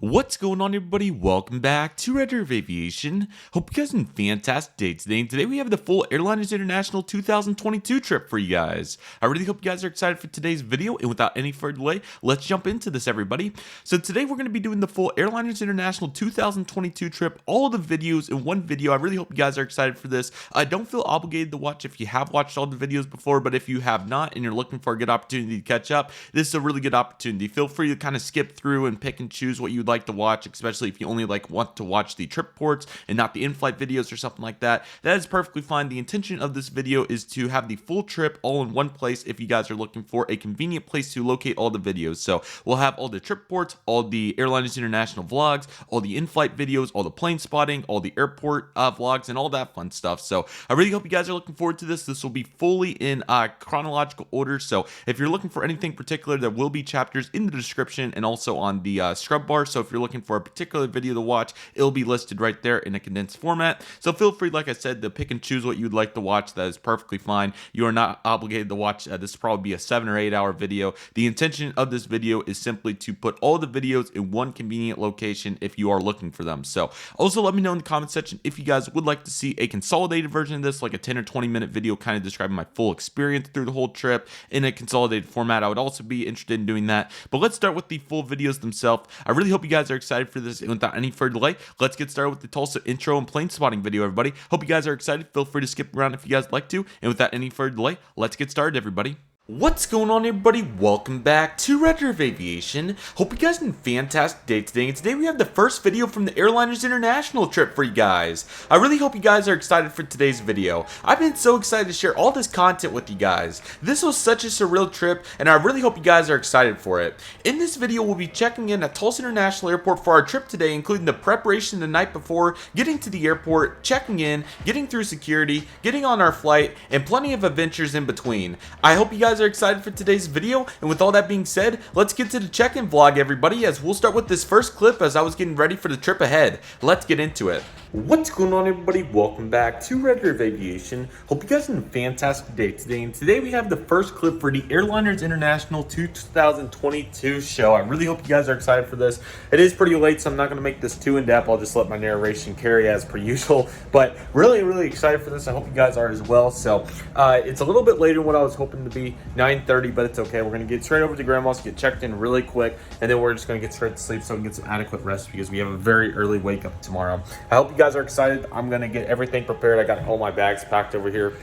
What's going on, everybody? Welcome back to Redriveraviation. Hope you guys are having a fantastic day today. And today we have the full Airlines International 2022 trip for you guys. I really hope you guys are excited for today's video. And without any further delay, let's jump into this, everybody. So today we're going to be doing the full Airlines International 2022 trip. All the videos in one video. I really hope you guys are excited for this. I don't feel obligated to watch if you have watched all the videos before, but if you have not and you're looking for a good opportunity to catch up, this is a really good opportunity. Feel free to kind of skip through and pick and choose what you'd like to watch, especially if you only want to watch the trip reports and not the in-flight videos or something like that. That is perfectly fine. The intention of this video is to have the full trip all in one place if you guys are looking for a convenient place to locate all the videos. So we'll have all the trip reports, all the Airlines International vlogs, all the in-flight videos, all the plane spotting, all the airport vlogs, and all that fun stuff. So I really hope you guys are looking forward to this. This will be fully in chronological order. So if you're looking for anything particular, there will be chapters in the description and also on the scrub bar. So if you're looking for a particular video to watch, it'll be listed right there in a condensed format. So feel free, like I said, to pick and choose what you'd like to watch. That is perfectly fine. You are not obligated to watch. This will probably be a 7 or 8 hour video. The intention of this video is simply to put all the videos in one convenient location if you are looking for them. So also let me know in the comment section if you guys would like to see a consolidated version of this, like a 10 or 20 minute video kind of describing my full experience through the whole trip in a consolidated format. I would also be interested in doing that. But let's start with the full videos themselves. I really hope you guys are excited for this, and without any further delay, let's get started with the Tulsa intro and plane spotting video, everybody. Hope you guys are excited. Feel free to skip around if you guys like to, and without any further delay, let's get started, everybody. What's going on, everybody? Welcome back to Redriveraviation. Hope you guys had a fantastic day today, and today we have the first video from the Airliners International trip for you guys. I really hope you guys are excited for today's video. I've been so excited to share all this content with you guys. This was such a surreal trip, and I really hope you guys are excited for it. In this video, we'll be checking in at Tulsa International Airport for our trip today, including the preparation the night before, getting to the airport, checking in, getting through security, getting on our flight, and plenty of adventures in between. I hope you guys are excited for today's video, and with all that being said, let's get to the check-in vlog, everybody, as we'll start with this first clip as I was getting ready for the trip ahead. Let's get into it. What's going on, everybody? Welcome back to Redriveraviation. Hope you guys had a fantastic day today, and today we have the first clip for the Airliners International 2022 show. I really hope you guys are excited for this. It is pretty late, so I'm not going to make this too in-depth. I'll just let my narration carry as per usual, but really excited for this. I hope you guys are as well. So it's a little bit later than what I was hoping to be, 9:30, but it's okay. We're going to get straight over to Grandma's, get checked in really quick, and then we're just going to get straight to sleep so we can get some adequate rest because we have a very early wake up tomorrow. I hope you guys are excited. I'm going to get everything prepared. I got all my bags packed over here.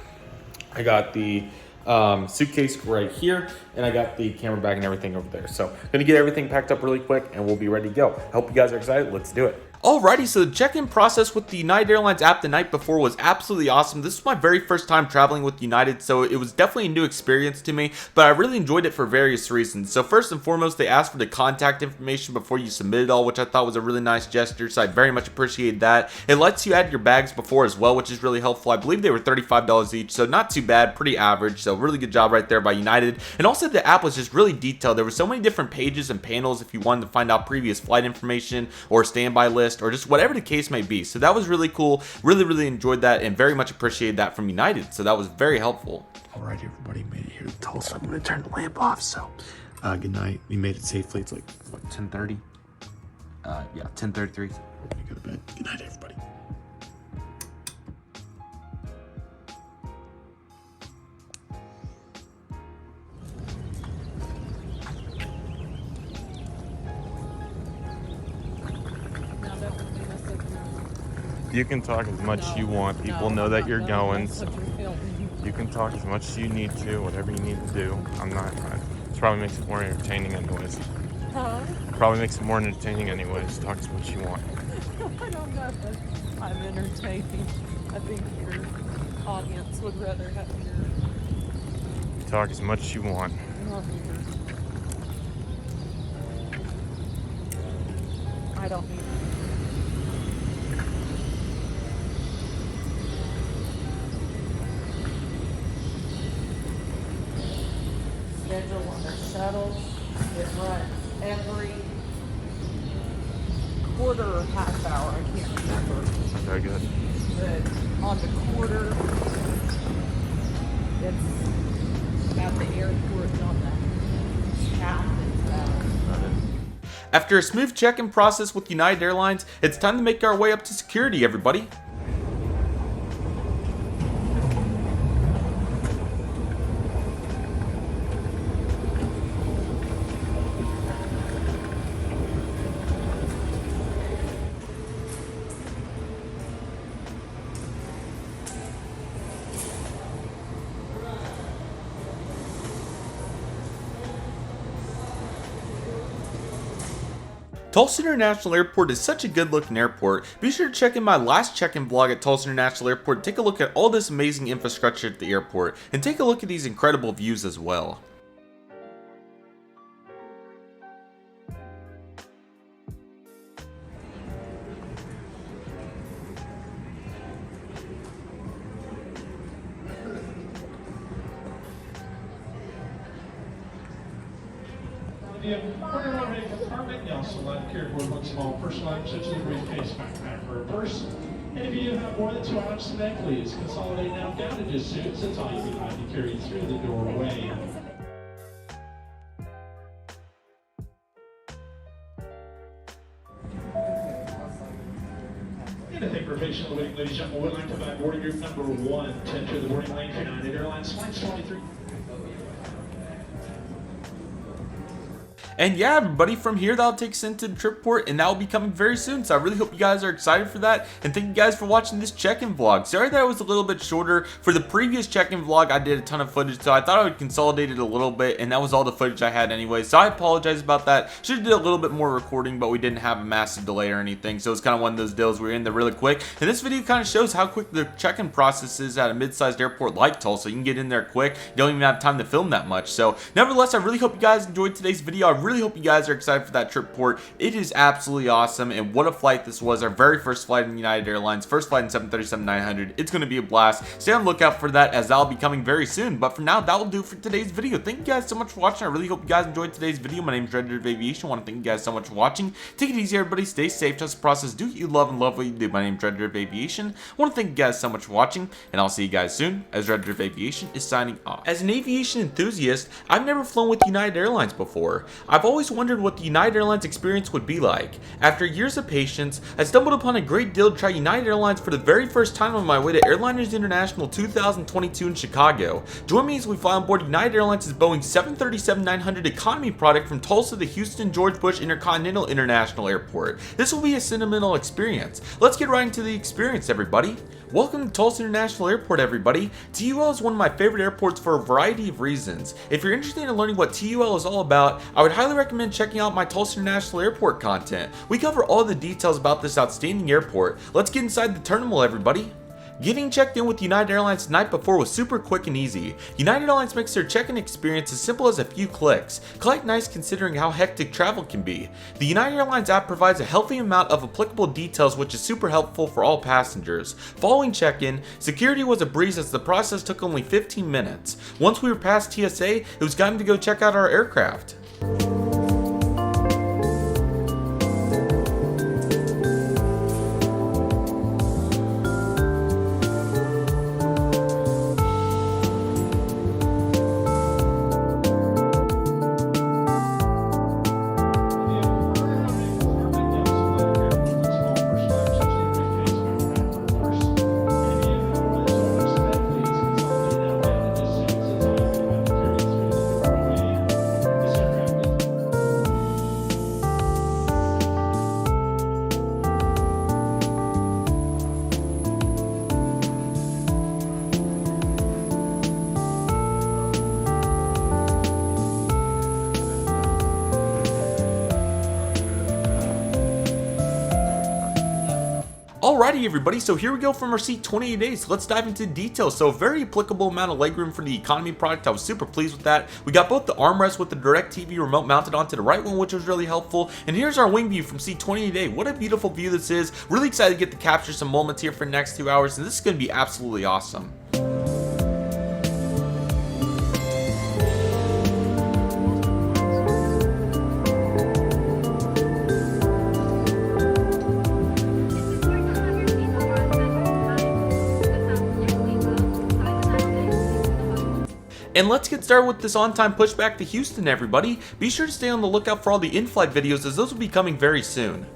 I got the suitcase right here, and I got the camera bag and everything over there. So I'm going to get everything packed up really quick, and we'll be ready to go. I hope you guys are excited. Let's do it. Alrighty, so the check-in process with the United Airlines app the night before was absolutely awesome. This was my very first time traveling with United, so it was definitely a new experience to me, but I really enjoyed it for various reasons. So first and foremost, they asked for the contact information before you submit it all, which I thought was a really nice gesture, so I very much appreciated that. It lets you add your bags before as well, which is really helpful. I believe they were $35 each, so not too bad, pretty average, so really good job right there by United. And also the app was just really detailed. There were so many different pages and panels if you wanted to find out previous flight information or standby list or just whatever the case may be. So that was really cool. Really enjoyed that and very much appreciated that from United. So that was very helpful. All right, everybody, made it here to Tulsa. I'm going to turn the lamp off. So good night. We made it safely. It's like, what, 10:30? Yeah, 10:33. We're going to go to bed. Good night, everybody. You can talk as much as you want. People know that you're going. So you can talk as much as you need to, whatever you need to do. It probably makes it more entertaining anyways. Huh? Probably makes it more entertaining anyways. Talk as much as you want. I don't know if I'm entertaining. I think your audience would rather have your Talk as much as you want. I don't need schedule on their shuttles. It runs every quarter or half hour. I can't remember. Very good. But on the quarter, it's at the airport on the half. After a smooth check-in process with United Airlines, it's time to make our way up to security, everybody. Tulsa International Airport is such a good looking airport. Be sure to check in my last check-in vlog at Tulsa International Airport, take a look at all this amazing infrastructure at the airport, and take a look at these incredible views as well. The corner overhead compartment, you also let carry forward one small personal item such as a briefcase, backpack, or a purse. And if you do have more than 2 items today, please consolidate now down to just suits. That's all you can to carry through the doorway. And I think for patient waiting, ladies and gentlemen, would like to provide boarding group number 1 to enter the boarding lane for United Airlines Flight 23. And yeah, everybody, from here that'll take us into the trip port, and that will be coming very soon. So I really hope you guys are excited for that, and thank you guys for watching this check-in vlog. Sorry that it was a little bit shorter. For the previous check-in vlog, I did a ton of footage, so I thought I would consolidate it a little bit, and that was all the footage I had anyway. So I apologize about that. Should have did a little bit more recording, but we didn't have a massive delay or anything. So it's kind of one of those deals we were in there really quick. And this video kind of shows how quick the check-in process is at a mid-sized airport like Tulsa. You can get in there quick. You don't even have time to film that much. So nevertheless, I really hope you guys enjoyed today's video. I really hope you guys are excited for that trip port. It is absolutely awesome, and what a flight this was. Our very first flight in United Airlines, first flight in 737-900. It's going to be a blast. Stay on the lookout for that, as that'll be coming very soon. But for now, that will do it for today's video. Thank you guys so much for watching. I really hope you guys enjoyed today's video. My name is Redriveraviation. I want to thank you guys so much for watching. Take it easy, everybody. Stay safe. Trust the process. Do what you love and love what you do. My name is Redriveraviation. I want to thank you guys so much for watching, and I'll see you guys soon, as Redriveraviation is signing off. As an aviation enthusiast, I've never flown with United Airlines before. I've always wondered what the United Airlines experience would be like. After years of patience, I stumbled upon a great deal to try United Airlines for the very first time on my way to Airliners International 2022 in Chicago. Join me as we fly on board United Airlines' Boeing 737-900 economy product from Tulsa to Houston George Bush Intercontinental International Airport. This will be a sentimental experience. Let's get right into the experience, everybody. Welcome to Tulsa International Airport, everybody. TUL is one of my favorite airports for a variety of reasons. If you're interested in learning what TUL is all about, I would highly recommend checking out my Tulsa International Airport content. We cover all the details about this outstanding airport. Let's get inside the terminal, everybody. Getting checked in with United Airlines the night before was super quick and easy. United Airlines makes their check-in experience as simple as a few clicks. Quite nice considering how hectic travel can be. The United Airlines app provides a healthy amount of applicable details, which is super helpful for all passengers. Following check-in, security was a breeze as the process took only 15 minutes. Once we were past TSA, it was time to go check out our aircraft. Alrighty, everybody, so here we go from our seat 28 days. Let's dive into details. So a very applicable amount of legroom for the economy product. I was super pleased with that. We got both the armrests with the direct TV remote mounted onto the right one, which was really helpful. And here's our wing view from seat 28A. What a beautiful view this is. Really excited to get to capture some moments here for the next 2 hours, and this is going to be absolutely awesome. And let's get started with this on-time pushback to Houston, everybody. Be sure to stay on the lookout for all the in-flight videos, as those will be coming very soon.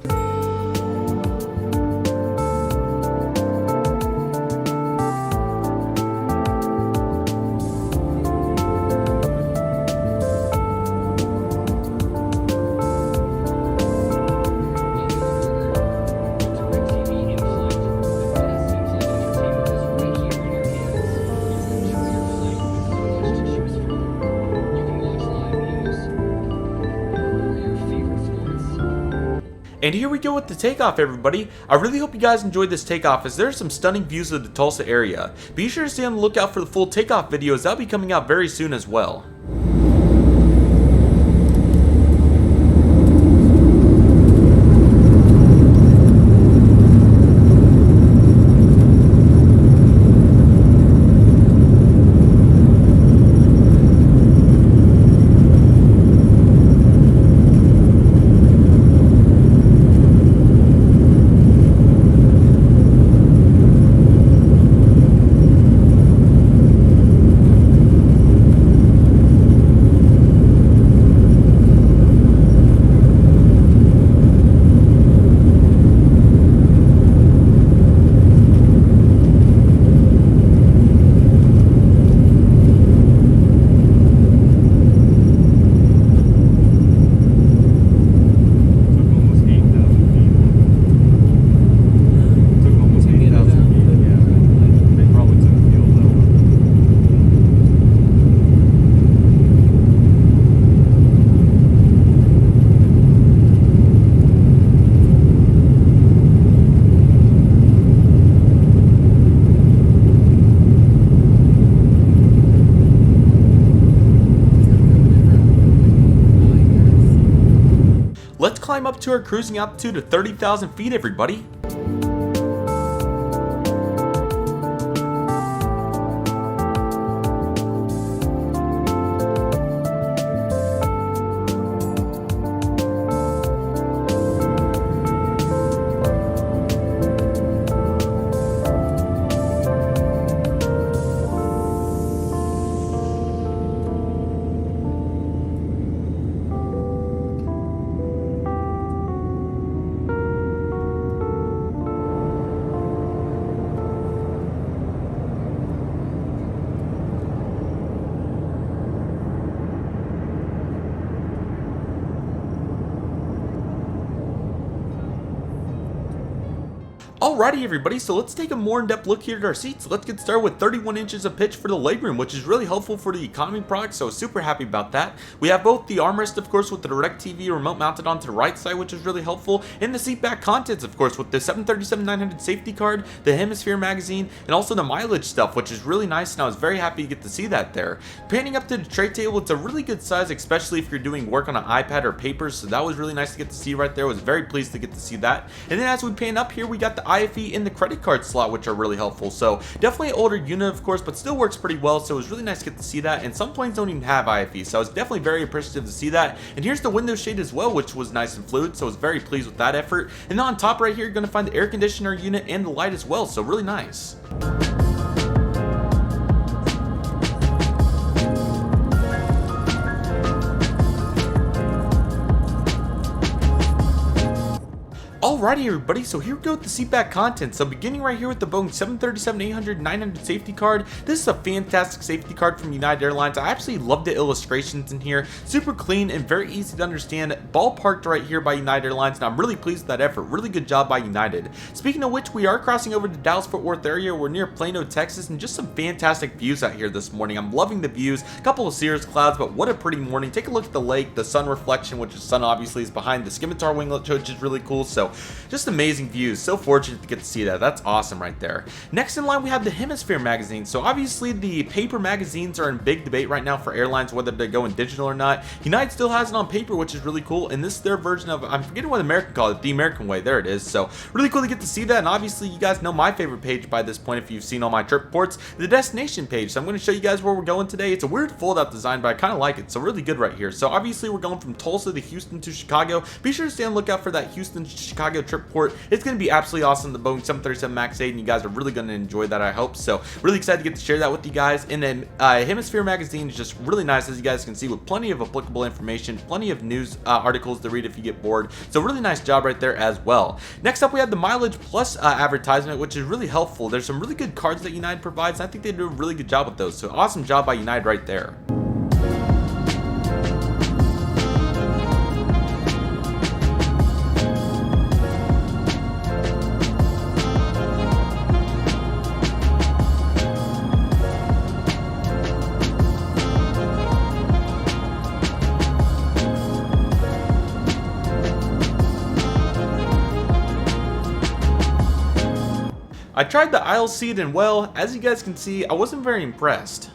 And here we go with the takeoff, everybody. I really hope you guys enjoyed this takeoff, as there are some stunning views of the Tulsa area. Be sure to stay on the lookout for the full takeoff videos. That'll be coming out very soon as well. Let's climb up to our cruising altitude of 30,000 feet, everybody. Alrighty, everybody, so let's take a more in-depth look here at our seats. Let's get started with 31 inches of pitch for the legroom, which is really helpful for the economy product, so super happy about that. We have both the armrest, of course, with the direct TV remote mounted onto the right side, which is really helpful, and the seat back contents, of course, with the 737-900 safety card, the hemisphere magazine, and also the mileage stuff, which is really nice, and I was very happy to get to see that there. Panning up to the tray table, it's a really good size, especially if you're doing work on an iPad or paper, so that was really nice to get to see right there. I was very pleased to get to see that. And then as we pan up here, we got the IFE in the credit card slot, which are really helpful. So definitely an older unit, of course, but still works pretty well, so it was really nice to get to see that. And some planes don't even have IFE, so I was definitely very appreciative to see that. And here's the window shade as well, which was nice and fluid, so I was very pleased with that effort. And then on top right here, you're going to find the air conditioner unit and the light as well, so really nice. Alrighty, everybody, so here we go with the seatback content. So beginning right here with the Boeing 737-800-900 safety card. This is a fantastic safety card from United Airlines. I absolutely love the illustrations in here. Super clean and very easy to understand. Ballparked right here by United Airlines, and I'm really pleased with that effort. Really good job by United. Speaking of which, we are crossing over to Dallas-Fort Worth area. We're near Plano, Texas, and just some fantastic views out here this morning. I'm loving the views. A couple of cirrus clouds, but what a pretty morning. Take a look at the lake, the sun reflection, which the sun obviously is behind the scimitar winglet, which is really cool. So just amazing views. So fortunate to get to see that. That's awesome right there. Next in line, we have the hemisphere magazine. So obviously the paper magazines are in big debate right now for airlines, whether they go in digital or not. United still has it on paper, which is really cool, and this is their version of, I'm forgetting what American call it, the American way. There it is. So really cool to get to see that. And obviously you guys know my favorite page by this point if you've seen all my trip reports, the destination page. So I'm going to show you guys where we're going today. It's a weird fold out design, but I kind of like it. So really good right here. So obviously we're going from Tulsa to Houston to Chicago. Be sure to stay on the lookout for that Houston to Chicago trip port. It's going to be absolutely awesome, the Boeing 737 MAX 8, and you guys are really going to enjoy that, I hope. So really excited to get to share that with you guys. And then Hemisphere magazine is just really nice, as you guys can see, with plenty of applicable information, plenty of news articles to read if you get bored. So really nice job right there as well. Next up, we have the Mileage Plus advertisement, which is really helpful. There's some really good cards that United provides, and I think they do a really good job with those. So awesome job by United right there. I tried the aisle seat, and well, as you guys can see, I wasn't very impressed.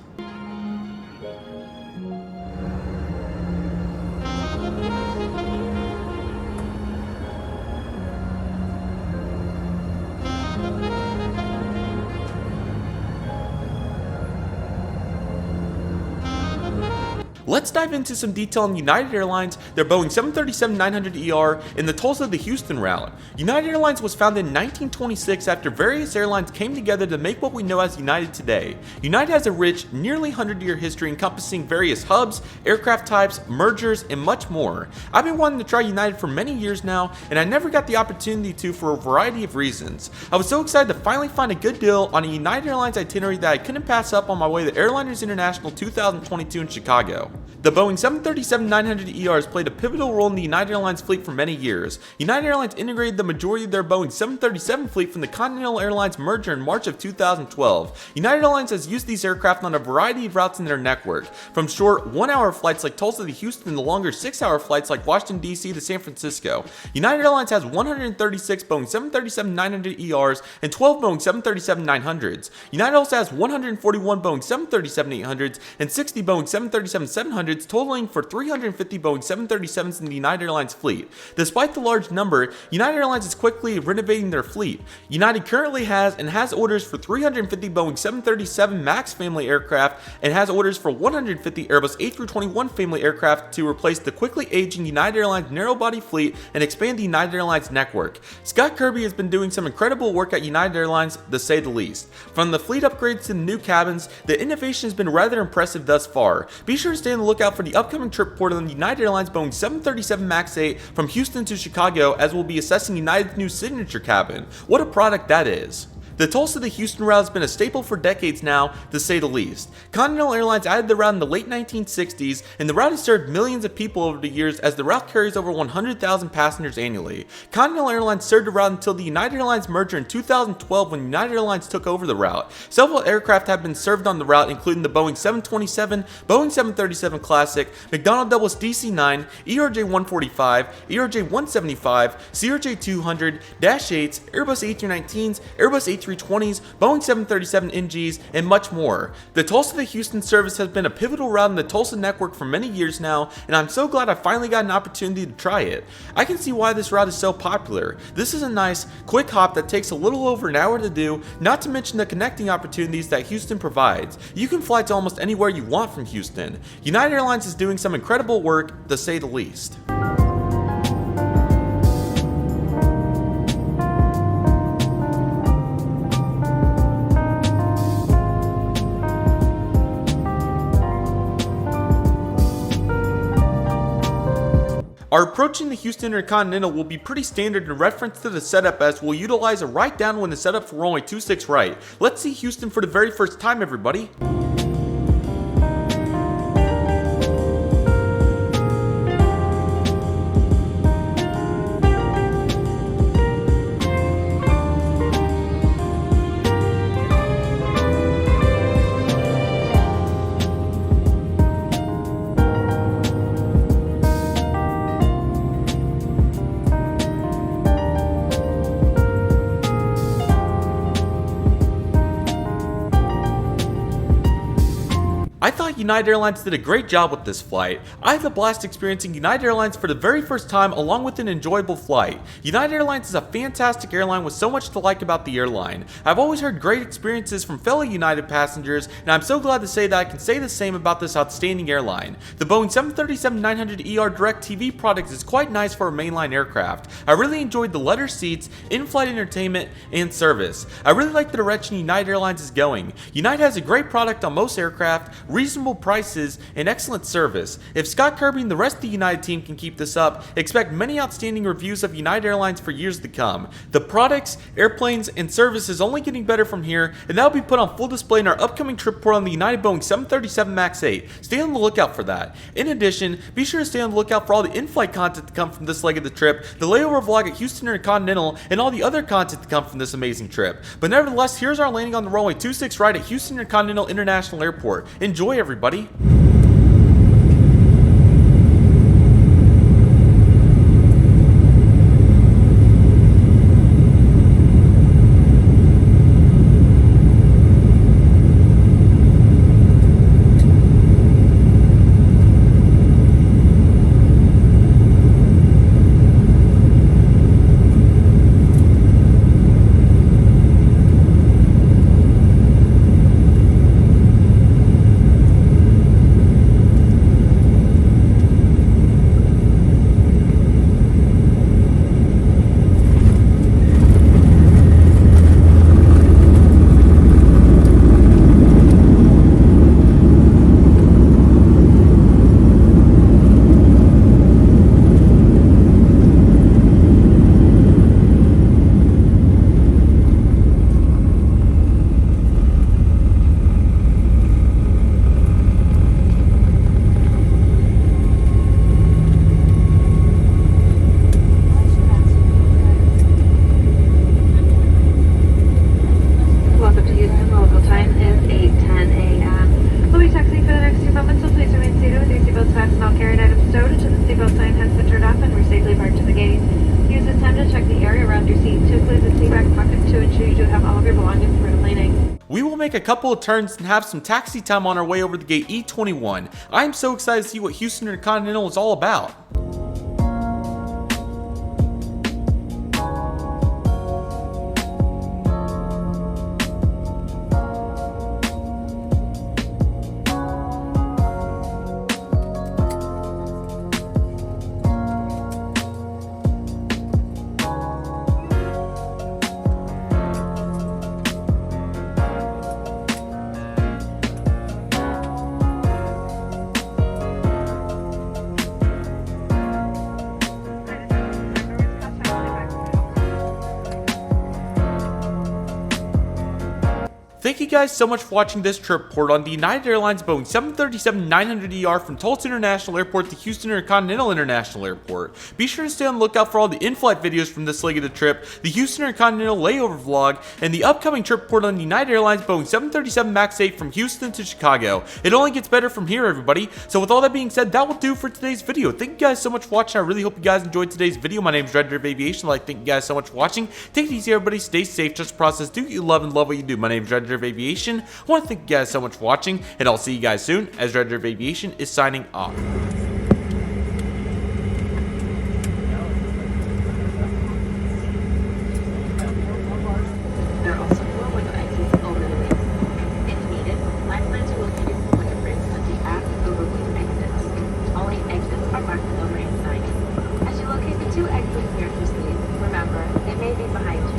Let's dive into some detail on United Airlines, their Boeing 737-900ER, and the Tulsa to Houston route. United Airlines was founded in 1926 after various airlines came together to make what we know as United today. United has a rich, nearly 100-year history encompassing various hubs, aircraft types, mergers, and much more. I've been wanting to try United for many years now, and I never got the opportunity to for a variety of reasons. I was so excited to finally find a good deal on a United Airlines itinerary that I couldn't pass up on my way to Airliners International 2022 in Chicago. The Boeing 737-900ER has played a pivotal role in the United Airlines fleet for many years. United Airlines integrated the majority of their Boeing 737 fleet from the Continental Airlines merger in March of 2012. United Airlines has used these aircraft on a variety of routes in their network, from short 1-hour flights like Tulsa to Houston to longer 6-hour flights like Washington, D.C. to San Francisco. United Airlines has 136 Boeing 737-900ERs and 12 Boeing 737-900s. United also has 141 Boeing 737-800s and 60 Boeing 737-700s, totaling for 350 Boeing 737s in the United Airlines fleet. Despite the large number, United Airlines is quickly renovating their fleet. United currently has and has orders for 350 Boeing 737 MAX family aircraft and has orders for 150 Airbus A321 family aircraft to replace the quickly aging United Airlines narrow-body fleet and expand the United Airlines network. Scott Kirby has been doing some incredible work at United Airlines, to say the least. From the fleet upgrades to the new cabins, the innovation has been rather impressive thus far. Be sure to stay on the lookout for the upcoming trip port on the United Airlines Boeing 737 MAX 8 from Houston to Chicago, as we'll be assessing United's new signature cabin. What a product that is. The Tulsa to Houston route has been a staple for decades now, to say the least. Continental Airlines added the route in the late 1960s, and the route has served millions of people over the years, as the route carries over 100,000 passengers annually. Continental Airlines served the route until the United Airlines merger in 2012, when United Airlines took over the route. Several aircraft have been served on the route, including the Boeing 727, Boeing 737 Classic, McDonnell Douglas DC-9, ERJ-145, ERJ-175, CRJ-200, Dash 8s, Airbus A319s, Airbus A320s, Boeing 737 NGs, and much more. The Tulsa to Houston service has been a pivotal route in the Tulsa network for many years now, and I'm so glad I finally got an opportunity to try it. I can see why this route is so popular. This is a nice, quick hop that takes a little over an hour to do, not to mention the connecting opportunities that Houston provides. You can fly to almost anywhere you want from Houston. United Airlines is doing some incredible work, to say the least. Our approaching the Houston Intercontinental will be pretty standard in reference to the setup, as we'll utilize a right downwind to set up for runway 26 right. Let's see Houston for the very first time, everybody. United Airlines did a great job with this flight. I had a blast experiencing United Airlines for the very first time along with an enjoyable flight. United Airlines is a fantastic airline with so much to like about the airline. I've always heard great experiences from fellow United passengers, and I'm so glad to say that I can say the same about this outstanding airline. The Boeing 737-900ER Direct TV product is quite nice for a mainline aircraft. I really enjoyed the leather seats, in-flight entertainment, and service. I really like the direction United Airlines is going. United has a great product on most aircraft, reasonable prices, and excellent service. If Scott Kirby and the rest of the United team can keep this up, expect many outstanding reviews of United Airlines for years to come. The products, airplanes, and service is only getting better from here, and that will be put on full display in our upcoming trip report on the United Boeing 737 MAX 8. Stay on the lookout for that. In addition, be sure to stay on the lookout for all the in-flight content to come from this leg of the trip, the layover vlog at Houston Intercontinental, and all the other content to come from this amazing trip. But nevertheless, here's our landing on the runway 26 right at Houston Intercontinental International Airport. Enjoy, everybody. We will make a couple of turns and have some taxi time on our way over the gate E21. I am so excited to see what Houston Intercontinental is all about. Thank you guys so much for watching this trip report on the United Airlines Boeing 737-900ER from Tulsa International Airport to Houston Intercontinental International Airport. Be sure to stay on the lookout for all the in-flight videos from this leg of the trip, the Houston Intercontinental layover vlog, and the upcoming trip report on the United Airlines Boeing 737 MAX 8 from Houston to Chicago. It only gets better from here, everybody. So with all that being said, that will do for today's video. Thank you guys so much for watching. I really hope you guys enjoyed today's video. My name is Redriveraviation. Thank you guys so much for watching. Take it easy, everybody. Stay safe. Trust the process. Do what you love and love what you do. My name is Redriveraviation. I want to thank you guys so much for watching, and I'll see you guys soon as Redriveraviation is signing off. There are also 4 window exits over the wings. If needed, lifelines are located for window brakes at the aft over window exits. Only exits are marked with over signs. As you locate the 2 exits near your seat, remember, they may be behind you.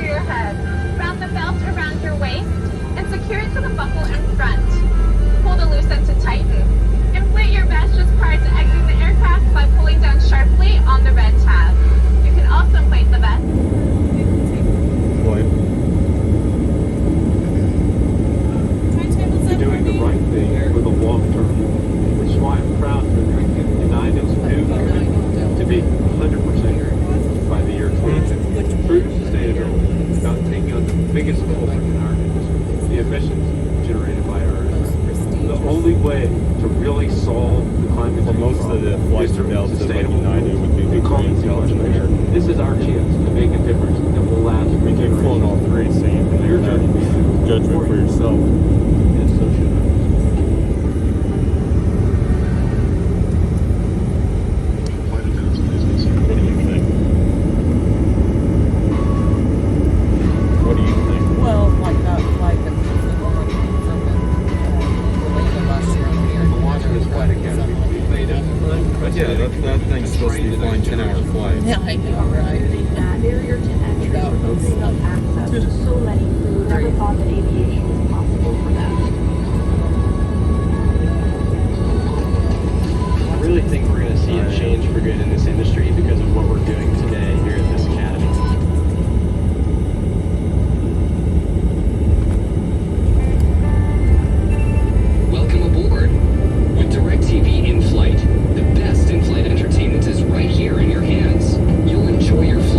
your head. Round the belt around your waist and secure it to the buckle in front. Pull the loose end to tighten. Inflate your vest just prior to exiting the aircraft by pulling down sharply on the red tab. You can also inflate the vest. You're doing the right thing for the long term, which is why I'm proud for United's new commitment to be 100% by the year 2050. True to sustainability, about taking on the biggest culprit in our industry, the emissions generated by our aircraft. The only way to really solve the climate change most of the flights from Delta, like United, would be the green Delta there. This is our chance to make a difference that will last. We can flown all three, so you can Your make journey. that judgment for yourself. And so should I. What do you think? What do you think? Well, like that flight that was the one from the landing last year. The launch of this flight academy, we made it. But yeah, that thing's supposed to be flying 10-hour flights. Yeah, I know, right? Barrier to entry That for was opening up access to so many who never thought that aviation was possible for them. I really think we're going to see a change for good in this industry because of what we're doing today here at this academy. Welcome aboard. With DirecTV in flight, the best in-flight entertainment is right here in your hands. You'll enjoy your flight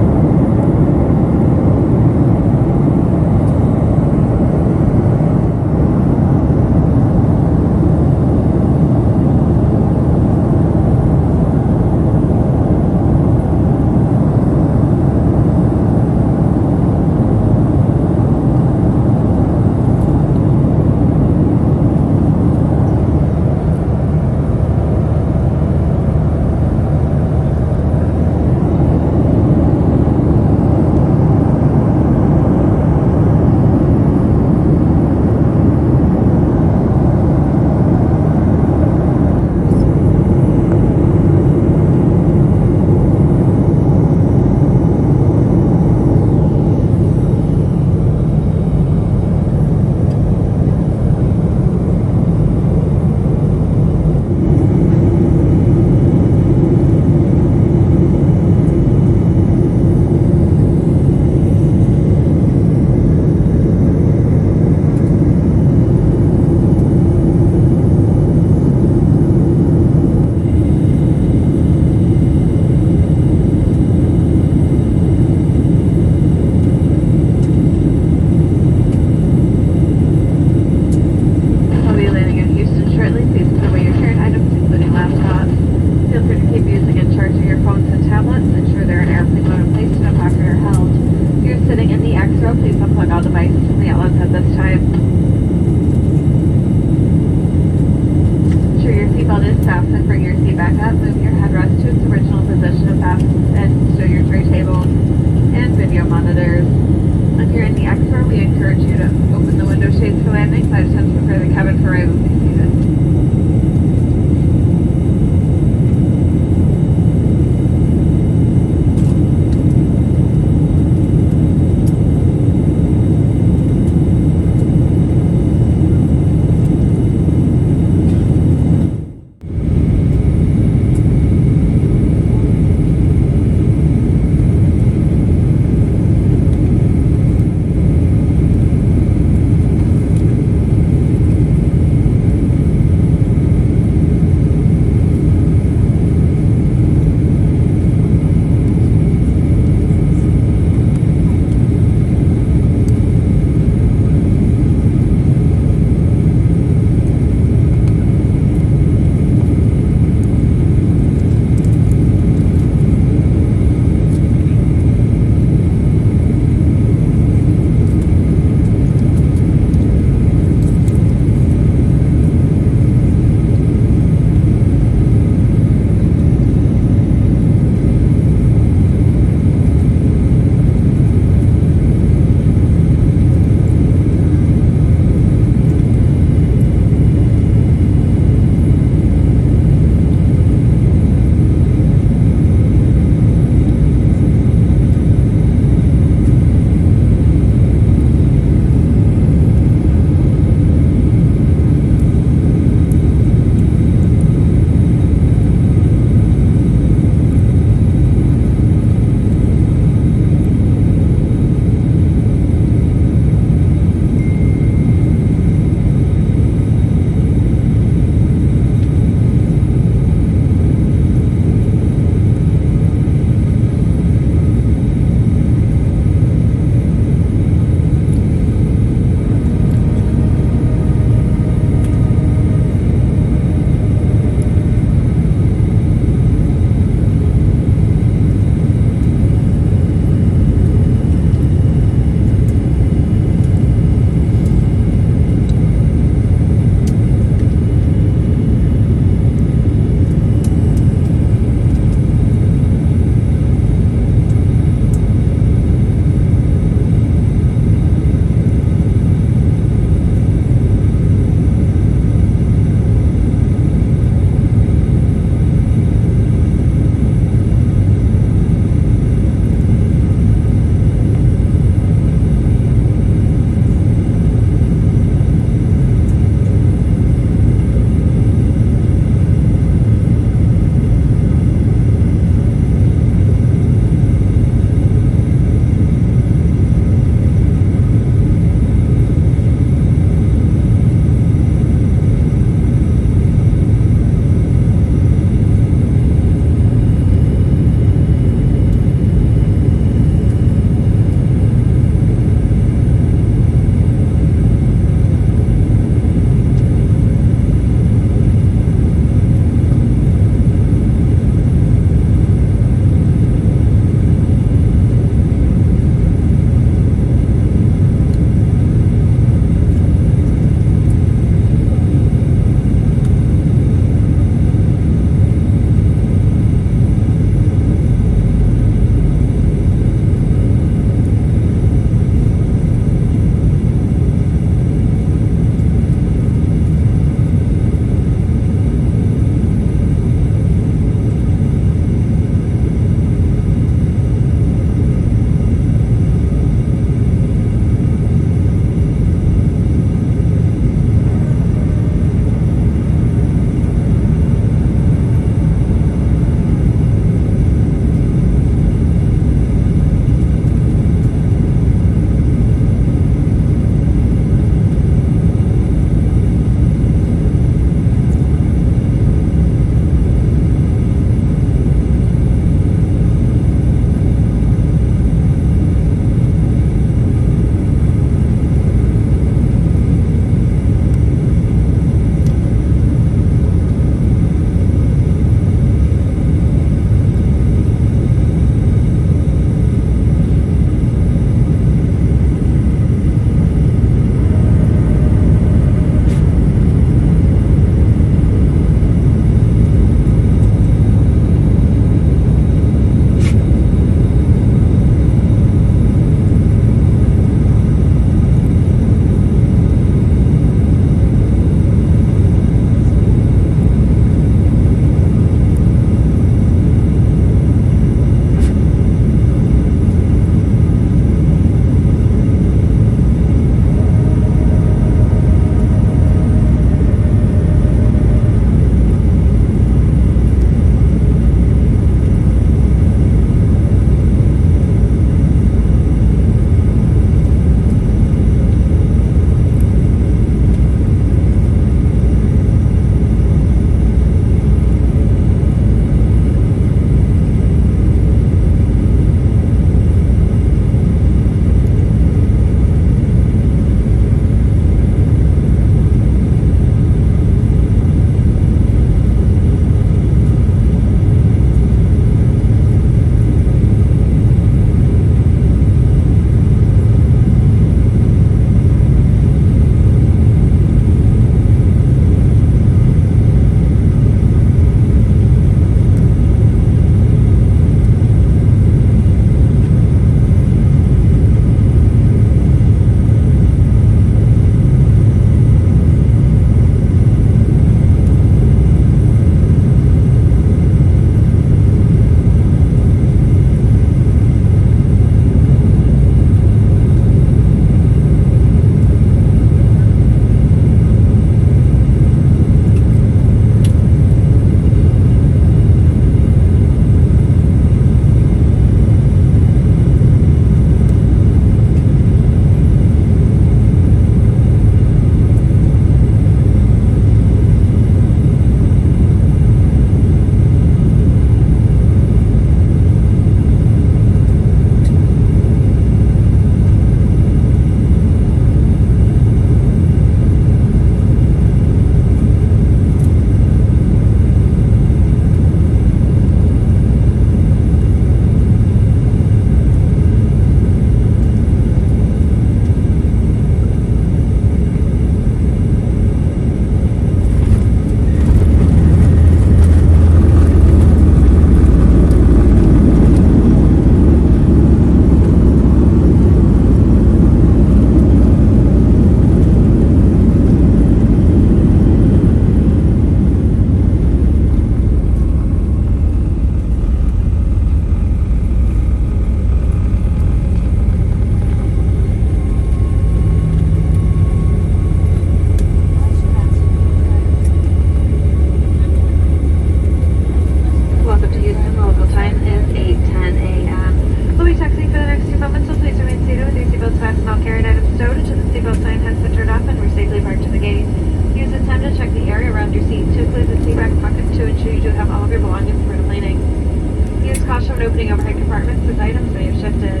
opening overhead compartments with items may have shifted.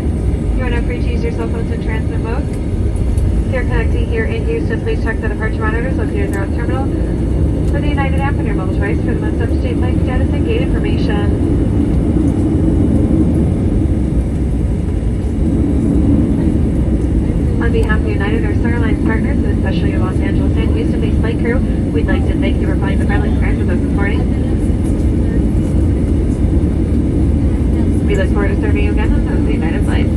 You are now free to use your cell phones in transit mode. If you're connecting here in Houston, please check the departure monitors located throughout the terminal for the United app on your mobile device for the most up-to-date flight status and gate information. On behalf of United or Airlines partners, and especially your Los Angeles and Houston-based flight crew, we'd like to thank you for flying the friendly skies with us this morning. We look forward to serving you again on those United flights.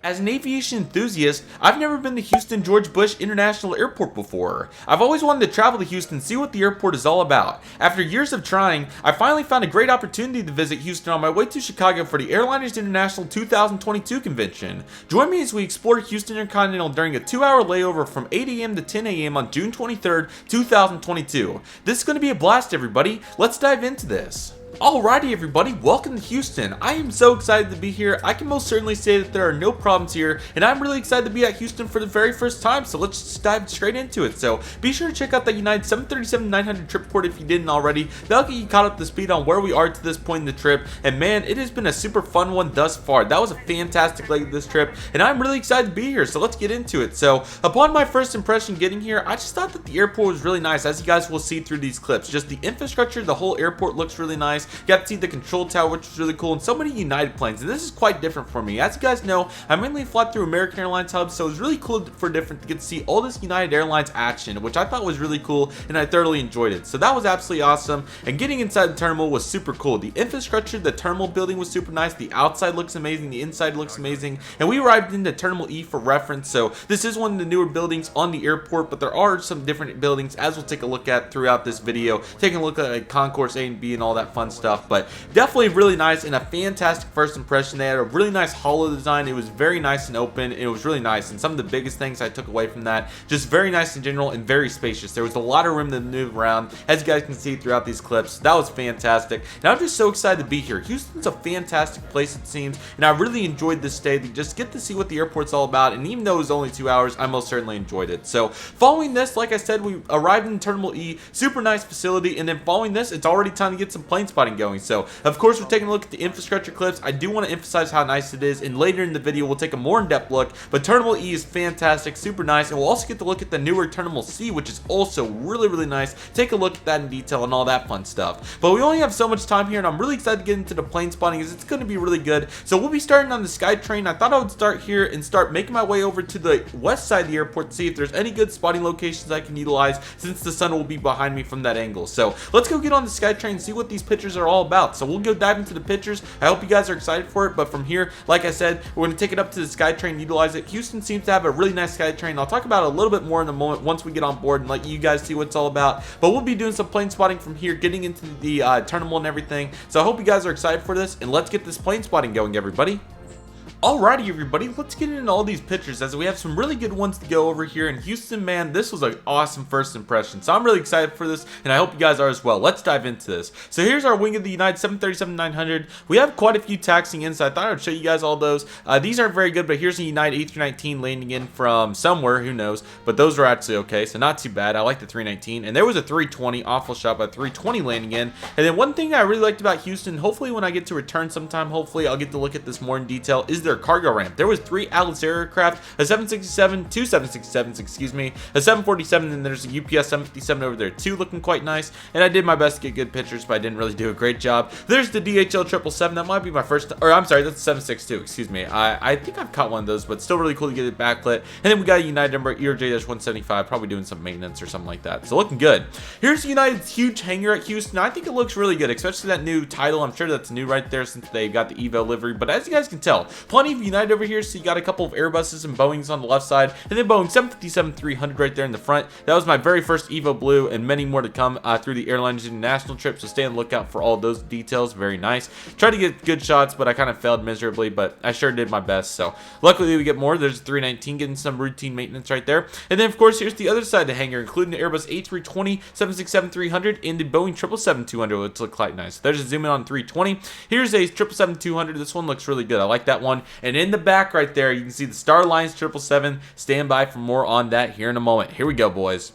As an aviation enthusiast, I've never been to Houston George Bush International Airport before. I've always wanted to travel to Houston and see what the airport is all about. After years of trying, I finally found a great opportunity to visit Houston on my way to Chicago for the Airliners International 2022 convention. Join me as we explore Houston Intercontinental during a 2-hour layover from 8 a.m. to 10 a.m. on June 23rd, 2022. This is going to be a blast, everybody. Let's dive into this. Alrighty everybody, welcome to Houston. I am so excited to be here. I can most certainly say that there are no problems here, and I'm really excited to be at Houston for the very first time, so let's just dive straight into it. So be sure to check out the United 737-900 trip report if you didn't already. That'll get you caught up to speed on where we are to this point in the trip, and man, it has been a super fun one thus far. That was a fantastic leg of this trip, and I'm really excited to be here, so let's get into it. So upon my first impression getting here, I just thought that the airport was really nice, as you guys will see through these clips. Just the infrastructure, the whole airport looks really nice. Got to see the control tower, which is really cool, and so many United planes, and this is quite different for me. As you guys know, I mainly fly through American Airlines hubs, so it was really cool to get to see all this United Airlines action, which I thought was really cool, and I thoroughly enjoyed it. So that was absolutely awesome, and getting inside the terminal was super cool. The infrastructure, the terminal building was super nice. The outside looks amazing, the inside looks amazing, and we arrived into Terminal E for reference. So this is one of the newer buildings on the airport, but there are some different buildings as we'll take a look at throughout this video, taking a look at like Concourse A and B and all that fun stuff. But definitely really nice and a fantastic first impression. They had a really nice hollow design. It was very nice and open. It was really nice, and some of the biggest things I took away from that, just very nice in general and very spacious. There was a lot of room to move around, as you guys can see throughout these clips. That was fantastic, and I'm just so excited to be here. Houston's a fantastic place, it seems, and I really enjoyed this stay to just get to see what the airport's all about. And even though it was only 2 hours, I most certainly enjoyed it. So following this, like I said, we arrived in Terminal E, super nice facility, and then following this, it's already time to get some plane spotting going. So of course, we're taking a look at the infrastructure clips. I do want to emphasize how nice it is, and later in the video we'll take a more in-depth look. But Terminal E is fantastic, super nice, and we'll also get to look at the newer Terminal C, which is also really nice. Take a look at that in detail and all that fun stuff. But we only have so much time here, and I'm really excited to get into the plane spotting, as it's going to be really good. So we'll be starting on the SkyTrain. I thought I would start here and start making my way over to the west side of the airport to see if there's any good spotting locations I can utilize, since the sun will be behind me from that angle. So let's go get on the SkyTrain and see what these pictures are all about. So we'll go dive into the pictures. I hope you guys are excited for it, but from here, like I said, we're going to take it up to the SkyTrain, utilize it. Houston seems to have a really nice SkyTrain. I'll talk about it a little bit more in a moment once we get on board and let you guys see what it's all about. But we'll be doing some plane spotting from here, getting into the terminal and everything. So I hope you guys are excited for this, and let's get this plane spotting going, everybody. Alrighty everybody, let's get into all these pictures, as we have some really good ones to go over here in Houston. Man, this was an awesome first impression, so I'm really excited for this, and I hope you guys are as well. Let's dive into this. So here's our wing of the United 737-900. We have quite a few taxiing in, so I thought I'd show you guys all those. These aren't very good, but here's a United A319 landing in from somewhere, who knows, but those are actually okay, so not too bad. I like the 319, and there was a 320, awful shot, but 320 landing in. And then one thing that I really liked about Houston, hopefully when I get to return sometime, hopefully I'll get to look at this more in detail, is their our cargo ramp. There was 3 Atlas aircraft, a 767, 2 767s, excuse me, a 747, and there's a UPS 757 over there too, looking quite nice. And I did my best to get good pictures, but I didn't really do a great job. There's the DHL 777. That might be my first, or I'm sorry, that's 762, excuse me. I think I've caught one of those, but still really cool to get it backlit. And then we got a United number ERJ-175, probably doing some maintenance or something like that. So looking good. Here's United's huge hangar at Houston. I think it looks really good, especially that new title. I'm sure that's new right there since they've got the Evo livery. But as you guys can tell, plenty of United over here. So you got a couple of Airbuses and Boeings on the left side, and then Boeing 757-300 right there in the front. That was my very first Evo Blue, and many more to come through the Airlines International trip. So stay on the lookout for all those details. Very nice. Tried to get good shots, but I kind of failed miserably, but I sure did my best. So luckily we get more. There's 319 getting some routine maintenance right there. And then of course here's the other side of the hangar, including the Airbus A320, 767-300, and the Boeing 777-200, which look quite nice. There's a zoom in on 320. Here's a 777-200. This one looks really good. I like that one. And in the back right there, you can see the Star Alliance 777. Stand by for more on that here in a moment. Here we go, boys.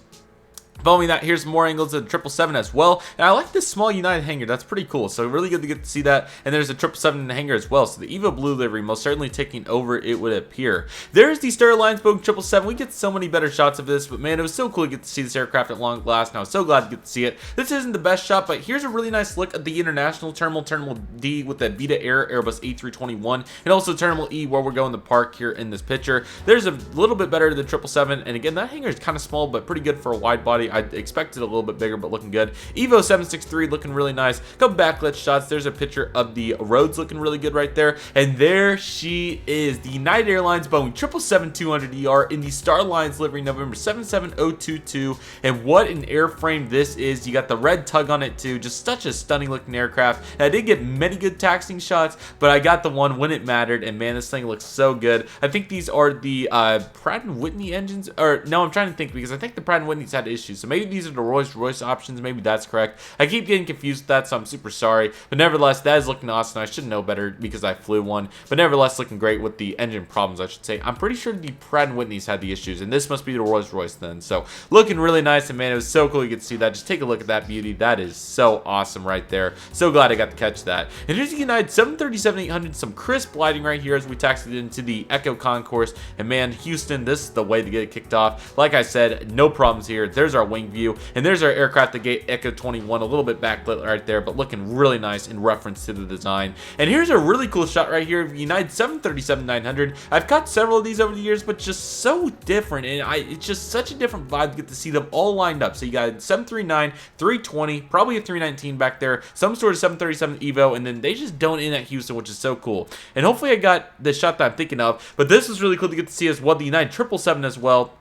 Following that, here's more angles of the 777 as well. And I like this small United hangar. That's pretty cool. So really good to get to see that. And there's a 777 in the hangar as well. So the Evo Blue livery most certainly taking over, it would appear. There's the Star Alliance Boeing 777. We get so many better shots of this. But man, it was so cool to get to see this aircraft at long last. And I was so glad to get to see it. This isn't the best shot, but here's a really nice look at the international terminal. Terminal D with that Vita Air Airbus A321. And also Terminal E where we're going to park here in this picture. There's a little bit better than the 777. And again, that hangar is kind of small, but pretty good for a wide body. I expected a little bit bigger, but looking good. Evo 763 looking really nice. Couple backlit shots. There's a picture of the roads looking really good right there. And there she is, the United Airlines Boeing 777-200ER in the Star Alliance livery, November 77022. And what an airframe this is. You got the red tug on it too. Just such a stunning looking aircraft. And I did get many good taxiing shots, but I got the one when it mattered. And man, this thing looks so good. I think these are the Pratt & Whitney engines. Or no, I'm trying to think, because I think the Pratt & Whitney's had issues. So maybe these are the Rolls-Royce options. Maybe that's correct. I keep getting confused with that, so I'm super sorry. But nevertheless, that is looking awesome. I should know better because I flew one. But nevertheless, looking great with the engine problems, I should say. I'm pretty sure the Pratt & Whitney's had the issues, and this must be the Rolls-Royce then. So looking really nice, and man, it was so cool you get to see that. Just take a look at that beauty. That is so awesome right there. So glad I got to catch that. And here's the United 737-800. Some crisp lighting right here as we taxied into the Echo Concourse. And man, Houston, this is the way to get it kicked off. Like I said, no problems here. There's our wing view, and there's our aircraft at gate Echo 21, a little bit backlit right there, but looking really nice in reference to the design. And here's a really cool shot right here of United 737-900. I've caught several of these over the years, but just so different, and it's just such a different vibe to get to see them all lined up. So you got 739, 320, probably a 319 back there, some sort of 737 Evo, and then they just don't end at Houston, which is so cool. And hopefully I got the shot that I'm thinking of, but this is really cool to get to see as well, the United 777 as well.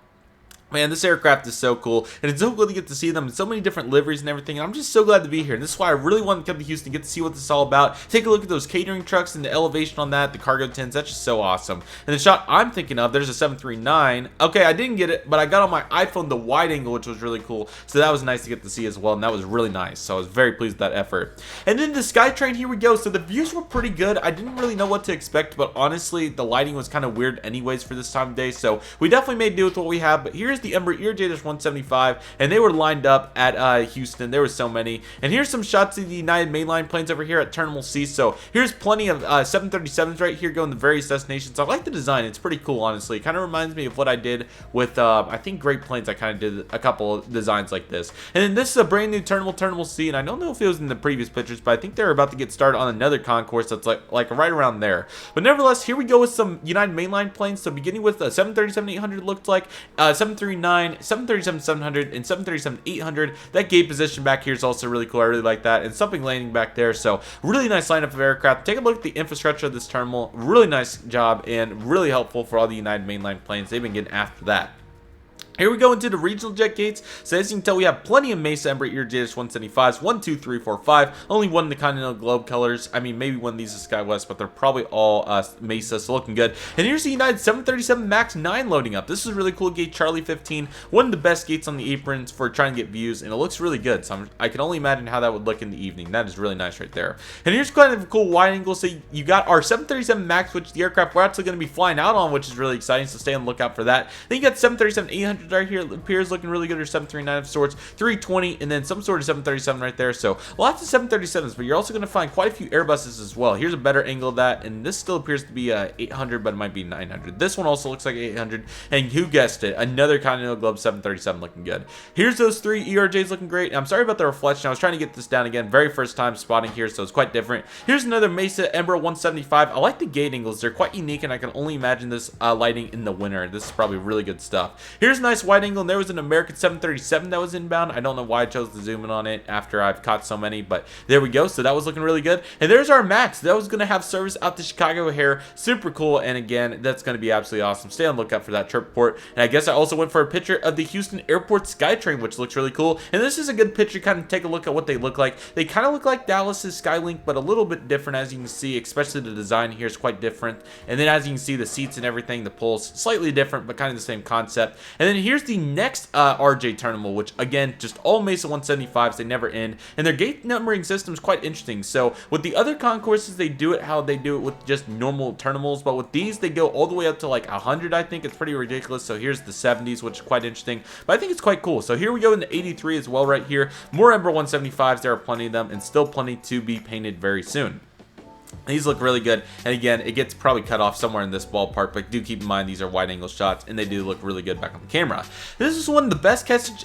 Man, this aircraft is so cool, and it's so cool to get to see them in so many different liveries and everything, and I'm just so glad to be here. And this is why I really wanted to come to Houston, get to see what this is all about, take a look at those catering trucks and the elevation on that, the cargo tins. That's just so awesome. And the shot I'm thinking of, there's a 739. Okay, I didn't get it, but I got on my iPhone the wide angle, which was really cool, so that was nice to get to see as well, and that was really nice, so I was very pleased with that effort. And then the SkyTrain, here we go. So the views were pretty good. I didn't really know what to expect, but honestly, the lighting was kind of weird anyways for this time of day, so we definitely made do with what we have. But here's the Embraer ERJ-175, and they were lined up at Houston. There were so many. And here's some shots of the United mainline planes over here at Terminal C. So here's plenty of 737s right here going to various destinations. I like the design. It's pretty cool, honestly. It kind of reminds me of what I did with, I think, Great Plains. I kind of did a couple of designs like this. And then this is a brand new Terminal C, and I don't know if it was in the previous pictures, but I think they're about to get started on another concourse that's like right around there. But nevertheless, here we go with some United mainline planes. So beginning with a 737-800 looked like, 739, 737-700, and 737-800. That gate position back here is also really cool. I really like that. And something landing back there. So really nice lineup of aircraft. Take a look at the infrastructure of this terminal. Really nice job and really helpful for all the United mainline planes. They've been getting after that. Here we go into the regional jet gates. So as you can tell, we have plenty of Mesa Embraer ERJ-175s. 1, 2, 3, 4, 5. Only one in the Continental Globe colors. I mean, maybe one of these is SkyWest, but they're probably all Mesa, so looking good. And here's the United 737 MAX 9 loading up. This is a really cool gate, Charlie 15. One of the best gates on the aprons for trying to get views, and it looks really good. So I can only imagine how that would look in the evening. That is really nice right there. And here's kind of a cool wide angle. So you got our 737 MAX, which the aircraft we're actually going to be flying out on, which is really exciting. So stay on the lookout for that. Then you got 737-800. 700 right here, it appears looking really good, or 739 of sorts, 320, and then some sort of 737 right there. So lots of 737s, but you're also going to find quite a few Airbuses as well. Here's a better angle of that, and this still appears to be 800, but it might be 900. This one also looks like 800, and who guessed it? Another Continental Globe 737 looking good. Here's those three ERJs looking great. I'm sorry about the reflection. I was trying to get this down again. Very first time spotting here, so it's quite different. Here's another Mesa Embraer 175. I like the gate angles. They're quite unique, and I can only imagine this lighting in the winter. This is probably really good stuff. Here's a nice wide angle, and there was an American 737 that was inbound. I don't know why I chose to zoom in on it after I've caught so many, but there we go. So that was looking really good. And there's our MAX. That was going to have service out to Chicago O'Hare. Super cool, and again, that's going to be absolutely awesome. Stay on the lookout for that trip report. And I guess I also went for a picture of the Houston Airport SkyTrain, which looks really cool. And this is a good picture, kind of take a look at what they look like. They kind of look like Dallas's Skylink, but a little bit different, as you can see, especially the design here is quite different. And then as you can see, the seats and everything, the pulls, slightly different, but kind of the same concept. And then here's the next RJ terminal, which again, just all Mesa 175s, they never end. And their gate numbering system is quite interesting. So with the other concourses, they do it how they do it with just normal terminals, but with these, they go all the way up to like 100, I think. It's pretty ridiculous. So here's the 70s, which is quite interesting, but I think it's quite cool. So here we go in the 83 as well right here. More Embraer 175s. There are plenty of them, and still plenty to be painted very soon. These look really good, and again, it gets probably cut off somewhere in this ballpark, but do keep in mind these are wide angle shots, and they do look really good back on the camera. This is one of the best catches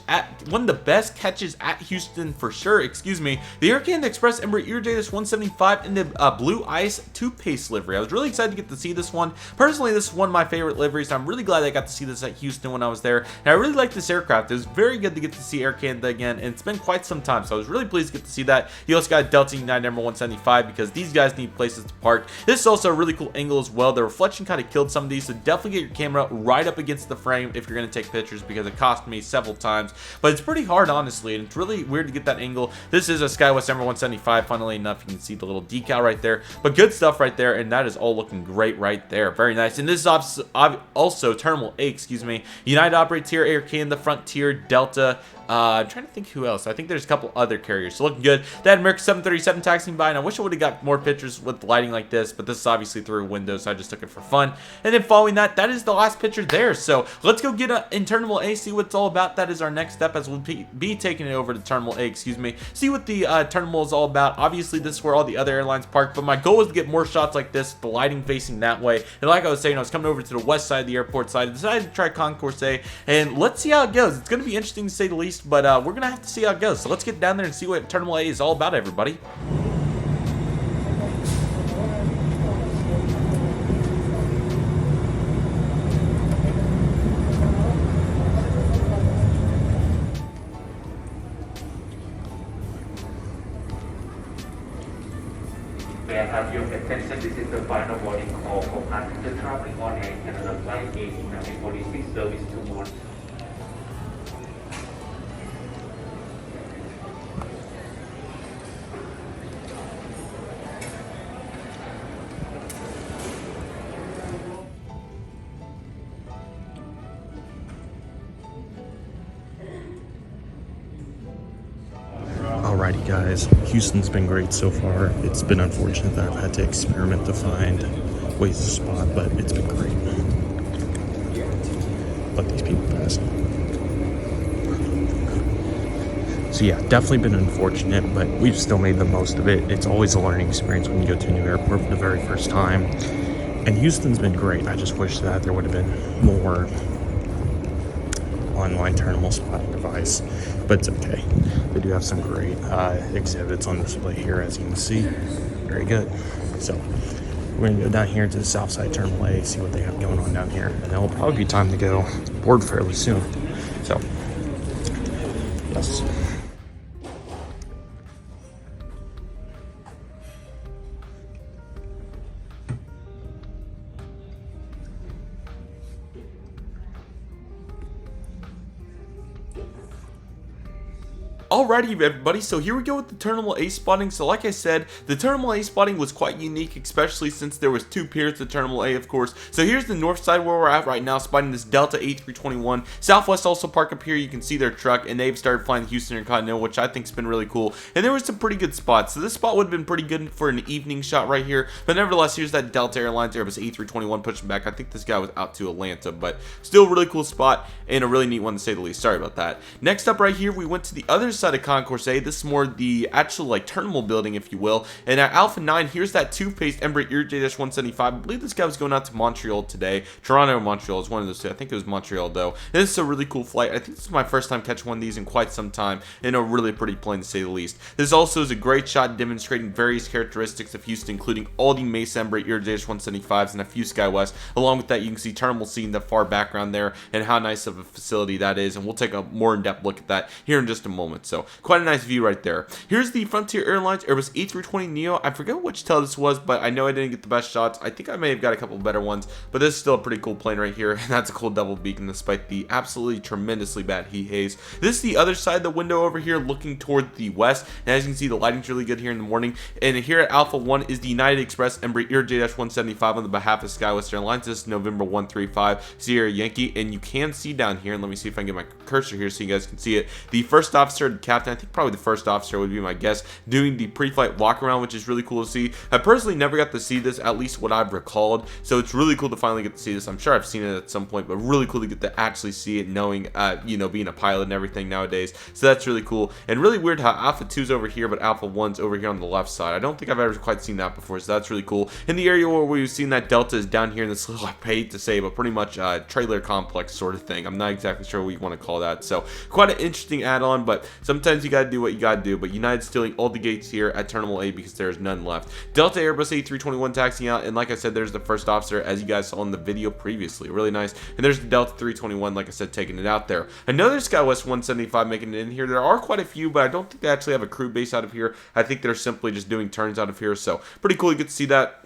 at Houston for sure. Excuse me, the Air Canada Express Embraer ERJ 175 in the blue ice two-pace livery. I was really excited to get to see this one. Personally, this is one of my favorite liveries. I'm really glad I got to see this at Houston when I was there, and I really like this aircraft. It was very good to get to see Air Canada again, and it's been quite some time, so I was really pleased to get to see that. You also got Delta United Embraer 175 because these guys need places to park. This is also a really cool angle as well. The reflection kind of killed some of these, so definitely get your camera right up against the frame if you're going to take pictures, because it cost me several times, but it's pretty hard, honestly, and it's really weird to get that angle. This is a SkyWest Embraer 175. Funnily enough, you can see the little decal right there, but good stuff right there, and that is all looking great right there. Very nice. And this is also Terminal A, excuse me. United operates here, Air Canada, Frontier, Delta. I'm trying to think who else. I think there's a couple other carriers, so looking good. That American 737 taxiing by, and I wish I would have got more pictures with lighting like this, but this is obviously through a window, so I just took it for fun. And then following that, that is the last picture there. So let's go get in Terminal A, see what it's all about. That is our next step, as we'll be taking it over to Terminal A, excuse me. See what the terminal is all about. Obviously, this is where all the other airlines park, but my goal was to get more shots like this, the lighting facing that way. And like I was saying, I was coming over to the west side of the airport side. I decided to try Concourse A, and let's see how it goes. It's going to be interesting to say the least, but we're going to have to see how it goes. So let's get down there and see what Terminal A is all about, everybody. May I have your attention? This is the final boarding call for passenger traveling on Air Canada Flight 1846 service to Montreal. Alrighty guys, Houston's been great so far. It's been unfortunate that I've had to experiment to find ways to spot, but it's been great. Let these people pass. So yeah, definitely been unfortunate, but we've still made the most of it. It's always a learning experience when you go to a new airport for the very first time. And Houston's been great. I just wish that there would have been more online terminal spotting device, but it's okay. They do have some great exhibits on display here, as you can see. Very good. So we're gonna go down here to the south side Terminal A, see what they have going on down here, and then it'll probably be time to go board fairly soon. So yes. Alrighty everybody, so here we go with the Terminal A spotting. So like I said, the Terminal A spotting was quite unique, especially since there was two piers to Terminal A, of course. So here's the north side where we're at right now, spotting this Delta A321. Southwest also parked up here, you can see their truck, and they've started flying Houston Intercontinental, which I think's been really cool. And there was some pretty good spots, so this spot would have been pretty good for an evening shot right here. But nevertheless, here's that Delta Airlines Airbus A321 pushing back. I think this guy was out to Atlanta, but still a really cool spot and a really neat one to say the least. Sorry about that. Next up right here, we went to the other side of Concourse A. This is more the actual like terminal building, if you will. And at Alpha 9, here's that two-faced Embraer ERJ-175. I believe this guy was going out to Montreal today. Toronto or Montreal is one of those two. I think it was Montreal though. And this is a really cool flight. I think this is my first time catching one of these in quite some time, and a really pretty plane to say the least. This also is a great shot demonstrating various characteristics of Houston, including all the Mesa Embraer ERJ-175s and a few SkyWest. Along with that, you can see Terminal C in the far background there, and how nice of a facility that is. And we'll take a more in-depth look at that here in just a moment. So quite a nice view right there. Here's the Frontier Airlines Airbus A320neo. I forget which tail this was, but I know I didn't get the best shots. I think I may have got a couple better ones, but this is still a pretty cool plane right here, and that's a cool double beacon despite the absolutely tremendously bad heat haze. This is the other side of the window over here looking toward the west, and as you can see, the lighting's really good here in the morning. And here at Alpha 1 is the United Express Embraer ERJ-175 on the behalf of SkyWest Airlines. This is November 135 Sierra Yankee, and you can see down here, and let me see if I can get my cursor here so you guys can see it, the first officer, the captain, I think probably the first officer would be my guess, doing the pre-flight walk around, which is really cool to see. I personally never got to see this, at least what I've recalled, so it's really cool to finally get to see this. I'm sure I've seen it at some point, but really cool to get to actually see it, knowing you know, being a pilot and everything nowadays. So that's really cool, and really weird how Alpha 2's over here but Alpha 1's over here on the left side. I don't think I've ever quite seen that before, so that's really cool. In the area where we've seen that Delta is down here in this little, I hate to say, but pretty much trailer complex sort of thing. I'm not exactly sure what you want to call that. So quite an interesting add-on, but sometimes you gotta do what you gotta do. But United's stealing all the gates here at Terminal A because there's none left. Delta Airbus A321 taxiing out, and like I said, there's the first officer, as you guys saw in the video previously. Really nice. And there's the Delta 321, like I said, taking it out there. Another SkyWest 175 making it in here. There are quite a few, but I don't think they actually have a crew base out of here. I think they're simply just doing turns out of here. So pretty cool. You get to see that.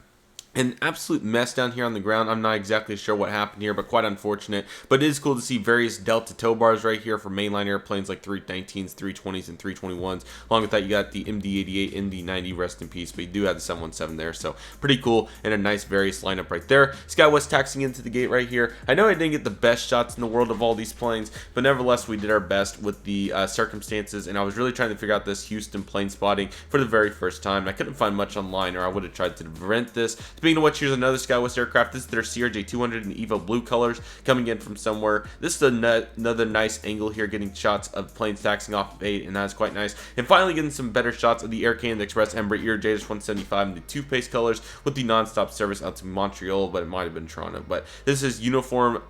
An absolute mess down here on the ground. I'm not exactly sure what happened here, but quite unfortunate. But it is cool to see various Delta tow bars right here for mainline airplanes like 319s, 320s, and 321s. Along with that, you got the MD-88, MD-90, rest in peace, but you do have the 717 there, so pretty cool, and a nice various lineup right there. SkyWest taxiing into the gate right here. I know I didn't get the best shots in the world of all these planes, but nevertheless, we did our best with the circumstances, and I was really trying to figure out this Houston plane spotting for the very first time. I couldn't find much online, or I would have tried to prevent this. Speaking of which, here's another SkyWest aircraft. This is their CRJ-200 in Evo blue colors coming in from somewhere. This is another nice angle here, getting shots of planes taxiing off of 8, and that's quite nice. And finally getting some better shots of the Air Canada Express Embraer ERJ-175 in the two-pace colors with the non-stop service out to Montreal, but it might have been Toronto. But this is uniform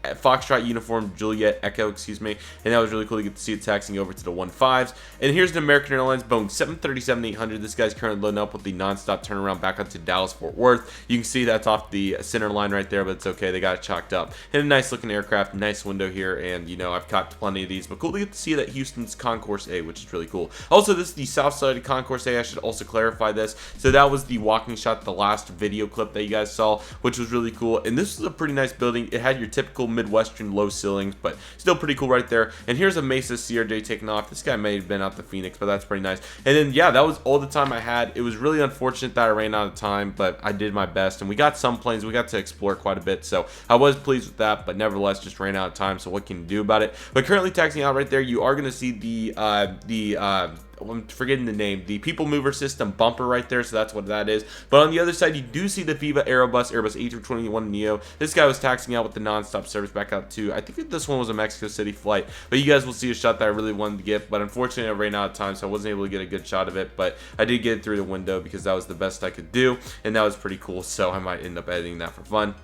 Foxtrot uniform Juliet Echo, excuse me, and that was really cool to get to see it taxiing over to the 15s. And here's the American Airlines Boeing 737-800. This guy's currently loading up with the non-stop turnaround back onto Dallas-Fort Worth. You can see that's off the center line right there, but it's okay, they got it chalked up. And a nice looking aircraft, nice window here, and you know, I've caught plenty of these, but cool to get to see that Houston's Concourse A, which is really cool. Also, this is the south side of Concourse A. I should also clarify this. So that was the walking shot, the last video clip that you guys saw, which was really cool. And this was a pretty nice building. It had your typical Midwestern low ceilings, but still pretty cool right there. And here's a Mesa CRJ taking off. This guy may have been out to Phoenix, but that's pretty nice. And then yeah, that was all the time I had. It was really unfortunate that I ran out of time, but I did my best, and we got some planes. We got to explore quite a bit, so I was pleased with that, but nevertheless just ran out of time, so what can you do about it? But currently taxiing out right there, you are going to see the I'm forgetting the name, the People Mover System bumper right there, so that's what that is. But on the other side, you do see the Viva Airbus A321neo. This guy was taxiing out with the non-stop service back out to, I think this one was a Mexico City flight, but you guys will see a shot that I really wanted to get, but unfortunately I ran out of time, so I wasn't able to get a good shot of it, but I did get it through the window because that was the best I could do, and that was pretty cool, so I might end up editing that for fun.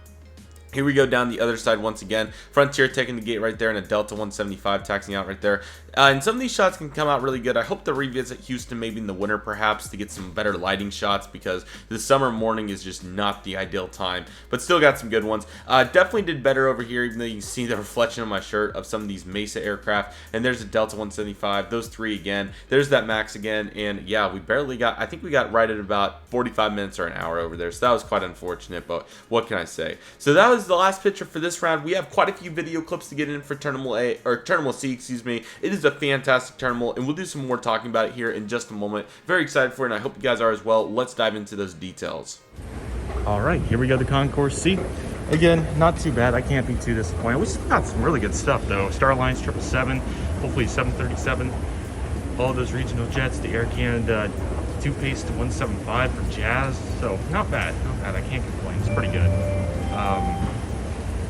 Here we go down the other side once again. Frontier taking the gate right there, and a Delta 175 taxiing out right there. And some of these shots can come out really good. I hope to revisit Houston maybe in the winter perhaps to get some better lighting shots, because the summer morning is just not the ideal time, but still got some good ones. Definitely did better over here, even though you can see the reflection on my shirt of some of these Mesa aircraft. And there's a Delta 175, those three again. There's that Max again, and yeah, we barely got, I think we got right at about 45 minutes or an hour over there, so that was quite unfortunate, but what can I say? So that was is the last picture for this round. We have quite a few video clips to get in for Terminal A, or Terminal C, excuse me. It is a fantastic terminal, and we'll do some more talking about it here in just a moment. Very excited for it, and I hope you guys are as well. Let's dive into those details. All right, here we go, the Concourse C. Again, not too bad. I can't be too disappointed. We still got some really good stuff, though. Star Alliance 777, hopefully 737. All those regional jets, the Air Canada 2-Pace to 175 for Jazz. So, not bad, not bad. I can't complain. It's pretty good.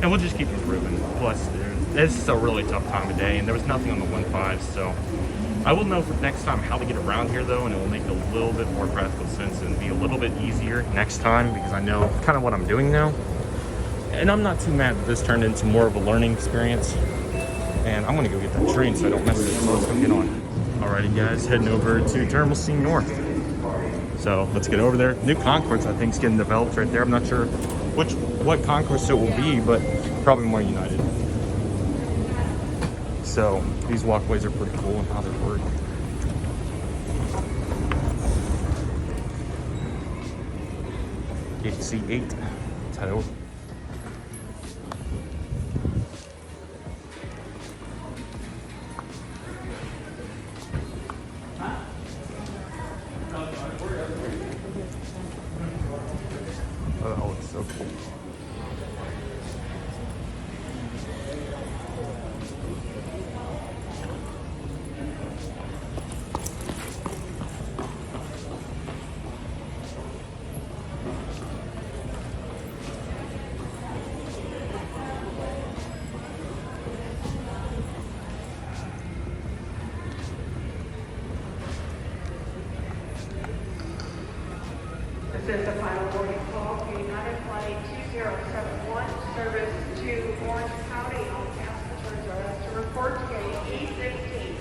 And we'll just keep improving. Plus, it's a really tough time of day, and there was nothing on the 1.5, so I will know for next time how to get around here, though, and it will make a little bit more practical sense and be a little bit easier next time because I know kind of what I'm doing now. And I'm not too mad that this turned into more of a learning experience. And I'm gonna go get that train so I don't miss it. So let's go get on. Alrighty, guys, heading over to Terminal C North. So let's get over there. New concourse, I think, is getting developed right there. I'm not sure what concourse it will be, but probably more United. So these walkways are pretty cool and how they work. Gate C8. Let's head over. Oh, that looks so cool. This is the final boarding call for United Flight 2071, service to Orange County. All passengers are asked to report to gate E16.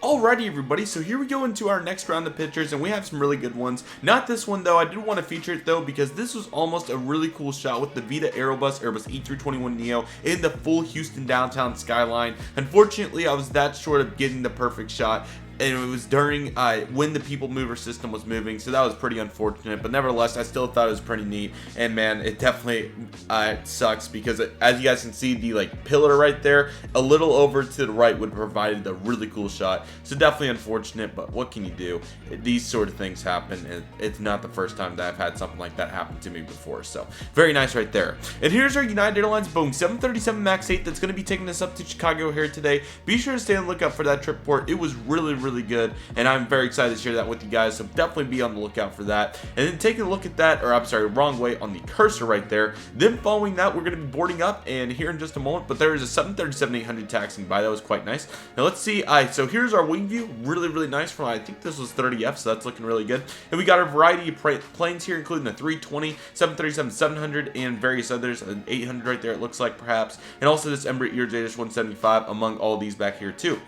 Alrighty, everybody, so here we go into our next round of pictures, and we have some really good ones. Not this one, though. I did want to feature it, though, because this was almost a really cool shot with the Vita Airbus A321neo in the full Houston downtown skyline. Unfortunately, I was that short of getting the perfect shot, and it was during when the people mover system was moving, so that was pretty unfortunate. But nevertheless, I still thought it was pretty neat. And man, it definitely sucks because as you guys can see, the pillar right there, a little over to the right would have provided a really cool shot. So definitely unfortunate, but what can you do? These sort of things happen, and it's not the first time that I've had something like that happen to me before. So very nice right there. And here's our United Airlines Boeing 737 MAX 8 that's going to be taking us up to Chicago here today. Be sure to stay on the lookout for that trip report. It was really good, and I'm very excited to share that with you guys, so definitely be on the lookout for that. And then taking a look at that, or I'm sorry, wrong way on the cursor right there. Then following that, we're going to be boarding up, and here in just a moment, but there is a 737-800 taxiing by. That was quite nice. Now let's see. So here's our wing view, really nice from, I think this was 30F, so that's looking really good. And we got a variety of planes here, including a 320, 737-700, and various others, an 800 right there it looks like perhaps, and also this Embraer ERJ-175 among all these back here too.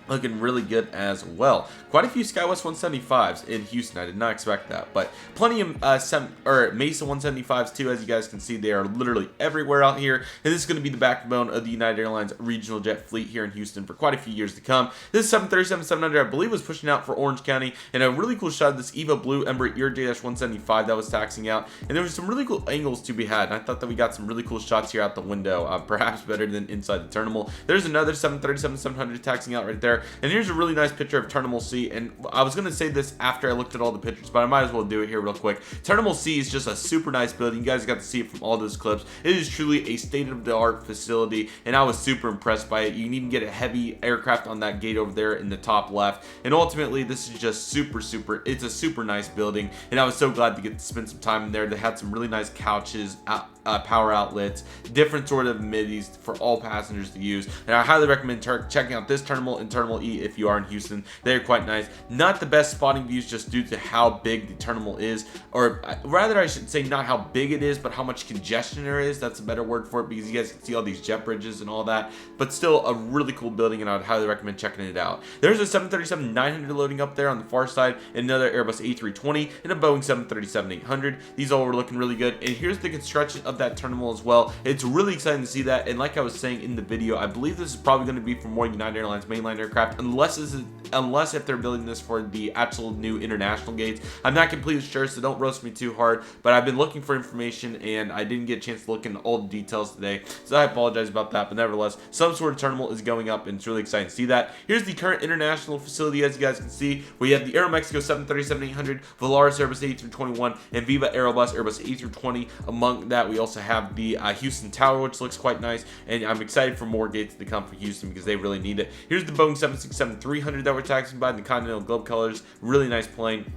Looking really good as well. Quite a few SkyWest 175s in Houston. I did not expect that, but plenty of Mesa 175s too. As you guys can see, they are literally everywhere out here, and this is going to be the backbone of the United Airlines regional jet fleet here in Houston for quite a few years to come. This 737-700, I believe, was pushing out for Orange County, and a really cool shot of this Eva Blue Embraer ERJ-175 that was taxiing out, and there was some really cool angles to be had, and I thought that we got some really cool shots here out the window, perhaps better than inside the terminal. There's another 737-700 taxiing out right there. And here's a really nice picture of Terminal C, and I was going to say this after I looked at all the pictures, but I might as well do it here real quick. Terminal C is just a super nice building. You guys got to see it from all those clips. It is truly a state-of-the-art facility, and I was super impressed by it. You can even get a heavy aircraft on that gate over there in the top left, and ultimately this is just super, it's a super nice building, and I was so glad to get to spend some time in there. They had some really nice couches, power outlets, different sort of amenities for all passengers to use, and I highly recommend checking out this terminal and Terminal E if you are in Houston. They're quite nice. Not the best spotting views just due to how big the terminal is, or rather I should say not how big it is, but how much congestion there is. That's a better word for it, because you guys can see all these jet bridges and all that, but still a really cool building, and I would highly recommend checking it out. There's a 737-900 loading up there on the far side, another Airbus A320, and a Boeing 737-800. These all were looking really good, and here's the construction of that terminal as well. It's really exciting to see that, and like I was saying in the video, I believe this is probably going to be for more United Airlines mainline aircraft aircraft, unless if they're building this for the actual new international gates. I'm not completely sure, so don't roast me too hard, but I've been looking for information and I didn't get a chance to look into all the details today, so I apologize about that. But nevertheless, some sort of terminal is going up and it's really exciting to see that. Here's the current international facility. As you guys can see, we have the Aeromexico 737-800, Volaris Airbus A321, and Viva Aerobus Airbus A320. Among that, we also have the Houston Tower, which looks quite nice, and I'm excited for more gates to come for Houston because they really need it. Here's the Boeing 767-300 that we're taxiing by in the Continental Globe colors. Really nice plane.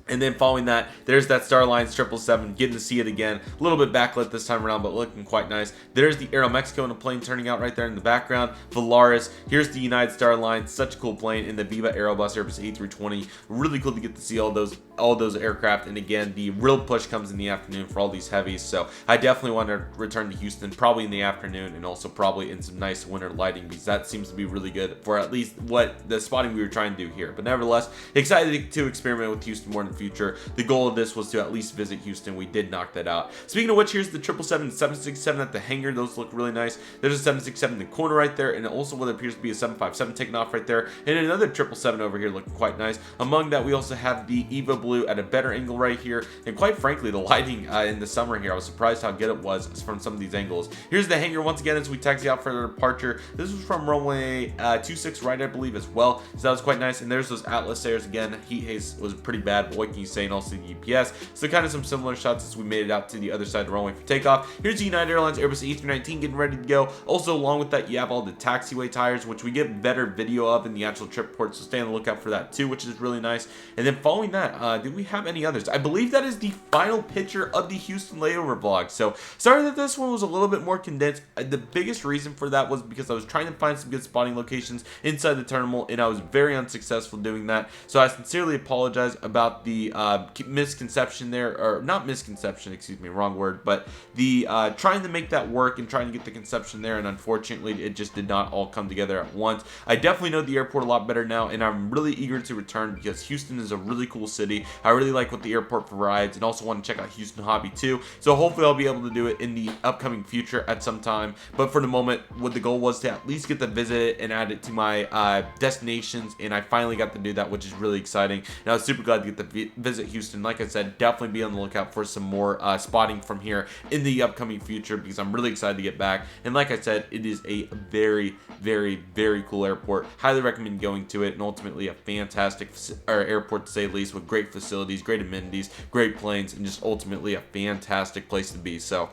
And then following that, there's that Star Alliance 777, getting to see it again. A little bit backlit this time around, but looking quite nice. There's the Aeromexico in a plane turning out right there in the background. Volaris. Here's the United Star Alliance, such a cool plane, in the Viva Aerobus Airbus A320. Really cool to get to see all those aircraft. And again, the real push comes in the afternoon for all these heavies. So I definitely want to return to Houston, probably in the afternoon, and also probably in some nice winter lighting, because that seems to be really good for at least what the spotting we were trying to do here. But nevertheless, excited to experiment with Houston more in the future. The goal of this was to at least visit Houston. We did knock that out. Speaking of which, here's the 777 and 767 at the hangar. Those look really nice. There's a 767 in the corner right there, and also what appears to be a 757 taking off right there, and another 777 over here looking quite nice. Among that, we also have the Eva Blue at a better angle right here, and quite frankly, the lighting in the summer here, I was surprised how good it was from some of these angles. Here's the hangar once again as we taxi out for the departure. This was from runway 26 right, I believe, as well, so that was quite nice. And there's those Atlas stairs again. Heat haze was pretty bad, but what can you say? And also the GPS. So kind of some similar shots as we made it out to the other side of the runway for takeoff. Here's the United Airlines Airbus A319 getting ready to go. Also, along with that, you have all the taxiway tires, which we get better video of in the actual trip report, so stay on the lookout for that too, which is really nice. And then following that, did we have any others? I believe that is the final picture of the Houston layover vlog. So sorry that this one was a little bit more condensed. The biggest reason for that was because I was trying to find some good spotting locations inside the terminal, and I was very unsuccessful doing that. So I sincerely apologize about the misconception there, or not misconception, excuse me, wrong word, but the trying to make that work and trying to get the conception there, and unfortunately it just did not all come together at once. I definitely know the airport a lot better now, and I'm really eager to return because Houston is a really cool city. I really like what the airport provides, and also want to check out Houston Hobby too. So hopefully I'll be able to do it in the upcoming future at some time, but for the moment, what the goal was to at least get to visit it and add it to my destinations, and I finally got to do that, which is really exciting. And I was super glad to get to visit Houston. Like I said, definitely be on the lookout for some more spotting from here in the upcoming future, because I'm really excited to get back. And like I said, it is a very, very, very cool airport. Highly recommend going to it, and ultimately a fantastic airport to say the least, with great facilities, great amenities, great planes, and just ultimately a fantastic place to be. So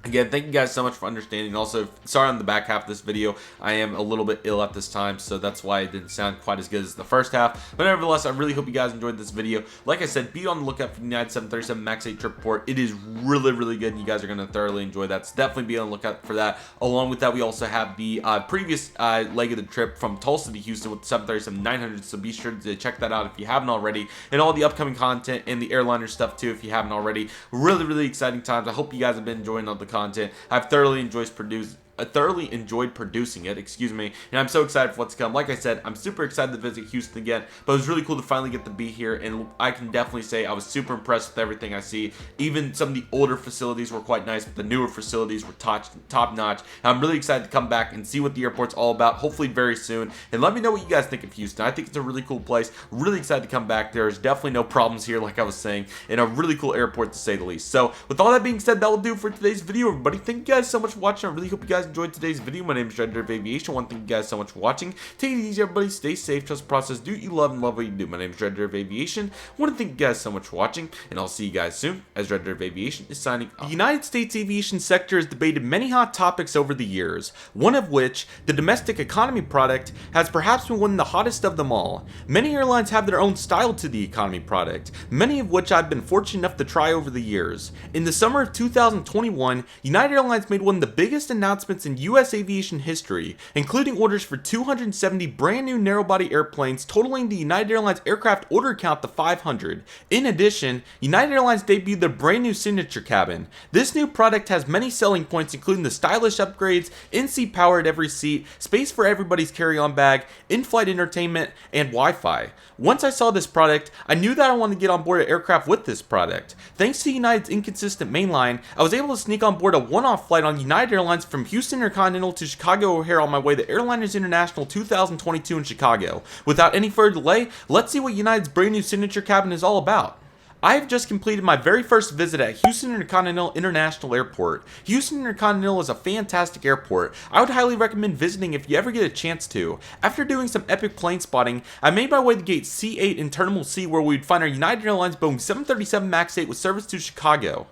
again, thank you guys so much for understanding. Also, sorry on the back half of this video, I am a little bit ill at this time, so that's why it didn't sound quite as good as the first half. But nevertheless, I really hope you guys enjoyed this video. Like I said, be on the lookout for the United 737 MAX 8 trip report. It is really, really good, and you guys are going to thoroughly enjoy that. So definitely be on the lookout for that. Along with that, we also have the previous leg of the trip from Tulsa to Houston with the 737-900, so be sure to check that out if you haven't already, and all the upcoming content and the airliner stuff too if you haven't already. Really, really exciting times. I hope you guys have been enjoying all the content. I've thoroughly enjoyed producing it, excuse me, and I'm so excited for what's to come. Like I said, I'm super excited to visit Houston again, but it was really cool to finally get to be here, and I can definitely say I was super impressed with everything I see. Even some of the older facilities were quite nice, but the newer facilities were top notch. I'm really excited to come back and see what the airport's all about, hopefully very soon, and let me know what you guys think of Houston. I think it's a really cool place. Really excited to come back. There's definitely no problems here, like I was saying, and a really cool airport to say the least. So with all that being said, that will do for today's video, everybody. Thank you guys so much for watching. I really hope you guys enjoyed today's video. My name is Redriveraviation. I want to thank you guys so much for watching. Take it easy, everybody. Stay safe. Trust the process. Do what you love and love what you do. My name is Redriveraviation. I want to thank you guys so much for watching, and I'll see you guys soon as Redriveraviation is signing off. The United States aviation sector has debated many hot topics over the years, one of which, the domestic economy product, has perhaps been one of the hottest of them all. Many airlines have their own style to the economy product, many of which I've been fortunate enough to try over the years. In the summer of 2021, United Airlines made one of the biggest announcements in U.S. aviation history, including orders for 270 brand new narrow-body airplanes, totaling the United Airlines aircraft order count to 500. In addition, United Airlines debuted their brand new signature cabin. This new product has many selling points, including the stylish upgrades, in-seat power at every seat, space for everybody's carry-on bag, in-flight entertainment, and Wi-Fi. Once I saw this product, I knew that I wanted to get on board an aircraft with this product. Thanks to United's inconsistent mainline, I was able to sneak on board a one-off flight on United Airlines from Houston Houston Intercontinental to Chicago O'Hare on my way to Airliners International 2022 in Chicago. Without any further delay, let's see what United's brand new signature cabin is all about. I have just completed my very first visit at Houston Intercontinental International Airport. Houston Intercontinental is a fantastic airport. I would highly recommend visiting if you ever get a chance to. After doing some epic plane spotting, I made my way to gate C8 in Terminal C where we would find our United Airlines Boeing 737 MAX 8 with service to Chicago.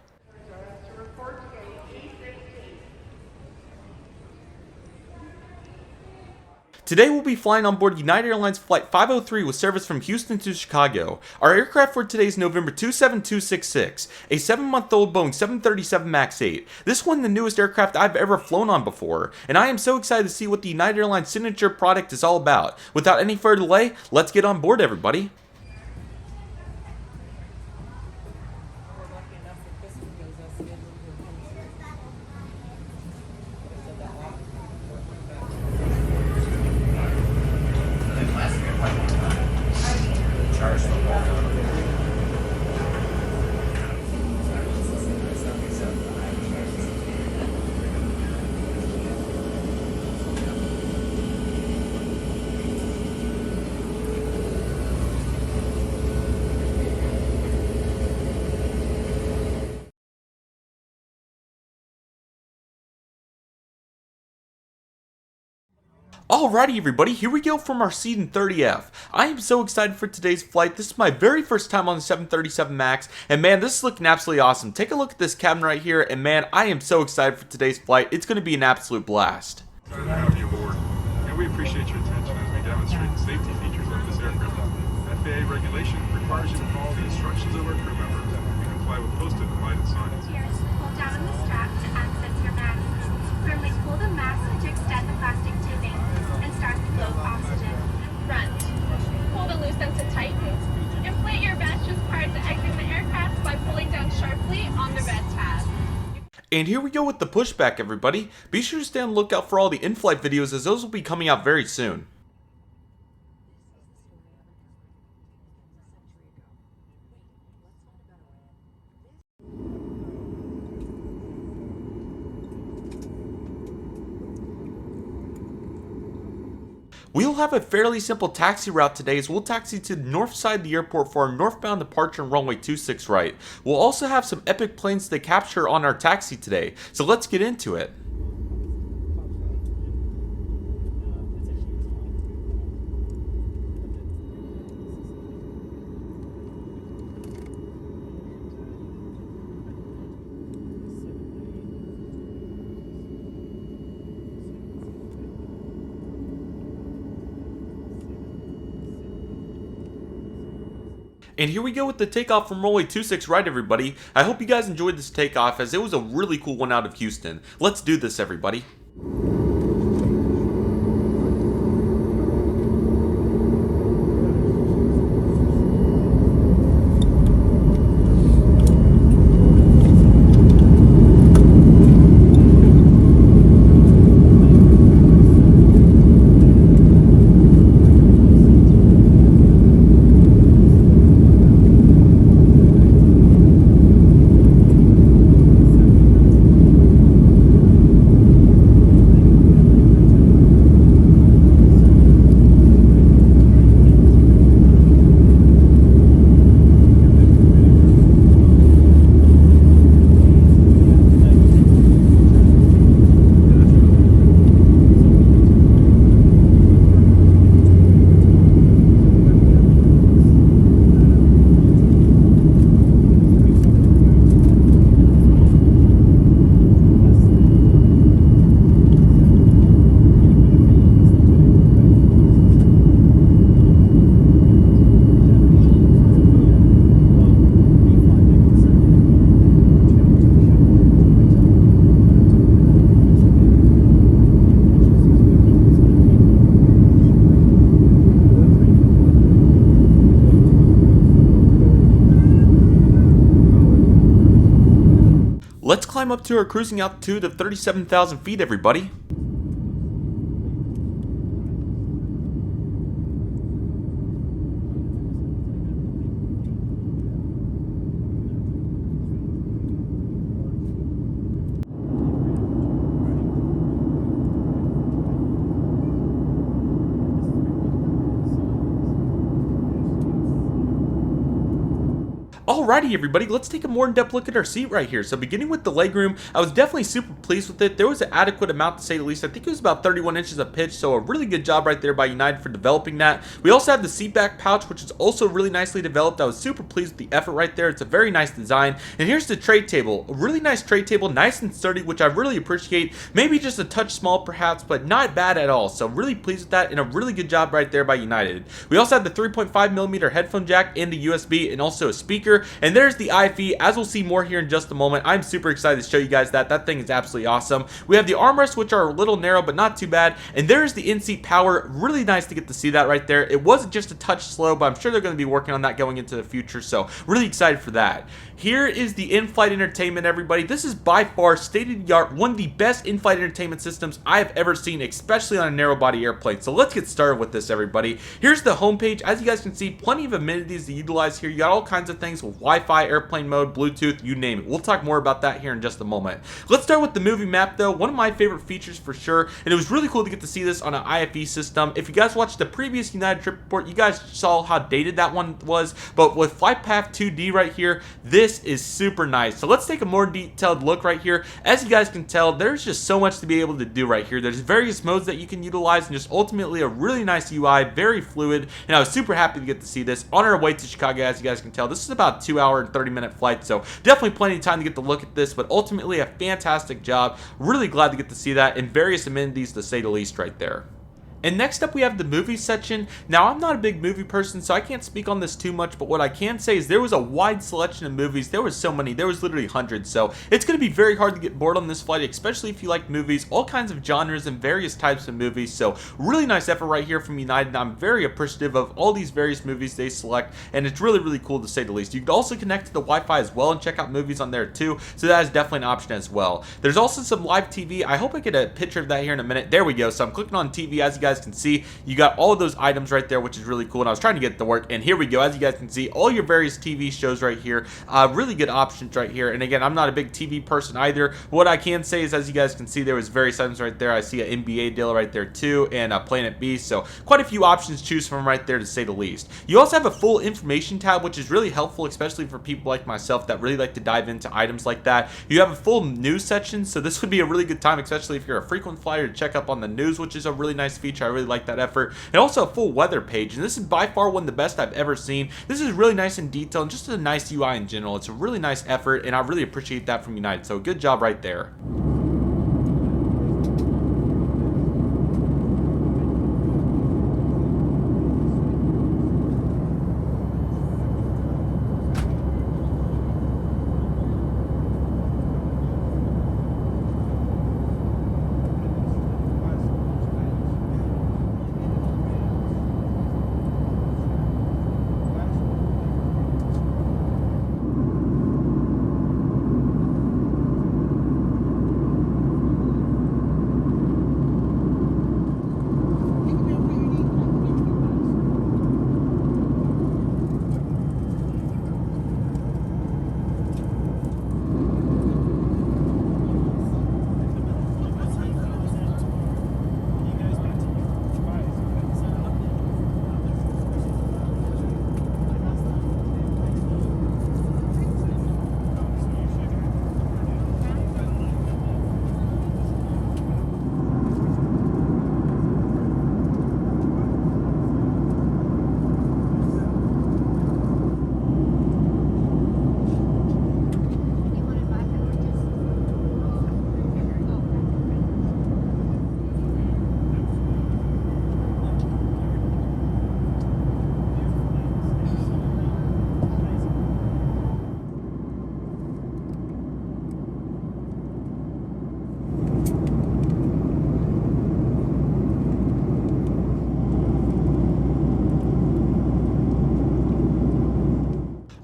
To report to gate E16. Today we'll be flying on board United Airlines Flight 503 with service from Houston to Chicago. Our aircraft for today is November 27266, a 7-month-old Boeing 737 MAX 8. This one the newest aircraft I've ever flown on before, and I am so excited to see what the United Airlines signature product is all about. Without any further delay, let's get on board, everybody. We're lucky enough that this one goes as scheduled here. I said that last. Alrighty everybody, here we go from our seat in 30F. I am so excited for today's flight. This is my very first time on the 737 MAX, and man, this is looking absolutely awesome. Take a look at this cabin right here, and man, I am so excited for today's flight. It's going to be an absolute blast. Excited to have you aboard, and we appreciate your attention as we demonstrate the safety features of this aircraft. FAA regulation requires you to follow the instructions of our crew members and comply with posted and lighted signs. Here's pull down on the strap to access your mask. Firmly pull the mask to extend the plastic tubing and start the flow of oxygen. Front. Pull the loose end to tighten. Inflate your vest just prior to exiting the aircraft by pulling down sharply on the red tab. And here we go with the pushback, everybody. Be sure to stay on the lookout for all the in-flight videos as those will be coming out very soon. We'll have a fairly simple taxi route today as we'll taxi to the north side of the airport for our northbound departure on runway 26 right. We'll also have some epic planes to capture on our taxi today, so let's get into it. And here we go with the takeoff from runway 26 right, everybody. I hope you guys enjoyed this takeoff as it was a really cool one out of Houston. Let's do this, everybody. Let's climb up to our cruising altitude of 37,000 feet, everybody. Alrighty everybody, let's take a more in-depth look at our seat right here. So beginning with the legroom, I was definitely super pleased with it. There was an adequate amount to say the least. I think it was about 31 inches of pitch, so a really good job right there by United for developing that. We also have the seat back pouch, which is also really nicely developed. I was super pleased with the effort right there. It's a very nice design. And here's the tray table, a really nice tray table, nice and sturdy, which I really appreciate. Maybe just a touch small perhaps, but not bad at all. So really pleased with that, and a really good job right there by United. We also have the 3.5mm headphone jack and the USB, and also a speaker. And there's the IFE, as we'll see more here in just a moment. I'm super excited to show you guys that. That thing is absolutely awesome. We have the armrests, which are a little narrow, but not too bad. And there's the in-seat power. Really nice to get to see that right there. It wasn't just a touch slow, but I'm sure they're going to be working on that going into the future. So really excited for that. Here is the in-flight entertainment, everybody. This is by far state-of-the-art, one of the best in-flight entertainment systems I have ever seen, especially on a narrow-body airplane. So let's get started with this, everybody. Here's the homepage. As you guys can see, plenty of amenities to utilize here. You got all kinds of things with Wi-Fi, airplane mode, Bluetooth, you name it. We'll talk more about that here in just a moment. Let's start with the movie map, though. One of my favorite features for sure, and it was really cool to get to see this on an IFE system. If you guys watched the previous United trip report, you guys saw how dated that one was, but with FlightPath 2D right here, this is super nice. So let's take a more detailed look right here. As you guys can tell, there's just so much to be able to do right here. There's various modes that you can utilize, and just ultimately a really nice UI, very fluid, and I was super happy to get to see this on our way to Chicago. As you guys can tell, this is about a 2-hour and 30-minute flight, so definitely plenty of time to get to look at this, but ultimately a fantastic job. Really glad to get to see that, and various amenities to say the least right there. And next up we have the movie section. Now I'm not a big movie person, so I can't speak on this too much, but what I can say is there was a wide selection of movies. There was so many, there was literally hundreds, so it's going to be very hard to get bored on this flight, especially if you like movies, all kinds of genres and various types of movies. So really nice effort right here from United. I'm very appreciative of all these various movies they select, and it's really cool to say the least. You can also connect to the Wi-Fi as well and check out movies on there too, so that is definitely an option as well. There's also some live TV. I hope I get a picture of that here in a minute. There we go. So I'm clicking on TV. As you guys can see, you got all of those items right there, which is really cool, and I was trying to get it to work, and here we go. As you guys can see, all your various TV shows right here, really good options right here. And again, I'm not a big TV person either. What I can say is, as you guys can see, there was various items right there. I see an NBA deal right there too, and a Planet B, so quite a few options to choose from right there, to say the least. You also have a full information tab, which is really helpful, especially for people like myself that really like to dive into items like that. You have a full news section, so this would be a really good time, especially if you're a frequent flyer, to check up on the news, which is a really nice feature. I really like that effort. And also a full weather page, and this is by far one of the best I've ever seen. This is really nice and detailed, and just a nice UI in general. It's a really nice effort, and I really appreciate that from United, so good job right there.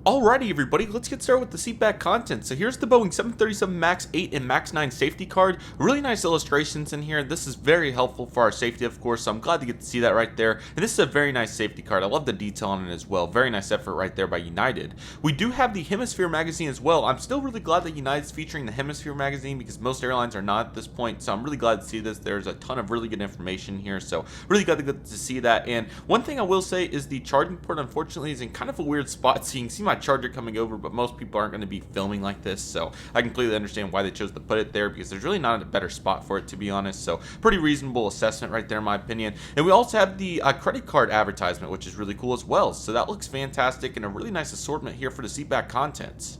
Alrighty everybody, let's get started with the seatback content. So here's the Boeing 737 MAX 8 and MAX 9 safety card. Really nice illustrations in here. This is very helpful for our safety, of course, so I'm glad to get to see that right there. And this is a very nice safety card. I love the detail on it as well. Very nice effort right there by United. We do have the Hemisphere magazine as well. I'm still really glad that United's featuring the Hemisphere magazine, because most airlines are not at this point, so I'm really glad to see this. There's a ton of really good information here, so really glad to get to see that. And one thing I will say is the charging port, unfortunately, is in kind of a weird spot, so you can see my charger coming over, but most people aren't going to be filming like this, so I completely understand why they chose to put it there, because there's really not a better spot for it, to be honest. So pretty reasonable assessment right there, in my opinion. And we also have the credit card advertisement, which is really cool as well. So that looks fantastic, and a really nice assortment here for the seatback contents.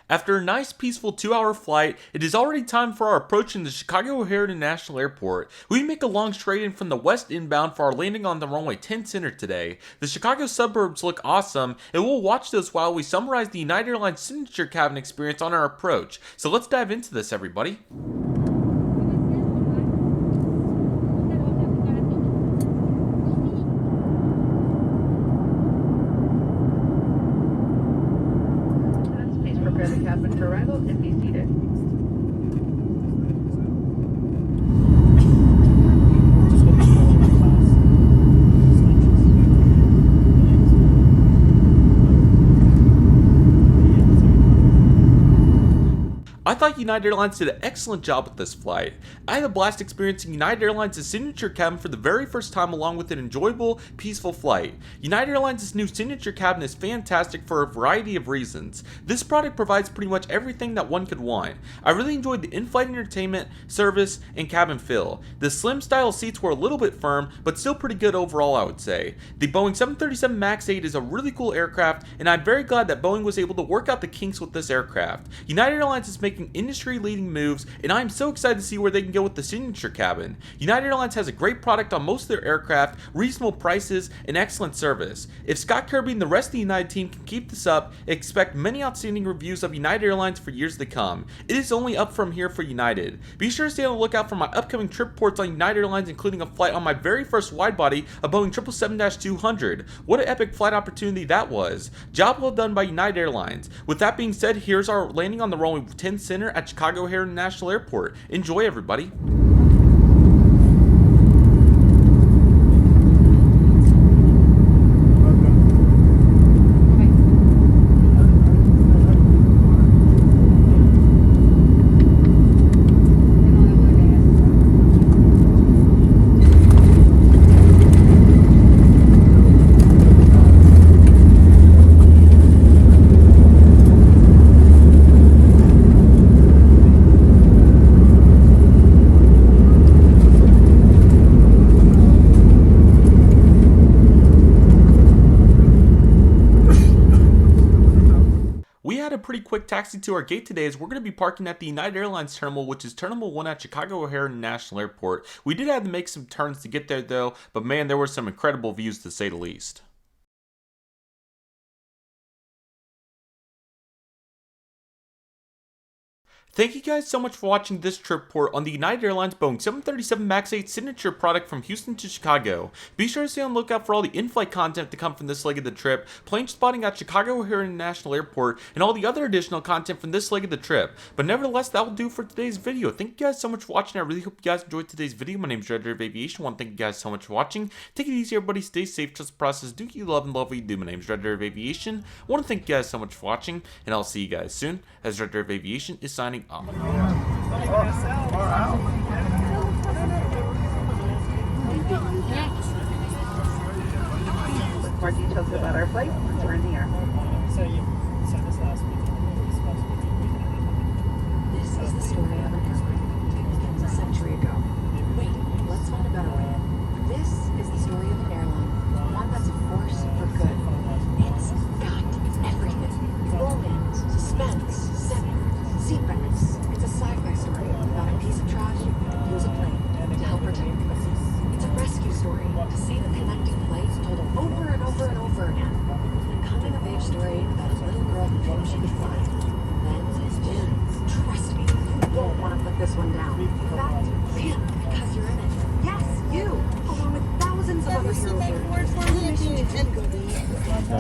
After a nice peaceful 2-hour flight, it is already time for our approaching the Chicago O'Hare International Airport. We make a long straight in from the west inbound for our landing on the runway 10 center today. The Chicago suburbs look awesome, and we'll watch those while we summarize the United Airlines signature cabin experience on our approach. So let's dive into this, everybody. Prepare the cabin for arrival and be seated. I thought United Airlines did an excellent job with this flight. I had a blast experiencing United Airlines' signature cabin for the very first time, along with an enjoyable, peaceful flight. United Airlines' new signature cabin is fantastic for a variety of reasons. This product provides pretty much everything that one could want. I really enjoyed the in-flight entertainment, service, and cabin feel. The slim style seats were a little bit firm, but still pretty good overall, I would say. The Boeing 737 MAX 8 is a really cool aircraft, and I'm very glad that Boeing was able to work out the kinks with this aircraft. United Airlines is making industry-leading moves, and I am so excited to see where they can go with the signature cabin. United Airlines has a great product on most of their aircraft, reasonable prices, and excellent service. If Scott Kirby and the rest of the United team can keep this up, expect many outstanding reviews of United Airlines for years to come. It is only up from here for United. Be sure to stay on the lookout for my upcoming trip reports on United Airlines, including a flight on my very first widebody, a Boeing 777-200. What an epic flight opportunity that was. Job well done by United Airlines. With that being said, here's our landing on the runway 10 center at Chicago O'Hare International Airport. Enjoy, everybody. Pretty quick taxi to our gate today, as we're going to be parking at the United Airlines terminal, which is Terminal 1 at Chicago O'Hare International Airport. We did have to make some turns to get there though, but man, there were some incredible views to say the least. Thank you guys so much for watching this trip report on the United Airlines Boeing 737 MAX 8 signature product from Houston to Chicago. Be sure to stay on the lookout for all the in-flight content to come from this leg of the trip, plane spotting at Chicago O'Hare International Airport, and all the other additional content from this leg of the trip. But nevertheless, that will do for today's video. Thank you guys so much for watching. I really hope you guys enjoyed today's video. My name is Redriveraviation. I want to thank you guys so much for watching. Take it easy, everybody. Stay safe. Trust the process. Do you love and love what you do. My name is Redriveraviation. I want to thank you guys so much for watching, and I'll see you guys soon, as Redriveraviation is signing off. More details about our flight once we're in the air. So you said this last week. This is the story of an airline a century ago. Wait, let's find a better way. This is the story of an airline, one that's a force for good. It's got everything. Romance, suspense, seatbacks. It's a sci-fi story about a piece of trash who use a plane to help protect us. It's a rescue story to save a connecting flight told over and over and over again. A coming-of-age story about a little girl who dreamed she could fly. Then, trust me, you won't want to put this one down. In fact, man, because you're in it. Yes, you, along with thousands of other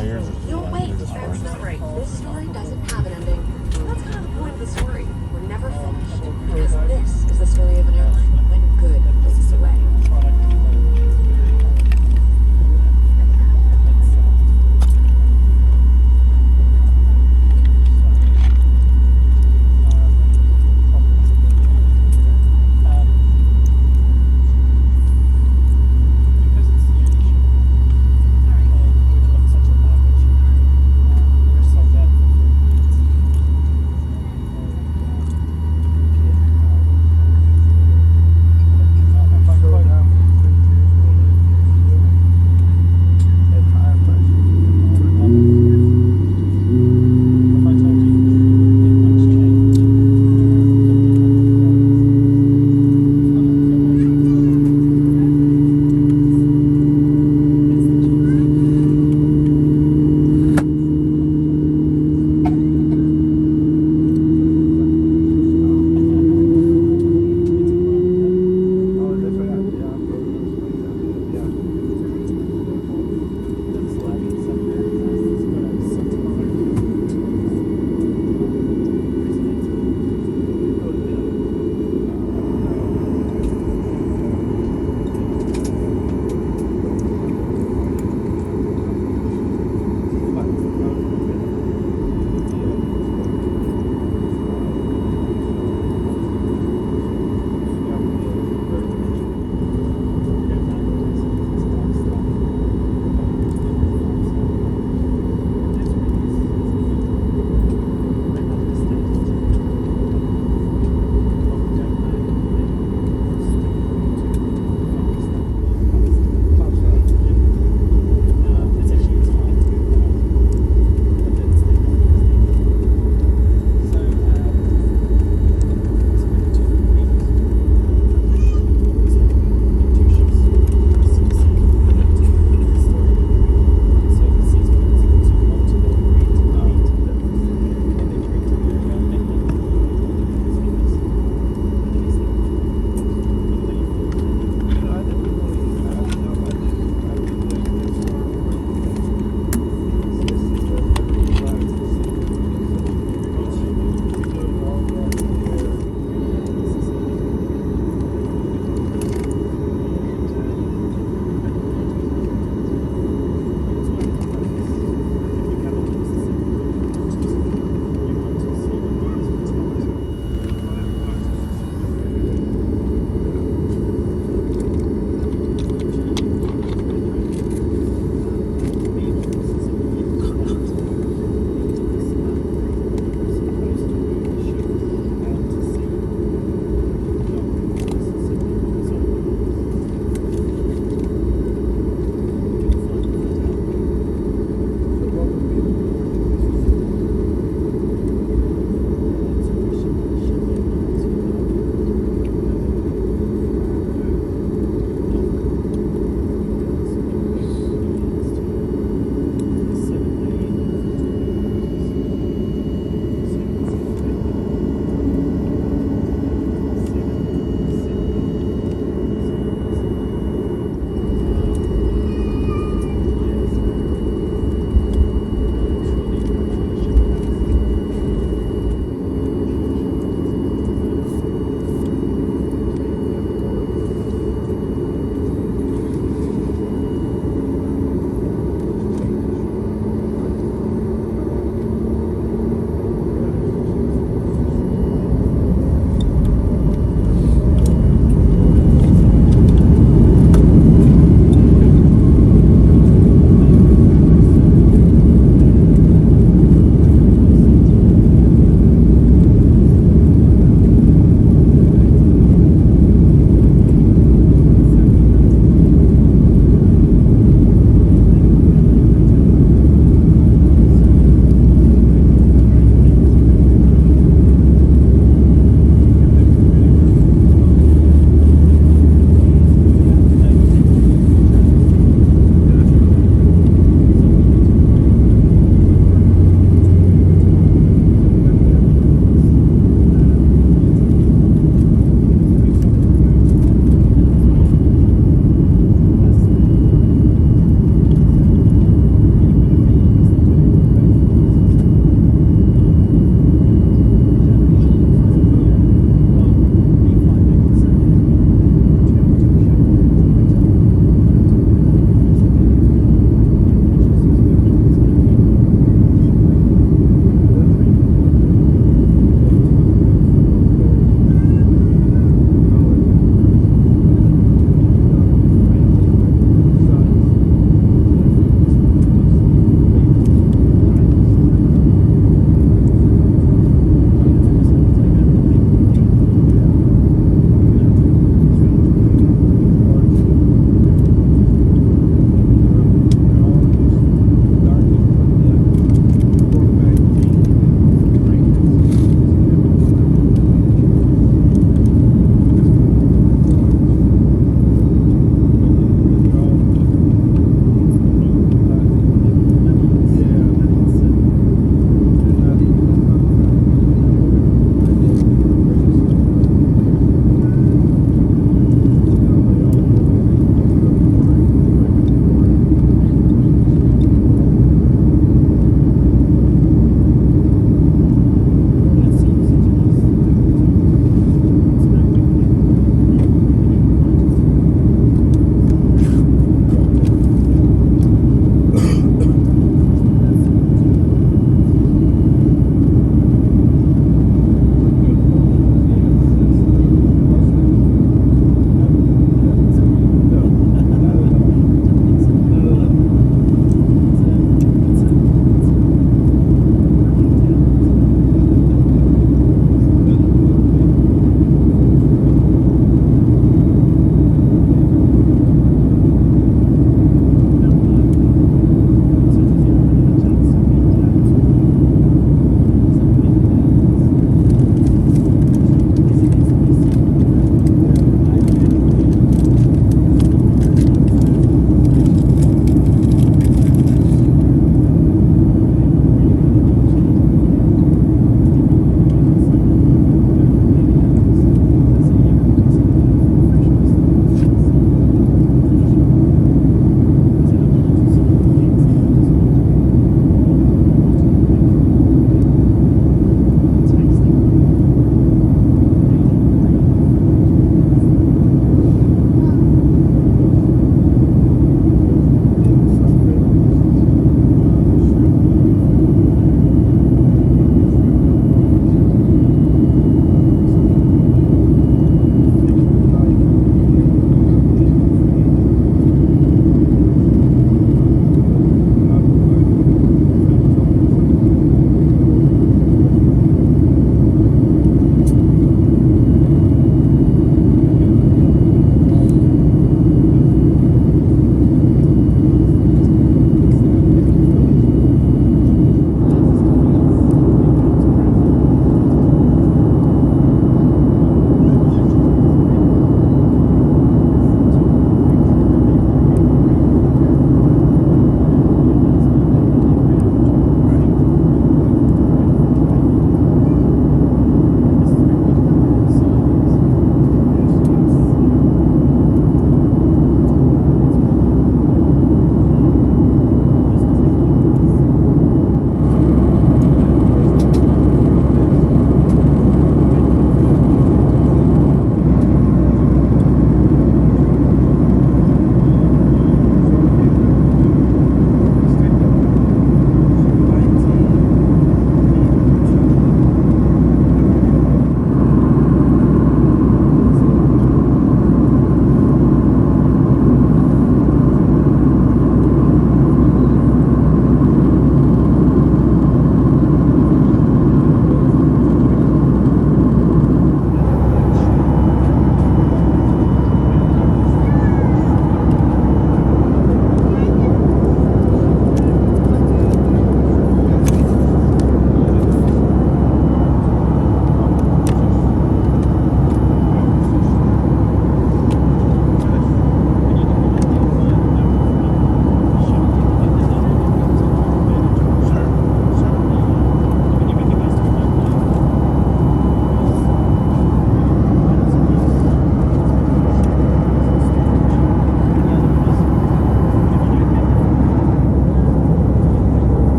heroes. No, wait, that's not right. This story doesn't have an ending. That's kind of the point of the story. We're never finished. Because this is the story of an airline when good places away.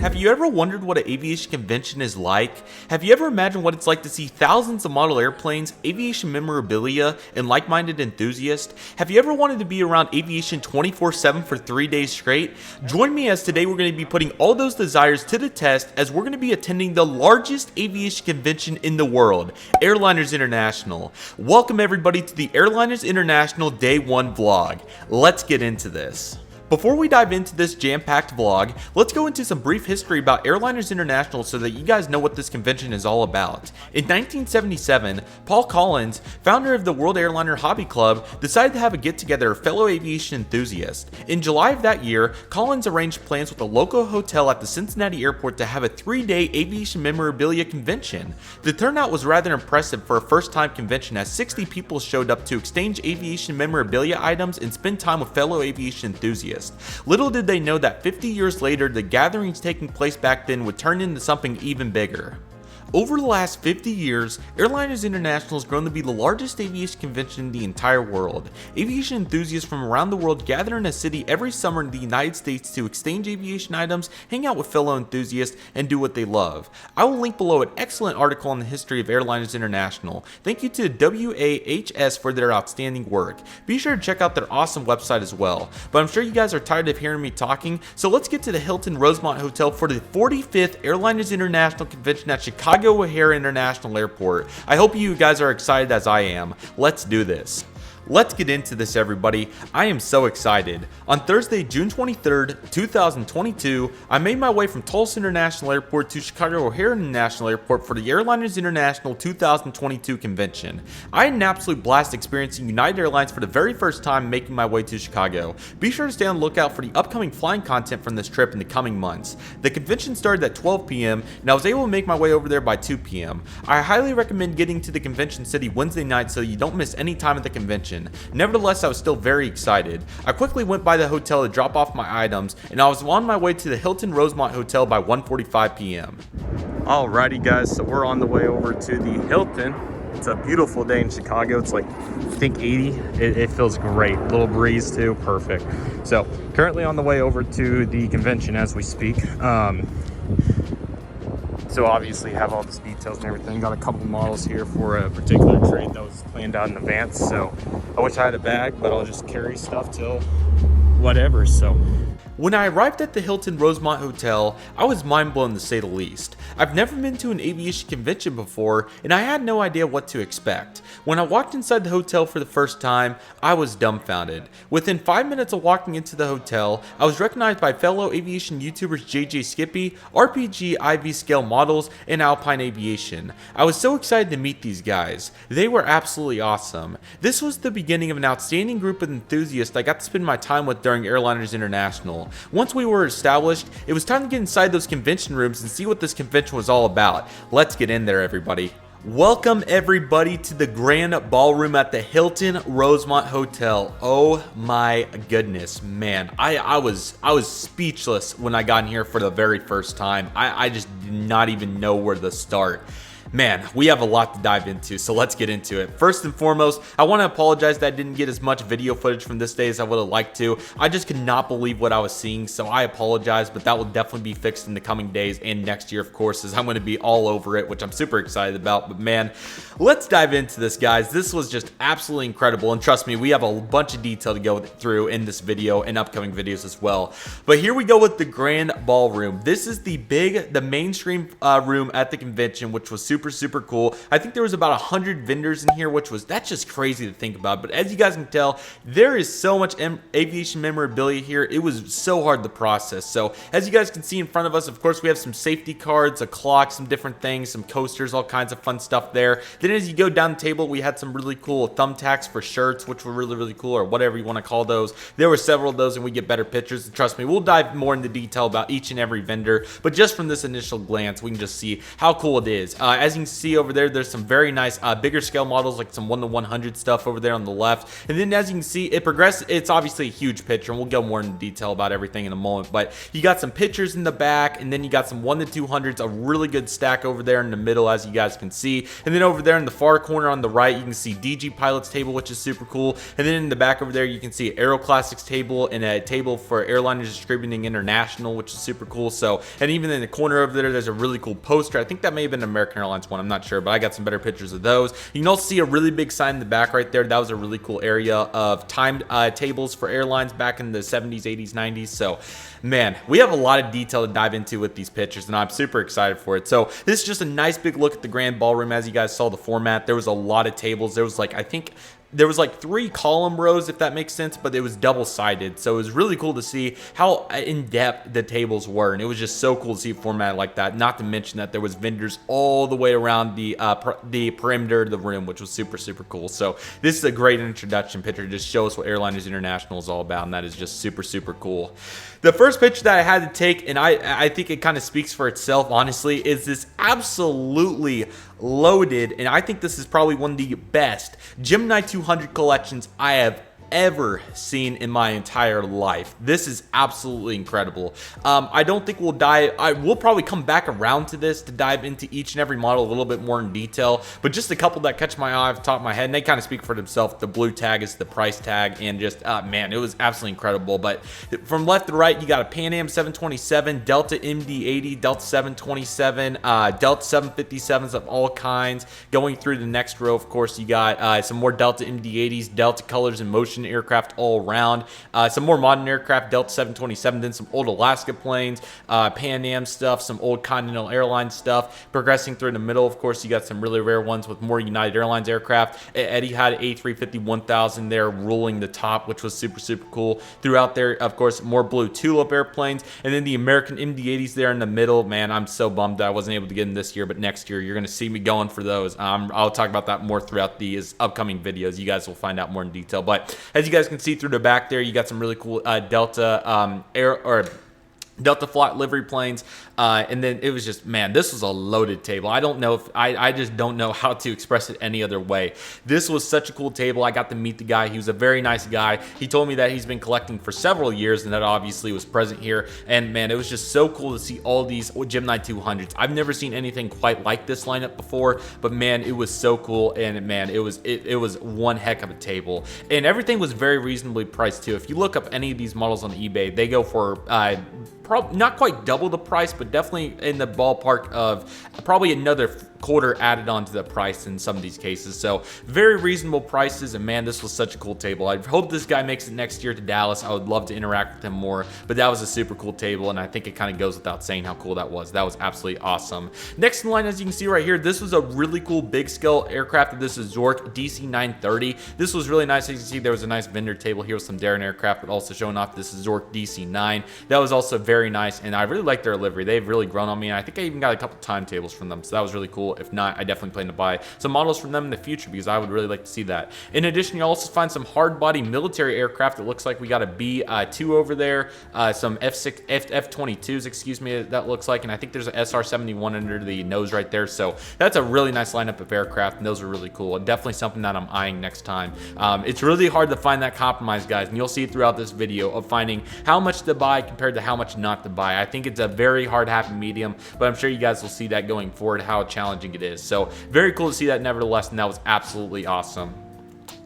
Have you ever wondered what an aviation convention is like? Have you ever imagined what it's like to see thousands of model airplanes, aviation memorabilia, and like-minded enthusiasts? Have you ever wanted to be around aviation 24/7 for 3 days straight? Join me as today we're going to be putting all those desires to the test as we're going to be attending the largest aviation convention in the world, Airliners International. Welcome everybody to the Airliners International Day 1 vlog. Let's get into this. Before we dive into this jam-packed vlog, let's go into some brief history about Airliners International so that you guys know what this convention is all about. In 1977, Paul Collins, founder of the World Airliner Hobby Club, decided to have a get-together of fellow aviation enthusiasts. In July of that year, Collins arranged plans with a local hotel at the Cincinnati airport to have a 3-day aviation memorabilia convention. The turnout was rather impressive for a first-time convention as 60 people showed up to exchange aviation memorabilia items and spend time with fellow aviation enthusiasts. Little did they know that 50 years later, the gatherings taking place back then would turn into something even bigger. Over the last 50 years, Airliners International has grown to be the largest aviation convention in the entire world. Aviation enthusiasts from around the world gather in a city every summer in the United States to exchange aviation items, hang out with fellow enthusiasts, and do what they love. I will link below an excellent article on the history of Airliners International. Thank you to WAHS for their outstanding work. Be sure to check out their awesome website as well. But I'm sure you guys are tired of hearing me talking, so let's get to the Hilton Rosemont Hotel for the 45th Airliners International Convention at Chicago O'Hare International Airport. I hope you guys are excited as I am. Let's do this. Let's get into this, everybody. I am so excited. On Thursday, June 23rd, 2022, I made my way from Tulsa International Airport to Chicago O'Hare International Airport for the Airliners International 2022 convention. I had an absolute blast experiencing United Airlines for the very first time making my way to Chicago. Be sure to stay on the lookout for the upcoming flying content from this trip in the coming months. The convention started at 12 p.m. and I was able to make my way over there by 2 p.m. I highly recommend getting to the convention city Wednesday night so you don't miss any time at the convention. Nevertheless, I was still very excited. I quickly went by the hotel to drop off my items, and I was on my way to the Hilton Rosemont Hotel by 1:45 p.m. Alrighty guys, so we're on the way over to the Hilton. It's a beautiful day in Chicago. It's like, I think 80. It feels great. Little breeze too, perfect. So currently on the way over to the convention as we speak. So obviously have all these details and everything. Got a couple models here for a particular trade that was planned out in advance. So I wish I had a bag, but I'll just carry stuff till whatever. So when I arrived at the Hilton Rosemont Hotel, I was mind blown to say the least. I've never been to an aviation convention before, and I had no idea what to expect. When I walked inside the hotel for the first time, I was dumbfounded. Within 5 minutes of walking into the hotel, I was recognized by fellow aviation YouTubers JJ Skippy, RPG IV Scale Models, and Alpine Aviation. I was so excited to meet these guys. They were absolutely awesome. This was the beginning of an outstanding group of enthusiasts I got to spend my time with during Airliners International. Once we were established, it was time to get inside those convention rooms and see what this convention was all about. Let's get in there, everybody. Welcome everybody to the grand ballroom at the Hilton Rosemont Hotel. Oh my goodness, man. I was speechless when I got in here for the very first time. I just did not even know where to start. Man, we have a lot to dive into, so let's get into it. First and foremost, I want to apologize that I didn't get as much video footage from this day as I would have liked to. I just could not believe what I was seeing, so I apologize, but that will definitely be fixed in the coming days and next year, of course, as I'm going to be all over it, which I'm super excited about. But man, let's dive into this, guys. This was just absolutely incredible, and trust me, we have a bunch of detail to go through in this video and upcoming videos as well. But here we go with the grand ballroom. This is the mainstream room at the convention, which was super cool. I think there was about 100 vendors in here, that's just crazy to think about. But as you guys can tell, there is so much aviation memorabilia here. It was so hard to process. So as you guys can see in front of us, of course, we have some safety cards, a clock, some different things, some coasters, all kinds of fun stuff there. Then as you go down the table, we had some really cool thumbtacks for shirts, which were really cool, or whatever you want to call those. There were several of those, and we get better pictures. And trust me, we'll dive more into detail about each and every vendor. But just from this initial glance, we can just see how cool it is. As you can see over there, there's some very nice bigger scale models, like some 1/100 stuff over there on the left. And then as you can see, it's obviously a huge picture, and we'll go more into detail about everything in a moment. But you got some pictures in the back, and then you got some 1/200s, a really good stack over there in the middle, as you guys can see. And then over there in the far corner on the right, you can see DG Pilot's table, which is super cool. And then in the back over there, you can see Aero Classics table and a table for Airliners International, which is super cool. So, and even in the corner over there, there's a really cool poster. I think that may have been an American Airlines one, I'm not sure, but I got some better pictures of those. You can also see a really big sign in the back right there. That was a really cool area of timed tables for airlines back in the 70s, 80s, 90s. So, man, we have a lot of detail to dive into with these pictures, and I'm super excited for it. So this is just a nice big look at the grand ballroom. As you guys saw the format, there was a lot of tables. There was like, I think there was like 3 column rows, if that makes sense, but it was double-sided. So it was really cool to see how in-depth the tables were, and it was just so cool to see a format like that. Not to mention that there was vendors all the way around the perimeter of the room, which was super, super cool. So this is a great introduction picture to just show us what Airliners International is all about, and that is just super, super cool. The first picture that I had to take, and I think it kind of speaks for itself, honestly, is this absolutely loaded, and I think this is probably one of the best Gemini 200 collections I have ever seen in my entire life. This is absolutely incredible. I don't think we'll we'll probably come back around to this to dive into each and every model a little bit more in detail, but just a couple that catch my eye off the top of my head, and they kind of speak for themselves. The blue tag is the price tag, and just man, it was absolutely incredible. But from left to right, you got a Pan Am 727, Delta MD-80, Delta 727, Delta 757s of all kinds. Going through the next row, of course, you got some more Delta MD-80s, Delta Colors in Motion aircraft all around, some more modern aircraft, Delta 727, then some old Alaska planes, Pan Am stuff, some old Continental Airlines stuff. Progressing through the middle, of course, you got some really rare ones with more United Airlines aircraft. Eddie had A350-1000 there ruling the top, which was super, super cool. Throughout there, of course, more blue tulip airplanes, and then the American MD-80s there in the middle. Man, I'm so bummed that I wasn't able to get in this year, but next year you're going to see me going for those. I'll talk about that more throughout these upcoming videos. You guys will find out more in detail, but as you guys can see through the back there, you got some really cool Delta Delta Flight livery planes, and then it was just, man, this was a loaded table. I don't know if I just don't know how to express it any other way. This was such a cool table. I got to meet the guy. He was a very nice guy. He told me that he's been collecting for several years, and that obviously was present here. And man, it was just so cool to see all these Gemini 200s. I've never seen anything quite like this lineup before, but man, it was so cool. And man, it was one heck of a table, and everything was very reasonably priced too. If you look up any of these models on eBay, they go for probably not quite double the price, but definitely in the ballpark of probably another quarter added on to the price in some of these cases. So very reasonable prices, and man, this was such a cool table. I hope this guy makes it next year to Dallas. I would love to interact with him more, but that was a super cool table, and I think it kind of goes without saying how cool that was. That was absolutely awesome. Next in line, as you can see right here, this was a really cool big scale aircraft. This is Zork DC-930. This was really nice. As you can see, there was a nice vendor table here with some Darren aircraft, but also showing off this is Zork DC-9. That was also very nice, and I really like their livery. They've really grown on me, and I think I even got a couple timetables from them, so that was really cool. If not, I definitely plan to buy some models from them in the future, because I would really like to see that. In addition, you'll also find some hard body military aircraft. It looks like we got a B-2 over there, some F-22s, excuse me, that looks like, and I think there's an SR-71 under the nose right there. So that's a really nice lineup of aircraft, and those are really cool, and definitely something that I'm eyeing next time. It's really hard to find that compromise, guys, and you'll see throughout this video of finding how much to buy compared to how much not to buy. I think it's a very hard happy medium, but I'm sure you guys will see that going forward, how challenging it is. So very cool to see that nevertheless, and that was absolutely awesome.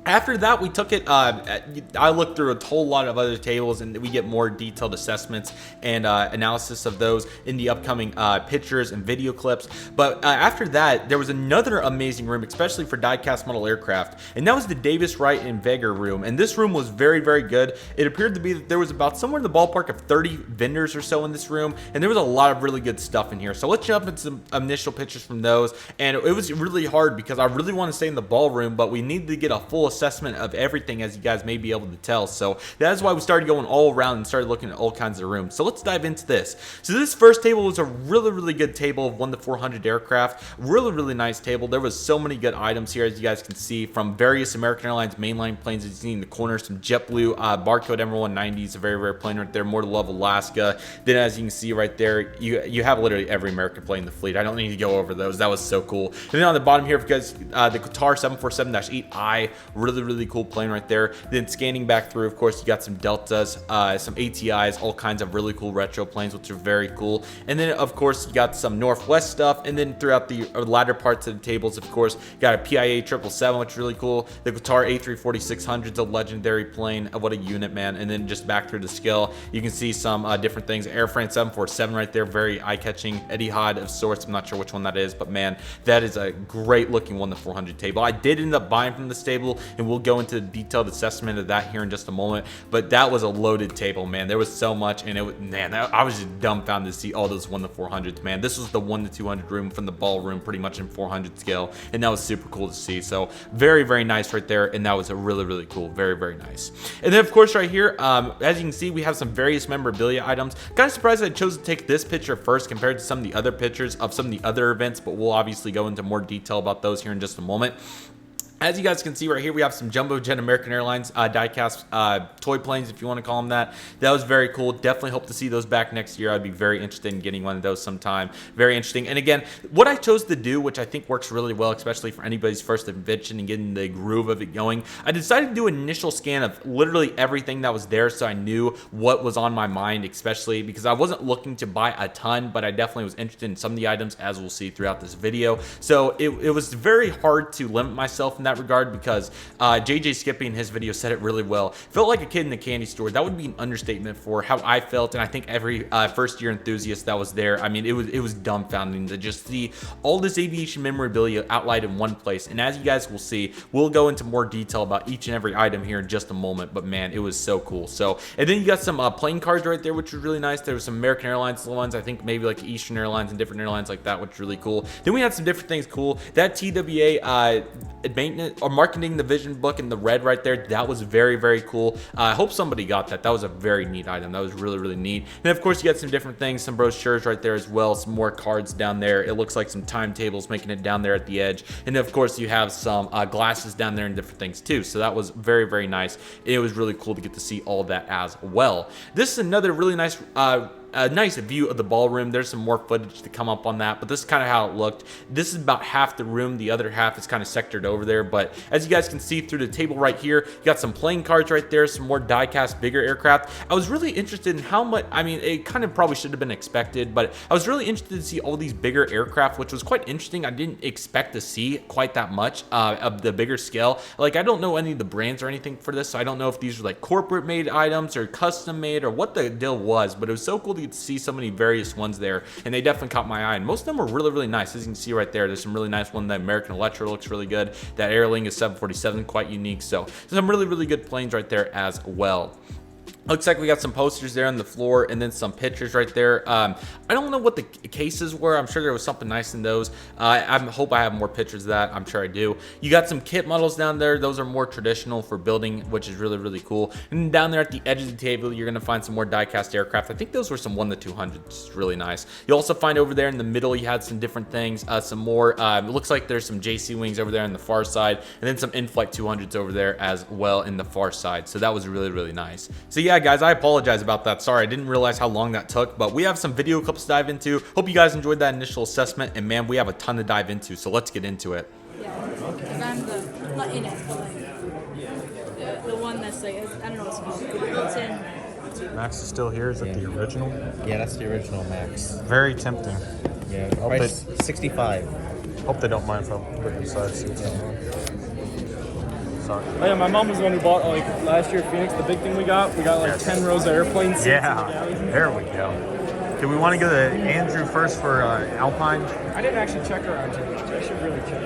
After that, we took it, I looked through a whole lot of other tables, and we get more detailed assessments and analysis of those in the upcoming pictures and video clips. But after that, there was another amazing room, especially for die-cast model aircraft, and that was the Davis Wright and Vega room. And this room was very, very good. It appeared to be that there was about somewhere in the ballpark of 30 vendors or so in this room, and there was a lot of really good stuff in here. So let's jump into some initial pictures from those. And it was really hard because I really want to stay in the ballroom, but we needed to get a full assessment of everything, as you guys may be able to tell. So that's why we started going all around and started looking at all kinds of rooms. So let's dive into this. So this first table was a really good table of 1 to 400 aircraft. Really nice table. There was so many good items here, as you guys can see, from various American Airlines mainline planes, as you see in the corner, some JetBlue barcode Emerald 190s, a very rare plane right there, more to love Alaska. Then as you can see right there, you have literally every American plane in the fleet. I don't need to go over those. That was so cool. And then on the bottom here, if you guys, the Qatar 747-8I, really cool plane right there. Then scanning back through, of course, you got some Deltas, some ATIs, all kinds of really cool retro planes, which are very cool. And then of course you got some Northwest stuff, and then throughout the latter parts of the tables, of course, you got a PIA 777, which is really cool. The Qatar A340-600 is a legendary plane. What a unit, man. And then just back through the scale, you can see some different things. Air France 747 right there, very eye-catching. Etihad of sorts, I'm not sure which one that is, but man, that is a great looking 1 to 400 table. I did end up buying from this table, and we'll go into the detailed assessment of that here in just a moment, but that was a loaded table, man. There was so much, and I was just dumbfounded to see all those 1 to 400s, man. This was the 1 to 200 room from the ballroom, pretty much in 400 scale, and that was super cool to see. So very nice right there, and that was a really cool, very nice. And then of course right here, as you can see, we have some various memorabilia items. Kind of surprised I chose to take this picture first compared to some of the other pictures of some of the other events, but we'll obviously go into more detail about those here in just a moment. As you guys can see right here, we have some Jumbo Jet American Airlines die-cast toy planes, if you want to call them that. That was very cool. Definitely hope to see those back next year. I'd be very interested in getting one of those sometime. Very interesting. And again, what I chose to do, which I think works really well, especially for anybody's first invention and getting the groove of it going, I decided to do an initial scan of literally everything that was there, so I knew what was on my mind, especially because I wasn't looking to buy a ton, but I definitely was interested in some of the items, as we'll see throughout this video. So it was very hard to limit myself in that regard, because JJ Skippy in his video said it really well. Felt like a kid in the candy store. That would be an understatement for how I felt, and I think every first year enthusiast that was there. I mean, it was dumbfounding to just see all this aviation memorabilia outlined in one place. And as you guys will see, we'll go into more detail about each and every item here in just a moment, but man, it was so cool. So, and then you got some plane cards right there, which was really nice. There was some American Airlines ones, I think maybe like Eastern Airlines and different airlines like that, which is really cool. Then we had some different things cool. That TWA maintenance or marketing division book in the red right there, that was very cool. I hope somebody got that. That was a very neat item. That was really neat. And of course, you got some different things, some brochures right there as well, some more cards down there. It looks like some timetables making it down there at the edge. And of course, you have some glasses down there and different things too. So that was very nice. It was really cool to get to see all that as well. This is another really nice a nice view of the ballroom. There's some more footage to come up on that, but this is kind of how it looked. This is about half the room. The other half is kind of sectored over there, but as you guys can see through the table right here, you got some playing cards right there, some more die-cast bigger aircraft. I was really interested in how much, I mean, it kind of probably should have been expected, but I was really interested to see all these bigger aircraft, which was quite interesting. I didn't expect to see quite that much of the bigger scale. Like, I don't know any of the brands or anything for this, so I don't know if these were like corporate made items or custom made or what the deal was, but it was so cool to get to see so many various ones there, and they definitely caught my eye, and most of them were really nice. As you can see right there, there's some really nice one. The American Electra looks really good. That Airliners 747, quite unique. So some really good planes right there as well. Looks like we got some posters there on the floor, and then some pictures right there. I don't know what the cases were. I'm sure there was something nice in those. I hope I have more pictures of that. I'm sure I do. You got some kit models down there. Those are more traditional for building, which is really cool. And down there at the edge of the table, you're gonna find some more die-cast aircraft. I think those were some 1 to 200, which is really nice. You also find over there in the middle, you had some different things. Some more, it looks like there's some JC wings over there on the far side, and then some in-flight 200s over there as well in the far side. So that was really nice. So yeah, guys, I apologize about that. Sorry, I didn't realize how long that took, but we have some video clips to dive into. Hope you guys enjoyed that initial assessment, and man, we have a ton to dive into, so let's get into it. Yeah, because I'm the, not in it, but like, the one that's like, I don't know what it's called. It's in. Max is still here. Is that the original? Yeah, that's the original Max. Very tempting. Yeah, price 65. Hope they don't mind if I put inside seats. Oh yeah, my mom was the one who bought, like, last year at Phoenix, the big thing we got like 10 rows of airplane seats. Yeah, there we go. Do we want to go to Andrew first for Alpine? I didn't actually check around too much. I should really check.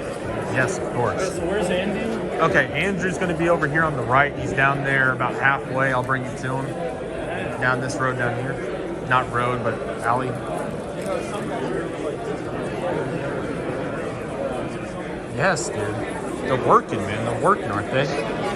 Yes, of course. So where's Andy? Okay, Andrew's going to be over here on the right. He's down there about halfway. I'll bring you to him. Down this road down here. Not road, but alley. Yes, dude. They're working, man. They're working, aren't they?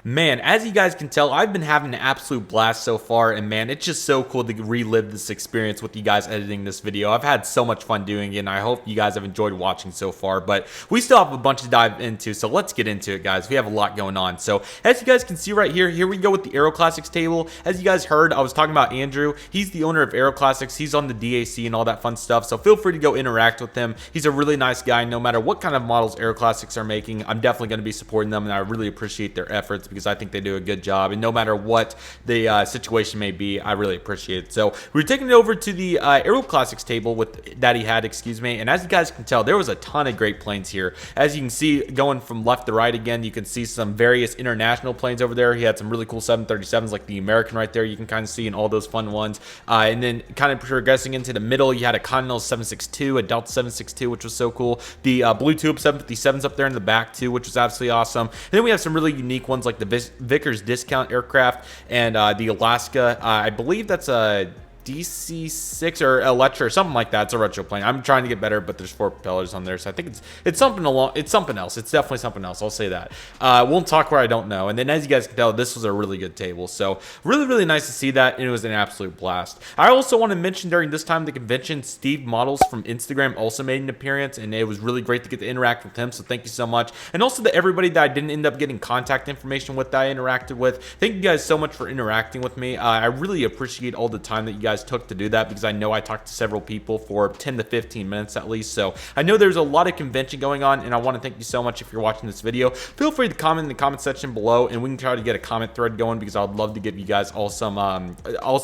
Man, as you guys can tell, I've been having an absolute blast so far, and man, it's just so cool to relive this experience with you guys editing this video. I've had so much fun doing it, and I hope you guys have enjoyed watching so far, but we still have a bunch to dive into, so let's get into it, guys. We have a lot going on. So, as you guys can see right here, here we go with the Aero Classics table. As you guys heard, I was talking about Andrew. He's the owner of Aero Classics. He's on the DAC and all that fun stuff, so feel free to go interact with him. He's a really nice guy. No matter what kind of models Aero Classics are making, I'm definitely going to be supporting them, and I really appreciate their efforts because I think they do a good job, and no matter what the situation may be, I really appreciate it. So we're taking it over to the Aero Classics table that he had, excuse me, and as you guys can tell, there was a ton of great planes here. As you can see, going from left to right again, you can see some various international planes over there. He had some really cool 737s like the American right there, you can kind of see, in all those fun ones, and then kind of progressing into the middle, you had a Continental 762, a Delta 762, which was so cool, the Blue Tube 757s up there in the back too, which was absolutely awesome. And then we have some really unique ones like the Vickers discount aircraft and the Alaska. I believe that's a DC-6 or Electra or something like that. It's a retro plane. I'm trying to get better, but there's 4 propellers on there, so I think it's something else. It's definitely something else. I'll say that. Won't talk where I don't know. And then, as you guys can tell, this was a really good table. So really nice to see that, and it was an absolute blast. I also want to mention during this time of the convention, Steve Models from Instagram also made an appearance, and it was really great to get to interact with him. So thank you so much. And also to everybody that I didn't end up getting contact information with that I interacted with. Thank you guys so much for interacting with me. I really appreciate all the time that you guys took to do that, because I know I talked to several people for 10 to 15 minutes at least. So I know there's a lot of convention going on, and I want to thank you so much. If you're watching this video, feel free to comment in the comment section below, and we can try to get a comment thread going, because I'd love to give you guys all some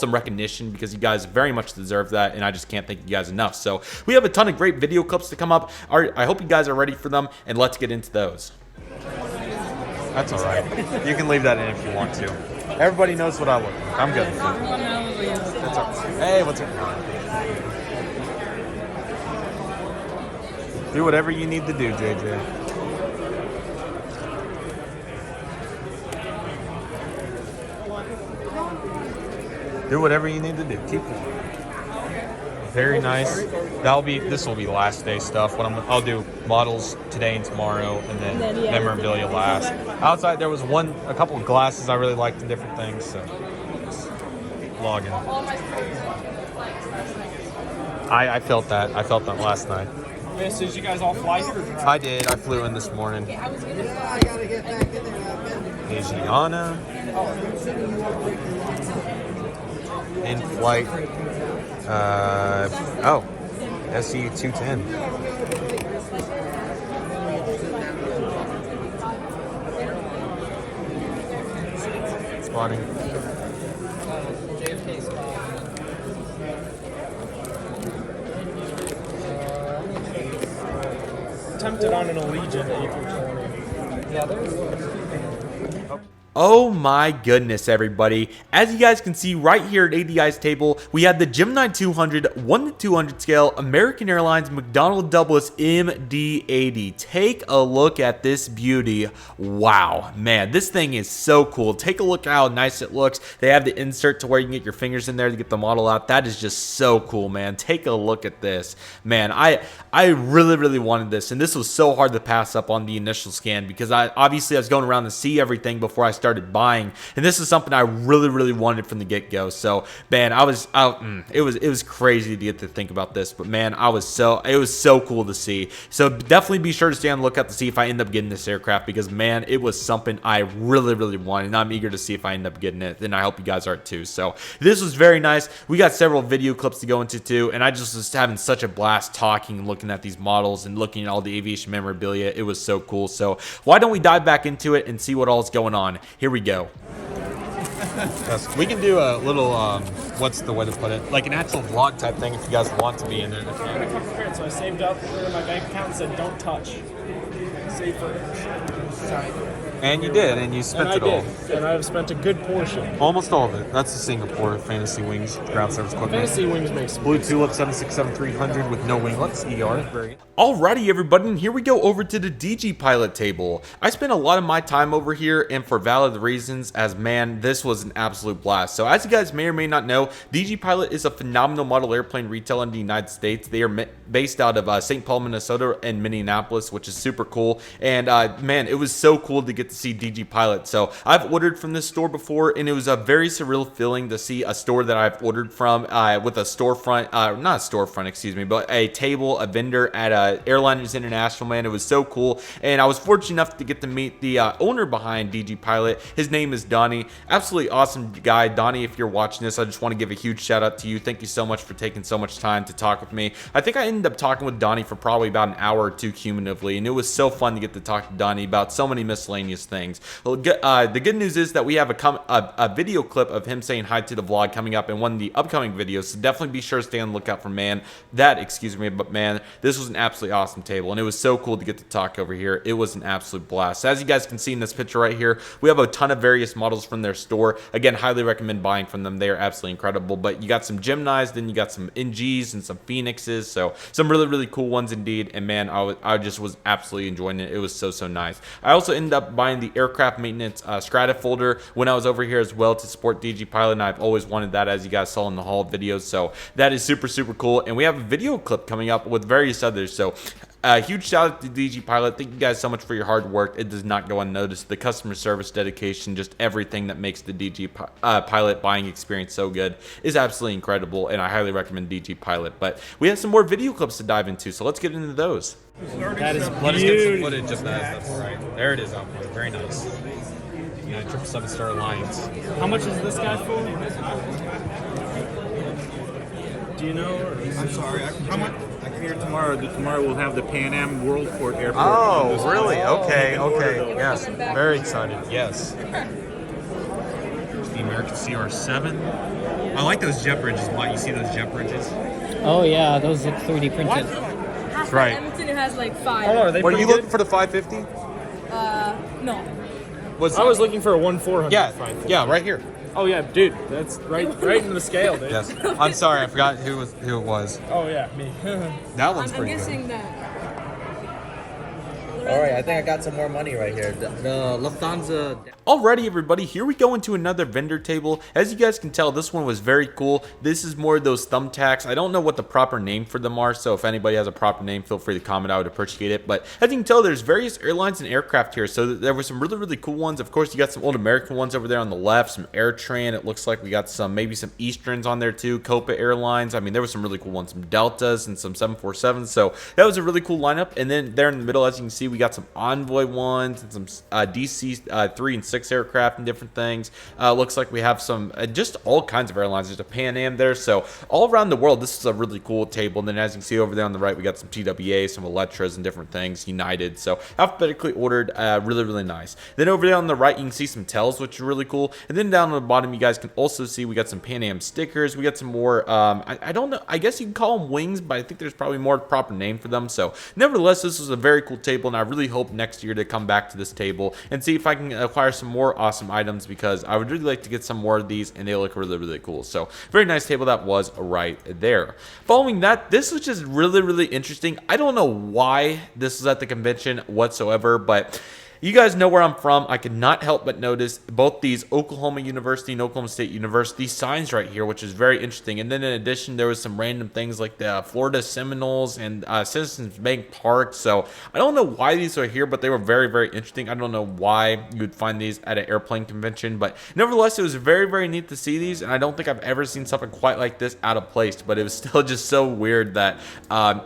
recognition, because you guys very much deserve that, and I just can't thank you guys enough. So we have a ton of great video clips to come up. I hope you guys are ready for them, and let's get into those. That's all right. You can leave that in if you want to. Everybody knows what I look like. I'm good. That's all right. Hey, what's up? Do whatever you need to do, JJ. Do whatever you need to do. Keep going. Very nice. This will be last day stuff. I'll do models today and tomorrow, and then memorabilia last. Outside there was a couple of glasses I really liked and different things, so log in. I felt that. I felt that last night. Did you guys all fly here? I did. I flew in this morning. Asiana. In flight. SE 210. Spotting. Tempted on an Allegiant A320. Yeah, there's. Oh my goodness, everybody. As you guys can see right here at ADI's table, we have the Gemini 200 1:200 scale American Airlines McDonnell Douglas MD-80. Take a look at this beauty. Wow, man, this thing is so cool. Take a look at how nice it looks. They have the insert to where you can get your fingers in there to get the model out. That is just so cool, man. Take a look at this. Man, I really wanted this, and this was so hard to pass up on the initial scan, because I was going around to see everything before I started buying, and this is something I really wanted from the get-go. So man, it was crazy to get to think about this, but man, it was so cool to see. So definitely be sure to stay on the lookout to see if I end up getting this aircraft, because man, it was something I really wanted, and I'm eager to see if I end up getting it, and I hope you guys are too. So this was very nice. We got several video clips to go into too, and I just was having such a blast talking and looking at these models and looking at all the aviation memorabilia. It was so cool. So why don't we dive back into it and see what all is going on? Here we go. Yes, we can do a little, what's the way to put it? Like an actual vlog type thing if you guys want to be in it. So I saved up, put it in my bank account and said, don't touch. Save for And you did, and you spent it all. And I've spent a good portion. Almost all of it. That's the Singapore Fantasy Wings ground service equipment. Fantasy Wings makes Blue Tulip 767-300 with no winglets, ER. Very. Alrighty, everybody, and here we go over to the DG pilot table. I spent a lot of my time over here, and for valid reasons, as man, this was an absolute blast. So as you guys may or may not know, DG Pilot is a phenomenal model airplane retailer in the United States. They are based out of St. Paul, Minnesota, and Minneapolis, which is super cool. And man, it was so cool to get to see DG Pilot. So I've ordered from this store before, and it was a very surreal feeling to see a store that I've ordered from with a storefront, not a storefront, excuse me, but a table, a vendor at Airlines International. Man, it was so cool. And I was fortunate enough to get to meet the owner behind DG Pilot. His name is Donnie. Absolutely awesome guy. Donnie, if you're watching this, I just want to give a huge shout out to you. Thank you so much for taking so much time to talk with me. I think I ended up talking with Donnie for probably about an hour or two cumulatively, and it was so fun to get to talk to Donnie about so many miscellaneous things. Well, the good news is that we have a video clip of him saying hi to the vlog coming up in one of the upcoming videos, so definitely be sure to stay on the lookout for but man, this was an absolutely awesome table, and it was so cool to get to talk over here. It was an absolute blast. So as you guys can see in this picture right here, we have a ton of various models from their store. Again, highly recommend buying from them. They are absolutely incredible. But you got some Geminis, then you got some NGs and some Phoenixes, so some really cool ones indeed. And man, I just was absolutely enjoying it. It was so nice. I also ended up buying the aircraft maintenance strata folder when I was over here as well to support DG Pilot, and I've always wanted that, as you guys saw in the haul videos. So that is super cool. And we have a video clip coming up with various others. So huge shout out to DG Pilot. Thank you guys so much for your hard work. It does not go unnoticed. The customer service, dedication, just everything that makes the DG Pilot buying experience so good is absolutely incredible, and I highly recommend DG Pilot. But we have some more video clips to dive into, so let's get into those. That is Let us get some footage of that. That's right. There it is out there. Very nice. Yeah, 777-star Alliance. How much is this guy for? Do you know? Or I'm sorry. How much? I can hear tomorrow. Tomorrow we'll have the Pan Am Worldport Airport. Oh, really? Okay. Yes. Very excited. Yes. The American CR7. I like those jet bridges. You see those jet bridges? Oh yeah, those look 3D printed. That's right. Edmonton has like 5. Oh, are they Were you good? looking for the 550? No. I was looking for a 1/400. Yeah, right here. Oh yeah, dude, that's right in the scale, dude. Yes. I'm sorry, I forgot who it was. Oh yeah, me. That one's I'm pretty guessing good. that. Alright, I think I got some more money right here. The Lufthansa. Alrighty, everybody, here we go into another vendor table. As you guys can tell, this one was very cool. This is more of those thumbtacks. I don't know what the proper name for them are, so if anybody has a proper name, feel free to comment. I would appreciate it. But as you can tell, there's various airlines and aircraft here, so there were some really cool ones. Of course, you got some old American ones over there on the left, some AirTran. It looks like we got maybe some Easterns on there too, Copa Airlines. I mean, there were some really cool ones, some Deltas and some 747s, so that was a really cool lineup. And then there in the middle, as you can see, we got some Envoy ones and some DC 3 and 6 aircraft and different things. Looks like we have some just all kinds of airlines. There's a Pan Am there, so all around the world, this is a really cool table. And then as you can see over there on the right, we got some TWA, some Electras and different things, United. So alphabetically ordered, really nice. Then over there on the right, you can see some TELs, which are really cool. And then down on the bottom, you guys can also see we got some Pan Am stickers. We got some more, I don't know, I guess you can call them wings, but I think there's probably more proper name for them. So nevertheless, this was a very cool table, and I really hope next year to come back to this table and see if I can acquire some more awesome items, because I would really like to get some more of these, and they look really cool. So very nice table that was right there. Following that, this was just really interesting. I don't know why this was at the convention whatsoever, but you guys know where I'm from. I could not help but notice both these Oklahoma University and Oklahoma State University signs right here, which is very interesting. And then in addition, there was some random things like the Florida Seminoles and Citizens Bank Park. So I don't know why these are here, but they were very interesting. I don't know why you would find these at an airplane convention, but nevertheless, it was very neat to see these. And I don't think I've ever seen something quite like this out of place, but it was still just so weird that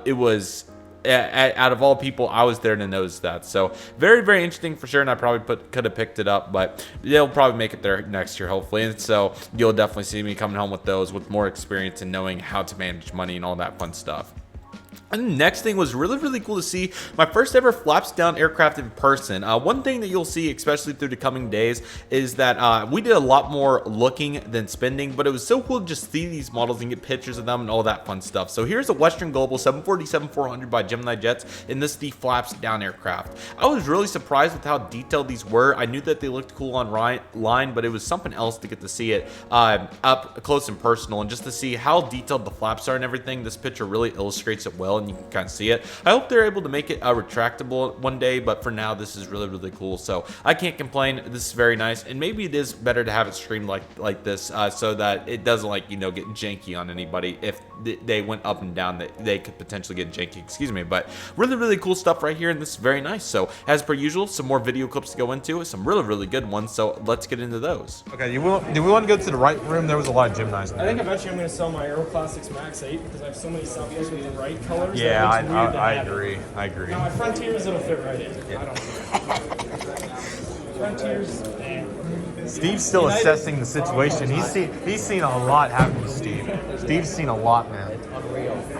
it was... out of all people, I was there to notice that. So very interesting for sure, and I probably could have picked it up, but they'll probably make it there next year hopefully. And so you'll definitely see me coming home with those with more experience and knowing how to manage money and all that fun stuff. And the next thing was really cool to see my first ever flaps down aircraft in person. One thing that you'll see, especially through the coming days, is that we did a lot more looking than spending, but it was so cool to just see these models and get pictures of them and all that fun stuff. So here's a Western Global 747-400 by Gemini Jets, and this is the flaps down aircraft. I was really surprised with how detailed these were. I knew that they looked cool online, but it was something else to get to see it up close and personal, and just to see how detailed the flaps are and everything. This picture really illustrates it well, and you can kind of see it. I hope they're able to make it retractable one day, but for now this is really cool, so I can't complain. This is very nice, and maybe it is better to have it streamed like this so that it doesn't, like, you know, get janky on anybody. If they went up and down, that they could potentially get janky, excuse me. But really cool stuff right here, and this is very nice. So as per usual, some more video clips to go into, some really good ones, so let's get into those. Okay, do we want to go to the right room? There was a lot of Geminis in there. I think eventually I'm going to sell my Aeroclassics Max 8 because I have so many Southwest with the right colors. Yeah, I agree. Now, my Frontiers, it'll fit right in. Yeah. I don't Frontiers, Steve's still assessing the situation. He's seen a lot happen with Steve. Steve's seen a lot, man.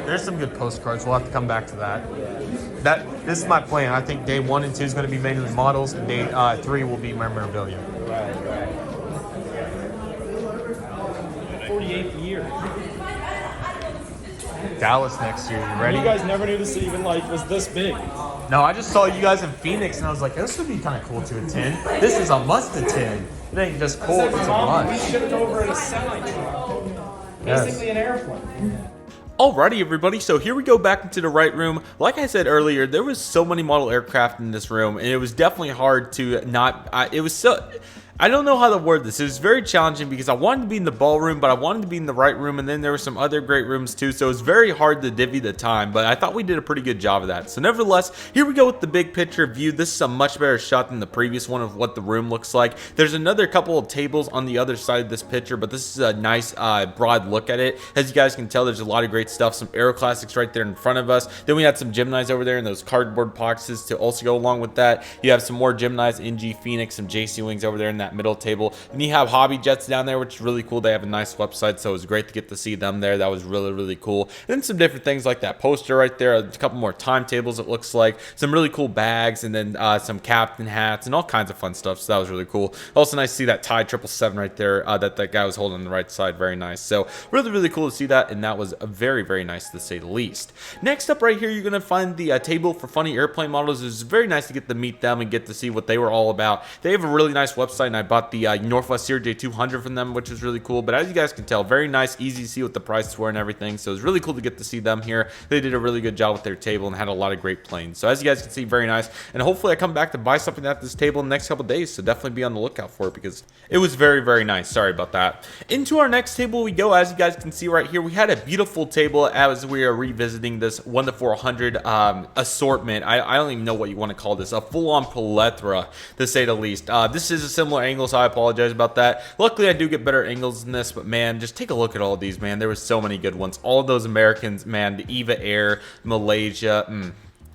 There's some good postcards. We'll have to come back to that. This is my plan. I think day 1 and 2 is going to be mainly models, and day 3 will be memorabilia. Right. 48th year. Dallas next year. You ready? You guys never knew the city even was this big. No, I just saw you guys in Phoenix, and I was like, this would be kind of cool to attend. This is a must attend. It ain't just cool, it's a must. We shipped over in a semi-truck. Basically an airplane. Alrighty everybody, so here we go back into the right room. Like I said earlier, there was so many model aircraft in this room, and it was definitely hard to not, I don't know how to word this. It was very challenging because I wanted to be in the ballroom, but I wanted to be in the right room, and then there were some other great rooms too, so it was very hard to divvy the time, but I thought we did a pretty good job of that. So nevertheless, here we go with the big picture view. This is a much better shot than the previous one of what the room looks like. There's another couple of tables on the other side of this picture, but this is a nice broad look at it. As you guys can tell, there's a lot of great stuff. Some Aeroclassics right there in front of us. Then we had some Geminis over there in those cardboard boxes to also go along with that. You have some more Geminis, NG Phoenix, some JC Wings over there in that middle table. And you have Hobby Jets down there, which is really cool. They have a nice website, so it was great to get to see them there. That was really cool. And then some different things like that poster right there, a couple more timetables, it looks like, some really cool bags, and then some captain hats and all kinds of fun stuff. So that was really cool. Also nice to see that tie 777 right there that guy was holding on the right side. Very nice. So really cool to see that, and that was very nice to say the least. Next up right here, you're going to find the table for funny airplane models. It was very nice to get to meet them and get to see what they were all about. They have a really nice website, and I bought the Northwest Series J200 from them, which was really cool. But as you guys can tell, very nice, easy to see what the prices were and everything. So it was really cool to get to see them here. They did a really good job with their table and had a lot of great planes. So as you guys can see, very nice. And hopefully I come back to buy something at this table in the next couple days. So definitely be on the lookout for it because it was very nice. Sorry about that. Into our next table we go. As you guys can see right here, we had a beautiful table as we are revisiting this 1 to 400 assortment. I don't even know what you want to call this. A full-on plethora, to say the least. This is a similar angle, so I apologize about that. Luckily, I do get better angles than this, but man, just take a look at all of these, man. There was so many good ones. All of those Americans, man, the Eva Air, Malaysia,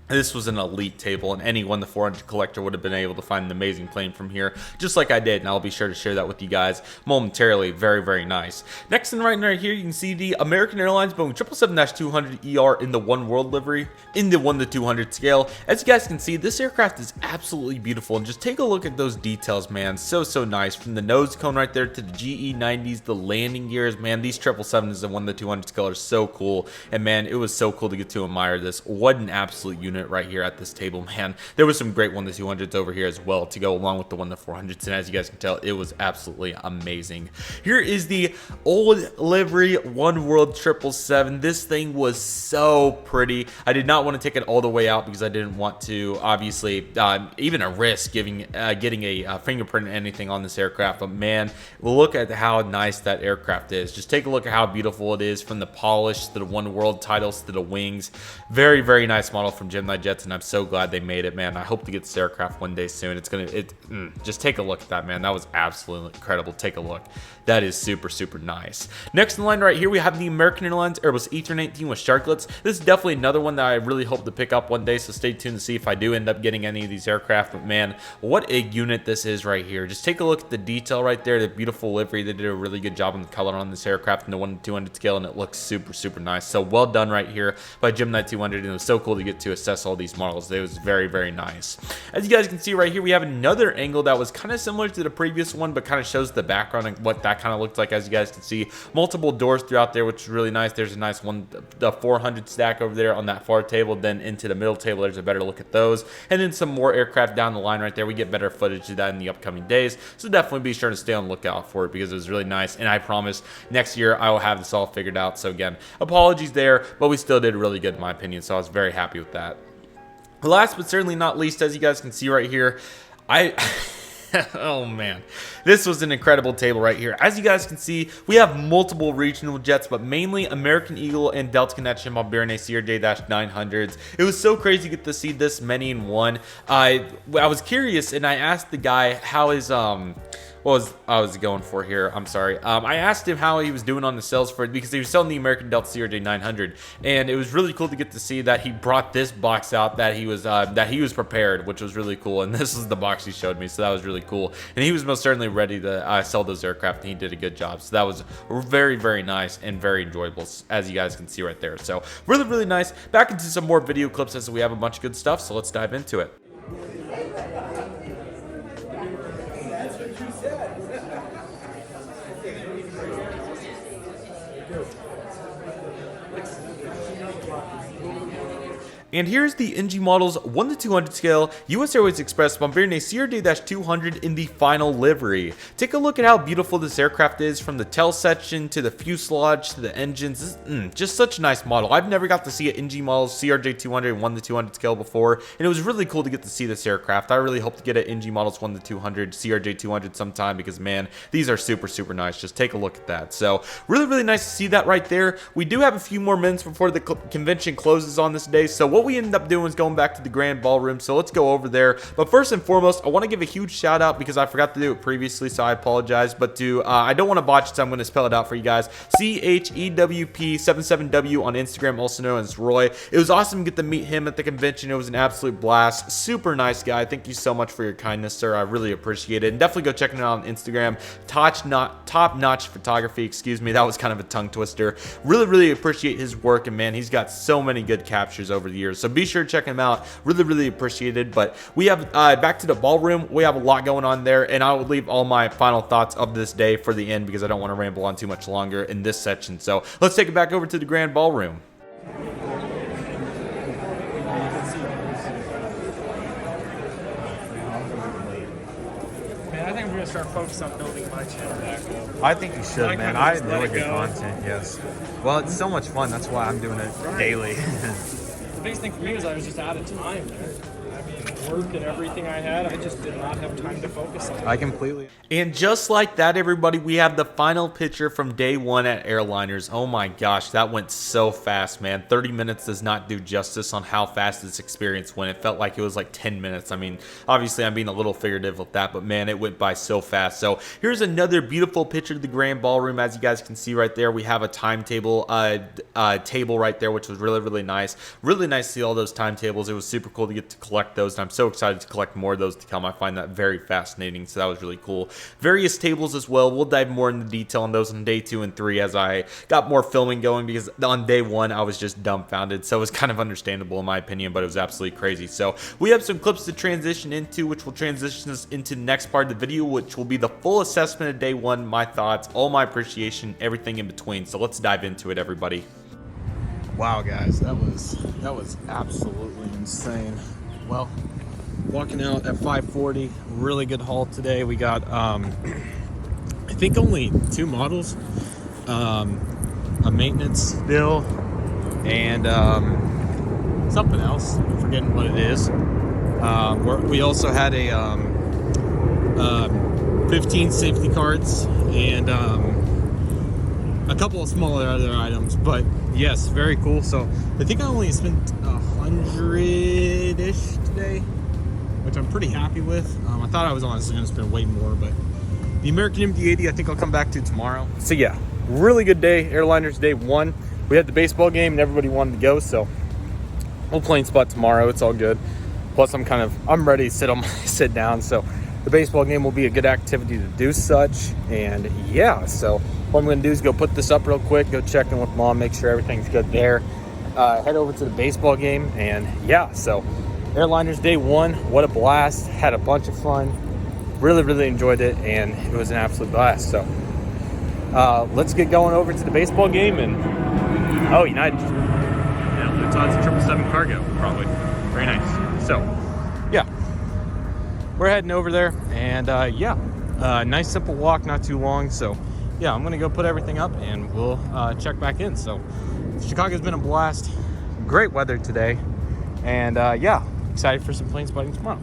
This was an elite table, and any 1 to 400 collector would have been able to find an amazing plane from here, just like I did, and I'll be sure to share that with you guys momentarily. Very nice. Next and right here, you can see the American Airlines Boeing 777-200ER in the One World livery, in the 1 to 200 scale. As you guys can see, this aircraft is absolutely beautiful, and just take a look at those details, man. So nice. From the nose cone right there to the GE90s, the landing gears, man, these 777s in 1 to 200 scale are so cool, and man, it was so cool to get to admire this. What an absolute unit right here at this table, man. There was some great 1 to 200s over here as well to go along with the 1 to 400s, and as you guys can tell, it was absolutely amazing. Here is the old livery One World 777. This thing was so pretty. I did not want to take it all the way out because I didn't want to, obviously, even a risk getting a fingerprint or anything on this aircraft, but man, look at how nice that aircraft is. Just take a look at how beautiful it is, from the polish to the One World titles to the wings. Very nice model from Gemini Gemini jets, and I'm so glad they made it, man. I hope to get this aircraft one day soon. Just take a look at that, man. That was absolutely incredible. Take a look. That is super, super nice. Next in line right here, we have the American Airlines Airbus A319 with sharklets. This is definitely another one that I really hope to pick up one day, so stay tuned to see if I do end up getting any of these aircraft. But man, what a unit this is right here. Just take a look at the detail right there, the beautiful livery. They did a really good job on the color on this aircraft in the 1-200 scale, and it looks super, super nice. So well done right here by Gemini 200, and it was so cool to get to assess all these models. It was very, very nice. As you guys can see right here, we have another angle that was kind of similar to the previous one, but kind of shows the background and what that kind of looked like. As you guys can see, multiple doors throughout there, which is really nice. There's a nice one, the 400 stack over there on that far table, then into the middle table. There's a better look at those, and then some more aircraft down the line right there. We get better footage of that in the upcoming days, so definitely be sure to stay on the lookout for it, because it was really nice, and I promise next year I will have this all figured out. So again, apologies there, but we still did really good in my opinion, so I was very happy with that. Last but certainly not least, as you guys can see right here, oh man, this was an incredible table right here. As you guys can see, we have multiple regional jets, but mainly American Eagle and Delta Connection Bombardier CRJ-900s. It was so crazy to get to see this many in one. I was curious, and I asked the guy how his what was he going for here? I'm sorry. I asked him how he was doing on the sales for it, because he was selling the American Delta CRJ-900, and it was really cool to get to see that he brought this box out, that he was prepared, which was really cool. And this is the box he showed me, so that was really cool. And he was most certainly ready to sell those aircraft, and he did a good job. So that was very, very nice and very enjoyable, as you guys can see right there. So really, really nice. Back into some more video clips, as we have a bunch of good stuff. So let's dive into it. And here's the NG models 1-200 scale US Airways Express Bombardier CRJ-200 in the final livery. Take a look at how beautiful this aircraft is, from the tail section to the fuselage to the engines. Just such a nice model. I've never got to see an NG model CRJ-200 1-200 scale before, and it was really cool to get to see this aircraft. I really hope to get an NG models 1-200 CRJ-200 sometime, because man, these are super, super nice. Just take a look at that. So really, really nice to see that right there. We do have a few more minutes before the convention closes on this day, so what we ended up doing is going back to the grand ballroom, so let's go over there. But first and foremost, I want to give a huge shout out, because I forgot to do it previously, so I apologize, but I don't want to botch it, so I'm going to spell it out for you guys. CHEWP77W on Instagram, also known as Roy. It was awesome to get to meet him at the convention. It was an absolute blast. Super nice guy. Thank you so much for your kindness, sir. I really appreciate it. And definitely go check him out on Instagram. Top-notch photography, excuse me. That was kind of a tongue twister. Really, really appreciate his work, and man, he's got so many good captures over the years. So be sure to check him out. Really, really appreciated. But we have back to the ballroom. We have a lot going on there, and I will leave all my final thoughts of this day for the end, because I don't want to ramble on too much longer in this section. So let's take it back over to the grand ballroom. Man, I think I'm gonna start focusing on building my channel back up. I think you should, man. I enjoy good content, yes. Well, it's so much fun. That's why I'm doing it daily. The biggest thing for me was I was just out of time there. I mean, work and everything I had, I just did not have time to focus on. I completely. And just like that, everybody, we have the final picture from day one at Airliners. Oh my gosh, that went so fast, man. 30 minutes does not do justice on how fast this experience went. It felt like it was like 10 minutes. I mean, obviously I'm being a little figurative with that, but man, it went by so fast. So here's another beautiful picture of the grand ballroom. As you guys can see right there, we have a timetable table right there, which was really, really nice. Really nice to see all those timetables. It was super cool to get to collect those, and I'm so excited to collect more of those to come. I find that very fascinating, so that was really cool. Various tables as well. We'll dive more into detail on those on day 2 and 3 as I got more filming going, because on day 1 I was just dumbfounded, so it was kind of understandable in my opinion, but it was absolutely crazy. So we have some clips to transition into, which will transition us into the next part of the video, which will be the full assessment of day 1, my thoughts, all my appreciation, everything in between. So let's dive into it, everybody. Wow, guys, that was absolutely insane. Well, walking out at 5:40, really good haul today. We got I think only 2 models, a maintenance bill, and something else. I'm forgetting what it is. We also had a 15 safety cards and a couple of smaller other items, but yes, very cool. So I think I only spent 100-ish today, which I'm pretty happy with. I thought I was honestly going to spend way more, but the American MD-80 I think I'll come back to tomorrow. So yeah, really good day. Airliners day 1. We had the baseball game and everybody wanted to go, so we'll plane spot tomorrow. It's all good. Plus I'm ready to sit down, so the baseball game will be a good activity to do such. And yeah, so what I'm going to do is go put this up real quick, go check in with mom, make sure everything's good there, head over to the baseball game. And yeah, so Airliners day 1, what a blast. Had a bunch of fun, really enjoyed it, and it was an absolute blast. So let's get going over to the baseball game. And oh, United, yeah, Lufthansa 777 cargo, probably. Very nice. So yeah, we're heading over there, and yeah, nice simple walk, not too long. So yeah, I'm gonna go put everything up and we'll check back in. So Chicago's been a blast, great weather today, and yeah, excited for some plane spotting tomorrow.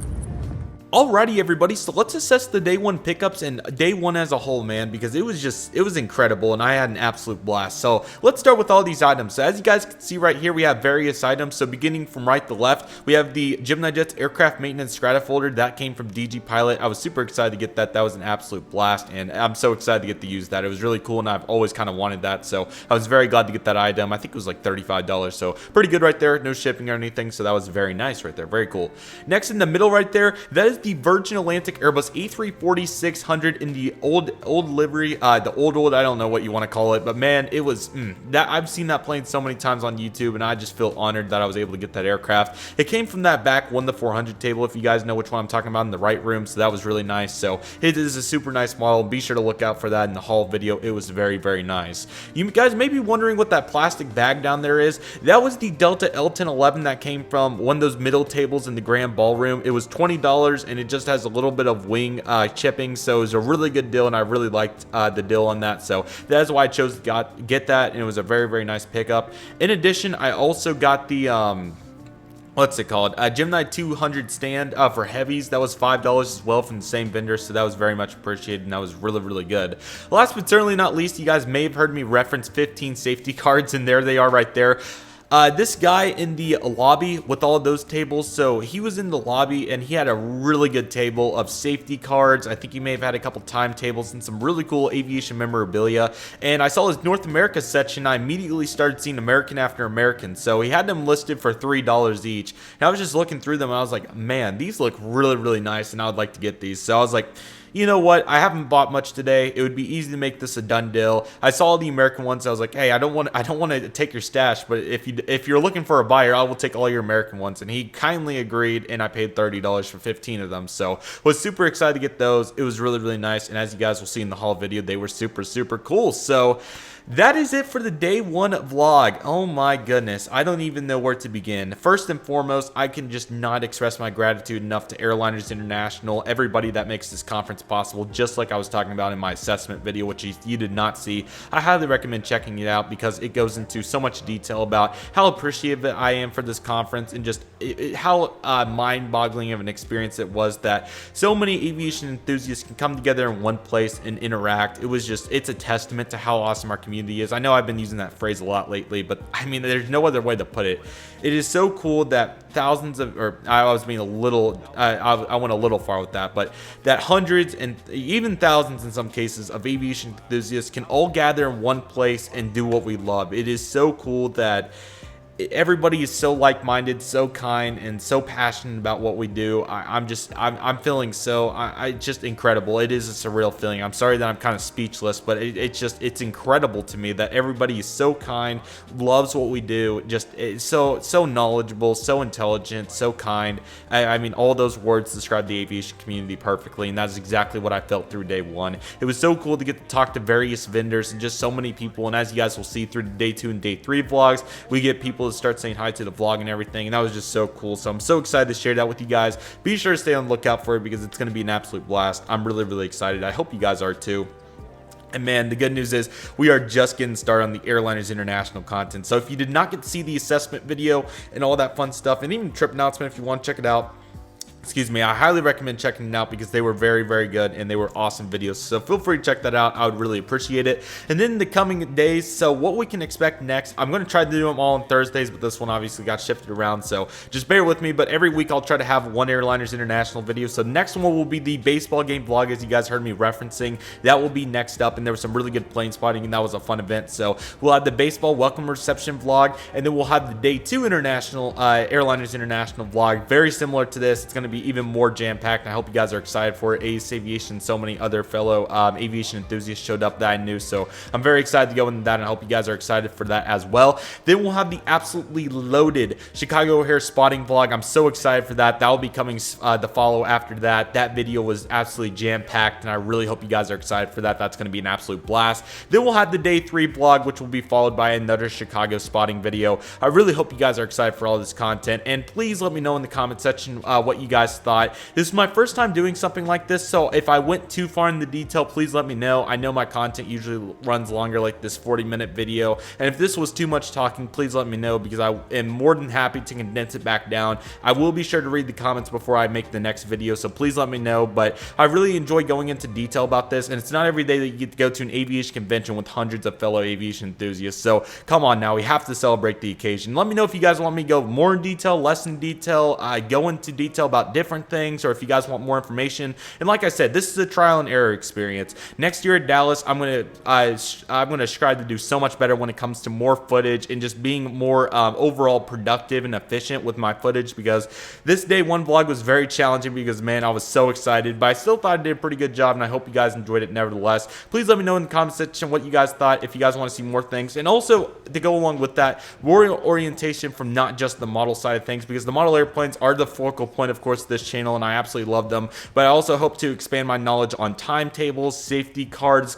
Alrighty, everybody, so let's assess the day 1 pickups and day 1 as a whole, man, because it was incredible and I had an absolute blast. So let's start with all these items. So as you guys can see right here, we have various items. So beginning from right to left, we have the Gemini Jets Aircraft Maintenance Strata folder that came from DG Pilot. I was super excited to get that. That was an absolute blast, and I'm so excited to get to use that. It was really cool, and I've always kind of wanted that, so I was very glad to get that item. I think it was like $35, so pretty good right there. No shipping or anything, so that was very nice right there. Very cool. Next, in the middle right there, that is the Virgin Atlantic Airbus A340-600 in the old livery, the old, I don't know what you want to call it, but man, it was that I've seen that plane so many times on YouTube, and I just feel honored that I was able to get that aircraft. It came from that back 1-400 table, if you guys know which one I'm talking about, in the right room, so that was really nice. So it is a super nice model. Be sure to look out for that in the haul video. It was very nice. You guys may be wondering what that plastic bag down there is. That was the Delta L1011 that came from one of those middle tables in the Grand Ballroom. It was $20, and it just has a little bit of wing chipping, so it was a really good deal, and I really liked the deal on that, so that's why I chose to get that, and it was a very nice pickup. In addition, I also got the what's it called? Gemini 200 stand for heavies. That was $5 as well from the same vendor, so that was very much appreciated, and that was really good. Last but certainly not least, you guys may have heard me reference 15 safety cards, and there they are right there. This guy in the lobby with all of those tables, so he was in the lobby and he had a really good table of safety cards. I think he may have had a couple timetables and some really cool aviation memorabilia. And I saw his North America section. I immediately started seeing American after American, so he had them listed for $3 each. And I was just looking through them and I was like, man, these look really nice, and I would like to get these. So I was like, you know what, I haven't bought much today. It would be easy to make this a done deal. I saw the American ones. I was like, hey, I don't want to take your stash, but if you're looking for a buyer, I will take all your American ones. And he kindly agreed, and I paid $30 for 15 of them. So was super excited to get those. It was really nice, and as you guys will see in the haul video, they were super cool. So that is it for the day 1 vlog. Oh my goodness, I don't even know where to begin. First and foremost, I can just not express my gratitude enough to Airliners International, everybody that makes this conference possible, just like I was talking about in my assessment video, which you did not see. I highly recommend checking it out because it goes into so much detail about how appreciative I am for this conference, and just how mind-boggling of an experience it was that so many aviation enthusiasts can come together in one place and interact. It's a testament to how awesome our community is. I know I've been using that phrase a lot lately, but I mean, there's no other way to put it. It is so cool that thousands of, or I was being a little, I went a little far with that, but that hundreds and even thousands in some cases of aviation enthusiasts can all gather in one place and do what we love. It is so cool that everybody is so like-minded, so kind, and so passionate about what we do. I'm feeling it's just incredible. It is a surreal feeling. I'm sorry that I'm kind of speechless, but it's incredible to me that everybody is so kind, loves what we do, it's so knowledgeable, so intelligent, so kind. I mean, all those words describe the aviation community perfectly, and that's exactly what I felt through day 1. It was so cool to get to talk to various vendors and just so many people, and as you guys will see through the day 2 and day 3 vlogs, we get people to start saying hi to the vlog and everything, and that was just so cool. So I'm so excited to share that with you guys. Be sure to stay on the lookout for it because it's going to be an absolute blast. I'm really excited. I hope you guys are too. And man, the good news is we are just getting started on the Airliners International content. So if you did not get to see the assessment video and all that fun stuff, and even trip announcement, if you want to check it out, excuse me, I highly recommend checking it out because they were very, very good and they were awesome videos. So feel free to check that out. I would really appreciate it. And then the coming days, so what we can expect next, I'm going to try to do them all on Thursdays, but this one obviously got shifted around, so just bear with me. But every week I'll try to have one Airliners International video. So next one will be the baseball game vlog, as you guys heard me referencing. That will be next up, and there was some really good plane spotting, and that was a fun event. So we'll have the baseball welcome reception vlog, and then we'll have the day 2 international Airliners International vlog, very similar to this. It's going to be even more jam-packed. I hope you guys are excited for it. AAH Aviation, so many other fellow aviation enthusiasts showed up that I knew, so I'm very excited to go into that, and I hope you guys are excited for that as well. Then we'll have the absolutely loaded Chicago O'Hare spotting vlog. I'm so excited for that. That will be coming the follow after that. That video was absolutely jam-packed, and I really hope you guys are excited for that. That's going to be an absolute blast. Then we'll have the day 3 vlog, which will be followed by another Chicago spotting video. I really hope you guys are excited for all this content, and please let me know in the comment section what you guys thought. This is my first time doing something like this, so if I went too far in the detail, please let me know. I know my content usually runs longer, like this 40-minute video, and if this was too much talking, please let me know, because I am more than happy to condense it back down. I will be sure to read the comments before I make the next video, so please let me know. But I really enjoy going into detail about this, and it's not every day that you get to go to an aviation convention with hundreds of fellow aviation enthusiasts, so come on now, we have to celebrate the occasion. Let me know if you guys want me to go more in detail, less in detail, go into detail about different things, or if you guys want more information. And like I said, this is a trial and error experience. Next year at Dallas, I'm gonna strive to do so much better when it comes to more footage and just being more overall productive and efficient with my footage, because this day 1 vlog was very challenging because, man, I was so excited, but I still thought I did a pretty good job, and I hope you guys enjoyed it nevertheless. Please let me know in the comment section what you guys thought, if you guys want to see more things, and also to go along with that, more orientation from not just the model side of things, because the model airplanes are the focal point, of course, of this channel, and I absolutely love them, but I also hope to expand my knowledge on timetables, safety cards,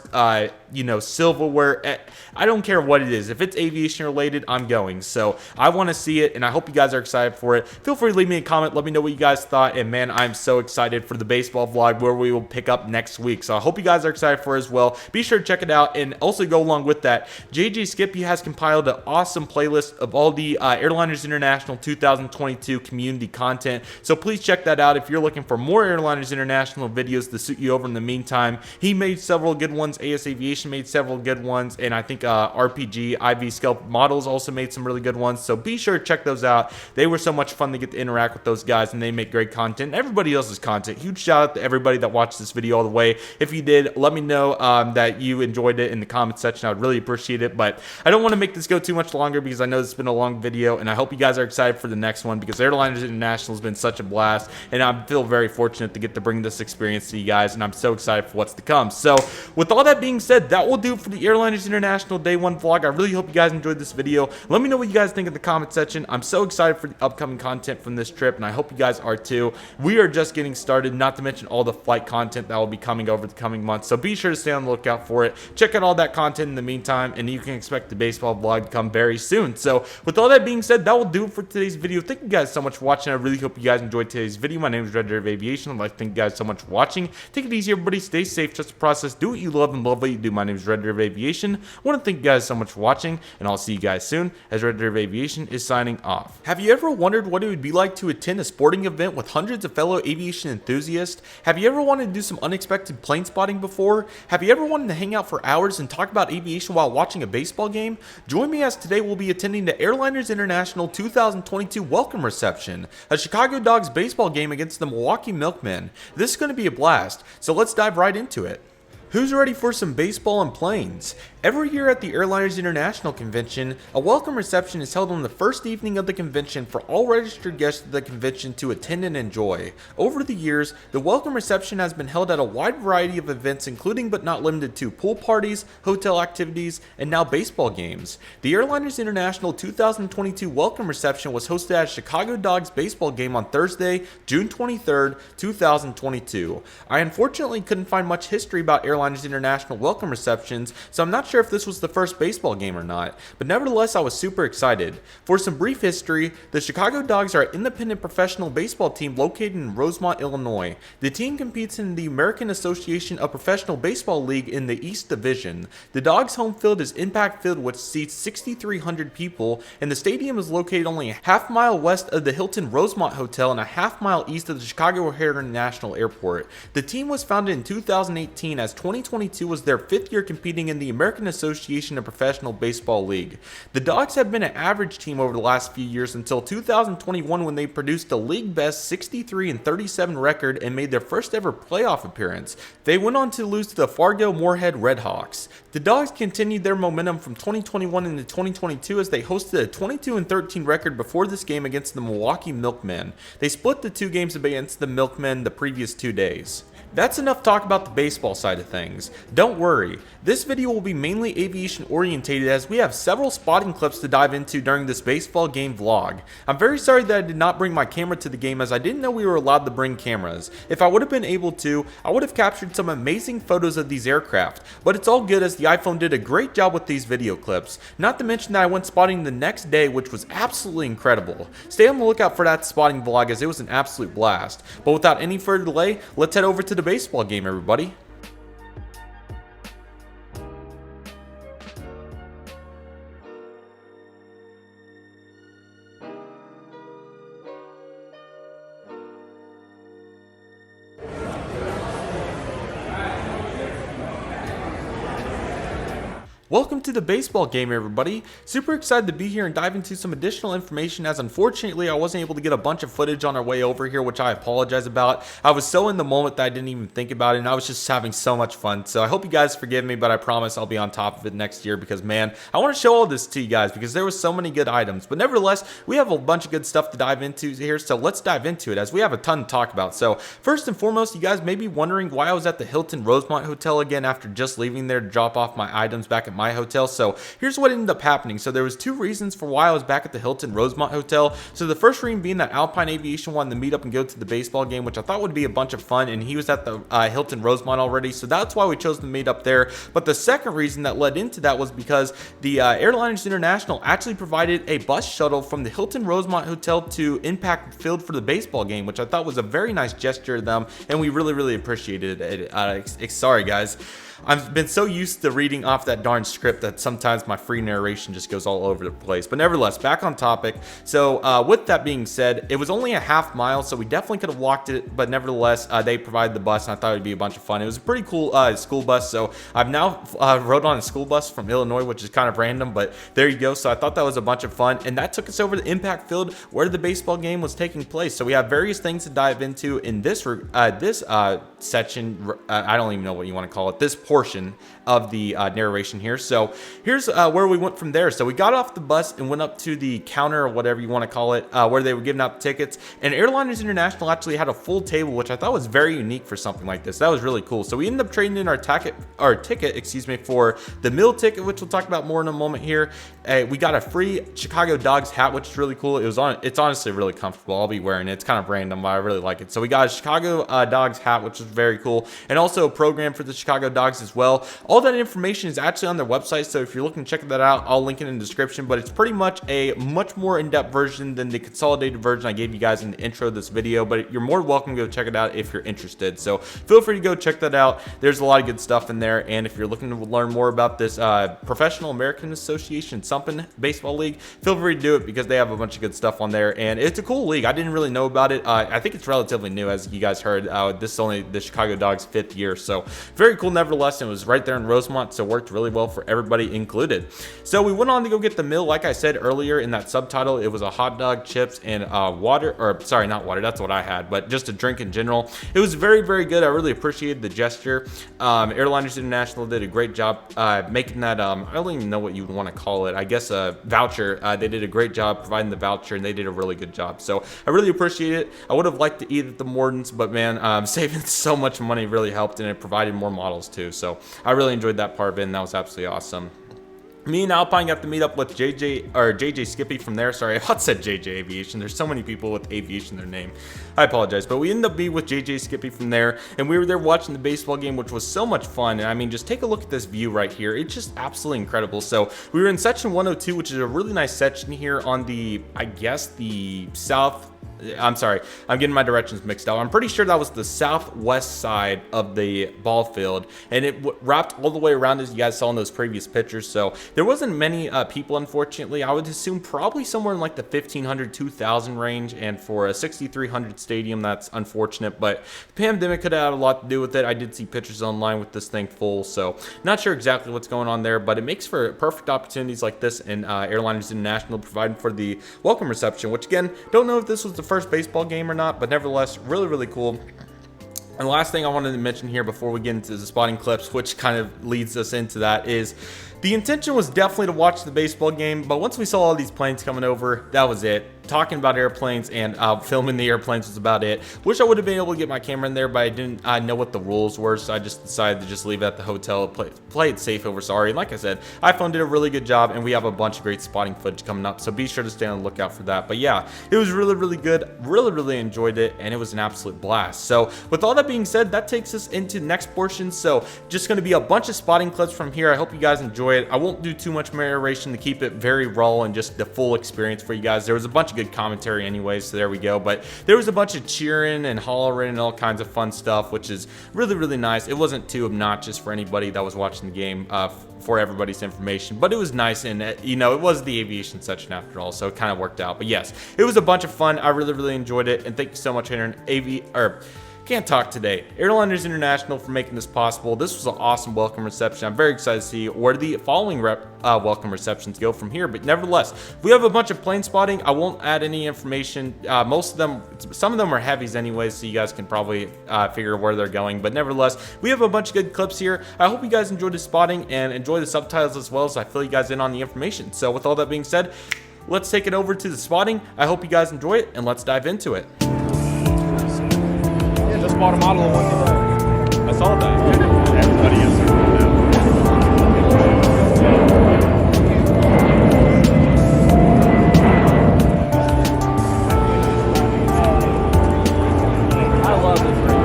you know, silverware. I don't care what it is. If it's aviation related, I'm going. So I want to see it, and I hope you guys are excited for it. Feel free to leave me a comment. Let me know what you guys thought, and man, I'm so excited for the baseball vlog, where we will pick up next week. So I hope you guys are excited for it as well. Be sure to check it out, and also go along with that, JJ Skippy has compiled an awesome playlist of all the Airliners International 2022 community content, so please check that out if you're looking for more Airliners International videos to suit you over in the meantime. He made several good ones, AS Aviation made several good ones, and I think RPG, IV Scalp Models also made some really good ones, so be sure to check those out. They were so much fun to get to interact with those guys, and they make great content. Everybody else's content. Huge shout out to everybody that watched this video all the way. If you did, let me know that you enjoyed it in the comment section. I would really appreciate it, but I don't want to make this go too much longer, because I know it's been a long video, and I hope you guys are excited for the next one, because Airliners International has been such a blast, and I feel very fortunate to get to bring this experience to you guys, and I'm so excited for what's to come. So with all that being said, that will do it for the Airliners International Day 1 vlog. I really hope you guys enjoyed this video. Let me know what you guys think in the comment section. I'm so excited for the upcoming content from this trip, and I hope you guys are too. We are just getting started, not to mention all the flight content that will be coming over the coming months, so be sure to stay on the lookout for it. Check out all that content in the meantime, and you can expect the baseball vlog to come very soon. So with all that being said, that will do it for today's video. Thank you guys so much for watching. I really hope you guys enjoyed today's video. My name is Redriveraviation. I'd like to thank you guys so much for watching. Take it easy, everybody. Stay safe. Trust the process. Do what you love and love what you do. My name is Redriveraviation. I want to thank you guys so much for watching, and I'll see you guys soon, as Redriveraviation is signing off. Have you ever wondered what it would be like to attend a sporting event with hundreds of fellow aviation enthusiasts? Have you ever wanted to do some unexpected plane spotting before? Have you ever wanted to hang out for hours and talk about aviation while watching a baseball game? Join me, as today we'll be attending the Airliners International 2022 welcome reception, a Chicago Dogs baseball game against the Milwaukee Milkmen. This is going to be a blast, so let's dive right into it. Who's ready for some baseball and planes? Every year at the Airliners International Convention, a welcome reception is held on the first evening of the convention for all registered guests of the convention to attend and enjoy. Over the years, the welcome reception has been held at a wide variety of events, including but not limited to pool parties, hotel activities, and now baseball games. The Airliners International 2022 welcome reception was hosted at a Chicago Dogs baseball game on Thursday, June 23rd, 2022. I unfortunately couldn't find much history about Airliners Airlines International welcome receptions, so I'm not sure if this was the first baseball game or not, but nevertheless I was super excited. For some brief history, the Chicago Dogs are an independent professional baseball team located in Rosemont, Illinois. The team competes in the American Association of Professional Baseball League in the East Division. The Dogs' home field is Impact Field, which seats 6,300 people, and the stadium is located only a half-mile west of the Hilton Rosemont Hotel and a half-mile east of the Chicago International Airport. The team was founded in 2018, as 2022 was their 5th year competing in the American Association of Professional Baseball League. The Dogs have been an average team over the last few years until 2021, when they produced a league-best 63-37 record and made their first ever playoff appearance. They went on to lose to the Fargo Moorhead Redhawks. The Dogs continued their momentum from 2021 into 2022 as they hosted a 22-13 record before this game against the Milwaukee Milkmen. They split the 2 games against the Milkmen the previous 2 days. That's enough talk about the baseball side of things. Don't worry, this video will be mainly aviation orientated, as we have several spotting clips to dive into during this baseball game vlog. I'm very sorry that I did not bring my camera to the game, as I didn't know we were allowed to bring cameras. If I would have been able to, I would have captured some amazing photos of these aircraft, but it's all good as the iPhone did a great job with these video clips. Not to mention that I went spotting the next day, which was absolutely incredible. Stay on the lookout for that spotting vlog, as it was an absolute blast. But without any further delay, let's head over to the baseball game, everybody. Welcome to the baseball game, everybody. Super excited to be here and dive into some additional information, as unfortunately I wasn't able to get a bunch of footage on our way over here, which I apologize about. I was so in the moment that I didn't even think about it, and I was just having so much fun. So I hope you guys forgive me, but I promise I'll be on top of it next year, because man, I want to show all this to you guys because there was so many good items. But nevertheless, we have a bunch of good stuff to dive into here, so let's dive into it as we have a ton to talk about. So first and foremost, you guys may be wondering why I was at the Hilton Rosemont Hotel again after just leaving there to drop off my items back at my hotel. So here's what ended up happening. So there was 2 reasons for why I was back at the Hilton Rosemont Hotel. So the first reason being that Alpine Aviation wanted to meet up and go to the baseball game, which I thought would be a bunch of fun, and he was at the Hilton Rosemont already, so that's why we chose to meet up there. But the second reason that led into that was because the Airlines International actually provided a bus shuttle from the Hilton Rosemont Hotel to Impact Field for the baseball game, which I thought was a very nice gesture of them, and we really appreciated it. Sorry guys, I've been so used to reading off that darn script that sometimes my free narration just goes all over the place. But nevertheless, back on topic. So with that being said, it was only a half mile, so we definitely could have walked it, but nevertheless, they provided the bus, and I thought it'd be a bunch of fun. It was a pretty cool school bus, so I've now rode on a school bus from Illinois, which is kind of random, but there you go. So I thought that was a bunch of fun, and that took us over to Impact Field, where the baseball game was taking place. So we have various things to dive into in this section. I don't even know what you want to call it, this portion of the narration here. So here's where we went from there. So we got off the bus and went up to the counter, or whatever you want to call it, where they were giving out the tickets, and Airliners International actually had a full table, which I thought was very unique for something like this. That was really cool. So we ended up trading in our ticket, for the meal ticket, which we'll talk about more in a moment here. We got a free Chicago Dogs hat, which is really cool. It's honestly really comfortable. I'll be wearing it. It's kind of random, but I really like it. So we got a Chicago Dogs hat, which is very cool, and also a program for the Chicago Dogs as well. All that information is actually on their website, so if you're looking to check that out, I'll link it in the description. But it's pretty much a much more in-depth version than the consolidated version I gave you guys in the intro of this video, but you're more welcome to go check it out if you're interested. So feel free to go check that out. There's a lot of good stuff in there, and if you're looking to learn more about this Professional American Association something baseball league, feel free to do it, because they have a bunch of good stuff on there, and it's a cool league. I didn't really know about it. I think it's relatively new, as you guys heard. This is only the Chicago Dogs' 5th year, so very cool nevertheless. It was right there in Rosemont, so it worked really well for everybody included. So we went on to go get the meal. Like I said earlier in that subtitle, it was a hot dog, chips, and water, or sorry, not water, that's what I had, but just a drink in general. It was very good. I really appreciated the gesture. Airliners International did a great job making that, I don't even know what you would want to call it, I guess a voucher. They did a great job providing the voucher, and they did a really good job, so I really appreciate it. I would have liked to eat at the Mordens, but man, saving so much money really helped, and it provided more models too, so I really enjoyed that part of it, and that was absolutely awesome. Me and Alpine got to meet up with JJ Skippy from there. Sorry, I said JJ Aviation. There's so many people with Aviation in their name. I apologize. But we ended up being with JJ Skippy from there, and we were there watching the baseball game, which was so much fun. And I mean, just take a look at this view right here. It's just absolutely incredible. So we were in section 102, which is a really nice section here on the, I guess, the south. I'm sorry, I'm getting my directions mixed up. I'm pretty sure that was the southwest side of the ball field, and it wrapped all the way around, as you guys saw in those previous pictures. So there wasn't many people, unfortunately. I would assume probably somewhere in like the 1,500, 2,000 range, and for a 6,300 stadium, that's unfortunate, but the pandemic could have had a lot to do with it. I did see pictures online with this thing full, so not sure exactly what's going on there, but it makes for perfect opportunities like this in Airliners International, providing for the welcome reception, which again, don't know if this was the first baseball game or not, but nevertheless, really cool. And the last thing I wanted to mention here before we get into the spotting clips, which kind of leads us into that, is the intention was definitely to watch the baseball game, but once we saw all these planes coming over, that was it. Talking about airplanes and filming the airplanes was about it. Wish I would have been able to get my camera in there, but I didn't know what the rules were, so I just decided to just leave it at the hotel, play it safe over sorry. And like I said, iPhone did a really good job, and we have a bunch of great spotting footage coming up, so be sure to stay on the lookout for that. But yeah, it was really good. Really enjoyed it, and it was an absolute blast. So with all that being said, that takes us into the next portion. So just going to be a bunch of spotting clips from here. I hope you guys enjoy it. I won't do too much narration to keep it very raw and just the full experience for you guys. There was a bunch of good commentary anyways, so there we go. But there was a bunch of cheering and hollering and all kinds of fun stuff, which is really nice. It wasn't too obnoxious for anybody that was watching the game, for everybody's information, but it was nice, and you know, it was the aviation section after all, so it kind of worked out. But yes, it was a bunch of fun. I really enjoyed it, and thank you so much, Can't talk today. Airliners International for making this possible. This was an awesome welcome reception. I'm very excited to see where the following welcome receptions go from here. But nevertheless, we have a bunch of plane spotting. I won't add any information. Some of them are heavies anyways, so you guys can probably figure where they're going. But nevertheless, we have a bunch of good clips here. I hope you guys enjoyed the spotting and enjoy the subtitles as well, so I fill you guys in on the information. So with all that being said, let's take it over to the spotting. I hope you guys enjoy it, and let's dive into it. Just bought a model of one today. I saw that. Everybody is there now. I love this ring.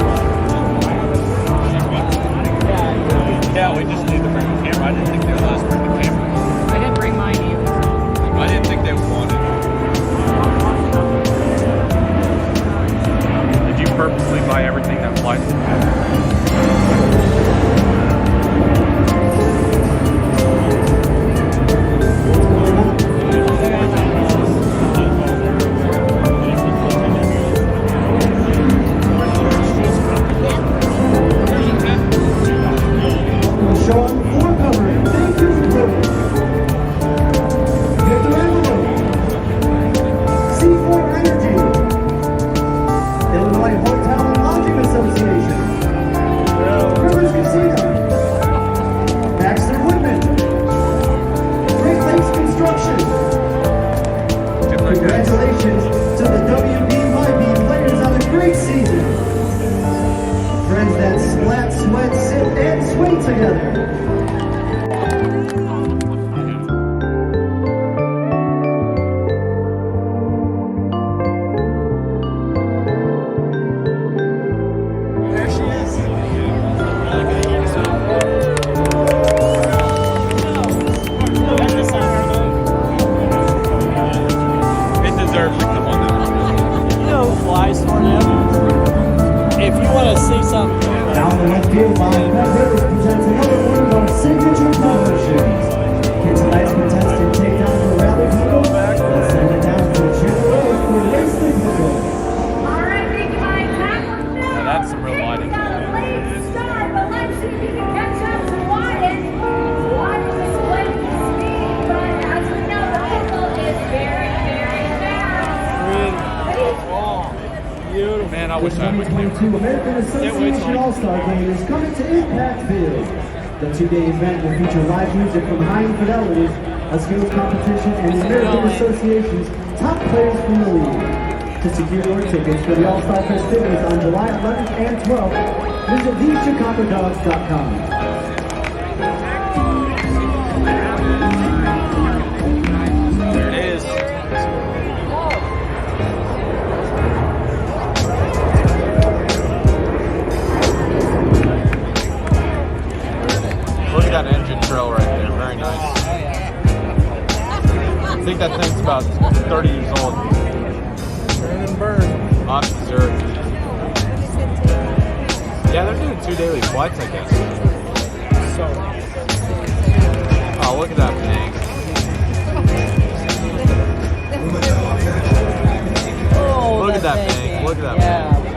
Yeah, we just need to bring the camera. I didn't think they would let us bring the camera. I didn't bring mine either. I didn't think they wanted it. Did you purposely buy everything that flies? Congratulations to the WBYB players on a great season. Friends that splat, sweat, sit, and sway together. If you want to see something down the left field line, that Rivers presents another one of our signature promotions. Can tonight's contestant take down the rally photo? Let's send it down to Channel for race the photo. All right, big guy, back on now. That's some real lighting. Got a late start, but let's see if he can catch up to Wyatt. Wyatt is playing speed, but as we know, the vehicle is very fast. Beautiful. Man, I wish I would. 2022 American Association All-Star Game is coming to Impact Field. The two-day event will feature live music from High Infidelities, a skills competition, and the American Association's top players from the league. To secure your tickets for the All-Star festivities on July 11th and 12th, visit thechicagodogs.com. about 30 years old. Turn and burn. Off to Zurich. Yeah, they're doing 2 daily flights, I guess. So. Oh, look at that thing. Oh, look at that thing. Look at that thing.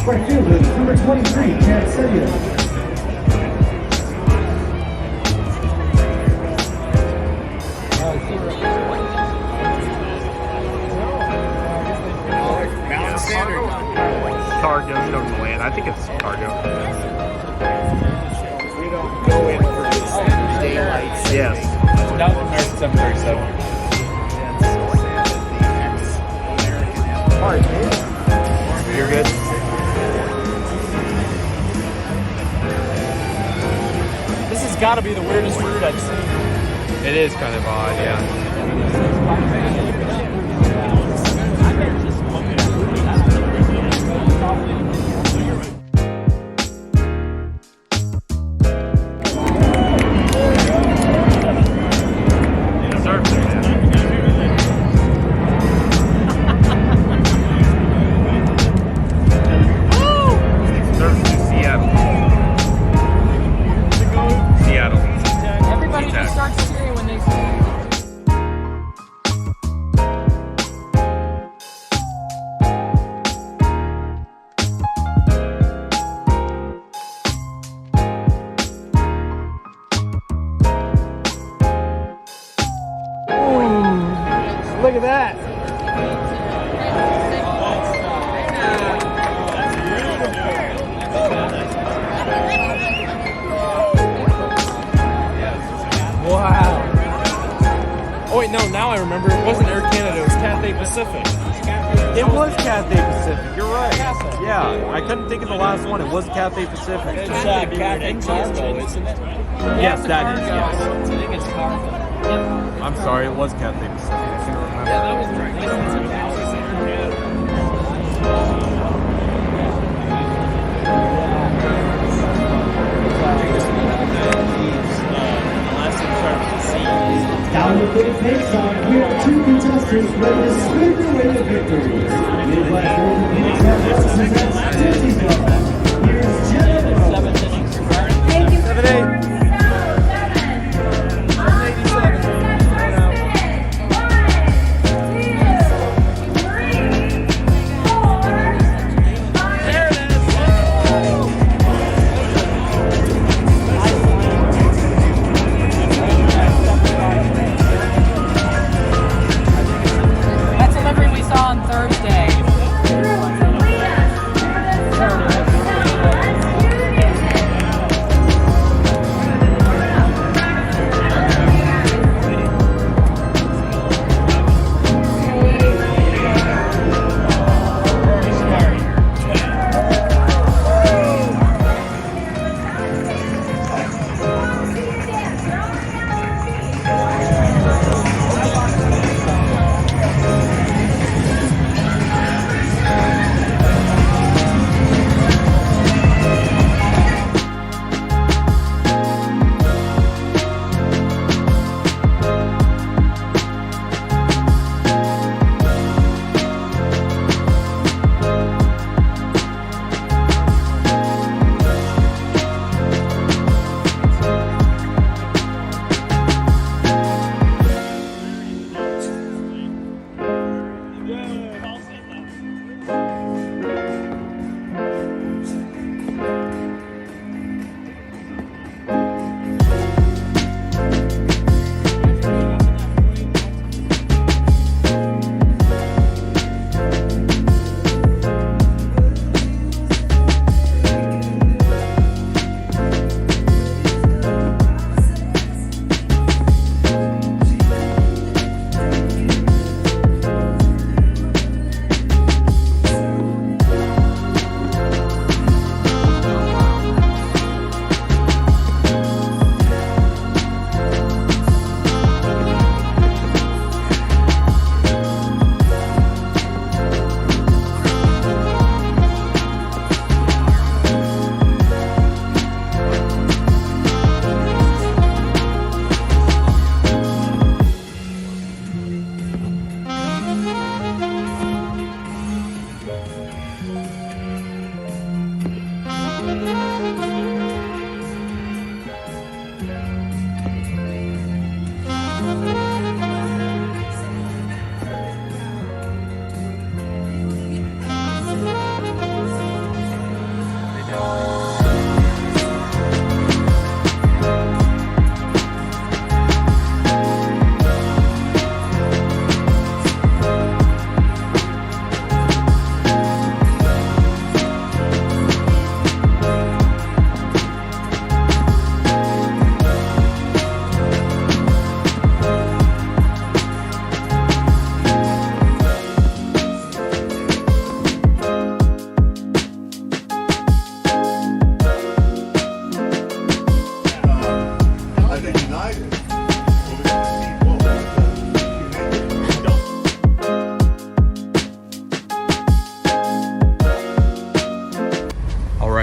Right fielder, number 23, Chad Sedia. Cargo, you don't land. I think it's cargo. We don't go in for this daylight. Yes. That was American 737. Alright, you're good. This has got to be the weirdest route I've seen. It is kind of odd, yeah. Everybody just starts cheering when they see Look at that. Wow. Oh wait, no, now I remember. It wasn't Air Canada, it was Cathay Pacific. It was Cathay Pacific, you're right. Yeah, I couldn't think of the last one. It was Cathay Pacific. It's Cathay Cargo, isn't it? Yes, that is, yes. I think it's Cargo. I'm sorry, it was Cathay Pacific. I can't remember. Yeah, that was right. Down the footed pace on, we have 2 contestants ready to spin their way to victory. Midwest Orthopedics represents Disney Club. Here's Jenna. Thank you. 7-8. that delivery we saw on Thursday.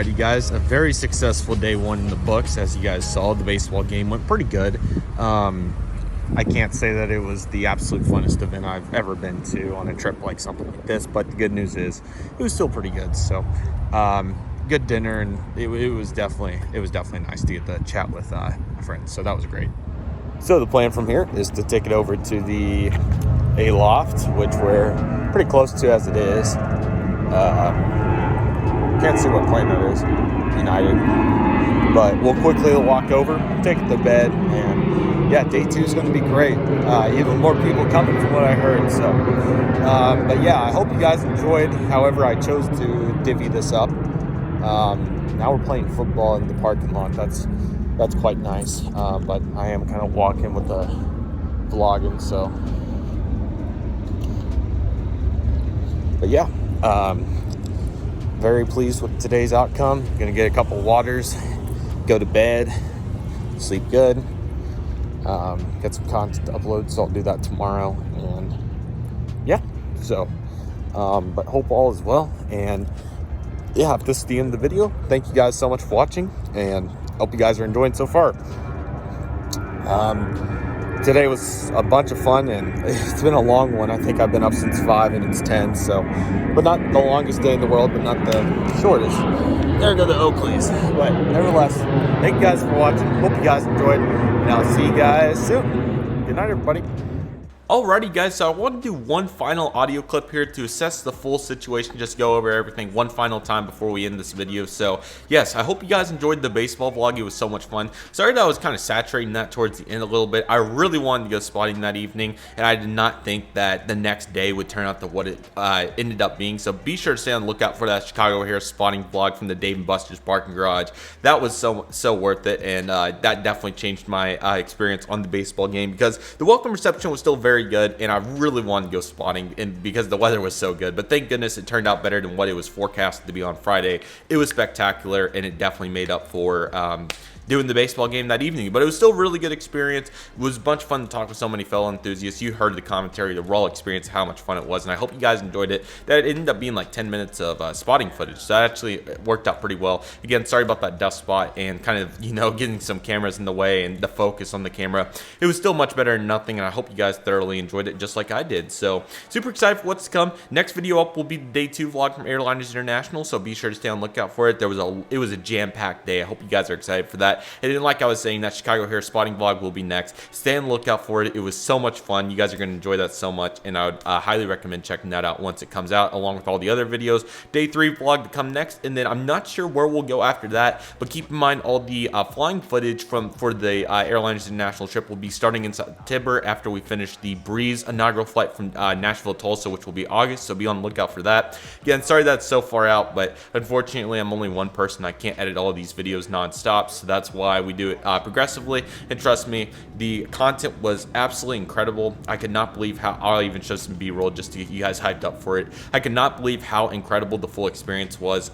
Alrighty guys, a very successful day one in the books. As you guys saw, the baseball game went pretty good. I can't say that it was the absolute funnest event I've ever been to on a trip like something like this, but the good news is it was still pretty good. So good dinner, and it was definitely nice to get to chat with my friends, so that was great. So the plan from here is to take it over to the A loft, which we're pretty close to as it is. Can't see what plane that is, United, but we'll quickly walk over, take it to bed, and yeah, day 2 is going to be great. Even more people coming from what I heard. So, but yeah, I hope you guys enjoyed. However, I chose to divvy this up. Now we're playing football in the parking lot. That's quite nice. But I am kind of walking with the vlogging. So, but yeah. Very pleased with today's outcome. Gonna get a couple waters, go to bed, sleep good, get some content to upload, so I'll do that tomorrow. And yeah, so but hope all is well. And yeah, if this is the end of the video, thank you guys so much for watching, and hope you guys are enjoying so far. Today was a bunch of fun, and it's been a long one. I think I've been up since 5 and it's 10, so, but not the longest day in the world, but not the shortest. There go the Oakleys. But nevertheless, thank you guys for watching. Hope you guys enjoyed, and I'll see you guys soon. Good night, everybody. Alrighty guys, so I want to do one final audio clip here to assess the full situation, just go over everything one final time before we end this video. So yes, I hope you guys enjoyed the baseball vlog. It was so much fun. Sorry that I was kind of saturating that towards the end a little bit. I really wanted to go spotting that evening, and I did not think that the next day would turn out to what it ended up being. So be sure to stay on the lookout for that Chicago O'Hare spotting vlog from the Dave & Buster's parking garage. That was so worth it, and that definitely changed my experience on the baseball game, because the welcome reception was still very good, and I really wanted to go spotting, and because the weather was so good. But thank goodness it turned out better than what it was forecasted to be on Friday. It was spectacular, and it definitely made up for doing the baseball game that evening. But it was still a really good experience. It was a bunch of fun to talk with so many fellow enthusiasts. You heard the commentary, the raw experience, how much fun it was, and I hope you guys enjoyed it. That ended up being like 10 minutes of spotting footage, so that actually worked out pretty well. Again, sorry about that dust spot and kind of, you know, getting some cameras in the way and the focus on the camera. It was still much better than nothing, and I hope you guys thoroughly enjoyed it just like I did. So super excited for what's to come. Next video up will be the day 2 vlog from Airliners International, so be sure to stay on the lookout for it. It was a jam-packed day. I hope you guys are excited for that. And then, like I was saying, that Chicago O'Hare spotting vlog will be next. Stay on the lookout for it. It was so much fun. You guys are going to enjoy that so much, and I would highly recommend checking that out once it comes out, along with all the other videos. Day 3 vlog to come next, and then I'm not sure where we'll go after that, but keep in mind all the flying footage for the Airlines International trip will be starting in September after we finish the Breeze inaugural flight from Nashville to Tulsa, which will be August, so be on the lookout for that. Again, sorry that's so far out, but unfortunately I'm only one person. I can't edit all of these videos non-stop, so that's why we do it progressively. And trust me, the content was absolutely incredible. I could not believe how, I'll even show some b-roll just to get you guys hyped up for it. I could not believe how incredible the full experience was.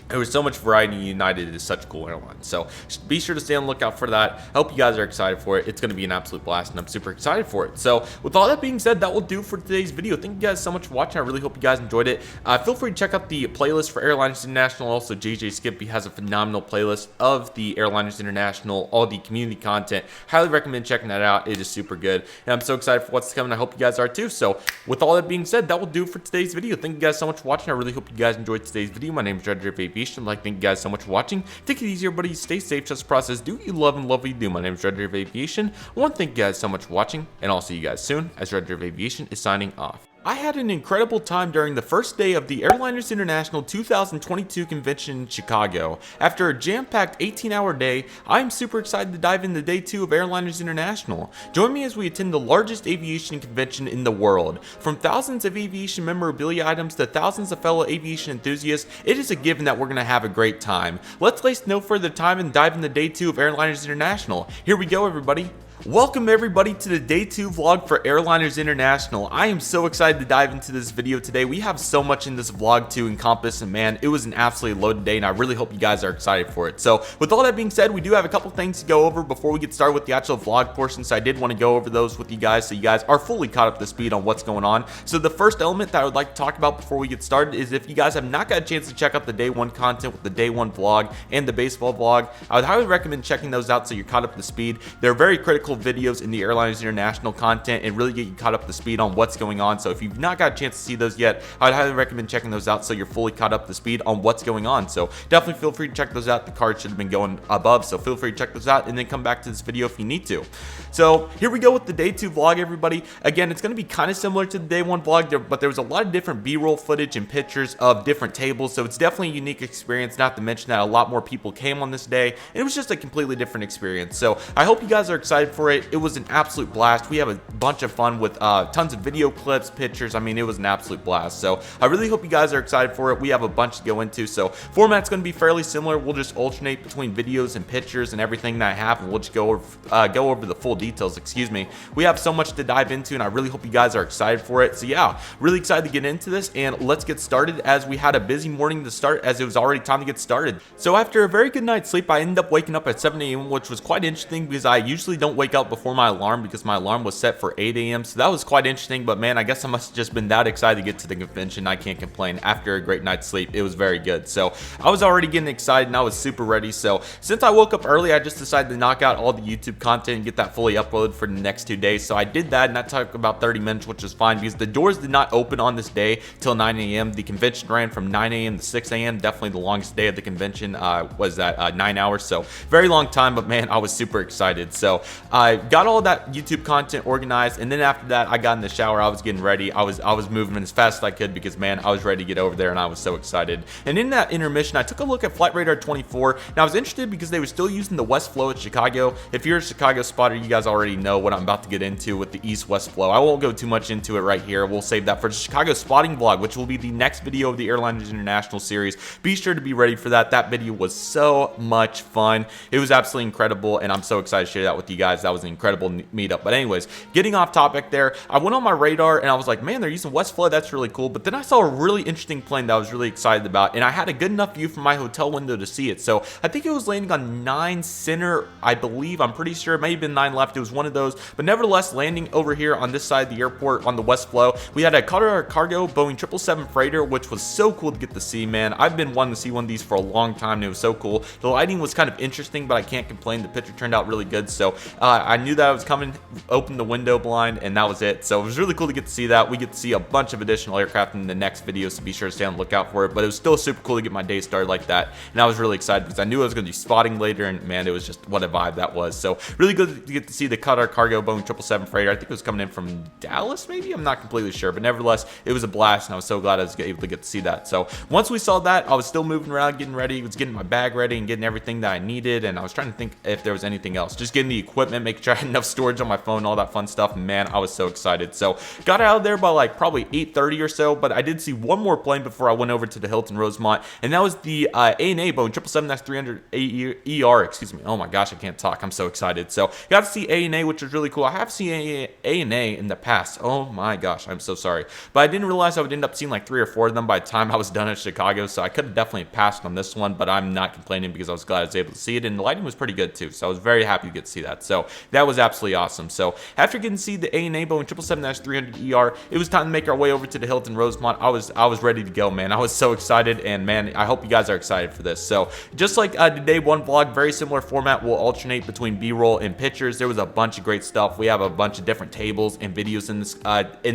There was so much variety. United is such a cool airline, so be sure to stay on the lookout for that. I hope you guys are excited for it. It's going to be an absolute blast, and I'm super excited for it. So with all that being said, that will do for today's video. Thank you guys so much for watching. I really hope you guys enjoyed it. Feel free to check out the playlist for Airlines International. Also, JJ Skippy has a phenomenal playlist of the Airlines International, all the community content. Highly recommend checking that out. It is super good, and I'm so excited for what's coming. I hope you guys are too. So with all that being said, that will do for today's video. Thank you guys so much for watching. I really hope you guys enjoyed today's video. My name is Redriveraviation. I'd like to thank you guys so much for watching. Take it easy, everybody. Stay safe. Trust the process. Do what you love and love what you do. My name is Redriveraviation. I want to thank you guys so much for watching, and I'll see you guys soon as Redriveraviation is signing off. I had an incredible time during the first day of the Airliners International 2022 convention in Chicago. After a jam-packed 18-hour day, I'm super excited to dive into day 2 of Airliners International. Join me as we attend the largest aviation convention in the world. From thousands of aviation memorabilia items to thousands of fellow aviation enthusiasts, it is a given that we're going to have a great time. Let's waste no further time and dive into day 2 of Airliners International. Here we go, everybody. Welcome everybody to the day 2 vlog for Airliners International. I am so excited to dive into this video today. We have so much in this vlog to encompass, and man, it was an absolutely loaded day, and I really hope you guys are excited for it. So with all that being said, we do have a couple things to go over before we get started with the actual vlog portion, so I did want to go over those with you guys so you guys are fully caught up to speed on what's going on. So the first element that I would like to talk about before we get started is if you guys have not got a chance to check out the day 1 content with the day 1 vlog and the baseball vlog, I would highly recommend checking those out so you're caught up to speed. They're very critical videos in the Airliners International content and really get you caught up to speed on what's going on. So if you've not got a chance to see those yet, I'd highly recommend checking those out so you're fully caught up to speed on what's going on. So definitely feel free to check those out. The card should have been going above, so feel free to check those out and then come back to this video if you need to. So here we go with the day 2 vlog, everybody. Again, it's going to be kind of similar to the day 1 vlog, but there was a lot of different B-roll footage and pictures of different tables, so it's definitely a unique experience, not to mention that a lot more people came on this day. It was just a completely different experience. So I hope you guys are excited for it. It was an absolute blast. We have a bunch of fun with tons of video clips, pictures. I mean, it was an absolute blast. So I really hope you guys are excited for it. We have a bunch to go into. So format's going to be fairly similar. We'll just alternate between videos and pictures and everything that I have, and we'll just go over the full details. Excuse me. We have so much to dive into, and I really hope you guys are excited for it. So yeah, really excited to get into this, and let's get started as we had a busy morning to start as it was already time to get started. So after a very good night's sleep, I ended up waking up at 7 a.m., which was quite interesting because I usually don't wake up before my alarm because my alarm was set for 8 a.m. So that was quite interesting, but man, I guess I must have just been that excited to get to the convention. I can't complain. After a great night's sleep, it was very good. So I was already getting excited and I was super ready. So since I woke up early, I just decided to knock out all the YouTube content and get that fully uploaded for the next 2 days. So I did that, and that took about 30 minutes, which was fine because the doors did not open on this day till 9 a.m. The convention ran from 9 a.m. to 6 a.m. Definitely the longest day of the convention was at 9 hours. So very long time, but man, I was super excited. So I got all that YouTube content organized, and then after that, I got in the shower. I was getting ready. I was moving as fast as I could because man, I was ready to get over there, and I was so excited. And in that intermission, I took a look at Flight Radar 24, and I was interested because they were still using the west flow at Chicago. If you're a Chicago spotter, you guys already know what I'm about to get into with the east-west flow. I won't go too much into it right here. We'll save that for the Chicago spotting vlog, which will be the next video of the Airliners International series. Be sure to be ready for that. That video was so much fun. It was absolutely incredible, and I'm so excited to share that with you guys. That was an incredible meetup. But anyways, getting off topic there, I went on my radar and I was like, man, they're using west flow. That's really cool. But then I saw a really interesting plane that I was really excited about, and I had a good enough view from my hotel window to see it. So I think it was landing on 9 center, I believe. I'm pretty sure it may have been 9 left. It was one of those, but nevertheless, landing over here on this side of the airport on the west flow, we had a Qatar Cargo Boeing 777 freighter, which was so cool to get to see, man. I've been wanting to see one of these for a long time, and it was so cool. The lighting was kind of interesting, but I can't complain. The picture turned out really good. So I knew that I was coming, opened the window blind, and that was it. So it was really cool to get to see that. We get to see a bunch of additional aircraft in the next video, so be sure to stay on the lookout for it. But it was still super cool to get my day started like that, and I was really excited because I knew I was going to be spotting later, and man, it was just what a vibe that was. So really good to get to see the Qatar Cargo Boeing 777 freighter. I think it was coming in from Dallas, maybe? I'm not completely sure, but nevertheless, it was a blast, and I was so glad I was able to get to see that. So once we saw that, I was still moving around, getting ready, was getting my bag ready and getting everything that I needed, and I was trying to think if there was anything else. Just getting the equipment, making sure I had enough storage on my phone, all that fun stuff, and man, I was so excited. So got out of there by like probably 8:30 or so, but I did see one more plane before I went over to the Hilton Rosemont, and that was the ANA Boeing 777-300ER, excuse me. Oh my gosh, I can't talk. I'm so excited. So got to see ANA, which was really cool. I have seen ANA in the past. Oh my gosh, I'm so sorry. But I didn't realize I would end up seeing like 3 or 4 of them by the time I was done at Chicago, so I could have definitely passed on this one, but I'm not complaining because I was glad I was able to see it, and the lighting was pretty good too, so I was very happy to get to see that. So that was absolutely awesome. So after getting to see the ANA Boeing 777-300ER, it was time to make our way over to the Hilton Rosemont. I was ready to go, man. I was so excited, and man, I hope you guys are excited for this. So just like the day 1 vlog, very similar format. We'll alternate between B-roll and pictures. There was a bunch of great stuff. We have a bunch of different tables and videos in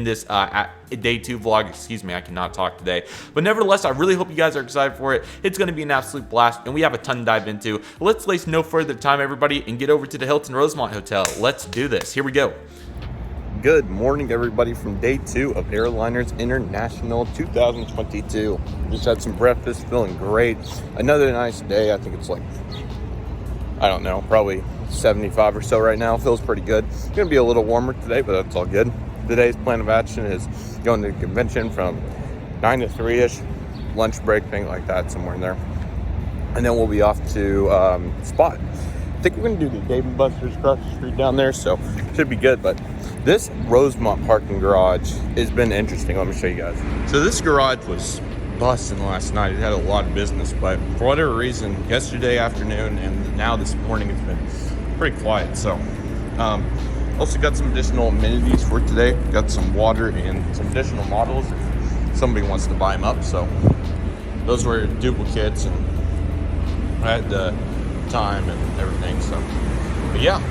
this day 2 vlog. Excuse me, I cannot talk today. But nevertheless, I really hope you guys are excited for it. It's going to be an absolute blast, and we have a ton to dive into. Let's waste no further time, everybody, and get over to the Hilton Rosemont Hotel. Let's do this. Here we go. Good morning, everybody, from day 2 of Airliners International 2022. Just had some breakfast, feeling great. Another nice day. I think it's like, I don't know, probably 75 or so right now. Feels pretty good. It's going to be a little warmer today, but that's all good. Today's plan of action is going to the convention from 9 to 3-ish, lunch break, thing like that, somewhere in there. And then we'll be off to Spot think we're gonna do the Dave & Buster's across the street down there, so should be good. But this Rosemont parking garage has been interesting. Let me show you guys. So this garage was busting last night. It had a lot of business, but for whatever reason, yesterday afternoon and now this morning, it's been pretty quiet. So also got some additional amenities for today. Got some water and some additional models if somebody wants to buy them up. So those were duplicates, and I had the time and everything. So, but yeah,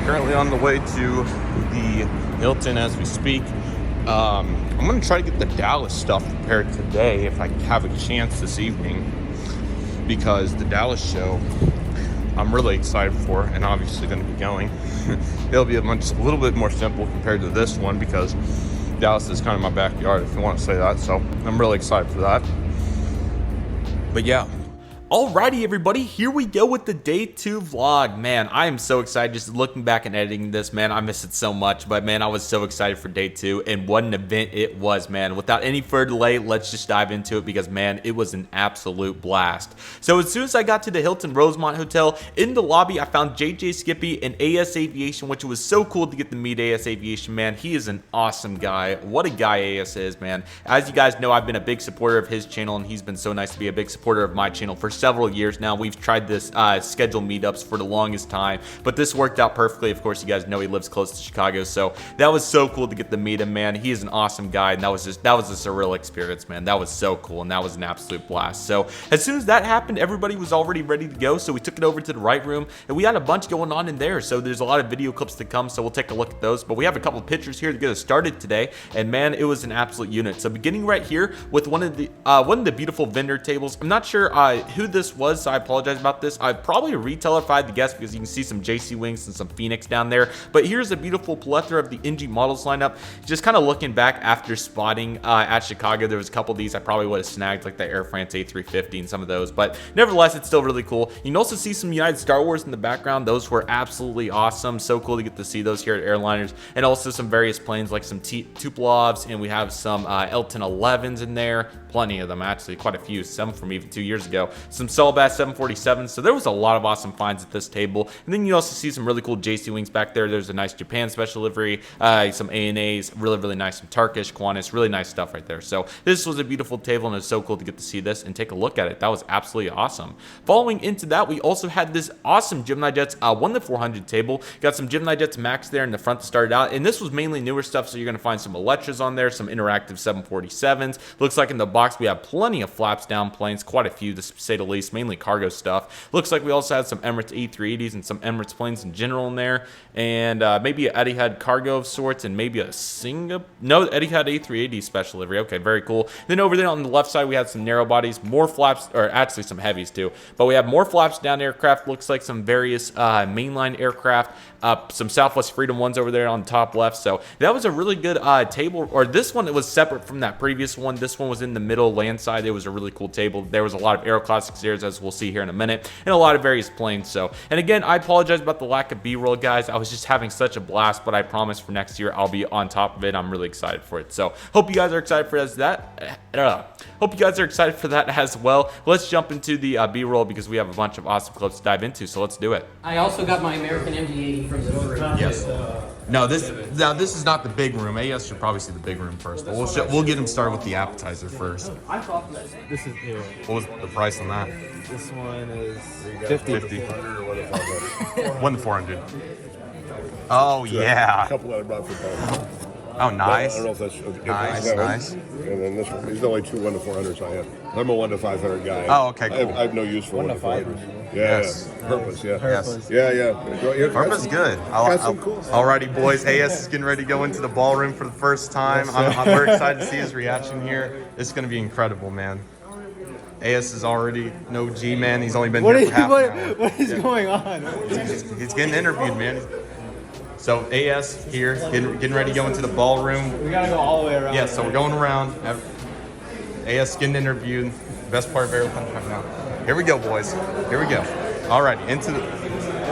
currently on the way to the Hilton as we speak. I'm gonna try to get the Dallas stuff prepared today if I have a chance this evening, because the Dallas show I'm really excited for, and obviously going to be going. It'll be a little bit more simple compared to this one, because Dallas is kind of my backyard, if you want to say that. So I'm really excited for that. But yeah. Alrighty, everybody, here we go with the day 2 vlog. Man, I am so excited just looking back and editing this, man. I miss it so much, but man, I was so excited for day 2, and what an event it was, man. Without any further delay, let's just dive into it, because man, it was an absolute blast. So as soon as I got to the Hilton Rosemont Hotel, in the lobby, I found JJ Skippy and AS Aviation, which was so cool to get to meet AS Aviation, man. He is an awesome guy. What a guy AS is, man. As you guys know, I've been a big supporter of his channel, and he's been so nice to be a big supporter of my channel for several years now. We've tried this scheduled meetups for the longest time, but this worked out perfectly. Of course, you guys know he lives close to Chicago, so that was so cool to get to meet him, man. He is an awesome guy, and that was just a surreal experience, man. That was so cool, and that was an absolute blast. So as soon as that happened, everybody was already ready to go, so we took it over to the right room, and we had a bunch going on in there. So there's a lot of video clips to come, so we'll take a look at those, but we have a couple pictures here to get us started today, and man, it was an absolute unit. So beginning right here with one of the beautiful vendor tables. I'm not sure who this was, so I apologize about this. I'd probably a retailer if I had to guess, because you can see some JC Wings and some Phoenix down there. But here's a beautiful plethora of the NG models lineup. Just kind of looking back after spotting at Chicago, there was a couple of these I probably would have snagged, like the Air France A350 and some of those. But nevertheless, it's still really cool. You can also see some United Star Wars in the background. Those were absolutely awesome. So cool to get to see those here at Airliners. And also some various planes like some Tuplovs, and we have some Elton 11s in there. Plenty of them, actually, quite a few, some from even 2 years ago. Some Solbass 747s, so there was a lot of awesome finds at this table. And then you also see some really cool JC Wings back there. There's a nice Japan special livery, some ANAs, really nice, some Turkish, Qantas, really nice stuff right there. So this was a beautiful table, and it's so cool to get to see this and take a look at it. That was absolutely awesome. Following into that, we also had this awesome Gemini Jets 1-400 table. Got some Gemini Jets Max there in the front to start out, and this was mainly newer stuff, so you're going to find some Electras on there, some interactive 747s. Looks like in the box we have plenty of flaps down planes, quite a few to say the least, mainly cargo stuff. Looks like we also had some Emirates A380s and some Emirates planes in general in there, and maybe an Etihad cargo of sorts, and maybe a Etihad A380 special livery. Okay, very cool. Then over there on the left side we had some narrow bodies, more flaps, or actually some heavies too, but we have more flaps down aircraft. Looks like some various mainline aircraft, some Southwest Freedom ones over there on the top left. So that was a really good table, or this one, it was separate from that previous one. This one was in the middle land side. It was a really cool table. There was a lot of Aero Classics there, as we'll see here in a minute, and a lot of various planes. So, and again, I apologize about the lack of B-roll, guys. I was just having such a blast, but I promise for next year I'll be on top of it. I'm really excited for it. So hope you guys are excited for that. Hope you guys are excited for that as well. Let's jump into the B-roll, because we have a bunch of awesome clips to dive into. So let's do it. I also got my American MD-80 from the Rotary. Yes. No, this is not the big room. AS should probably see the big room first, but we'll get him started with the appetizer first. I thought this is here. What was the price on that? This one is 50. 1-400. Oh yeah. A couple that I brought for Paul. Oh, nice. I don't know if that's nice. And then this one. These are the only two 1-400s I have. I'm a 1-500 guy. Oh, okay, cool. I have no use for 1-500s. Yes. Purpose, yeah. Yes. Yeah. Purpose is good. Alrighty, boys. AS is getting ready to go into the ballroom for the first time. I'm very excited to see his reaction here. It's going to be incredible, man. AS is already no G, man. He's only been here for half an hour. What is going on? He's getting interviewed, man. So AS here, getting ready to go into the ballroom. We gotta go all the way around. Yeah, so we're going around. AS getting interviewed. Best part of airplane right now. Here we go, boys. Here we go. Alrighty, into the.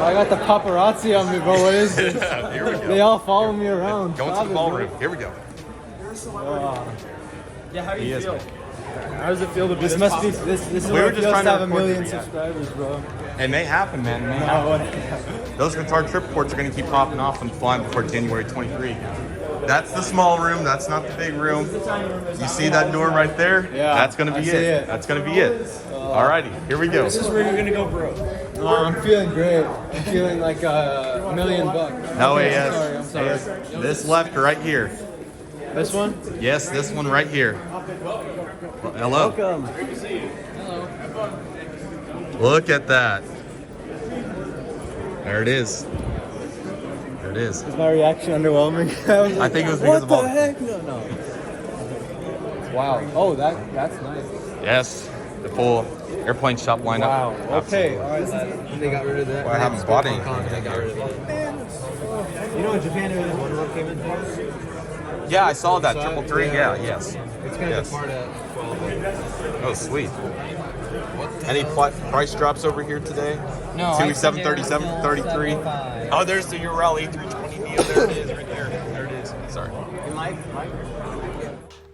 I got the paparazzi on me, bro. What is this? Here we go. They all follow me around. Going to the ballroom. Here we go. Yeah, how do you feel? How does it feel to be This must be this is what it feels to have a million subscribers, bro. It may happen, man. It may happen. Those guitar trip ports are gonna keep popping off and flying before January 23. That's the small room. That's not the big room. You see that door right there? Yeah, That's gonna be it. That's gonna be it. Alrighty, here we go. This is where you're gonna go, bro. No, I'm feeling great. I'm feeling like $1 million. No, Okay, AS. I'm sorry. This left right here. This one? Yes, this one right here. Hello. Welcome. Look at that. There it is. There it is. Is my reaction underwhelming? I think it was because of all. What the heck? No. Wow. Oh, that's nice. Yes, the full airplane shop lineup. Wow. Okay. Absolutely. All right. They got rid of that. Well, I haven't bought anything. They got rid of it. You know in Japan there was one row came in for? Yeah, I saw that. So, 333. Yeah, yes. It's gonna depart at 12. Oh, sweet. Any price drops over here today? No. 737, 33. Oh, there's the URL A320neo. There it is, right there. There it is. Sorry.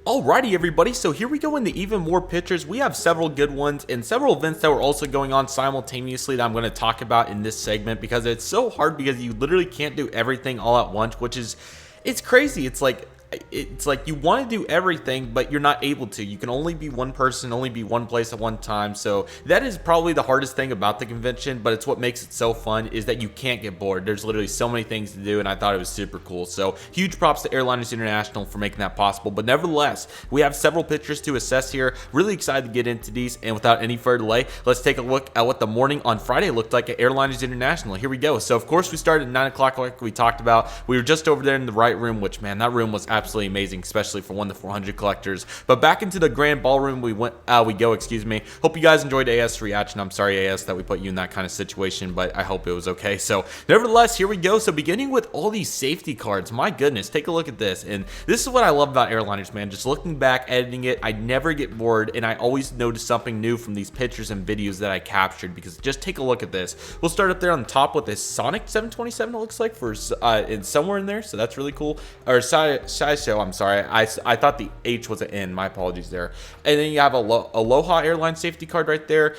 Alrighty everybody, so here we go into even more pictures. We have several good ones and several events that were also going on simultaneously that I'm going to talk about in this segment, because it's so hard because you literally can't do everything all at once, which is, it's crazy. It's like you want to do everything, but you're not able to. You can only be one person, only be one place at one time. So that is probably the hardest thing about the convention, but it's what makes it so fun, is that you can't get bored. There's literally so many things to do, and I thought it was super cool. So huge props to Airliners International for making that possible. But nevertheless, we have several pictures to assess here. Really excited to get into these, and without any further delay, let's take a look at what the morning on Friday looked like at Airliners International. Here we go. So of course we started at 9 o'clock like we talked about. We were just over there in the right room, which, man, that room was absolutely amazing, especially for 1 to 400 collectors. But back into the grand ballroom we go, excuse me. Hope you guys enjoyed AS reaction. I'm sorry, AS, that we put you in that kind of situation, but I hope it was okay. So nevertheless, here we go. So beginning with all these safety cards, my goodness, take a look at this. And this is what I love about Airliners, man. Just looking back, editing it, I never get bored, and I always notice something new from these pictures and videos that I captured, because just take a look at this. We'll start up there on the top with this Sonic 727, it looks like, for somewhere in there, so that's really cool. Or Shisho, I'm sorry, I thought the H was an N, my apologies there. And then you have Aloha Airlines safety card right there,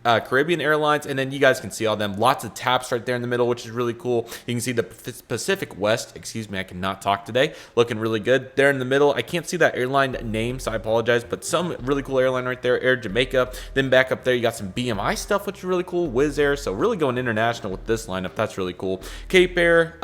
Caribbean Airlines, and then you guys can see all them. Lots of taps right there in the middle, which is really cool. You can see the Pacific West, excuse me, I cannot talk today, looking really good. There in the middle, I can't see that airline name, so I apologize, but some really cool airline right there, Air Jamaica. Then back up there, you got some BMI stuff, which is really cool, Wizz Air, so really going international with this lineup. That's really cool. Cape Air,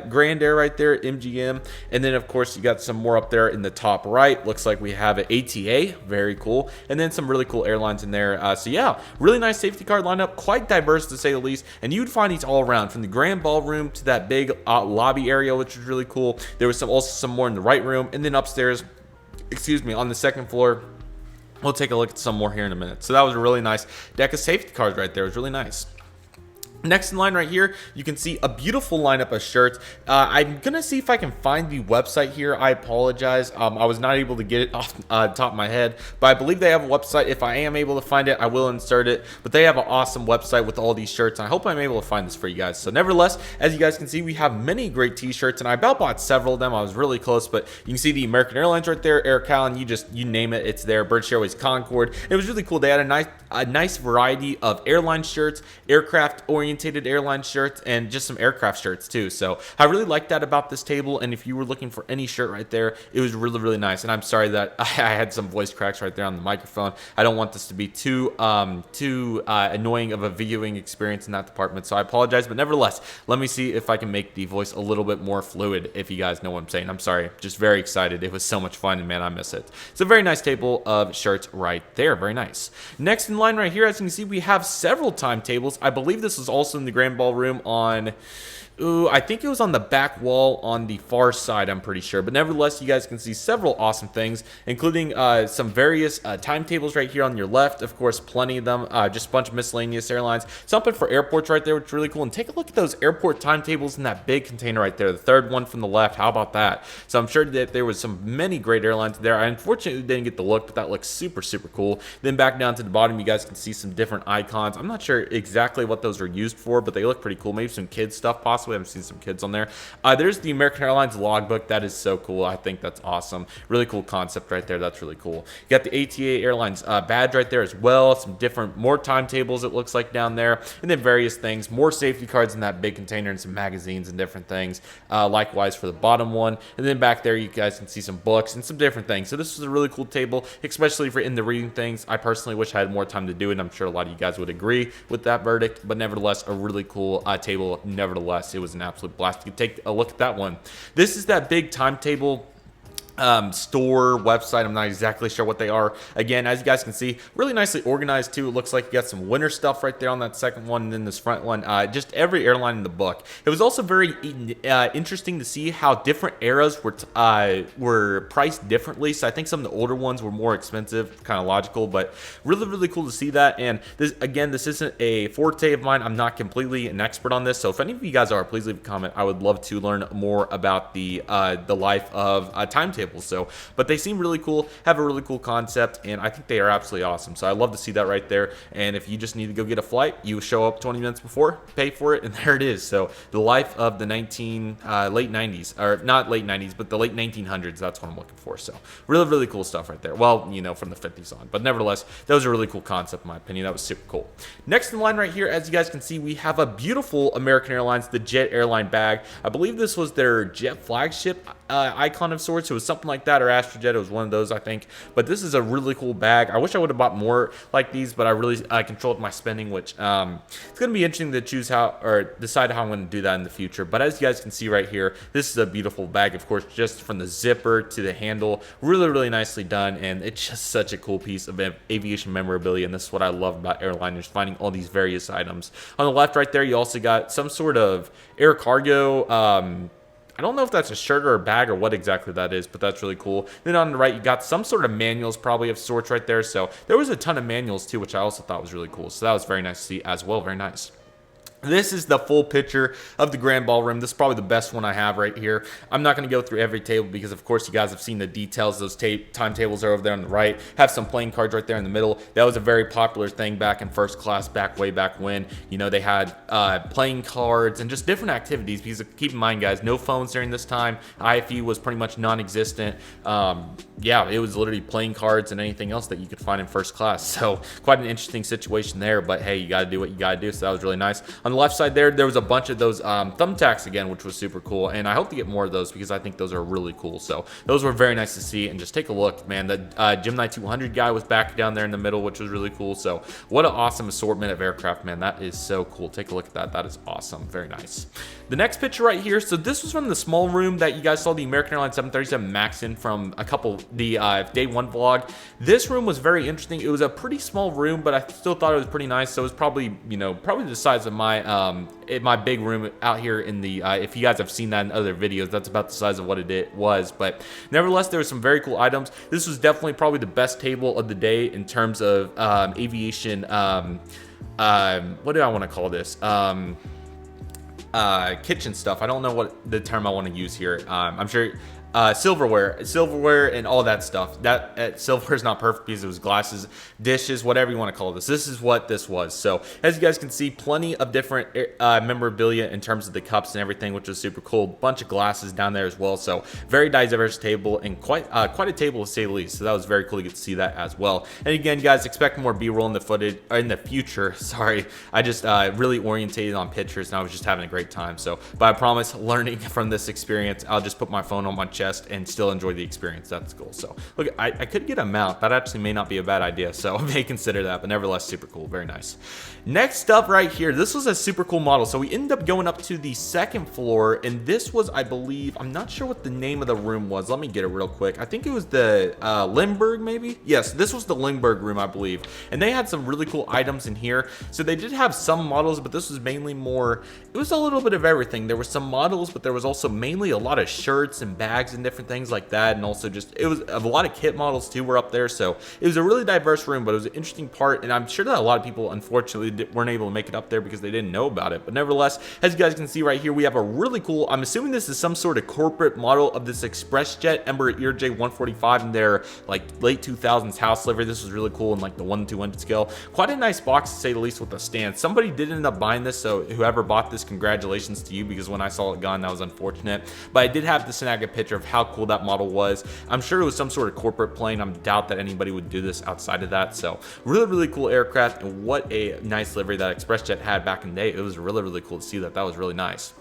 Grand Air right there, MGM, and then of course you got some more up there in the top right. Looks like we have an ATA, very cool, and then some really cool airlines in there. So yeah, really nice safety card lineup, quite diverse to say the least, and you'd find these all around, from the grand ballroom to that big lobby area, which was really cool. There was also some more in the right room, and then upstairs, excuse me, on the second floor. We'll take a look at some more here in a minute. So that was a really nice deck of safety cards right there. It was really nice. Next in line right here, you can see a beautiful lineup of shirts. I'm gonna see if I can find the website here. I apologize, I was not able to get it off the top of my head, but I believe they have a website. If I am able to find it, I will insert it. But they have an awesome website with all these shirts, and I hope I'm able to find this for you guys. So nevertheless, as you guys can see, we have many great t-shirts, and I about bought several of them. I was really close, but you can see the American Airlines right there, Air Cal, you name it, it's there. British Airways Concorde. It was really cool. They had a nice variety of airline shirts, aircraft oriented airline shirts, and just some aircraft shirts too. So I really like that about this table, and if you were looking for any shirt right there, it was really nice. And I'm sorry that I had some voice cracks right there on the microphone. I don't want this to be too annoying of a viewing experience in that department, so I apologize. But nevertheless, let me see if I can make the voice a little bit more fluid, if you guys know what I'm saying. I'm sorry, just very excited. It was so much fun, and man, I miss it. It's a very nice table of shirts right there. Very nice. Next in line right here, as you can see, we have several timetables. I believe this was also in the grand ballroom on, I think it was on the back wall on the far side, I'm pretty sure. But nevertheless, you guys can see several awesome things, including some various timetables right here on your left. Of course, plenty of them, just a bunch of miscellaneous airlines. Something for airports right there, which is really cool. And take a look at those airport timetables in that big container right there, the third one from the left. How about that? So I'm sure that there was many great airlines there. I unfortunately didn't get the look, but that looks super cool. Then back down to the bottom, you guys can see some different icons. I'm not sure exactly what those are used for, but they look pretty cool. Maybe some kids stuff possibly. possibly haven't seen some kids on there. There's the American Airlines logbook. That is so cool. I think that's awesome. Really cool concept right there. That's really cool. You got the ATA Airlines badge right there as well. Some different, more timetables it looks like down there, and then various things, more safety cards in that big container, and some magazines and different things. Likewise for the bottom one, and then back there you guys can see some books and some different things. So this was a really cool table, especially for in the reading things. I personally wish I had more time to do it, and I'm sure a lot of you guys would agree with that verdict, but nevertheless a really cool table. Nevertheless, it was an absolute blast. You can take a look at that one. This is that big timetable store website. I'm not exactly sure what they are. Again, as you guys can see, really nicely organized too. It looks like you got some winter stuff right there on that second one, and then this front one, just every airline in the book. It was also very interesting to see how different eras were priced differently. So I think some of the older ones were more expensive, kind of logical, but really cool to see that. And this, again, this isn't a forte of mine. I'm not completely an expert on this, so if any of you guys are, please leave a comment. I would love to learn more about the life of timetables. So, but they seem really cool, have a really cool concept, and I think they are absolutely awesome. So I love to see that right there. And if you just need to go get a flight, you show up 20 minutes before, pay for it, and there it is. So the life of the late 90s, or not late 90s, but the late 1900s. That's what I'm looking for. So really cool stuff right there. Well, you know, from the 50s on, but nevertheless, that was a really cool concept in my opinion. That was super cool. Next in line right here, as you guys can see, we have a beautiful American Airlines, the Jet Airline bag. I believe this was their Jet flagship icon of sorts. It was something like that, or Astrojet. It was one of those, I think. But this is a really cool bag. I wish I would have bought more like these, but I really controlled my spending, which it's going to be interesting to choose how, or decide how I'm going to do that in the future. But as you guys can see right here, this is a beautiful bag, of course, just from the zipper to the handle. Really nicely done, and it's just such a cool piece of aviation memorabilia, and this is what I love about airliners, finding all these various items. On the left right there, you also got some sort of air cargo, I don't know if that's a shirt or a bag or what exactly that is, but that's really cool. Then on the right, you got some sort of manuals probably of sorts right there. So there was a ton of manuals too, which I also thought was really cool. So that was very nice to see as well. Very nice. This is the full picture of the Grand Ballroom. This is probably the best one I have right here. I'm not going to go through every table because, of course, you guys have seen the details. Those timetables are over there on the right. Have some playing cards right there in the middle. That was a very popular thing back in first class, way back when. You know, they had playing cards and just different activities because keep in mind, guys, no phones during this time. IFE was pretty much non-existent. Yeah, it was literally playing cards and anything else that you could find in first class. So quite an interesting situation there, but hey, you got to do what you got to do. So that was really nice. On the left side there was a bunch of those thumbtacks again, which was super cool, and I hope to get more of those because I think those are really cool. So those were very nice to see, and just take a look, man. The Gemini 200 guy was back down there in the middle, which was really cool. So what an awesome assortment of aircraft, man. That is so cool. Take a look at that. That is awesome. Very nice. The next picture right here, so this was from the small room that you guys saw the American Airlines 737 MAX in from a couple, the day one vlog. This room was very interesting. It was a pretty small room, but I still thought it was pretty nice. So it was probably, you know, probably the size of my my big room out here in the if you guys have seen that in other videos, that's about the size of what it was. But nevertheless, there were some very cool items. This was definitely probably the best table of the day in terms of aviation, what do I want to call this, kitchen stuff. I don't know what the term I want to use here. I'm sure silverware and all that stuff. That silverware is not perfect because it was glasses, dishes, whatever you want to call this. This is what this was. So as you guys can see, plenty of different memorabilia in terms of the cups and everything, which was super cool. Bunch of glasses down there as well. So very diverse table, and quite a table to say the least. So that was very cool to get to see that as well. And again, guys, expect more B-roll in the footage or in the future. Sorry, I just really orientated on pictures, and I was just having a great time. So, but I promise, learning from this experience, I'll just put my phone on my chest and still enjoy the experience. That's cool. So look, I could get a mount. That actually may not be a bad idea, so I may consider that, but nevertheless, super cool. Very nice. Next up right here, this was a super cool model. So we ended up going up to the second floor, and this was, I believe, I'm not sure what the name of the room was. Let me get it real quick. I think it was the Lindbergh, maybe. Yes, this was the Lindbergh room, I believe, and they had some really cool items in here. So they did have some models, but this was mainly more, it was a little bit of everything. There were some models, but there was also mainly a lot of shirts and bags flags and different things like that, and also just it was a lot of kit models too were up there, so it was a really diverse room, but it was an interesting part, and I'm sure that a lot of people unfortunately weren't able to make it up there because they didn't know about it. But nevertheless, as you guys can see right here, we have a really cool, I'm assuming this is some sort of corporate model of this ExpressJet Embraer ERJ 145 in their like late 2000s house livery. This was really cool in like the 1/200 scale. Quite a nice box to say the least with the stand. Somebody did end up buying this, so whoever bought this, congratulations to you, because when I saw it gone, that was unfortunate. But I did have to snag a picture of how cool that model was. I'm sure it was some sort of corporate plane. I doubt that anybody would do this outside of that. So really cool aircraft, and what a nice livery that ExpressJet had back in the day. It was really cool to see that. That was really nice.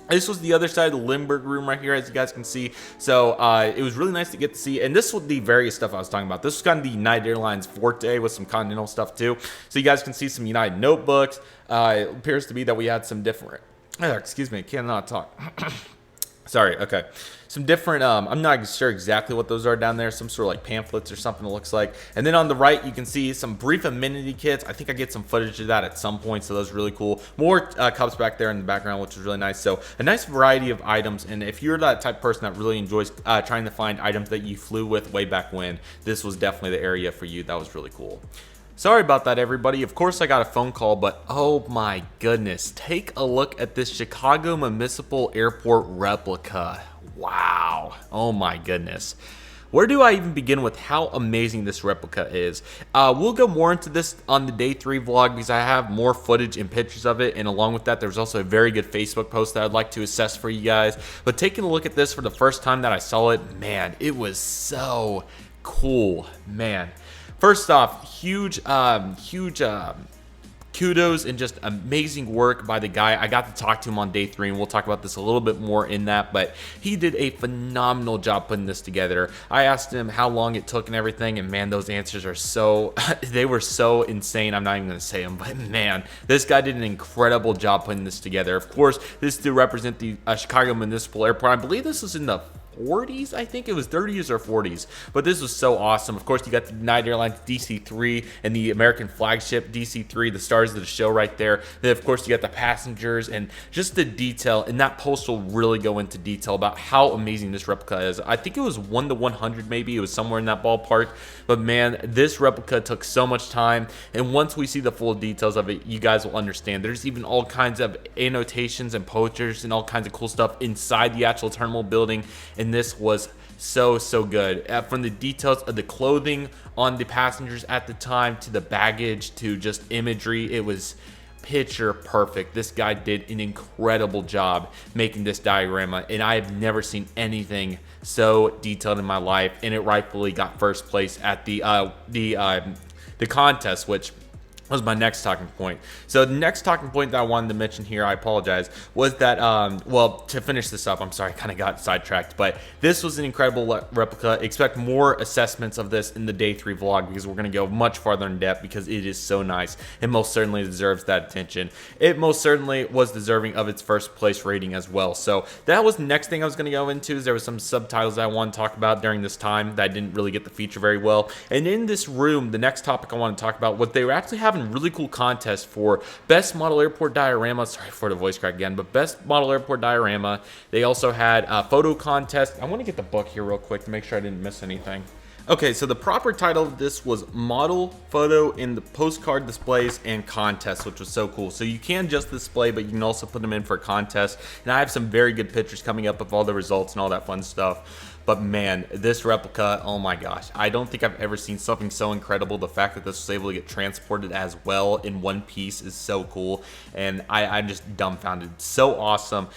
This was the other side of the Lindbergh room right here, as you guys can see. So it was really nice to get to see. And this was the various stuff I was talking about. This was kind of the United Airlines forte with some Continental stuff too. So you guys can see some United notebooks. It appears to be that we had some different, excuse me, I cannot talk. Sorry, okay. Some different, I'm not sure exactly what those are down there, some sort of like pamphlets or something it looks like. And then on the right, you can see some brief amenity kits. I think I get some footage of that at some point, so that's really cool. More cups back there in the background, which is really nice. So a nice variety of items, and if you're that type of person that really enjoys trying to find items that you flew with way back when, this was definitely the area for you. That was really cool. Sorry about that, everybody. Of course, I got a phone call, but oh my goodness. Take a look at this Chicago Municipal Airport replica. Wow. Oh my goodness. Where do I even begin with how amazing this replica is? We'll go more into this on the day 3 vlog because I have more footage and pictures of it, and along with that, there's also a very good Facebook post that I'd like to assess for you guys. But taking a look at this for the first time that I saw it, man, it was so cool, man. First off, huge kudos and just amazing work by the guy. I got to talk to him on day 3, and we'll talk about this a little bit more in that, but he did a phenomenal job putting this together. I asked him how long it took and everything, and man, those answers are so, they were so insane. I'm not even going to say them, but man, this guy did an incredible job putting this together. Of course, this to represent the Chicago Municipal Airport. I believe this was in the 40s, I think it was 30s or 40s, but this was so awesome. Of course, you got the United Airlines DC-3 and the American flagship DC-3, the stars of the show right there. Then of course you got the passengers and just the detail, and that post will really go into detail about how amazing this replica is. I think it was 1 to 100, maybe it was somewhere in that ballpark, but man, this replica took so much time, and once we see the full details of it, you guys will understand. There's even all kinds of annotations and posters and all kinds of cool stuff inside the actual terminal building, and this was so good. From the details of the clothing on the passengers at the time to the baggage to just imagery, it was picture perfect. This guy did an incredible job making this diorama, and I have never seen anything so detailed in my life, and it rightfully got first place at the contest, which was my next talking point. So the next talking point that I wanted to mention here, I apologize, was that, well, to finish this up, I'm sorry, I kind of got sidetracked, but this was an incredible replica. Expect more assessments of this in the day 3 vlog because we're going to go much farther in depth because it is so nice. It most certainly deserves that attention. It most certainly was deserving of its first place rating as well. So that was the next thing I was going to go into. Is there was some subtitles that I want to talk about during this time that I didn't really get the feature very well. And in this room, the next topic I want to talk about, what they were actually having really cool contests for best model airport diorama. Sorry for the voice crack again, but best model airport diorama. They also had a photo contest. I want to get the book here real quick to make sure I didn't miss anything. Okay, so the proper title of this was Model, Photo, in the Postcard Displays and Contests, which was so cool. So you can just display, but you can also put them in for a contest. And I have some very good pictures coming up of all the results and all that fun stuff. But man, this replica, oh my gosh, I don't think I've ever seen something so incredible. The fact that this was able to get transported as well in one piece is so cool. And I'm just dumbfounded. So awesome.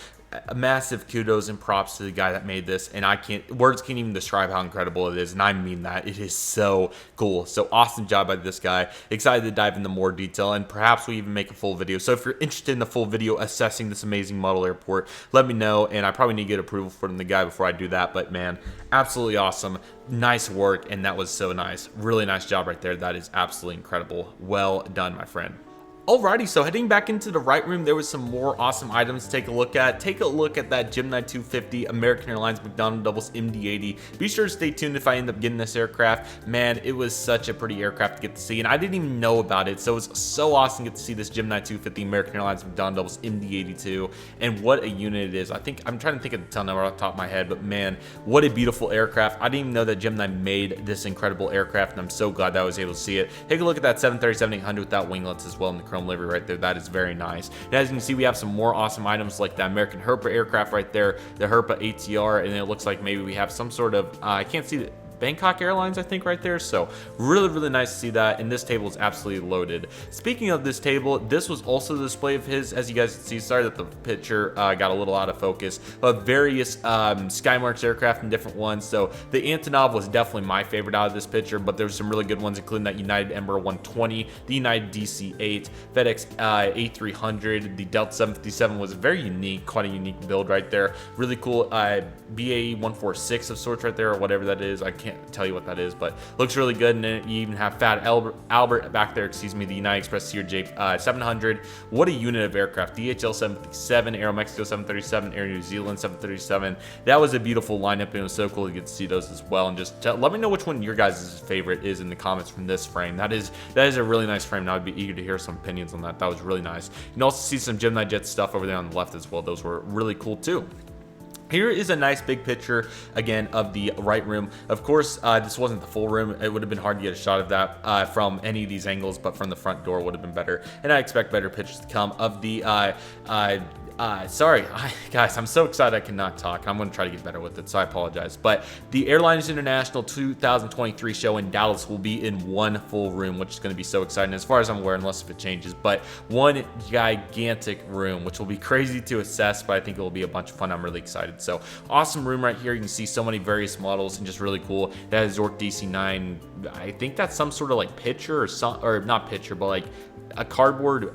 A massive kudos and props to the guy that made this, and words can't even describe how incredible it is, and I mean that. It is so cool. So awesome job by this guy. Excited to dive into more detail, and perhaps we even make a full video. So if you're interested in the full video assessing this amazing model airport, let me know, and I probably need to get approval from the guy before I do that. But man, absolutely awesome. Nice work, and that was so nice. Really nice job right there. That is absolutely incredible. Well done, my friend. Alrighty, so heading back into the right room, there was some more awesome items to take a look at. Take a look at that Gemini 250 American Airlines McDonnell Douglas MD-80. Be sure to stay tuned if I end up getting this aircraft. Man, it was such a pretty aircraft to get to see, and I didn't even know about it, so it was so awesome to get to see this Gemini 250 American Airlines McDonnell Douglas MD-82, and what a unit it is. I think, I'm trying to think of the ton number off the top of my head, but man, what a beautiful aircraft. I didn't even know that Gemini made this incredible aircraft, and I'm so glad that I was able to see it. Take a look at that 737-800 without winglets as well in the chrome livery right there. That is very nice. And as you can see, we have some more awesome items like the American Herpa aircraft right there, the Herpa ATR, and it looks like maybe we have some sort of, I can't see the Bangkok Airlines, I think, right there. So really nice to see that, and this table is absolutely loaded. Speaking of this table, this was also the display of his, as you guys can see. Sorry that the picture got a little out of focus, but various Skymarks aircraft and different ones. So the Antonov was definitely my favorite out of this picture, but there's some really good ones, including that United Embraer 120, the United DC-8, FedEx A300, the Delta 757 was very unique, quite a unique build right there. Really cool BAE 146 of sorts right there, or whatever that is. I can't tell you what that is, but looks really good. And then you even have Fat Albert back there, excuse me, the United Express CRJ 700. What a unit of aircraft. DHL 757, Aero Mexico 737, Air New Zealand 737. That was a beautiful lineup, and it was so cool to get to see those as well. And just let me know which one your guys' favorite is in the comments from this frame. That is a really nice frame, and I would be eager to hear some opinions on that. That was really nice. You can also see some Gemini Jet stuff over there on the left as well. Those were really cool too. Here is a nice big picture, again, of the right room. Of course, this wasn't the full room. It would have been hard to get a shot of that from any of these angles, but from the front door would have been better. And I expect better pictures to come of the sorry, guys, I'm so excited I cannot talk. I'm going to try to get better with it, so I apologize. But the Airlines International 2023 show in Dallas will be in one full room, which is going to be so exciting, as far as I'm aware, unless if it changes. But one gigantic room, which will be crazy to assess, but I think it will be a bunch of fun. I'm really excited. So awesome room right here. You can see so many various models and just really cool. That is Zork DC-9. I think that's some sort of like picture or some, or not picture, but like a cardboard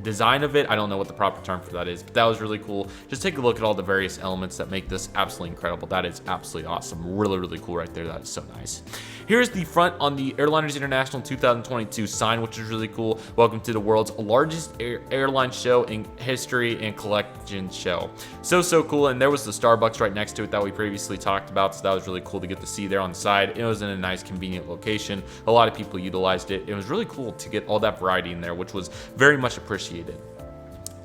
design of it. I don't know what the proper term for that is, but that was really cool. Just take a look at all the various elements that make this absolutely incredible. That is absolutely awesome. Really cool right there. That is so nice. Here's the front on the Airliners International 2022 sign, which is really cool. Welcome to the world's largest airline show in history and collection show. So cool. And there was the Starbucks right next to it that we previously talked about, so that was really cool to get to see there on the side. It was in a nice convenient location. A lot of people utilized it. It was really cool to get all that variety in there, which was very much appreciated.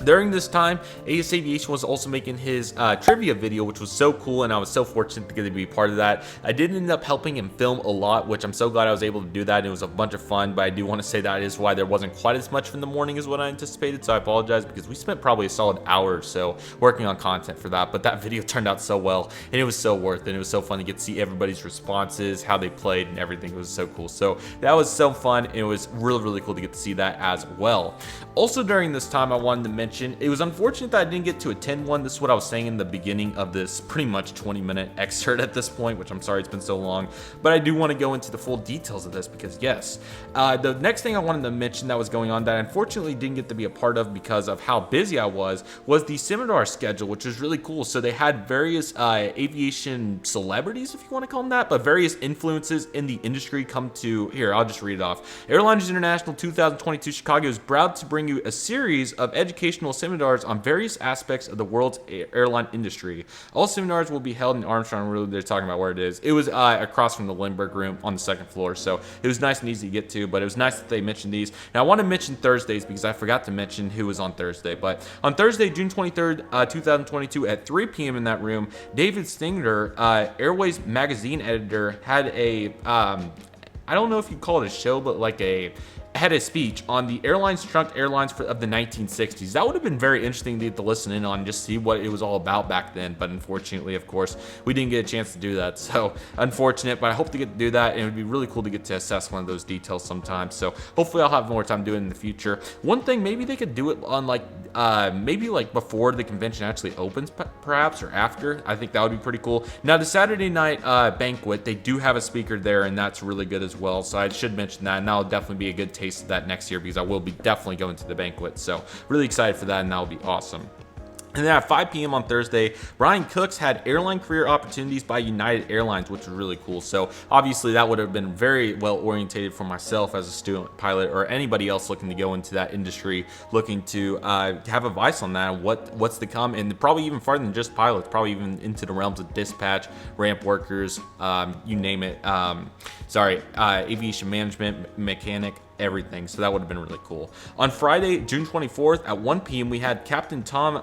During this time, AS Aviation was also making his trivia video, which was so cool, and I was so fortunate to get to be part of that. I did end up helping him film a lot, which I'm so glad I was able to do that. It was a bunch of fun, but I do want to say that is why there wasn't quite as much from the morning as what I anticipated, so I apologize, because we spent probably a solid hour or so working on content for that, but that video turned out so well, and it was so worth it. It was so fun to get to see everybody's responses, how they played, and everything. It was so cool. So that was so fun, and it was really cool to get to see that as well. Also during this time, I wanted to mention, it was unfortunate that I didn't get to attend one. This is what I was saying in the beginning of this pretty much 20-minute excerpt at this point, which I'm sorry it's been so long, but I do want to go into the full details of this because yes, the next thing I wanted to mention that was going on that I unfortunately didn't get to be a part of because of how busy I was the seminar schedule, which was really cool. So they had various aviation celebrities, if you want to call them that, but various influences in the industry come to, here, I'll just read it off. Airlines International 2022 Chicago is proud to bring you a series of educational seminars on various aspects of the world's airline industry. All seminars will be held in Armstrong. Really, they're talking about where it is. It was across from the Lindbergh room on the second floor, so it was nice and easy to get to, but it was nice that they mentioned these. Now, I want to mention Thursdays because I forgot to mention who was on Thursday, but on Thursday, June 23rd, 2022 at 3 p.m. in that room, David Stingler, Airways magazine editor, had a, I don't know if you call it a show, but like had a speech on the airlines trunked airlines of the 1960s. That would have been very interesting to get to listen in on, just see what it was all about back then, but unfortunately, of course, we didn't get a chance to do that, so unfortunate, but I hope to get to do that, and it would be really cool to get to assess one of those details sometime, so hopefully I'll have more time to do it in the future. One thing, maybe they could do it on maybe like before the convention actually opens, perhaps, or after. I think that would be pretty cool. Now, the Saturday night banquet, they do have a speaker there, and that's really good as well, so I should mention that, and that'll definitely be a good taste of that next year because I will be definitely going to the banquet, so really excited for that, and that'll be awesome. And then at 5 p.m. on Thursday, Brian Cooks had airline career opportunities by United Airlines, which was really cool. So obviously that would have been very well orientated for myself as a student pilot, or anybody else looking to go into that industry, looking to have advice on that, what's to come, and probably even farther than just pilots, probably even into the realms of dispatch, ramp workers, you name it. Aviation management, mechanic, everything. So that would have been really cool. On Friday, June 24th at 1 p.m. we had Captain Tom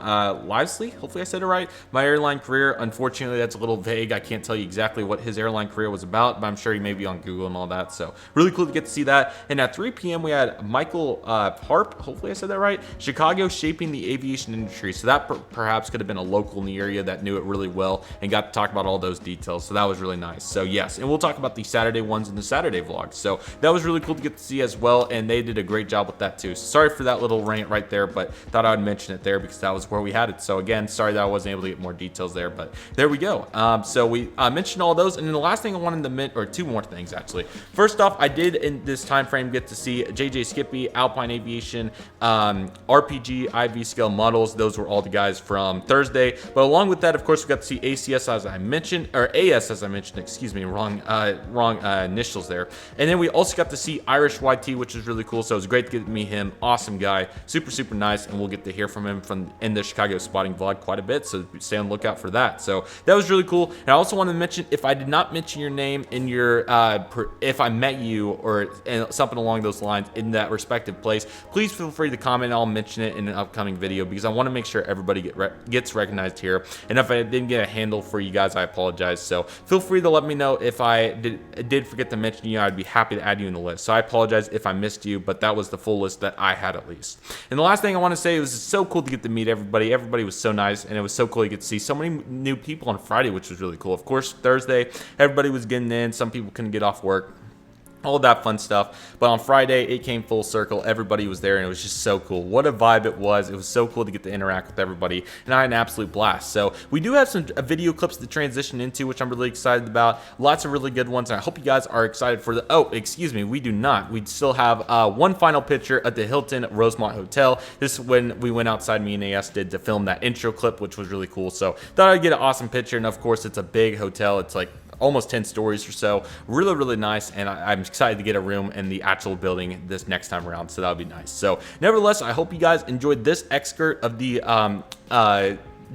Livesley. Hopefully I said it right. My airline career. Unfortunately, that's a little vague. I can't tell you exactly what his airline career was about, but I'm sure he may be on Google and all that. So really cool to get to see that. And at 3 p.m. we had Michael Harp. Hopefully I said that right. Chicago shaping the aviation industry. So that perhaps could have been a local in the area that knew it really well and got to talk about all those details. So that was really nice. So yes, and we'll talk about the Saturday ones in the Saturday vlogs. So that was really cool to get to see as well, and they did a great job with that too. So sorry for that little rant right there, but thought I would mention it there because that was where we had it. So again, sorry that I wasn't able to get more details there, but there we go. So we mentioned all those, and then the last thing I wanted to mention, or two more things actually. First off, I did in this time frame get to see JJ Skippy, Alpine Aviation, RPG, IV scale models. Those were all the guys from Thursday. But along with that, of course, we got to see ACS as I mentioned, or AS as I mentioned. Excuse me, wrong initials there. And then we also got to see Irish YT, which is really cool. So it was great to get to meet him. Awesome guy, super nice, and we'll get to hear from him in the Chicago spotting vlog quite a bit. So stay on the lookout for that. So that was really cool. And I also want to mention, if I did not mention your name in your if I met you or something along those lines in that respective place, please feel free to comment. I'll mention it in an upcoming video because I want to make sure everybody gets recognized here. And if I didn't get a handle for you guys, I apologize. So feel free to let me know if I did forget to mention you. I'd be happy to add you in the list. So I apologize if I missed you, but that was the full list that I had at least. And the last thing I want to say, it was so cool to get to meet everybody. Everybody was so nice, and it was so cool to get to see so many new people on Friday, which was really cool. Of course, Thursday, everybody was getting in. Some people couldn't get off work. All that fun stuff. But on Friday, it came full circle. Everybody was there, and it was just so cool. What a vibe it was. It was so cool to get to interact with everybody, and I had an absolute blast. So we do have some video clips to transition into, which I'm really excited about. Lots of really good ones, and I hope you guys are excited for the... Oh, excuse me, we do not. We still have one final picture at the Hilton Rosemont Hotel. This is when we went outside, me and AS did, to film that intro clip, which was really cool. So thought I'd get an awesome picture, and of course, it's a big hotel. It's like almost 10 stories or so. Really nice, and I'm excited to get a room in the actual building this next time around, so that'll be nice. So nevertheless, I hope you guys enjoyed this excerpt of the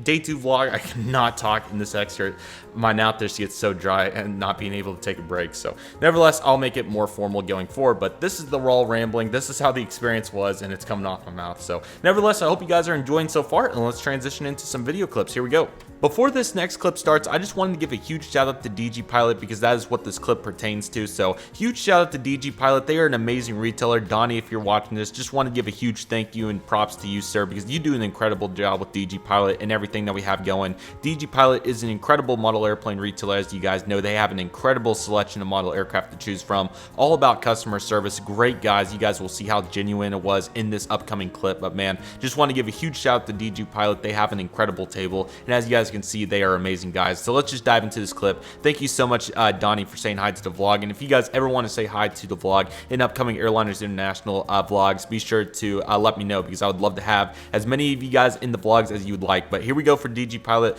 day 2 vlog. I cannot talk in this excerpt. My mouth just gets so dry and not being able to take a break. So nevertheless, I'll make it more formal going forward, but this is the raw rambling. This is how the experience was, and it's coming off my mouth. So nevertheless, I hope you guys are enjoying so far, and let's transition into some video clips. Here we go. Before this next clip starts, I just wanted to give a huge shout out to DG Pilot because that is what this clip pertains to. So huge shout out to DG Pilot. They are an amazing retailer. Donnie, if you're watching this, just want to give a huge thank you and props to you, sir, because you do an incredible job with DG Pilot and everything that we have going. DG Pilot is an incredible model airplane retailer. As you guys know, they have an incredible selection of model aircraft to choose from, all about customer service. Great guys. You guys will see how genuine it was in this upcoming clip. But man, just want to give a huge shout out to DG Pilot. They have an incredible table, and as you guys can see, they are amazing guys. So let's just dive into this clip. Thank you so much, Donnie, for saying hi to the vlog. And if you guys ever want to say hi to the vlog in upcoming Airliners International vlogs, be sure to let me know, because I would love to have as many of you guys in the vlogs as you would like. But here we go for DG Pilot.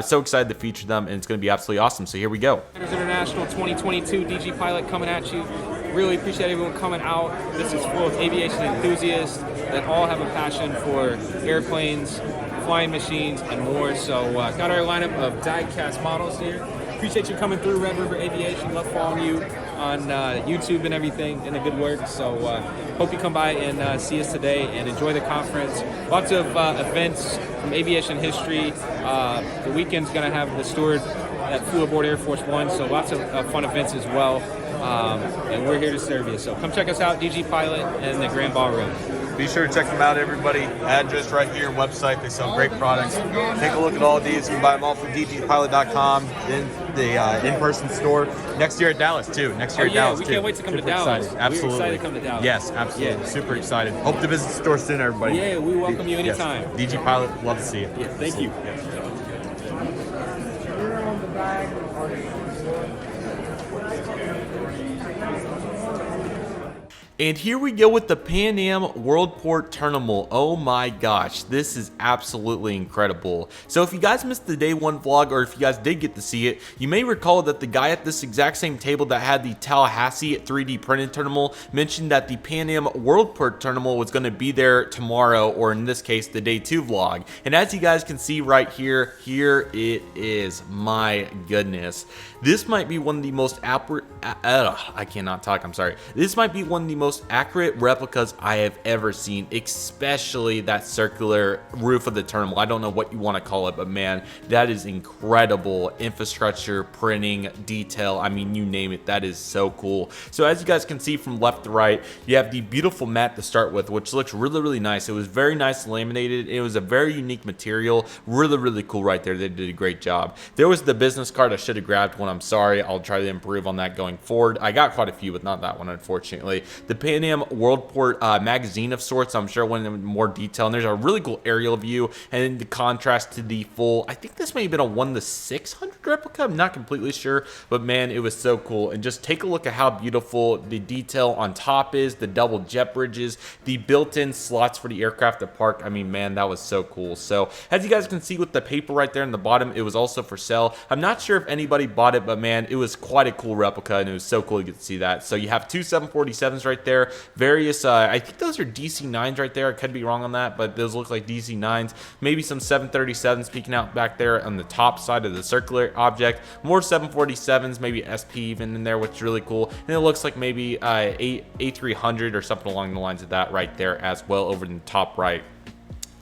So excited to feature them, and it's going to be absolutely awesome. So here we go. Airliners International 2022 DG Pilot coming at you. Really appreciate everyone coming out. This is full of aviation enthusiasts that all have a passion for airplanes, flying machines, and more. So got our lineup of die-cast models here. Appreciate you coming through Redriveraviation. Love following you on YouTube and everything, and the good work. So hope you come by and see us today and enjoy the conference. Lots of events from aviation history. The weekend's going to have the steward that flew aboard Air Force One, so lots of fun events as well. And we're here to serve you. So come check us out, DG Pilot and the Grand Ballroom. Be sure to check them out, everybody. Address right here, website. They sell great products. Take a look at all of these. You can buy them all from dgpilot.com. Then the in-person store next year at Dallas too. Next year at Dallas we too. can't wait to come Super to Dallas. Excited. Absolutely. We're excited to come to Dallas. Yes, absolutely. Yeah. Super excited. Hope to visit the store soon, everybody. Yeah, we welcome you anytime. Yes. DG Pilot, love to see you. Yeah, thank you. And here we go with the Pan Am Worldport Terminal. Oh my gosh, this is absolutely incredible. So if you guys missed the day one vlog, or if you guys did get to see it, you may recall that the guy at this exact same table that had the Tallahassee 3D printed terminal mentioned that the Pan Am Worldport Terminal was going to be there tomorrow, or in this case, the day two vlog. And as you guys can see right here, here it is. My goodness. This might be one of the most I cannot talk, I'm sorry. This might be one of the most accurate replicas I have ever seen, especially that circular roof of the terminal. I don't know what you want to call it, but man, that is incredible infrastructure, printing, detail. I mean, you name it, that is so cool. So as you guys can see from left to right, you have the beautiful mat to start with, which looks really, really nice. It was very nice laminated. It was a very unique material. Really, really cool right there. They did a great job. There was the business card. I should have grabbed one. I'm sorry. I'll try to improve on that going forward. I got quite a few, but not that one, unfortunately. The Pan Am Worldport magazine of sorts. I'm sure went into more detail. And there's a really cool aerial view, and in the contrast to the full, I think this may have been a 1:600 replica. I'm not completely sure, but man, it was so cool. And just take a look at how beautiful the detail on top is, the double jet bridges, the built-in slots for the aircraft to park. I mean, man, that was so cool. So as you guys can see with the paper right there in the bottom, it was also for sale. I'm not sure if anybody bought it, but man, it was quite a cool replica, and it was so cool to get to see that. So you have two 747s right there, various I think those are DC-9s right there. I could be wrong on that, but those look like DC-9s. Maybe some 737s peeking out back there on the top side of the circular object. More 747s, maybe SP even in there, which is really cool. And it looks like maybe A300 or something along the lines of that right there as well over in the top right.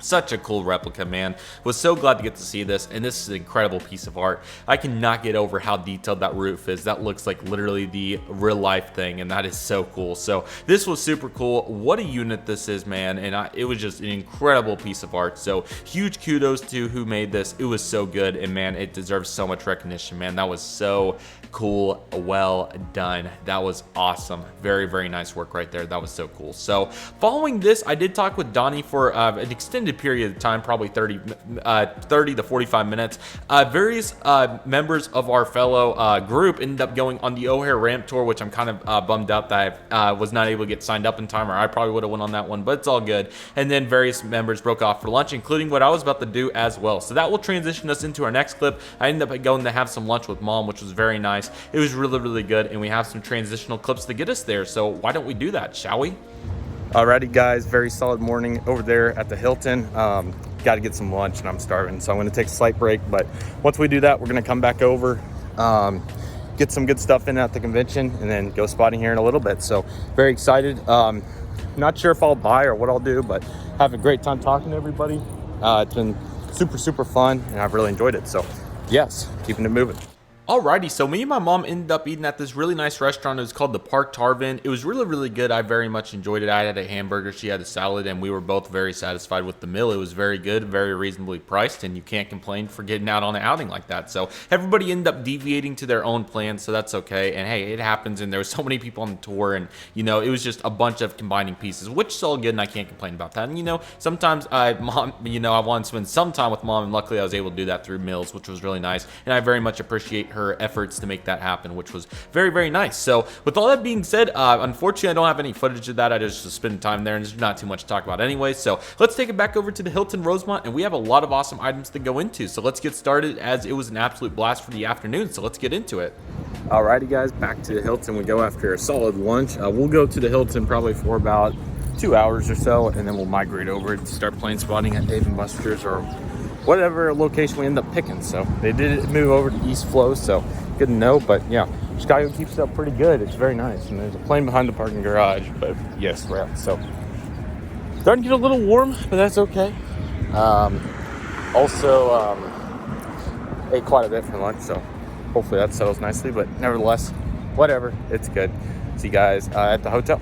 Such a cool replica, man. Was so glad to get to see this, and this is an incredible piece of art. I cannot get over how detailed that roof is. That looks like literally the real life thing, and that is so cool. So this was super cool. What a unit this is, man, and it was just an incredible piece of art. So huge kudos to who made this. It was so good, and man, it deserves so much recognition, man. That was so cool. Well done. That was awesome. Very, very nice work right there. That was so cool. So following this, I did talk with Donnie for an extended period of time, probably 30 to 45 minutes. Various members of our fellow group ended up going on the O'Hare ramp tour, which I'm kind of bummed out that I was not able to get signed up in time, or I probably would have went on that one, but it's all good. And then various members broke off for lunch, including what I was about to do as well. So that will transition us into our next clip. I ended up going to have some lunch with Mom, which was very nice. It was really, really good, and we have some transitional clips to get us there. So why don't we do that, shall we? Alrighty guys, very solid morning over there at the Hilton. Got to get some lunch and I'm starving, so I'm going to take a slight break. But once we do that, we're going to come back over, get some good stuff in at the convention, and then go spotting here in a little bit. So very excited. Not sure if I'll buy or what I'll do, but have a great time talking to everybody. It's been super, super fun, and I've really enjoyed it. So yes, keeping it moving. Alrighty, so me and my mom ended up eating at this really nice restaurant. It was called the Park Tarvin. It was really, really good. I very much enjoyed it. I had a hamburger, she had a salad, and we were both very satisfied with the meal. It was very good, very reasonably priced, and you can't complain for getting out on an outing like that. So everybody ended up deviating to their own plans, so that's okay. And hey, it happens, and there were so many people on the tour, and you know, it was just a bunch of combining pieces, which is all good, and I can't complain about that. And you know, sometimes I want to spend some time with Mom, and luckily I was able to do that through meals, which was really nice. And I very much appreciate her efforts to make that happen, which was very, very nice. So with all that being said, unfortunately I don't have any footage of that. I just spent time there, and there's not too much to talk about anyway. So let's take it back over to the Hilton Rosemont, and we have a lot of awesome items to go into. So let's get started, as it was an absolute blast for the afternoon. So let's get into it. Alrighty guys, back to the Hilton we go after a solid lunch. We'll go to the Hilton probably for about 2 hours or so, and then we'll migrate over to start plane spotting at Dave & Buster's or whatever location we end up picking. So they did move over to East Flow, so good to know. But yeah, Chicago keeps it up pretty good. It's very nice, and there's a plane behind the parking garage, but yes, we're out. So starting to get a little warm, but that's okay. Also ate quite a bit for lunch, so hopefully that settles nicely, but nevertheless, whatever, it's good. See you guys at the hotel.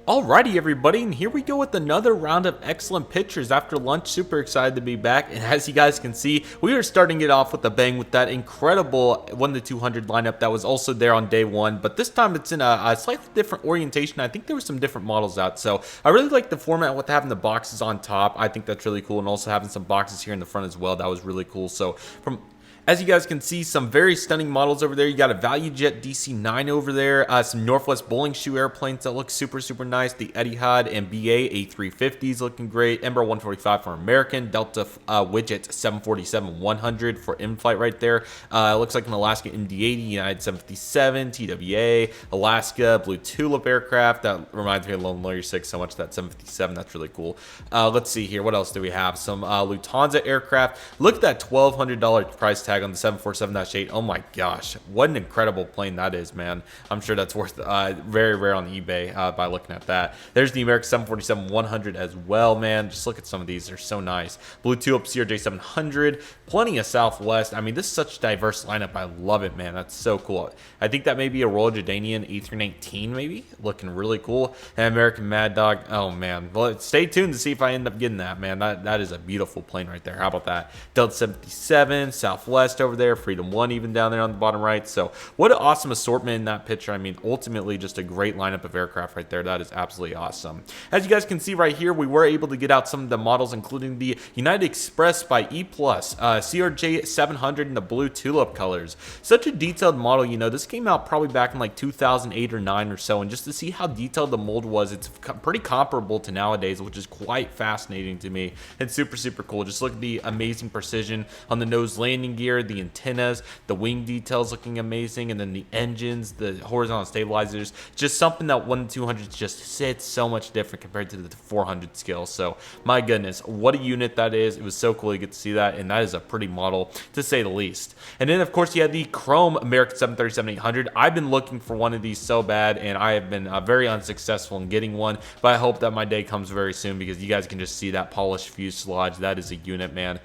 Alrighty everybody, and here we go with another round of excellent pictures after lunch. Super excited to be back, and as you guys can see, we are starting it off with a bang with that incredible 1-200 lineup that was also there on day one, but this time it's in a slightly different orientation. I think there were some different models out, so I really like the format with having the boxes on top. I think that's really cool, and also having some boxes here in the front as well. That was really cool. So from As you guys can see, some very stunning models over there. You got a ValueJet DC-9 over there, some Northwest Bowling Shoe airplanes that look super, super nice. The Etihad and BA A350s looking great. Embraer 145 for American. Delta Widget 747-100 for in-flight right there. Looks like an Alaska MD-80, United 757, TWA, Alaska, Blue Tulip aircraft. That reminds me of Lone Lawyer 6 so much, that 757. That's really cool. Let's see here. What else do we have? Some Lufthansa aircraft. Look at that $1,200 price tag on the 747-8. Oh my gosh, what an incredible plane that is, man. I'm sure that's worth very rare on eBay by looking at that. There's the American 747-100 as well, man. Just look at some of these. They're so nice. Blue Tulip CRJ-700. Plenty of Southwest. I mean, this is such a diverse lineup. I love it, man. That's so cool. I think that may be a Royal Jordanian A319, maybe. Looking really cool. And American Mad Dog. Oh, man. Well, stay tuned to see if I end up getting that, man. That is a beautiful plane right there. How about that? Delta 77, Southwest over there, Freedom 1 even down there on the bottom right. So what an awesome assortment in that picture. I mean, ultimately just a great lineup of aircraft right there. That is absolutely awesome. As you guys can see right here, we were able to get out some of the models, including the United Express by E+, CRJ 700 in the blue tulip colors. Such a detailed model. You know, this came out probably back in like 2008 or 9 or so, and just to see how detailed the mold was, it's pretty comparable to nowadays, which is quite fascinating to me. It's super, super cool. Just look at the amazing precision on the nose landing gear, the antennas, the wing details looking amazing, and then the engines, the horizontal stabilizers. Just something that 1-200 just sits so much different compared to the 400 scale. So my goodness, what a unit that is. It was so cool to get to see that, and that is a pretty model to say the least. And then of course you had the chrome American 737-800. I've been looking for one of these so bad, and I have been very unsuccessful in getting one, but I hope that my day comes very soon, because you guys can just see that polished fuselage. That is a unit, man.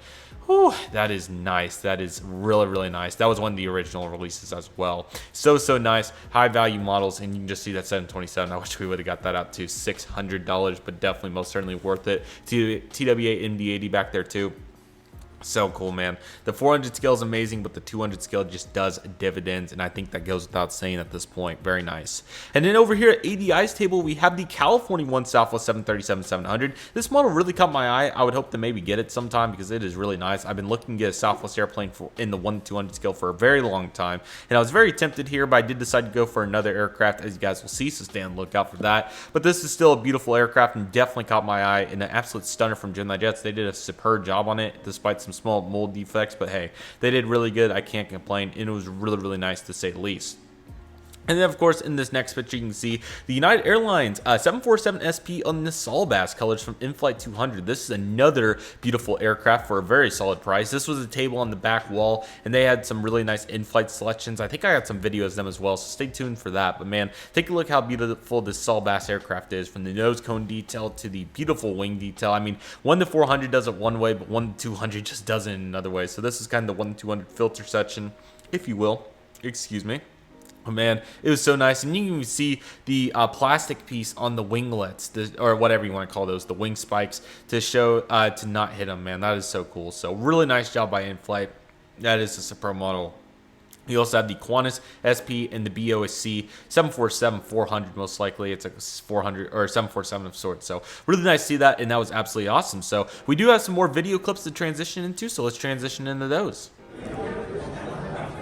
Whew, that is nice. That is really, really nice. That was one of the original releases as well. So nice. High value models, and you can just see that 727. I wish we would have got that out to $600, but definitely most certainly worth it. TWA MD-80 back there too. So cool, man. The 400 scale is amazing, but the 200 scale just does dividends, and I think that goes without saying at this point. Very nice. And then over here at ADI's table, we have the California One Southwest 737-700. This model really caught my eye. I would hope to maybe get it sometime, because it is really nice. I've been looking to get a Southwest airplane in the 1-200 scale for a very long time, and I was very tempted here, but I did decide to go for another aircraft, as you guys will see, so stay on the lookout for that. But this is still a beautiful aircraft, and definitely caught my eye, and an absolute stunner from Gemini Jets. They did a superb job on it, despite some small mold defects, but hey, they did really good. I can't complain, and it was really, really nice to say the least. And then, of course, in this next picture, you can see the United Airlines 747 SP on the Solbass colors from In-Flight 200. This is another beautiful aircraft for a very solid price. This was a table on the back wall, and they had some really nice in-flight selections. I think I got some videos of them as well, so stay tuned for that. But man, take a look how beautiful this Solbass aircraft is, from the nose cone detail to the beautiful wing detail. I mean, 1-400 does it one way, but 1-200 just does it in another way. So this is kind of the 1-200 filter section, if you will. Excuse me. Oh man, it was so nice, and you can see the plastic piece on the winglets, or whatever you want to call those, the wing spikes, to show to not hit them. Man, that is so cool. So really nice job by In-Flight. That is a superb model. You also have the Qantas SP and the BOSC 747-400, most likely. It's a 400 or 747 of sorts. So really nice to see that, and that was absolutely awesome. So we do have some more video clips to transition into, so let's transition into those.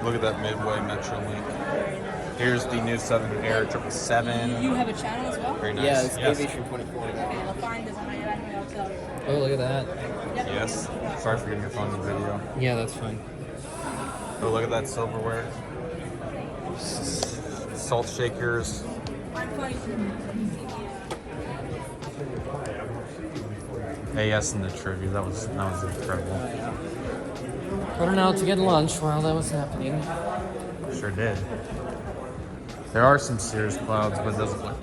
Look at that Midway Metrolink. Here's the new Southern Air 777. You have a channel as well? Very nice. Yeah, it's yes. Aviation 24. Okay, I'll find this on my end. I'll tell you. Oh, look at that. Yep. Yes. Sorry for getting your phone in the video. Yeah, that's fine. Oh, look at that silverware. Salt shakers. AS in the trivia. That was incredible. Running out to get lunch while that was happening. Sure did. There are some serious clouds, but it doesn't look.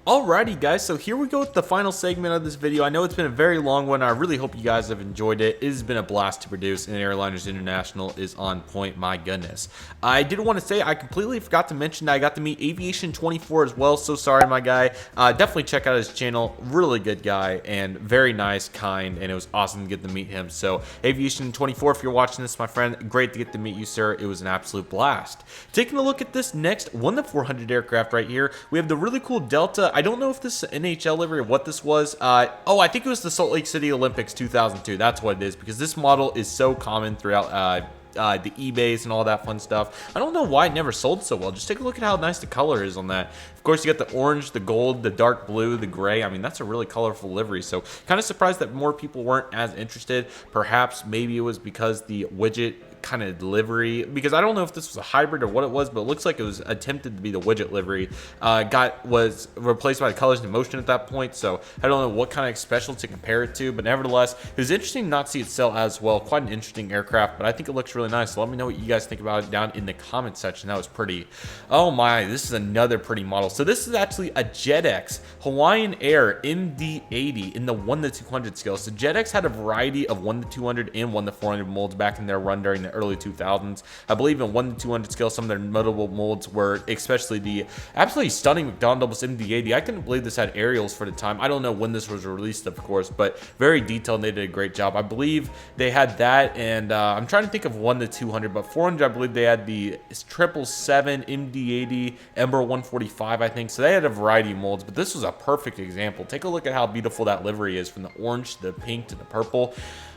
Alrighty guys, so here we go with the final segment of this video. I know it's been a very long one. I really hope you guys have enjoyed it. It has been a blast to produce, and Airliners International is on point. My goodness. I did want to say I completely forgot to mention that I got to meet Aviation 24 as well. So sorry, my guy. Definitely check out his channel. Really good guy and very nice, kind, and it was awesome to get to meet him. So Aviation 24, if you're watching this, my friend, great to get to meet you, sir. It was an absolute blast. Taking a look at this next 1-400 aircraft right here, we have the really cool Delta. I don't know if this is an NHL livery or what this was. Oh, I think it was the Salt Lake City Olympics 2002. That's what it is, because this model is so common throughout the eBays and all that fun stuff. I don't know why it never sold so well. Just take a look at how nice the color is on that. Of course, you got the orange, the gold, the dark blue, the gray. I mean, that's a really colorful livery. So kind of surprised that more people weren't as interested. Perhaps maybe it was because the widget kind of livery, because I don't know if this was a hybrid or what it was, but it looks like it was attempted to be the widget livery, was replaced by the colors in motion at that point. So I don't know what kind of special to compare it to, but nevertheless, it was interesting not to see it sell as well. Quite an interesting aircraft, but I think it looks really nice. So let me know what you guys think about it down in the comment section. That was pretty. Oh my, this is another pretty model. So this is actually a JetX Hawaiian Air MD-80 in the 1-200 scale. So JetX had a variety of 1-200 and 1-400 molds back in their run during the early 2000s. I believe in 1-200 scale, some of their notable molds were especially the absolutely stunning McDonnell MD-80. I couldn't believe this had aerials for the time. I don't know when this was released, of course, but very detailed and they did a great job. I believe they had that, and I'm trying to think of 1-200, but 400, I believe they had the 777 MD-80 Ember 145, I think. So they had a variety of molds, but this was a perfect example. Take a look at how beautiful that livery is, from the orange to the pink to the purple.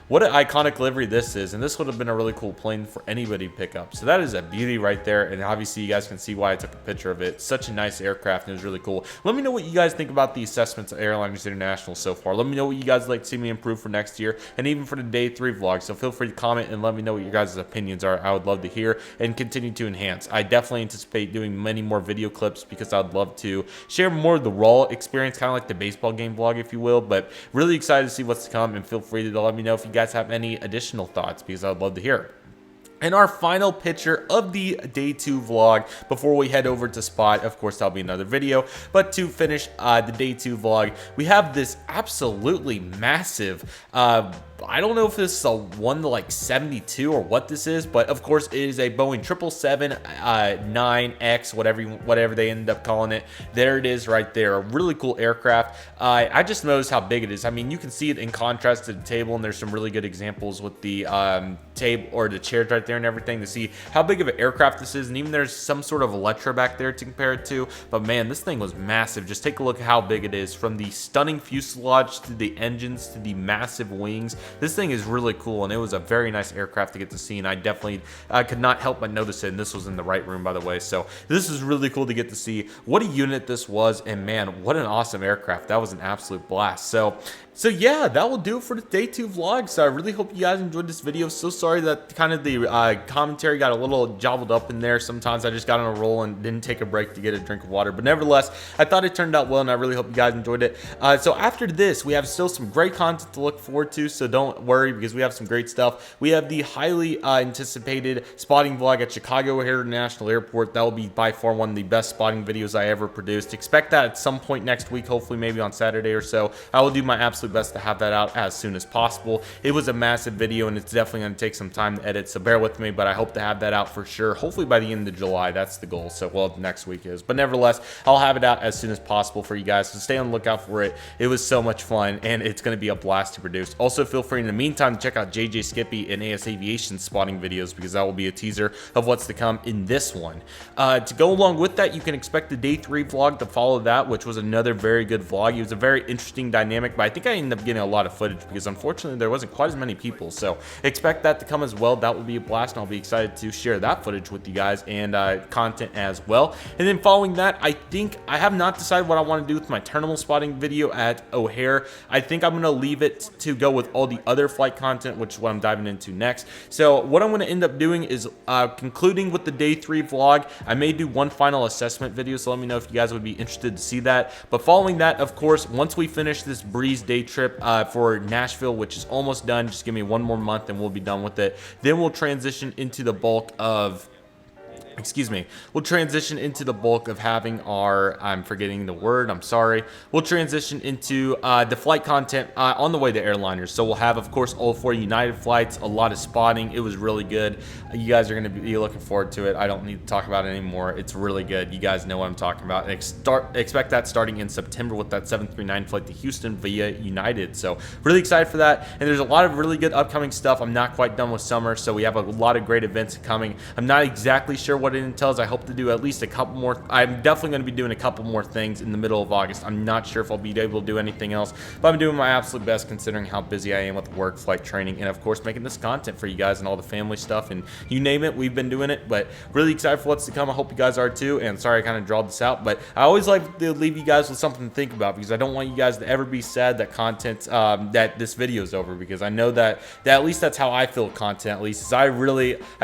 What an iconic livery this is, and this would have been a really cool plane for anybody to pick up. So that is a beauty right there, and obviously you guys can see why I took a picture of it. Such a nice aircraft, and it was really cool. Let me know what you guys think about the assessments of Airliners International so far. Let me know what you guys would like to see me improve for next year, and even for the day 3 vlog. So feel free to comment and let me know what your guys' opinions are. I would love to hear and continue to enhance. I definitely anticipate doing many more video clips because I'd love to share more of the raw experience, kind of like the baseball game vlog, if you will. But really excited to see what's to come, and feel free to let me know if you guys have any additional thoughts, because I'd love to hear it. And our final picture of the day 2 vlog before we head over to spot, of course that'll be another video, but to finish the day 2 vlog, we have this absolutely massive I don't know if this is a 1-72 or what this is, but of course it is a Boeing 777-9X, whatever they end up calling it. There it is right there. A really cool aircraft. I just noticed how big it is. I mean, you can see it in contrast to the table, and there's some really good examples with the table or the chairs right there and everything to see how big of an aircraft this is. And even there's some sort of Electra back there to compare it to. But man, this thing was massive. Just take a look at how big it is, from the stunning fuselage to the engines to the massive wings. This thing is really cool, and it was a very nice aircraft to get to see, and I definitely could not help but notice it. And this was in the right room, by the way, so this is really cool to get to see what a unit this was. And man, what an awesome aircraft. That was an absolute blast. So yeah, that will do it for the day 2 vlog. So I really hope you guys enjoyed this video. So sorry that kind of the commentary got a little jobbled up in there. Sometimes I just got on a roll and didn't take a break to get a drink of water, but nevertheless, I thought it turned out well, and I really hope you guys enjoyed it. So after this, we have still some great content to look forward to, so don't worry, because we have some great stuff. We have the highly anticipated spotting vlog at Chicago International Airport. That will be by far one of the best spotting videos I ever produced. Expect that at some point next week, hopefully maybe on Saturday or so. I will do my absolute best to have that out as soon as possible. It was a massive video, and it's definitely going to take some time to edit, so bear with me, but I hope to have that out for sure, hopefully by the end of July. That's the goal. So, well, next week is, but nevertheless, I'll have it out as soon as possible for you guys, so stay on the lookout for it. It was so much fun, and it's going to be a blast to produce. Also, feel free in the meantime to check out JJ Skippy and AS Aviation spotting videos, because that will be a teaser of what's to come in this one. To go along with that, you can expect the day 3 vlog to follow that, which was another very good vlog. It was a very interesting dynamic, but I think I ended up getting a lot of footage because unfortunately there wasn't quite as many people, so expect that to come as well. That will be a blast, and I'll be excited to share that footage with you guys and content as well. And then following that, I think I have not decided what I want to do with my terminal spotting video at O'Hare. I think I'm going to leave it to go with all the other flight content, which is what I'm diving into next. So what I'm going to end up doing is concluding with the day 3 vlog. I may do one final assessment video, so let me know if you guys would be interested to see that. But following that, of course, once we finish this Breeze day trip for Nashville, which is almost done, just give me one more month and we'll be done with it. Then we'll transition into the bulk of we'll transition into the bulk of having our, I'm forgetting the word, I'm sorry. We'll transition into the flight content on the way to Airliners. So we'll have, of course, all 4 United flights, a lot of spotting. It was really good. You guys are going to be looking forward to it. I don't need to talk about it anymore. It's really good. You guys know what I'm talking about. Expect that starting in September with that 739 flight to Houston via United. So really excited for that. And there's a lot of really good upcoming stuff. I'm not quite done with summer, so we have a lot of great events coming. I'm not exactly sure what what it entails. I hope to do at least a couple more. I'm definitely going to be doing a couple more things in the middle of August. I'm not sure if I'll be able to do anything else, but I'm doing my absolute best considering how busy I am with work, flight training, and of course making this content for you guys and all the family stuff, and you name it, we've been doing it. But really excited for what's to come. I hope you guys are too, and sorry I kind of drawed this out, but I always like to leave you guys with something to think about, because I don't want you guys to ever be sad that content, that this video is over, because I know that at least that's how I feel content, at least, is I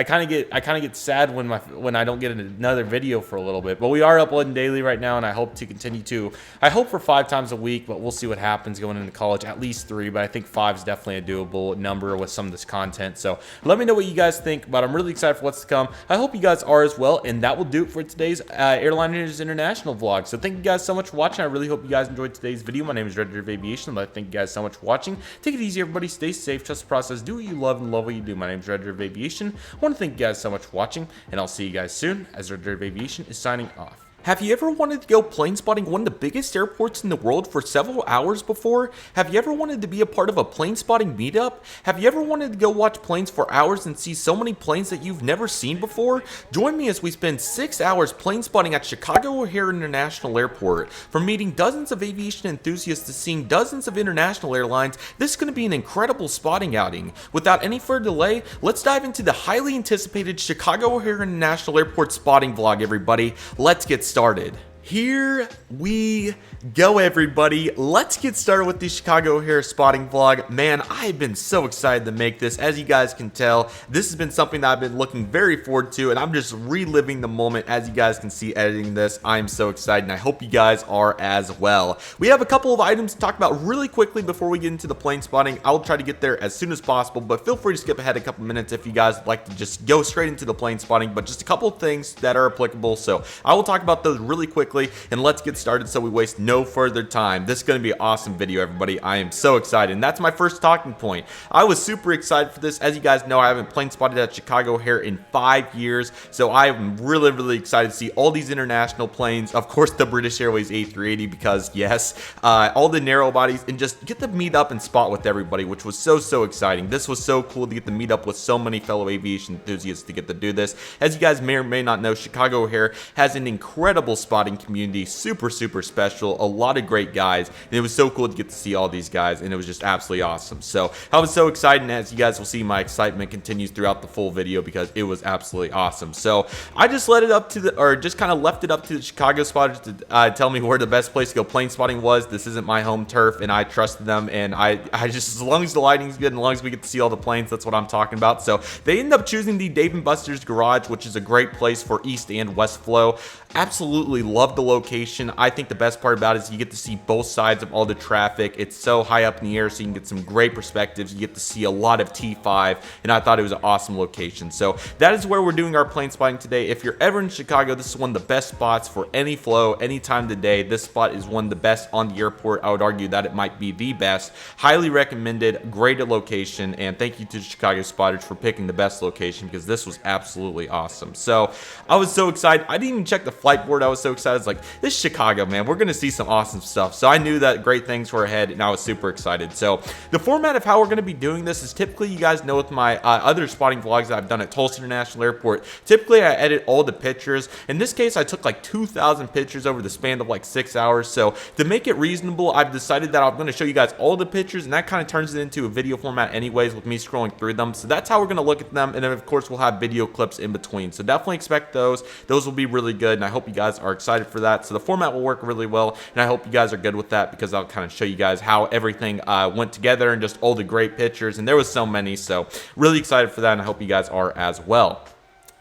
kind of get sad when I don't get another video for a little bit. But we are uploading daily right now, and I hope to continue to. I hope for 5 times a week, but we'll see what happens going into college. At least 3, but I think 5 is definitely a doable number with some of this content. So let me know what you guys think, but I'm really excited for what's to come. I hope you guys are as well, and that will do it for today's Airliners International vlog. So thank you guys so much for watching. I really hope you guys enjoyed today's video. My name is Redriveraviation, but thank you guys so much for watching. Take it easy, everybody. Stay safe, trust the process, do what you love, and love what you do. My name is Redriveraviation. I want to thank you guys so much for watching, and I'll see you guys soon, as Redriveraviation is signing off. Have you ever wanted to go plane spotting one of the biggest airports in the world for several hours before? Have you ever wanted to be a part of a plane spotting meetup? Have you ever wanted to go watch planes for hours and see so many planes that you've never seen before? Join me as we spend 6 hours plane spotting at Chicago O'Hare International Airport. From meeting dozens of aviation enthusiasts to seeing dozens of international airlines, this is going to be an incredible spotting outing. Without any further delay, let's dive into the highly anticipated Chicago O'Hare International Airport spotting vlog, everybody. Let's get started. Here we go, everybody. Let's get started with the Chicago O'Hare spotting vlog. Man, I've been so excited to make this. As you guys can tell, this has been something that I've been looking very forward to, and I'm just reliving the moment. As you guys can see editing this, I'm so excited, and I hope you guys are as well. We have a couple of items to talk about really quickly before we get into the plane spotting. I'll try to get there as soon as possible, but feel free to skip ahead a couple minutes if you guys would like to just go straight into the plane spotting, but just a couple of things that are applicable. So I will talk about those really quickly, and let's get started so we waste no further time. This is going to be an awesome video, everybody. I am so excited, and that's my first talking point. I was super excited for this. As you guys know, I haven't plane spotted at Chicago O'Hare in 5 years, so I'm really excited to see all these international planes. Of course, the British Airways A380, because yes, all the narrow bodies, and just get to meet up and spot with everybody, which was so exciting. This was so cool to get to meet up with so many fellow aviation enthusiasts to get to do this. As you guys may or may not know, Chicago O'Hare has an incredible spotting community, super special, a lot of great guys, and it was so cool to get to see all these guys, and it was just absolutely awesome. So I was so excited, and as you guys will see, my excitement continues throughout the full video because it was absolutely awesome. So I just let it up to the, or just kind of left it up to the Chicago spotters to tell me where the best place to go plane spotting was. This isn't my home turf, and I trusted them, and I just, as long as the lighting's good and as long as we get to see all the planes, that's what I'm talking about. So they ended up choosing the Dave & Buster's Garage, which is a great place for east and west flow. Absolutely love the location. I think the best part about it is you get to see both sides of all the traffic. It's so high up in the air, so you can get some great perspectives. You get to see a lot of T5, and I thought it was an awesome location. So that is where we're doing our plane spotting today. If you're ever in Chicago, this is one of the best spots for any flow, any time of the day. This spot is one of the best on the airport. I would argue that it might be the best. Highly recommended, great location, and thank you to the Chicago spotters for picking the best location, because this was absolutely awesome. So I was so excited. I didn't even check the flight board. I was so excited. I was like, this is Chicago, man. We're going to see some awesome stuff. So I knew that great things were ahead, and I was super excited. So the format of how we're going to be doing this is typically, you guys know with my other spotting vlogs that I've done at Tulsa International Airport, typically I edit all the pictures. In this case, I took like 2,000 pictures over the span of like 6 hours. So to make it reasonable, I've decided that I'm going to show you guys all the pictures, and that kind of turns it into a video format anyways with me scrolling through them. So that's how we're going to look at them, and then of course we'll have video clips in between. So definitely expect those. Those will be really good, and I hope you guys are excited for that. So the format will work really well, and I hope you guys are good with that, because I'll kind of show you guys how everything went together and just all the great pictures, and there was so many. So really excited for that, and I hope you guys are as well.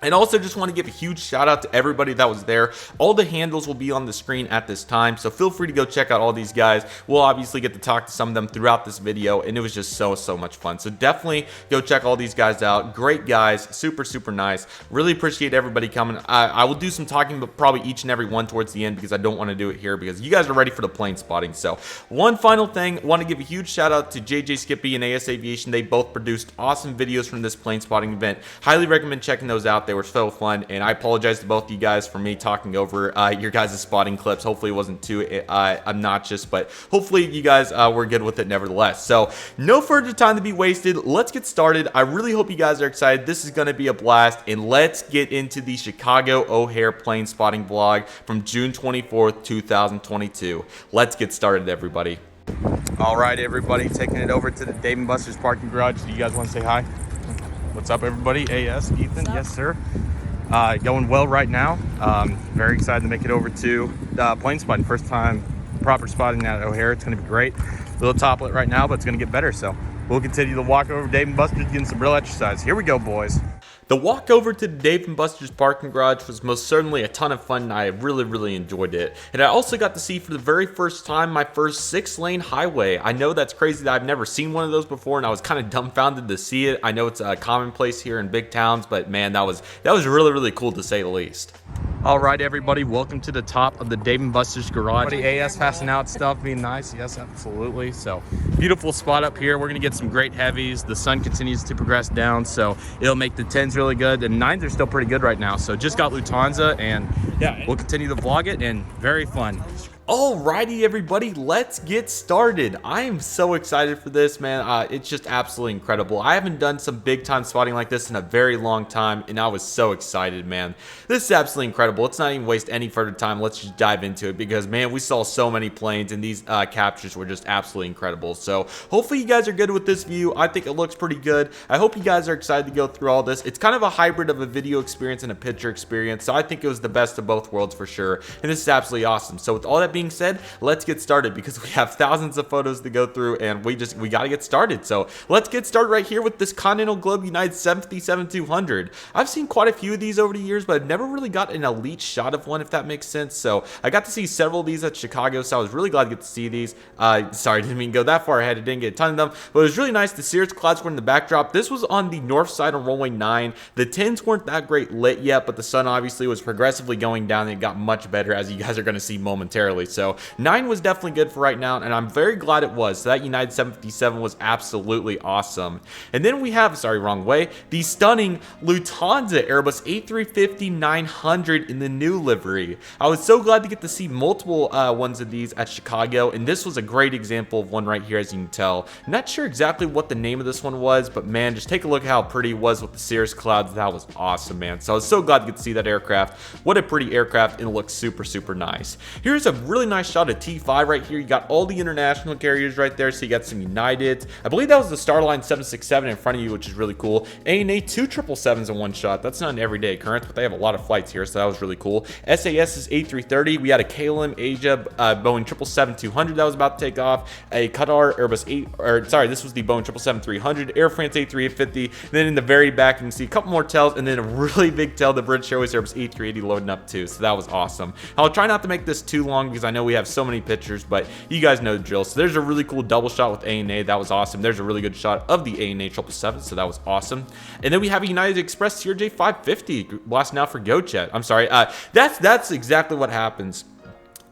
And also just want to give a huge shout out to everybody that was there. All the handles will be on the screen at this time, so feel free to go check out all these guys. We'll obviously get to talk to some of them throughout this video, and it was just so much fun. So definitely go check all these guys out. Great guys, super nice. Really appreciate everybody coming. I will do some talking, but probably each and every one towards the end, because I don't want to do it here because you guys are ready for the plane spotting. So one final thing, want to give a huge shout out to JJ Skippy and AS Aviation. They both produced awesome videos from this plane spotting event. Highly recommend checking those out. They were so fun, and I apologize to both of you guys for me talking over your guys' spotting clips. Hopefully it wasn't too obnoxious, but hopefully you guys were good with it nevertheless. So no further time to be wasted. Let's get started. I really hope you guys are excited. This is going to be a blast, and let's get into the Chicago O'Hare plane spotting vlog from June 24th, 2022. Let's get started, everybody. All right, everybody, taking it over to the Dave & Buster's parking garage. Do you guys want to say hi? What's up, everybody? AS, Ethan, yes, sir. Going well right now. Very excited to make it over to plane spotting. First time proper spotting at O'Hare. It's going to be great. A little toplet right now, but it's going to get better. So we'll continue to walk over to Dave & Buster's, getting some real exercise. Here we go, boys. The walk over to the Dave & Buster's parking garage was most certainly a ton of fun, and I really enjoyed it. And I also got to see for the very first time my first 6-lane highway. I know that's crazy that I've never seen one of those before, and I was kind of dumbfounded to see it. I know it's a commonplace here in big towns, but man, that was really cool to say the least. All right, everybody, welcome to the top of the Dave & Buster's garage. AS passing out stuff, being nice. Yes, absolutely. So beautiful spot up here. We're gonna get some great heavies. The sun continues to progress down, so it'll make the 10s really good, and 9s are still pretty good right now. So just got Lufthansa, and yeah, we'll continue to vlog it, and very fun. Alrighty, everybody, let's get started. I am so excited for this, man. It's just absolutely incredible. I haven't done some big time spotting like this in a very long time, and I was so excited, man. This is absolutely incredible. Let's not even waste any further time. Let's just dive into it, because man, we saw so many planes, and these captures were just absolutely incredible. So hopefully you guys are good with this view. I think it looks pretty good. I hope you guys are excited to go through all this. It's kind of a hybrid of a video experience and a picture experience, so I think it was the best of both worlds for sure, and this is absolutely awesome. So with all that being said, let's get started, because we have thousands of photos to go through, and we got to get started. So let's get started right here with this Continental Globe United 757-200. I've seen quite a few of these over the years, but I've never really got an elite shot of one, if that makes sense. So I got to see several of these at Chicago, so I was really glad to get to see these. Sorry, didn't mean to go that far ahead. I didn't get a ton of them, but it was really nice. The Cirrus clouds were in the backdrop. This was on the north side of runway 9. The 10s weren't that great lit yet, but the sun obviously was progressively going down, and it got much better, as you guys are going to see momentarily. So 9 was definitely good for right now, and I'm very glad it was. So that United 757 was absolutely awesome. And then we have, sorry, wrong way, the stunning Lufthansa Airbus A350-900 in the new livery. I was so glad to get to see multiple ones of these at Chicago, and this was a great example of one right here, as you can tell. Not sure exactly what the name of this one was, but man, just take a look at how pretty it was with the Cirrus clouds. That was awesome, man. So I was so glad to get to see that aircraft. What a pretty aircraft, and it looks super nice. Here's a really nice shot of T5 right here. You got all the international carriers right there, so you got some United. I believe that was the Starline 767 in front of you, which is really cool. ANA 2 777s in one shot. That's not an everyday occurrence, but they have a lot of flights here, so that was really cool. SAS's A330. We had a KLM Asia Boeing 777-200 that was about to take off. A Qatar Airbus 8, or sorry, this was the Boeing 777-300. Air France A350. Then in the very back, you can see a couple more tails, and then a really big tail, the British Airways Airbus A380 loading up too. So that was awesome. I'll try not to make this too long, because I know we have so many pictures, but you guys know the drill. So there's a really cool double shot with ANA. That was awesome. There's a really good shot of the ANA 777, so that was awesome. And then we have a United Express CRJ 550 blasting out for GoJet. I'm sorry. That's exactly what happens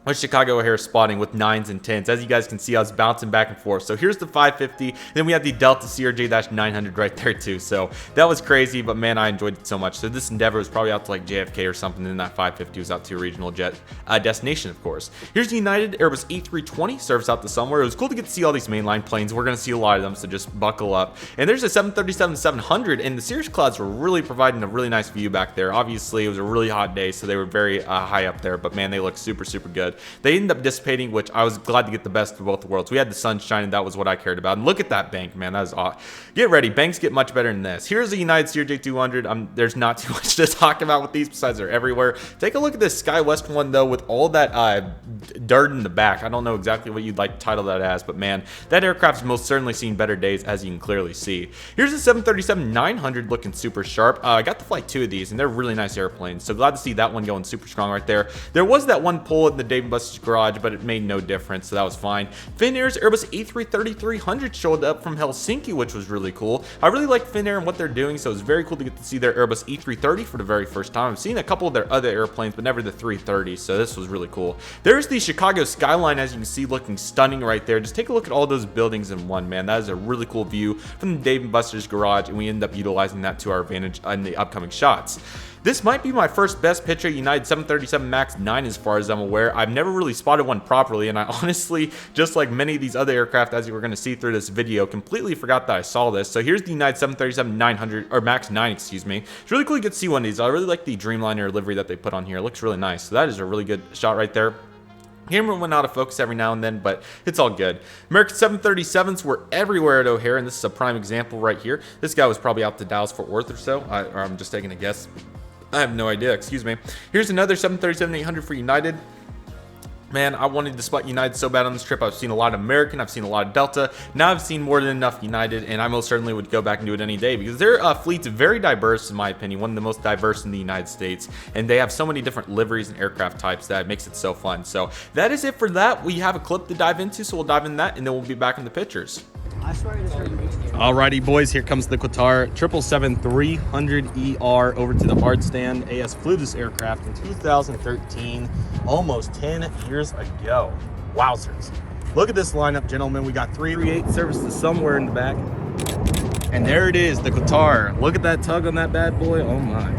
with Chicago O'Hare spotting with 9s and 10s. As you guys can see, I was bouncing back and forth. So here's the 550. Then we have the Delta CRJ-900 right there too. So that was crazy, but man, I enjoyed it so much. So this Endeavor was probably out to like JFK or something, and then that 550 was out to a regional jet destination, of course. Here's the United Airbus A320 service out to somewhere. It was cool to get to see all these mainline planes. We're going to see a lot of them, so just buckle up. And there's a 737-700, and the Cirrus clouds were really providing a really nice view back there. Obviously, it was a really hot day, so they were very high up there, but man, they look super good. They ended up dissipating, which I was glad to get the best of both worlds. We had the sun shining. That was what I cared about. And look at that bank, man. That is awesome. Get ready. Banks get much better than this. Here's a United CRJ-200. There's not too much to talk about with these, besides they're everywhere. Take a look at this SkyWest one, though, with all that dirt in the back. I don't know exactly what you'd like to title that as, but man, that aircraft's most certainly seen better days, as you can clearly see. Here's a 737-900 looking super sharp. I got to fly 2 of these, and they're really nice airplanes. So glad to see that one going super strong right there. There was that one pull in the Dave & Buster's garage, but it made no difference, so that was fine. Finnair's Airbus A330-300 showed up from Helsinki, which was really cool. I really like Finnair and what they're doing, so it was very cool to get to see their Airbus A330 for the very first time. I've seen a couple of their other airplanes, but never the 330, so this was really cool. There's the Chicago skyline, as you can see, looking stunning right there. Just take a look at all those buildings in one, man. That is a really cool view from the Dave & Buster's garage, and we end up utilizing that to our advantage in the upcoming shots. This might be my first best picture United 737 MAX 9 as far as I'm aware. I've never really spotted one properly, and I honestly, just like many of these other aircraft as you were going to see through this video, completely forgot that I saw this. So here's the United 737 900, or MAX 9, excuse me. It's really cool to get to see one of these. I really like the Dreamliner livery that they put on here. It looks really nice. So that is a really good shot right there. Camera went out of focus every now and then, but it's all good. American 737s were everywhere at O'Hare, and this is a prime example right here. This guy was probably out to Dallas-Fort Worth or so, or I'm just taking a guess. I have no idea, excuse me. Here's another 737-800 for United. Man, I wanted to spot United so bad on this trip. I've seen a lot of American, I've seen a lot of Delta. Now I've seen more than enough United, and I most certainly would go back and do it any day because their fleet's very diverse, in my opinion, one of the most diverse in the United States, and they have so many different liveries and aircraft types that makes it so fun. So that is it for that. We have a clip to dive into, so we'll dive in that, and then we'll be back in the pictures. Alrighty, boys, here comes the Qatar 777-300ER over to the hard stand. AS flew this aircraft in 2013, almost 10 years ago. Wowzers. Look at this lineup, gentlemen. We got 338 services somewhere in the back. And there it is, the Qatar. Look at that tug on that bad boy. Oh my.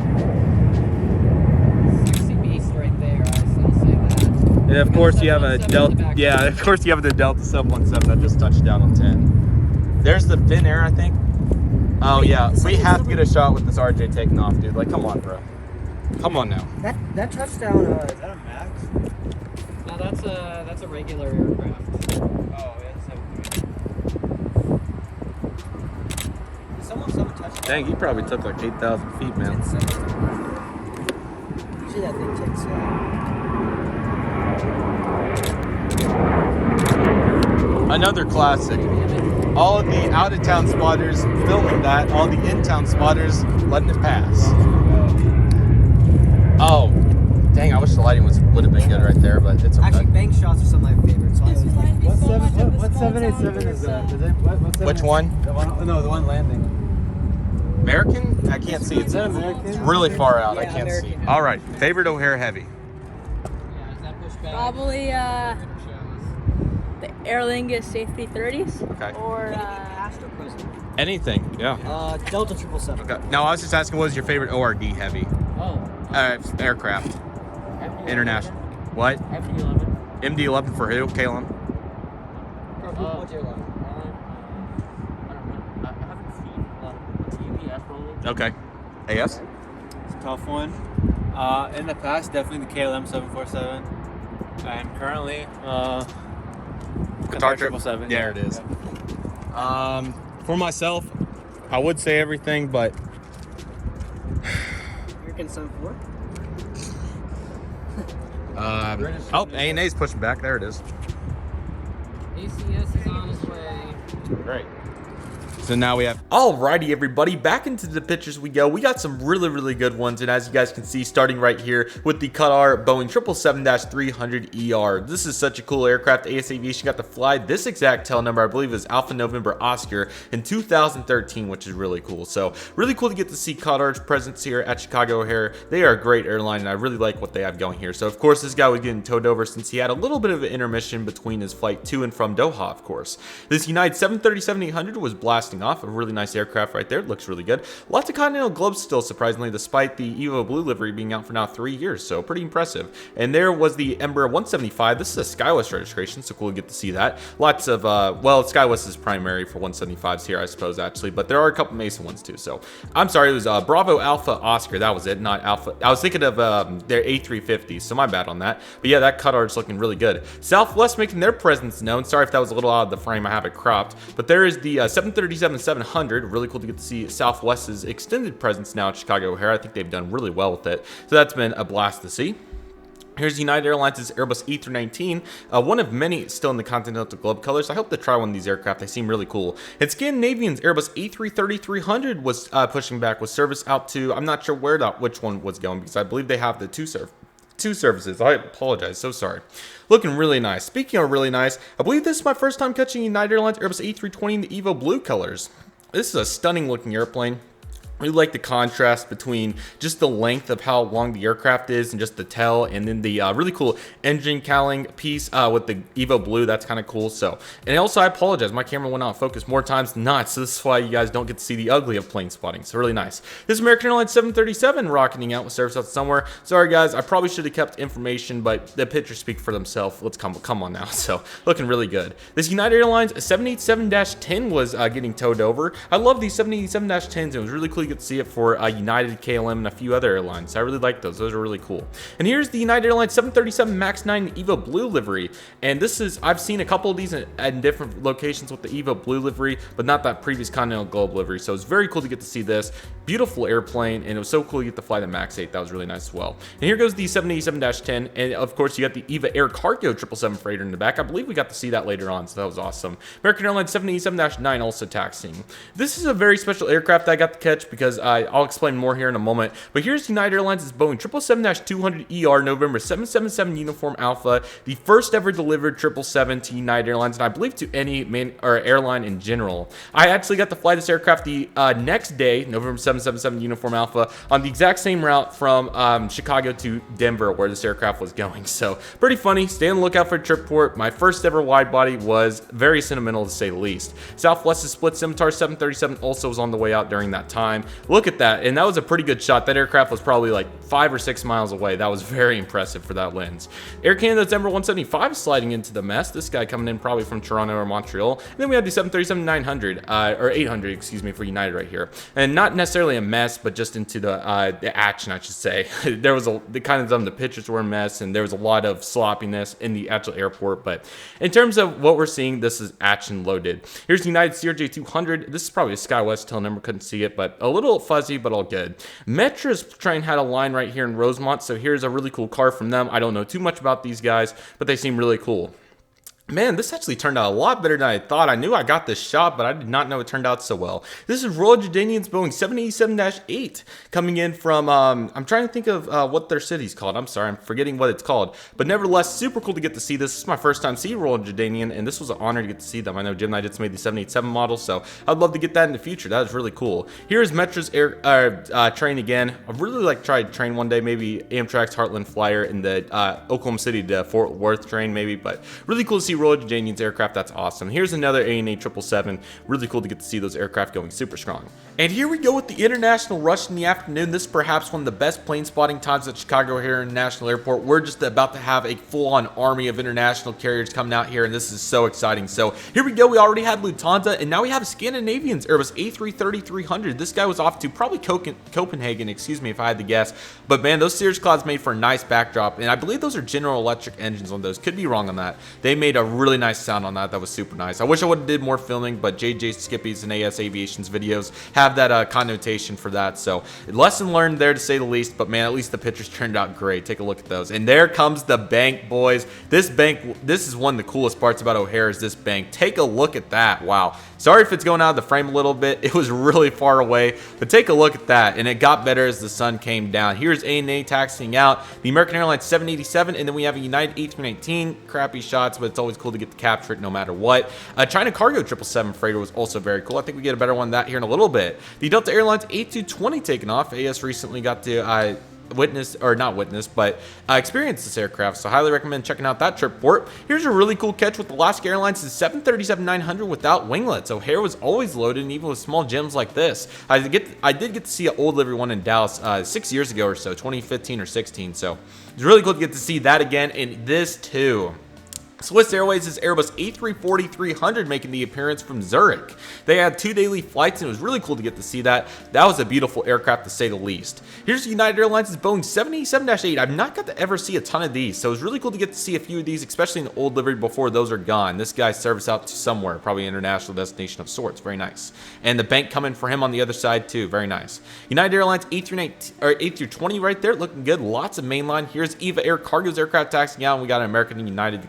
Sexy beast right there, I'll say that. And of course you have a Delta. Yeah, of course you have the Delta 717 that just touched down on 10. There's the thin air, I think. Oh yeah, we have to get a shot with this RJ taking off, dude. Like, come on, bro. Come on now. That touchdown, is that a Max? No, that's a regular aircraft. Oh, yeah, someone touched. Dang, he probably took like 8,000 feet, man. Usually that thing takes. Another classic. All of the out-of-town spotters filming that, all the in-town spotters letting it pass. Oh, dang, I wish the lighting would have been good right there, but it's okay. Actually, bank shots are some of my favorites. So what 787 is that? What's Which one? The one landing. American? I can't see. It's really far out. I can't see. All right, favorite O'Hare heavy. Probably the Aer Lingus A330s. Okay. Or Anything, yeah. Delta 777. Okay. No, I was just asking, what was your favorite ORD heavy? Oh. Aircraft. International. What? MD-11. MD-11 for who? KLM? Okay. AS? It's a tough one. In the past, definitely the KLM 747. And currently, Qatar 777. There it is. For myself, I would say everything, but American 74. Oh, ANA's pushing back. There it is. ACS is on his way. Great. So now we have... Alrighty, everybody, back into the pictures we go. We got some really good ones, and as you guys can see, starting right here with the Qatar Boeing 777-300ER. This is such a cool aircraft. AS Aviation got to fly this exact tail number, I believe, is Alpha November Oscar in 2013, which is really cool. So really cool to get to see Qatar's presence here at Chicago O'Hare. They are a great airline, and I really like what they have going here. So of course, this guy was getting towed over since he had a little bit of an intermission between his flight to and from Doha, of course. This United 737-800 was blasting off. A really nice aircraft right there. It looks really good. Lots of Continental globes still, surprisingly, despite the Evo Blue livery being out for now 3 years, so pretty impressive. And there was the Embraer 175. This is a SkyWest registration, so cool to get to see that. Lots of, well, SkyWest is primary for 175s here, I suppose, actually, but there are a couple Mason ones too, so. I'm sorry, it was Bravo Alpha Oscar. That was it, not Alpha. I was thinking of their A350s, so my bad on that. But yeah, that Qatar's looking really good. Southwest making their presence known. Sorry if that was a little out of the frame. I have it cropped. But there is the 737-700. Really cool to get to see Southwest's extended presence now at Chicago O'Hare. I think they've done really well with it. So that's been a blast to see. Here's United Airlines' Airbus A319, one of many still in the Continental Globe colors. I hope to try one of these aircraft. They seem really cool. And Scandinavian's Airbus A330-300 was pushing back with service out to, I'm not sure which one was going, because I believe they have the two services. I apologize, so sorry. Looking really nice. Speaking of really nice, I believe this is my first time catching United Airlines Airbus A320 in the Evo Blue colors. This is a stunning looking airplane. Really like the contrast between just the length of how long the aircraft is and just the tail, and then the really cool engine cowling piece with the Evo blue. That's kind of cool. So, and also I apologize, my camera went out of focus more times than not, so this is why you guys don't get to see the ugly of plane spotting. So really nice. This is American Airlines 737 rocketing out with service out somewhere. Sorry guys, I probably should have kept information, but the pictures speak for themselves. Let's come on now. So looking really good. This United Airlines 787-10 was getting towed over. I love these 787-10s. It was really cool to get to see it for United, KLM, and a few other airlines. I really like those. Those are really cool. And here's the United Airlines 737 MAX 9 Evo Blue livery. And this is, I've seen a couple of these in different locations with the Evo Blue livery, but not that previous Continental Globe livery. So it's very cool to get to see this. Beautiful airplane, and it was so cool to get to fly the MAX 8. That was really nice as well. And here goes the 787-10, and of course you got the EVA Air Cargo 777 freighter in the back. I believe we got to see that later on, so that was awesome. American Airlines 787-9 also taxiing. This is a very special aircraft that I got to catch because I'll explain more here in a moment. But here's United Airlines' Boeing 777-200ER November 777 Uniform Alpha, the first ever delivered 777 to United Airlines, and I believe to any airline in general. I actually got to fly this aircraft the next day, November 777 Uniform Alpha, on the exact same route from Chicago to Denver where this aircraft was going. So pretty funny. Stay on the lookout for Tripport. My first ever wide body was very sentimental to say the least. Southwest's Split Scimitar 737 also was on the way out during that time. Look at that, and that was a pretty good shot. That aircraft was probably like 5 or 6 miles away. That was very impressive for that lens. Air Canada's Denver 175 sliding into the mess. This guy coming in probably from Toronto or Montreal. And then we have the 737-900 or 800, excuse me, for United right here. And not necessarily a mess, but just into the action, I should say. There was the pictures were a mess, and there was a lot of sloppiness in the actual airport. But in terms of what we're seeing, this is action loaded. Here's the United CRJ200. This is probably a SkyWest tail number, couldn't see it, but a little fuzzy, but all good. Metra's train had a line right here in Rosemont, so here's a really cool car from them. I don't know too much about these guys, but they seem really cool. Man, this actually turned out a lot better than I thought. I knew I got this shot, but I did not know it turned out so well. This is Royal Jordanian's Boeing 787-8 coming in from, I'm trying to think of what their city's called. I'm sorry, I'm forgetting what it's called. But nevertheless, super cool to get to see this. This is my first time seeing Royal Jordanian, and this was an honor to get to see them. I know Gemini just made the 787 model, so I'd love to get that in the future. That was really cool. Here's Metra's train again. I'd really like to try to train one day, maybe Amtrak's Heartland Flyer in the Oklahoma City to Fort Worth train maybe, but really cool to see Royal Jordanian's aircraft. That's awesome. Here's another ANA 777. Really cool to get to see those aircraft going super strong. And here we go with the international rush in the afternoon. This is perhaps one of the best plane spotting times at Chicago O'Hare International Airport. We're just about to have a full-on army of international carriers coming out here, and this is so exciting. So here we go. We already had Lufthansa, and now we have Scandinavian's Airbus A330-300. This guy was off to probably Copenhagen, excuse me if I had to guess. But man, those Cirrus clouds made for a nice backdrop, and I believe those are General Electric engines on those. Could be wrong on that. They made a really nice sound on that. That was super nice. I wish I would have did more filming, but JJ Skippy's and AS Aviation's videos have that connotation for that. So lesson learned there to say the least, but man, at least the pictures turned out great. Take a look at those. And there comes the bank, boys. This bank, this is one of the coolest parts about O'Hare is this bank. Take a look at that. Wow. Sorry if it's going out of the frame a little bit. It was really far away, but take a look at that. And it got better as the sun came down. Here's ANA taxiing out, the American Airlines 787, and then we have a United A319. Crappy shots, but it's always cool to get to capture it no matter what. China Cargo 777 freighter was also very cool. I think we get a better one than that here in a little bit. The Delta Airlines A220 taking off. AS recently got to experience this aircraft, so highly recommend checking out that trip port. Here's a really cool catch with Alaska Airlines' 737-900 without winglets. O'Hare was always loaded, and even with small gems like this. I did get to see an old livery one in Dallas 6 years ago or so, 2015 or 16, so it's really cool to get to see that again, and this too. Swiss Airways' Airbus A340-300 making the appearance from Zurich. They had 2 daily flights, and it was really cool to get to see that. That was a beautiful aircraft to say the least. Here's United Airlines' Boeing 787-8. I've not got to ever see a ton of these, so it was really cool to get to see a few of these, especially in the old livery before those are gone. This guy's service out to somewhere, probably an international destination of sorts. Very nice. And the bank coming for him on the other side too. Very nice. United Airlines A320 right there, looking good. Lots of mainline. Here's EVA Air Cargo's aircraft taxiing out, and we got an American and United to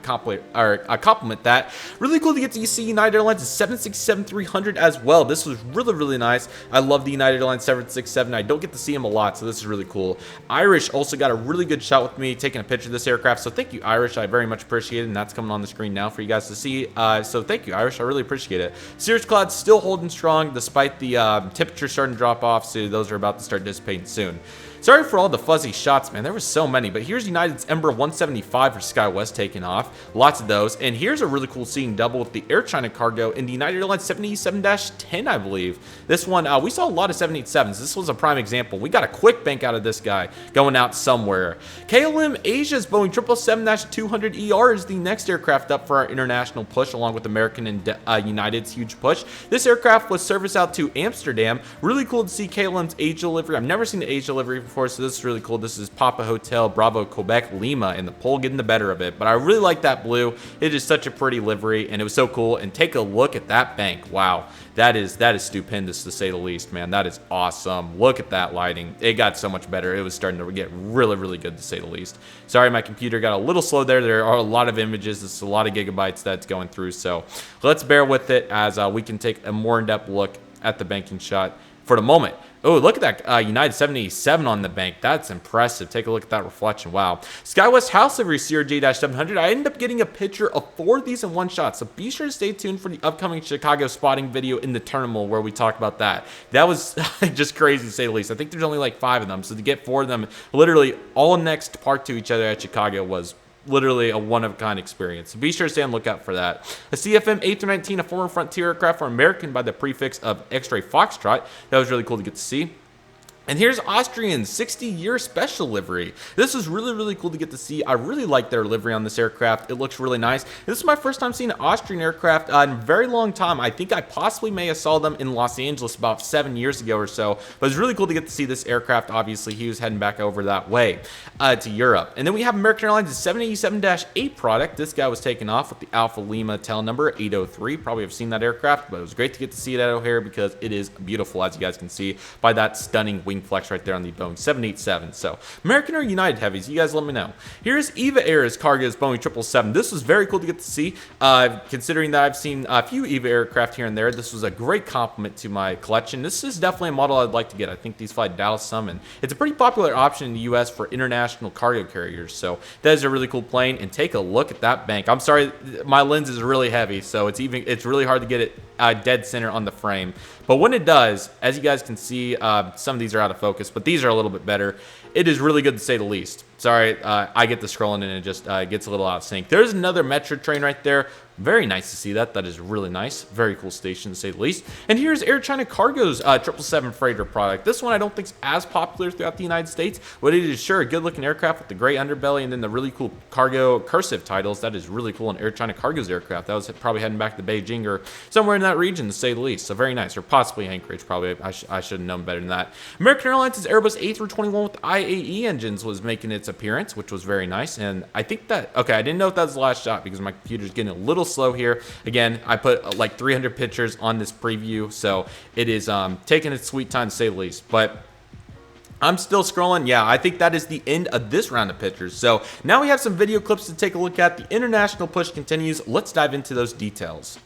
compliment that. Really cool to get to see United Airlines 767-300 as well. This was really, really nice. I love the United Airlines 767. I don't get to see them a lot, so this is really cool. Irish also got a really good shot with me taking a picture of this aircraft, so thank you, Irish. I very much appreciate it, and that's coming on the screen now for you guys to see. So thank you, Irish. I really appreciate it. Cirrus Cloud's still holding strong despite the temperature starting to drop off, so those are about to start dissipating soon. Sorry for all the fuzzy shots, man. There was so many, but here's United's Embraer 175 for SkyWest taking off. Lots of those. And here's a really cool seeing double with the Air China cargo in the United Airlines 787-10, I believe. This one, we saw a lot of 787s. This was a prime example. We got a quick bank out of this guy going out somewhere. KLM Asia's Boeing 777-200ER is the next aircraft up for our international push, along with American and United's huge push. This aircraft was serviced out to Amsterdam. Really cool to see KLM's Asia livery. I've never seen the Asia livery before, so this is really cool. This is Papa Hotel Bravo Quebec Lima, and the pole getting the better of it. But I really like that blue. It is such a pretty livery, and it was so cool. And take a look at that bank. Wow, that is stupendous to say the least, man. That is awesome. Look at that lighting. It got so much better. It was starting to get really, really good to say the least. Sorry, my computer got a little slow there. There are a lot of images. It's a lot of gigabytes that's going through. So let's bear with it as we can take a more in-depth look at the banking shot for the moment. Oh, look at that United 787 on the bank. That's impressive. Take a look at that reflection. Wow. SkyWest House Livery CRJ-700. I ended up getting a picture of 4 of these in one shot, so be sure to stay tuned for the upcoming Chicago spotting video in the terminal where we talk about that. That was just crazy to say the least. I think there's only like 5 of them, so to get 4 of them literally all next to park to each other at Chicago was literally a one-of-a-kind experience. So be sure to stay on the lookout for that. A CFM 819, a former Frontier aircraft for American by the prefix of X-Ray Foxtrot. That was really cool to get to see. And here's Austrian's 60-year special livery. This is really, really cool to get to see. I really like their livery on this aircraft. It looks really nice. This is my first time seeing an Austrian aircraft in a very long time. I think I possibly may have saw them in Los Angeles about 7 years ago or so. But it's really cool to get to see this aircraft. Obviously, he was heading back over that way to Europe. And then we have American Airlines' 787-8 product. This guy was taken off with the Alpha Lima tail number 803. Probably have seen that aircraft, but it was great to get to see it at O'Hare because it is beautiful, as you guys can see by that stunning wing flex right there on the Boeing 787. So American or United heavies, you guys let me know. Here's Eva Air's cargo's Boeing 777. This was very cool to get to see, considering that I've seen a few Eva aircraft here and there. This was a great compliment to my collection. This is definitely a model I'd like to get. I think these fly Dallas some, and it's a pretty popular option in the US for international cargo carriers. So that is a really cool plane. And take a look at that bank. I'm sorry, my lens is really heavy, so it's really hard to get it dead center on the frame. But when it does, as you guys can see, some of these are out of focus, but these are a little bit better. It is really good to say the least. Sorry, I get the scrolling and it just gets a little out of sync. There's another Metro train right there. Very nice to see that. That is really nice. Very cool station to say the least. And here's Air China Cargo's 777 freighter product. This one I don't think is as popular throughout the United States, but it is sure a good looking aircraft with the gray underbelly and then the really cool cargo cursive titles. That is really cool in Air China Cargo's aircraft. That was probably heading back to Beijing or somewhere in that region to say the least. So very nice. Or possibly Anchorage, probably. I should have known better than that. American Airlines' Airbus A321 with IAE engines was making its appearance, which was very nice. And I think that, okay, I didn't know if that was the last shot because my computer's getting a little slow here. Again, I put like 300 pictures on this preview, so it is taking its sweet time to say the least. But I'm still scrolling. Yeah, I think that is the end of this round of pictures. So now we have some video clips to take a look at. The international push continues. Let's dive into those details.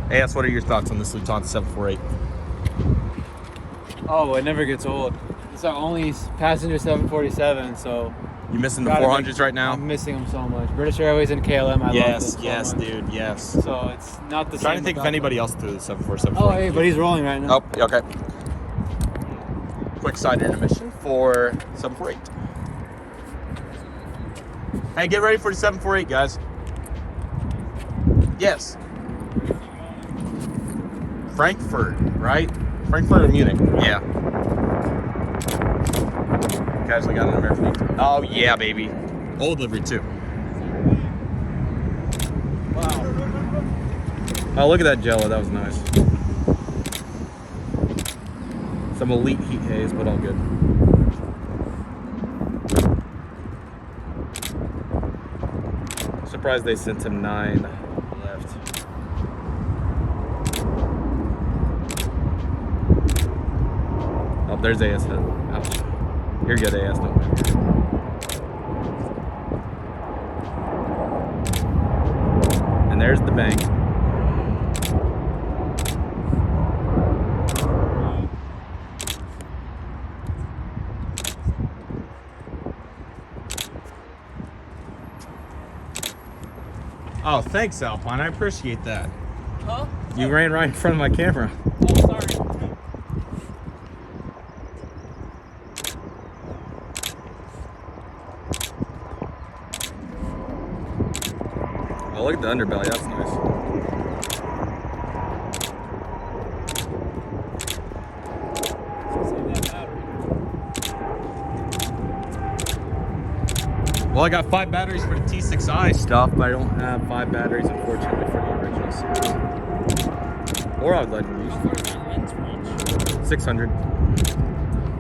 AS, what are your thoughts on this Lufthansa 748? Oh, it never gets old. It's our only passenger 747, so... You missing the 400s right now? I'm missing them so much. British Airways and KLM, I love yes, them yes, so much. dude, yes. So it's not the same. Trying to think if anybody else threw the 747. Oh, hey, but he's rolling right now. Oh, okay. Quick side intermission for 748. Hey, get ready for the 748, guys. Yes. Frankfurt, right? Frankfurt or Munich? Yeah. Guys, I got an American. Oh, yeah, baby. Old livery, too. Wow. Oh, look at that jello. That was nice. Some elite heat haze, but all good. Surprised they sent him 9 left. Oh, there's AS head. Ouch. Here you go, AS. Don't win. there's the bank. Oh, thanks, Alpine. I appreciate that. Huh? You ran right in front of my camera. Oh, sorry. Oh, look at the underbelly. That's nice. Well, I got 5 batteries for the T6i stuff, but I don't have 5 batteries, unfortunately, for the original series. Or I'd like to use 600.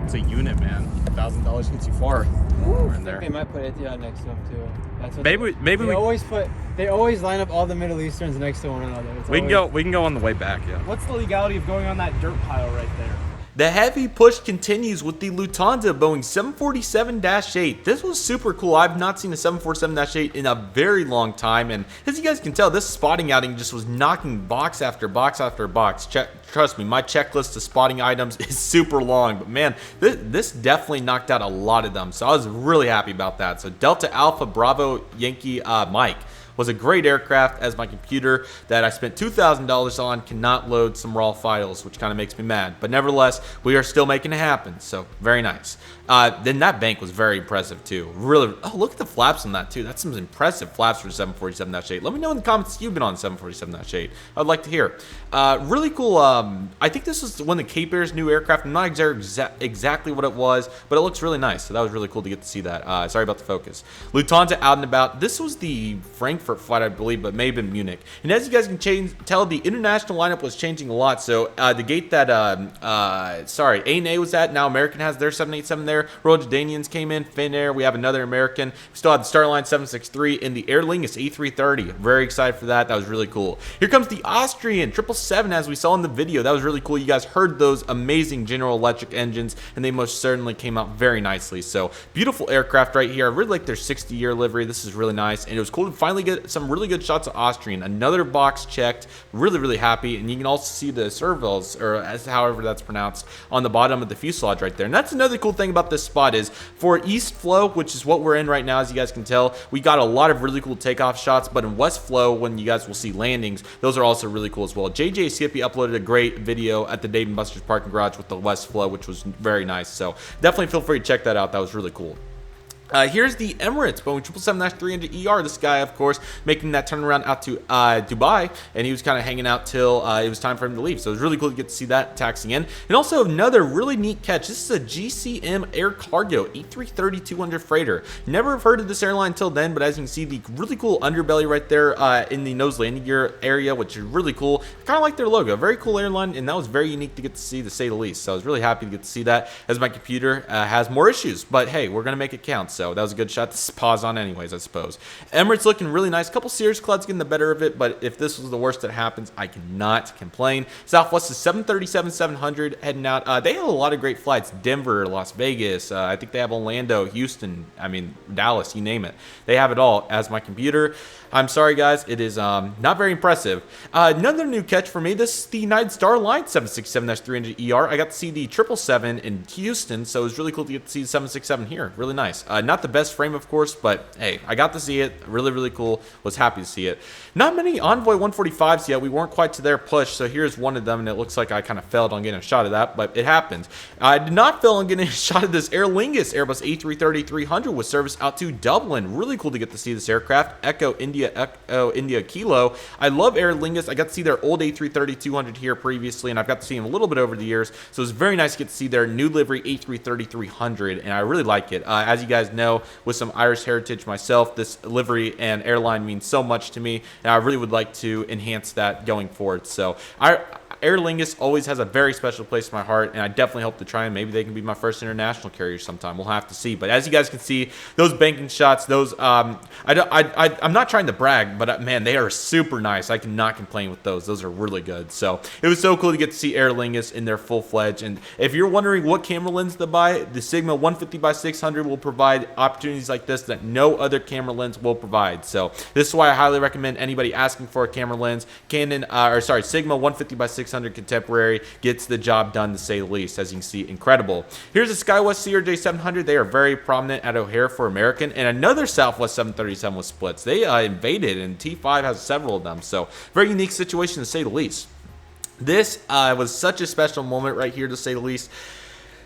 It's a unit, man. $1,000 gets you far. In there. They might put Etihad next to them too. That's what Maybe we always put. They always line up all the Middle Easterns next to one another. we can go on the way back. Yeah. What's the legality of going on that dirt pile right there? The heavy push continues with the Lufthansa Boeing 747-8. This was super cool. I've not seen a 747-8 in a very long time, and as you guys can tell, this spotting outing just was knocking box after box after box. Trust me, my checklist of spotting items is super long, but man, this definitely knocked out a lot of them, so I was really happy about that. So Delta Alpha Bravo Yankee Mike was a great aircraft, as my computer that I spent $2,000 on cannot load some raw files, which kind of makes me mad. But nevertheless, we are still making it happen, so very nice. Then that bank was very impressive too. Really, oh, look at the flaps on that too. That's some impressive flaps for 747-8. Let me know in the comments if you've been on 747-8. I'd like to hear. Really cool. I think this was one of the Cape Air's new aircraft. I'm not exactly what it was, but it looks really nice. So that was really cool to get to see that. Sorry about the focus. Lufthansa out and about. This was the Frankfurt flight, I believe, but maybe in Munich. And as you guys can tell, the international lineup was changing a lot. So the gate that ANA was at, now American has their 787 there. Royal Jordanians came in, Finnair. We have another American. We still have the Starline 763 and the Aer Lingus A330. Very excited for that. That was really cool. Here comes the Austrian 777, as we saw in the video. That was really cool. You guys heard those amazing General Electric engines, and they most certainly came out very nicely. So beautiful aircraft right here. I really like their 60-year livery. This is really nice, and it was cool to finally get some really good shots of Austrian. Another box checked. Really, really happy. And you can also see the servos, or as however that's pronounced, on the bottom of the fuselage right there. And that's another cool thing about this spot is for East Flow, which is what we're in right now, as you guys can tell, we got a lot of really cool takeoff shots. But in West Flow, when you guys will see landings, those are also really cool as well. JJ Skippy uploaded a great video at the Dave & Buster's parking garage with the West Flow, which was very nice. So definitely feel free to check that out. That was really cool. Here's the Emirates Boeing 777-300ER. This guy, of course, making that turnaround out to Dubai, and he was kind of hanging out till it was time for him to leave. So it was really cool to get to see that taxiing in. And also another really neat catch. This is a GCM Air Cargo A330-200 freighter. Never have heard of this airline until then, but as you can see, the really cool underbelly right there in the nose landing gear area, which is really cool. Kind of like their logo. Very cool airline, and that was very unique to get to see, to say the least. So I was really happy to get to see that, as my computer has more issues. But hey, we're going to make it count. So that was a good shot to pause on anyways, I suppose. Emirates looking really nice. A couple Cirrus clouds getting the better of it, but if this was the worst that happens, I cannot complain. Southwest is 737-700 heading out. They have a lot of great flights. Denver, Las Vegas. I think they have Orlando, Houston, Dallas, you name it. They have it all. As my computer, I'm sorry guys, it is not very impressive. Another new catch for me, this is the United Starline 767-300ER. I got to see the 777 in Houston, so it was really cool to get to see the 767 here. Really nice. Not the best frame, of course, but hey, I got to see it. Really, really cool. Was happy to see it. Not many Envoy 145s yet. We weren't quite to their push, so here's one of them, and it looks like I kind of failed on getting a shot of that, but it happened. I did not fail on getting a shot of this Aer Lingus Airbus A330-300 with service out to Dublin. Really cool to get to see this aircraft. Echo India Kilo. I love Aer Lingus. I got to see their old A330-200 here previously, and I've got to see them a little bit over the years, so it's very nice to get to see their new livery A330-300, and I really like it. As you guys know, with some Irish heritage myself, this livery and airline means so much to me, and I really would like to enhance that going forward. So Aer Lingus always has a very special place in my heart, and I definitely hope to try and maybe they can be my first international carrier sometime. We'll have to see. But as you guys can see, those banking shots, those I'm not trying to brag, but man, they are super nice. I cannot complain with those. Those are really good. So it was so cool to get to see Aer Lingus in their full-fledged. And if you're wondering what camera lens to buy, the Sigma 150x600 will provide opportunities like this that no other camera lens will provide. So this is why I highly recommend anybody asking for a camera lens. Sigma 150x600 Contemporary gets the job done, to say the least. As you can see, incredible. Here's a SkyWest CRJ 700. They are very prominent at O'Hare for American, and another Southwest 737 with splits. They invaded, and T5 has several of them. So very unique situation, to say the least. This was such a special moment right here, to say the least.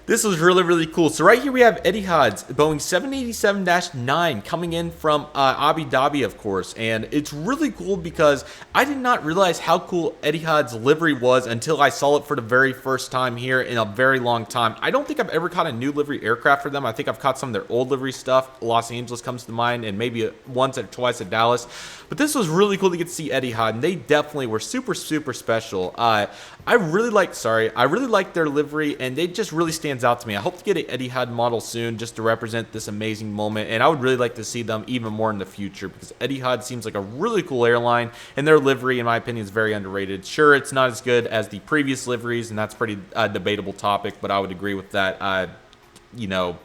This was really, really cool. So right here we have Etihad's Boeing 787-9 coming in from Abu Dhabi, of course. And it's really cool because I did not realize how cool Etihad's livery was until I saw it for the very first time here in a very long time. I don't think I've ever caught a new livery aircraft for them. I think I've caught some of their old livery stuff. Los Angeles comes to mind, and maybe once or twice at Dallas. But this was really cool to get to see Etihad, and they definitely were super, super special. I really like their livery, and they just really stands out to me. I hope to get an Etihad model soon just to represent this amazing moment, and I would really like to see them even more in the future because Etihad seems like a really cool airline, and their livery, in my opinion, is very underrated. Sure, it's not as good as the previous liveries, and that's a pretty debatable topic, but I would agree with that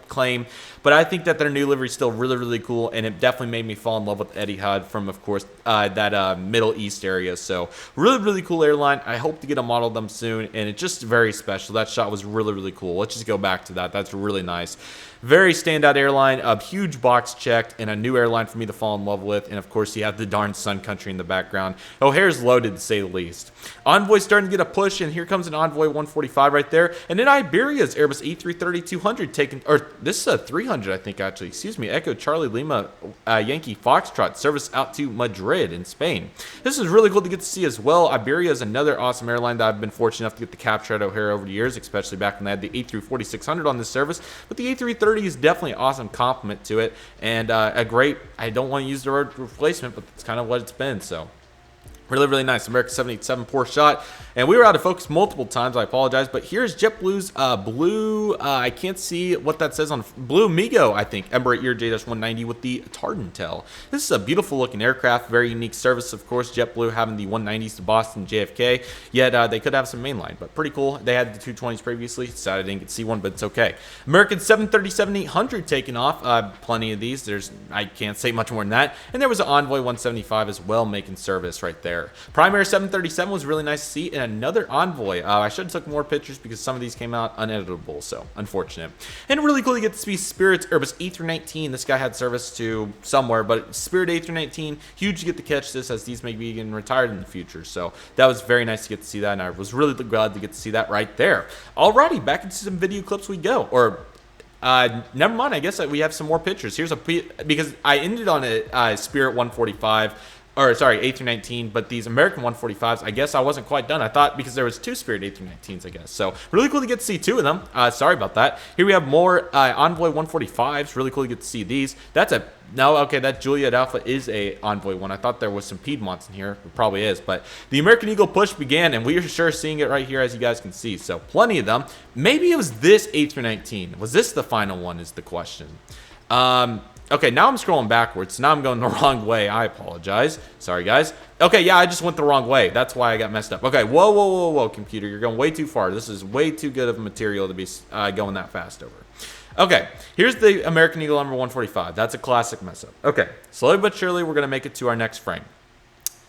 claim. But I think that their new livery is still really, really cool, and it definitely made me fall in love with Etihad from, of course, that Middle East area. So really, really cool airline. I hope to get a model of them soon, and it's just very special. That shot was really, really cool. Let's just go back to that. That's really nice. Very standout airline, a huge box checked, and a new airline for me to fall in love with. And of course, you have the darn Sun Country in the background. O'Hare's loaded, to say the least. Envoy's starting to get a push, and here comes an Envoy 145 right there. And then Iberia's Airbus A330-200 taking, or this is a 300, I think, actually. Excuse me, Echo Charlie Lima Yankee Foxtrot service out to Madrid in Spain. This is really cool to get to see as well. Iberia is another awesome airline that I've been fortunate enough to get to capture at O'Hare over the years, especially back when they had the A340-600 on this service. But the A330 is definitely an awesome compliment to it, and a great, I don't want to use the word replacement, but it's kind of what it's been. So really, really nice. American 787 poor shot. And we were out of focus multiple times. I apologize. But here's JetBlue's blue, I can't see what that says on Blue Migo, I think. Embraer ERJ-190 with the TARDEN-TUL. This is a beautiful looking aircraft. Very unique service, of course. JetBlue having the 190s to Boston, JFK. Yet they could have some mainline, but pretty cool. They had the 220s previously. Sad I didn't get to see one, but it's okay. American 737-800 taking off. Plenty of these. I can't say much more than that. And there was an Envoy 175 as well making service right there. Primary 737 was really nice to see, and another Envoy. I should have took more pictures because some of these came out uneditable, so unfortunate. And really cool to get to see Spirit's Airbus A319. This guy had service to somewhere, but Spirit A319, huge to get to catch this as these may be getting retired in the future. So that was very nice to get to see that, and I was really glad to get to see that right there. Alrighty, back into some video clips we go. Never mind, I guess we have some more pictures. Here's because I ended on a Spirit 145. Or sorry, A319, but these American 145s, I guess I wasn't quite done. I thought because there was two Spirit A319s, I guess. So really cool to get to see two of them. Sorry about that. Here we have more Envoy 145s. Really cool to get to see these. That Juliet Alpha is a Envoy one. I thought there was some Piedmonts in here. It probably is, but the American Eagle push began, and we are sure seeing it right here, as you guys can see. So plenty of them. Maybe it was this A319. Was this the final one is the question. Okay, now I'm scrolling backwards. Now I'm going the wrong way. I apologize. Sorry, guys. Okay, yeah, I just went the wrong way. That's why I got messed up. Okay, whoa, computer. You're going way too far. This is way too good of material to be going that fast over. Okay, here's the American Eagle number 145. That's a classic mess up. Okay, slowly but surely, we're going to make it to our next frame.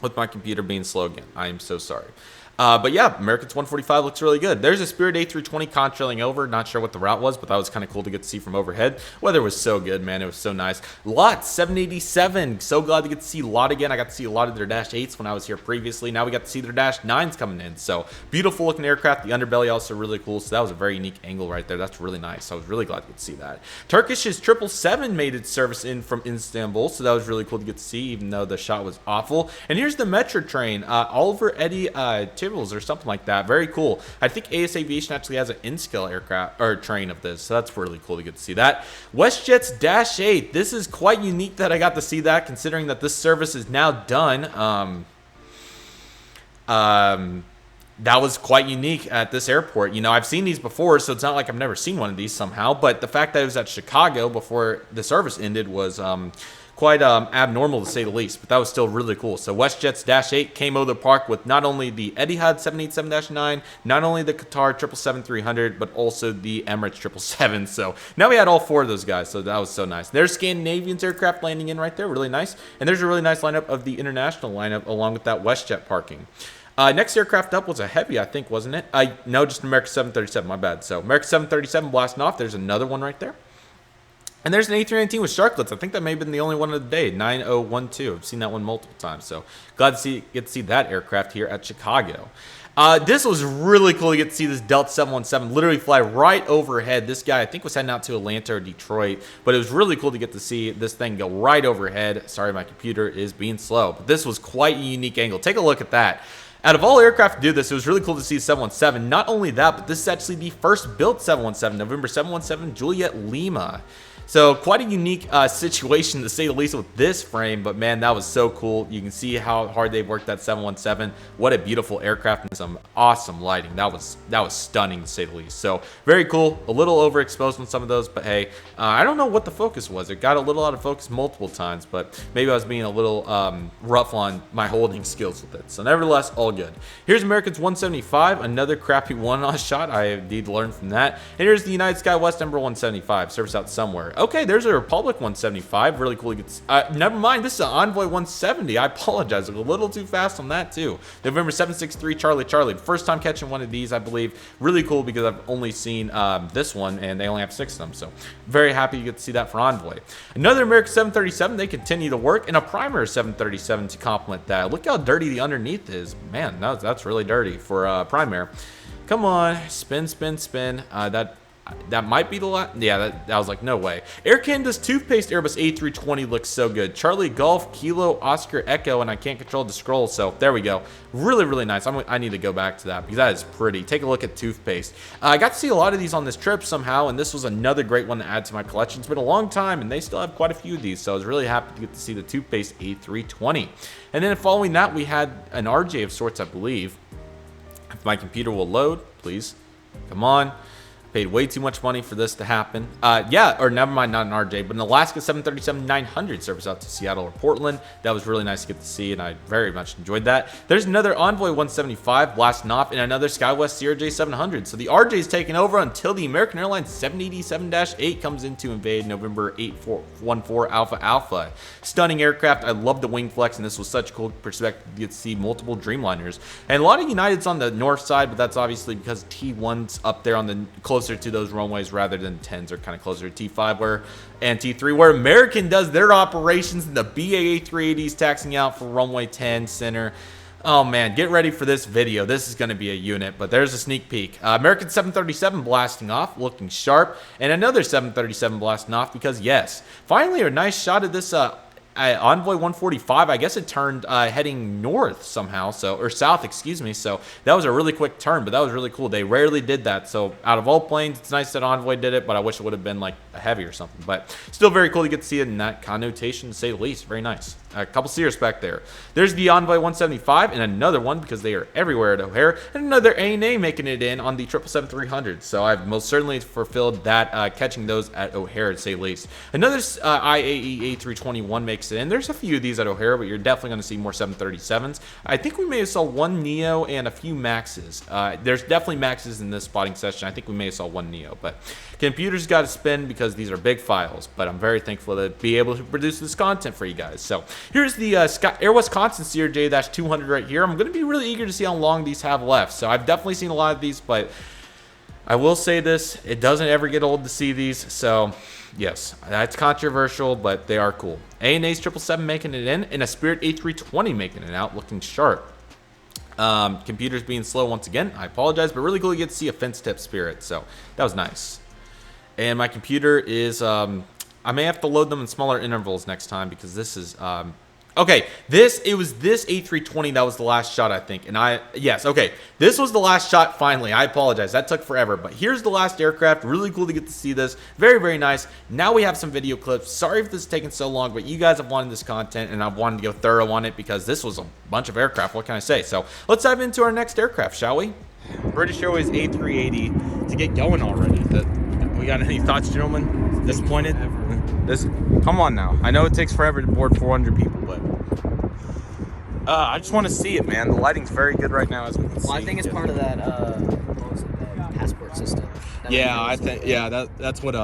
With my computer being slow again. I am so sorry. But yeah, American's 145 looks really good. There's a Spirit A320 contrailing over. Not sure what the route was, but that was kind of cool to get to see from overhead. Weather was so good, man. It was so nice. Lot 787. So glad to get to see Lot again. I got to see a lot of their Dash 8s when I was here previously. Now we got to see their Dash 9s coming in. So beautiful looking aircraft. The underbelly also really cool. So that was a very unique angle right there. That's really nice. I was really glad to get to see that. Turkish's 777 made its service in from Istanbul. So that was really cool to get to see, even though the shot was awful. And here's the Metro train. Oliver Eddy or something like that. Very cool. I think AS Aviation actually has an in-scale aircraft or train of this, so that's really cool to get to see that. WestJet's Dash 8. This is quite unique that I got to see that, considering that this service is now done. that was quite unique at this airport. You know, I've seen these before, so it's not like I've never seen one of these somehow. But the fact that it was at Chicago before the service ended was quite abnormal to say the least. But that was still really cool. So WestJet's Dash 8 came over the park with not only the Etihad 787-9, not only the Qatar 777-300, but also the Emirates 777. So now we had all 4 of those guys. So that was so nice. There's Scandinavian's aircraft landing in right there, really nice. And there's a really nice lineup of the international lineup along with that WestJet parking. Next aircraft up was a heavy, I think, wasn't it? No, just America 737, my bad. So America 737 blasting off. There's another one right there. And there's an A319 with sharklets. I think that may have been the only one of the day, 9012. I've seen that one multiple times. So glad to get to see that aircraft here at Chicago. This was really cool to get to see this Delta 717 literally fly right overhead. This guy, I think, was heading out to Atlanta or Detroit, but it was really cool to get to see this thing go right overhead. Sorry, my computer is being slow, but this was quite a unique angle. Take a look at that. Out of all aircraft to do this, it was really cool to see 717. Not only that, but this is actually the first built 717, November 717 Juliet Lima. So quite a unique situation to say the least with this frame, but man, that was so cool. You can see how hard they've worked that 717. What a beautiful aircraft and some awesome lighting. That was stunning to say the least. So very cool. A little overexposed on some of those, but hey, I don't know what the focus was. It got a little out of focus multiple times, but maybe I was being a little rough on my holding skills with it. So nevertheless, all good. Here's American's 175, another crappy one-off shot. I indeed learned from that. And here's the United Sky West Ember 175, service out somewhere. Okay, there's a Republic 175. Really cool. Never mind, this is an Envoy 170. I apologize. I'm a little too fast on that, too. November 763 Charlie Charlie. First time catching one of these, I believe. Really cool because I've only seen this one, and they only have 6 of them. So very happy to get to see that for Envoy. Another American 737. They continue to work, and a Primer 737 to complement that. Look how dirty the underneath is. Man, that's really dirty for Primer. Come on, spin, spin, spin. That might be the last. Yeah, that was like, no way. Air Canada's toothpaste Airbus A320 looks so good. Charlie Golf, Kilo, Oscar, Echo, and I can't control the scroll, so there we go. Really, really nice. I need to go back to that because that is pretty. Take a look at toothpaste. I got to see a lot of these on this trip somehow, and this was another great one to add to my collection. It's been a long time, and they still have quite a few of these, so I was really happy to get to see the toothpaste A320. And then following that, we had an RJ of sorts, I believe. If my computer will load, please. Come on. Paid way too much money for this to happen. Yeah, or never mind, not an RJ, but an Alaska 737-900 service out to Seattle or Portland. That was really nice to get to see, and I very much enjoyed that. There's another Envoy 175 blasting off, and another SkyWest CRJ 700. So the RJ is taking over until the American Airlines 787-8 comes in to invade November 8414 Alpha Alpha. Stunning aircraft. I love the wing flex, and this was such a cool perspective to get to see multiple Dreamliners. And a lot of United's on the north side, but that's obviously because T1's up there on the closer to those runways rather than 10s are kind of closer to T5 and T3, where American does their operations and the BAA 380s taxing out for runway 10 center. Oh man, get ready for this video. This is going to be a unit, but there's a sneak peek. American 737 blasting off, looking sharp, and another 737 blasting off because yes, finally a nice shot of this Envoy 145. I guess it turned heading north somehow, or south, excuse me. So that was a really quick turn, but that was really cool. They rarely did that. So out of all planes, it's nice that Envoy did it, but I wish it would have been like a heavy or something. But still very cool to get to see it in that connotation, to say the least. Very nice. A couple Sears back there. There's the Envoy 175 and another one because they are everywhere at O'Hare, and another ANA making it in on the 777-300. So I've most certainly fulfilled that, catching those at O'Hare, to say the least. Another IAE A321 makes it in. There's a few of these at O'Hare, but you're definitely going to see more 737s. I think we may have saw one Neo and a few Maxes. There's definitely Maxes in this spotting session. I think we may have saw one Neo, but computer's got to spin because these are big files, but I'm very thankful to be able to produce this content for you guys. So here's the Air Wisconsin CRJ-200 right here. I'm going to be really eager to see how long these have left. So I've definitely seen a lot of these, but I will say this, it doesn't ever get old to see these. So yes, that's controversial, but they are cool. ANA's 777 making it in, and a Spirit A320 making it out, looking sharp. Computer's being slow once again. I apologize, but really cool to get to see a fence tip Spirit. So that was nice. And my computer is, I may have to load them in smaller intervals next time because this is Okay, it was this A320 that was the last shot, I think. And yes, okay. This was the last shot finally. I apologize. That took forever. But here's the last aircraft. Really cool to get to see this. Very, very nice. Now we have some video clips. Sorry if this is taking so long, but you guys have wanted this content, and I've wanted to go thorough on it because this was a bunch of aircraft. What can I say? So let's dive into our next aircraft, shall we? British Airways A380 to get going already. We got any thoughts, gentlemen? Disappointed? Come on now. I know it takes forever to board 400 people, but I just want to see it, man. The lighting's very good right now, as we can see. Well, I think it's part of that what was it, that passport system. Yeah, I think that's what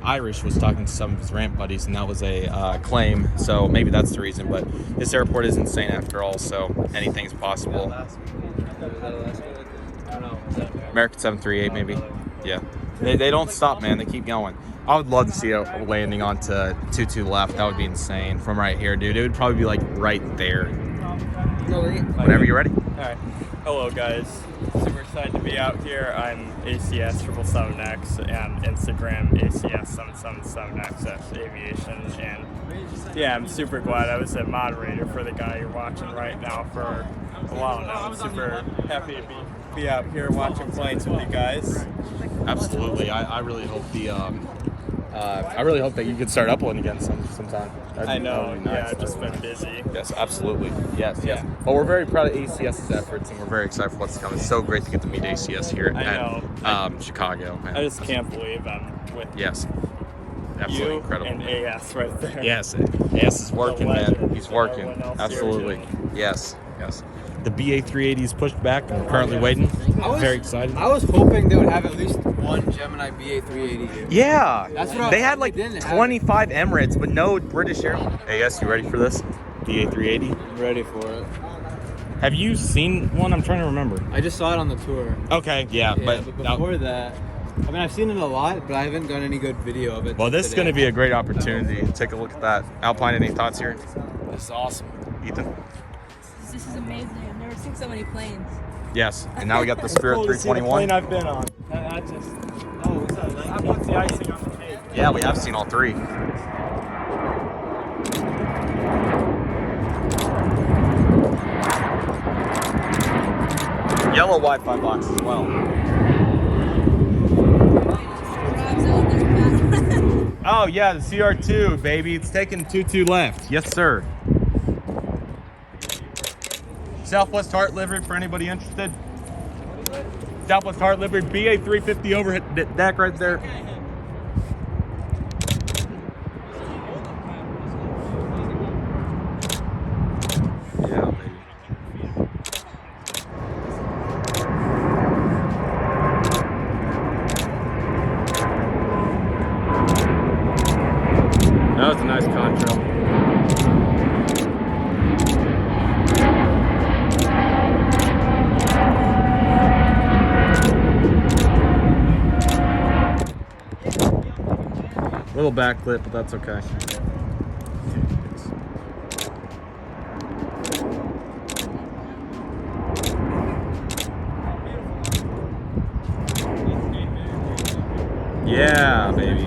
Irish was talking to some of his ramp buddies, and that was a claim. So maybe that's the reason. But this airport is insane after all, so anything's possible. American 738, maybe. Yeah, they don't stop, man. They keep going. I would love to see a landing onto 22 left. That would be insane from right here, dude. It would probably be like right there. Whenever you're ready. All right. Hello, guys. Super excited to be out here. I'm ACS777X and Instagram ACS777X at Aviation. And yeah, I'm super glad I was a moderator for the guy you're watching right now for a while now. I'm super happy to be out here watching planes with you guys. Absolutely. I really hope I really hope that you could start uploading again sometime. I know. Nice. Yeah, I've just been busy. Yes, absolutely. Yes. Well, we're very proud of ACS's efforts, and we're very excited for what's to come. It's so great to get to meet ACS here at Chicago. I just can't believe I'm with absolutely you incredible. And AS right there. Yes, AS is working, man. He's working. Absolutely. Yes. The BA380 is pushed back, and we're currently waiting. Very excited. I was hoping they would have at least one Gemini BA380 here. Yeah, that's what they had like 25 Emirates, but no British Airlines. AS, you ready for this? BA380? I'm ready for it. Have you seen one? I'm trying to remember. I just saw it on the tour. Okay, yeah, but before that, I mean, I've seen it a lot, but I haven't done any good video of it. Well, this is going to be a great opportunity. Take a look at that. Alpine, any thoughts here? This is awesome. Ethan? This is amazing. I've never seen so many planes. Yes, and now we got the Spirit Cool to see the 321. plane I've been on. That puts the icing on the cake. Yeah, we have seen all three. Yellow Wi-Fi box as well. Oh yeah, the CR2, baby. It's taking 22 left. Yes, sir. Southwest Heart livery for anybody interested. Southwest Heart livery, BA350 overhead deck right there. Yeah, baby. That was a nice contrail. Little backlit, but that's okay. Yeah, baby.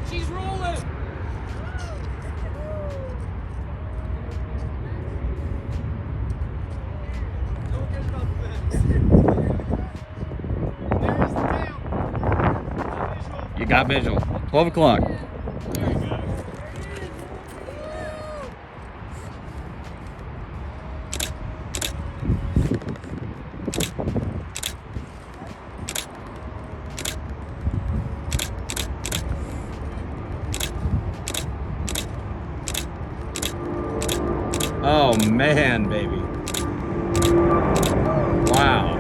She's rolling. You got visual. 12 o'clock. Oh man, baby. Wow.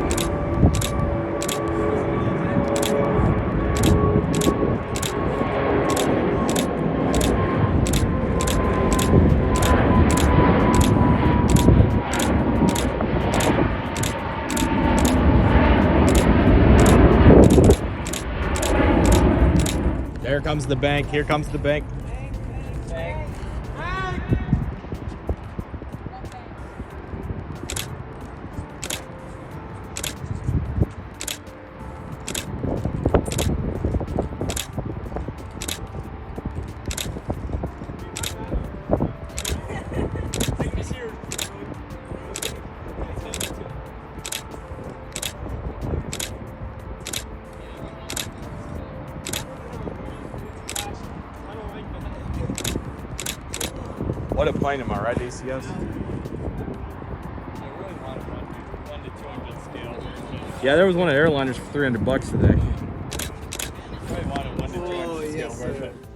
Here comes the bank. Here comes the bank. What a plane, am I right, ACS? Yeah, there was one at Airliners for $300 today.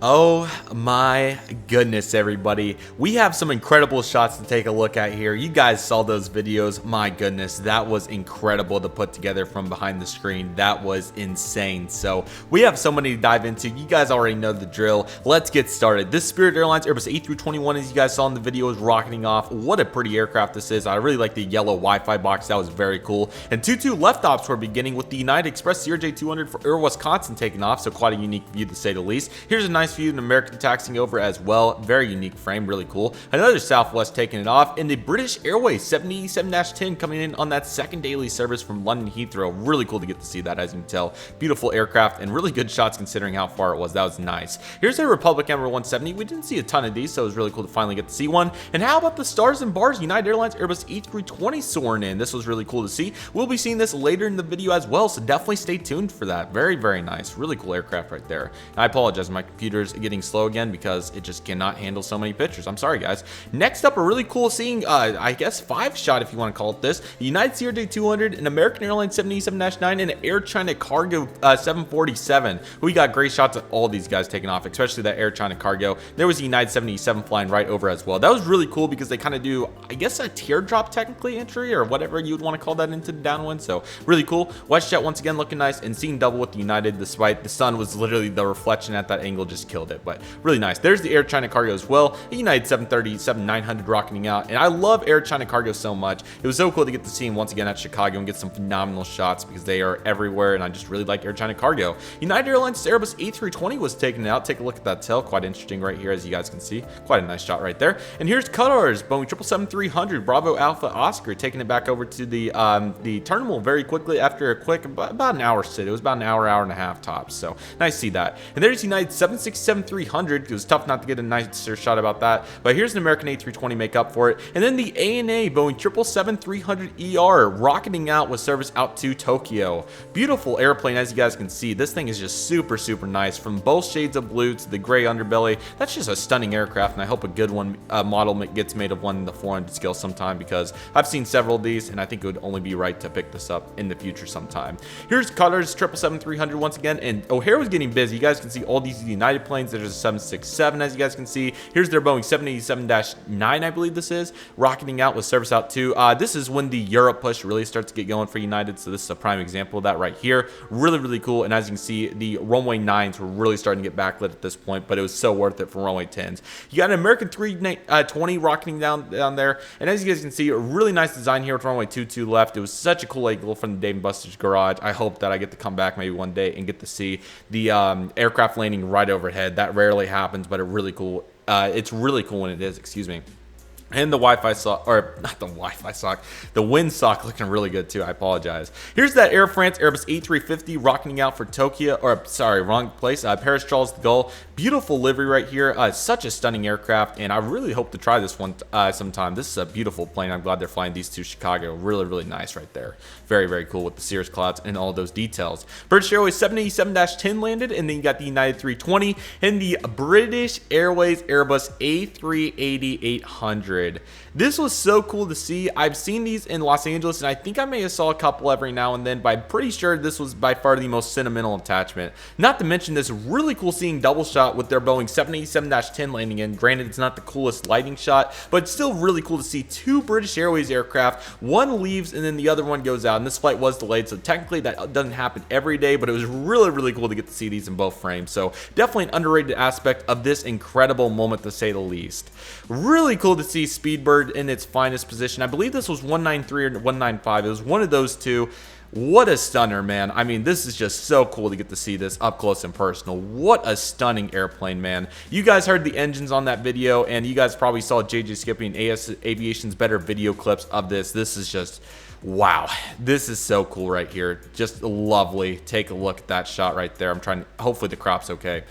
Oh my goodness, everybody. We have some incredible shots to take a look at here. You guys saw those videos. My goodness, that was incredible to put together from behind the screen. That was insane. So we have so many to dive into. You guys already know the drill. Let's get started. This Spirit Airlines Airbus A321, as you guys saw in the video, is rocketing off. What a pretty aircraft this is. I really like the yellow Wi-Fi box. That was very cool. And 2-2 left ops were beginning with the United Express CRJ200 for Air Wisconsin taking off. So quite a unique view to say the least. Here's a nice view, an American taxiing over as well. Very unique frame, really cool. Another Southwest taking it off, and the British Airways 787-10 coming in on that second daily service from London Heathrow. Really cool to get to see that, as you can tell. Beautiful aircraft and really good shots considering how far it was. That was nice. Here's a Republic Embraer 170. We didn't see a ton of these, so it was really cool to finally get to see one. And how about the Stars and Bars United Airlines Airbus A320 soaring in? This was really cool to see. We'll be seeing this later in the video as well, so definitely stay tuned for that. Very, very nice. Really cool aircraft right there. And I apologize, my computer's getting slow again because it just cannot handle so many pictures. I'm sorry, guys. Next up, a really cool seeing, I guess, 5-shot, if you want to call it this. United CRJ200, an American Airlines 787-9, and an Air China Cargo 747. We got great shots of all these guys taking off, especially that Air China Cargo. There was the United 77 flying right over as well. That was really cool because they kind of do, I guess, a teardrop technically entry or whatever you would want to call that into the downwind. So really cool. WestJet once again looking nice, and seeing double with the United despite the sun was literally the reflection at that angle just killed it. But really nice. There's the Air China Cargo as well. A United 737-900 rocketing out. And I love Air China Cargo so much. It was so cool to get to see him once again at Chicago and get some phenomenal shots because they are everywhere. And I just really like Air China Cargo. United Airlines Airbus A320 was taking it out. Take a look at that tail. Quite interesting right here, as you guys can see. Quite a nice shot right there. And here's Qatar's Boeing 777-300 Bravo Alpha Oscar taking it back over to the terminal very quickly after a quick about an hour sit. It was about an hour and a half tops. So nice to see that. And there's United 767-300. It was tough not to get a nicer shot about that, but here's an American A320 make up for it. And then the ANA Boeing 777-300ER rocketing out with service out to Tokyo. Beautiful airplane, as you guys can see. This thing is just super, super nice. From both shades of blue to the gray underbelly, that's just a stunning aircraft, and I hope a good one model gets made of one in the 400 scale sometime, because I've seen several of these, and I think it would only be right to pick this up in the future sometime. Here's Qatar's 777-300 once again, and O'Hare was getting busy. You guys can see all these United planes. There's a 767, as you guys can see. Here's their Boeing 787-9, I believe this is, rocketing out with service out to. This is when the Europe push really starts to get going for United, so this is a prime example of that right here. Really, really cool, and as you can see, the runway 9s were really starting to get backlit at this point, but it was so worth it for runway 10s. You got an American 320 rocketing down there, and as you guys can see, a really nice design here with runway 22 left. It was such a cool angle from the Dave & Buster's garage. I hope that I get to come back maybe one day and get to see the aircraft landing right overhead. That rarely happens, but it's really cool when it is, excuse me. And the Wi-Fi sock, or not the Wi-Fi sock, the wind sock looking really good too. I apologize. Here's that Air France Airbus A350 rocketing out for Tokyo, or sorry, wrong place. Paris Charles de Gaulle. Beautiful livery right here. Such a stunning aircraft, and I really hope to try this one sometime. This is a beautiful plane. I'm glad they're flying these to Chicago. Really, really nice right there. Very, very cool with the Cirrus clouds and all those details. British Airways 787-10 landed, and then you got the United 320 and the British Airways Airbus A380-800. This was so cool to see. I've seen these in Los Angeles, and I think I may have saw a couple every now and then, but I'm pretty sure this was by far the most sentimental attachment. Not to mention this really cool seeing double shot with their Boeing 787-10 landing in. Granted, it's not the coolest lighting shot, but it's still really cool to see two British Airways aircraft. One leaves and then the other one goes out, and this flight was delayed, so technically that doesn't happen every day, but it was really, really cool to get to see these in both frames. So definitely an underrated aspect of this incredible moment, to say the least. Really cool to see Speedbird in its finest position. I believe this was 193 or 195. It was one of those two. What a stunner, man. I mean, this is just so cool to get to see this up close and personal. What a stunning airplane, man. You guys heard the engines on that video, and you guys probably saw JJ Skippy and AS Aviation's better video clips of this. This is just, wow. This is so cool right here. Just lovely. Take a look at that shot right there. I'm trying to, hopefully the crop's okay.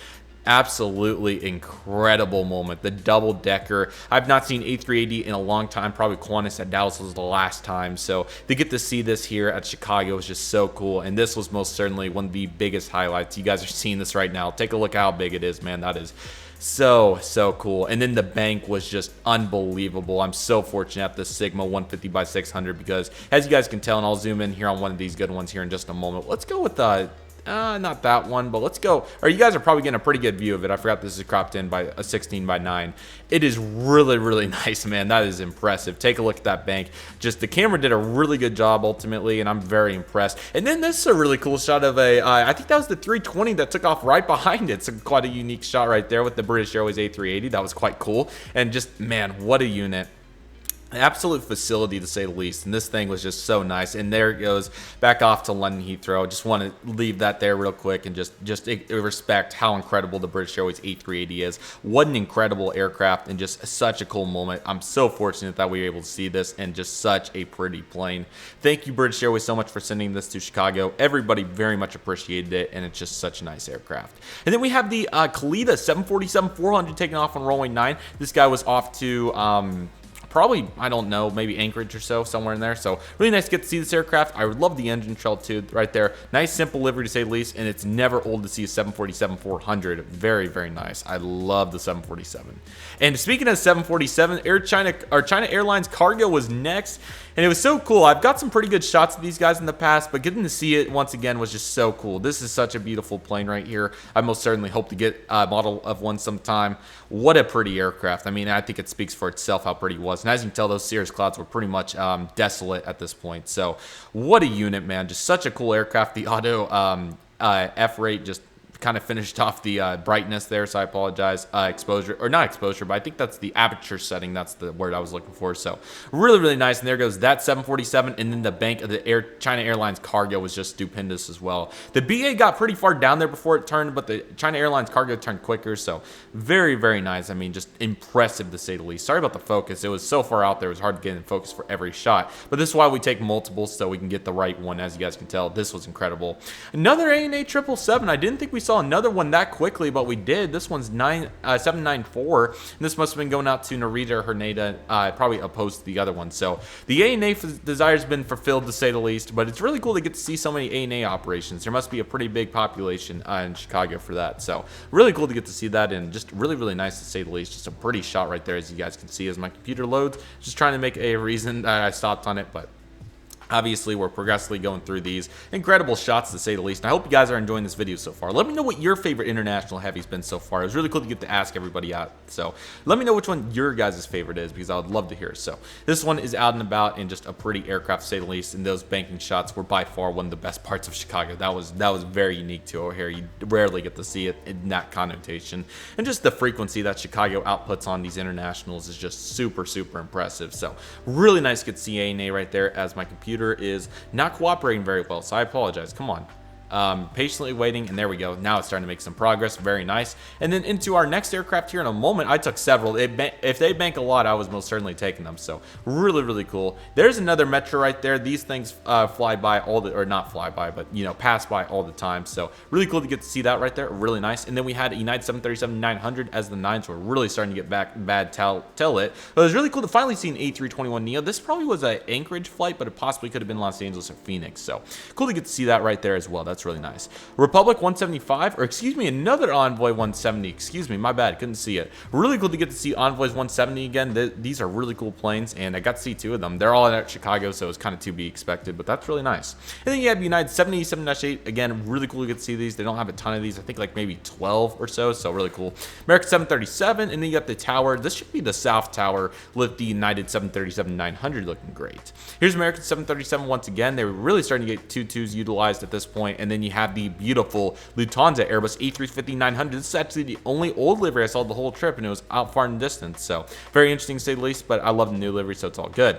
Absolutely incredible moment. The double decker. I've not seen A380 in a long time. Probably Qantas at Dallas was the last time. So to get to see this here at Chicago was just so cool. And this was most certainly one of the biggest highlights. You guys are seeing this right now. Take a look how big it is, man. That is so cool. And then the bank was just unbelievable. I'm so fortunate at this Sigma 150/600 because as you guys can tell, and I'll zoom in here on one of these good ones here in just a moment. Let's go with not that one, but let's go. Or you guys are probably getting a pretty good view of it. I forgot this is cropped in by a 16:9. It is really nice, man. That is impressive. Take a look at that bank. Just the camera did a really good job ultimately, and I'm very impressed. And then this is a really cool shot of a, I think that was the 320 that took off right behind it. It's quite a unique shot right there with the British Airways A380. That was quite cool. And just, man, what a unit. Absolute facility to say the least, and this thing was just so nice. And there it goes back off to London Heathrow. Just want to leave that there real quick and just respect how incredible the British Airways A380 is. What an incredible aircraft and just such a cool moment. I'm so fortunate that we were able to see this and just such a pretty plane. Thank you, British Airways, so much for sending this to Chicago. Everybody very much appreciated it, and it's just such a nice aircraft. And then we have the Khalida 747-400 taking off on runway 9. This guy was off to probably, I don't know, maybe Anchorage or so, somewhere in there. So really nice to get to see this aircraft. I would love the engine shell too, right there. Nice, simple livery to say the least, and it's never old to see a 747-400. Very nice. I love the 747. And speaking of 747, China Airlines Cargo was next, and it was so cool. I've got some pretty good shots of these guys in the past, but getting to see it once again was just so cool. This is such a beautiful plane right here. I most certainly hope to get a model of one sometime. What a pretty aircraft. I mean, I think it speaks for itself how pretty it was. And as you can tell, those Cirrus clouds were pretty much desolate at this point. So what a unit, man. Just such a cool aircraft. The auto F rate just kind of finished off the brightness there, so I apologize. Exposure, or not exposure, but I think that's the aperture setting. That's the word I was looking for. So really nice. And there goes that 747, and then the bank of the China Airlines Cargo was just stupendous as well. The BA got pretty far down there before it turned, but the China Airlines Cargo turned quicker. So very nice. I mean, just impressive to say the least. Sorry about the focus. It was so far out there. It was hard to get in focus for every shot. But this is why we take multiples so we can get the right one. As you guys can tell, this was incredible. Another ANA 777. I didn't think we saw another one that quickly, but we did. This one's 794, and this must have been going out to Narita or Haneda, probably opposed to the other one. So the ANA desire has been fulfilled to say the least, but it's really cool to get to see so many ANA operations. There must be a pretty big population in Chicago for that, so really cool to get to see that, and just really nice to say the least. Just a pretty shot right there, as you guys can see as my computer loads. Just trying to make a reason that I stopped on it, but obviously, we're progressively going through these incredible shots, to say the least. And I hope you guys are enjoying this video so far. Let me know what your favorite international heavy's been so far. It was really cool to get to ask everybody out. So let me know which one your guys' favorite is, because I would love to hear. So this one is out and about and just a pretty aircraft, to say the least. And those banking shots were by far one of the best parts of Chicago. That was very unique to O'Hare. You rarely get to see it in that connotation. And just the frequency that Chicago outputs on these internationals is just super impressive. So really nice to get to see ANA right there, as my computer is not cooperating very well, so I apologize. Come on. Patiently waiting, and there we go. Now it's starting to make some progress. Very nice. And then into our next aircraft here in a moment. I took several. If they bank a lot, I was most certainly taking them. So really cool. There's another Metro right there. These things fly by all the, or not fly by, but you know, pass by all the time. So really cool to get to see that right there. Really nice. And then we had a United 737-900 as the 9s were really starting to get bad tail it. But it was really cool to finally see an A321neo. This probably was an Anchorage flight, but it possibly could have been Los Angeles or Phoenix. So cool to get to see that right there as well. That's really nice. Republic 175, or excuse me, another Envoy 170. Excuse me, my bad, couldn't see it. Really cool to get to see Envoys 170 again. These are really cool planes, and I got to see 2 of them. They're all at Chicago, so it's kind of to be expected, but that's really nice. And then you have United 787-8. Again, really cool to get to see these. They don't have a ton of these. I think like maybe 12 or so really cool. American 737, and then you got the tower. This should be the South Tower with the United 737-900 looking great. Here's American 737 once again. They were really starting to get 2.2s utilized at this point, and then you have the beautiful Lufthansa Airbus A350-900. This is actually the only old livery I saw the whole trip, and it was out far in the distance. So very interesting to say the least, but I love the new livery, so it's all good.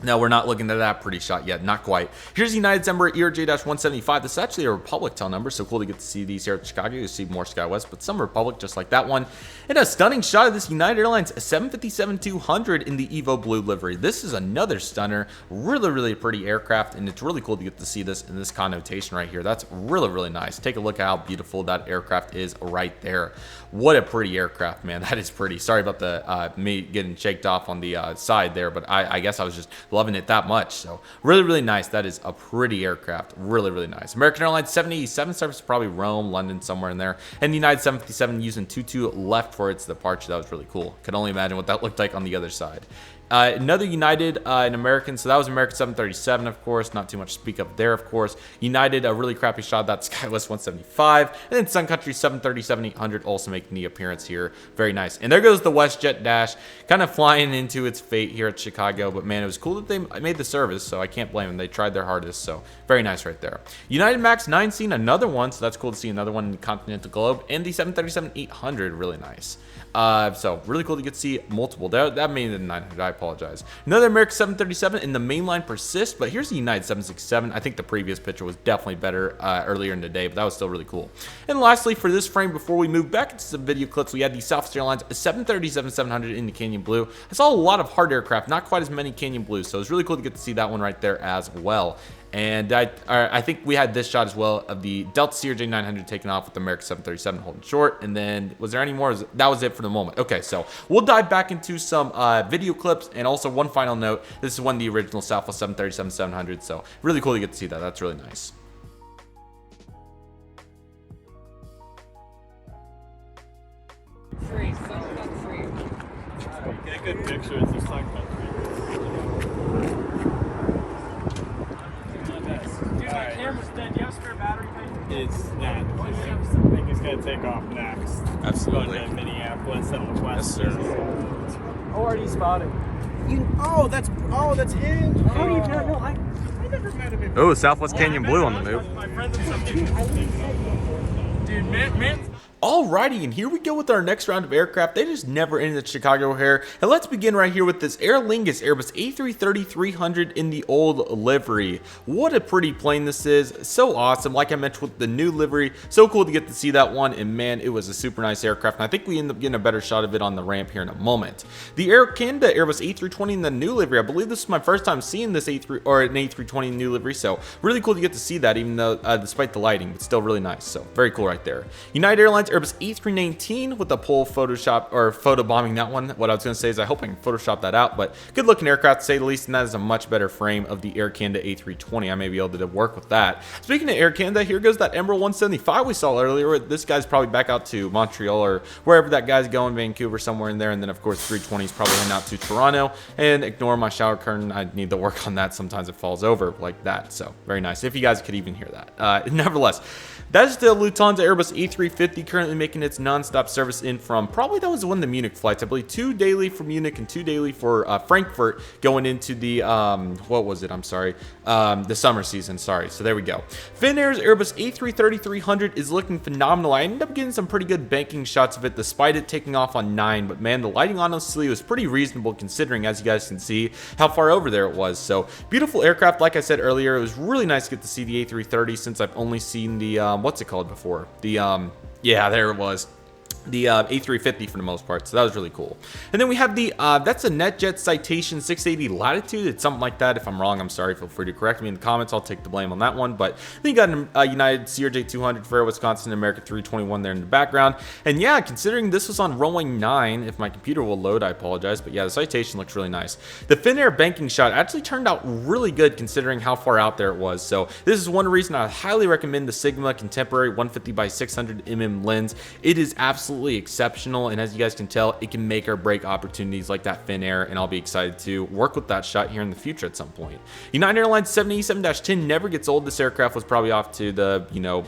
No, we're not looking at that pretty shot yet. Not quite. Here's United's Embraer ERJ-175. This is actually a Republic tail number, so cool to get to see these here at Chicago. You see more SkyWest, but some Republic just like that one. And a stunning shot of this United Airlines 757-200 in the Evo Blue livery. This is another stunner. Really, really pretty aircraft, and it's really cool to get to see this in this connotation right here. That's really, really nice. Take a look at how beautiful that aircraft is right there. What a pretty aircraft, man. That is pretty. Sorry about the me getting shaked off on the side there, but I guess I was just loving it that much. So really, really nice. That is a pretty aircraft. Really, really nice. American Airlines 787 service, probably Rome, London, somewhere in there. And the United 757 using 22 left for its departure. That was really cool. Could only imagine what that looked like on the other side. Another United and American, so that was American 737, of course. Not too much to speak of there, of course. United, a really crappy shot of that SkyWest 175. And then Sun Country 737-800 also making the appearance here. Very nice. And there goes the WestJet Dash, kind of flying into its fate here at Chicago. But man, it was cool that they made the service, so I can't blame them. They tried their hardest, so very nice right there. United Max 9 seen another one, so that's cool to see another one in the continental globe. And the 737-800, really nice. So really cool to get to see multiple. That made it 900. I apologize. Another American 737 in the mainline persists, but here's the United 767. I think the previous picture was definitely better earlier in the day, but that was still really cool. And lastly, for this frame, before we move back into some video clips, we had the Southwest Airlines 737-700 in the Canyon Blue. I saw a lot of hard aircraft, not quite as many Canyon Blues, so it was really cool to get to see that one right there as well. And I think we had this shot as well of the Delta CRJ-900 taking off with the American 737 holding short. And then, was there any more? That was it for the moment. Okay, so we'll dive back into some video clips. And also one final note, this is one of the original Southwest 737-700. So really cool to get to see that. That's really nice. Free, free. Get a good picture of the Sun Country. My camera's dead. Do you have a spare battery? It's not. I think it's going to take off next. Absolutely. Going to Minneapolis and the West. Yes, sir. ORD spotted. That's him. How do you not know? I never met him. Oh, Southwest Canyon Blue on the move. My friends and some dude, man. Alrighty, and here we go with our next round of aircraft. They just never ended at Chicago here. And let's begin right here with this Aer Lingus Airbus A330-300 in the old livery. What a pretty plane this is. So awesome. Like I mentioned with the new livery, so cool to get to see that one. And man, it was a super nice aircraft. And I think we end up getting a better shot of it on the ramp here in a moment. The Air Canada Airbus A320 in the new livery. I believe this is my first time seeing this an A320 new livery. So really cool to get to see that, even though despite the lighting, but still really nice. So very cool right there. United Airlines Airbus A319 with the pole Photoshop or photo bombing that one. What I was going to say is I hope I can Photoshop that out, but good looking aircraft to say the least, and that is a much better frame of the Air Canada A320. I may be able to work with that. Speaking of Air Canada, here goes that Emerald 175 we saw earlier. This guy's probably back out to Montreal or wherever that guy's going, Vancouver, somewhere in there. And then of course 320 is probably heading out to Toronto. And ignore my shower curtain. I need to work on that. Sometimes it falls over like that. So very nice. If you guys could even hear that. Nevertheless, that is the Lufthansa Airbus A350 currently making its non-stop service in from probably that was one of the Munich flights. I believe 2 daily for Munich and 2 daily for Frankfurt going into the what was it? I'm sorry, the summer season. Sorry. So there we go. Finnair's Airbus A330-300 is looking phenomenal. I ended up getting some pretty good banking shots of it despite it taking off on 9. But man, the lighting honestly was pretty reasonable considering, as you guys can see, how far over there it was. So beautiful aircraft. Like I said earlier, it was really nice to get to see the A330 since I've only seen the what's it called before? The yeah, there it was. The A350 for the most part, so that was really cool. And then we have the that's a NetJet Citation 680 Latitude. It's something like that. If I'm wrong, I'm sorry. Feel free to correct me in the comments. I'll take the blame on that one. But then you got a United CRJ-200 for Wisconsin, American 321 there in the background. And yeah, considering this was on runway 9, if my computer will load, I apologize. But yeah, the Citation looks really nice. The Finnair banking shot actually turned out really good considering how far out there it was. So this is one reason I highly recommend the Sigma Contemporary 150 by 600 mm lens. It is absolutely exceptional, and as you guys can tell, it can make or break opportunities like that Finnair, and I'll be excited to work with that shot here in the future at some point. United Airlines 787-10 never gets old. This aircraft was probably off to the,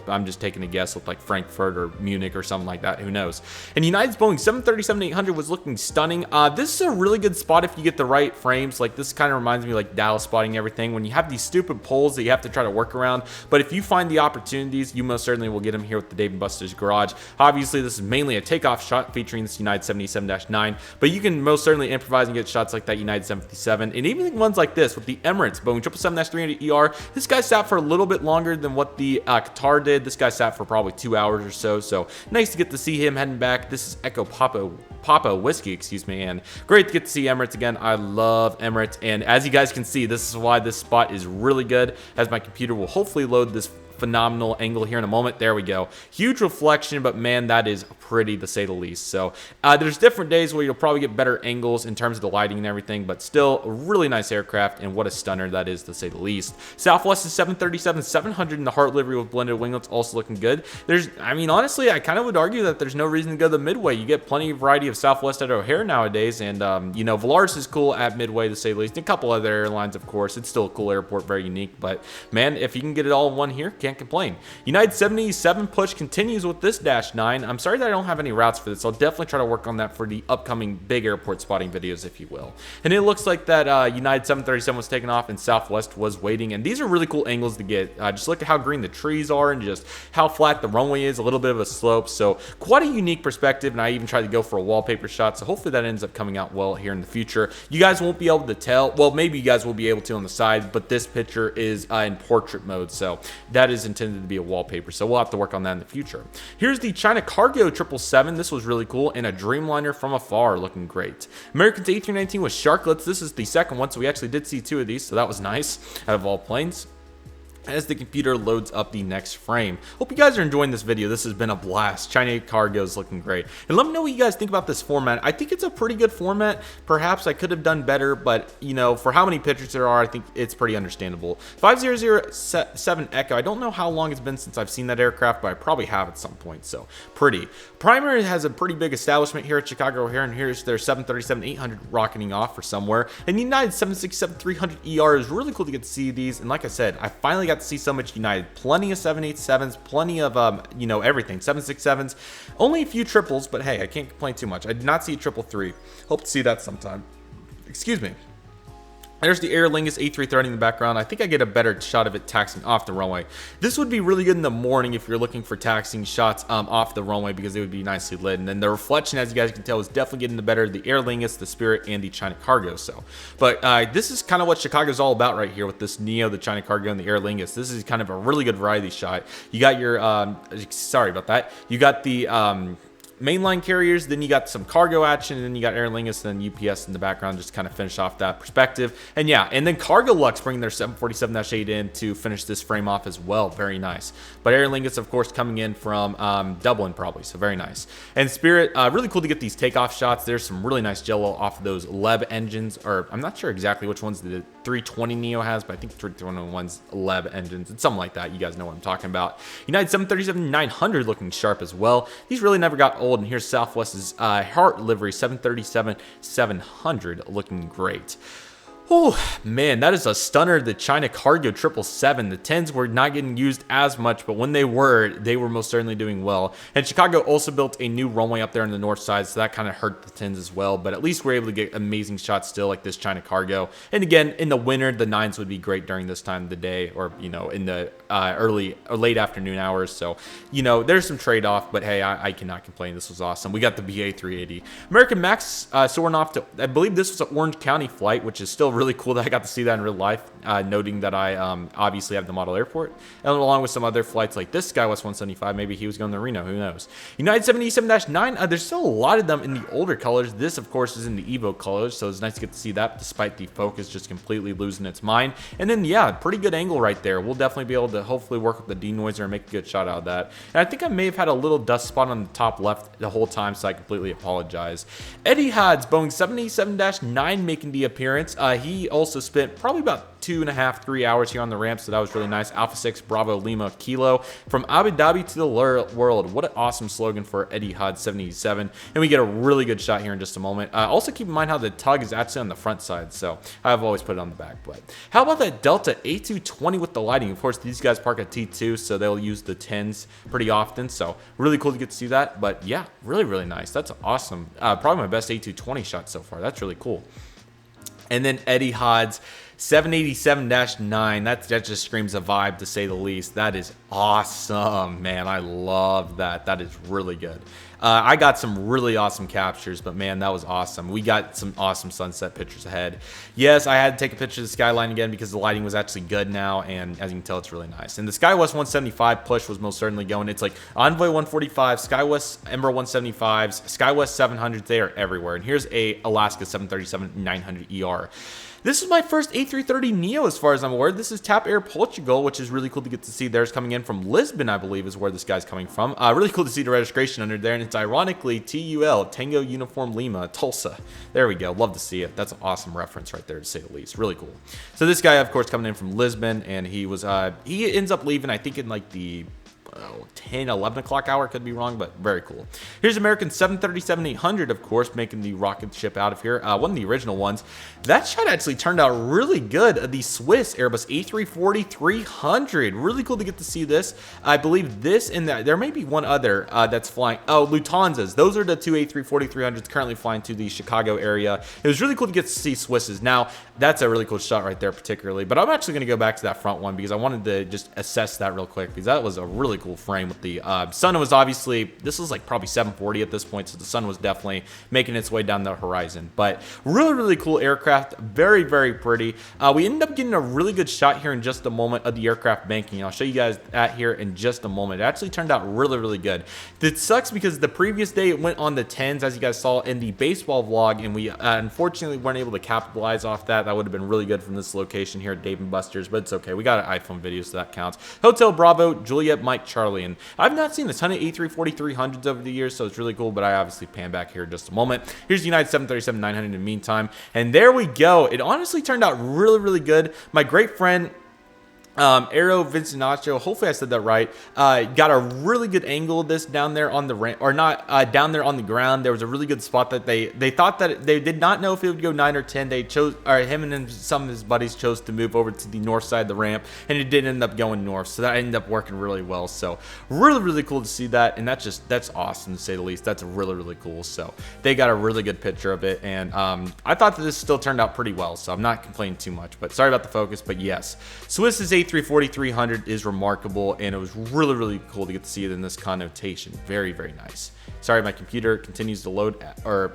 I'm just taking a guess with like Frankfurt or Munich or something like that, who knows. And United's Boeing 737-800 was looking stunning. This is a really good spot if you get the right frames. Like this kind of reminds me like Dallas spotting everything when you have these stupid poles that you have to try to work around, but if you find the opportunities, you most certainly will get them here with the Dave & Buster's Garage. Obviously this is mainly certainly a takeoff shot featuring this United 77-9, but you can most certainly improvise and get shots like that United 77, and even ones like this with the Emirates Boeing 777-300ER. This guy sat for a little bit longer than what the Qatar did. This guy sat for probably 2 hours or so, so nice to get to see him heading back. This is Echo Papa Whiskey, excuse me, and great to get to see Emirates again. I love Emirates, and as you guys can see, this is why this spot is really good, as my computer will hopefully load this phenomenal angle here in a moment. There we go. Huge reflection, but man, that is pretty to say the least. So there's different days where you'll probably get better angles in terms of the lighting and everything, but still a really nice aircraft, and what a stunner that is to say the least. Southwest is 737-700 in the heart livery with blended winglets, also looking good. I mean, honestly, I kind of would argue that there's no reason to go the Midway. You get plenty of variety of Southwest at O'Hare nowadays, and you know, Volaris is cool at Midway to say the least. A couple other airlines, of course. It's still a cool airport, very unique, but man, if you can get it all in one here, can't complain. United 77 push continues with this -9. I'm sorry that I don't have any routes for this. I'll definitely try to work on that for the upcoming big airport spotting videos, if you will. And it looks like that United 737 was taken off and Southwest was waiting, and these are really cool angles to get. Just look at how green the trees are and just how flat the runway is, a little bit of a slope, so quite a unique perspective, and I even tried to go for a wallpaper shot, so hopefully that ends up coming out well here in the future. You guys won't be able to tell, well, maybe you guys will be able to on the side, but this picture is in portrait mode, so that is intended to be a wallpaper, so we'll have to work on that in the future. Here's the China Cargo 777. This was really cool, and a Dreamliner from afar, looking great. American's A319 with Sharklets. This is the second one, so we actually did see 2 of these, so that was nice out of all planes. As the computer loads up the next frame. Hope you guys are enjoying this video. This has been a blast. China Cargo is looking great. And let me know what you guys think about this format. I think it's a pretty good format. Perhaps I could have done better, but you know, for how many pictures there are, I think it's pretty understandable. 5007 Echo. I don't know how long it's been since I've seen that aircraft, but I probably have at some point, so pretty. Primary has a pretty big establishment here at Chicago O'Hare, and here's their 737-800 rocketing off for somewhere. And the United 767-300ER is really cool to get to see these, and like I said, I finally got to see so much United. Plenty of 787s, plenty of you know, everything. 767s, only a few triples, but hey, I can't complain too much. I did not see a 333. Hope to see that sometime. Excuse me. There's the Aer Lingus A330 in the background. I think I get a better shot of it taxiing off the runway. This would be really good in the morning if you're looking for taxiing shots off the runway, because it would be nicely lit. And then the reflection, as you guys can tell, is definitely getting the better of the Aer Lingus, the Spirit, and the China Cargo. So, but this is kind of what Chicago's all about right here with this Neo, the China Cargo, and the Aer Lingus. This is kind of a really good variety shot. You got your, sorry about that. You got the mainline carriers, then you got some cargo action, and then you got Aer Lingus, and then UPS in the background just to kind of finish off that perspective. And yeah, and then Cargo Lux bringing their 747-8 in to finish this frame off as well. Very nice. But Aer Lingus, of course, coming in from Dublin probably, so very nice. And Spirit, really cool to get these takeoff shots. There's some really nice jello off of those LEB engines, or I'm not sure exactly which ones the 320 Neo has, but I think the 321's LEB engines. It's something like that. You guys know what I'm talking about. United 737-900 looking sharp as well. These really never got old. And here's Southwest's heart livery 737-700 looking great. Oh man, that is a stunner. The China Cargo 777. The 10s were not getting used as much, but when they were most certainly doing well. And Chicago also built a new runway up there on the north side, so that kind of hurt the 10s as well. But at least we're able to get amazing shots still, like this China Cargo. And again, in the winter, the 9s would be great during this time of the day, or you know, in the early or late afternoon hours. So you know, there's some trade-off, but hey, I cannot complain. This was awesome. We got the BA 380. American Max soaring off to, I believe this was an Orange County flight, which is still really cool that I got to see that in real life, noting that I obviously have the model airport, and along with some other flights like this SkyWest 175. Maybe he was going to Reno, who knows. United 787-9, there's still a lot of them in the older colors. This of course is in the Evo colors, so it's nice to get to see that despite the focus just completely losing its mind. And then yeah, pretty good angle right there. We'll definitely be able to hopefully work with the denoiser and make a good shot out of that. And I think I may have had a little dust spot on the top left the whole time, so I completely apologize. Etihad's Boeing 787-9 making the appearance. He also spent probably about 2.5-3 hours here on the ramp, so that was really nice. Alpha 6 Bravo Lima Kilo from Abu Dhabi to the world. What an awesome slogan for Etihad 787, and we get a really good shot here in just a moment. Also keep in mind how the tug is actually on the front side, so I've always put it on the back. But how about that Delta A220 with the lighting? Of course, these guys park at T2, so they'll use the 10s pretty often, so really cool to get to see that. But yeah, really nice. That's awesome. Probably my best A220 shot so far. That's really cool. And then Etihad's 787-9. That just screams a vibe, to say the least. That is awesome, man. I love that. That is really good. I got some really awesome captures, but man, that was awesome. We got some awesome sunset pictures ahead. Yes, I had to take a picture of the skyline again because the lighting was actually good now, and as you can tell, it's really nice. And the SkyWest 175 push was most certainly going. It's like Envoy 145, SkyWest Ember 175s, SkyWest 700s. They are everywhere. And here's a Alaska 737-900 ER. This is my first A330neo as far as I'm aware. This is TAP Air Portugal, which is really cool to get to see. Theirs coming in from Lisbon, I believe, is where this guy's coming from. Really cool to see the registration under there, and it's ironically TUL, Tango Uniform Lima, Tulsa. There we go. Love to see it. That's an awesome reference right there, to say the least. Really cool. So this guy, of course, coming in from Lisbon, and he ends up leaving, I think, in like the 10, 11 o'clock hour, could be wrong, but very cool. Here's American 737-800, of course, making the rocket ship out of here. One of the original ones. That shot actually turned out really good. The Swiss Airbus A340-300. Really cool to get to see this. I believe this and that. There may be one other that's flying. Oh, Lufthansa's. Those are the two A340-300s currently flying to the Chicago area. It was really cool to get to see Swiss's. Now, that's a really cool shot right there particularly, but I'm actually going to go back to that front one because I wanted to just assess that real quick because that was a really cool frame with the sun. Was obviously, this was like probably 740 at this point, so the sun was definitely making its way down the horizon, but really cool aircraft. Very pretty. We ended up getting a really good shot here in just a moment of the aircraft banking. I'll show you guys that here in just a moment. It actually turned out really good. It sucks because the previous day it went on the 10s, as you guys saw in the baseball vlog, and we unfortunately weren't able to capitalize off that. That would have been really good from this location here at Dave & Buster's, but it's okay. We got an iPhone video, so that counts. Hotel Bravo, Juliet, Mike, Charlie, and I've not seen a ton of A340-300s over the years, so it's really cool, but I obviously pan back here in just a moment. Here's the United 737-900 in the meantime, and there we go. It honestly turned out really good. My great friend Aero Vincinacio, hopefully I said that right, got a really good angle of this down there on the ramp, or not, down there on the ground. There was a really good spot that they thought that they did not know if it would go 9 or 10. They chose, or him and some of his buddies chose to move over to the north side of the ramp, and it did end up going north, so that ended up working really well. So really cool to see that, and that's awesome to say the least. That's really cool. So they got a really good picture of it, and I thought that this still turned out pretty well, so I'm not complaining too much, but sorry about the focus. But yes, Swiss's A340-300 is remarkable, and it was really cool to get to see it in this connotation. Very nice. Sorry, my computer continues to load or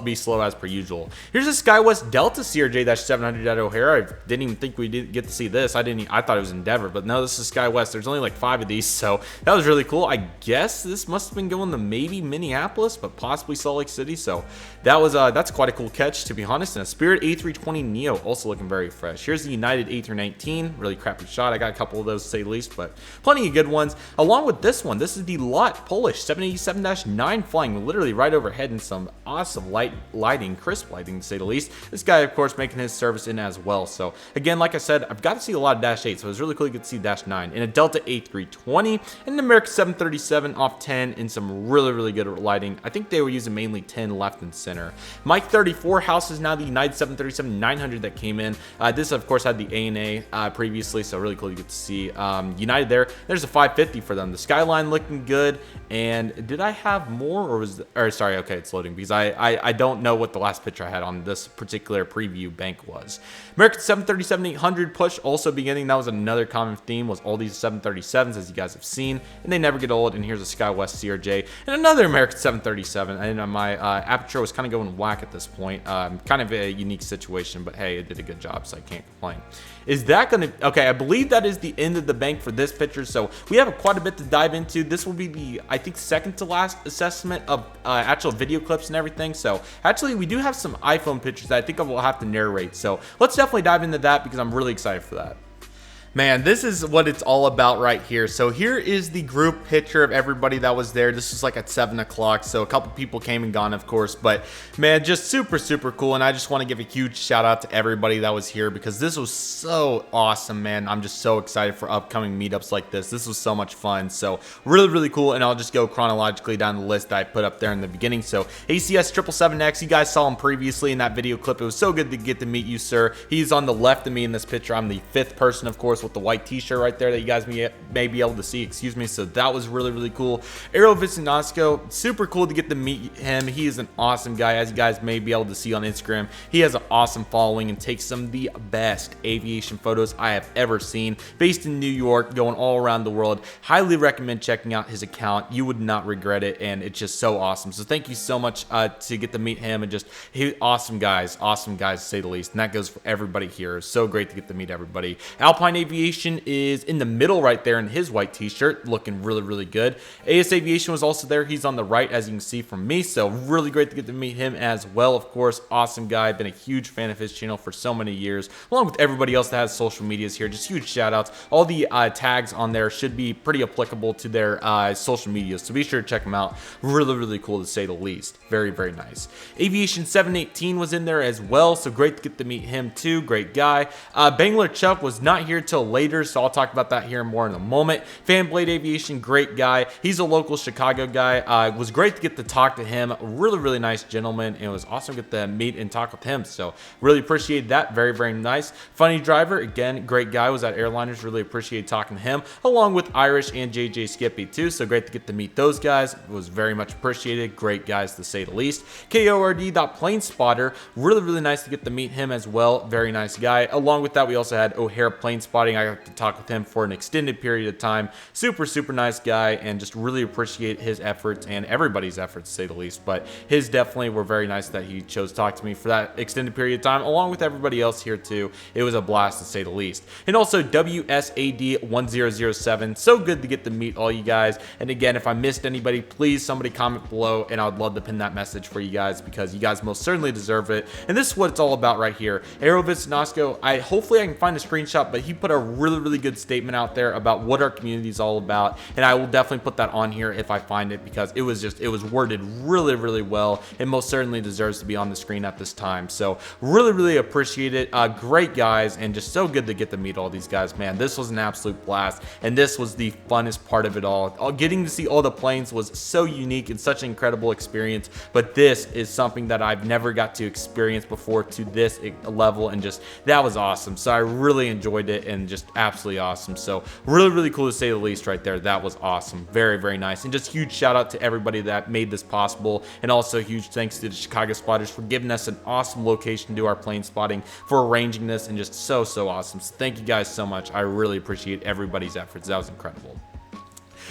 be slow as per usual. Here's a SkyWest Delta CRJ-700 at O'Hare. I didn't even think we didn't get to see this. I thought it was Endeavor, but no, this is SkyWest. There's only like 5 of these, so that was really cool. I guess this must have been going to maybe Minneapolis, but possibly Salt Lake City. So that was that's quite a cool catch, to be honest. And a Spirit A320neo also looking very fresh. Here's the United A319, really crappy shot. I got a couple of those to say the least, but plenty of good ones. Along with this one, this is the Lot Polish 787-9 flying literally right overhead in some awesome lighting, crisp lighting to say the least. This guy, of course, making his service in as well. So again, like I said, I've got to see a lot of Dash 8, so it was really cool to get to see Dash 9 in a Delta A320 and an American 737 off 10 in some really good lighting. I think they were using mainly 10 left and center. Mike 34 houses now the United 737-900 that came in. This, of course, had the ANA previously, so really cool to get to see United there. There's a 550 for them. The skyline looking good. And did I have more, or was sorry, okay, it's loading because I don't know what the last picture I had on this particular preview bank was. American 737-800 push also beginning. That was another common theme, was all these 737s, as you guys have seen, and they never get old. And here's a SkyWest CRJ and another American 737. And my aperture was kind of going whack at this point. Kind of a unique situation, but hey, it did a good job, so I can't complain. Is that going to... Okay, I believe that is the end of the bank for this picture, so we have quite a bit to dive into. This will be the, I think, second to last assessment of actual video clips and everything. So actually, we do have some iPhone pictures that I think I will have to narrate. So let's definitely dive into that because I'm really excited for that. Man, this is what it's all about right here. So here is the group picture of everybody that was there. This was like at 7 o'clock, so a couple people came and gone, of course, but man, just super cool. And I just want to give a huge shout out to everybody that was here because this was so awesome, man. I'm just so excited for upcoming meetups like this. This was so much fun. So really cool. And I'll just go chronologically down the list that I put up there in the beginning. So ACS 777X, you guys saw him previously in that video clip. It was so good to get to meet you, sir. He's on the left of me in this picture. I'm the 5th person, of course, with the white t-shirt right there that you guys may be able to see, excuse me. So that was really, really cool. Airlines International, super cool to get to meet him. He is an awesome guy, as you guys may be able to see on Instagram. He has an awesome following and takes some of the best aviation photos I have ever seen. Based in New York, going all around the world. Highly recommend checking out his account. You would not regret it, and it's just so awesome. So thank you so much to get to meet him, and just awesome guys to say the least. And that goes for everybody here. It's so great to get to meet everybody. Alpine Aviation is in the middle right there in his white t-shirt, looking really, really good. AS Aviation was also there. He's on the right, as you can see from me. So really great to get to meet him as well. Of course, awesome guy. Been a huge fan of his channel for so many years, along with everybody else that has social medias here. Just huge shout outs. All the tags on there should be pretty applicable to their social medias, so be sure to check them out. Really, really cool to say the least. Very, very nice. Aviation 718 was in there as well, so great to get to meet him too. Great guy. Bangler Chuck was not here till later, so I'll talk about that here more in a moment. Fanblade Aviation, great guy. He's a local Chicago guy. It was great to get to talk to him. Really, really nice gentleman, and it was awesome to get to meet and talk with him, so really appreciate that. Very, very nice. Funny Driver, again, great guy. Was at Airliners. Really appreciate talking to him, along with Irish and JJ Skippy too, so great to get to meet those guys. It was very much appreciated. Great guys to say the least. KORD.Plane Spotter, really, really nice to get to meet him as well. Very nice guy. Along with that, we also had O'Hare Plane Spotting. I got to talk with him for an extended period of time. Super, super nice guy, and just really appreciate his efforts and everybody's efforts to say the least, but his definitely were very nice that he chose to talk to me for that extended period of time, along with everybody else here too. It was a blast to say the least. And also WSAD1007, so good to get to meet all you guys. And again, if I missed anybody, please somebody comment below, and I would love to pin that message for you guys, because you guys most certainly deserve it. And this is what it's all about right here. Aerovis Nosco, hopefully I can find a screenshot, but he put a really, really good statement out there about what our community is all about, and I will definitely put that on here if I find it, because it was worded really, really well, and most certainly deserves to be on the screen at this time. So really, really appreciate it. Great guys, and just so good to get to meet all these guys, man. This was an absolute blast, and this was the funnest part of it all. Getting to see all the planes was so unique and such an incredible experience, but this is something that I've never got to experience before to this level, and just that was awesome. So I really enjoyed it, and just absolutely awesome. So really, really cool to say the least right there. That was awesome. Very, very nice. And just huge shout out to everybody that made this possible, and also huge thanks to the Chicago Spotters for giving us an awesome location to do our plane spotting, for arranging this, and just so awesome. So thank you guys so much. I really appreciate everybody's efforts. That was incredible.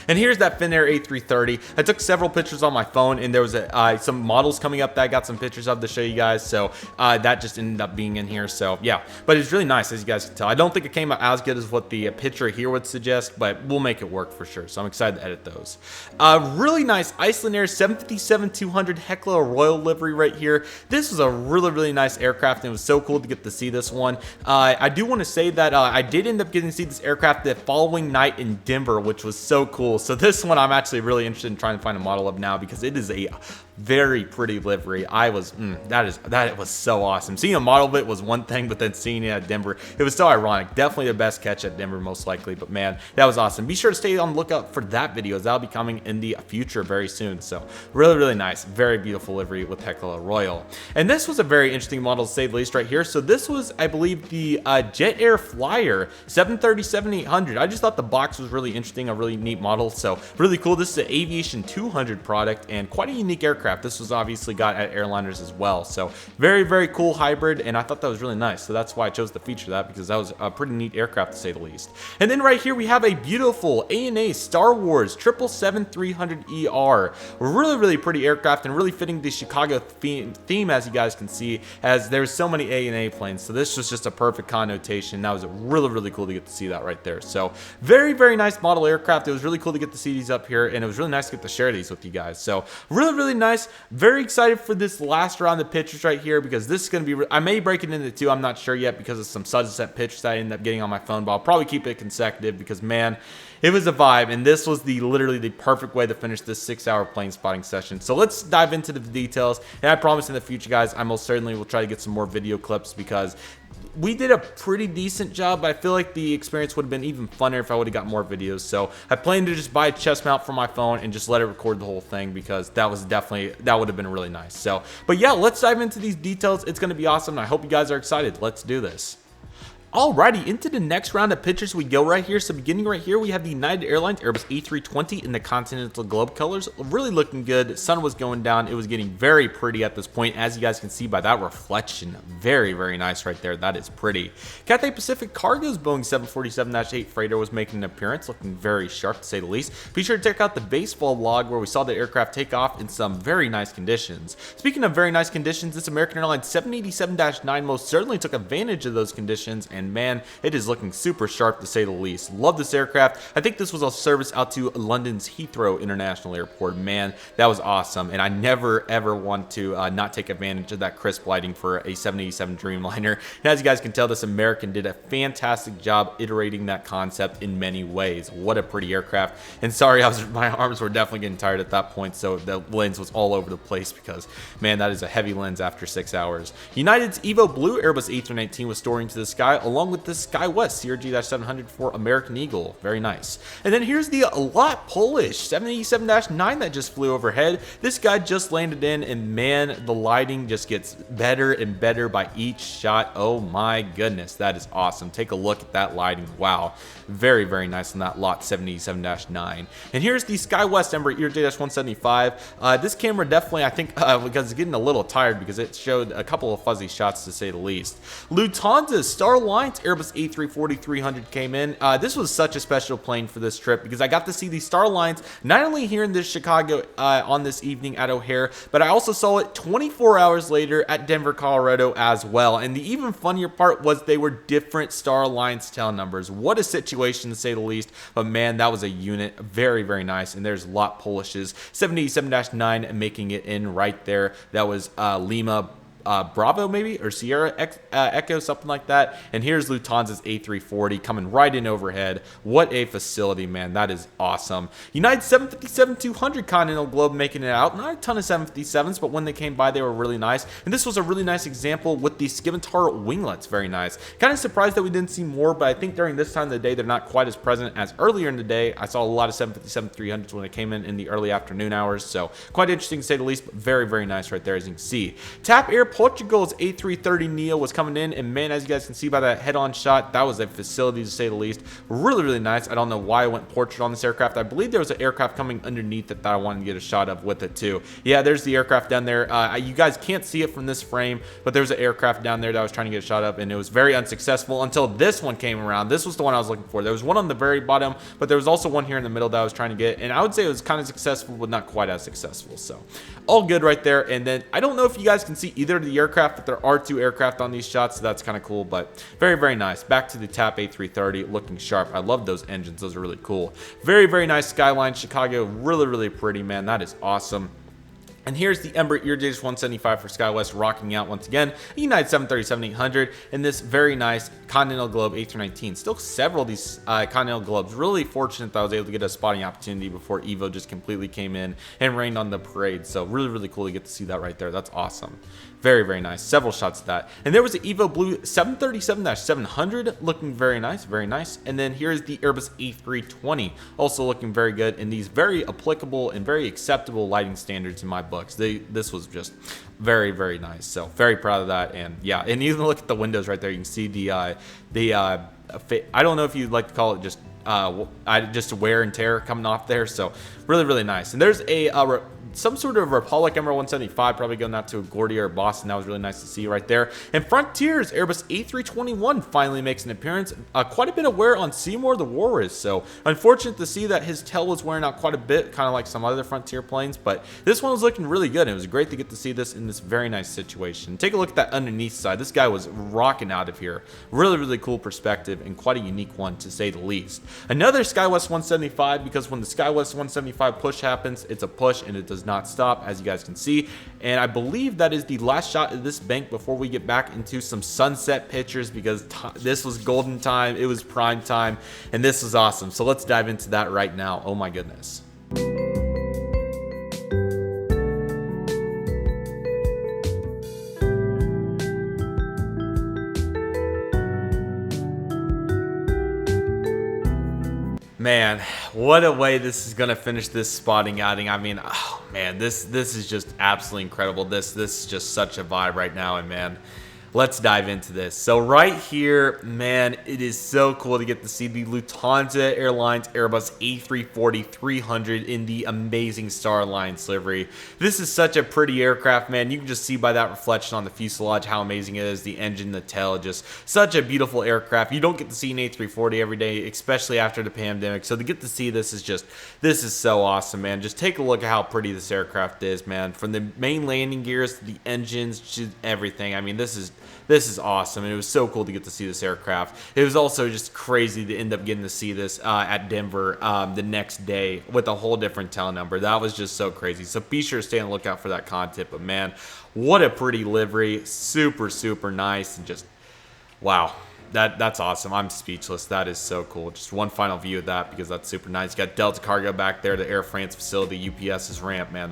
And here's that Finnair A330. I took several pictures on my phone, and there was some models coming up that I got some pictures of to show you guys. So that just ended up being in here. So yeah, but it's really nice, as you guys can tell. I don't think it came out as good as what the picture here would suggest, but we'll make it work for sure. So I'm excited to edit those. Really nice Icelandair 757-200 Hekla Royal livery right here. This was a really, really nice aircraft, and it was so cool to get to see this one. I do want to say that I did end up getting to see this aircraft the following night in Denver, which was so cool. So this one I'm actually really interested in trying to find a model of now, because it is a very pretty livery. That was so awesome. Seeing a model of it was one thing, but then seeing it at Denver, it was so ironic. Definitely the best catch at Denver, most likely, but man, that was awesome. Be sure to stay on the lookout for that video, as that'll be coming in the future very soon. So really, really nice. Very beautiful livery with Hekla Royal. And this was a very interesting model, to say the least, right here. So this was, I believe, the Jet Air Flyer 737-800. I just thought the box was really interesting, a really neat model. So really cool. This is an Aviation 200 product, and quite a unique aircraft. This was obviously got at Airliners as well. So very, very cool hybrid, and I thought that was really nice. So that's why I chose to feature that, because that was a pretty neat aircraft, to say the least. And then right here we have a beautiful ANA Star Wars 777-300ER. Really, really pretty aircraft, and really fitting the Chicago theme, as you guys can see, as there's so many ANA planes. So this was just a perfect connotation. That was really, really cool to get to see that right there. So very, very nice model aircraft. It was really cool to get to see these up here, and it was really nice to get to share these with you guys. So really, really nice. Very excited for this last round of pictures right here, because this is going to be, I may break it into two, I'm not sure yet, because of some sunset pictures that I ended up getting on my phone, but I'll probably keep it consecutive, because man, it was a vibe, and this was literally the perfect way to finish this 6-hour plane spotting session. So let's dive into the details, and I promise in the future, guys, I most certainly will try to get some more video clips, because we did a pretty decent job, but I feel like the experience would have been even funner if I would have got more videos. So I plan to just buy a chest mount for my phone and just let it record the whole thing, because that would have been really nice. So, but yeah, let's dive into these details. It's going to be awesome, and I hope you guys are excited. Let's do this. Alrighty, into the next round of pictures we go right here. So beginning right here, we have the United Airlines Airbus A320 in the Continental Globe colors. Really looking good. Sun was going down. It was getting very pretty at this point, as you guys can see by that reflection. Very, very nice right there. That is pretty. Cathay Pacific Cargo's Boeing 747-8 freighter was making an appearance, looking very sharp to say the least. Be sure to check out the baseball log where we saw the aircraft take off in some very nice conditions. Speaking of very nice conditions, this American Airlines 787-9 most certainly took advantage of those conditions, and man, it is looking super sharp to say the least. Love this aircraft. I think this was a service out to London's Heathrow International Airport. Man, that was awesome, and I never ever want to not take advantage of that crisp lighting for a 787 Dreamliner. And as you guys can tell, this American did a fantastic job iterating that concept in many ways. What a pretty aircraft. And sorry, my arms were definitely getting tired at that point, so the lens was all over the place because, man, that is a heavy lens after 6 hours. United's Evo Blue Airbus A319 was soaring to the sky, along with the SkyWest CRG-700 for American Eagle. Very nice. And then here's the lot Polish 787-9 that just flew overhead. This guy just landed in, and man, the lighting just gets better and better by each shot. Oh my goodness, that is awesome. Take a look at that lighting. Wow. Very, very nice on that lot 787-9. And here's the SkyWest Embraer ERJ-175. This camera definitely, I think, because it's getting a little tired because it showed a couple of fuzzy shots to say the least. Lufthansa's Star Alliance Airbus A340-300 came in. This was such a special plane for this trip because I got to see the Star Alliance not only here in this Chicago on this evening at O'Hare, but I also saw it 24 hours later at Denver, Colorado as well. And the even funnier part was they were different Star Alliance tail numbers. What a situation to say the least. But man, that was a unit. Very, very nice. And there's lot Polish's 787-9 making it in right there. That was Lima Bravo maybe, or Sierra Echo, something like that. And here's Lufthansa's A340 coming right in overhead. What a facility, man. That is awesome. United 757-200 Continental Globe making it out. Not a ton of 757s, but when they came by, they were really nice. And this was a really nice example with the Scimitar winglets. Very nice. Kind of surprised that we didn't see more, but I think during this time of the day, they're not quite as present as earlier in the day. I saw a lot of 757-300s when they came in the early afternoon hours, so quite interesting to say the least, but very, very nice right there, as you can see. TAP Air Portugal's A330neo was coming in, and man, as you guys can see by that head-on shot, that was a facility to say the least. Really, really nice. I don't know why I went portrait on this aircraft. I believe there was an aircraft coming underneath it that I wanted to get a shot of with it too. Yeah, there's the aircraft down there. You guys can't see it from this frame, but there's an aircraft down there that I was trying to get a shot of, and it was very unsuccessful until this one came around. This was the one I was looking for. There was one on the very bottom, but there was also one here in the middle that I was trying to get, and I would say it was kind of successful, but not quite as successful. So all good right there. And then I don't know if you guys can see either of the aircraft, but there are two aircraft on these shots, so that's kind of cool, but very, very nice. Back to the TAP A330, looking sharp. I love those engines. Those are really cool. Very, very nice skyline. Chicago, really, really pretty, man. That is awesome. And here's the Embraer ERJ-175 for SkyWest rocking out once again. A United 737-800 and this very nice Continental Globe A319. Still several of these Continental Globes. Really fortunate that I was able to get a spotting opportunity before Evo just completely came in and rained on the parade. So really, really cool to get to see that right there. That's awesome. Very, very nice. Several shots of that. And there was an Evo Blue 737-700 looking very nice, very nice. And then here's the Airbus A320 also looking very good in these very applicable and very acceptable lighting standards in my books. This was just very, very nice. So very proud of that. And yeah, and even look at the windows right there. You can see the I don't know if you'd like to call it just wear and tear coming off there. So really, really nice. And there's some sort of Republic Embraer 175 probably going out to LaGuardia or Boston. That was really nice to see right there. And Frontier's Airbus A321 finally makes an appearance. Quite a bit of wear on Seymour the Walrus. So unfortunate to see that his tail was wearing out quite a bit, kind of like some other Frontier planes. But this one was looking really good. It was great to get to see this in this very nice situation. Take a look at that underneath side. This guy was rocking out of here. Really, really cool perspective and quite a unique one to say the least. Another SkyWest 175, because when the SkyWest 175 push happens, it's a push and it does not stop, as you guys can see. And I believe that is the last shot of this bank before we get back into some sunset pictures, because this was golden time, it was prime time, and this was awesome. So let's dive into that right now. Oh my goodness. Man, what a way this is gonna finish this spotting outing. I mean, oh man, this is just absolutely incredible. This is just such a vibe right now, and man, let's dive into this. So right here, man, it is so cool to get to see the Lufthansa Airlines Airbus A340-300 in the amazing Star Alliance livery. This is such a pretty aircraft, man. You can just see by that reflection on the fuselage how amazing it is. The engine, the tail, just such a beautiful aircraft. You don't get to see an A340 every day, especially after the pandemic. So to get to see this is so awesome, man. Just take a look at how pretty this aircraft is, man. From the main landing gears to the engines to everything. I mean, this is awesome, and it was so cool to get to see this aircraft. It was also just crazy to end up getting to see this at Denver the next day with a whole different tail number. That was just so crazy. So be sure to stay on the lookout for that content. But man, what a pretty livery. Super, super nice, and just wow. That's awesome. I'm speechless. That is so cool. Just one final view of that because that's super nice. You got Delta Cargo back there, the Air France facility, UPS's ramp. Man,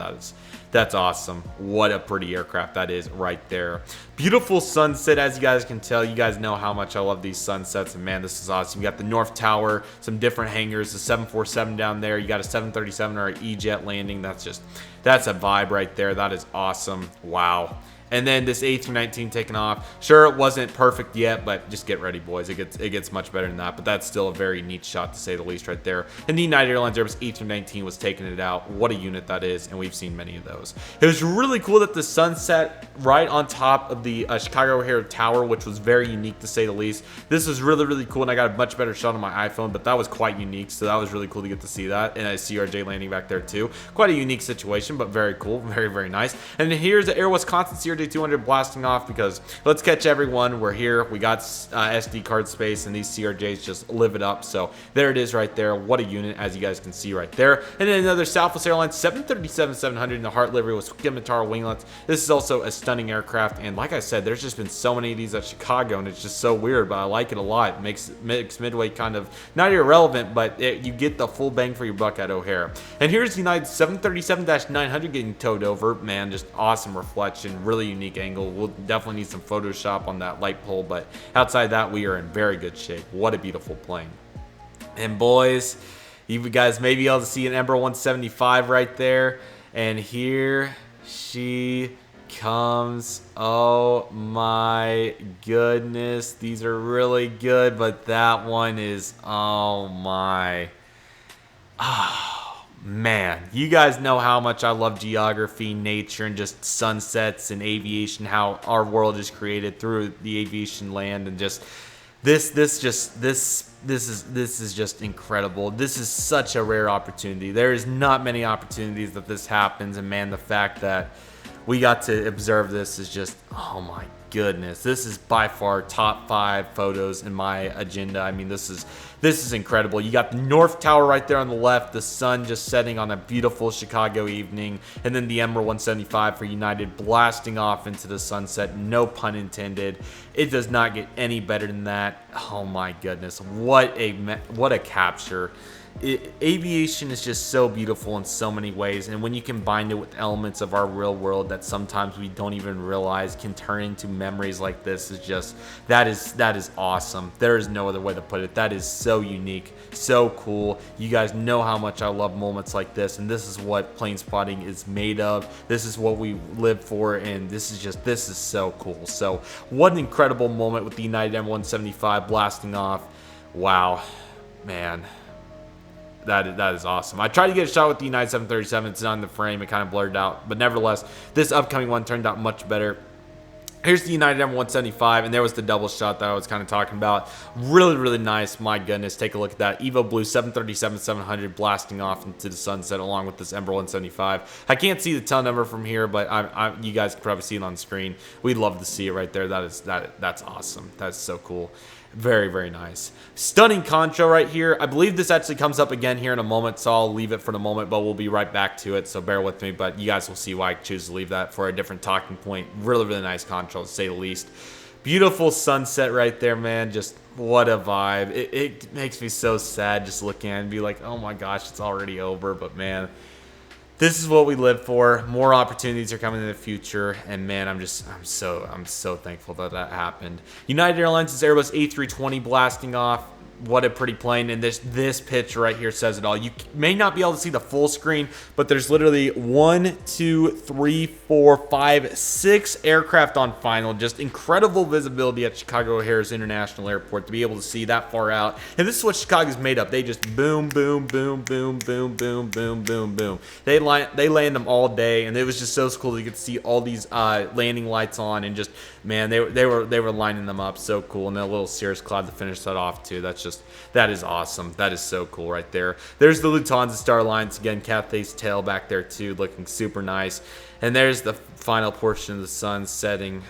that's awesome. What a pretty aircraft that is right there. Beautiful sunset, as you guys can tell. You guys know how much I love these sunsets, and man, this is awesome. You got the North Tower, some different hangars, the 747 down there. You got a 737 or an E-Jet landing. That's a vibe right there. That is awesome. Wow. And then this A319 taking off. Sure, it wasn't perfect yet, but just get ready, boys. It gets much better than that. But that's still a very neat shot, to say the least, right there. And the United Airlines Airbus A319 was taking it out. What a unit that is, and we've seen many of those. It was really cool that the sun set right on top of the Chicago O'Hare Tower, which was very unique, to say the least. This was really, really cool, and I got a much better shot on my iPhone, but that was quite unique, so that was really cool to get to see that. And a CRJ landing back there, too. Quite a unique situation, but very cool. Very, very nice. And then here's the Air Wisconsin CRJ 200 blasting off, because let's catch everyone. We're here. We got SD card space, and these CRJs just live it up. So there it is right there. What a unit, as you guys can see right there. And then another Southwest Airlines 737-700 in the Heart livery with Scimitar winglets. This is also a stunning aircraft, and like I said, there's just been so many of these at Chicago, and it's just so weird, but I like it a lot. It makes mixed midway kind of not irrelevant, but you get the full bang for your buck at O'Hare. And here's United 737-900 getting towed over. Man, just awesome reflection, really unique angle. We'll definitely need some Photoshop on that light pole, but outside that, we are in very good shape. What a beautiful plane. And boys, you guys may be able to see an Embraer 175 right there, and here she comes. Oh my goodness, these are really good, but that one is, oh my, man, you guys know how much I love geography, nature, and just sunsets and aviation, how our world is created through the aviation land, and just this is just incredible. This is such a rare opportunity. There is not many opportunities that this happens, and man, the fact that we got to observe this is just, oh my goodness. This is by far top 5 photos in my agenda. I mean, this is incredible. You got the North Tower right there on the left, the sun just setting on a beautiful Chicago evening, and then the Embraer 175 for United blasting off into the sunset, no pun intended. It does not get any better than that. Oh my goodness, what a capture. Aviation is just so beautiful in so many ways, and when you combine it with elements of our real world that sometimes we don't even realize can turn into memories like this, is just that is awesome. There is no other way to put it. That is so unique, so cool. You guys know how much I love moments like this, and this is what plane spotting is made of. This is what we live for, and this is so cool. So what an incredible moment with the United M175 blasting off. Wow, man. That is awesome. I tried to get a shot with the United 737. It's not in the frame. It kind of blurred out. But nevertheless, this upcoming one turned out much better. Here's the United M175, and there was the double shot that I was kind of talking about. Really, really nice. My goodness, take a look at that. Evo Blue 737-700 blasting off into the sunset along with this Embraer 175. I can't see the tail number from here, but you guys can probably see it on the screen. We'd love to see it right there. That's awesome. That's so cool. Very, very nice. Stunning concho right here. I believe this actually comes up again here in a moment, so I'll leave it for the moment, but we'll be right back to it, so bear with me. But you guys will see why I choose to leave that for a different talking point. Really, really nice concho, to say the least. Beautiful sunset right there, man. Just what a vibe. It makes me so sad just looking at it and be like, oh my gosh, it's already over. But man, this is what we live for. More opportunities are coming in the future, and man, I'm so thankful that happened. United Airlines' Airbus A320 blasting off. what a pretty plane. And this picture right here says it all. You may not be able to see the full screen, but there's literally 1, 2, 3, 4, 5, 6 aircraft on final. Just incredible visibility at Chicago O'Hare International Airport to be able to see that far out. And this is what Chicago's made up. They just boom, boom, boom, boom, boom, boom, boom, boom, boom. They land them all day, and it was just so cool to get to see all these landing lights on, and just, man, they were lining them up so cool. And then a little Cirrus cloud to finish that off too. That is awesome. That is so cool right there. There's the Lufthansa Star Alliance again, Cathay's tail back there too, looking super nice. And there's the final portion of the sun setting.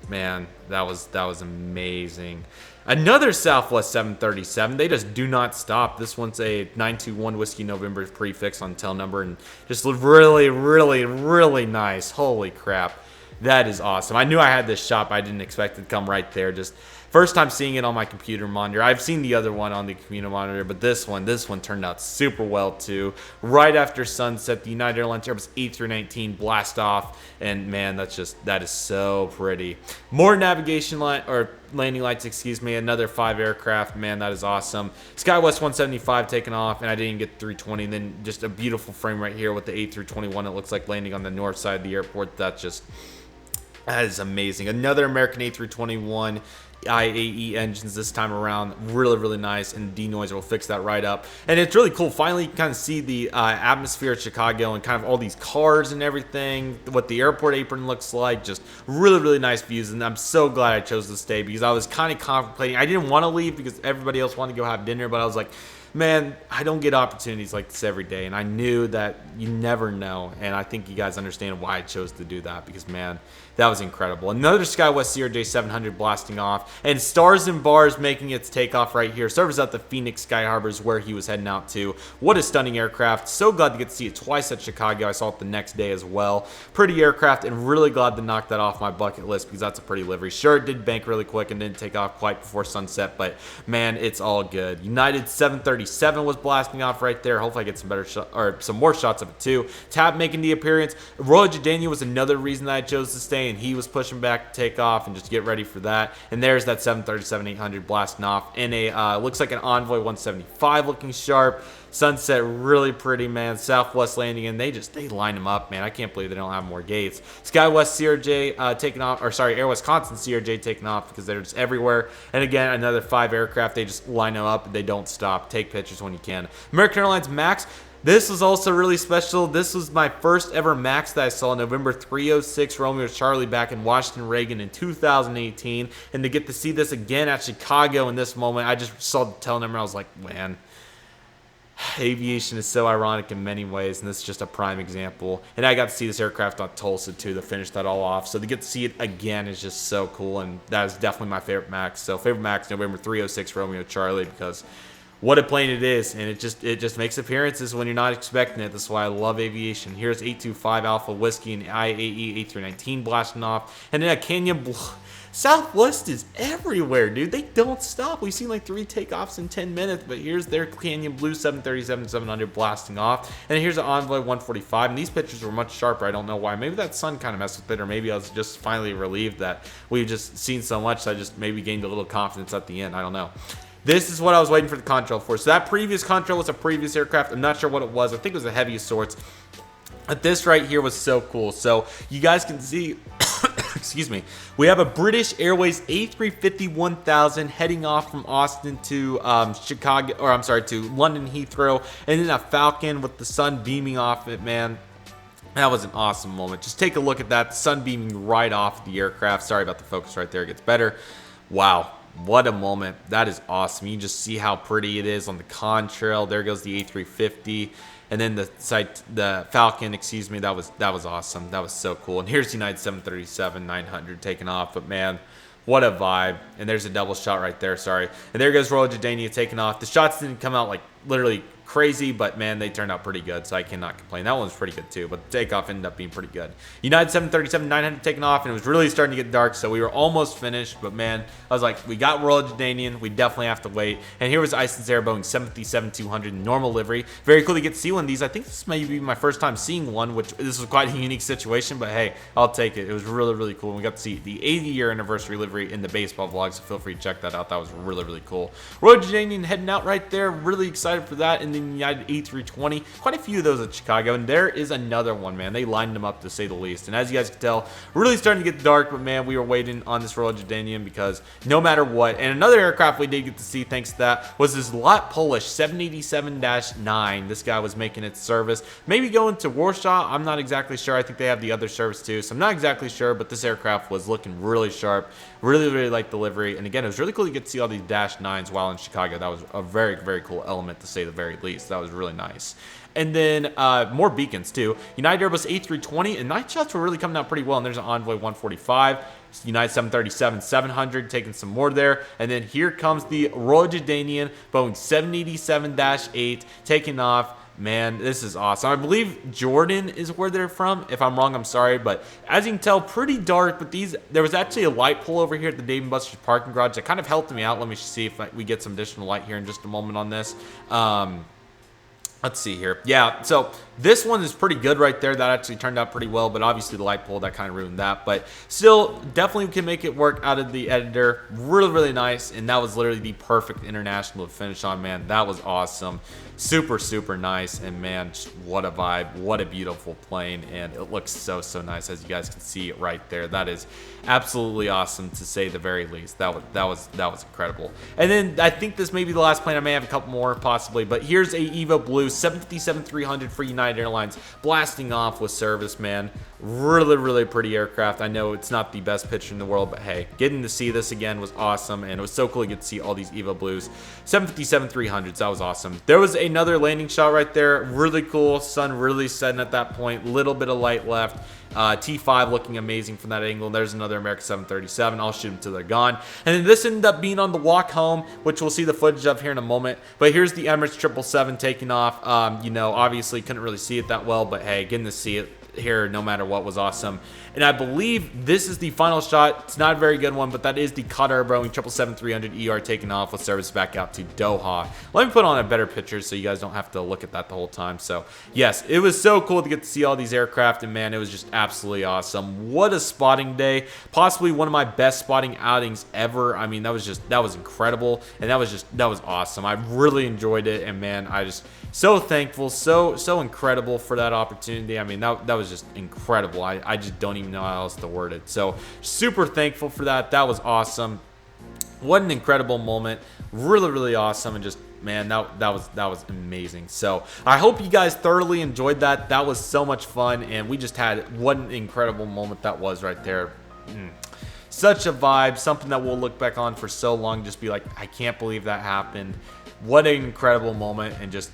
Man, that was amazing. Another Southwest 737. They just do not stop. This one's a 921 Whiskey November prefix on tail number, and just really, really, really nice. Holy crap. That is awesome. I knew I had this shot, but I didn't expect it to come right there. Just first time seeing it on my computer monitor. I've seen the other one on the computer monitor, but this one turned out super well too. Right after sunset, the United Airlines Airbus A319 blast off, and man, that is so pretty. More navigation light or landing lights, excuse me. Another 5 aircraft. Man, that is awesome. SkyWest 175 taking off, and I didn't get 320. And then just a beautiful frame right here with the A321. It looks like landing on the north side of the airport. That is amazing. Another American A321 IAE engines this time around. Really, really nice. And denoiser will fix that right up. And it's really cool. Finally, you can kind of see the atmosphere of Chicago and kind of all these cars and everything. What the airport apron looks like. Just really, really nice views. And I'm so glad I chose to stay because I was kind of contemplating. I didn't want to leave because everybody else wanted to go have dinner. But I was like, man, I don't get opportunities like this every day. And I knew that you never know. And I think you guys understand why I chose to do that because, man, that was incredible. Another SkyWest CRJ 700 blasting off. And Stars and Bars making its takeoff right here. Serves out the Phoenix Sky Harbors where he was heading out to. What a stunning aircraft. So glad to get to see it twice at Chicago. I saw it the next day as well. Pretty aircraft, and really glad to knock that off my bucket list because that's a pretty livery. Sure, it did bank really quick and didn't take off quite before sunset, but man, it's all good. United 737 was blasting off right there. Hopefully I get some better shot or some more shots of it too. Tab making the appearance. Royal Jordania was another reason that I chose to stay, and he was pushing back to take off and just get ready for that. And there's that 737-800 blasting off in a looks like an Envoy 175 looking sharp. Sunset really pretty, man. Southwest landing, and they line them up, man. I can't believe they don't have more gates. SkyWest CRJ taking off, or sorry, Air Wisconsin CRJ taking off because they're just everywhere. And again, another 5 aircraft. They just line them up. They don't stop. Take pictures when you can. American Airlines MAX. This was also really special. This was my first ever MAX that I saw, November 306 Romeo Charlie back in Washington Reagan in 2018. And to get to see this again at Chicago in this moment, I just saw the tail number. I was like, man, aviation is so ironic in many ways, and this is just a prime example. And I got to see this aircraft on Tulsa too to finish that all off. So to get to see it again is just so cool, and that is definitely my favorite MAX. So favorite MAX, November 306 Romeo Charlie, because what a plane it is, and it just makes appearances when you're not expecting it. That's why I love aviation. Here's 825 Alpha Whiskey and IAE A319 blasting off, and then a Canyon Blue. Southwest is everywhere, dude. They don't stop. We've seen like 3 takeoffs in 10 minutes, but here's their Canyon Blue 737-700 blasting off. And here's an Envoy 145, and these pictures were much sharper. I don't know why. Maybe that sun kind of messed with it, or maybe I was just finally relieved that we've just seen so much, so I just maybe gained a little confidence at the end. I don't know. This is what I was waiting for the contrail for. So that previous contrail was a previous aircraft. I'm not sure what it was. I think it was the Heavy of sorts. But this right here was so cool. So you guys can see, excuse me, we have a British Airways A350-1000 heading off from Austin to Chicago, or I'm sorry, to London Heathrow, and then a Falcon with the sun beaming off it, man. That was an awesome moment. Just take a look at that, the sun beaming right off the aircraft. Sorry about the focus right there. It gets better. Wow. What a moment. That is awesome. You can just see how pretty it is on the contrail. There goes the A350. And then the Falcon, excuse me, that was awesome. That was so cool. And here's United 737-900 taking off. But man, what a vibe. And there's a double shot right there, sorry. And there goes Royal Jordania taking off. The shots didn't come out like literally crazy, but man, they turned out pretty good, so I cannot complain. That one was pretty good too, but the takeoff ended up being pretty good. United 737-900 taking off, and it was really starting to get dark, so we were almost finished, but man, I was like, we got Royal Jordanian, we definitely have to wait. And here was Iceland's Air Boeing 757-200 normal livery. Very cool to get to see one of these. I think this may be my first time seeing one, which this was quite a unique situation, but hey, I'll take it. It was really, really cool. And we got to see the 80-year anniversary livery in the baseball vlog, so feel free to check that out. That was really, really cool. Royal Jordanian heading out right there. Really excited for that. And then United A320. Quite a few of those at Chicago. And there is another one, man. They lined them up to say the least. And as you guys can tell, really starting to get dark, but man, we were waiting on this Royal Jordanian because no matter what. And another aircraft we did get to see thanks to that was this Lot Polish 787-9. This guy was making its service. Maybe going to Warsaw. I'm not exactly sure. I think they have the other service too. So I'm not exactly sure, but this aircraft was looking really sharp. Really, really liked the livery. And again, it was really cool to get to see all these Dash 9s while in Chicago. That was a very, very cool element to say the very least. That was really nice. And then more beacons too. United Airbus A320 and night shots were really coming out pretty well. And there's an Envoy 145. United 737-700 taking some more there. And then here comes the Royal Jordanian Boeing 787-8 taking off. Man, this is awesome. I believe Jordan is where they're from. If I'm wrong, I'm sorry. But as you can tell, pretty dark. But there was actually a light pole over here at the Dave & Buster's parking garage that kind of helped me out. Let me see if we get some additional light here in just a moment on this. Let's see here. Yeah, so this one is pretty good right there. That actually turned out pretty well, but obviously the light pole, that kind of ruined that. But still, definitely can make it work out of the editor. Really, really nice. And that was literally the perfect international to finish on, man. That was awesome. Super, super nice. And man, what a vibe. What a beautiful plane. And it looks so, so nice, as you guys can see right there. That is absolutely awesome, to say the very least. That was incredible. And then I think this may be the last plane. I may have a couple more possibly, but here's a Evo Blue 757-300 for United Airlines blasting off with service, man. Really, really pretty aircraft. I know it's not the best picture in the world, but hey, getting to see this again was awesome, and it was so cool to get to see all these Evo Blues. 757-300s, that was awesome. There was another landing shot right there. Really cool. Sun really setting at that point. Little bit of light left. T5 looking amazing from that angle. There's another American 737. I'll shoot them till they're gone. And then this ended up being on the walk home, which we'll see the footage of here in a moment. But here's the Emirates 777 taking off. You know, obviously couldn't really see it that well, but hey, getting to see it here no matter what was awesome. And I believe this is the final shot. It's not a very good one, but that is the Qatar Boeing 777-300 ER taking off with service back out to Doha. Let me put on a better picture so you guys don't have to look at that the whole time. So yes, it was so cool to get to see all these aircraft, and man, it was just absolutely awesome. What a spotting day. Possibly one of my best spotting outings ever. I mean, that was incredible, and that was awesome. I really enjoyed it, and man, I just so thankful, so incredible for that opportunity. I mean, that was just incredible. I just don't even know how else to word it. So super thankful for that. That was awesome. What an incredible moment. Really, really awesome. And just, man, that was amazing. So I hope you guys thoroughly enjoyed that. That was so much fun, and we just had, what an incredible moment that was right there. Such a vibe, something that we'll look back on for so long, just be like, I can't believe that happened. What an incredible moment. And just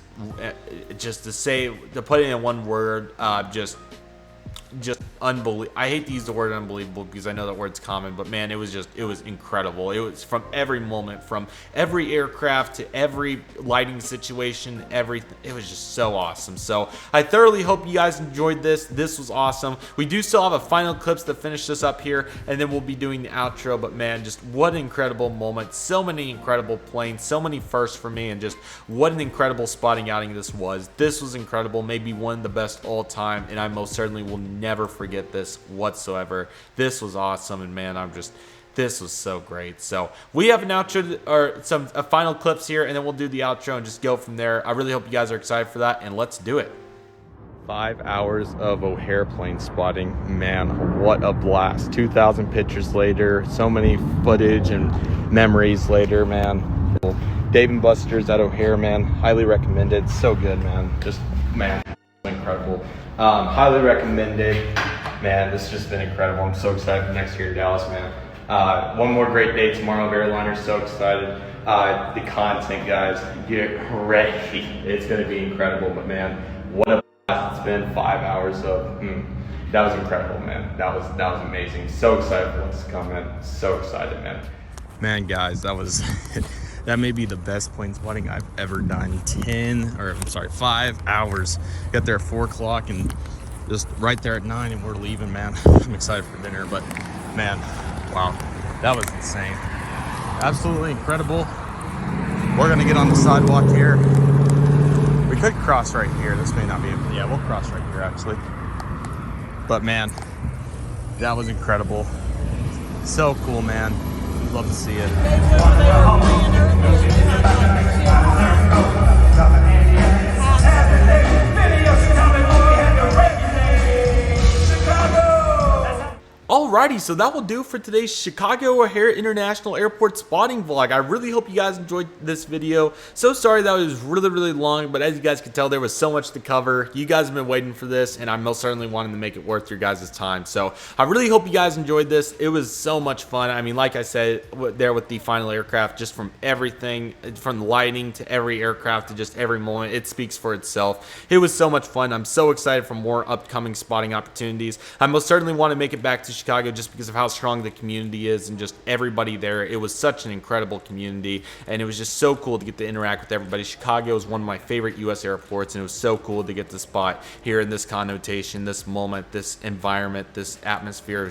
to put it in one word, just unbelievable. I hate to use the word unbelievable because I know that word's common, but man, it was incredible. It was from every moment, from every aircraft to every lighting situation, everything. It was just so awesome. So I thoroughly hope you guys enjoyed this. This was awesome. We do still have a final clips to finish this up here, and then we'll be doing the outro, but man, just what an incredible moment. So many incredible planes, so many firsts for me, and just what an incredible spotting outing this was. This was incredible, maybe one of the best all time, and I most certainly will never forget this whatsoever. This was awesome, and man, this was so great. So we have an outro, or some final clips here, and then we'll do the outro and just go from there. I really hope you guys are excited for that, and let's do it. 5 hours of O'Hare plane spotting. Man, what a blast. 2,000 pictures later, so many footage and memories later, man. Dave & Buster's at O'Hare, man, highly recommended. So good, man. Just, man, incredible. Highly recommended. Man, this has just been incredible. I'm so excited for next year in Dallas, man. One more great day tomorrow of Airliners. So excited. The content, guys, get ready. It's going to be incredible. But man, what a blast it's been. 5 hours of that was incredible, man. That was amazing. So excited for what's to come, man. So excited, man. Man, guys, that was That may be the best plane spotting I've ever done. 5 hours. Got there at 4 o'clock and just right there at 9 and we're leaving, man. I'm excited for dinner, but man, wow, that was insane. Absolutely incredible. We're gonna get on the sidewalk here. We could cross right here. This may not be, yeah, we'll cross right here actually. But man, that was incredible. So cool, man. Love to see it. Alrighty, so that will do for today's Chicago O'Hare International Airport spotting vlog. I really hope you guys enjoyed this video. So sorry that it was really long, but as you guys can tell, there was so much to cover. You guys have been waiting for this, and I most certainly wanted to make it worth your guys' time. So I really hope you guys enjoyed this. It was so much fun. I mean, like I said, there with the final aircraft, just from everything, from the lighting to every aircraft to just every moment, it speaks for itself. It was so much fun. I'm so excited for more upcoming spotting opportunities. I most certainly want to make it back to Chicago just because of how strong the community is and just everybody there. It was such an incredible community, and it was just so cool to get to interact with everybody. Chicago is one of my favorite U.S. airports, and it was so cool to get to spot here in this connotation, this moment, this environment, this atmosphere.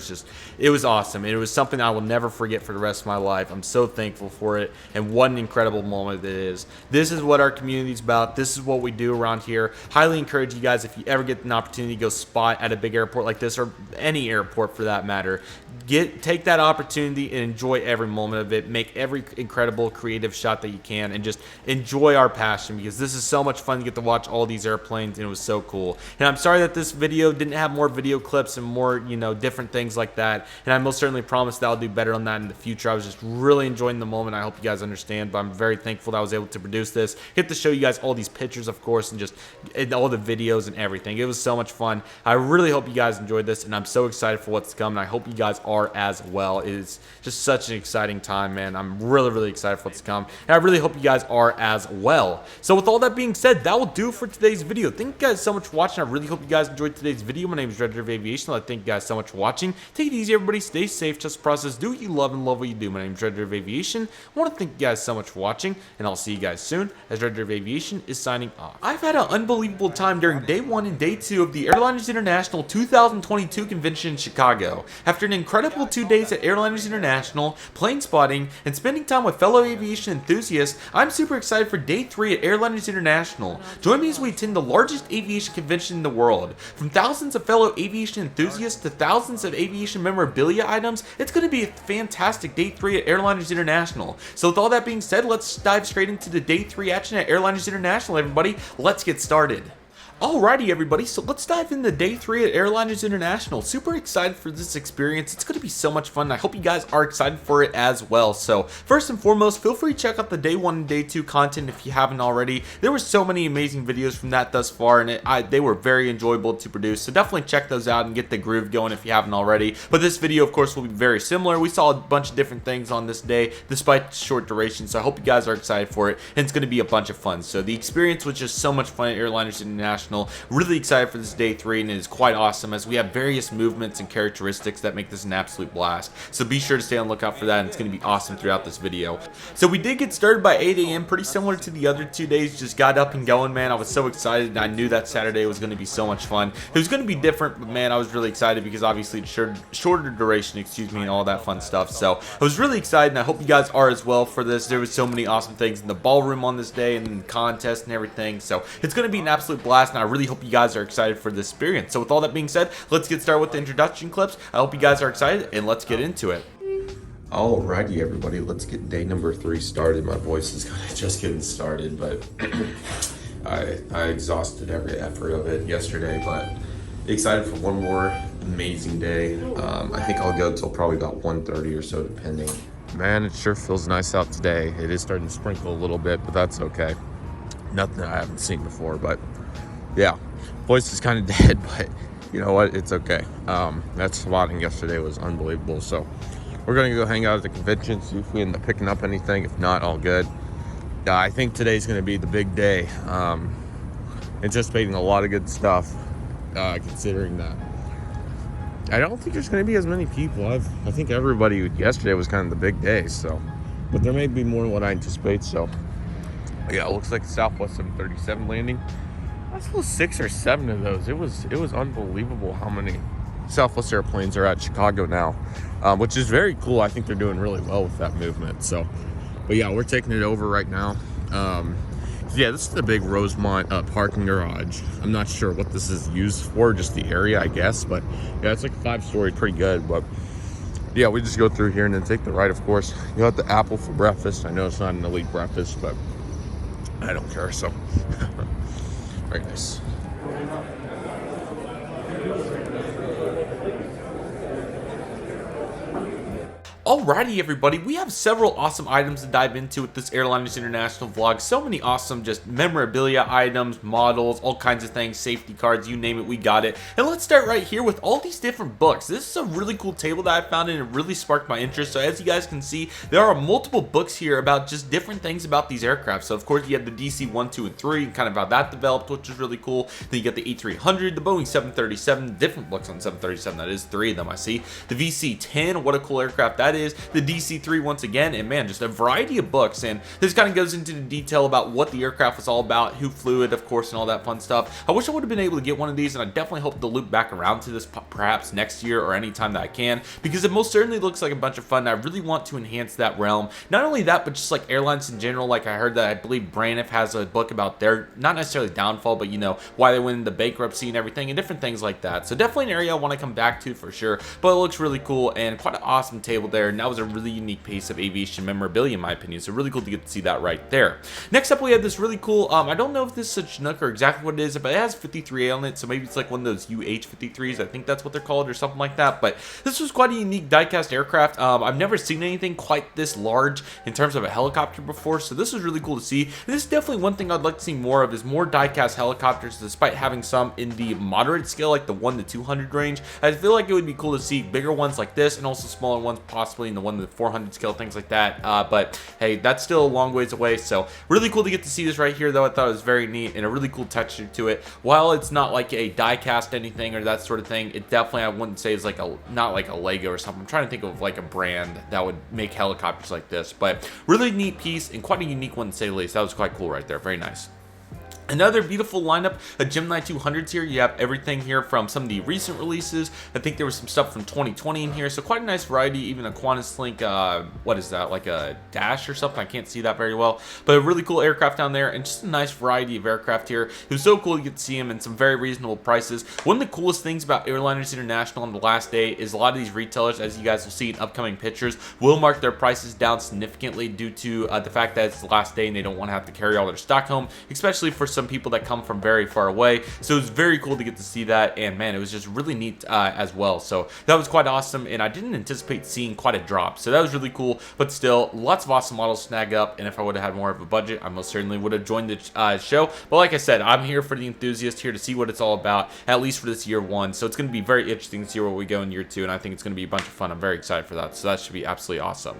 It was awesome. It was something I will never forget for the rest of my life. I'm so thankful for it, and what an incredible moment it is. This is what our community is about. This is what we do around here. Highly encourage you guys, if you ever get an opportunity to go spot at a big airport like this, or any airport for that matter, take that opportunity and enjoy every moment of it. Make every incredible creative shot that you can, and just enjoy our passion, because this is so much fun to get to watch all these airplanes, and it was so cool. And I'm sorry that this video didn't have more video clips and more, you know, different things like that, and I most certainly promise that I'll do better on that in the future. I was just really enjoying the moment. I hope you guys understand, but I'm very thankful that I was able to produce this, get to show you guys all these pictures, of course, and all the videos and everything. It was so much fun. I really hope you guys enjoyed this, and I'm so excited for what's to come, and I hope you guys are as well. It is just such an exciting time, man. I'm really excited for what's to come, and I really hope you guys are as well. So with all that being said, that will do it for today's video. Thank you guys so much for watching. I really hope you guys enjoyed today's video. My name is Redriveraviation. I thank you guys so much for watching. Take it easy, everybody. Stay safe. Trust the process. Do what you love and love what you do. My name is Redriveraviation. I want to thank you guys so much for watching, and I'll see you guys soon, as Redriveraviation is signing off. I've had an unbelievable time during day 1 and day 2 of the Airliners International 2022 convention in Chicago. After an incredible 2 days at Airliners International, plane spotting, and spending time with fellow aviation enthusiasts, I'm super excited for day 3 at Airliners International. Join me as we attend the largest aviation convention in the world. From thousands of fellow aviation enthusiasts to thousands of aviation memorabilia items, it's going to be a fantastic day 3 at Airliners International. So with all that being said, let's dive straight into the day 3 action at Airliners International, everybody. Let's get started. Alrighty, everybody, so let's dive into day 3 at Airliners International. Super excited for this experience. It's going to be so much fun. I hope you guys are excited for it as well. So first and foremost, feel free to check out the day 1 and day 2 content if you haven't already. There were so many amazing videos from that thus far, and they were very enjoyable to produce. So definitely check those out and get the groove going if you haven't already. But this video, of course, will be very similar. We saw a bunch of different things on this day, despite the short duration. So I hope you guys are excited for it, and it's going to be a bunch of fun. So the experience was just so much fun at Airliners International. Really excited for this day 3, and it is quite awesome as we have various movements and characteristics that make this an absolute blast. So be sure to stay on the lookout for that, and it's going to be awesome throughout this video. So we did get started by 8 a.m. pretty similar to the other 2 days. Just got up and going, man. I was so excited, and I knew that Saturday was going to be so much fun. It was going to be different, but man, I was really excited because obviously it's shorter duration, excuse me, and all that fun stuff. So I was really excited, and I hope you guys are as well for this. There was so many awesome things in the ballroom on this day, and the contest and everything. So it's going to be an absolute blast, and I really hope you guys are excited for this experience. So with all that being said, let's get started with the introduction clips. I hope you guys are excited, and let's get into it. Alrighty, everybody, let's get day number 3 started. My voice is kind of just getting started, but I exhausted every effort of it yesterday, but excited for one more amazing day. I think I'll go till probably about 1:30 or so, depending. Man, it sure feels nice out today. It is starting to sprinkle a little bit, but that's okay. Nothing that I haven't seen before, but yeah, voice is kind of dead, but you know what, it's okay. That spotting yesterday was unbelievable. So we're gonna go hang out at the convention, see if we end up picking up anything. If not, all good. I think today's gonna be the big day. Anticipating a lot of good stuff, considering that I don't think there's gonna be as many people. I think everybody yesterday was kind of the big day, so but there may be more than what I anticipate. So yeah, it looks like Southwest 737 landing. I saw 6 or 7 of those. It was unbelievable how many Southwest airplanes are at Chicago now, which is very cool. I think they're doing really well with that movement. So, but yeah, we're taking it over right now. Yeah, this is the big Rosemont parking garage. I'm not sure what this is used for, just the area, I guess. But yeah, it's like 5-story, pretty good. But yeah, we just go through here and then take the right, of course. You got the apple for breakfast. I know it's not an elite breakfast, but I don't care. So very nice. Alrighty everybody, we have several awesome items to dive into with this Airliners International vlog. So many awesome just memorabilia items, models, all kinds of things, safety cards, you name it, we got it. And let's start right here with all these different books. This is a really cool table that I found and it really sparked my interest. So as you guys can see, there are multiple books here about just different things about these aircraft. So of course you have the DC 1, 2, and 3 and kind of how that developed, which is really cool. Then you got the A300, the Boeing 737, different books on 737, that is 3 of them I see. The VC-10, what a cool aircraft that is. The DC-3 once again, and man, just a variety of books. And this kind of goes into the detail about what the aircraft was all about, who flew it, of course, and all that fun stuff. I wish I would have been able to get one of these, and I definitely hope to loop back around to this perhaps next year or anytime that I can, because it most certainly looks like a bunch of fun. I really want to enhance that realm. Not only that, but just like airlines in general. Like I heard that I believe Braniff has a book about their, not necessarily downfall, but you know, why they went into bankruptcy and everything and different things like that. So definitely an area I want to come back to for sure, but it looks really cool and quite an awesome table there. And that was a really unique piece of aviation memorabilia in my opinion, so really cool to get to see that right there. Next up we have this really cool, I don't know if this is a Chinook or exactly what it is, but it has 53 on it, so maybe it's like one of those UH-53s, I think that's what they're called or something like that. But this was quite a unique diecast aircraft. I've never seen anything quite this large in terms of a helicopter before, so this was really cool to see. And this is definitely one thing I'd like to see more of, is more diecast helicopters, despite having some in the moderate scale like the 1 to 200 range. I feel like it would be cool to see bigger ones like this and also smaller ones possibly in the 1 to 400 scale, things like that. But hey, that's still a long ways away, so really cool to get to see this right here though. I thought it was very neat and a really cool texture to it. While it's not like a die cast anything or that sort of thing, it definitely, I wouldn't say is like a, not like a Lego or something. I'm trying to think of like a brand that would make helicopters like this, but really neat piece and quite a unique one to say the least. That was quite cool right there, very nice. Another beautiful lineup of Gemini 200s here. You have everything here from some of the recent releases. I think there was some stuff from 2020 in here, so quite a nice variety. Even a Qantas Link, what is that, like a Dash or something? I can't see that very well, but a really cool aircraft down there and just a nice variety of aircraft here. It was so cool to get to see them in some very reasonable prices. One of the coolest things about Airliners International on the last day is a lot of these retailers, as you guys will see in upcoming pictures, will mark their prices down significantly due to the fact that it's the last day and they don't want to have to carry all their stock home, especially for some people that come from very far away. So it was very cool to get to see that, and man, it was just really neat as well. So that was quite awesome, and I didn't anticipate seeing quite a drop, so that was really cool. But still, lots of awesome models to snag up, and if I would have had more of a budget, I most certainly would have joined the show. But like I said, I'm here for the enthusiast, here to see what it's all about, at least for this year 1. So it's going to be very interesting to see where we go in year 2, and I think it's going to be a bunch of fun. I'm very excited for that, so that should be absolutely awesome.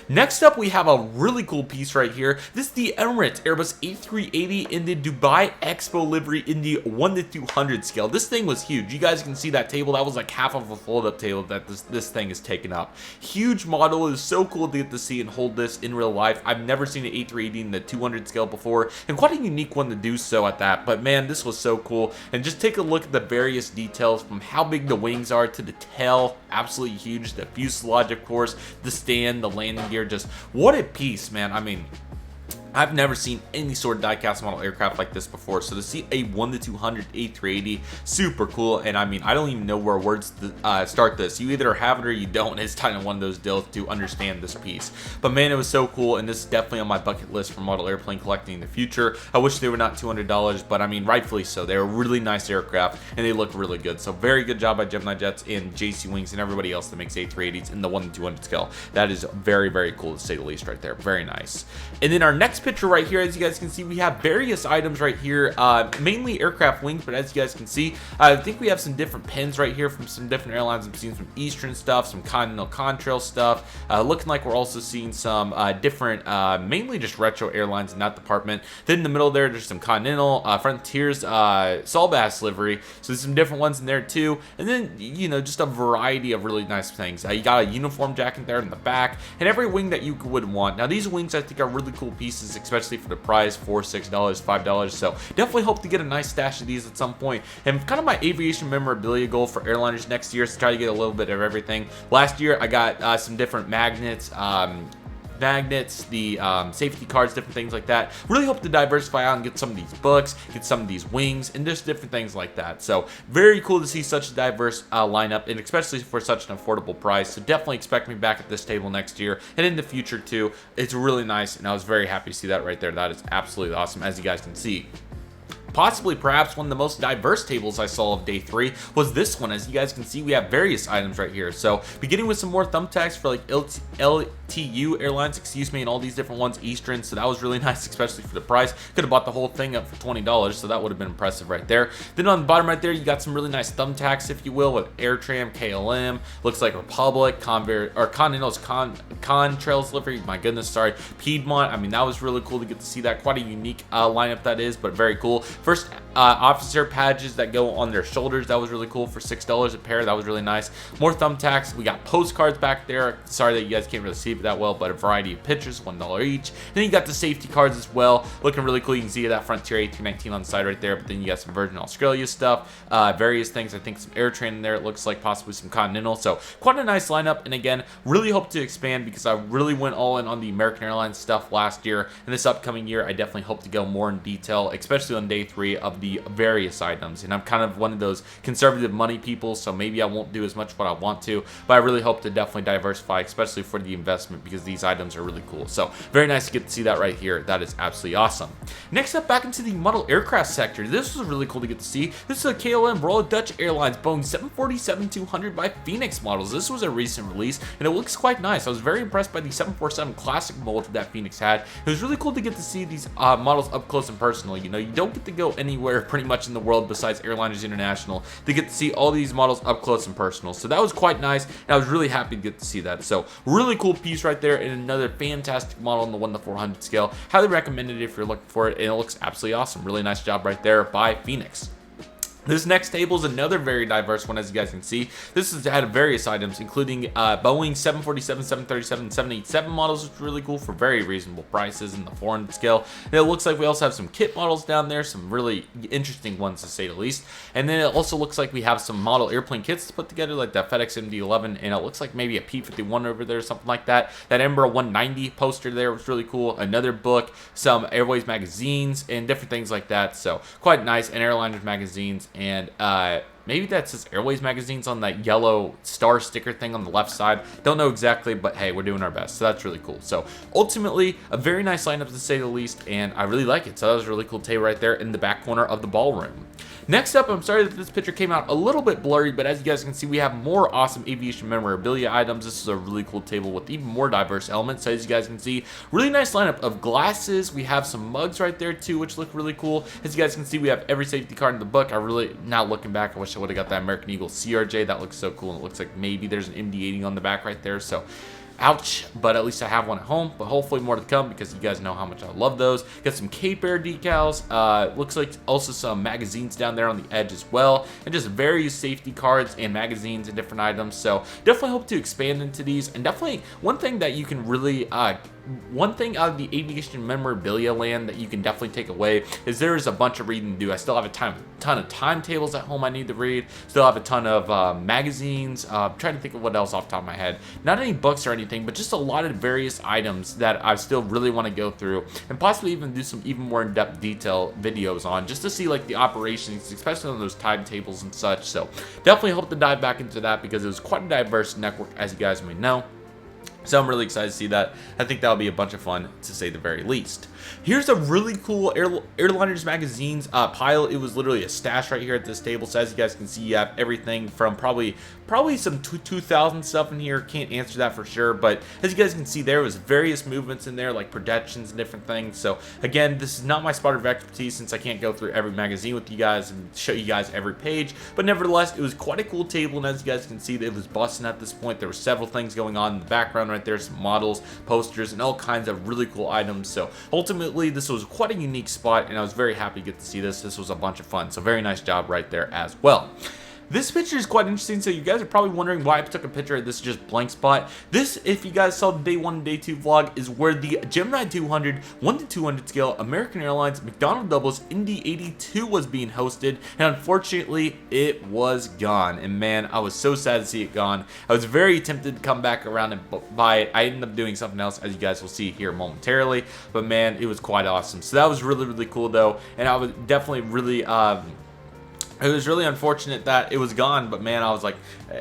Next up, we have a really cool piece right here. This is the Emirates Airbus A380 in the Dubai Expo livery in the 1 to 200 scale. This thing was huge. You guys can see that table. That was like half of a fold-up table that this thing is taken up. Huge model. It is so cool to get to see and hold this in real life. I've never seen an A380 in the 200 scale before, and quite a unique one to do so at that. But man, this was so cool. And just take a look at the various details, from how big the wings are to the tail. Absolutely huge. The fuselage, of course, the stand, the landing gear. Just what a piece, man. I mean, I've never seen any sort of die-cast model aircraft like this before, so to see a 1 to 200 A380, super cool. And I mean, I don't even know where words to start this. You either have it or you don't. It's kind of one of those deals to understand this piece. But man, it was so cool, and this is definitely on my bucket list for model airplane collecting in the future. I wish they were not $200, but I mean, rightfully so. They're a really nice aircraft, and they look really good. So very good job by Gemini Jets and JC Wings and everybody else that makes A380s in the 1 to 200 scale. That is very, very cool to say the least right there. Very nice. And then our next picture right here, as you guys can see, we have various items right here, mainly aircraft wings, but as you guys can see, I think we have some different pins right here from some different airlines. I'm seeing some Eastern stuff, some Continental Contrail stuff, looking like we're also seeing some different, mainly just retro airlines in that department. Then in the middle there, there's some Continental, Frontiers, Solbass livery, so there's some different ones in there too, and then, you know, just a variety of really nice things. You got a uniform jacket there in the back, and every wing that you would want. Now these wings I think are really cool pieces, especially for the price, $4, $6, $5, so definitely hope to get a nice stash of these at some point. And kind of my aviation memorabilia goal for airliners next year is to try to get a little bit of everything. Last year I got some different magnets, the safety cards, different things like that. Really hope to diversify out and get some of these books, get some of these wings, and just different things like that. So very cool to see such a diverse lineup, and especially for such an affordable price. So definitely expect me back at this table next year and in the future too. It's really nice, and I was very happy to see that right there. That is absolutely awesome, as you guys can see. Possibly, perhaps, one of the most diverse tables I saw of day 3 was this one. As you guys can see, we have various items right here. So, beginning with some more thumbtacks for like LTU airlines, and all these different ones, Eastern. So that was really nice, especially for the price. Could have bought the whole thing up for $20, so that would have been impressive right there. Then on the bottom right there, you got some really nice thumbtacks, if you will, with AirTram, KLM, looks like Republic, Continental's Contrails livery. My goodness, sorry, Piedmont. I mean, that was really cool to get to see that. Quite a unique lineup that is, but very cool. First officer badges that go on their shoulders, that was really cool for $6 a pair. That was really nice. More thumbtacks. We got postcards back there. Sorry that you guys can't really see it that well, but a variety of pictures, $1 each. Then you got the safety cards as well, looking really cool. You can see that Frontier 1819 on the side right there, but then you got some Virgin Australia stuff, various things. I think some AirTran in there. It looks like possibly some Continental. So quite a nice lineup, and again, really hope to expand because I really went all in on the American Airlines stuff last year, and this upcoming year I definitely hope to go more in detail, especially on day 3 of the various items. And I'm kind of one of those conservative money people, so maybe I won't do as much what I want to, but I really hope to definitely diversify, especially for the investment, because these items are really cool. So very nice to get to see that right here. That is absolutely awesome. Next up, back into the model aircraft sector. This was really cool to get to see. This is a KLM Royal Dutch Airlines Boeing 747-200 by Phoenix models. This was a recent release, and it looks quite nice. I was very impressed by the 747 classic mold that Phoenix had. It was really cool to get to see these models up close and personal. You know, you don't get to go anywhere pretty much in the world besides Airliners International to get to see all these models up close and personal. So that was quite nice, and I was really happy to get to see that. So really cool piece right there, and another fantastic model on the 1:400 scale. Highly recommended if you're looking for it, and it looks absolutely awesome. Really nice job right there by Phoenix. This next table is another very diverse one, as you guys can see. This has had various items, including Boeing 747, 737, and 787 models, which is really cool for very reasonable prices in the 400 scale. And it looks like we also have some kit models down there, some really interesting ones to say the least. And then it also looks like we have some model airplane kits to put together, like that FedEx MD-11, and it looks like maybe a P-51 over there, something like that. That Embraer 190 poster there was really cool. Another book, some Airways magazines, and different things like that. So quite nice, and Airliners magazines. And maybe that says Airways magazines on that yellow star sticker thing on the left side. Don't know exactly, but hey, we're doing our best, so that's really cool. So ultimately, a very nice lineup to say the least, and I really like it. So that was a really cool table right there in the back corner of the ballroom. Next up, I'm sorry that this picture came out a little bit blurry, but as you guys can see, we have more awesome aviation memorabilia items. This is a really cool table with even more diverse elements. So as you guys can see, really nice lineup of glasses. We have some mugs right there too, which look really cool. As you guys can see, we have every safety card in the book. I really, now looking back, I wish I would have got that American Eagle CRJ. That looks so cool, and it looks like maybe there's an MD-80 on the back right there. So ouch, but at least I have one at home, but hopefully more to come because you guys know how much I love those. Got some Cape Air decals, looks like also some magazines down there on the edge as well, and just various safety cards and magazines and different items. So definitely hope to expand into these, and definitely one thing that you can really one thing out of the aviation memorabilia land that you can definitely take away is there is a bunch of reading to do. I still have a ton of timetables at home I need to read. Still have a ton of magazines. I'm trying to think of what else off the top of my head. Not any books or anything, but just a lot of various items that I still really want to go through and possibly even do some even more in-depth detail videos on, just to see like the operations, especially on those timetables and such. So definitely hope to dive back into that because it was quite a diverse network, as you guys may know. So I'm really excited to see that. I think that'll be a bunch of fun, to say the very least. Here's a really cool Airliners magazine's pile. It was literally a stash right here at this table. So as you guys can see, you have everything from probably some 2000 stuff in here. Can't answer that for sure, but as you guys can see, there was various movements in there, like projections and different things. So again, this is not my spot of expertise, since I can't go through every magazine with you guys and show you guys every page. But nevertheless, it was quite a cool table, and as you guys can see, it was busting at this point. There were several things going on in the background right there, some models, posters, and all kinds of really cool items. So ultimately, this was quite a unique spot, and I was very happy to get to see this. This was a bunch of fun, so very nice job right there as well. This picture is quite interesting, so you guys are probably wondering why I took a picture of this just blank spot. This, if you guys saw the day 1 and day 2 vlog, is where the Gemini 200 1:200 scale American Airlines McDonnell Douglas Indy 82 was being hosted, and unfortunately it was gone. And man, I was so sad to see it gone. I was very tempted to come back around and buy it. I ended up doing something else, as you guys will see here momentarily, but man, it was quite awesome. So that was really cool though, and I was definitely really it was really unfortunate that it was gone, but man, I was like,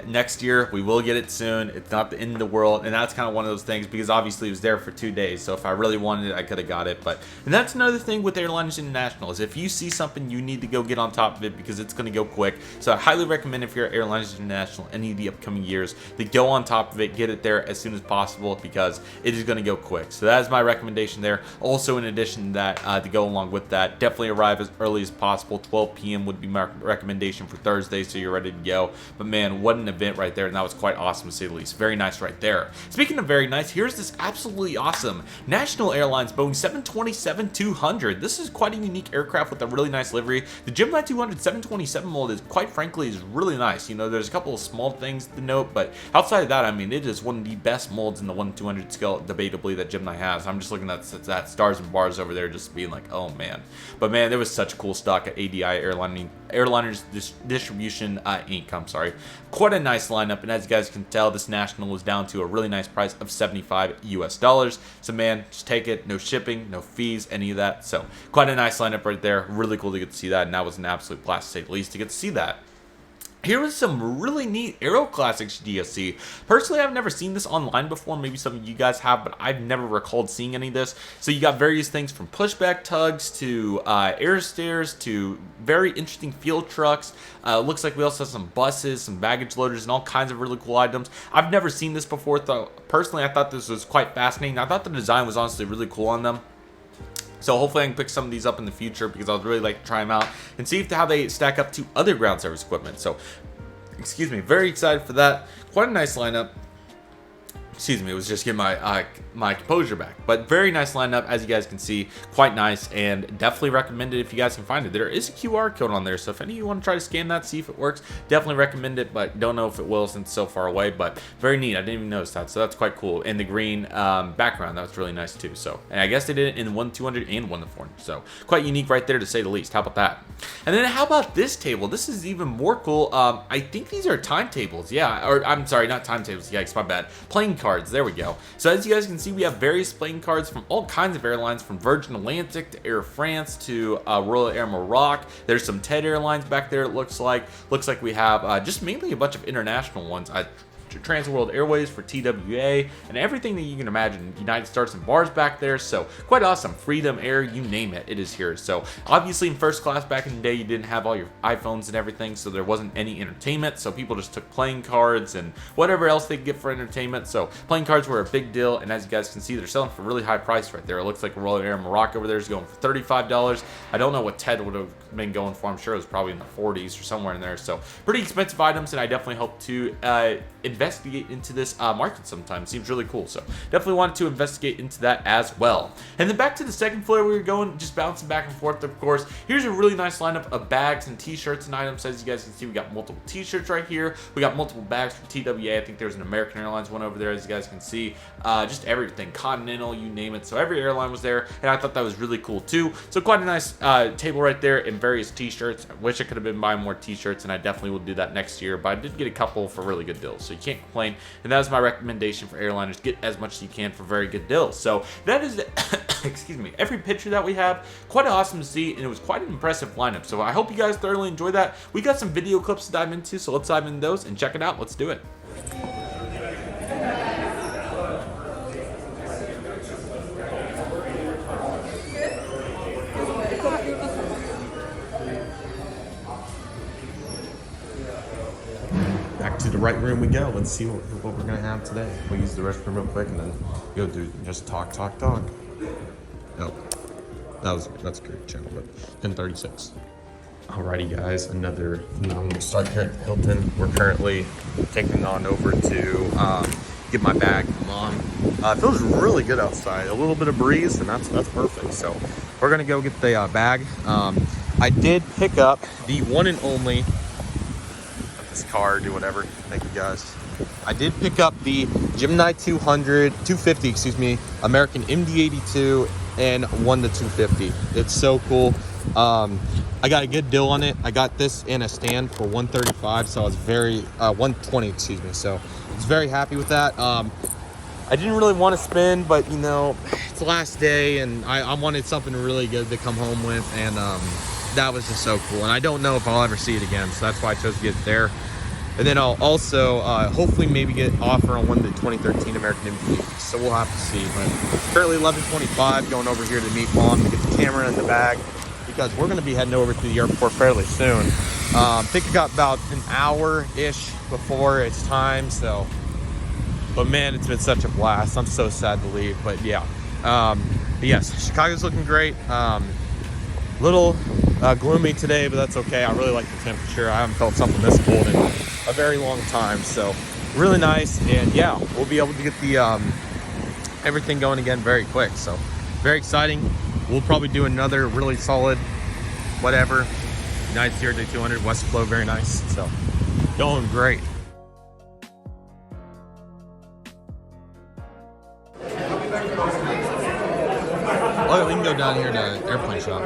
next year we will get it soon. It's not the end of the world, and that's kind of one of those things, because obviously it was there for 2 days, so if I really wanted it, I could have got it. And that's another thing with Airlines International, is if you see something, you need to go get on top of it, because it's going to go quick. So I highly recommend, if you're at Airlines International any of the upcoming years, to go on top of it, get it there as soon as possible, because it is going to go quick. So that is my recommendation there. Also, in addition to that, to go along with that, definitely arrive as early as possible. 12 p.m. would be my recommendation for Thursday, so you're ready to go. But man, what an event right there, and that was quite awesome to say the least. Very nice right there. Speaking of very nice, here's this absolutely awesome National Airlines Boeing 727-200. This is quite a unique aircraft with a really nice livery. The Gemini 200 727 mold is, quite frankly, is really nice. You know, there's a couple of small things to note, but outside of that, I mean, it is one of the best molds in the 1/200 scale, debatably, that Gemini has. I'm just looking at that stars and bars over there, just being like, oh man. But man, there was such cool stock at ADI Airliners Distribution Inc. I'm sorry. Quite a nice lineup, and as you guys can tell, this National was down to a really nice price of $75 US. So man, just take it. No shipping, no fees, any of that. So quite a nice lineup right there. Really cool to get to see that, and that was an absolute blast, to say the least, to get to see that. Here was some really neat Aero Classics GSC. Personally, I've never seen this online before. Maybe some of you guys have, but I've never recalled seeing any of this. So you got various things from pushback tugs to air stairs to very interesting field trucks. Looks like we also have some buses, some baggage loaders, and all kinds of really cool items. I've never seen this before. Personally, I thought this was quite fascinating. I thought the design was honestly really cool on them. So hopefully I can pick some of these up in the future, because I would really like to try them out and see how they stack up to other ground service equipment. So, excuse me, very excited for that. Quite a nice lineup. Excuse me, it was just getting my composure back. But very nice lineup, as you guys can see. Quite nice, and definitely recommend it if you guys can find it. There is a QR code on there, so if any of you want to try to scan that, see if it works, definitely recommend it, but don't know if it will since it's so far away. But very neat. I didn't even notice that, so that's quite cool. And the green background, that was really nice too. So, and I guess they did it in 1/200 and 1/400, so quite unique right there, to say the least. How about that? And then how about this table? This is even more cool. I think these are timetables. Yeah, or I'm sorry, not timetables. Yikes, my bad. Playing cards. There we go. So as you guys can see, we have various playing cards from all kinds of airlines, from Virgin Atlantic to Air France to Royal Air Maroc. There's some TED Airlines back there, it looks like. Looks like we have just mainly a bunch of international ones. Trans World Airways for TWA, and everything that you can imagine. United Stars and Bars back there, so quite awesome. Freedom Air, you name it, it is here. So obviously in first class back in the day, you didn't have all your iPhones and everything, so there wasn't any entertainment, so people just took playing cards and whatever else they could get for entertainment. So playing cards were a big deal, and as you guys can see, they're selling for a really high price right there. It looks like Royal Air Maroc over there is going for $35. I don't know what TED would have been going for. I'm sure it was probably in the 40s or somewhere in there. So pretty expensive items, and I definitely hope to investigate into this market sometime. Seems really cool, so definitely wanted to investigate into that as well. And then back to the second floor, we were going, just bouncing back and forth, of course. Here's a really nice lineup of bags and t-shirts and items. As you guys can see, we got multiple t-shirts right here. We got multiple bags from TWA. I think there's an American Airlines one over there, as you guys can see. Just everything, Continental, you name it. So every airline was there, and I thought that was really cool too. So quite a nice table right there, and various t-shirts. I wish I could have been buying more t-shirts, and I definitely will do that next year, but I did get a couple for really good deals, so you can't complain. And that is my recommendation for airliners. Get as much as you can for very good deals. So that is excuse me, every picture that we have. Quite awesome to see, and it was quite an impressive lineup. So I hope you guys thoroughly enjoy that. We got some video clips to dive into, so let's dive into those and check it out. Let's do it. back to the right room we go. Let's see what we're gonna have today. We'll use the restroom real quick and then go do just talk. Oh, that's great channel, but 10:36. Alrighty guys, another phenomenal start here at Hilton. We're currently taking on over to get my bag from Mom. It feels really good outside. A little bit of breeze, and that's perfect. So we're gonna go get the bag. I did pick up the one and only. Let this car do whatever. Thank you guys. I did pick up the Gemini 250, excuse me, American MD-82 and won the 250. It's so cool. I got a good deal on it. I got this in a stand for 135, so I was very 120, excuse me. So I was very happy with that. I didn't really want to spend, but you know, it's the last day, and I wanted something really good to come home with, and that was just so cool. And I don't know if I'll ever see it again, so that's why I chose to get it there. And then I'll also hopefully maybe get an offer on one of the 2013 American MD-80s. So we'll have to see. But currently 11:25, going over here to meet Mom to get the camera in the bag, because we're going to be heading over to the airport fairly soon. I think I got about an hour-ish before it's time. So, but man, it's been such a blast. I'm so sad to leave, but yeah. But yes, Chicago's looking great. Little gloomy today, but that's okay. I really like the temperature. I haven't felt something this cold in a very long time, so really nice. And yeah, we'll be able to get the everything going again very quick. So very exciting. We'll probably do another really solid whatever United CRJ 200 West Flow. Very nice. So going great. Oh, we can go down here to airplane shop.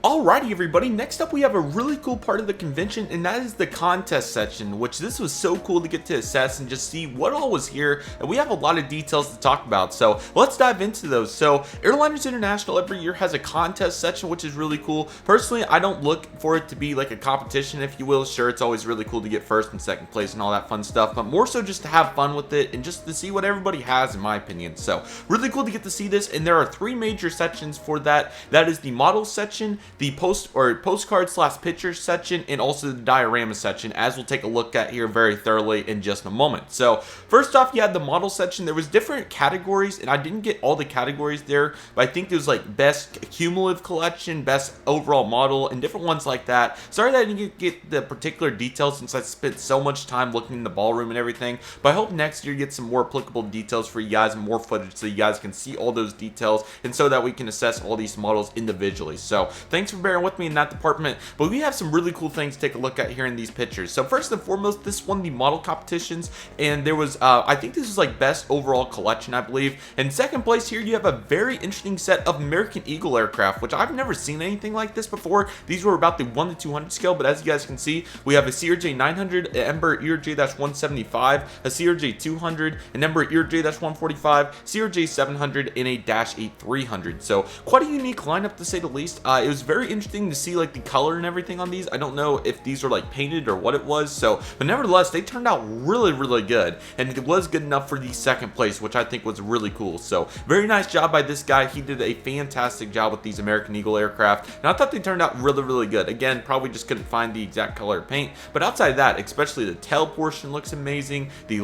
Alrighty everybody, next up we have a really cool part of the convention, and that is the contest section, which this was so cool to get to assess and just see what all was here, and we have a lot of details to talk about, so let's dive into those. So Airliners International every year has a contest section, which is really cool. Personally, I don't look for it to be like a competition, if you will. Sure, it's always really cool to get first and second place and all that fun stuff, but more so just to have fun with it and just to see what everybody has, in my opinion. So really cool to get to see this, and there are three major sections for that. That is the model section, the postcard / picture section, and also the diorama section, as we'll take a look at here very thoroughly in just a moment. So first off, you had the model section. There was different categories, and I didn't get all the categories there, but I think there's like best cumulative collection, best overall model, and different ones like that. Sorry that I didn't get the particular details since I spent so much time looking in the ballroom and everything, but I hope next year get some more applicable details for you guys and more footage so you guys can see all those details, and so that we can assess all these models individually. So thanks for bearing with me in that department, but we have some really cool things to take a look at here in these pictures. So first and foremost, this won the model competitions, and there was I think this was like best overall collection, I believe. In second place here, you have a very interesting set of American Eagle aircraft, which I've never seen anything like this before. These were about the 1 to 200 scale, but as you guys can see, we have a CRJ 900, an Embraer ERJ-175, a CRJ 200, an Embraer ERJ-145, CRJ 700, and a Dash 8-300. So quite a unique lineup to say the least. It was very interesting to see like the color and everything on these. I don't know if these were like painted or what it was, so but nevertheless they turned out really good, and it was good enough for the second place, which I think was really cool. So very nice job by this guy. He did a fantastic job with these American Eagle aircraft, and I thought they turned out really good. Again, probably just couldn't find the exact color of paint, but outside of that, especially the tail portion looks amazing. The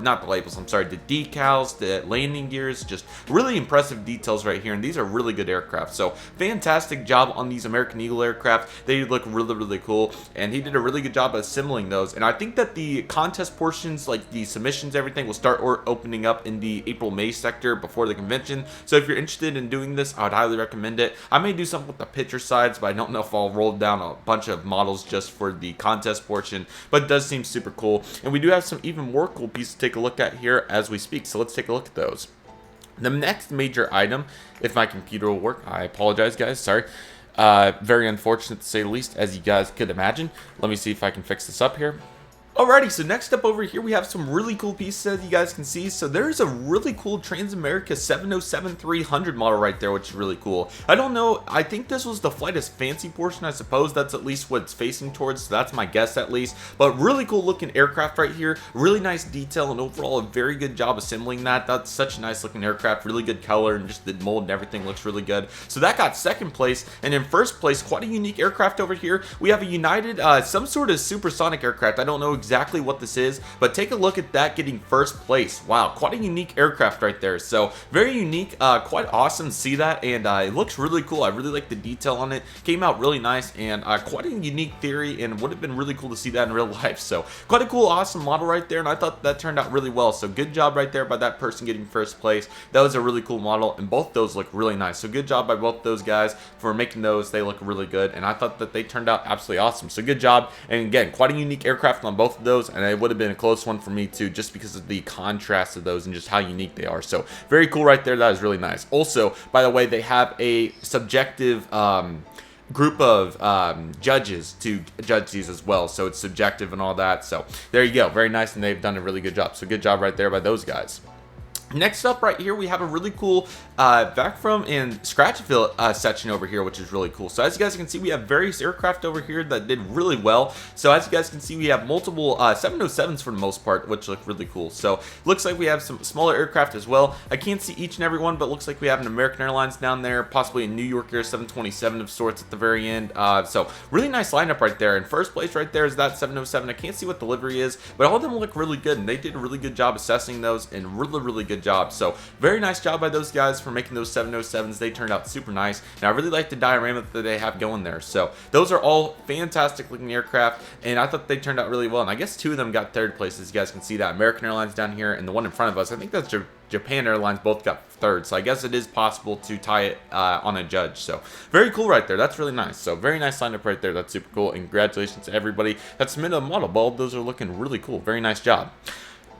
not the labels, I'm sorry, the decals, the landing gears, just really impressive details right here, and these are really good aircraft. So fantastic job on these American Eagle aircraft. They look really cool, and he did a really good job of assembling those. And I think that the contest portions, like the submissions, everything will start opening up in the April-May sector before the convention. So if you're interested in doing this, I would highly recommend it. I may do something with the picture sides, but I don't know if I'll roll down a bunch of models just for the contest portion, but it does seem super cool. And we do have some even more cool pieces to take a look at here as we speak, so let's take a look at those. The next major item, if my computer will work, I apologize guys, sorry. Very unfortunate to say the least, as you guys could imagine. Let me see if I can fix this up here. Alrighty, so next up over here we have some really cool pieces as you guys can see. So there's a really cool Transamerica 707-300 model right there, which is really cool. I don't know, I think this was the flight as fancy portion. I suppose that's at least what it's facing towards, so that's my guess at least. But really cool looking aircraft right here, really nice detail, and overall a very good job assembling that. That's such a nice looking aircraft, really good color, and just the mold and everything looks really good. So that got second place, and in first place, quite a unique aircraft over here. We have a United, some sort of supersonic aircraft. I don't know exactly what this is, but take a look at that getting first place. Wow, quite a unique aircraft right there. So very unique, quite awesome to see that, and it looks really cool. I really like the detail on it. Came out really nice, and quite a unique theory, and would have been really cool to see that in real life. So quite a cool, awesome model right there, and I thought that turned out really well. So good job right there by that person getting first place. That was a really cool model, and both those look really nice. So good job by both those guys for making those. They look really good, and I thought that they turned out absolutely awesome. So good job, and again, quite a unique aircraft on both of those, and it would have been a close one for me too, just because of the contrast of those and just how unique they are. So very cool right there. That is really nice. Also, by the way, they have a subjective group of judges to judge these as well, so it's subjective and all that. So there you go, very nice, and they've done a really good job. So good job right there by those guys. Next up right here, we have a really cool back from and Scratchville section over here, which is really cool. So as you guys can see, we have various aircraft over here that did really well. So as you guys can see, we have multiple 707s for the most part, which look really cool. So looks like we have some smaller aircraft as well. I can't see each and every one, but looks like we have an American Airlines down there, possibly a New York Air 727 of sorts at the very end. So really nice lineup right there. In first place right there is that 707. I can't see what the livery is, but all of them look really good, and they did a really good job assessing those, and really good job. So very nice job by those guys for making those 707s. They turned out super nice, and I really like the diorama that they have going there. So those are all fantastic looking aircraft, and I thought they turned out really well. And I guess two of them got third place, as you guys can see that. American Airlines down here, and the one in front of us, I think that's Japan Airlines, both got third. So I guess it is possible to tie it on a judge. So very cool right there. That's really nice. So very nice lineup right there. That's super cool, and congratulations to everybody that submitted a model. Both those are looking really cool. Very nice job.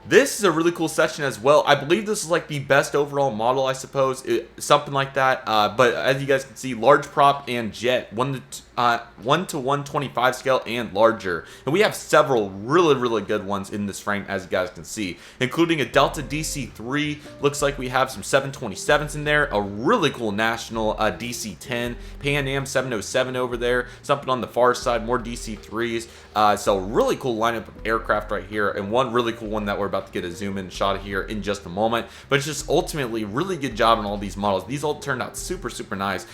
This is a really cool section as well. I believe this is like the best overall model, I suppose, something like that. But as you guys can see, large prop and jet, 1 to 125 scale and larger. And we have several really good ones in this frame, as you guys can see, including a Delta DC-3. Looks like we have some 727s in there, a really cool national DC-10, Pan Am 707 over there, something on the far side, more DC-3s. So really cool lineup of aircraft right here, and one really cool one that we're about to get a zoom in shot of here in just a moment. But it's just ultimately really good job on all these models. These all turned out super nice.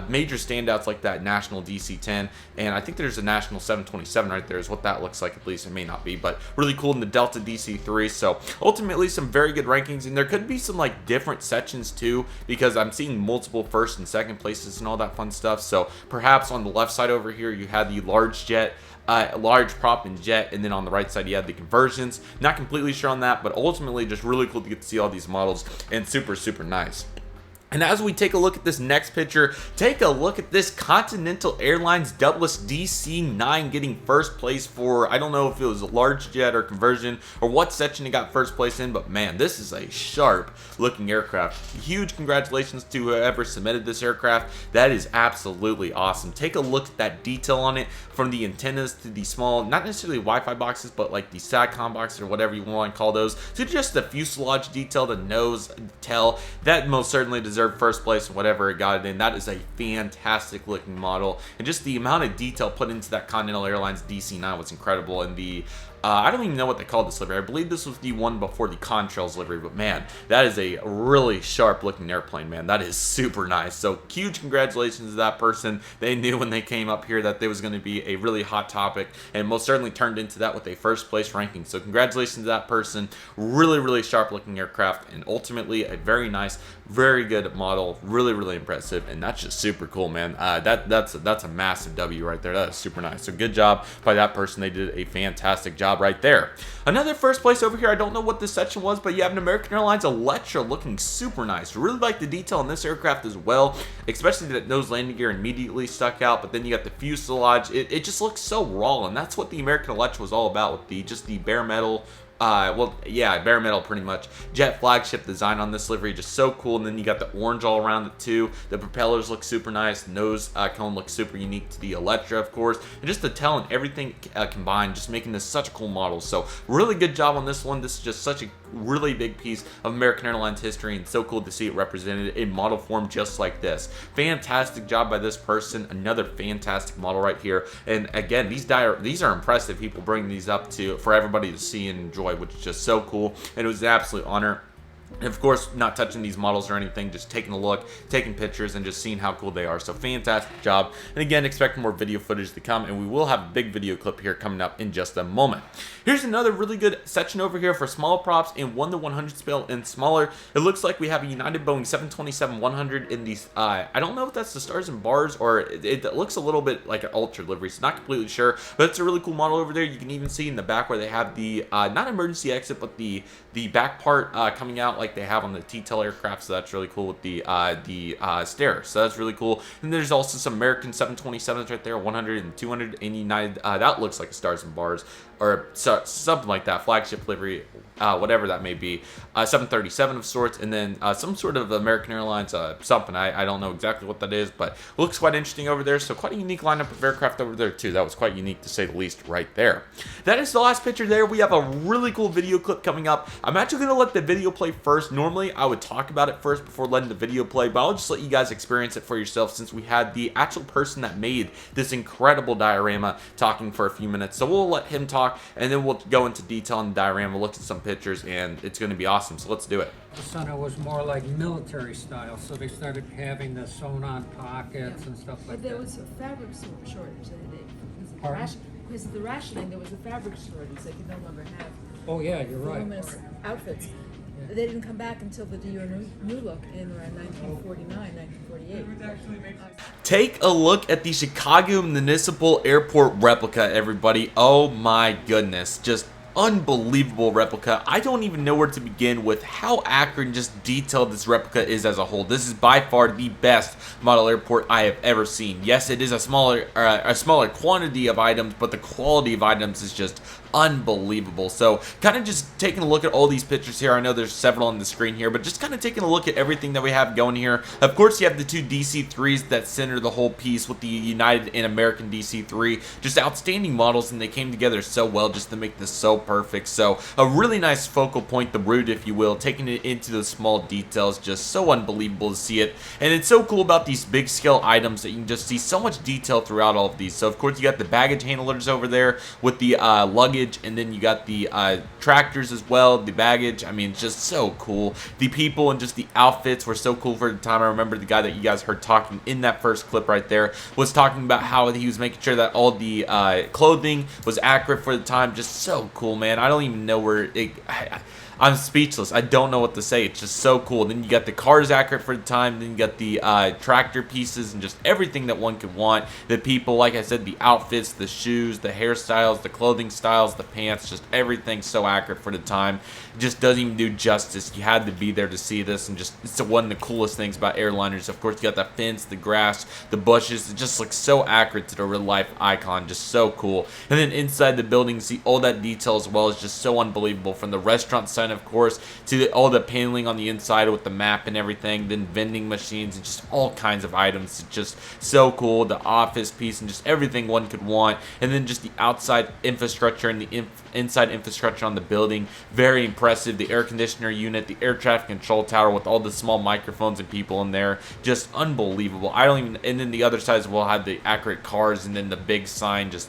Major standouts like that national DC-10, and I think there's a national 727 right there is what that looks like. At least it may not be, but really cool in the Delta DC-3. So ultimately some very good rankings, and there could be some like different sections too, because I'm seeing multiple first and second places and all that fun stuff. So perhaps on the left side over here you had the large jet, large prop and jet, and then on the right side you had the conversions. Not completely sure on that, but ultimately just really cool to get to see all these models, and super nice. And as we take a look at this next picture, take a look at this Continental Airlines Douglas DC-9 getting first place for, I don't know if it was a large jet or conversion or what section it got first place in, but man, this is a sharp looking aircraft. Huge congratulations to whoever submitted this aircraft. That is absolutely awesome. Take a look at that detail on it, from the antennas to the small, not necessarily Wi-Fi boxes, but like the SATCOM boxes or whatever you want to call those, to just the fuselage detail, the nose, tail. That most certainly deserved first place and whatever it got it in. That is a fantastic looking model, and just the amount of detail put into that Continental Airlines DC-9 was incredible. And the I don't even know what they called this livery. I believe this was the one before the Contrails livery, but man, that is a really sharp looking airplane, man. That is super nice. So huge congratulations to that person. They knew when they came up here that there was going to be a really hot topic, and most certainly turned into that with a first place ranking. So congratulations to that person. Really sharp looking aircraft, and ultimately a very nice, very good model. Really impressive, and that's just super cool, man. That's a massive W right there. That is super nice. So good job by that person. They did a fantastic job right there. Another first place over here, I don't know what this section was, but you have an American Airlines Electra looking super nice. Really like the detail on this aircraft as well, especially that nose landing gear immediately stuck out, but then you got the fuselage. It just looks so raw, and that's what the American Electra was all about, with just the bare metal well, yeah, bare metal pretty much. Jet flagship design on this livery, just so cool. And then you got the orange all around it too. The propellers look super nice. Nose cone looks super unique to the Electra, of course. And just the tail and everything combined, just making this such a cool model. So really good job on this one. This is just such a really big piece of American Airlines history, and so cool to see it represented in model form just like this. Fantastic job by this person. Another fantastic model right here. And again, these are impressive. People bring these up for everybody to see and enjoy, which is just so cool. And it was an absolute honor. And of course, not touching these models or anything, just taking a look, taking pictures, and just seeing how cool they are. So fantastic job. And again, expect more video footage to come, and we will have a big video clip here coming up in just a moment. Here's another really good section over here for small props in 1-100 scale and smaller. It looks like we have a United Boeing 727-100 in these, I don't know if that's the stars and bars, or it looks a little bit like an Ultra livery, so not completely sure, but it's a really cool model over there. You can even see in the back where they have the, not emergency exit, but the back part coming out like they have on the TUL aircraft, so that's really cool with the stairs, so that's really cool. And there's also some American 727s right there, 100 and 200 in United. That looks like a stars and bars, or something like that, flagship livery, whatever that may be. 737 of sorts, and then some sort of American Airlines something. I don't know exactly what that is, but looks quite interesting over there. So quite a unique lineup of aircraft over there too. That was quite unique to say the least right there. That is the last picture there. We have a really cool video clip coming up. I'm actually going to let the video play first. Normally I would talk about it first before letting the video play, but I'll just let you guys experience it for yourself, since we had the actual person that made this incredible diorama talking for a few minutes. So we'll let him talk, and then we'll go into detail on the diorama, look at some pictures, and it's going to be awesome. So let's do it. The Center was more like military style, so they started having the sewn-on pockets and stuff like But there that. was a fabric shortage. Pardon? Because of the rationing, there was a fabric shortage. They could no longer have Oh yeah, you're right. voluminous outfits. They didn't come back until the new look in around 1949, 1948. Take a look at the Chicago Municipal Airport replica, everybody. Oh my goodness, just unbelievable replica. I don't even know where to begin with how accurate and just detailed this replica is as a whole. This is by far the best model airport I have ever seen. Yes, it is a smaller quantity of items, but the quality of items is just unbelievable. So kind of just taking a look at all these pictures here. I know there's several on the screen here, but just kind of taking a look at everything that we have going here. Of course, you have the two DC-3s that center the whole piece with the United and American DC-3. Just outstanding models, and they came together so well just to make this so perfect. So a really nice focal point, the root, if you will, taking it into the small details. Just so unbelievable to see it. And it's so cool about these big scale items that you can just see so much detail throughout all of these. So of course, you got the baggage handlers over there with the luggage, and then you got the tractors as well, the baggage. I mean, just so cool. The people and just the outfits were so cool for the time. I remember the guy that you guys heard talking in that first clip right there was talking about how he was making sure that all the clothing was accurate for the time. Just so cool, man. I don't even know where I'm speechless. I don't know what to say. It's just so cool. Then you got the cars accurate for the time. Then you got the tractor pieces and just everything that one could want. The people, like I said, the outfits, the shoes, the hairstyles, the clothing styles, the pants, just everything so accurate for the time. It just doesn't even do justice. You had to be there to see this, and just it's one of the coolest things about airliners. Of course, you got the fence, the grass, the bushes. It just looks so accurate to the real life icon. Just so cool. And then inside the building, see all that detail as well is just so unbelievable. From the restaurant side, of course, to all the paneling on the inside with the map and everything, then vending machines and just all kinds of items. It's just so cool. The office piece and just everything one could want, and then just the outside infrastructure and the inside infrastructure on the building, very impressive. The air conditioner unit, the air traffic control tower with all the small microphones and people in there, just unbelievable. I don't even, and then the other side as well had the accurate cars, and then the big sign. Just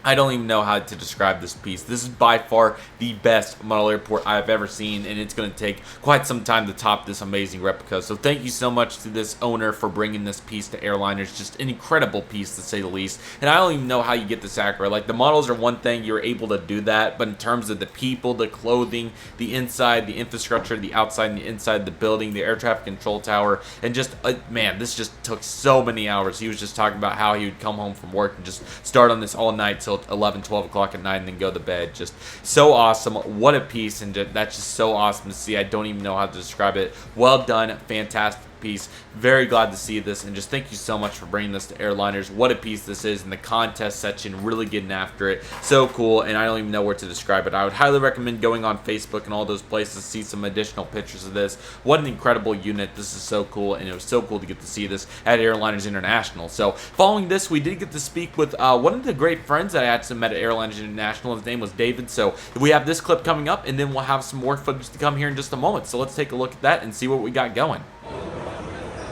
I don't even know how to describe this piece. This is by far the best model airport I've ever seen, and it's going to take quite some time to top this amazing replica. So thank you so much to this owner for bringing this piece to Airliners. Just an incredible piece, to say the least. And I don't even know how you get this accurate. Like, the models are one thing, you're able to do that, but in terms of the people, the clothing, the inside, the infrastructure, the outside and the inside of the building, the air traffic control tower, and just, man, this just took so many hours. He was just talking about how he would come home from work and just start on this all night till 11, 12 o'clock at night and then go to bed. Just so awesome. What a piece, and that's just so awesome to see. I don't even know how to describe it. Well done. Fantastic piece. Very glad to see this, and just thank you so much for bringing this to Airliners. What a piece this is in the contest section, really getting after it. So cool, and I don't even know where to describe it. I would highly recommend going on Facebook and all those places to see some additional pictures of this. What an incredible unit. This is so cool, and it was so cool to get to see this at Airliners International. So following this, we did get to speak with one of the great friends that I actually met at Airliners International. His name was David. So we have this clip coming up, and then we'll have some more footage to come here in just a moment. So let's take a look at that and see what we got going.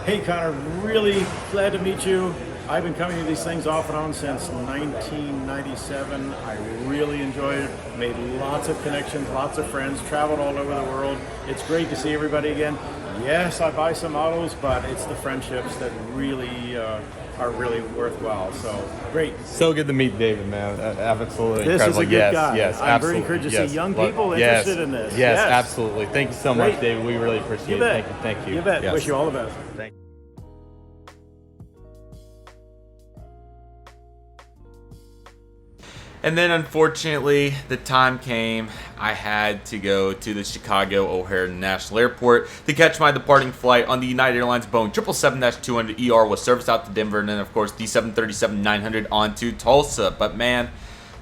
Hey Connor, really glad to meet you. I've been coming to these things off and on since 1997. I really enjoyed it, made lots of connections, lots of friends, traveled all over the world. It's great to see everybody again. Yes, I buy some models, but it's the friendships that really are really worthwhile. So great. So good to meet David, man. Absolutely This incredible. is a good guy. Yes, I'm absolutely. very encouraged to yes. see young people interested in this. Yes, absolutely. Thank you so much, Great. David. We really appreciate You it. bet. Thank you. You bet. Yes. Wish you all the best. Thank you. And then unfortunately, the time came. I had to go to the Chicago O'Hare International Airport to catch my departing flight on the United Airlines Boeing 777-200ER with service out to Denver, and then of course the 737-900 on to Tulsa. But man,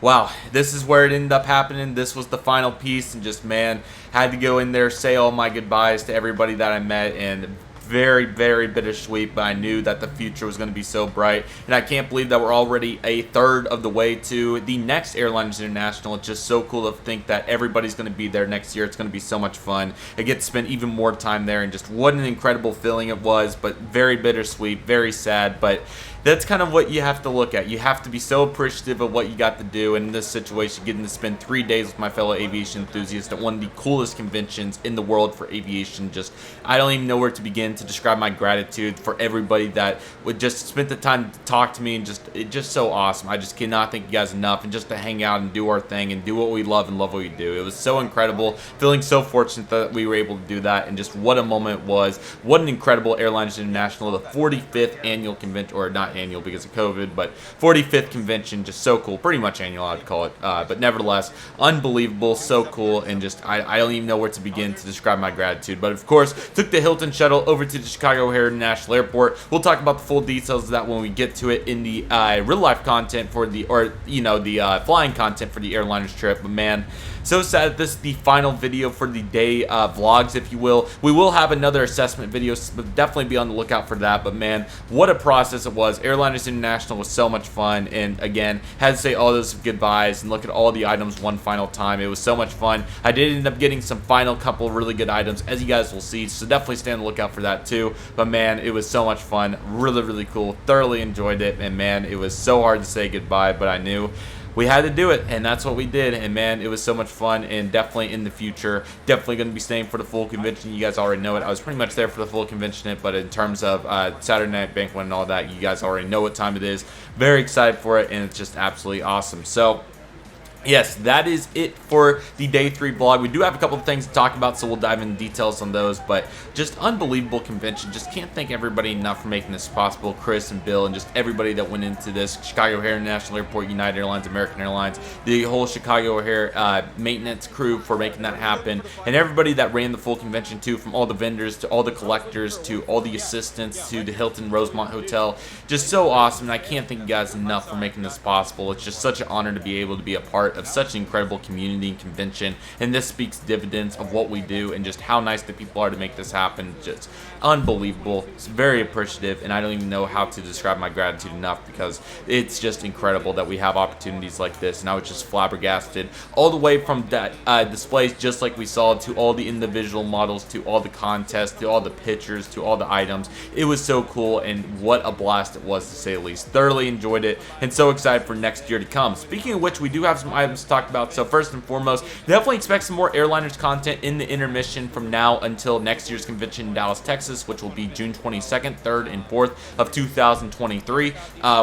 wow, this is where it ended up happening. This was the final piece, and just, man, had to go in there, say all my goodbyes to everybody that I met, and very, very bittersweet, but I knew that the future was going to be so bright, and I can't believe that we're already a third of the way to the next Airlines International. It's just so cool to think that everybody's going to be there next year. It's going to be so much fun. I get to spend even more time there, and just what an incredible feeling it was, but very bittersweet, very sad, but that's kind of what you have to look at. You have to be so appreciative of what you got to do, and in this situation, getting to spend 3 days with my fellow aviation enthusiasts at one of the coolest conventions in the world for aviation. Just, I don't even know where to begin to describe my gratitude for everybody that would just spend the time to talk to me, and it's just so awesome. I just cannot thank you guys enough, and just to hang out and do our thing and do what we love and love what we do. It was so incredible, feeling so fortunate that we were able to do that, and just what a moment it was. What an incredible Airlines International, the 45th annual convention, or not annual because of COVID, but 45th convention. Just so cool. Pretty much annual, I'd call it, but nevertheless, unbelievable, so cool, and just I don't even know where to begin to describe my gratitude. But of course, took the Hilton shuttle over to the Chicago O'Hare International Airport. We'll talk about the full details of that when we get to it in the real life content for the, or you know, the flying content for the Airliners trip. But man, so sad that this is the final video for the day vlogs, if you will. We will have another assessment video, so definitely be on the lookout for that. But man, what a process it was. Airliners International was so much fun, and again, had to say all those goodbyes and look at all the items one final time. It was so much fun. I did end up getting some final couple of really good items, as you guys will see, so definitely stay on the lookout for that too. But man, it was so much fun. Really, really cool. Thoroughly enjoyed it, and man, it was so hard to say goodbye, but I knew we had to do it, and that's what we did. And man, it was so much fun, and definitely in the future, definitely going to be staying for the full convention. You guys already know it. I was pretty much there for the full convention, but in terms of Saturday night banquet and all that, you guys already know what time it is. Very excited for it, and it's just absolutely awesome. So yes, that is it for the day 3 vlog. We do have a couple of things to talk about, so we'll dive into details on those, but just unbelievable convention. Just can't thank everybody enough for making this possible. Chris and Bill and just everybody that went into this. Chicago O'Hare International Airport, United Airlines, American Airlines, the whole Chicago O'Hare maintenance crew for making that happen, and everybody that ran the full convention too, from all the vendors to all the collectors to all the assistants to the Hilton Rosemont Hotel. Just so awesome, and I can't thank you guys enough for making this possible. It's just such an honor to be able to be a part of such an incredible community and convention, and this speaks dividends of what we do and just how nice the people are to make this happen. Just unbelievable. It's very appreciative, and I don't even know how to describe my gratitude enough, because it's just incredible that we have opportunities like this. And I was just flabbergasted, all the way from that displays just like we saw, to all the individual models, to all the contests, to all the pictures, to all the items. It was so cool, and what a blast it was, to say the least. Thoroughly enjoyed it, and so excited for next year to come. Speaking of which, we do have some items to talk about. So first and foremost, definitely expect some more Airliners content in the intermission from now until next year's convention in Dallas, Texas, which will be June 22nd, 3rd, and 4th of 2023.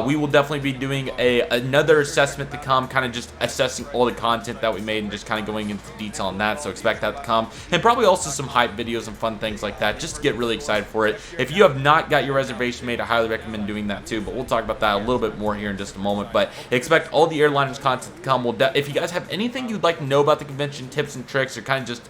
We will definitely be doing another assessment to come, kind of just assessing all the content that we made and just kind of going into detail on that. So expect that to come, and probably also some hype videos and fun things like that, just to get really excited for it. If you have not got your reservation made, I highly recommend doing that too, but we'll talk about that a little bit more here in just a moment. But expect all the Airliners content to come. If you guys have anything you'd like to know about the convention, tips and tricks, or kind of just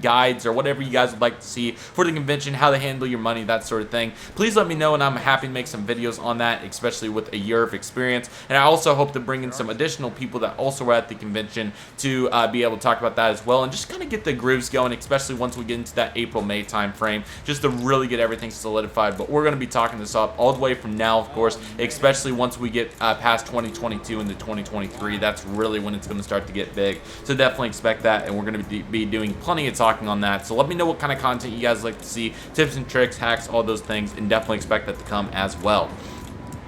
guides or whatever you guys would like to see for the convention, how to handle your money, that sort of thing, please let me know, and I'm happy to make some videos on that, especially with a year of experience. And I also hope to bring in some additional people that also were at the convention to be able to talk about that as well, and just kind of get the grooves going, especially once we get into that April-May time frame, just to really get everything solidified. But we're going to be talking this up all the way from now, of course, especially once we get past 2022 into 2023. That's really when it's going to start to get big. So definitely expect that, and we're going to be doing plenty of talking on that. So let me know what kind of content you guys like to see, tips and tricks, hacks, all those things, and definitely expect that to come as well.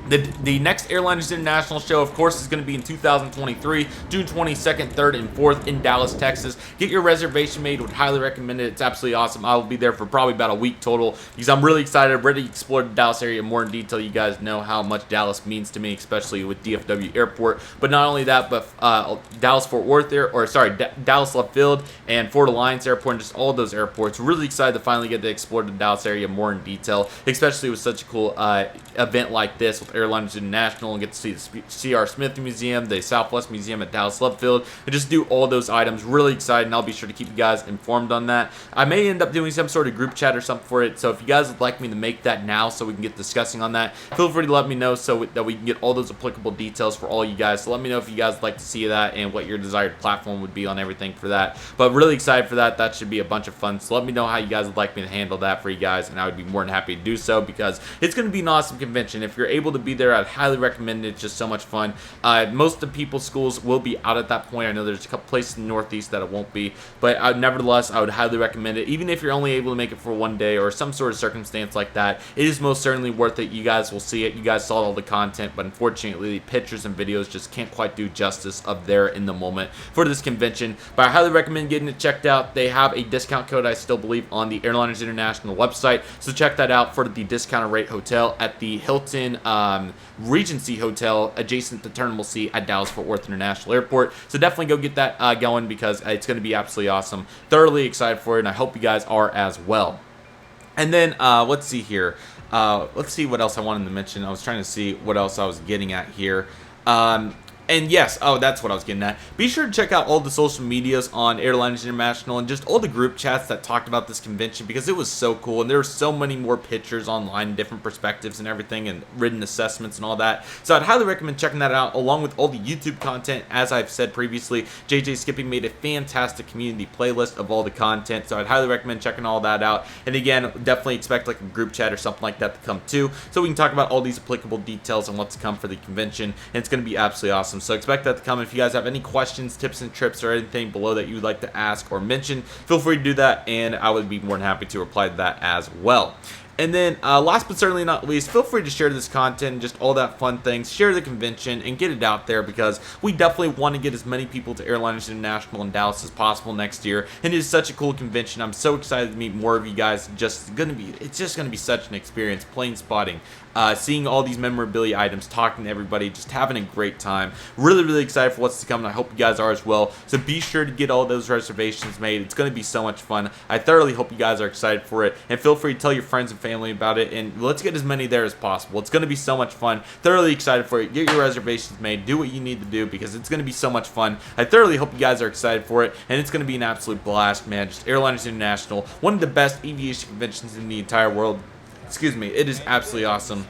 The next Airliners International show, of course, is going to be in 2023, June 22nd, 3rd, and 4th in Dallas, Texas. Get your reservation made. Would highly recommend it. It's absolutely awesome. I will be there for probably about a week total because I'm really excited. I'm ready to explore the Dallas area more in detail. You guys know how much Dallas means to me, especially with DFW Airport. But not only that, but Dallas-Fort Worth, Dallas Love Field and Fort Alliance Airport, and just all those airports. Really excited to finally get to explore the Dallas area more in detail, especially with such a cool event like this with Airlines International, and get to see the C.R. Smith Museum, the Southwest Museum at Dallas Love Field, and just do all those items. Really excited, and I'll be sure to keep you guys informed on that. I may end up doing some sort of group chat or something for it, so if you guys would like me to make that now so we can get discussing on that, feel free to let me know so that we can get all those applicable details for all you guys. So let me know if you guys would like to see that and what your desired platform would be on everything for that. But really excited for that. That should be a bunch of fun. So let me know how you guys would like me to handle that for you guys, and I would be more than happy to do so because it's going to be an awesome convention. If you're able to be there, I'd highly recommend it. It's just so much fun. Most of the people's schools will be out at that point. I know there's a couple places in the Northeast that it won't be, but nevertheless, I would highly recommend it. Even if you're only able to make it for one day or some sort of circumstance like that, it is most certainly worth it. You guys will see it. You guys saw all the content, but unfortunately, the pictures and videos just can't quite do justice of there in the moment for this convention. But I highly recommend getting it checked out. They have a discount code, I still believe, on the Airliners International website, so check that out for the discounted rate hotel at the Hilton Regency Hotel adjacent to Terminal C at Dallas-Fort Worth International Airport. So definitely go get that going because it's going to be absolutely awesome. Thoroughly excited for it, and I hope you guys are as well. And then let's see here. Let's see what else I wanted to mention. I was trying to see what else I was getting at here. And yes, that's what I was getting at. Be sure to check out all the social medias on Airlines International and just all the group chats that talked about this convention because it was so cool. And there were so many more pictures online, different perspectives and everything, and written assessments and all that. So I'd highly recommend checking that out along with all the YouTube content. As I've said previously, JJ Skipping made a fantastic community playlist of all the content. So I'd highly recommend checking all that out. And again, definitely expect like a group chat or something like that to come too, so we can talk about all these applicable details and what's to come for the convention. And it's going to be absolutely awesome. So expect that to come. If you guys have any questions, tips and trips, or anything below that you would like to ask or mention, feel free to do that, and I would be more than happy to reply to that as well. And then last but certainly not least, feel free to share this content and just all that fun things. Share the convention and get it out there because we definitely want to get as many people to Airliners International in Dallas as possible next year. And it is such a cool convention. I'm so excited to meet more of you guys. It's just going to be such an experience. Plane spotting, seeing all these memorabilia items, talking to everybody, just having a great time. Really, really excited for what's to come, and I hope you guys are as well. So be sure to get all those reservations made. It's going to be so much fun. I thoroughly hope you guys are excited for it, and feel free to tell your friends and family about it, and let's get as many there as possible. It's going to be so much fun. Thoroughly excited for it. Get your reservations made. Do what you need to do because it's going to be so much fun. I thoroughly hope you guys are excited for it, and it's going to be an absolute blast, man. Just Airliners International, one of the best aviation conventions in the entire world. Excuse me. It is absolutely awesome.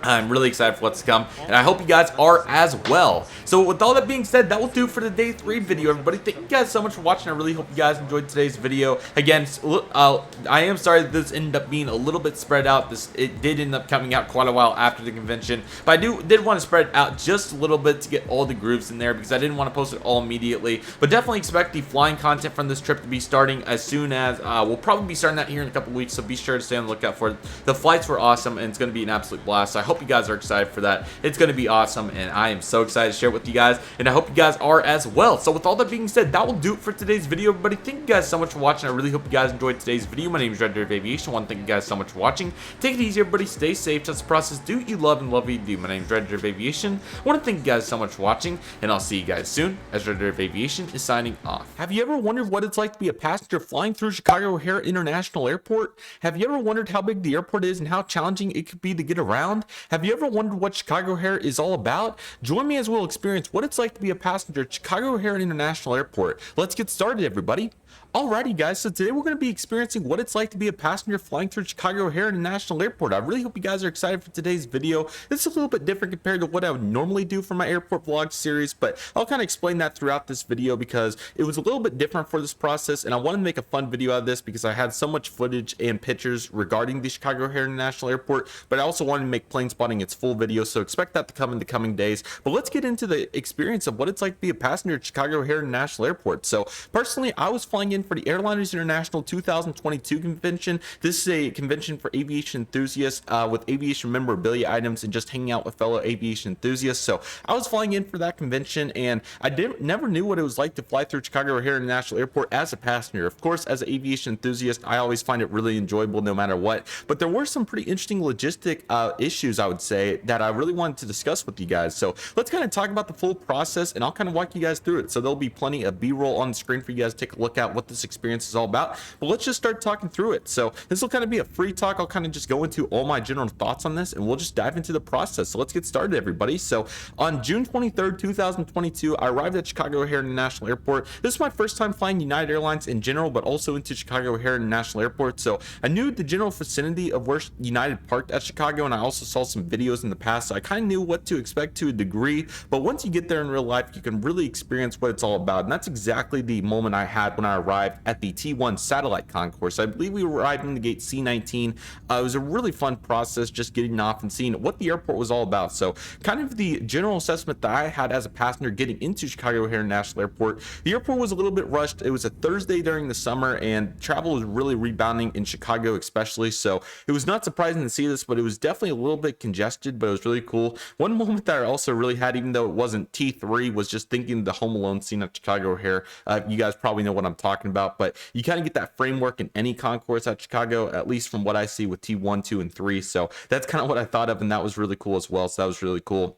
I'm really excited for what's to come, and I hope you guys are as well. So with all that being said, that will do it for the day 3 video, everybody. Thank you guys so much for watching. I really hope you guys enjoyed today's video. Again, I am sorry that this ended up being a little bit spread out. It did end up coming out quite a while after the convention, but I did want to spread it out just a little bit to get all the grooves in there because I didn't want to post it all immediately. But definitely expect the flying content from this trip to be starting as soon as we'll probably be starting that here in a couple weeks, so be sure to stay on the lookout for it. The flights were awesome, and it's going to be an absolute blast. So I hope you guys are excited for that. It's going to be awesome, and I am so excited to share it with you guys, and I hope you guys are as well. So with all that being said, that will do it for today's video, everybody. Thank you guys so much for watching. I really hope you guys enjoyed today's video. My name is Redriveraviation. I want to thank you guys so much for watching. Take it easy, everybody. Stay safe. Trust the process. Do what you love and love what you do. My name is Redriveraviation. I want to thank you guys so much for watching, and I'll see you guys soon as Redriveraviation is signing off. Have you ever wondered what it's like to be a passenger flying through Chicago O'Hare International Airport? Have you ever wondered how big the airport is and how challenging it could be to get around? Have you ever wondered what Chicago O'Hare is all about? Join me as we'll experience what it's like to be a passenger at Chicago O'Hare International Airport. Let's get started, everybody. Alrighty guys, so today we're going to be experiencing what it's like to be a passenger flying through Chicago O'Hare International Airport. I really hope you guys are excited for today's video. This is a little bit different compared to what I would normally do for my airport vlog series, but I'll kind of explain that throughout this video because it was a little bit different for this process, and I wanted to make a fun video out of this because I had so much footage and pictures regarding the Chicago O'Hare International Airport, but I also wanted to make plane spotting its full video, so expect that to come in the coming days. But let's get into the experience of what it's like to be a passenger at Chicago O'Hare International Airport. So personally, I was flying in for the Airliners International 2022 convention. This is a convention for aviation enthusiasts with aviation memorabilia items and just hanging out with fellow aviation enthusiasts. So I was flying in for that convention, and I never knew what it was like to fly through Chicago O'Hare International Airport as a passenger. Of course, as an aviation enthusiast, I always find it really enjoyable no matter what, but there were some pretty interesting logistic issues, I would say, that I really wanted to discuss with you guys. So let's kind of talk about the full process, and I'll kind of walk you guys through it. So there'll be plenty of B-roll on the screen for you guys to take a look at what this experience is all about, but let's just start talking through it. So this will kind of be a free talk. I'll kind of just go into all my general thoughts on this, and we'll just dive into the process. So let's get started, everybody. So on June 23rd, 2022, I arrived at Chicago O'Hare International Airport. This is my first time flying United Airlines in general, but also into Chicago O'Hare International Airport. So I knew the general vicinity of where United parked at Chicago, and I also saw some videos in the past, so I kind of knew what to expect to a degree. But once you get there in real life, you can really experience what it's all about, and that's exactly the moment I had when I arrived at the T1 satellite concourse. I believe we arrived in the gate C19. It was a really fun process just getting off and seeing what the airport was all about. So kind of the general assessment that I had as a passenger getting into Chicago O'Hare International Airport, the airport was a little bit rushed. It was a Thursday during the summer, and travel was really rebounding in Chicago especially, so it was not surprising to see this, but it was definitely a little bit congested, but it was really cool. One moment that I also really had, even though it wasn't T3, was just thinking the Home Alone scene at Chicago O'Hare. You guys probably know what I'm talking about, but you kind of get that framework in any concourse at Chicago, at least from what I see with T1, 2, and 3. So that's kind of what I thought of, and that was really cool as well. So that was really cool.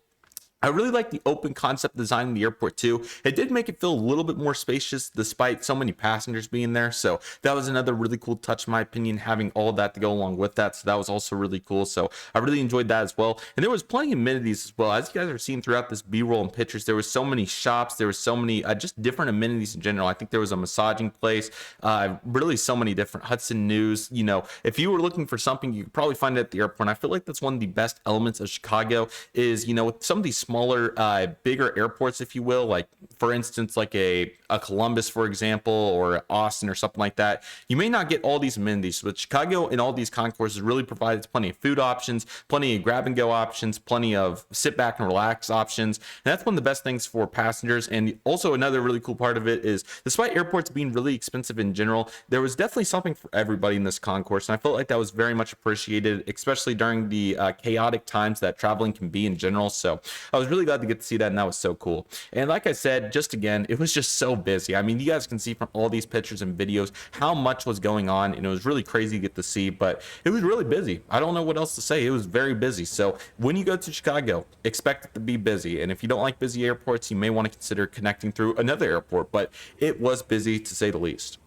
I really like the open concept design in the airport too. It did make it feel a little bit more spacious despite so many passengers being there. So that was another really cool touch in my opinion, having all of that to go along with that. So that was also really cool. So I really enjoyed that as well. And there was plenty of amenities as well. As you guys are seeing throughout this B-roll and pictures, there was so many shops. There was so many just different amenities in general. I think there was a massaging place, really so many different Hudson News. You know, if you were looking for something, you could probably find it at the airport. And I feel like that's one of the best elements of Chicago is, you know, with some of these smaller, bigger airports, if you will, like for instance, like a Columbus, for example, or Austin or something like that, you may not get all these amenities. But Chicago and all these concourses really provides plenty of food options, plenty of grab and go options, plenty of sit back and relax options. And that's one of the best things for passengers. And also another really cool part of it is, despite airports being really expensive in general, there was definitely something for everybody in this concourse. And I felt like that was very much appreciated, especially during the chaotic times that traveling can be in general. So I was really glad to get to see that, and that was so cool. And like I said, just again, it was just so busy. I mean, you guys can see from all these pictures and videos how much was going on, and it was really crazy to get to see, but it was really busy. I don't know what else to say. It was very busy. So when you go to Chicago, expect it to be busy. And if you don't like busy airports, you may want to consider connecting through another airport, but it was busy to say the least.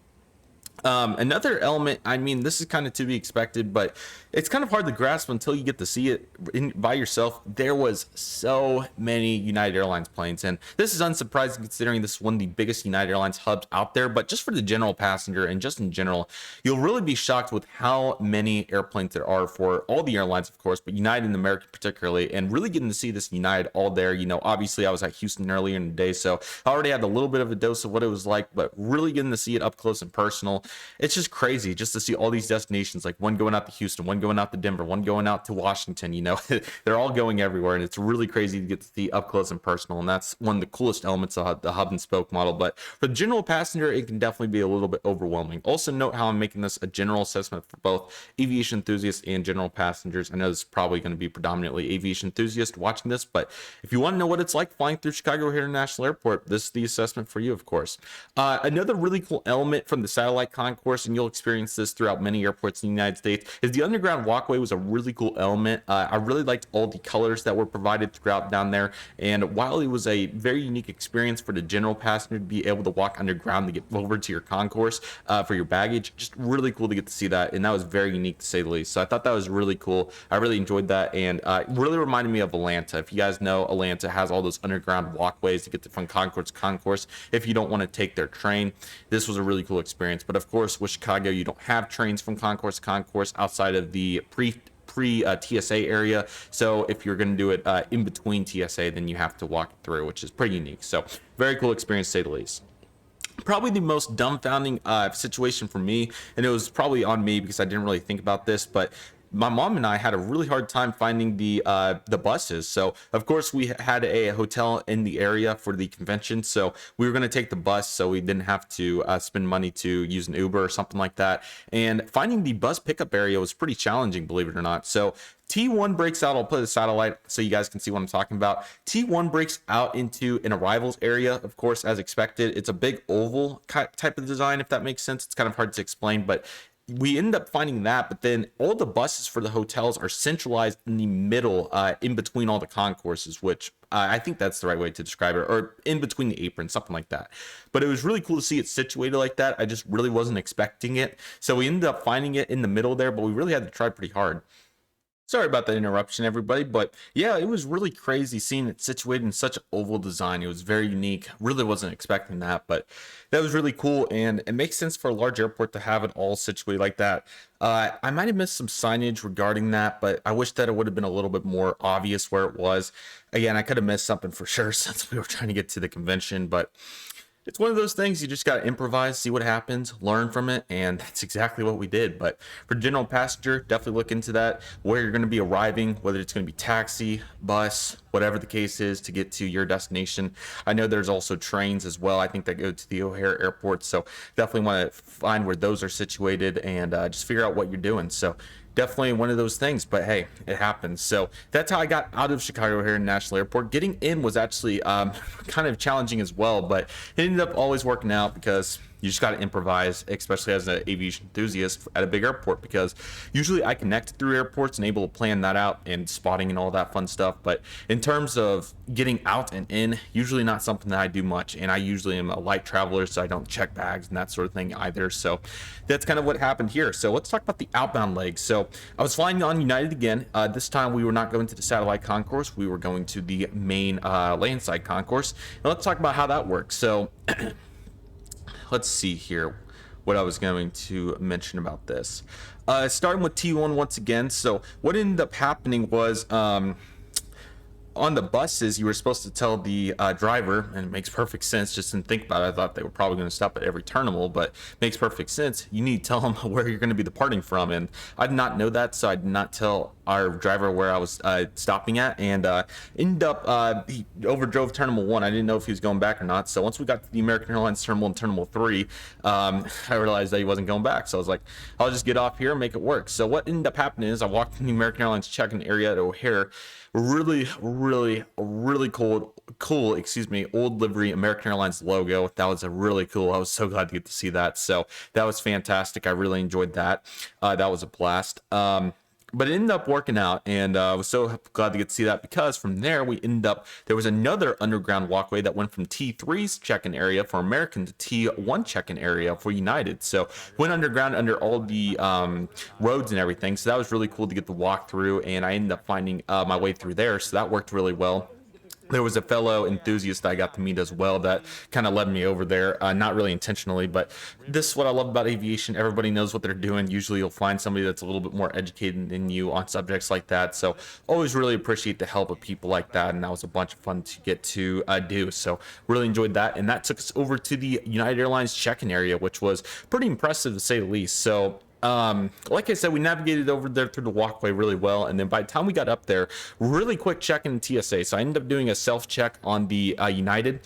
Another element, I mean, this is kind of to be expected, but it's kind of hard to grasp until you get to see it by yourself. There was so many United Airlines planes, and this is unsurprising considering this is one of the biggest United Airlines hubs out there. But just for the general passenger and just in general, you'll really be shocked with how many airplanes there are for all the airlines, of course, but United and American particularly, and really getting to see this United all there. You know, obviously I was at Houston earlier in the day, so I already had a little bit of a dose of what it was like, but really getting to see it up close and personal, it's just crazy just to see all these destinations, like one going out to Houston, one going out to Denver, one going out to Washington. You know, they're all going everywhere, and it's really crazy to get to see up close and personal, and that's one of the coolest elements of the hub and spoke model. But for the general passenger, it can definitely be a little bit overwhelming. Also note how I'm making this a general assessment for both aviation enthusiasts and general passengers. I know this is probably going to be predominantly aviation enthusiasts watching this, but if you want to know what it's like flying through Chicago O'Hare International Airport, this is the assessment for you, of course. Another really cool element from the satellite concourse, and you'll experience this throughout many airports in the United States, is the underground walkway was a really cool element. I really liked all the colors that were provided throughout down there, and while it was a very unique experience for the general passenger to be able to walk underground to get over to your concourse for your baggage, just really cool to get to see that, and that was very unique to say the least. So I thought that was really cool. I really enjoyed that, and really reminded me of Atlanta. If you guys know, Atlanta has all those underground walkways to get from concourse to concourse if you don't want to take their train. This was a really cool experience. But of course, with Chicago, you don't have trains from concourse to concourse outside of the pre TSA area. So if you're going to do it in between TSA, then you have to walk through, which is pretty unique. So very cool experience, to say the least. Probably the most dumbfounding situation for me, and it was probably on me because I didn't really think about this, but my mom and I had a really hard time finding the buses. So of course we had a hotel in the area for the convention, so we were going to take the bus so we didn't have to spend money to use an Uber or something like that. And finding the bus pickup area was pretty challenging, believe it or not. So T1 breaks out. I'll put a satellite so you guys can see what I'm talking about. T1 breaks out into an arrivals area, of course, as expected. It's a big oval type of design, if that makes sense. It's kind of hard to explain, but we end up finding that. But then all the buses for the hotels are centralized in the middle, in between all the concourses, which I think that's the right way to describe it, or in between the aprons, something like that. But it was really cool to see it situated like that. I just really wasn't expecting it. So we ended up finding it in the middle there, but we really had to try pretty hard. Sorry about that interruption, everybody, but yeah, it was really crazy seeing it situated in such an oval design. It was very unique. Really wasn't expecting that, but that was really cool, and it makes sense for a large airport to have it all situated like that. I might have missed some signage regarding that, but I wish that it would have been a little bit more obvious where it was. Again, I could have missed something for sure since we were trying to get to the convention, but it's one of those things you just got to improvise, see what happens, learn from it, and that's exactly what we did. But for general passenger, definitely look into that, where you're going to be arriving, whether it's going to be taxi, bus, whatever the case is to get to your destination. I know there's also trains as well, I think, that go to the O'Hare Airport, so definitely want to find where those are situated and just figure out what you're doing. So definitely one of those things, but hey, it happens. So that's how I got out of Chicago O'Hare International Airport. Getting in was actually kind of challenging as well, but it ended up always working out because you just got to improvise, especially as an aviation enthusiast at a big airport, because usually I connect through airports and able to plan that out and spotting and all that fun stuff. But in terms of getting out and in, usually not something that I do much. And I usually am a light traveler, so I don't check bags and that sort of thing either. So that's kind of what happened here. So let's talk about the outbound leg. So I was flying on United again. This time we were not going to the satellite concourse. We were going to the main landside concourse. And let's talk about how that works. So let's see here what I was going to mention about this. Starting with T1 once again. So what ended up happening was on the buses, you were supposed to tell the driver, and it makes perfect sense, just didn't think about it. I thought they were probably going to stop at every terminal, but it makes perfect sense. You need to tell them where you're going to be departing from, and I did not know that, so I did not tell our driver where I was stopping at, and ended up he overdrove Terminal 1. I didn't know if he was going back or not, so once we got to the American Airlines Terminal and Terminal 3, I realized that he wasn't going back, so I was like, I'll just get off here and make it work. So what ended up happening is I walked in the American Airlines check-in area at O'Hare. Really cool, old livery American Airlines logo. That was a really cool. I was so glad to get to see that. So that was fantastic. I really enjoyed that. That was a blast. But it ended up working out, and I was so glad to get to see that, because from there there was another underground walkway that went from T3's check-in area for American to T1 check-in area for United. So went underground under all the roads and everything. So that was really cool to get the walk through, and I ended up finding my way through there. So that worked really well. There was a fellow enthusiast that I got to meet as well that kind of led me over there, not really intentionally, but this is what I love about aviation. Everybody knows what they're doing. Usually you'll find somebody that's a little bit more educated than you on subjects like that. So always really appreciate the help of people like that, and that was a bunch of fun to get to do. So really enjoyed that, and that took us over to the United Airlines check-in area, which was pretty impressive to say the least. So like I said, we navigated over there through the walkway really well, and then by the time we got up there, really quick check in TSA. So I ended up doing a self-check on the United,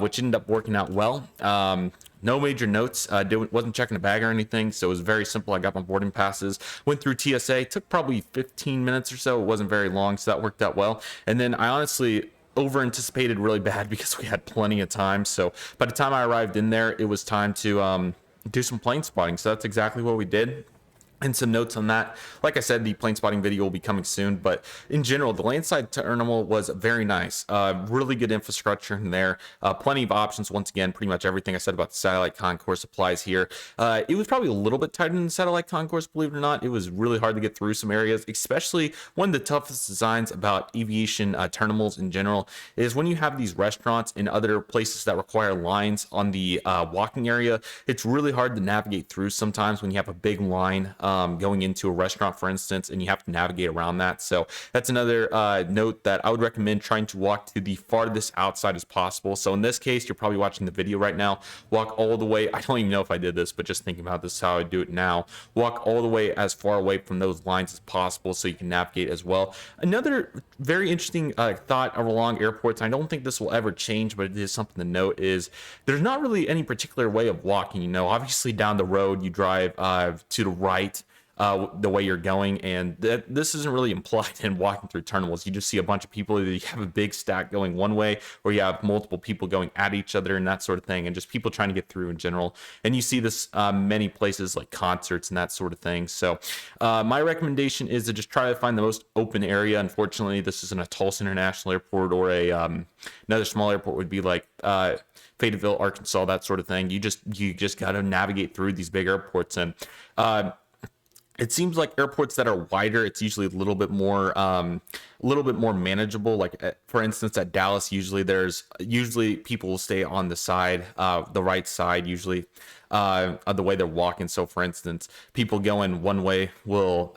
which ended up working out well. No major notes, wasn't checking a bag or anything, so it was very simple. I got my boarding passes, went through TSA, took probably 15 minutes or so. It wasn't very long, so that worked out well. And then I honestly over anticipated really bad because we had plenty of time. So by the time I arrived in there, it was time to do some plane spotting. So that's exactly what we did. And some notes on that. Like I said, the plane spotting video will be coming soon, but in general, the landside terminal was very nice. Really good infrastructure in there. Plenty of options. Once again, pretty much everything I said about the satellite concourse applies here. It was probably a little bit tighter than the satellite concourse, believe it or not. It was really hard to get through some areas, especially one of the toughest designs about aviation terminals in general is when you have these restaurants and other places that require lines on the walking area. It's really hard to navigate through sometimes when you have a big line going into a restaurant, for instance, and you have to navigate around that. So that's another note that I would recommend trying to walk to the farthest outside as possible. So in this case, you're probably watching the video right now. Walk all the way. I don't even know if I did this, but just thinking about this is how I do it now. Walk all the way as far away from those lines as possible so you can navigate as well. Another very interesting thought along airports, I don't think this will ever change, but it is something to note, is there's not really any particular way of walking. You know, obviously down the road, you drive to the right, the way you're going, and this isn't really implied in walking through terminals. You just see a bunch of people. Either you have a big stack going one way, or you have multiple people going at each other and that sort of thing, and just people trying to get through in general. And you see this many places like concerts and that sort of thing. So my recommendation is to just try to find the most open area. Unfortunately, this isn't a Tulsa International Airport, or a another small airport would be like Fayetteville, Arkansas, that sort of thing. You just got to navigate through these big airports, and it seems like airports that are wider, it's usually a little bit more manageable. Like for instance, at Dallas, usually people will stay on the side, the right side, usually of the way they're walking. So for instance, people going one way will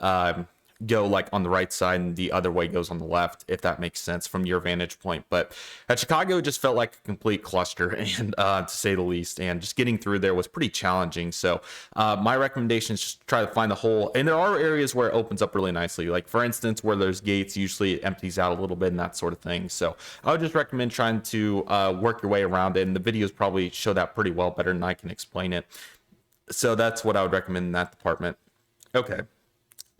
go like on the right side, and the other way goes on the left, if that makes sense from your vantage point. But at Chicago, it just felt like a complete cluster, and to say the least, and just getting through there was pretty challenging. So my recommendation is just try to find the hole, and there are areas where it opens up really nicely, like for instance where there's gates, usually it empties out a little bit and that sort of thing. So I would just recommend trying to work your way around it, and the videos probably show that pretty well, better than I can explain it. So that's what I would recommend in that department. Okay.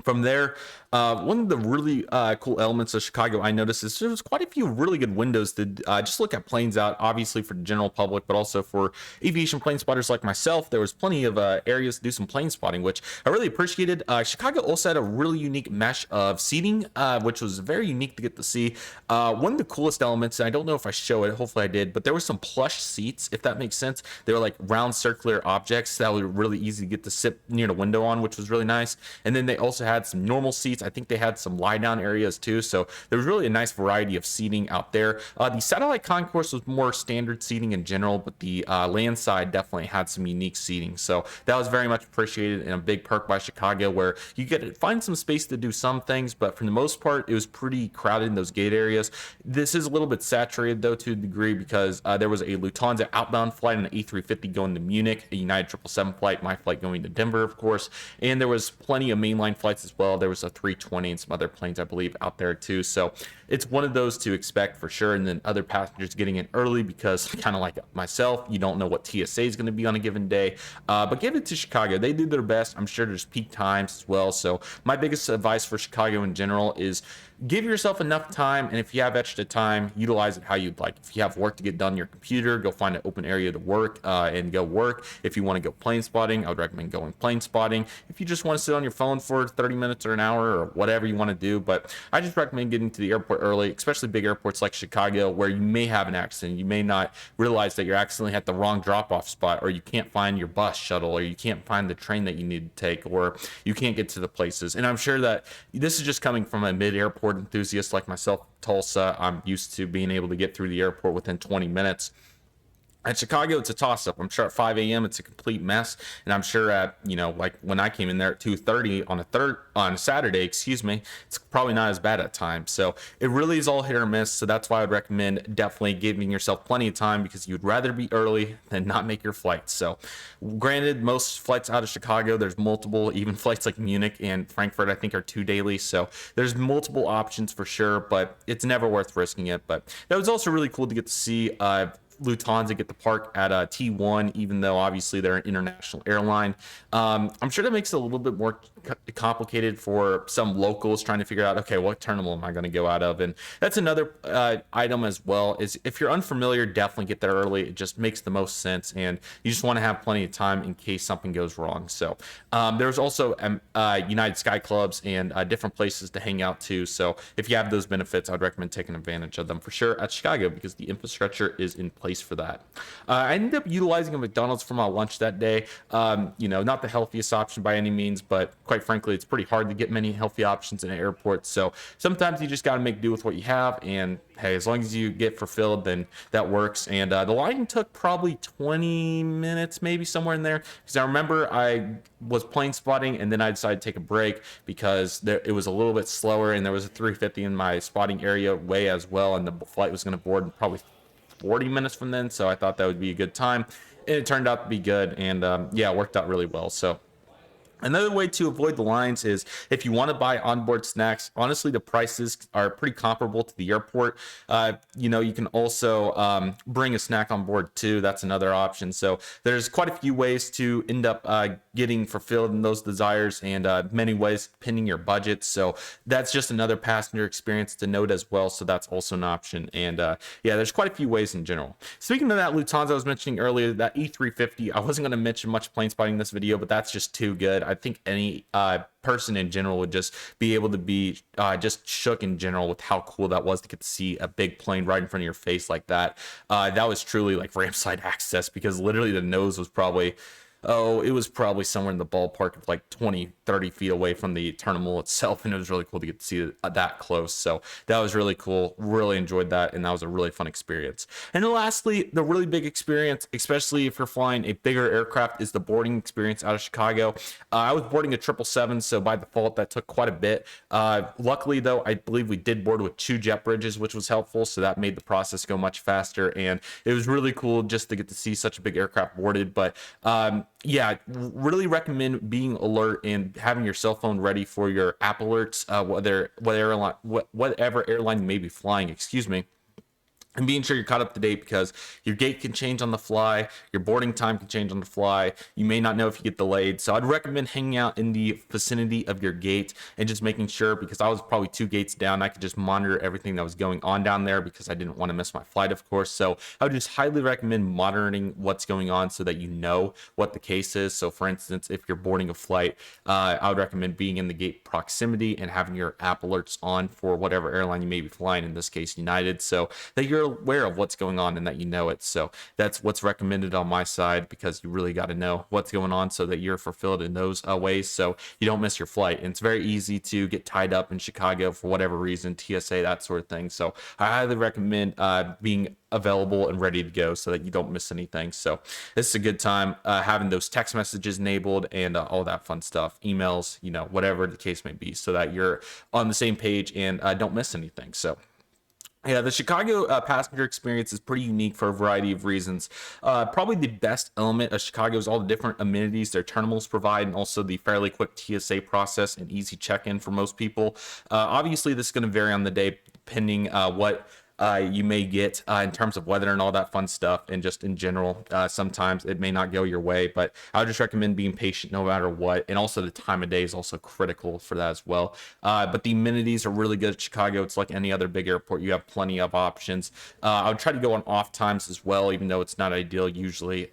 From there, one of the really cool elements of Chicago I noticed is there's quite a few really good windows to just look at planes out, obviously for the general public, but also for aviation plane spotters like myself. There was plenty of areas to do some plane spotting, which I really appreciated. Chicago also had a really unique mesh of seating, which was very unique to get to see. One of the coolest elements, and I don't know if I show it, hopefully I did, but there were some plush seats, if that makes sense. They were like round circular objects that were really easy to get to sit near the window on, which was really nice. And then they also had some normal seats. I think they had some lie down areas too, so there was really a nice variety of seating out there. The satellite concourse was more standard seating in general, but the land side definitely had some unique seating, so that was very much appreciated, and a big perk by Chicago where you get to find some space to do some things, but for the most part it was pretty crowded in those gate areas. This is a little bit saturated though to a degree, because there was a Lufthansa outbound flight and an A350 going to Munich, a United 777 flight, my flight going to Denver of course, and there was plenty of mainline flights as well. There was a 320 and some other planes I believe out there too, so it's one of those to expect for sure. And then other passengers getting in early, because kind of like myself, you don't know what TSA is going to be on a given day, but give it to Chicago. They did their best. I'm sure there's peak times as well, so my biggest advice for Chicago in general is give yourself enough time, and if you have extra time, utilize it how you'd like. If you have work to get done on your computer, go find an open area to work and go work. If you want to go plane spotting, I would recommend going plane spotting. If you just want to sit on your phone for 30 minutes or an hour or whatever you want to do, but I just recommend getting to the airport early, especially big airports like Chicago, where you may have an accident. You may not realize that you're accidentally at the wrong drop-off spot, or you can't find your bus shuttle, or you can't find the train that you need to take, or you can't get to the places. And I'm sure that this is just coming from a mid-airport enthusiast like myself, Tulsa. I'm used to being able to get through the airport within 20 minutes. At Chicago, it's a toss-up. I'm sure at 5 a.m. it's a complete mess, and I'm sure at, like when I came in there at 2:30 on a Saturday, it's probably not as bad at times. So it really is all hit or miss. So that's why I would recommend definitely giving yourself plenty of time, because you'd rather be early than not make your flight. So granted, most flights out of Chicago, there's multiple, even flights like Munich and Frankfurt, I think are 2 daily. So there's multiple options for sure, but it's never worth risking it. But that was also really cool to get to see Lufthansa get to park at T1, even though obviously they're an international airline. I'm sure that makes it a little bit more complicated for some locals trying to figure out, okay, what terminal am I going to go out of? And that's another item as well, is if you're unfamiliar, definitely get there early. It just makes the most sense, and you just want to have plenty of time in case something goes wrong. So there's also United Sky Clubs and different places to hang out too. So if you have those benefits, I'd recommend taking advantage of them for sure at Chicago, because the infrastructure is in place for that. I ended up utilizing a McDonald's for my lunch that day. You know, not the healthiest option by any means, but quite frankly, it's pretty hard to get many healthy options in an airport. So sometimes you just got to make do with what you have. And hey, as long as you get fulfilled, then that works. And the line took probably 20 minutes, maybe somewhere in there. Because I remember I was plane spotting, and then I decided to take a break because it was a little bit slower, and there was a 350 in my spotting area way as well. And the flight was going to board in probably 40 minutes from then. So I thought that would be a good time. And it turned out to be good. And yeah, it worked out really well. So another way to avoid the lines is if you want to buy onboard snacks. Honestly, the prices are pretty comparable to the airport. You know, you can also bring a snack on board too. That's another option. So there's quite a few ways to end up getting fulfilled in those desires, and many ways depending your budget. So that's just another passenger experience to note as well. So that's also an option. And yeah, there's quite a few ways in general. Speaking of that Lufthansa I was mentioning earlier, that E350, I wasn't going to mention much plane spotting in this video, but that's just too good. I think any person in general would just be able to be just shook in general with how cool that was to get to see a big plane right in front of your face like that. That was truly like ramp side access, because literally the nose was probably, it was probably somewhere in the ballpark of like 20, 30 feet away from the terminal itself. And it was really cool to get to see it that close. So that was really cool. Really enjoyed that. And that was a really fun experience. And then lastly, the really big experience, especially if you're flying a bigger aircraft, is the boarding experience out of Chicago. I was boarding a 777, so by default, that took quite a bit. Luckily, though, I believe we did board with 2 jet bridges, which was helpful. So that made the process go much faster. And it was really cool just to get to see such a big aircraft boarded. But yeah, really recommend being alert and having your cell phone ready for your app alerts, whatever airline you may be flying, excuse me. And being sure you're caught up to date, because your gate can change on the fly, your boarding time can change on the fly. You may not know if you get delayed. So I'd recommend hanging out in the vicinity of your gate and just making sure, because I was probably 2 gates down, I could just monitor everything that was going on down there, because I didn't want to miss my flight, of course. So I would just highly recommend monitoring what's going on so that you know what the case is. So for instance, if you're boarding a flight, I would recommend being in the gate proximity and having your app alerts on for whatever airline you may be flying, in this case United, so that you're aware of what's going on and that you know it. So that's what's recommended on my side, because you really got to know what's going on so that you're fulfilled in those ways, so you don't miss your flight. And it's very easy to get tied up in Chicago for whatever reason, TSA, that sort of thing. So I highly recommend being available and ready to go so that you don't miss anything. So this is a good time, having those text messages enabled and all that fun stuff, emails, you know, whatever the case may be, so that you're on the same page and don't miss anything. So yeah, the Chicago passenger experience is pretty unique for a variety of reasons. Probably the best element of Chicago is all the different amenities their terminals provide, and also the fairly quick TSA process and easy check-in for most people. Obviously, this is going to vary on the day depending what you may get in terms of weather and all that fun stuff, and just in general, sometimes it may not go your way, but I would just recommend being patient no matter what. And also the time of day is also critical for that as well. But the amenities are really good at Chicago. It's like any other big airport. You have plenty of options. I would try to go on off times as well, even though it's not ideal usually.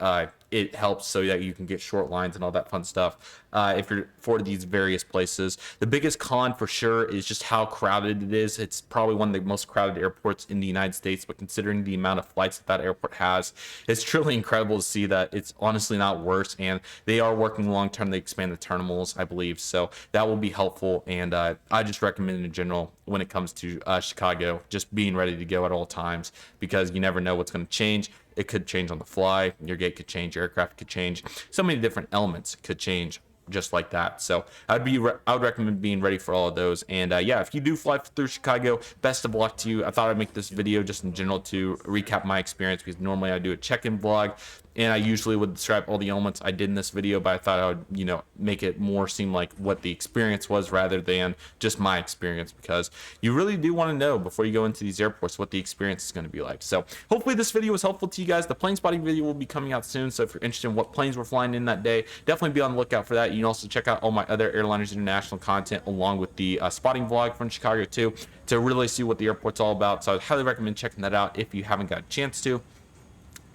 It helps so that you can get short lines and all that fun stuff if you're for these various places. The biggest con for sure is just how crowded it is. It's probably one of the most crowded airports in the United States, but considering the amount of flights that airport has, it's truly incredible to see that it's honestly not worse. And they are working long term to expand the terminals, I believe, so that will be helpful. And I just recommend in general, when it comes to Chicago, just being ready to go at all times, because you never know what's going to change. It could change on the fly. Your gate could change. Your aircraft could change. So many different elements could change just like that. So I would recommend being ready for all of those. And yeah, if you do fly through Chicago, best of luck to you. I thought I'd make this video just in general to recap my experience, because normally I do a check-in vlog and I usually would describe all the elements I did in this video, but I thought I would, you know, make it more seem like what the experience was rather than just my experience, because you really do want to know before you go into these airports what the experience is going to be like. So hopefully this video was helpful to you guys. The plane spotting video will be coming out soon, so if you're interested in what planes we're flying in that day, definitely be on the lookout for that. You can also check out all my other Airliners International content along with the spotting vlog from Chicago too, to really see what the airport's all about. So I highly recommend checking that out if you haven't got a chance to.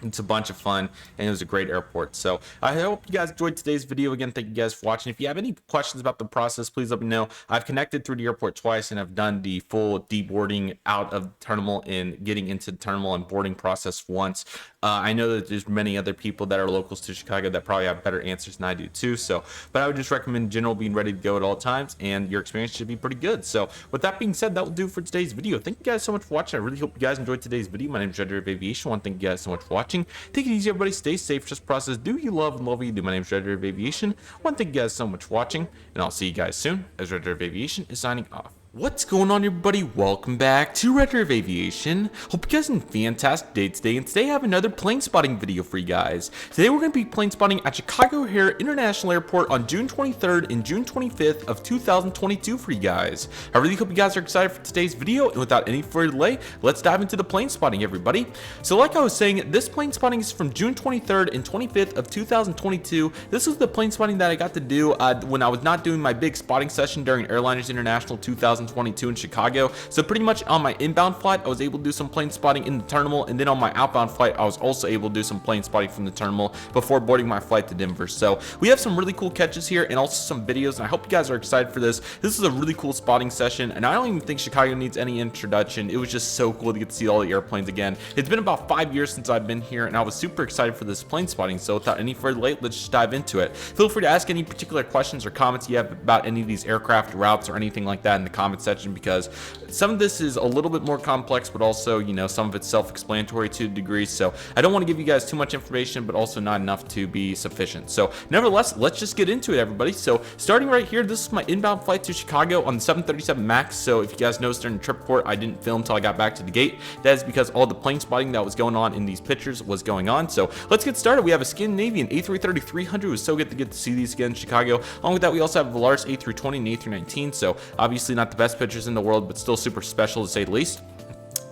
It's a bunch of fun, and it was a great airport. So I hope you guys enjoyed today's video. Again, thank you guys for watching. If you have any questions about the process, please let me know. I've connected through the airport twice, and I've done the full deboarding out of the terminal and getting into the terminal and boarding process once. I know that there's many other people that are locals to Chicago that probably have better answers than I do too. So, but I would just recommend in general being ready to go at all times, and your experience should be pretty good. So with that being said, that will do for today's video. Thank you guys so much for watching. I really hope you guys enjoyed today's video. My name is Redriveraviation. I want to thank you guys so much for watching. Take it easy, everybody. Stay safe. Just process. Do you love and love what you do? My name is Redriveraviation. I want to thank you guys so much for watching, and I'll see you guys soon as Redriveraviation is signing off. What's going on, everybody? Welcome back to Redriveraviation. Hope you guys have a fantastic day today, and today I have another plane spotting video for you guys. Today we're going to be plane spotting at Chicago O'Hare International Airport on June 23rd and June 25th of 2022 for you guys. I really hope you guys are excited for today's video, and without any further delay, let's dive into the plane spotting, everybody. So like I was saying, this plane spotting is from June 23rd and 25th of 2022. This was the plane spotting that I got to do when I was not doing my big spotting session during Airliners International 2022 in Chicago. So pretty much on my inbound flight, I was able to do some plane spotting in the terminal, and then on my outbound flight, I was also able to do some plane spotting from the terminal before boarding my flight to Denver. So we have some really cool catches here and also some videos, and I hope you guys are excited for this. This is a really cool spotting session, and I don't even think Chicago needs any introduction. It was just so cool to get to see all the airplanes again. It's been about 5 years since I've been here, and I was super excited for this plane spotting. So without any further delay, let's just dive into it. Feel free to ask any particular questions or comments you have about any of these aircraft routes or anything like that in the comment section, because some of this is a little bit more complex, but also, you know, some of it's self-explanatory to a degree. So I don't want to give you guys too much information, but also not enough to be sufficient. So nevertheless, let's just get into it, everybody. So starting right here, this is my inbound flight to Chicago on the 737 MAX. So if you guys noticed during the trip report, I didn't film until I got back to the gate. That is because all the plane spotting that was going on in these pictures was going on. So let's get started. We have a Scandinavian A330-300. It was so good to get to see these again in Chicago. Along with that, we also have a Volaris A320 and A319. So obviously not the best pictures in the world, but still super special to say the least.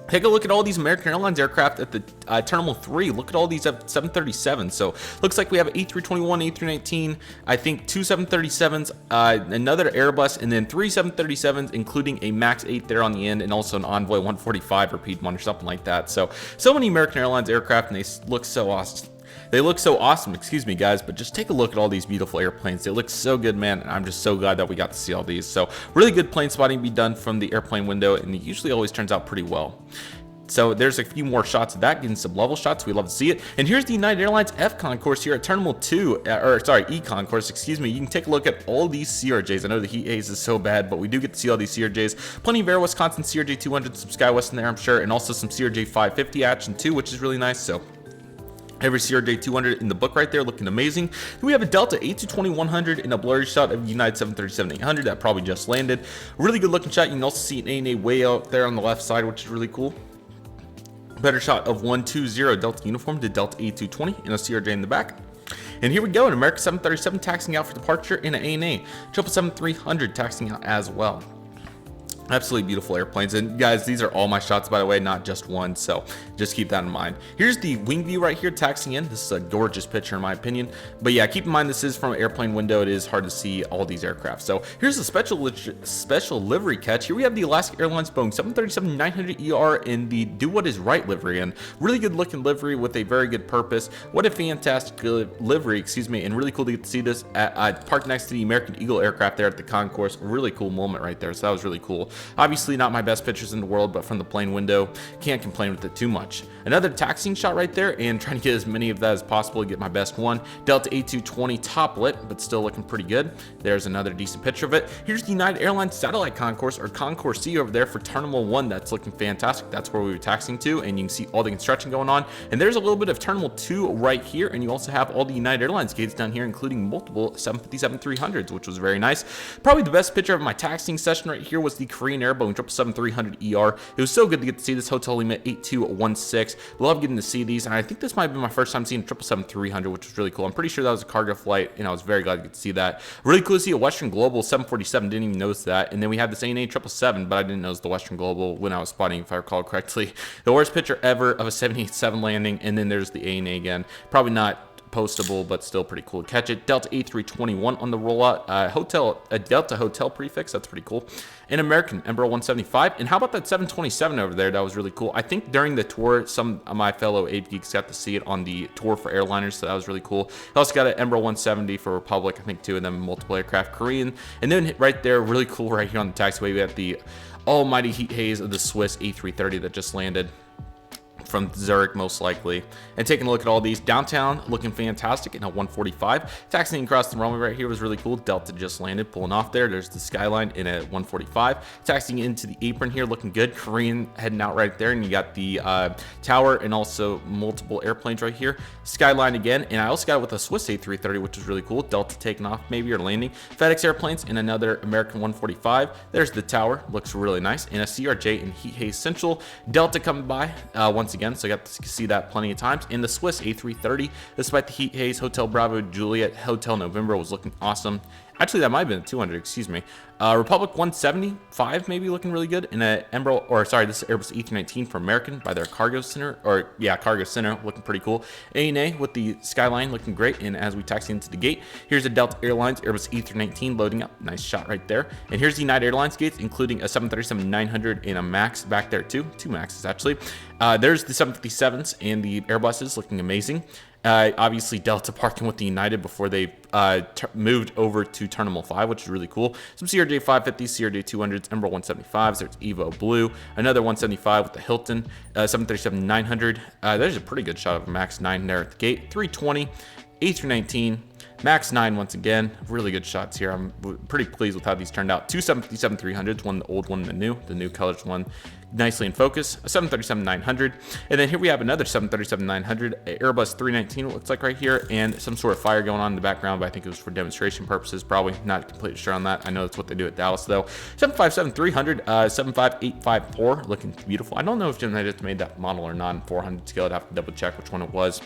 Take a look at all these American Airlines aircraft at the Terminal 3. Look at all these 737s. So looks like we have an A321, A319, I think 2 737s, another Airbus, and then 3 737s, including a MAX 8 there on the end, and also an Envoy 145 or Piedmont or something like that. So many American Airlines aircraft, and they look so awesome. They look so awesome, excuse me guys, but just take a look at all these beautiful airplanes. They look so good, man, and I'm just so glad that we got to see all these. So really good plane spotting be done from the airplane window, and it usually always turns out pretty well. So there's a few more shots of that, getting some level shots. We love to see it. And here's the United Airlines F concourse here at Terminal 2, E concourse, excuse me. You can take a look at all these CRJs. I know the heat haze is so bad, but we do get to see all these CRJs. Plenty of Air Wisconsin CRJ 200, some SkyWest in there, I'm sure, and also some CRJ 550 action too, which is really nice. So every CRJ 200 in the book right there, looking amazing. Then we have a Delta A220-100 and a blurry shot of United 737-800 that probably just landed. Really good looking shot. You can also see an ANA way out there on the left side, which is really cool. Better shot of 120 Delta uniform to Delta A220 and a CRJ in the back. And here we go, an American 737 taxiing out for departure in an ANA. 777-300 taxiing out as well. Absolutely beautiful airplanes. And guys, these are all my shots, by the way, not just one, so just keep that in mind. Here's the wing view right here taxiing in. This is a gorgeous picture in my opinion, but yeah, keep in mind this is from an airplane window. It is hard to see all these aircraft. So here's a special livery catch. Here we have the Alaska Airlines Boeing 737-900ER in the Do What Is Right livery, and really good looking livery with a very good purpose. What a fantastic livery, excuse me, and really cool to get to see this parked next to the American Eagle aircraft there at the concourse. Really cool moment right there, so that was really cool. Obviously not my best pictures in the world, but from the plane window, can't complain with it too much. Another taxiing shot right there, and trying to get as many of that as possible to get my best one. Delta A220 top lit, but still looking pretty good. There's another decent picture of it. Here's the United Airlines satellite concourse, or Concourse C over there for Terminal 1. That's looking fantastic. That's where we were taxiing to, and you can see all the construction going on. And there's a little bit of Terminal 2 right here, and you also have all the United Airlines gates down here, including multiple 757-300s, which was very nice. Probably the best picture of my taxiing session right here was the Korean Air Boeing 777-300ER. It was so good to get to see this. Hotel Lima 8216. Love getting to see these, and I think this might be my first time seeing 777-300, which was really cool. I'm pretty sure that was a cargo flight, and I was very glad to get to see that. Really cool to see a Western Global 747. Didn't even notice that. And then we have this ANA 777, but I didn't notice the Western Global when I was spotting, if I recall correctly. The worst picture ever of a 787 landing, and then there's the ANA again. Probably not postable, but still pretty cool to catch it. Delta A321 on the rollout. A Delta Hotel prefix, that's pretty cool. And American Embraer 175. And how about that 727 over there? That was really cool. I think during the tour, some of my fellow Ave geeks got to see it on the tour for airliners, so that was really cool. I also got an Embraer 170 for Republic. I think two of them, multiple aircraft, Korean. And then right there, really cool right here on the taxiway, we have the almighty heat haze of the Swiss A330 that just landed from Zurich, most likely. And taking a look at all these, downtown looking fantastic in a 145. Taxiing across the runway right here was really cool. Delta just landed, pulling off there. There's the skyline in a 145. Taxiing into the apron here, looking good. Korean heading out right there, and you got the tower and also multiple airplanes right here. Skyline again, and I also got it with a Swiss A330, which was really cool. Delta taking off maybe or landing. FedEx airplanes and another American 145. There's the tower, looks really nice. And a CRJ in heat haze central. Delta coming by once again, so I got to see that plenty of times. In the Swiss A330, despite the heat haze, Hotel Bravo Juliet Hotel November was looking awesome. Actually, that might have been a 200, excuse me. Republic 175 maybe looking really good. In a Embraer, or sorry, this is Airbus E319 for American by their cargo center, or yeah, cargo center, looking pretty cool. ANA with the skyline looking great. And as we taxi into the gate, here's a Delta Airlines Airbus E319 loading up. Nice shot right there. And here's the United Airlines gates, including a 737-900 and a MAX back there too. Two MAXs actually. There's the 757s and the Airbuses looking amazing. Obviously Delta parking with the United before they moved over to Terminal 5, which is really cool. Some CRJ 550s, CRJ 200s, Embraer 175s. There's Evo Blue, another 175 with the Hilton, 737-900. There's a pretty good shot of a MAX 9 there at the gate. 320, A319, MAX 9 once again. Really good shots here. I'm pretty pleased with how these turned out. Two 757-300s, one the old, one the new colors one. Nicely in focus. A 737-900. And then here we have another 737-900, Airbus 319, it looks like right here, and some sort of fire going on in the background, but I think it was for demonstration purposes, probably. Not completely sure on that. I know that's what they do at Dallas, though. 757-300, 75854, looking beautiful. I don't know if Gemini just made that model or not in 400 scale. I'd have to double check which one it was.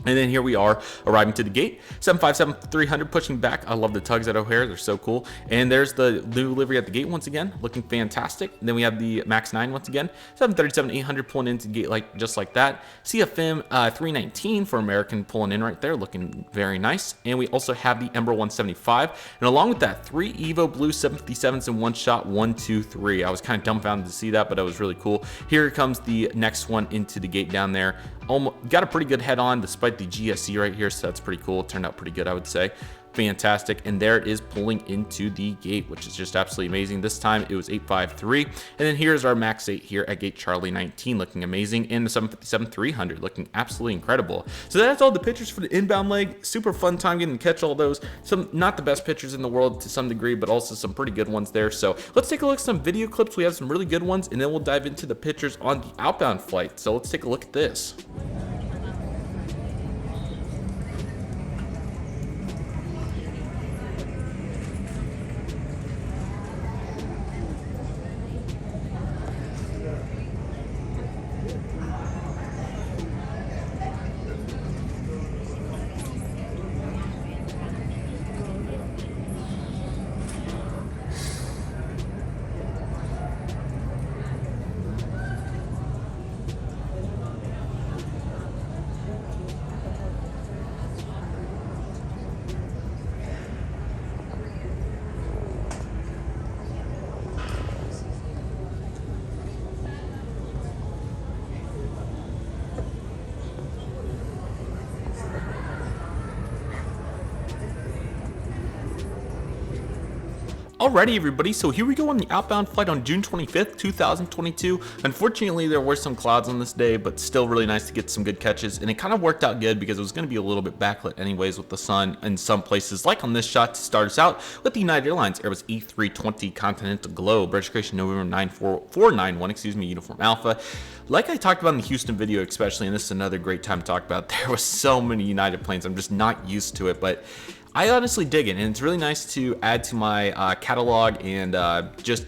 And then here we are arriving to the gate. 757-300 pushing back. I love the tugs at O'Hare. They're so cool. And there's the new livery at the gate once again, looking fantastic. And then we have the MAX 9 once again. 737-800 pulling into the gate just like that. CFM 319 for American pulling in right there, looking very nice. And we also have the Embraer 175. And along with that, 3 Evo Blue 757s in one shot, 1, 2, 3. I was kind of dumbfounded to see that, but it was really cool. Here comes the next one into the gate down there. Got a pretty good head on despite the GSE right here, so that's pretty cool. It turned out pretty good, I would say. Fantastic. And there it is pulling into the gate, which is just absolutely amazing. This time it was 853. And then here's our MAX 8 here at gate Charlie 19, looking amazing. And the 757-300 looking absolutely incredible. So that's all the pictures for the inbound leg. Super fun time getting to catch all those. Some not the best pictures in the world to some degree, but also some pretty good ones there. So let's take a look at some video clips. We have some really good ones, and then we'll dive into the pictures on the outbound flight. So let's take a look at this. Alrighty everybody, so here we go on the outbound flight on June 25th, 2022. Unfortunately, there were some clouds on this day, but still really nice to get some good catches, and it kind of worked out good because it was going to be a little bit backlit anyways with the sun in some places, like on this shot to start us out with the United Airlines Airbus E320 Continental Globe, registration November 9491, excuse me, Uniform Alpha. Like I talked about in the Houston video especially, and this is another great time to talk about, there was so many United planes, I'm just not used to it, but I honestly dig it, and it's really nice to add to my catalog and just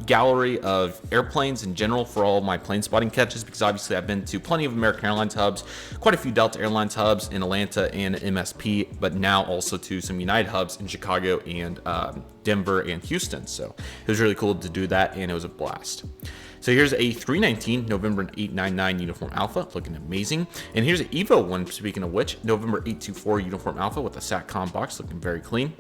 gallery of airplanes in general for all of my plane spotting catches, because obviously I've been to plenty of American Airlines hubs, quite a few Delta Airlines hubs in Atlanta and MSP, but now also to some United hubs in Chicago and Denver and Houston. So it was really cool to do that, and it was a blast. So here's a 319 November 899 Uniform Alpha, looking amazing. And here's an Evo one, speaking of which, November 824 Uniform Alpha with a SATCOM box, looking very clean.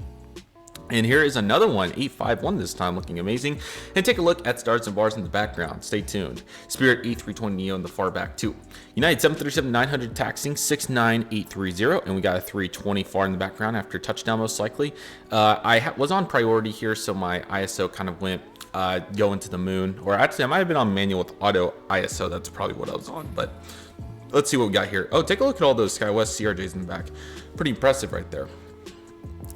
And here is another one, 851 this time, looking amazing. And take a look at stars and bars in the background. Stay tuned. Spirit A320neo in the far back too. United 737-900 taxiing 69830, and we got a 320 far in the background after touchdown most likely. I was on priority here, so my ISO kind of went going to the moon, or actually I might have been on manual with auto ISO. That's probably what I was on, but let's see what we got here. Oh, take a look at all those SkyWest CRJs in the back. Pretty impressive right there.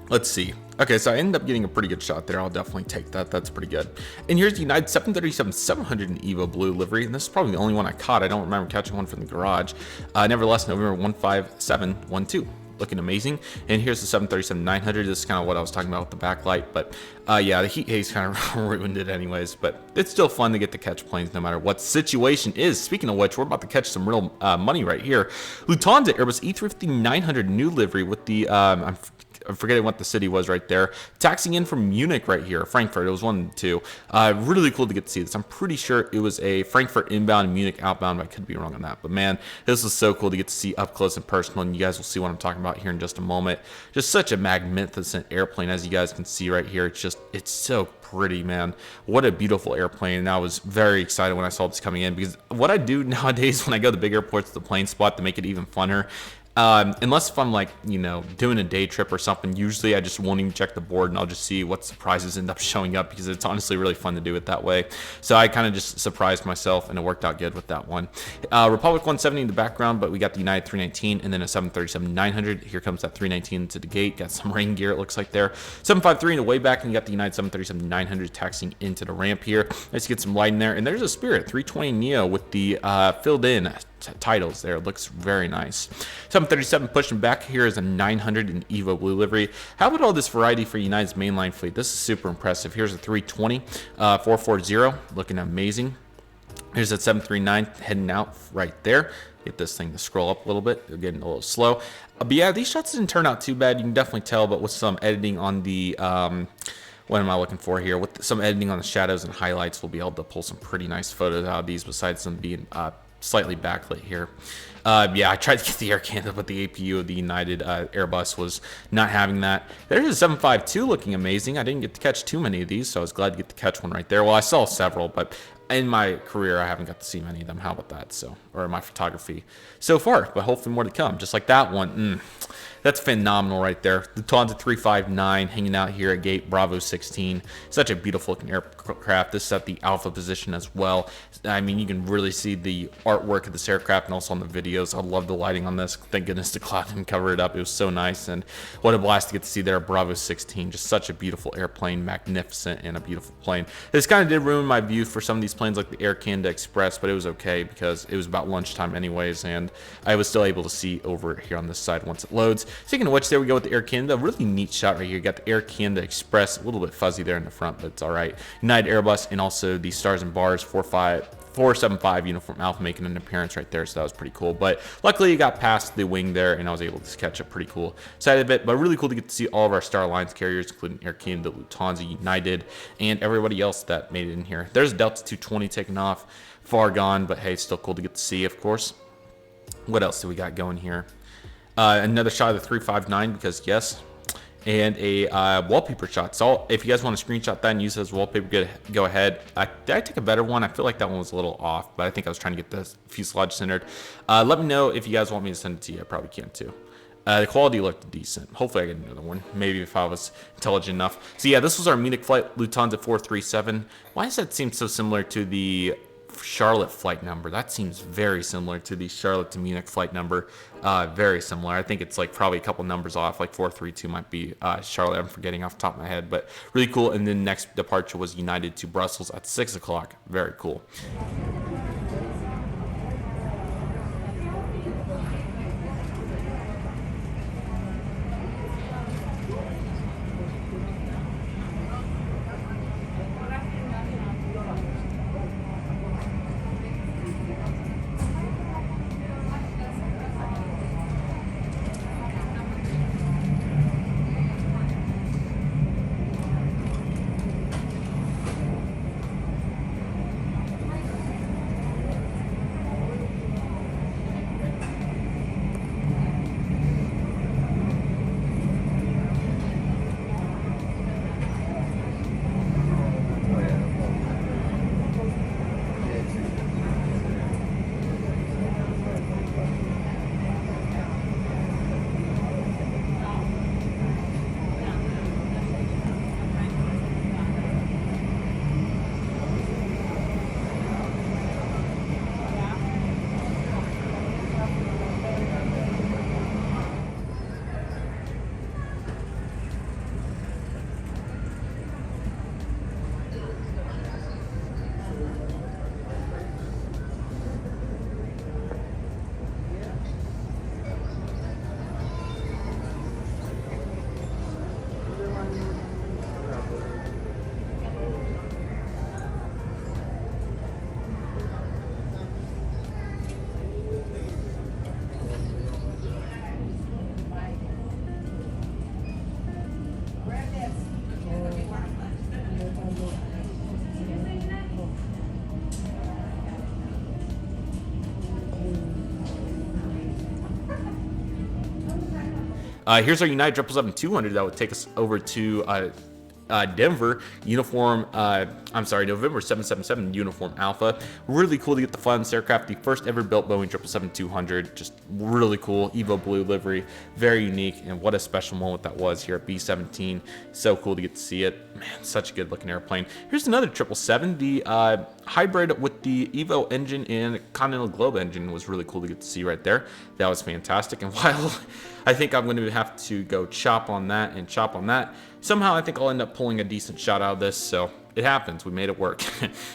Let's see. Okay, so I ended up getting a pretty good shot there. I'll definitely take that. That's pretty good. And here's the United 737-700 in Evo Blue livery, and this is probably the only one I caught. I don't remember catching one from the garage. Nevertheless, November 15712. Looking amazing. And here's the 737-900. This is kind of what I was talking about with the backlight, but yeah, the heat haze kind of ruined it anyways, but it's still fun to get to catch planes no matter what situation is. Speaking of which, we're about to catch some real money right here. Lufthansa Airbus A350-900 new livery with the I'm forgetting what the city was right there. Taxiing in from Munich right here, Frankfurt. It was 1 and 2. Really cool to get to see this. I'm pretty sure it was a Frankfurt inbound, Munich outbound, but I could be wrong on that. But man, this was so cool to get to see up close and personal, and you guys will see what I'm talking about here in just a moment. Just such a magnificent airplane, as you guys can see right here. It's so pretty, man. What a beautiful airplane. And I was very excited when I saw this coming in, because what I do nowadays when I go to big airports, the plane spot to make it even funner, unless if I'm like, you know, doing a day trip or something, usually I just won't even check the board and I'll just see what surprises end up showing up, because it's honestly really fun to do it that way. So I kind of just surprised myself, and it worked out good with that one. Republic 170 in the background, but we got the United 319 and then a 737-900. Here comes that 319 to the gate. Got some rain gear, it looks like there. 753 in the way back, and you got the United 737-900 taxiing into the ramp here. Let's get some light in there. And there's a Spirit 320neo with the filled in titles there. It looks very nice. 737 pushing back. Here is a 900 in Evo Blue livery. How about all this variety for United's mainline fleet? This is super impressive. Here's a 320 440, looking amazing. Here's that 739 heading out right there. Get this thing to scroll up a little bit. They're getting a little slow. But yeah, these shots didn't turn out too bad. You can definitely tell, but with some editing on the what am I looking for here? With some editing on the shadows and highlights, we'll be able to pull some pretty nice photos out of these, besides them being slightly backlit here. Yeah, I tried to get the Air Canada, but the APU of the United Airbus was not having that. There's a 752 looking amazing. I didn't get to catch too many of these, so I was glad to get to catch one right there. Well, I saw several, but in my career, I haven't got to see many of them. How about that? So, or my photography so far, but hopefully more to come. Just like that one. That's phenomenal right there. The Lufthansa 359 hanging out here at gate Bravo 16. Such a beautiful looking aircraft. This is at the alpha position as well. I mean, you can really see the artwork of this aircraft and also on the videos. I love the lighting on this. Thank goodness the cloud didn't cover it up. It was so nice, and what a blast to get to see there at Bravo 16. Just such a beautiful airplane, magnificent, and a beautiful plane. This kind of did ruin my view for some of these planes like the Air Canada Express, but it was okay because it was about lunchtime anyways, and I was still able to see over here on this side once it loads. Speaking of which, there we go with the Air Canada. Really neat shot right here. You got the Air Canada Express, a little bit fuzzy there in the front, but it's all right. United Airbus, and also the Stars and Bars 475 Uniform Alpha making an appearance right there, so that was pretty cool. But luckily, you got past the wing there, and I was able to catch a pretty cool side of it. But really cool to get to see all of our Star Alliance carriers, including Air Canada, Lufthansa, United, and everybody else that made it in here. There's Delta 220 taking off, far gone, but hey, still cool to get to see, of course. What else do we got going here? Another shot of the 359, because yes, and a wallpaper shot. So if you guys want to screenshot that and use it as wallpaper, go ahead. Did I take a better one? I feel like that one was a little off, but I think I was trying to get the fuselage centered. Let me know if you guys want me to send it to you. I probably can too. The quality looked decent. Hopefully I get another one. Maybe if I was intelligent enough. So yeah, this was our Munich flight, Lufthansa 437. Why does that seem so similar to the Charlotte flight number? That seems very similar to the Charlotte to Munich flight number. Very similar. I think it's like probably a couple numbers off, like 432 might be Charlotte. I'm forgetting off the top of my head, but really cool. And then next departure was United to Brussels at 6 o'clock. Very cool. Here's our United 777-200 that would take us over to Denver, November 777 uniform Alpha. Really cool to get to fly on this aircraft. The first ever built Boeing 777-200. Just really cool. Evo blue livery. Very unique. And what a special moment that was here at B-17. So cool to get to see it. Man, such a good looking airplane. Here's another 777. The hybrid with the Evo engine and Continental Globe engine was really cool to get to see right there. That was fantastic. And while I think I'm going to have to go chop on that and chop on that, somehow I think I'll end up pulling a decent shot out of this, so it happens. We made it work.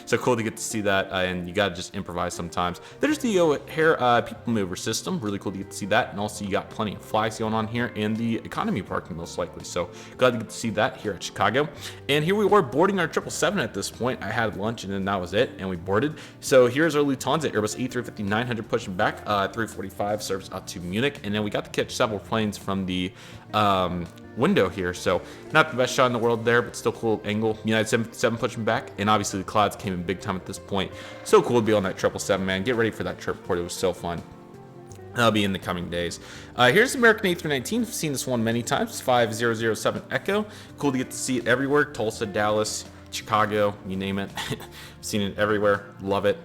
So cool to get to see that, and you got to just improvise sometimes. There's the O'Hare people mover system. Really cool to get to see that, and also you got plenty of flags going on here in the economy parking most likely. So glad to get to see that here at Chicago. And here we were boarding our 777 at this point. I had lunch, and then that was it, and we boarded. So here's our Lufthansa Airbus A350-900 pushing back, 345 service out to Munich, and then we got to catch several planes from the window here, so not the best shot in the world there, but still cool angle. United 757 pushing back, and obviously the clouds came in big time at this point. So cool to be on that 777, man. Get ready for that trip report. It was so fun. That'll be in the coming days. Here's the American A319. I've seen this one many times. 5007 Echo. Cool to get to see it everywhere. Tulsa, Dallas, Chicago, you name it. I've seen it everywhere. Love it.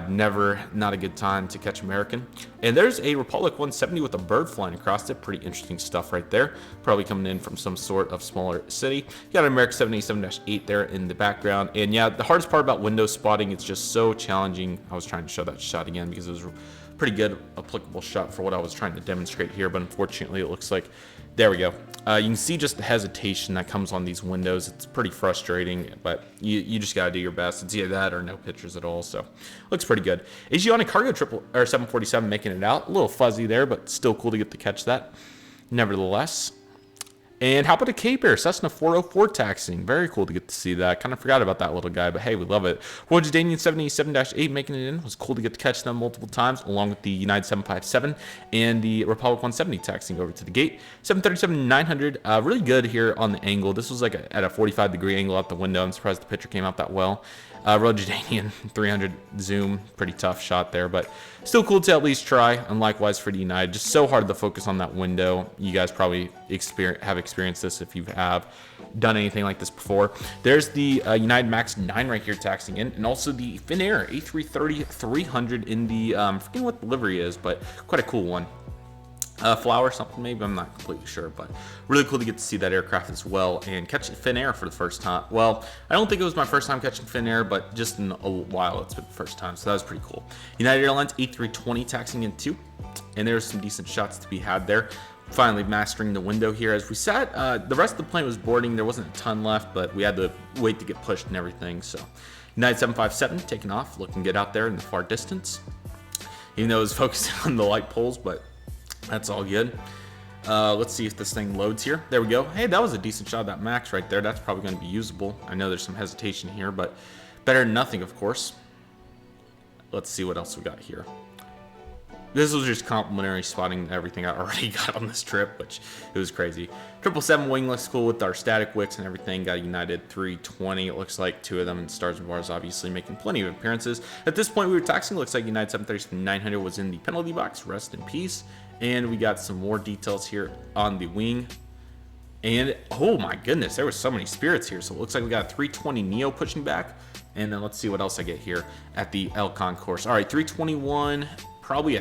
Never not a good time to catch American. And there's a Republic 170 with a bird flying across it. Pretty interesting stuff right there. Probably coming in from some sort of smaller city. You got an American 787-8 there in the background. And yeah, the hardest part about window spotting, it's just so challenging. I was trying to show that shot again because it was a pretty good applicable shot for what I was trying to demonstrate here, but unfortunately it looks like, there we go. You can see just the hesitation that comes on these windows. It's pretty frustrating, but you just gotta do your best. It's either that or no pictures at all, so looks pretty good. Asiana Cargo 747 making it out. A little fuzzy there, but still cool to get to catch that nevertheless. And how about a Cape Air Cessna 404 taxiing? Very cool to get to see that. Kind of forgot about that little guy, but hey, we love it. Royal Jordanian 787-8 making it in. It was cool to get to catch them multiple times, along with the United 757 and the Republic 170 taxiing over to the gate. 737-900, really good here on the angle. This was like at a 45-degree angle out the window. I'm surprised the picture came out that well. Royal Jordanian 300 zoom, pretty tough shot there, but still cool to at least try. And likewise for the United, just so hard to focus on that window. You guys probably have experienced this if you have done anything like this before. There's the United Max 9 right here taxiing in, and also the Finnair A330-300 in the, I forget what the livery is, but quite a cool one. Flower something maybe, I'm not completely sure, but really cool to get to see that aircraft as well and catch Finnair for the first time. Well, I don't think it was my first time catching Finnair, but just in a while it's been the first time, so that was pretty cool. United Airlines A320 taxiing in too, and there's some decent shots to be had there. Finally mastering the window here as we sat. The rest of the plane was boarding. There wasn't a ton left, but we had to wait to get pushed and everything. So United 757 taking off, looking good out there in the far distance, even though it was focusing on the light poles, but that's all good. Let's see if this thing loads here. There we go. Hey, that was a decent shot of that Max right there. That's probably going to be usable. I know there's some hesitation here, but better than nothing, of course. Let's see what else we got here. This was just complimentary spotting everything I already got on this trip, which it was crazy. 777 wing looks cool with our static wicks and everything. Got a United 320. It looks like two of them, and Stars and Bars obviously making plenty of appearances. At this point, we were taxiing. Looks like United 737-900 was in the penalty box. Rest in peace. And we got some more details here on the wing. And oh my goodness, there was so many spirits here. So it looks like we got a 320 Neo pushing back. And then let's see what else I get here at the El Concourse. All right, 321. Probably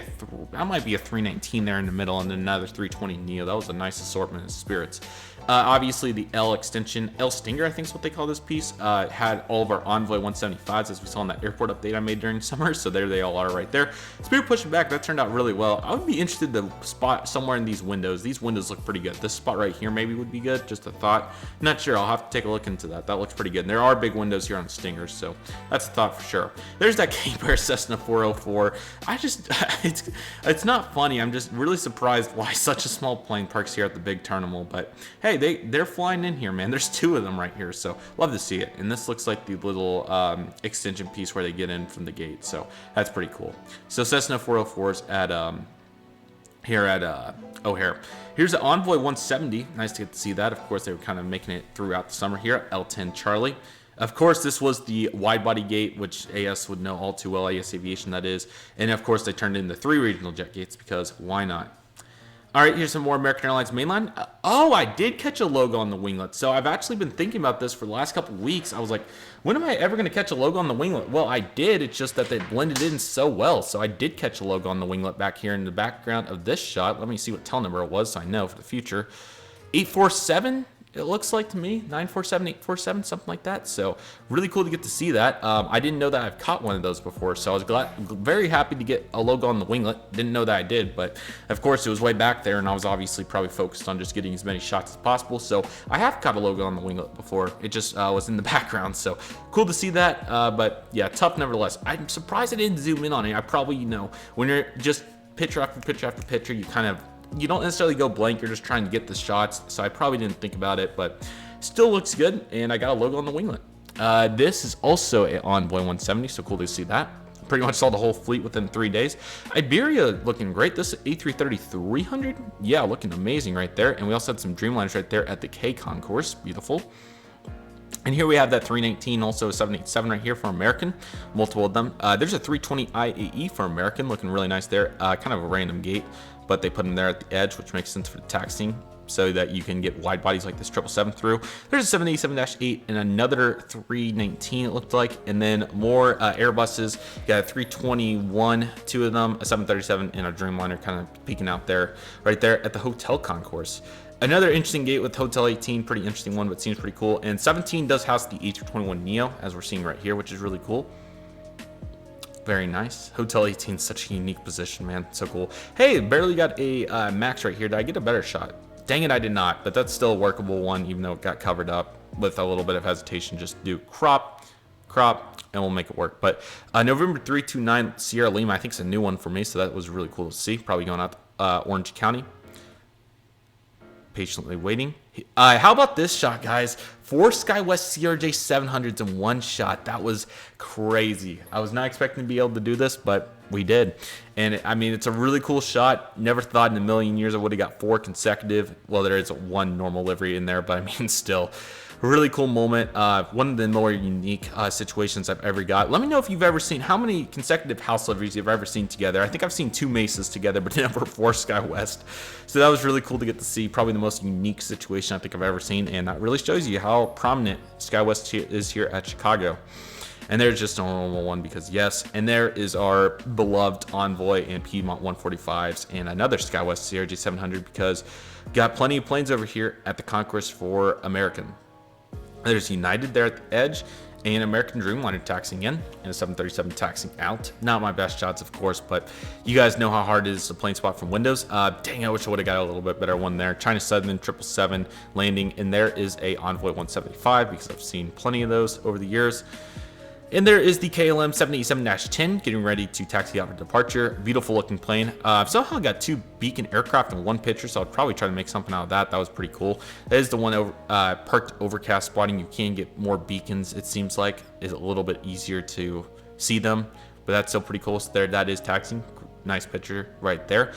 that might be a 319 there in the middle, and then another 320 Neo. That was a nice assortment of spirits. Obviously, the L extension, L Stinger, I think is what they call this piece, had all of our Envoy 175s, as we saw in that airport update I made during summer. So there they all are right there. Spirit pushing back, that turned out really well. I would be interested to spot somewhere in these windows. These windows look pretty good. This spot right here maybe would be good. Just a thought. Not sure. I'll have to take a look into that. That looks pretty good. And there are big windows here on the Stingers, so that's a thought for sure. There's that Cape Air Cessna 404. It's not funny. I'm just really surprised why such a small plane parks here at the big terminal. But hey, they're flying in here, man. There's two of them right here, so love to see it. And this looks like the little extension piece where they get in from the gate, so that's pretty cool. So Cessna 404s at here at O'Hare. Here's the Envoy 170. Nice to get to see that. Of course, they were kind of making it throughout the summer here at L10 Charlie. Of course, this was the wide-body gate, which AS would know all too well, AS Aviation that is. And of course, they turned in the 3 regional jet gates because why not? All right, here's some more American Airlines mainline. Oh, I did catch a logo on the winglet. So I've actually been thinking about this for the last couple of weeks. I was like, when am I ever going to catch a logo on the winglet? Well, I did. It's just that they blended in so well. So I did catch a logo on the winglet back here in the background of this shot. Let me see what tail number it was so I know for the future. 847. It looks like to me 947, 847, something like that. So really cool to get to see that. I didn't know that I've caught one of those before, so I was very happy to get a logo on the winglet. Didn't know that I did, but of course it was way back there, and I was obviously probably focused on just getting as many shots as possible. So I have caught a logo on the winglet before. It just was in the background, so cool to see that. But yeah, tough nevertheless. I'm surprised I didn't zoom in on it. I probably, you know, when you're just picture after picture after picture, you don't necessarily go blank. You're just trying to get the shots. So I probably didn't think about it, but still looks good. And I got a logo on the winglet. This is also an Envoy 170, so cool to see that. Pretty much saw the whole fleet within 3 days. Iberia looking great. This is A330-300. Yeah, looking amazing right there. And we also had some Dreamliners right there at the K concourse. Beautiful. And here we have that 319, also a 787 right here for American, multiple of them. There's a 320 IAE for American, looking really nice there. Kind of a random gate, but they put them there at the edge, which makes sense for the taxiing, so that you can get wide bodies like this 777 through. There's a 787-8 and another 319 it looked like, and then more Airbuses. Got a 321, 2 of them, a 737, and a Dreamliner kind of peeking out there, right there at the hotel concourse. Another interesting gate with Hotel 18, pretty interesting one, but seems pretty cool. And 17 does house the A321neo, as we're seeing right here, which is really cool. Very nice. Hotel 18 is such a unique position, man. So cool. Hey, barely got a max right here. Did I get a better shot? Dang it, I did not. But that's still a workable one, even though it got covered up with a little bit of hesitation. Just do crop, and we'll make it work. But November 329 Sierra Lima, I think it's a new one for me, so that was really cool to see. Probably going out to Orange County. Patiently waiting. How about this shot, guys? 4 SkyWest CRJ 700s in one shot. That was crazy. I was not expecting to be able to do this, but we did. And I mean, it's a really cool shot. Never thought in a million years I would have got 4 consecutive. Well, there is one normal livery in there, but I mean, still. Really cool moment. One of the more unique situations I've ever got. Let me know if you've ever seen how many consecutive house liveries you've ever seen together. I think I've seen 2 Mesas together, but never 4 SkyWest. So that was really cool to get to see. Probably the most unique situation I think I've ever seen, and that really shows you how prominent SkyWest is here at Chicago. And there's just a normal one because yes, and there is our beloved Envoy and Piedmont 145s and another SkyWest CRJ 700 because got plenty of planes over here at the concourse for American. There's United there at the edge, and American Dreamliner taxiing in, and a 737 taxiing out. Not my best shots, of course, but you guys know how hard it is to plane spot from windows. Dang, I wish I would have got a little bit better one there. China Southern 777 landing, and there is a Envoy 175 because I've seen plenty of those over the years. And there is the KLM 787-10 getting ready to taxi out for departure. Beautiful looking plane. I've somehow got 2 beacon aircraft in one picture, so I'll probably try to make something out of that. That was pretty cool. That is the one over, parked overcast spotting. You can get more beacons, it seems like. It's a little bit easier to see them, but that's still pretty cool. So there, that is taxiing. Nice picture right there.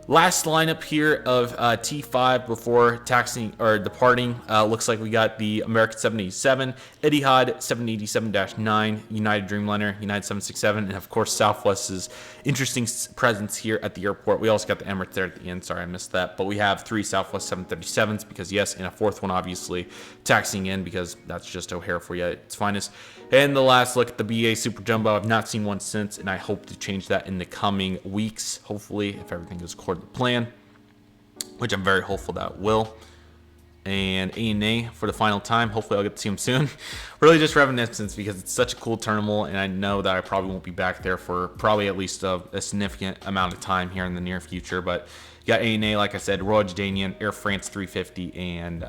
Last lineup here of T5 before taxiing or departing. Looks like we got the American 787, Etihad 787-9, United Dreamliner, United 767, and of course Southwest's interesting presence here at the airport. We also got the Emirates there at the end. Sorry, I missed that. But we have 3 Southwest 737s because yes, and a 4th one obviously taxiing in because that's just O'Hare for you at its finest. And the last look at the BA Super Jumbo. I've not seen one since, and I hope to change that in the coming weeks, hopefully, if everything goes according to plan, which I'm very hopeful that it will. And ANA for the final time. Hopefully I'll get to see him soon. Really just reminiscence because it's such a cool terminal, and I know that I probably won't be back there for probably at least a significant amount of time here in the near future. But you got ANA, like I said, Royal Jordanian, Air France 350, and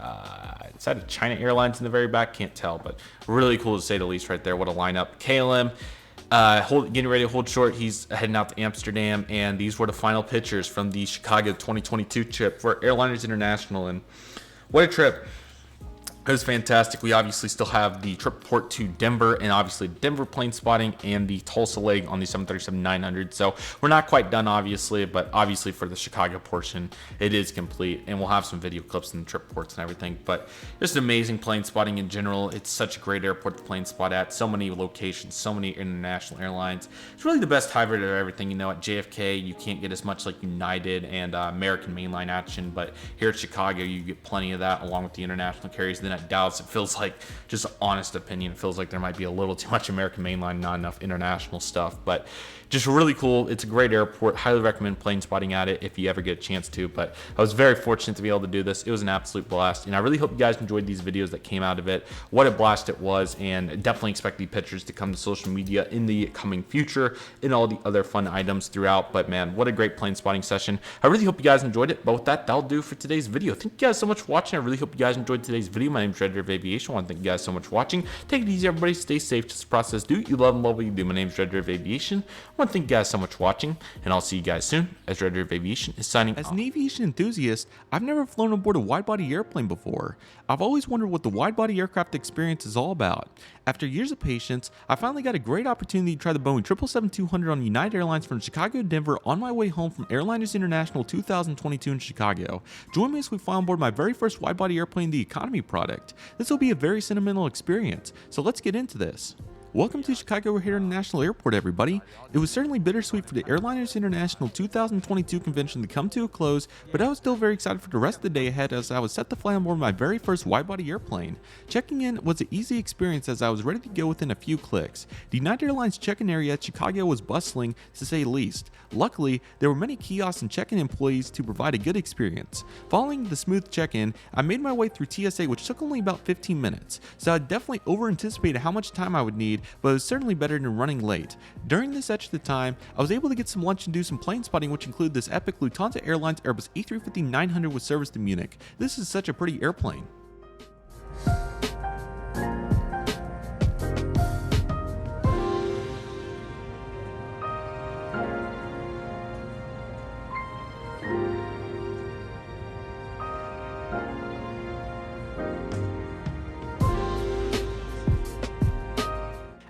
is that a China Airlines in the very back? Can't tell, but really cool to say the least right there. What a lineup. KLM getting ready to hold short. He's heading out to Amsterdam, and these were the final pictures from the Chicago 2022 trip for Airliners International. And what a trip. It was fantastic. We obviously still have the trip report to Denver and obviously Denver plane spotting and the Tulsa leg on the 737-900. So we're not quite done, obviously, but obviously for the Chicago portion, it is complete. And we'll have some video clips and trip reports and everything. But just amazing plane spotting in general. It's such a great airport to plane spot at. So many locations, so many international airlines. It's really the best hybrid of everything. You know, at JFK, you can't get as much like United and American mainline action. But here at Chicago, you get plenty of that along with the international carriers. Then at Dallas, it feels like, just honest opinion, it feels like there might be a little too much American mainline, not enough international stuff, but just really cool. It's a great airport. Highly recommend plane spotting at it if you ever get a chance to. But I was very fortunate to be able to do this. It was an absolute blast, and I really hope you guys enjoyed these videos that came out of it. What a blast it was, and definitely expect the pictures to come to social media in the coming future and all the other fun items throughout. But man, what a great plane spotting session. I really hope you guys enjoyed it. But with that, that'll do for today's video. Thank you guys so much for watching. I really hope you guys enjoyed today's video. My name is Redriveraviation. I want to thank you guys so much for watching. Take it easy, everybody. Stay safe. Just process. Do what you love and love what you do. My name is Redriveraviation. I want to thank you guys so much for watching, and I'll see you guys soon as Redriveraviation is signing off. As an aviation enthusiast, I've never flown aboard a wide-body airplane before. I've always wondered what the wide-body aircraft experience is all about. After years of patience, I finally got a great opportunity to try the Boeing 777-200 on United Airlines from Chicago to Denver on my way home from Airliners International 2022 in Chicago. Join me as we fly on board my very first wide-body airplane, the economy product. This will be a very sentimental experience, so let's get into this. Welcome to Chicago O'Hare International Airport, everybody. It was certainly bittersweet for the Airliners International 2022 convention to come to a close, but I was still very excited for the rest of the day ahead as I was set to fly on board my very first wide-body airplane. Checking in was an easy experience as I was ready to go within a few clicks. The United Airlines check-in area at Chicago was bustling, to say the least. Luckily, there were many kiosks and check-in employees to provide a good experience. Following the smooth check-in, I made my way through TSA, which took only about 15 minutes, so I definitely over-anticipated how much time I would need, but it was certainly better than running late. During this extra time, I was able to get some lunch and do some plane spotting, which included this epic Lufthansa Airlines Airbus A350-900 with service to Munich. This is such a pretty airplane.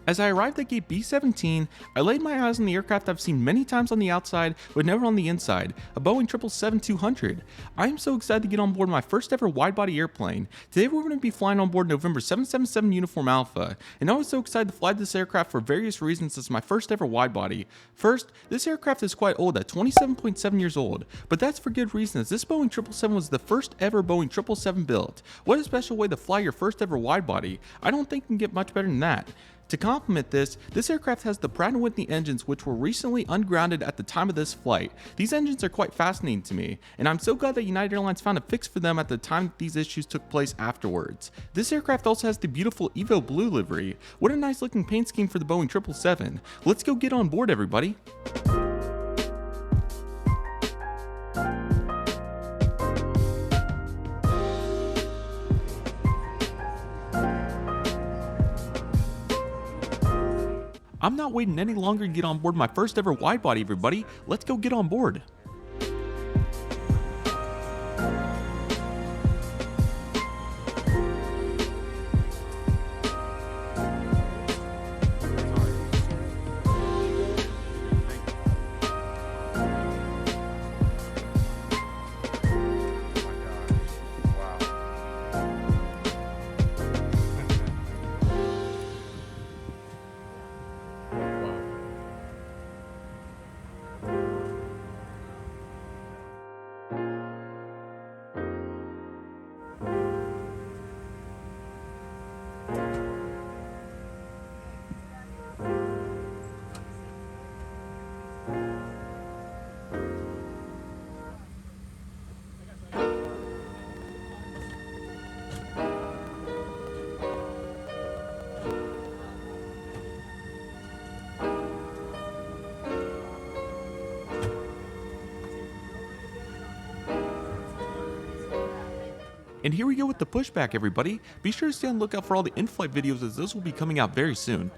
As I arrived at gate B17, I laid my eyes on the aircraft I've seen many times on the outside, but never on the inside, a Boeing 777-200. I am so excited to get on board my first ever wide-body airplane. Today we're going to be flying on board November 777 Uniform Alpha, and I was so excited to fly this aircraft for various reasons as my first ever wide-body. First, this aircraft is quite old at 27.7 years old, but that's for good reason as this Boeing 777 was the first ever Boeing 777 built. What a special way to fly your first ever wide-body. I don't think you can get much better than that. To complement this aircraft has the Pratt & Whitney engines which were recently ungrounded at the time of this flight. These engines are quite fascinating to me, and I'm so glad that United Airlines found a fix for them at the time that these issues took place afterwards. This aircraft also has the beautiful Evo Blue livery. What a nice looking paint scheme for the Boeing 777. Let's go get on board, everybody. I'm not waiting any longer to get on board my first ever wide body, everybody. Let's go get on board. And here we go with the pushback, everybody. Be sure to stay on the lookout for all the in-flight videos as those will be coming out very soon.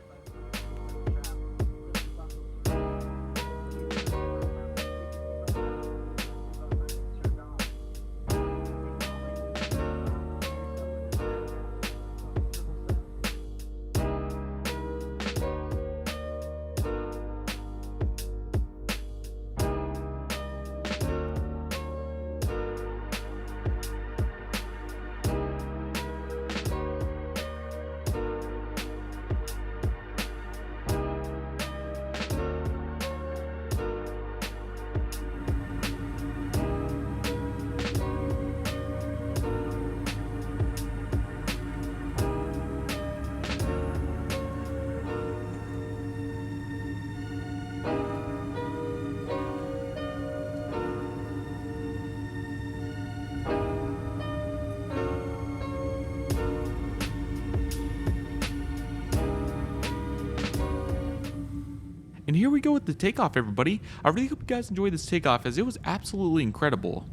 And here we go with the takeoff, everybody. I really hope you guys enjoyed this takeoff as it was absolutely incredible.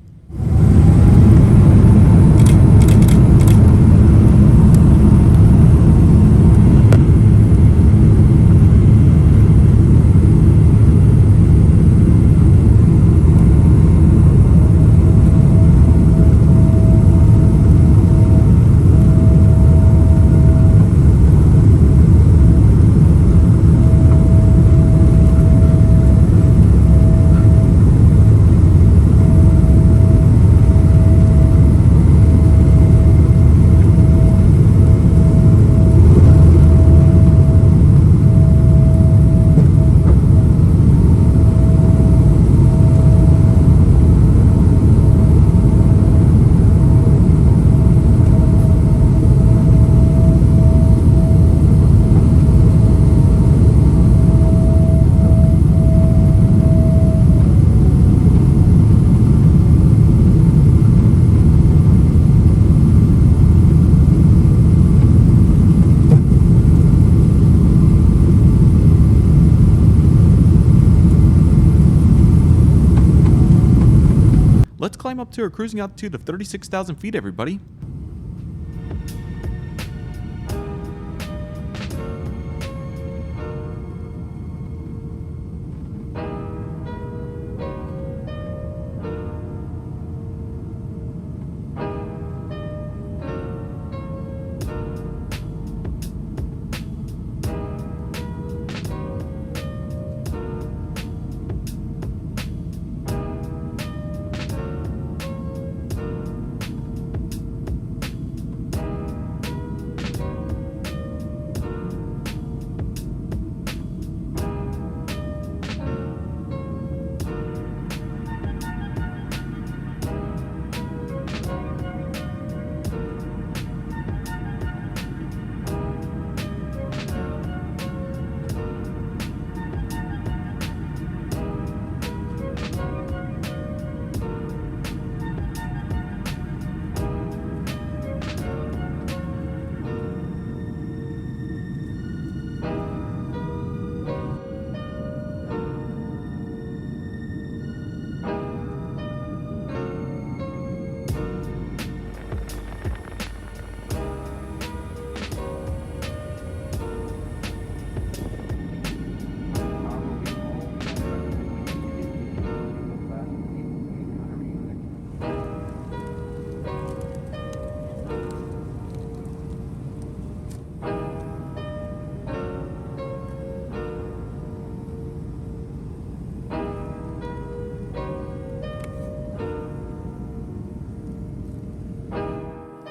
Let's climb up to a cruising altitude of 36,000 feet, everybody.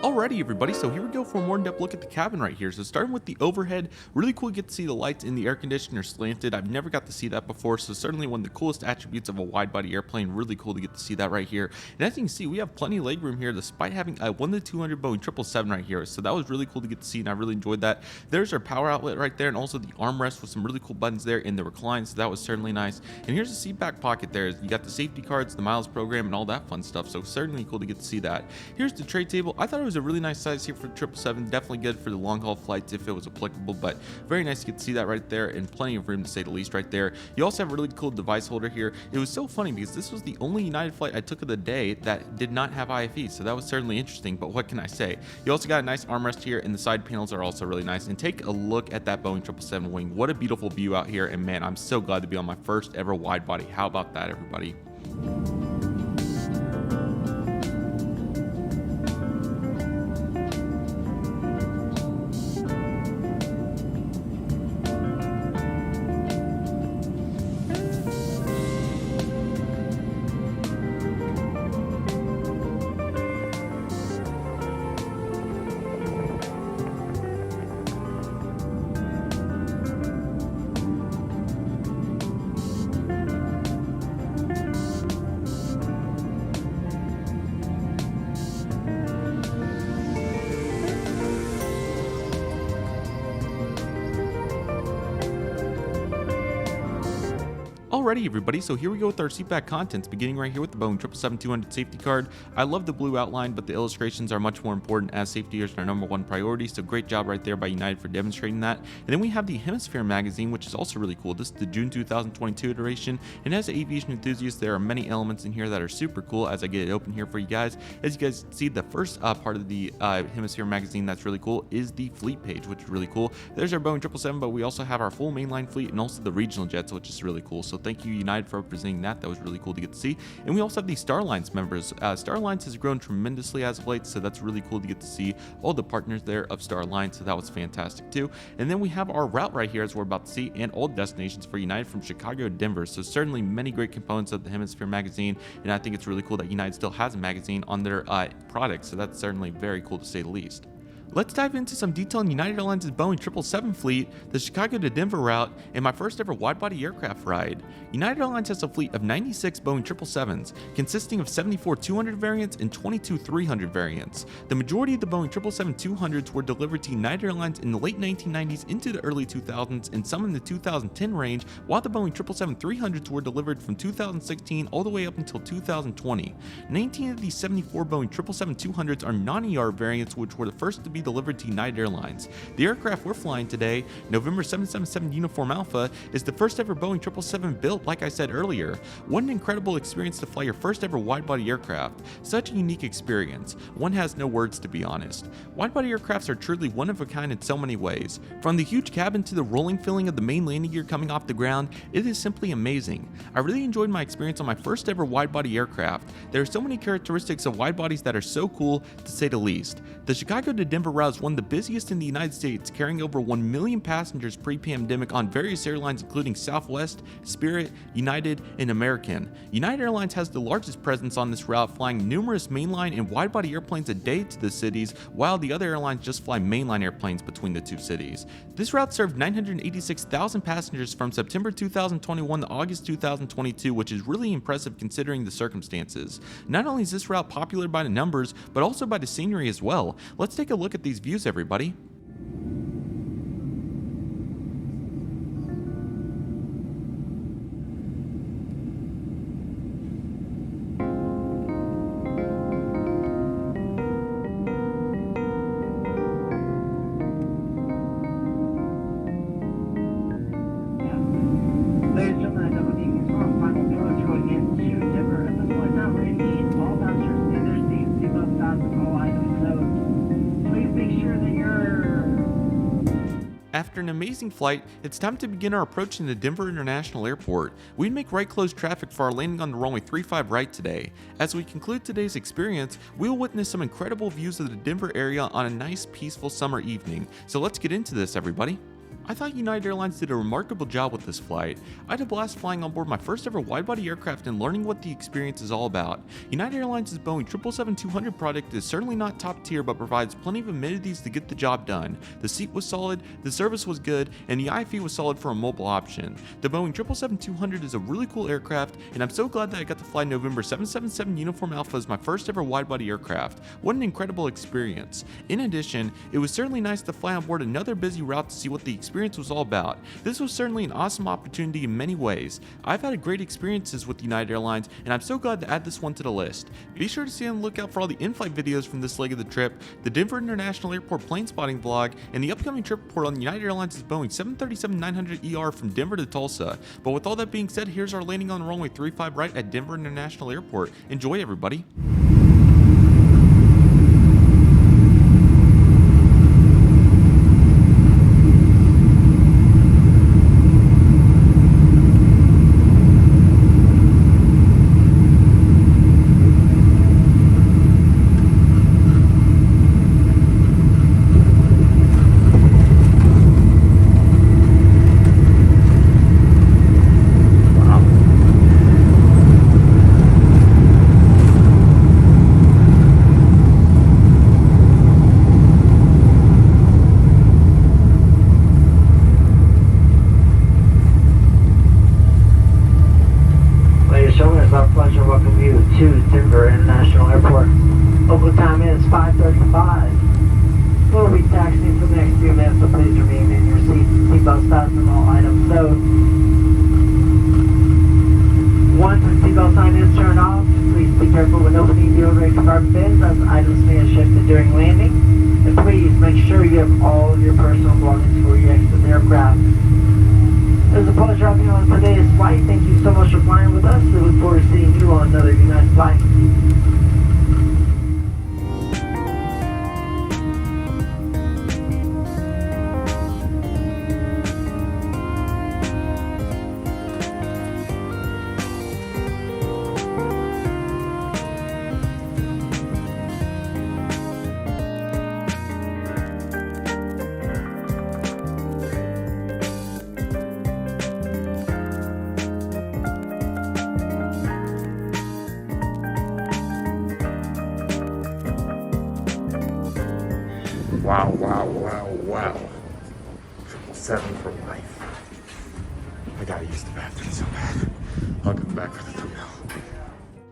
Alrighty, everybody, so here we go for a more in-depth look at the cabin right here. So starting with the overhead, really cool to get to see the lights in the air conditioner slanted. I've never got to see that before, so certainly one of the coolest attributes of a wide-body airplane. Really cool to get to see that right here. And as you can see, we have plenty of legroom here despite having a 1-200 Boeing 777 right here. So that was really cool to get to see, and I really enjoyed that. There's our power outlet right there, and also the armrest with some really cool buttons there in the recline, so that was certainly nice. And here's the seat back pocket there. You got the safety cards, the miles program, and all that fun stuff, so certainly cool to get to see that. Here's the tray table. I thought it was a really nice size here for the 777, definitely good for the long haul flights if it was applicable, but very nice to get to see that right there, and plenty of room to say the least right there. You also have a really cool device holder here. It was so funny because this was the only United flight I took of the day that did not have IFE, so that was certainly interesting, but what can I say? You also got a nice armrest here, and the side panels are also really nice. And take a look at that Boeing 777 wing. What a beautiful view out here, and man, I'm so glad to be on my first ever wide body. How about that, everybody? Alrighty everybody, so here we go with our seatback contents, beginning right here with the Boeing 777-200 safety card. I love the blue outline, but the illustrations are much more important as safety is our #1 priority, so great job right there by United for demonstrating that. And then we have the Hemisphere magazine, which is also really cool. This is the June 2022 iteration, and as aviation enthusiasts, there are many elements in here that are super cool as I get it open here for you guys. As you guys see, the first part of the Hemisphere magazine that's really cool is the fleet page, which is really cool. There's our Boeing 777, but we also have our full mainline fleet and also the regional jets, which is really cool. So thank you United for representing that. That was really cool to get to see. And we also have the Starlines members. Starlines has grown tremendously as of late, so that's really cool to get to see all the partners there of Starlines, so that was fantastic too. And then we have our route right here as we're about to see, and all destinations for United from Chicago to Denver. So certainly many great components of the Hemisphere magazine, and I think it's really cool that United still has a magazine on their products, so that's certainly very cool to say the least. Let's dive into some detail on United Airlines' Boeing 777 fleet, the Chicago to Denver route, and my first ever wide-body aircraft ride. United Airlines has a fleet of 96 Boeing 777s, consisting of 74 200 variants and 22 300 variants. The majority of the Boeing 777-200s were delivered to United Airlines in the late 1990s into the early 2000s, and some in the 2010 range, while the Boeing 777-300s were delivered from 2016 all the way up until 2020. 19 of these 74 Boeing 777-200s are non-ER variants, which were the first to be delivered to United Airlines. The aircraft we're flying today, November 777 Uniform Alpha, is the first ever Boeing 777 built, like I said earlier. What an incredible experience to fly your first ever wide-body aircraft. Such a unique experience. One has no words, to be honest. Wide-body aircrafts are truly one of a kind in so many ways. From the huge cabin to the rolling feeling of the main landing gear coming off the ground, it is simply amazing. I really enjoyed my experience on my first ever wide-body aircraft. There are so many characteristics of wide-bodies that are so cool, to say the least. The Chicago to Denver route is one of the busiest in the United States, carrying over 1 million passengers pre-pandemic on various airlines including Southwest, Spirit, United, and American. United Airlines has the largest presence on this route, flying numerous mainline and wide-body airplanes a day to the cities, while the other airlines just fly mainline airplanes between the two cities. This route served 986,000 passengers from September 2021 to August 2022, which is really impressive considering the circumstances. Not only is this route popular by the numbers, but also by the scenery as well. Let's take a look at these views, everybody. After an amazing flight, it's time to begin our approach to the Denver International Airport. We make right close traffic for our landing on the runway 35 right today. As we conclude today's experience, we'll witness some incredible views of the Denver area on a nice, peaceful summer evening. So let's get into this, everybody. I thought United Airlines did a remarkable job with this flight. I had a blast flying on board my first ever wide-body aircraft and learning what the experience is all about. United Airlines' Boeing 777-200 product is certainly not top tier, but provides plenty of amenities to get the job done. The seat was solid, the service was good, and the IFE was solid for a mobile option. The Boeing 777-200 is a really cool aircraft, and I'm so glad that I got to fly November 777 Uniform Alpha as my first ever wide-body aircraft. What an incredible experience. In addition, it was certainly nice to fly on board another busy route to see what the experience was all about. This was certainly an awesome opportunity in many ways. I've had great experiences with United Airlines, and I'm so glad to add this one to the list. Be sure to stay on the lookout for all the in-flight videos from this leg of the trip, the Denver International Airport plane spotting vlog, and the upcoming trip report on United Airlines' Boeing 737-900ER from Denver to Tulsa. But with all that being said, here's our landing on runway 35 right at Denver International Airport. Enjoy, everybody. to Denver International Airport. Local time is 5:35. We'll be taxiing for the next few minutes, so please remain in your seats. Seatbelt fastened and all items stowed. careful when opening deal-rated compartment bins as items may have shifted during landing. And please make sure you have all of your personal belongings before you exit the aircraft. It was a pleasure having you on today's flight. Thank you so much for flying with us. We look forward to seeing you on another United flight. Wow, wow, wow, wow. 7 for life. I gotta use the bathroom so bad. I'll come back for the thumbnail.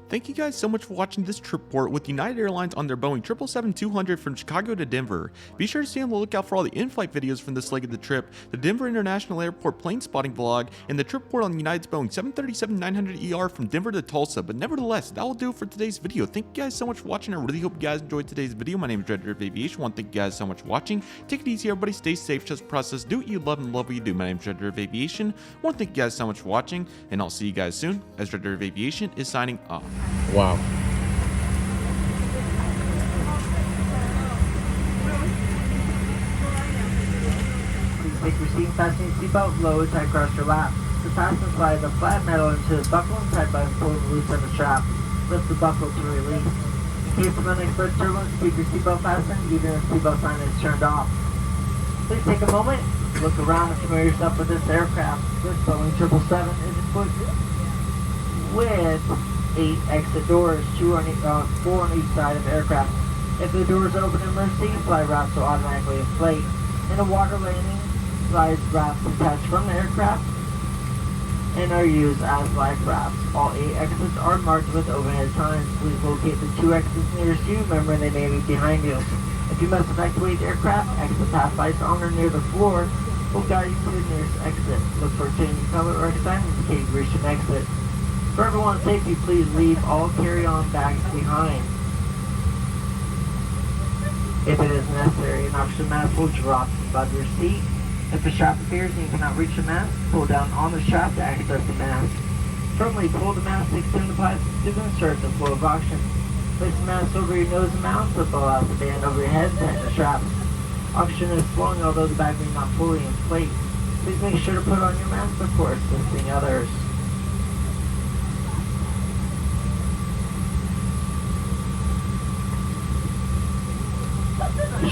Thank you guys so much for watching this trip report with United Airlines on their Boeing 777-200 from Chicago to Denver. Be sure to stay on the lookout for all the in-flight videos from this leg of the trip, the Denver International Airport plane spotting vlog, and the trip report on United's Boeing 737-900ER from Denver to Tulsa. But nevertheless, that will do it for today's video. Thank you guys so much for watching. I really hope you guys enjoyed today's video. My name is Redriveraviation. I want to thank you guys so much for watching. Take it easy, everybody. Stay safe. Trust the process. Do what you love and love what you do. My name is Redriveraviation. I want to thank you guys so much for watching, and I'll see you guys soon as Redriveraviation is signing off. Wow. Take your seat, fasten your seatbelt low and tight across your lap. To fasten, slide the flat metal into the buckle and tight by pulling the loose end of the strap. Lift the buckle to release. In case of unexpected turbulence, keep your seatbelt fastened even if the seatbelt sign is turned off. Please take a moment, look around and familiar yourself with this aircraft. This Boeing 777 is equipped with 8 exit doors, 4 on each side of the aircraft. If the doors open in emergency, slide wraps will automatically inflate. In a water landing, slide wraps attached from the aircraft and are used as life rafts. All 8 exits are marked with overhead signs. Please locate the 2 exits nearest you. Remember, they may be behind you. If you must evacuate the aircraft, exit path lights on or near the floor will guide you to the nearest exit. Look for a changing color or a sign indicating you reached an exit. For everyone's safety, please leave all carry-on bags behind. If it is necessary, an oxygen mask will drop above your seat. If the strap appears and you cannot reach the mask, pull down on the strap to access the mask. Firmly pull the mask to extend the plastic tube and insert the flow of oxygen. Place the mask over your nose and mouth, so pull out the band over your head and tighten the straps. Oxygen is flowing although the bag may not fully inflate. Please make sure to put on your mask before assisting others.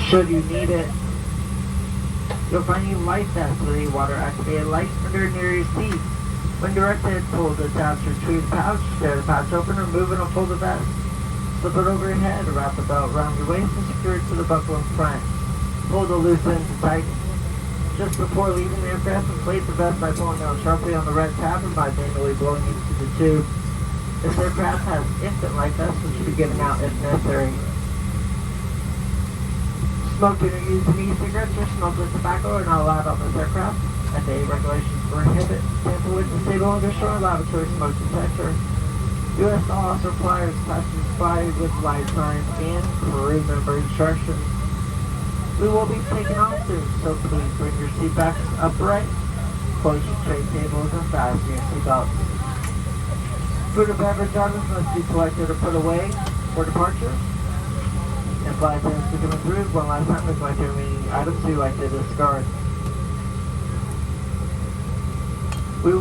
Should you need it, you'll find a light vest with a water-activated light under near your seat. When directed, pull the tabs to retrieve the pouch, tear the pouch open, remove and unfold the vest. Slip it over your head, wrap the belt around your waist, and secure it to the buckle in front. Pull the loose end to tighten. Just before leaving the aircraft, inflate the vest by pulling down sharply on the red tab and by manually blowing into the tube. This aircraft has infant light vests, which should be given out if necessary. Smoking or using e-cigarettes or smokeless tobacco are not allowed on this aircraft. FAA regulations prohibit tamper with, disable, and destroy laboratory smoke detector. U.S. law also requires passengers fly with light signs and crew member instructions. We will be taking off soon, so please bring your seat backs upright, close your tray tables, and fasten your seatbelts. Food and beverage items must be collected or put away for departure. And flight attendants to come through one last time with my remaining items we like to discard. We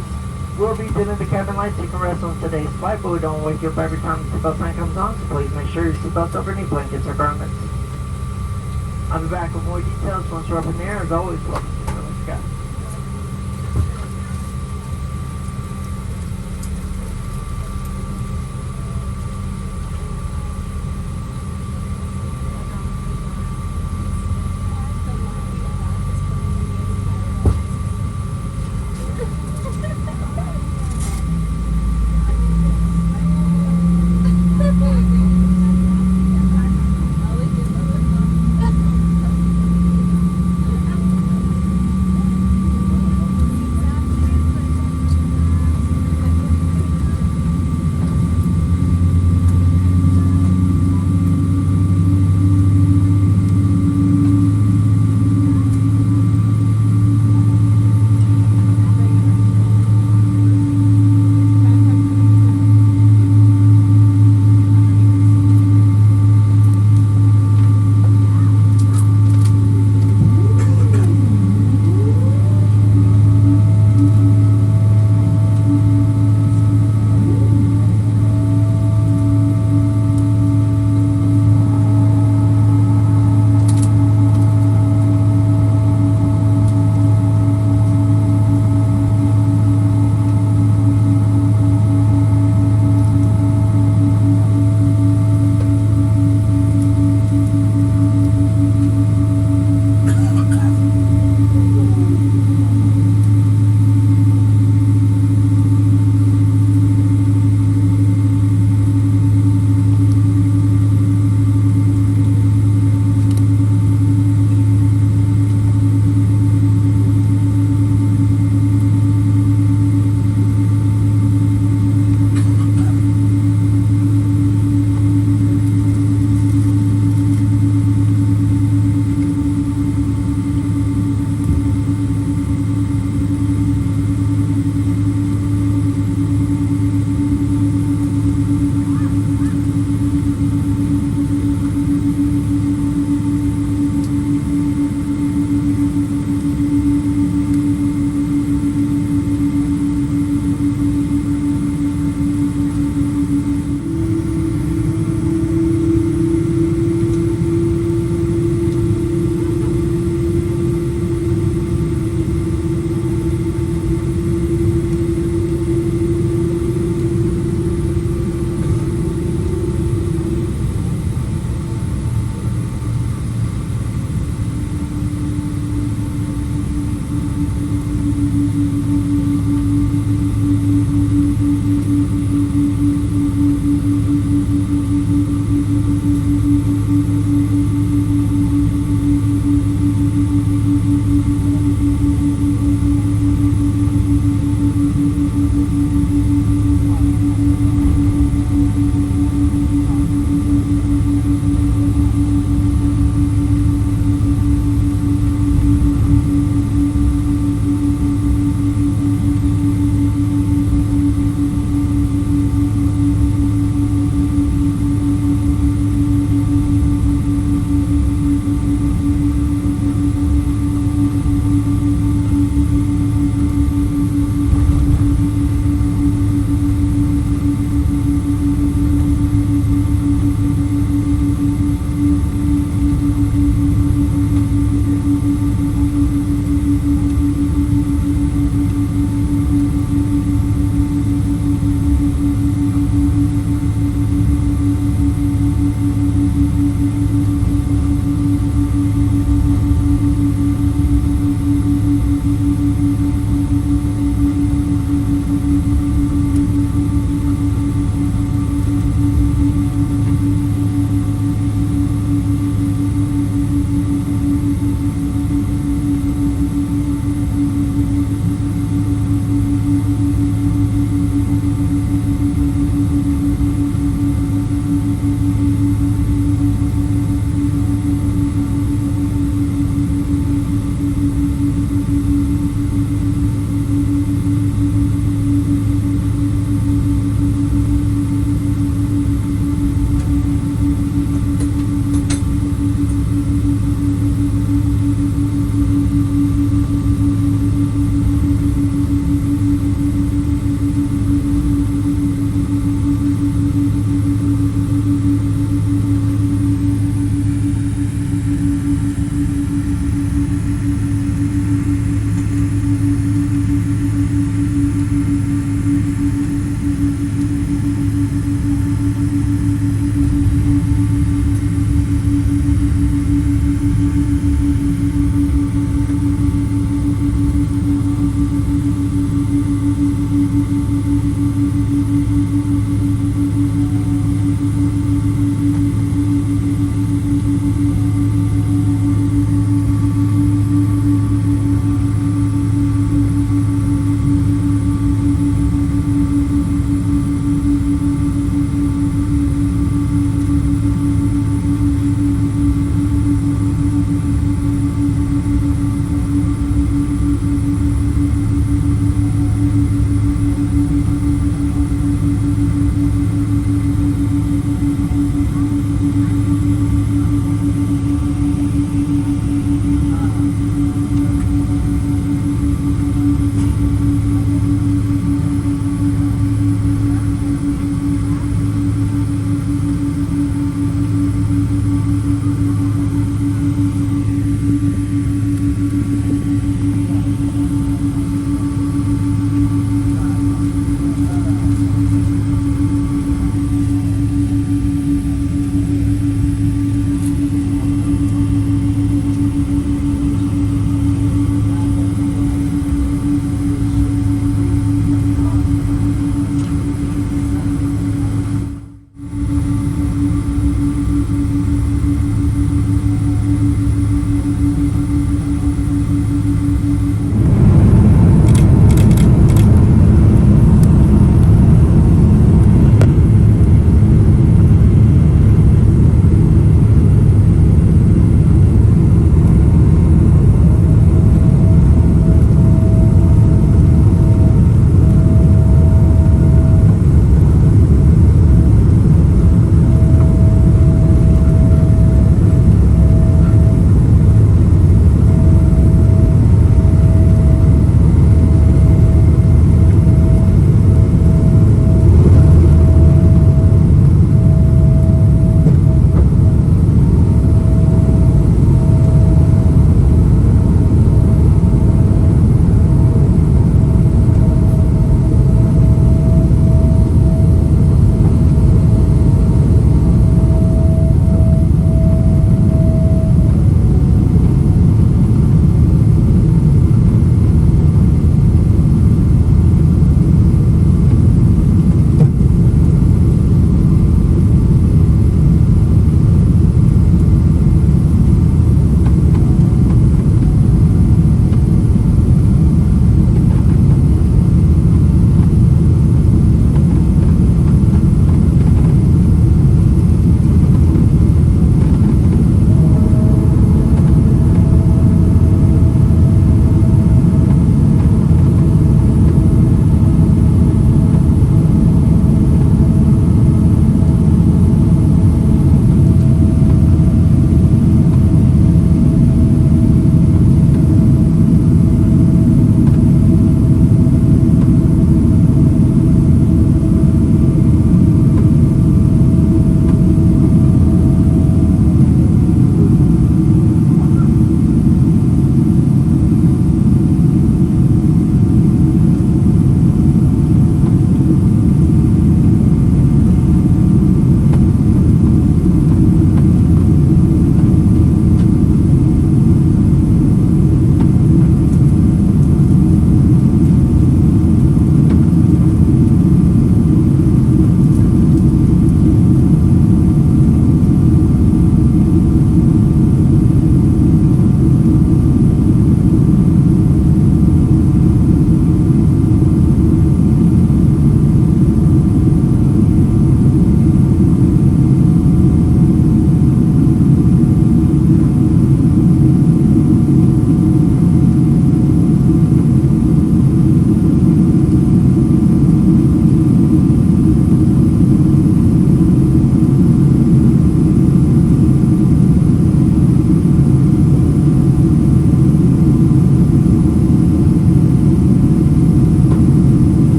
will be dimming the cabin lights. You can rest on today's flight, but we don't wake you up every time the seatbelt sign comes on, so please make sure your seatbelt's over any blankets or garments. I'll be back with more details once we're up in the air. As always, welcome to the sky.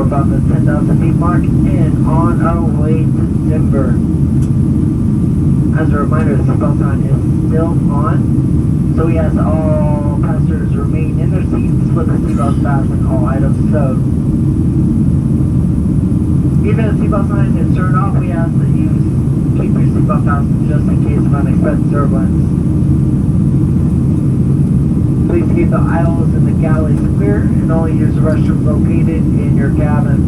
above the 10,000 feet mark and on our way to Denver. As a reminder, the seatbelt sign is still on, so we ask all passengers remain in their seats with the seatbelt fastened, all items stowed. Even if the seatbelt sign is turned off, we ask that you keep your seatbelt fastened just in case of unexpected turbulence. Please keep the aisles and the galleys clear and only use the restroom located in your cabin.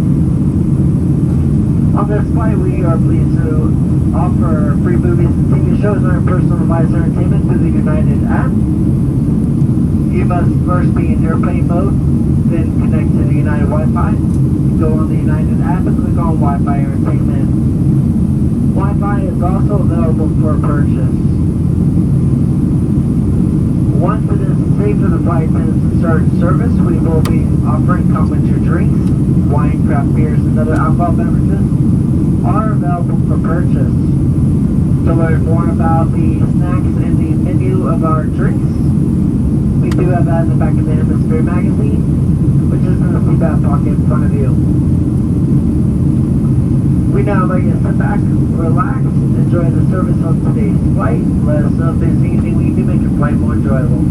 On this flight, we are pleased to offer free movies and TV shows on our personal device entertainment through the United app. You must first be in airplane mode, then connect to the United Wi-Fi. Go on the United app and click on Wi-Fi entertainment. Wi-Fi is also available for purchase. Once it is safe for the flight attendants to start service, we will be offering complimentary drinks, wine, craft beers, and other alcohol beverages are available for purchase. To learn more about the snacks and the menu of our drinks, we do have that in the back of the Hemisphere magazine, which is in the seatbelt pocket in front of you. We now invite you to sit back, relax, enjoy the service on today's flight. Let us know if there's anything we can do to make your flight more enjoyable.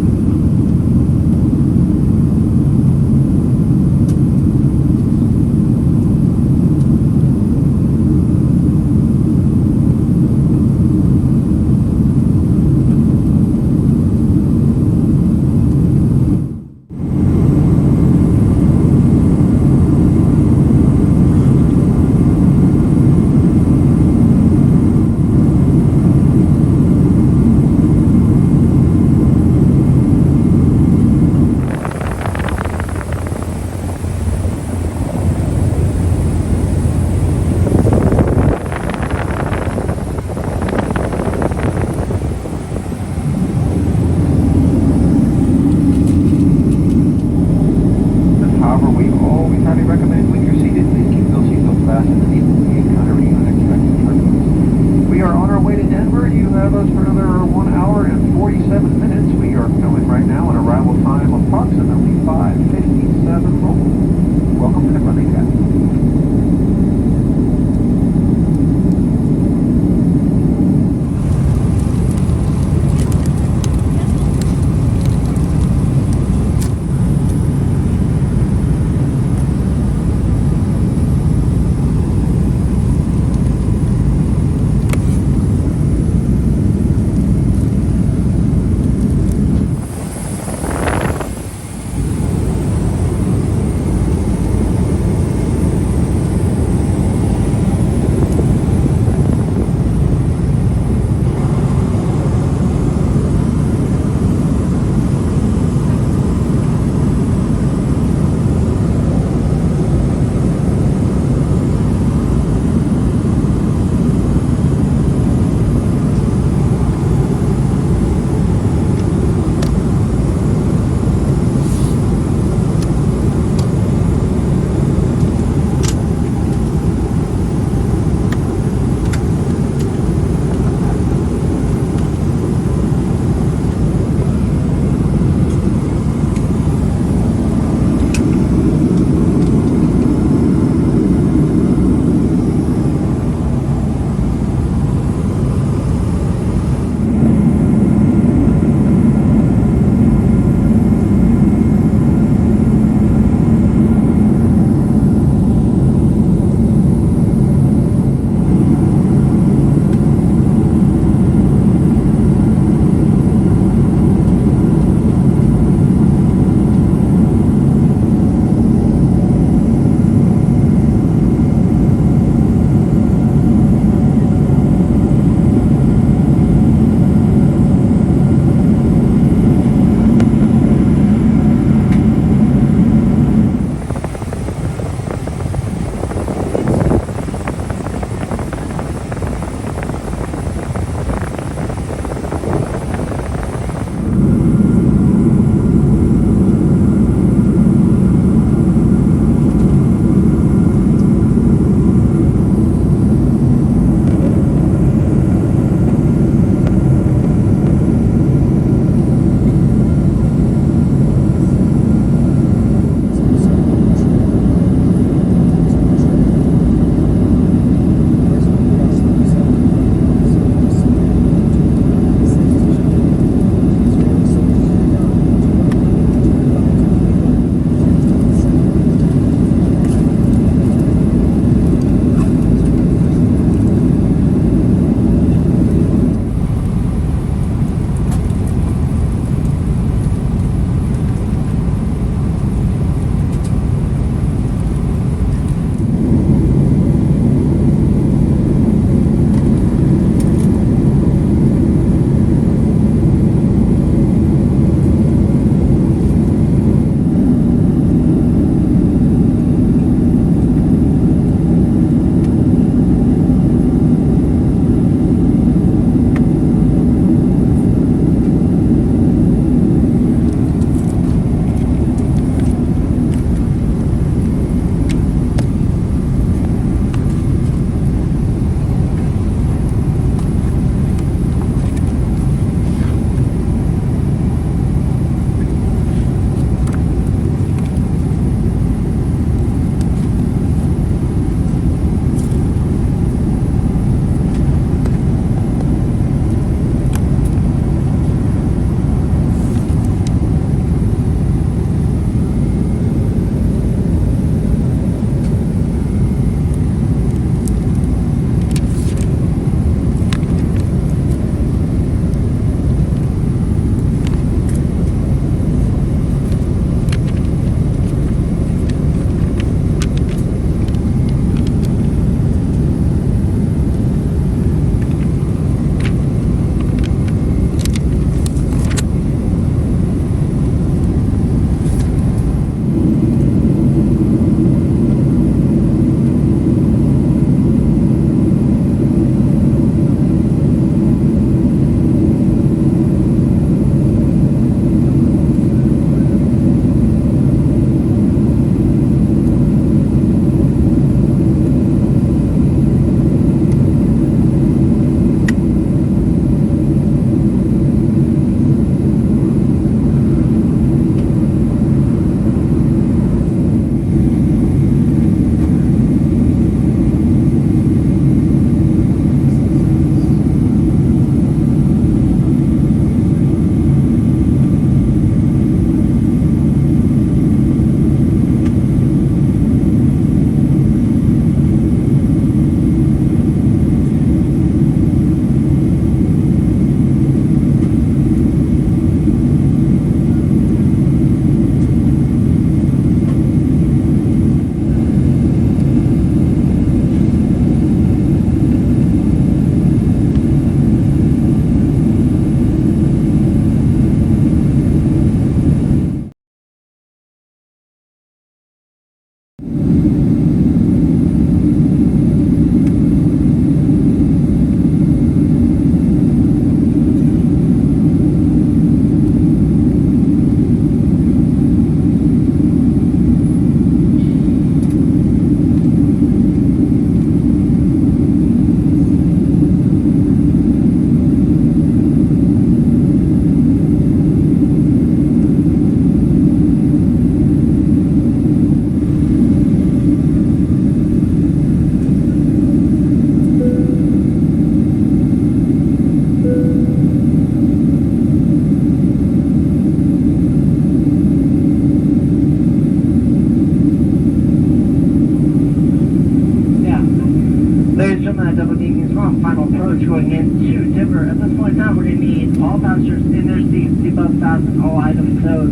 to Denver. At this point in time, we're going to need all passengers in their seats, seatbelts fastened, all items stowed.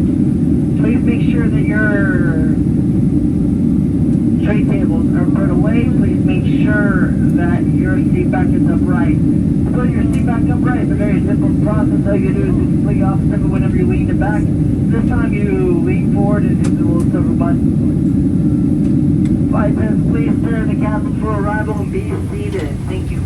Please make sure that your tray tables are put away. Please make sure that your seat back is upright. Put your seat back upright is a very simple process. All you do is just flick off the whenever you lean it back. This time you lean forward and hit the little silver button. Flight attendants, please clear the cabin for arrival and be seated. Thank you.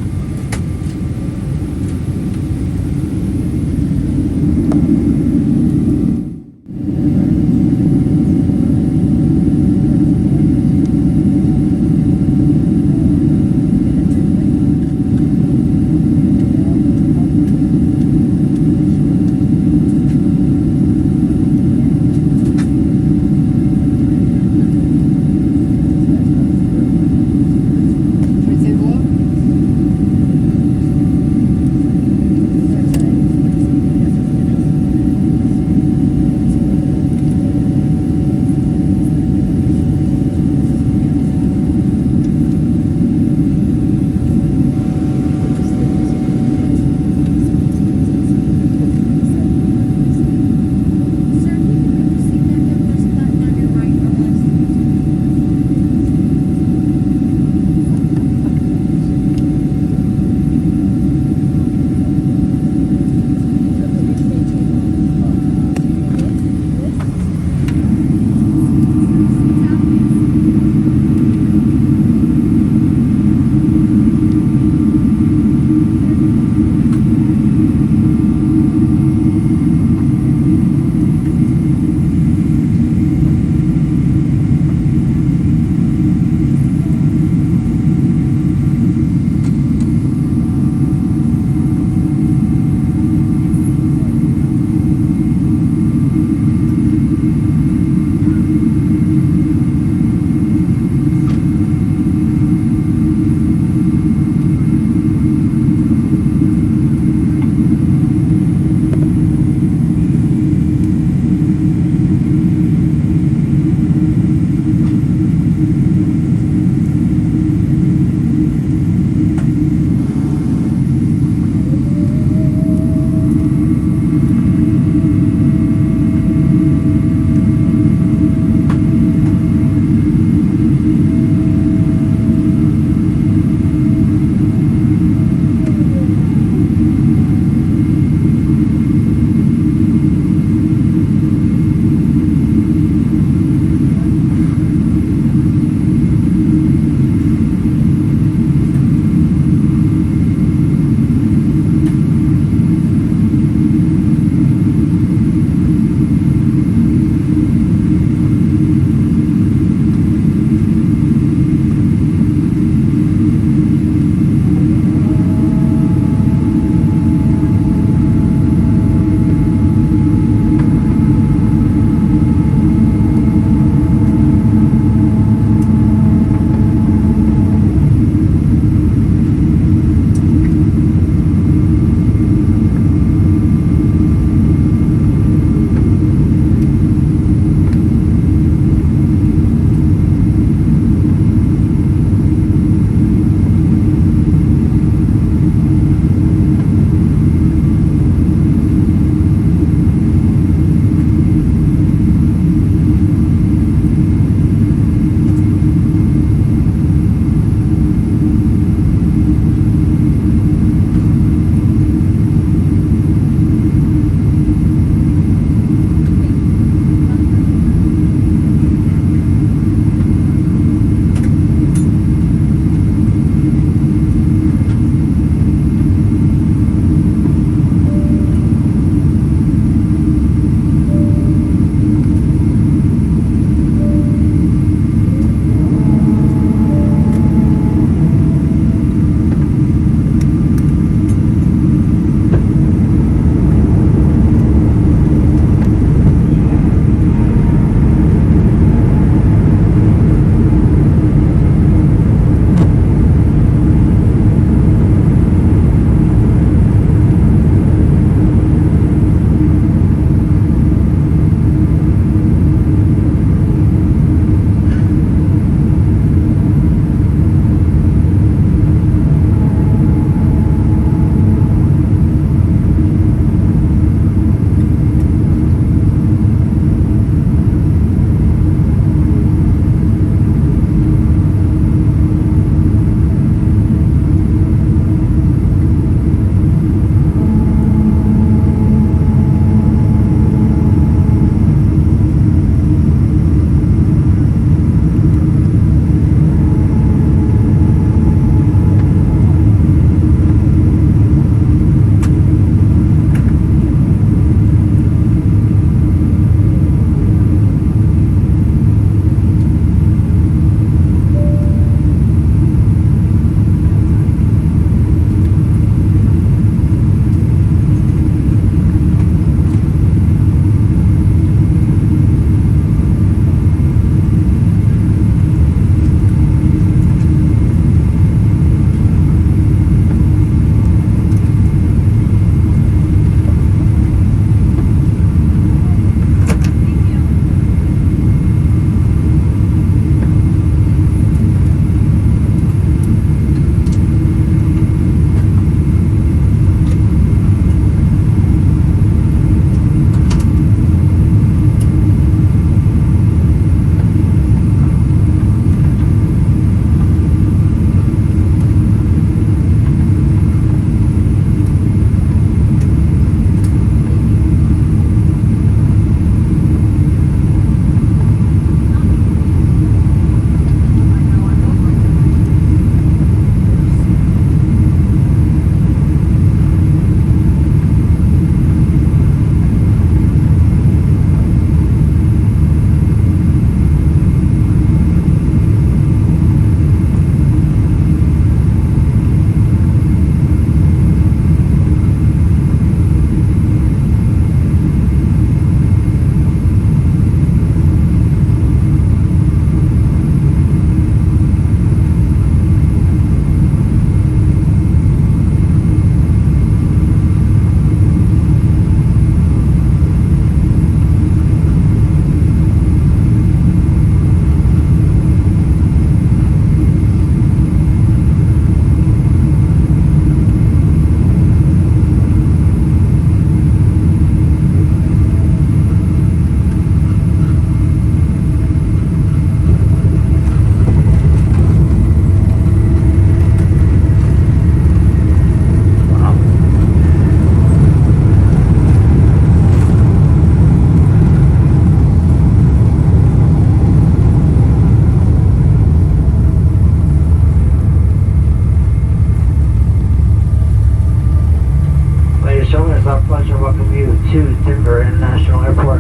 you to Denver International Airport.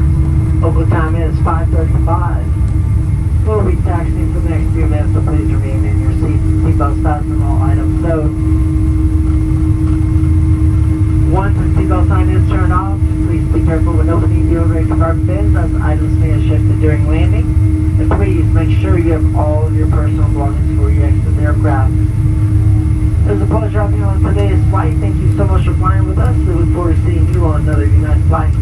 Local time is 5:35. We'll be taxiing for the next few minutes, so please remain in your seats. Seatbelts fastened, all items stowed. Once the seatbelt sign is turned off, please be careful when opening the overhead compartment bins as items may have shifted during landing. And please make sure you have all of your personal belongings before you exit the aircraft. It was a pleasure having you on today's flight. Thank you so much for flying with us. We look forward to seeing you on another United flight.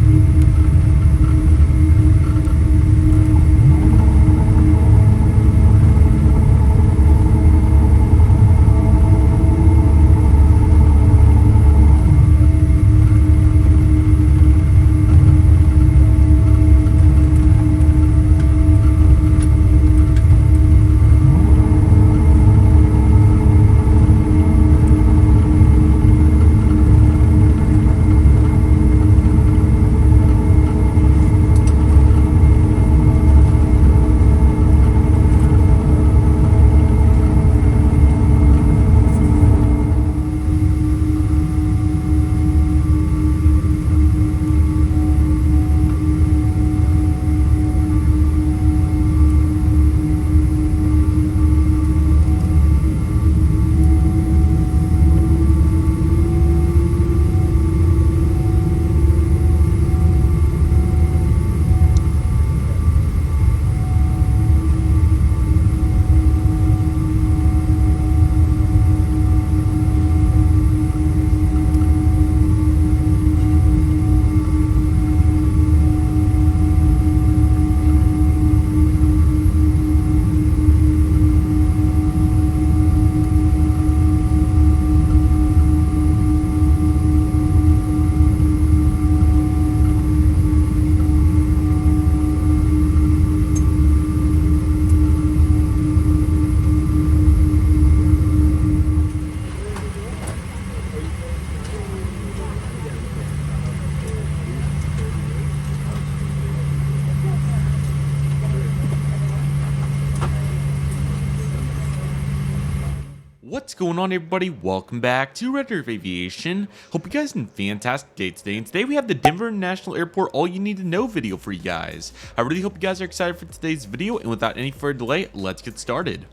What's going on, everybody? Welcome back to Redriveraviation. Hope you guys had a fantastic day today. And today we have the Denver International Airport All You Need to Know video for you guys. I really hope you guys are excited for today's video. And without any further delay, let's get started.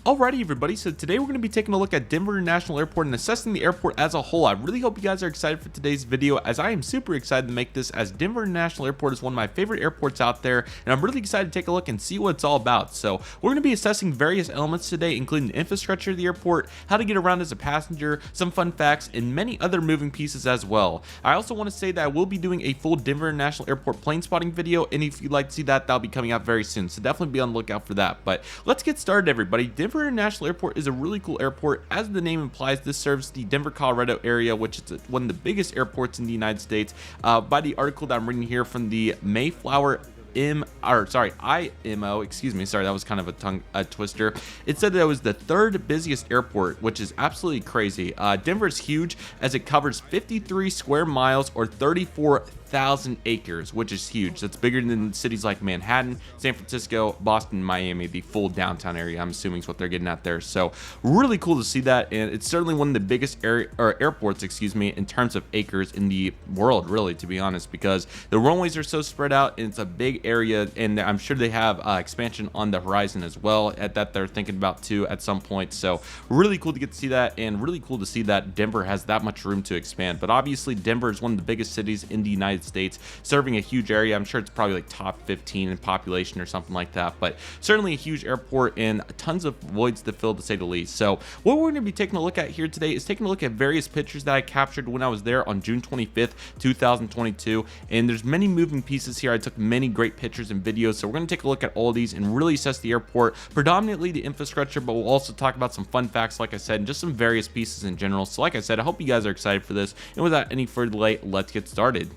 Alrighty, everybody, so today we're going to be taking a look at Denver International Airport and assessing the airport as a whole. I really hope you guys are excited for today's video, as I am super excited to make this, as Denver International Airport is one of my favorite airports out there, and I'm really excited to take a look and see what it's all about. So we're going to be assessing various elements today, including the infrastructure of the airport, how to get around as a passenger, some fun facts, and many other moving pieces as well. I also want to say that I will be doing a full Denver International Airport plane spotting video, and if you'd like to see that, that'll be coming out very soon, so definitely be on the lookout for that. But let's get started, everybody. Denver International Airport is a really cool airport. As the name implies, this serves the Denver, Colorado area, which is one of the biggest airports in the United States. By the article that I'm reading here from the IMO, excuse me, sorry, that was kind of a tongue twister. It said that it was the third busiest airport, which is absolutely crazy. Denver is huge, as it covers 53 square miles or 34,000 acres, which is huge. That's bigger than cities like Manhattan, San Francisco, Boston, Miami, the full downtown area, I'm assuming is what they're getting at there. So really cool to see that, and it's certainly one of the biggest airports, excuse me, in terms of acres in the world, really, to be honest, because the runways are so spread out, and it's a big area, and I'm sure they have expansion on the horizon as well that they're thinking about too at some point. So really cool to get to see that, and really cool to see that Denver has that much room to expand. But obviously Denver is one of the biggest cities in the United States, serving a huge area. I'm sure it's probably like top 15 in population or something like that, but certainly a huge airport and tons of voids to fill, to say the least. So what we're going to be taking a look at here today is taking a look at various pictures that I captured when I was there on June 25th 2022, and there's many moving pieces here. I took many great pictures and videos, so we're going to take a look at all these and really assess the airport, predominantly the infrastructure, but we'll also talk about some fun facts, like I said, and just some various pieces in general. So like I said, I hope you guys are excited for this, and without any further delay, let's get started.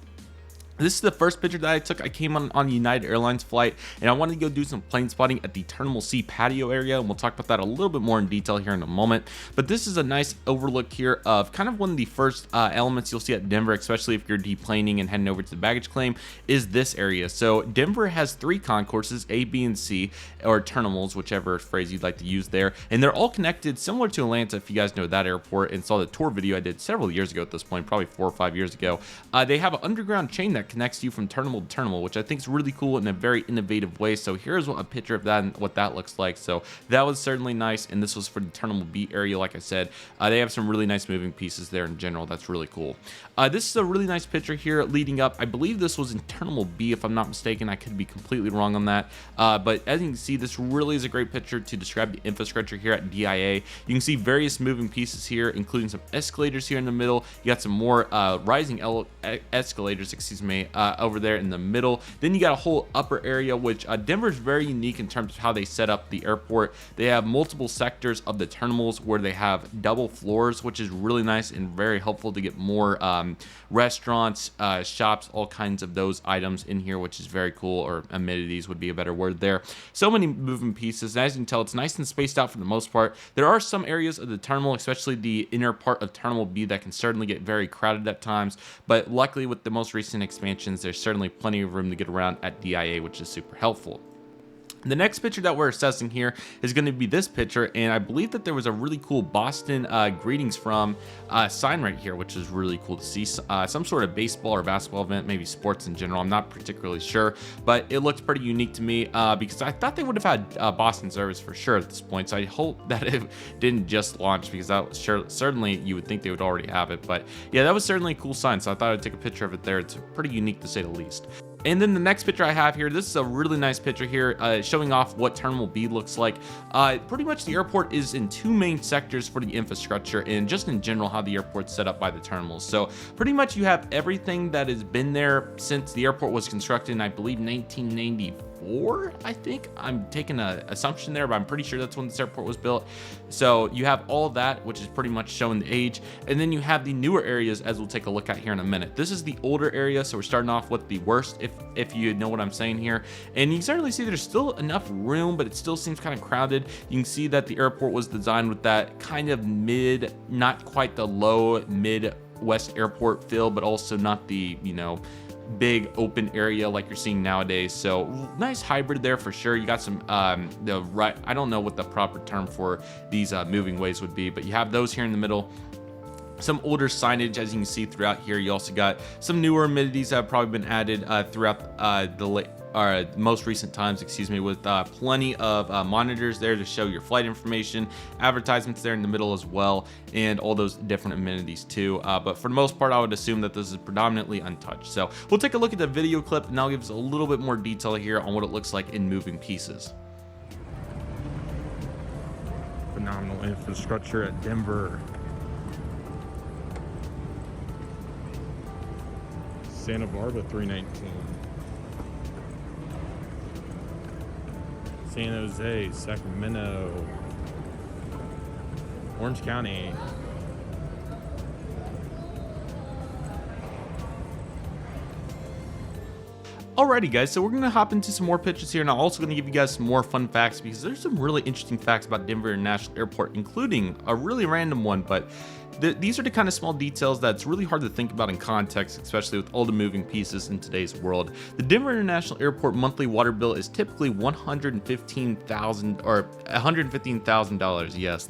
This is the first picture that I took. I came on a United Airlines flight, and I wanted to go do some plane spotting at the Terminal C patio area, and we'll talk about that a little bit more in detail here in a moment. But this is a nice overlook here of kind of one of the first elements you'll see at Denver, especially if you're deplaning and heading over to the baggage claim, is this area. So Denver has 3 concourses, A, B, and C, or terminals, whichever phrase you'd like to use there, and they're all connected, similar to Atlanta, if you guys know that airport and saw the tour video I did several years ago at this point, probably 4 or 5 years ago. They have an underground chain that connects you from terminal to terminal, which I think is really cool in a very innovative way. So here's a picture of that and what that looks like. So that was certainly nice, and this was for the Terminal B area. Like I said, they have some really nice moving pieces there in general. That's really cool. This is a really nice picture here leading up. I believe this was in Terminal B, if I'm not mistaken. I could be completely wrong on that, but as you can see, this really is a great picture to describe the infrastructure here at DIA. You can see various moving pieces here, including some escalators here in the middle. You got some more rising escalators, excuse me, over there in the middle. Then you got a whole upper area, which Denver is very unique in terms of how they set up the airport. They have multiple sectors of the terminals where they have double floors, which is really nice and very helpful to get more restaurants, shops, all kinds of those items in here, which is very cool, or amenities would be a better word there. So many moving pieces, and as you can tell, it's nice and spaced out for the most part. There are some areas of the terminal, especially the inner part of Terminal B, that can certainly get very crowded at times, but luckily with the most recent expansions, there's certainly plenty of room to get around at DIA, which is super helpful. The next picture that we're assessing here is going to be this picture, and I believe that there was a really cool Boston greetings from sign right here, which is really cool to see. Some sort of baseball or basketball event, maybe sports in general. I'm not particularly sure, but it looked pretty unique to me because I thought they would have had Boston service for sure at this point. So I hope that it didn't just launch, because that was certainly you would think they would already have it. But yeah, that was certainly a cool sign, so I thought I'd take a picture of it there. It's pretty unique to say the least. And then the next picture I have here, this is a really nice picture here showing off what Terminal B looks like. Pretty much the airport is in 2 main sectors for the infrastructure, and just in general how the airport's set up by the terminals. So pretty much you have everything that has been there since the airport was constructed in, I believe, 1994, I think. I'm taking an assumption there, but I'm pretty sure that's when this airport was built. So you have all that, which is pretty much showing the age. And then you have the newer areas, as we'll take a look at here in a minute. This is the older area, so we're starting off with the worst, if you know what I'm saying here. And you can certainly see there's still enough room, but it still seems kind of crowded. You can see that the airport was designed with that kind of mid, not quite the low Midwest airport feel, but also not the, you know, big open area like you're seeing nowadays. So nice hybrid there for sure. You got some I don't know what the proper term for these moving ways would be, but you have those here in the middle. Some older signage, as you can see throughout here. You also got some newer amenities that have probably been added throughout the most recent times, excuse me, with plenty of monitors there to show your flight information, advertisements there in the middle as well, and all those different amenities too. But for the most part, I would assume that this is predominantly untouched. So we'll take a look at the video clip, and I'll give us a little bit more detail here on what it looks like in moving pieces. Phenomenal infrastructure at Denver. Santa Barbara 319. San Jose, Sacramento, Orange County. Alrighty guys, so we're going to hop into some more pictures here, and I'm also going to give you guys some more fun facts, because there's some really interesting facts about Denver International Airport, including a really random one, but these are the kind of small details that's really hard to think about in context, especially with all the moving pieces in today's world. The Denver International Airport monthly water bill is typically $115,000 or $115,000. Yes,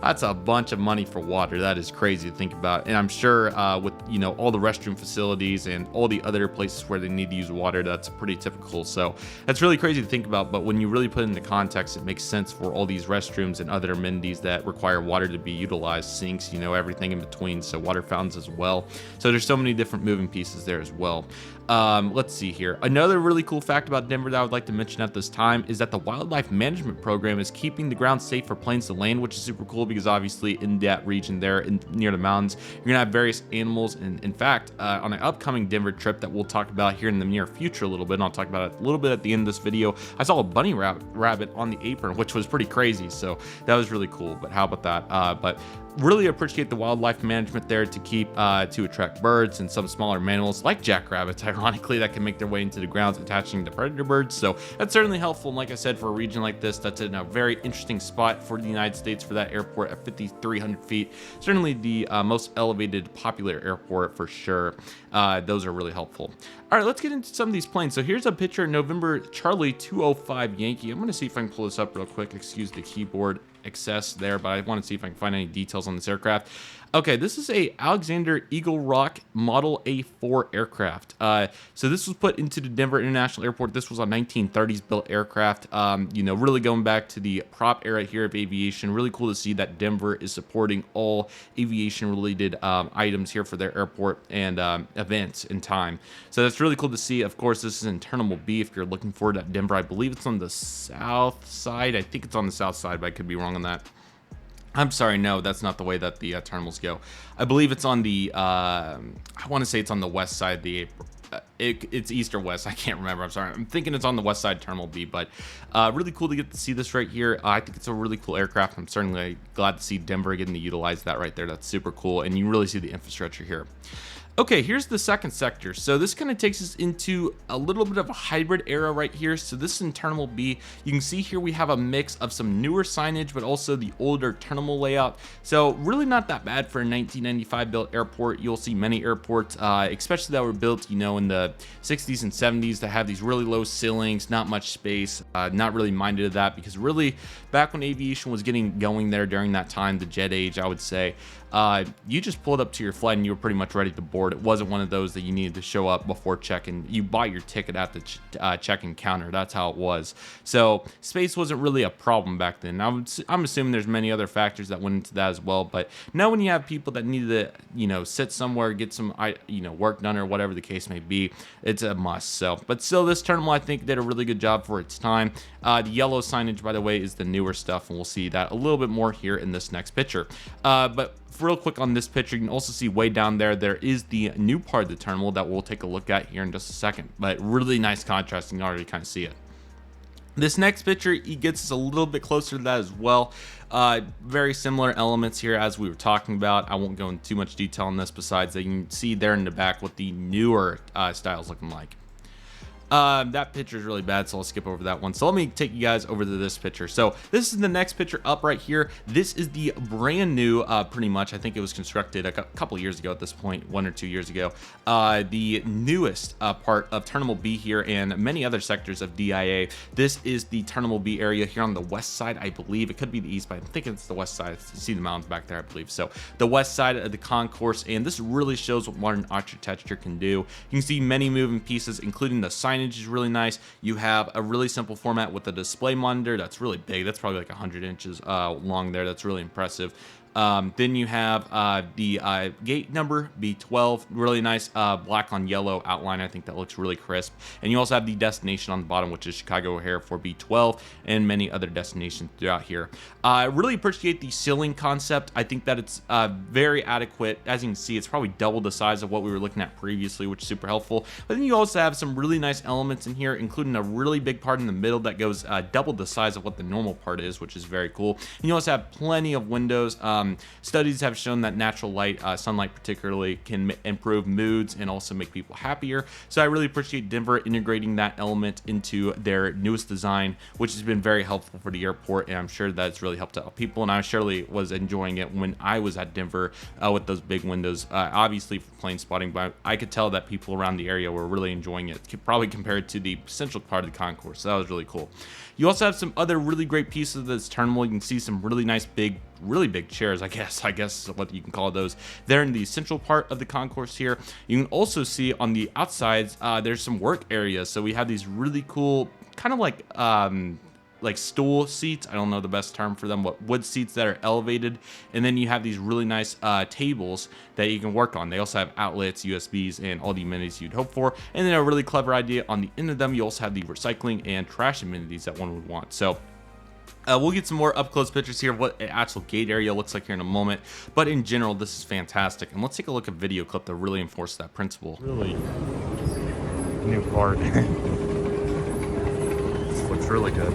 that's a bunch of money for water. That is crazy to think about. And I'm sure with, you know, all the restroom facilities and all the other places where they need to use water, that's pretty typical. So that's really crazy to think about, but when you really put it into context, it makes sense for all these restrooms and other amenities that require water to be utilized, sinks, you know, everything in between, so water fountains as well. So there's so many different moving pieces there as well. Let's see here. Another really cool fact about Denver that I would like to mention at this time is that the wildlife management program is keeping the ground safe for planes to land, which is super cool, because obviously in that region there near the mountains, you're gonna have various animals. And in fact, on an upcoming Denver trip that we'll talk about here in the near future a little bit, and I'll talk about it a little bit at the end of this video, I saw a bunny rabbit on the apron, which was pretty crazy. So that was really cool. But how about that? But Really appreciate the wildlife management there to keep to attract birds and some smaller mammals like jackrabbits, ironically, that can make their way into the grounds attaching to predator birds. So that's certainly helpful. And like I said, for a region like this, that's in a very interesting spot for the United States for that airport at 5,300 feet. Certainly the most elevated popular airport for sure. Those are really helpful. All right, let's get into some of these planes. So here's a picture of November Charlie 205 Yankee. I'm going to see if I can pull this up real quick. Excuse the keyboard excess there, but I want to see if I can find any details on this aircraft. Okay, this is a Alexander Eagle Rock Model A4 aircraft. So this was put into the Denver International Airport. This was a 1930s built aircraft. You know, really going back to the prop era here of aviation. Really cool to see that Denver is supporting all aviation-related items here for their airport and events in time. So that's really cool to see. Of course, this is in Terminal B if you're looking for it at Denver. I believe it's on the south side. I think it's on the south side, but I could be wrong on that. I'm sorry, no, that's not the way that the terminals go. I believe it's on the, I want to say it's on the west side of the, it's east or west, I can't remember, I'm sorry. I'm thinking it's on the west side Terminal B, but really cool to get to see this right here. I think it's a really cool aircraft. I'm certainly glad to see Denver getting to utilize that right there. That's super cool, and you really see the infrastructure here. Okay, here's the second sector. So this kind of takes us into a little bit of a hybrid era right here. So this is in Terminal B. You can see here we have a mix of some newer signage, but also the older terminal layout. So really not that bad for a 1995 built airport. You'll see many airports, especially that were built, you know, in the 60s and 70s, that have these really low ceilings, not much space, not really minded of that, because really back when aviation was getting going there during that time, the jet age, I would say, you just pulled up to your flight and you were pretty much ready to board. It wasn't one of those that you needed to show up before check-in. You bought your ticket at the check-in counter. That's how it was. So space wasn't really a problem back then. I'm assuming there's many other factors that went into that as well. But now when you have people that need to, you know, sit somewhere, get some, you know, work done or whatever the case may be, it's a must. So, but still, this terminal I think did a really good job for its time. The yellow signage, by the way, is the newer stuff, and we'll see that a little bit more here in this next picture. But real quick on this picture, you can also see way down there is the new part of the terminal that we'll take a look at here in just a second. But really nice contrast, you can already kind of see it. This next picture, he gets us a little bit closer to that as well. Very similar elements here as we were talking about. I won't go into too much detail on this, besides that you can see there in the back what the newer styles looking like. That picture is really bad, so I'll skip over that one. So let me take you guys over to this picture. So this is the next picture up right here. This is the brand new, pretty much, I think it was constructed a couple years ago at this point, 1 or 2 years ago. The newest part of Terminal B here and many other sectors of DIA. This is the Terminal B area here on the west side, I believe. It could be the east, but I think it's the west side. You see the mountains back there, I believe. So the west side of the concourse, and this really shows what modern architecture can do. You can see many moving pieces, including the signage is really nice. You have a really simple format with a display monitor that's really big. That's probably like 100 inches long there. That's really impressive. Then you have the gate number B12, really nice black on yellow outline. I think that looks really crisp. And you also have the destination on the bottom, which is Chicago O'Hare for B12, and many other destinations throughout here. I really appreciate the ceiling concept. I think that it's very adequate. As you can see, it's probably double the size of what we were looking at previously, which is super helpful. But then you also have some really nice elements in here, including a really big part in the middle that goes double the size of what the normal part is, which is very cool. And you also have plenty of windows. Studies have shown that natural light, sunlight particularly, can improve moods and also make people happier. So I really appreciate Denver integrating that element into their newest design, which has been very helpful for the airport, and I'm sure that it's really helped out people. And I surely was enjoying it when I was at Denver with those big windows, obviously for plane spotting, but I could tell that people around the area were really enjoying it, probably compared to the central part of the concourse. So that was really cool. You also have some other really great pieces of this terminal. You can see some really nice really big chairs, I guess what you can call those. They're in the central part of the concourse here. You can also see on the outsides, there's some work areas. So we have these really cool, kind of like stool seats. I don't know the best term for them, but wood seats that are elevated. And then you have these really nice tables that you can work on. They also have outlets, USBs, and all the amenities you'd hope for. And then a really clever idea on the end of them, you also have the recycling and trash amenities that one would want. So we'll get some more up-close pictures here of what an actual gate area looks like here in a moment. But in general, this is fantastic. And let's take a look at a video clip that really enforces that principle. Really new part. This looks really good.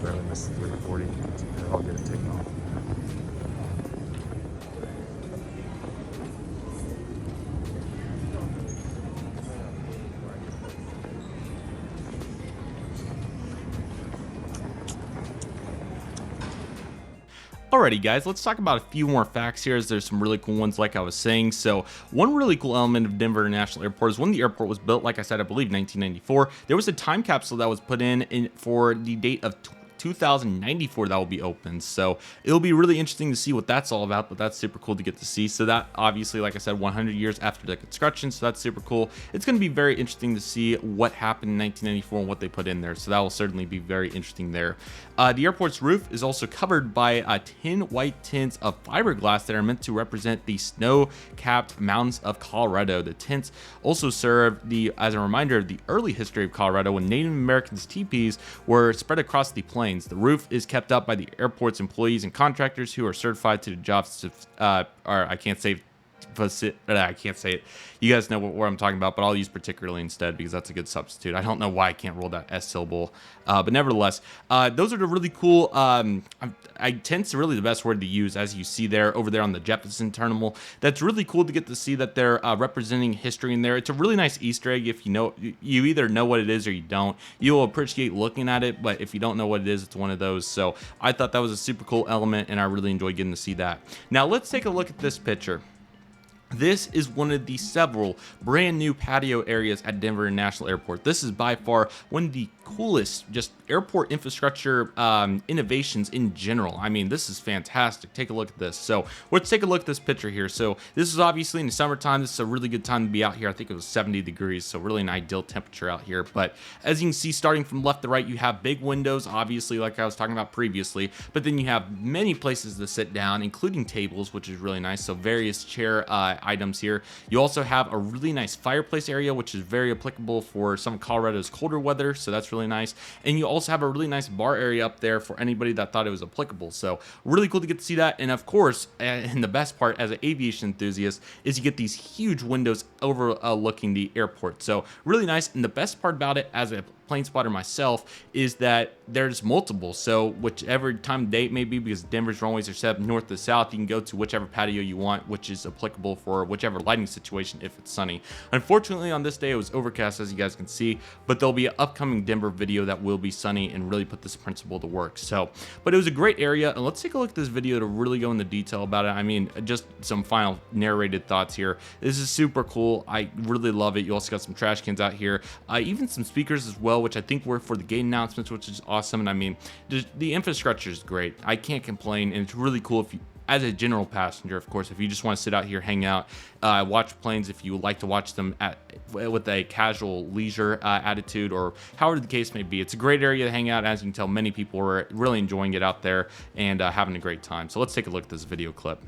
barely missed the 340. They're all good at takeoff. Alrighty guys, let's talk about a few more facts here, as there's some really cool ones like I was saying. So one really cool element of Denver International Airport is when the airport was built, like I said, I believe 1994, there was a time capsule that was put in for the date of 2094 that will be open. So it'll be really interesting to see what that's all about, but that's super cool to get to see. So that obviously, like I said, 100 years after the construction, so that's super cool. It's going to be very interesting to see what happened in 1994 and what they put in there. So that will certainly be very interesting there. The airport's roof is also covered by 10 white tins of fiberglass that are meant to represent the snow-capped mountains of Colorado. The tents also serve as a reminder of the early history of Colorado when Native Americans' teepees were spread across the plains. The roof is kept up by the airport's employees and contractors who are certified to the jobs, I can't say it. You guys know what I'm talking about, but I'll use particularly instead because that's a good substitute. I don't know why I can't roll that S syllable, but nevertheless, those are the really cool. Tent's really the best word to use, as you see there over there on the Jefferson Terminal. That's really cool to get to see that they're representing history in there. It's a really nice Easter egg. If you either know what it is or you don't. You'll appreciate looking at it, but if you don't know what it is, it's one of those. So I thought that was a super cool element, and I really enjoyed getting to see that. Now let's take a look at this picture. This is one of the several brand new patio areas at Denver International Airport. This is by far one of the coolest just airport infrastructure innovations in general. I mean, this is fantastic. Take a look at this. So let's take a look at this picture here. So this is obviously in the summertime. This is a really good time to be out here. I think it was 70 degrees, so really an ideal temperature out here. But as you can see, starting from left to right, you have big windows, obviously, like I was talking about previously, but then you have many places to sit down, including tables, which is really nice. So various chair items here. You also have a really nice fireplace area, which is very applicable for some of Colorado's colder weather, so that's really nice. And you also have a really nice bar area up there for anybody that thought it was applicable. So really cool to get to see that. And of course, and the best part as an aviation enthusiast is you get these huge windows overlooking the airport. So really nice. And the best part about it as a plane spotter myself is that there's multiple, so whichever time of day it may be, because Denver's runways are set up north to south, you can go to whichever patio you want, which is applicable for whichever lighting situation if it's sunny. Unfortunately, on this day it was overcast, as you guys can see, but there'll be an upcoming Denver video that will be sunny and really put this principle to work. So, but it was a great area, and let's take a look at this video to really go into detail about it. I mean, just some final narrated thoughts here. This is super cool. I really love it. You also got some trash cans out here, even some speakers as well, which I think were for the gate announcements, which is awesome. And I mean, the infrastructure is great. I can't complain, and it's really cool if you, as a general passenger, of course, if you just want to sit out here, hang out, watch planes, if you like to watch them with a casual leisure attitude, or however the case may be. It's a great area to hang out. As you can tell, many people are really enjoying it out there and having a great time. So let's take a look at this video clip.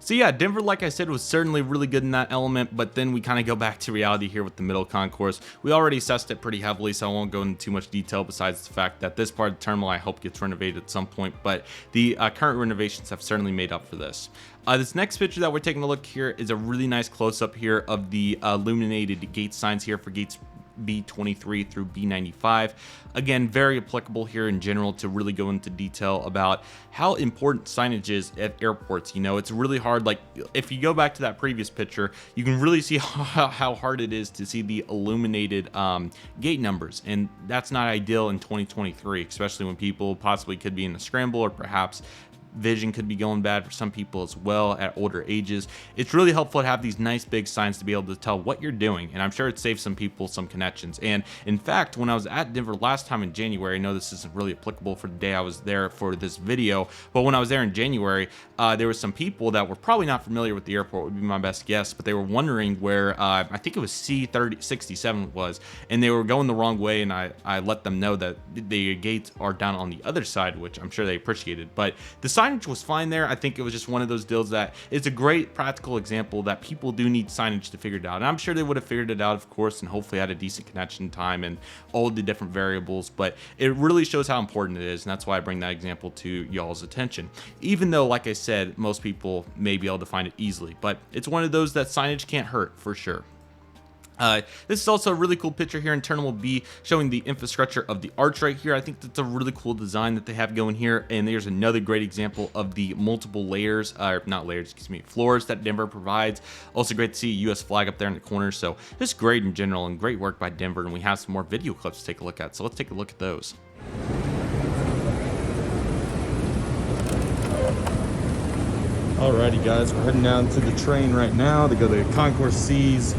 So yeah, Denver, like I said, was certainly really good in that element, but then we kind of go back to reality here with the middle concourse. We already assessed it pretty heavily, so I won't go into too much detail besides the fact that this part of the terminal I hope gets renovated at some point, but the current renovations have certainly made up for this. This next picture that we're taking a look here is a really nice close-up here of the illuminated gate signs here for gates B23 through B95. Again, very applicable here in general to really go into detail about how important signage is at airports. You know, it's really hard. Like if you go back to that previous picture, you can really see how hard it is to see the illuminated gate numbers, and that's not ideal in 2023, especially when people possibly could be in a scramble, or perhaps vision could be going bad for some people as well at older ages. It's really helpful to have these nice big signs to be able to tell what you're doing, and I'm sure it saves some people some connections. And in fact, when I was at Denver last time in January, I know this isn't really applicable for the day I was there for this video, but when I was there in January, there were some people that were probably not familiar with the airport, would be my best guess, but they were wondering where I think it was C-3067 was, and they were going the wrong way, and I let them know that the gates are down on the other side, which I'm sure they appreciated. But the signage was fine there. I think it was just one of those deals that it's a great practical example that people do need signage to figure it out. And I'm sure they would have figured it out, of course, and hopefully had a decent connection time and all the different variables, but it really shows how important it is, and that's why I bring that example to y'all's attention. Even though, like I said, most people may be able to find it easily, but it's one of those that signage can't hurt for sure. This is also a really cool picture here in Terminal B showing the infrastructure of the arch right here. I think that's a really cool design that they have going here. And there's another great example of the multiple layers, or not layers, excuse me, floors that Denver provides. Also great to see a US flag up there in the corner. So just great in general and great work by Denver. And we have some more video clips to take a look at. So let's take a look at those. Alrighty guys, we're heading down to the train right now to go to Concourse C's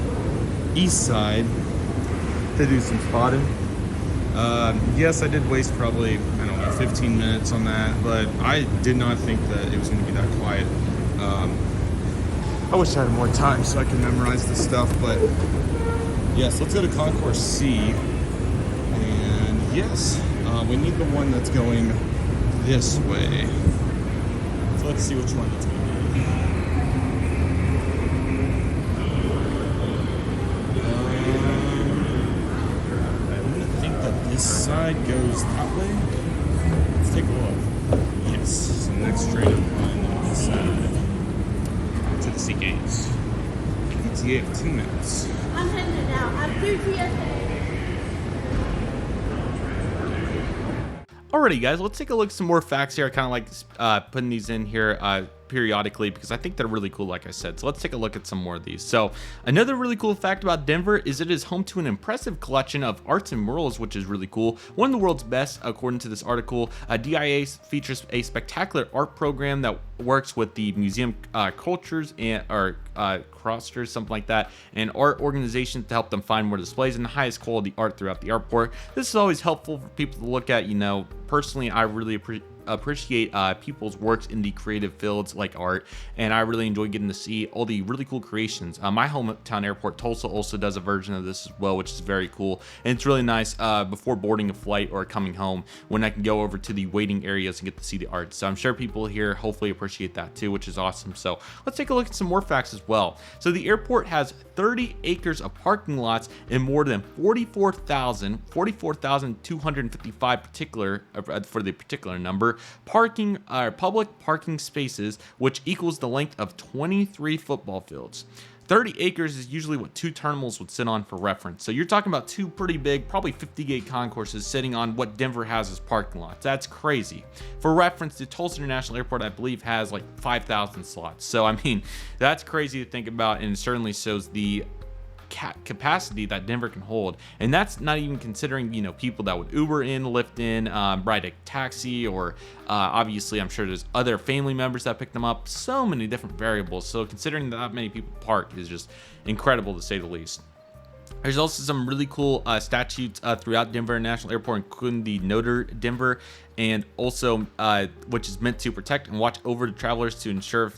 east side to do some spotting. Yes, I did waste probably, I don't know, 15 minutes on that, but I did not think that it was going to be that quiet. I wish I had more time so I could memorize this stuff, but yes, let's go to Concourse C. And yes, we need the one that's going this way. So let's see which one it's going to be. This side goes that way. Let's take a look. Yes, so the next train on this side to the sea gates. ETA of 2 minutes. I'm heading out. I'm through TSA. Alrighty guys, let's take a look at some more facts here. I kind of like putting these in here periodically because I think they're really cool, like I said. So let's take a look at some more of these. So another really cool fact about Denver is it is home to an impressive collection of arts and murals, which is really cool. One of the world's best, according to this article. DIA features a spectacular art program that works with the museum cultures and crosters, something like that, and art organizations to help them find more displays and the highest quality art throughout the airport. This is always helpful for people to look at. You know, personally, I really appreciate people's works in the creative fields like art, and I really enjoy getting to see all the really cool creations. My hometown airport, Tulsa, also does a version of this as well, which is very cool, and it's really nice before boarding a flight or coming home when I can go over to the waiting areas and get to see the art. So I'm sure people here hopefully appreciate that too, which is awesome. So let's take a look at some more facts as well. So the airport has 30 acres of parking lots and more than 44,255 particular for the particular number parking public parking spaces, which equals the length of 23 football fields. 30 acres is usually what 2 terminals would sit on for reference. So you're talking about 2 pretty big, probably 50 gate concourses sitting on what Denver has as parking lots. That's crazy. For reference, the Tulsa International Airport, I believe, has like 5,000 slots. So I mean, that's crazy to think about, and it certainly shows the capacity that Denver can hold. And that's not even considering, you know, people that would Uber in, Lyft in, ride a taxi, or obviously I'm sure there's other family members that pick them up. So many different variables. So considering that many people park is just incredible, to say the least. There's also some really cool statutes throughout Denver International Airport, including the Notre Denver, and also which is meant to protect and watch over the travelers to ensure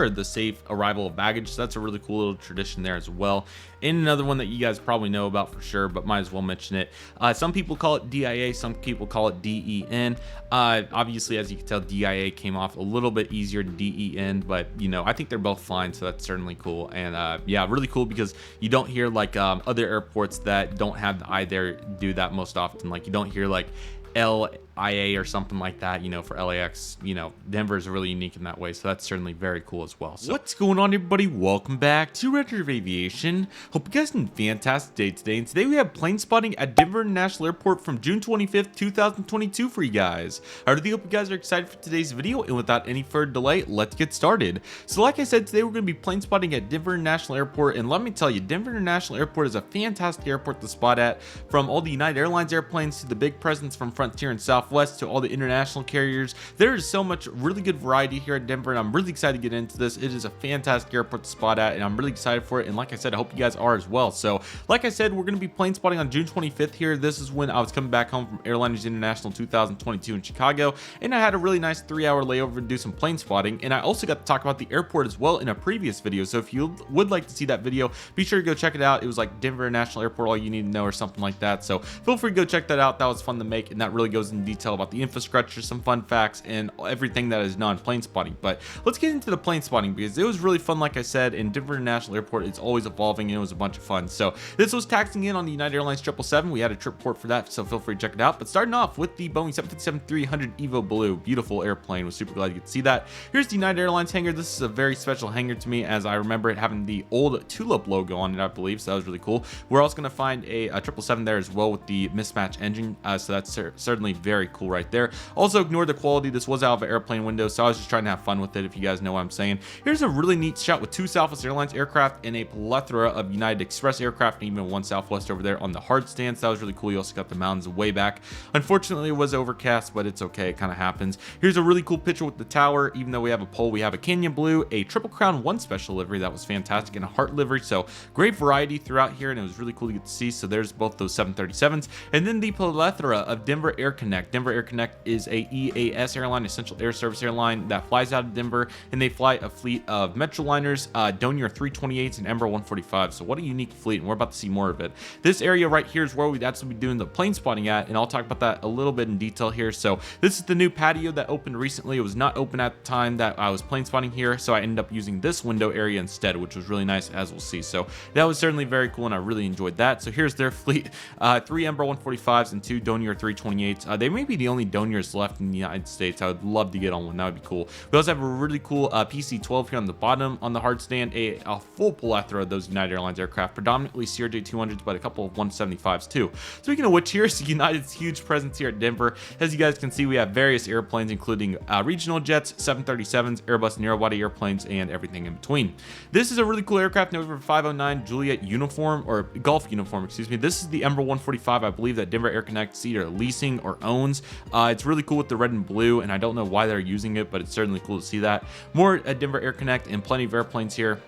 the safe arrival of baggage. So that's a really cool little tradition there as well. And another one that you guys probably know about for sure, but might as well mention it. Some people call it DIA, some people call it DEN. Obviously, as you can tell, DIA came off a little bit easier than DEN, but you know, I think they're both fine, so that's certainly cool. And yeah, really cool because you don't hear like other airports that don't have the I there do that most often. Like you don't hear like LIA or something like that, you know, for LAX. You know, Denver is really unique in that way, so that's certainly very cool as well. So what's going on, everybody? Welcome back to Redriveraviation. Hope you guys had a fantastic day today, and today we have plane spotting at Denver International Airport from June 25th, 2022 for you guys. I really hope you guys are excited for today's video, and without any further delay, let's get started. So like I said, today we're going to be plane spotting at Denver International Airport, and let me tell you, Denver International Airport is a fantastic airport to spot at. From all the United Airlines airplanes to the big presence from Frontier and Southwest to all the international carriers, there is so much really good variety here at Denver, and I'm really excited to get into this. It is a fantastic airport to spot at, and I'm really excited for it. And like I said, I hope you guys are as well. So like I said, we're going to be plane spotting on June 25th here. This is when I was coming back home from Airliners International 2022 in Chicago, and I had a really nice 3-hour layover to do some plane spotting. And I also got to talk about the airport as well in a previous video, so if you would like to see that video, be sure to go check it out. It was like Denver International Airport, all you need to know, or something like that. So feel free to go check that out. That was fun to make, and that really goes into detail detail about the infrastructure, some fun facts, and everything that is non-plane spotting. But let's get into the plane spotting because it was really fun, like I said, and Denver International Airport is always evolving and it was a bunch of fun. So this was taxing in on the United Airlines 777. We had a trip report for that, so feel free to check it out. But starting off with the Boeing 757-300 Evo Blue, beautiful airplane. Was super glad you could see that. Here's the United Airlines hangar. This is a very special hangar to me as I remember it having the old Tulip logo on it, I believe, so that was really cool. We're also going to find a 777 there as well with the mismatch engine, so that's certainly very cool right there. Also ignore the quality. This was out of an airplane window, so I was just trying to have fun with it, if you guys know what I'm saying. Here's a really neat shot with two Southwest Airlines aircraft and a plethora of United Express aircraft, and even one Southwest over there on the hard stance. That was really cool. You also got the mountains way back. Unfortunately, it was overcast, but it's okay. It kind of happens. Here's a really cool picture with the tower. Even though we have a pole, we have a Canyon Blue, a Triple Crown 1 special livery that was fantastic, and a Heart livery. So great variety throughout here, and it was really cool to get to see. So there's both those 737s, and then the plethora of Denver Air Connect. Denver Air Connect is a EAS airline, Essential Air Service airline, that flies out of Denver, and they fly a fleet of Metroliners, Donier 328s, and Embraer 145. So what a unique fleet, and we're about to see more of it. This area right here is where we'd actually be doing the plane spotting at, and I'll talk about that a little bit in detail here. So this is the new patio that opened recently. It was not open at the time that I was plane spotting here, so I ended up using this window area instead, which was really nice, as we'll see. So that was certainly very cool, and I really enjoyed that. So here's their fleet, 3 Embraer 145s and 2 Donier 328s. They may be the only Doniers left in the United States. I would love to get on one. That would be cool. We also have a really cool PC-12 here on the bottom on the hard stand, a full plethora of those United Airlines aircraft, predominantly CRJ-200s, but a couple of 175s too. Speaking of which, here's United's huge presence here at Denver. As you guys can see, we have various airplanes, including regional jets, 737s, Airbus narrow-body airplanes, and everything in between. This is a really cool aircraft, number 509 Juliet uniform, or Golf uniform, excuse me. This is the Embraer 145, I believe, that Denver Air Connect either leasing or owns. It's really cool with the red and blue, and I don't know why they're using it, but it's certainly cool to see that. More at Denver Air Connect, and plenty of airplanes here.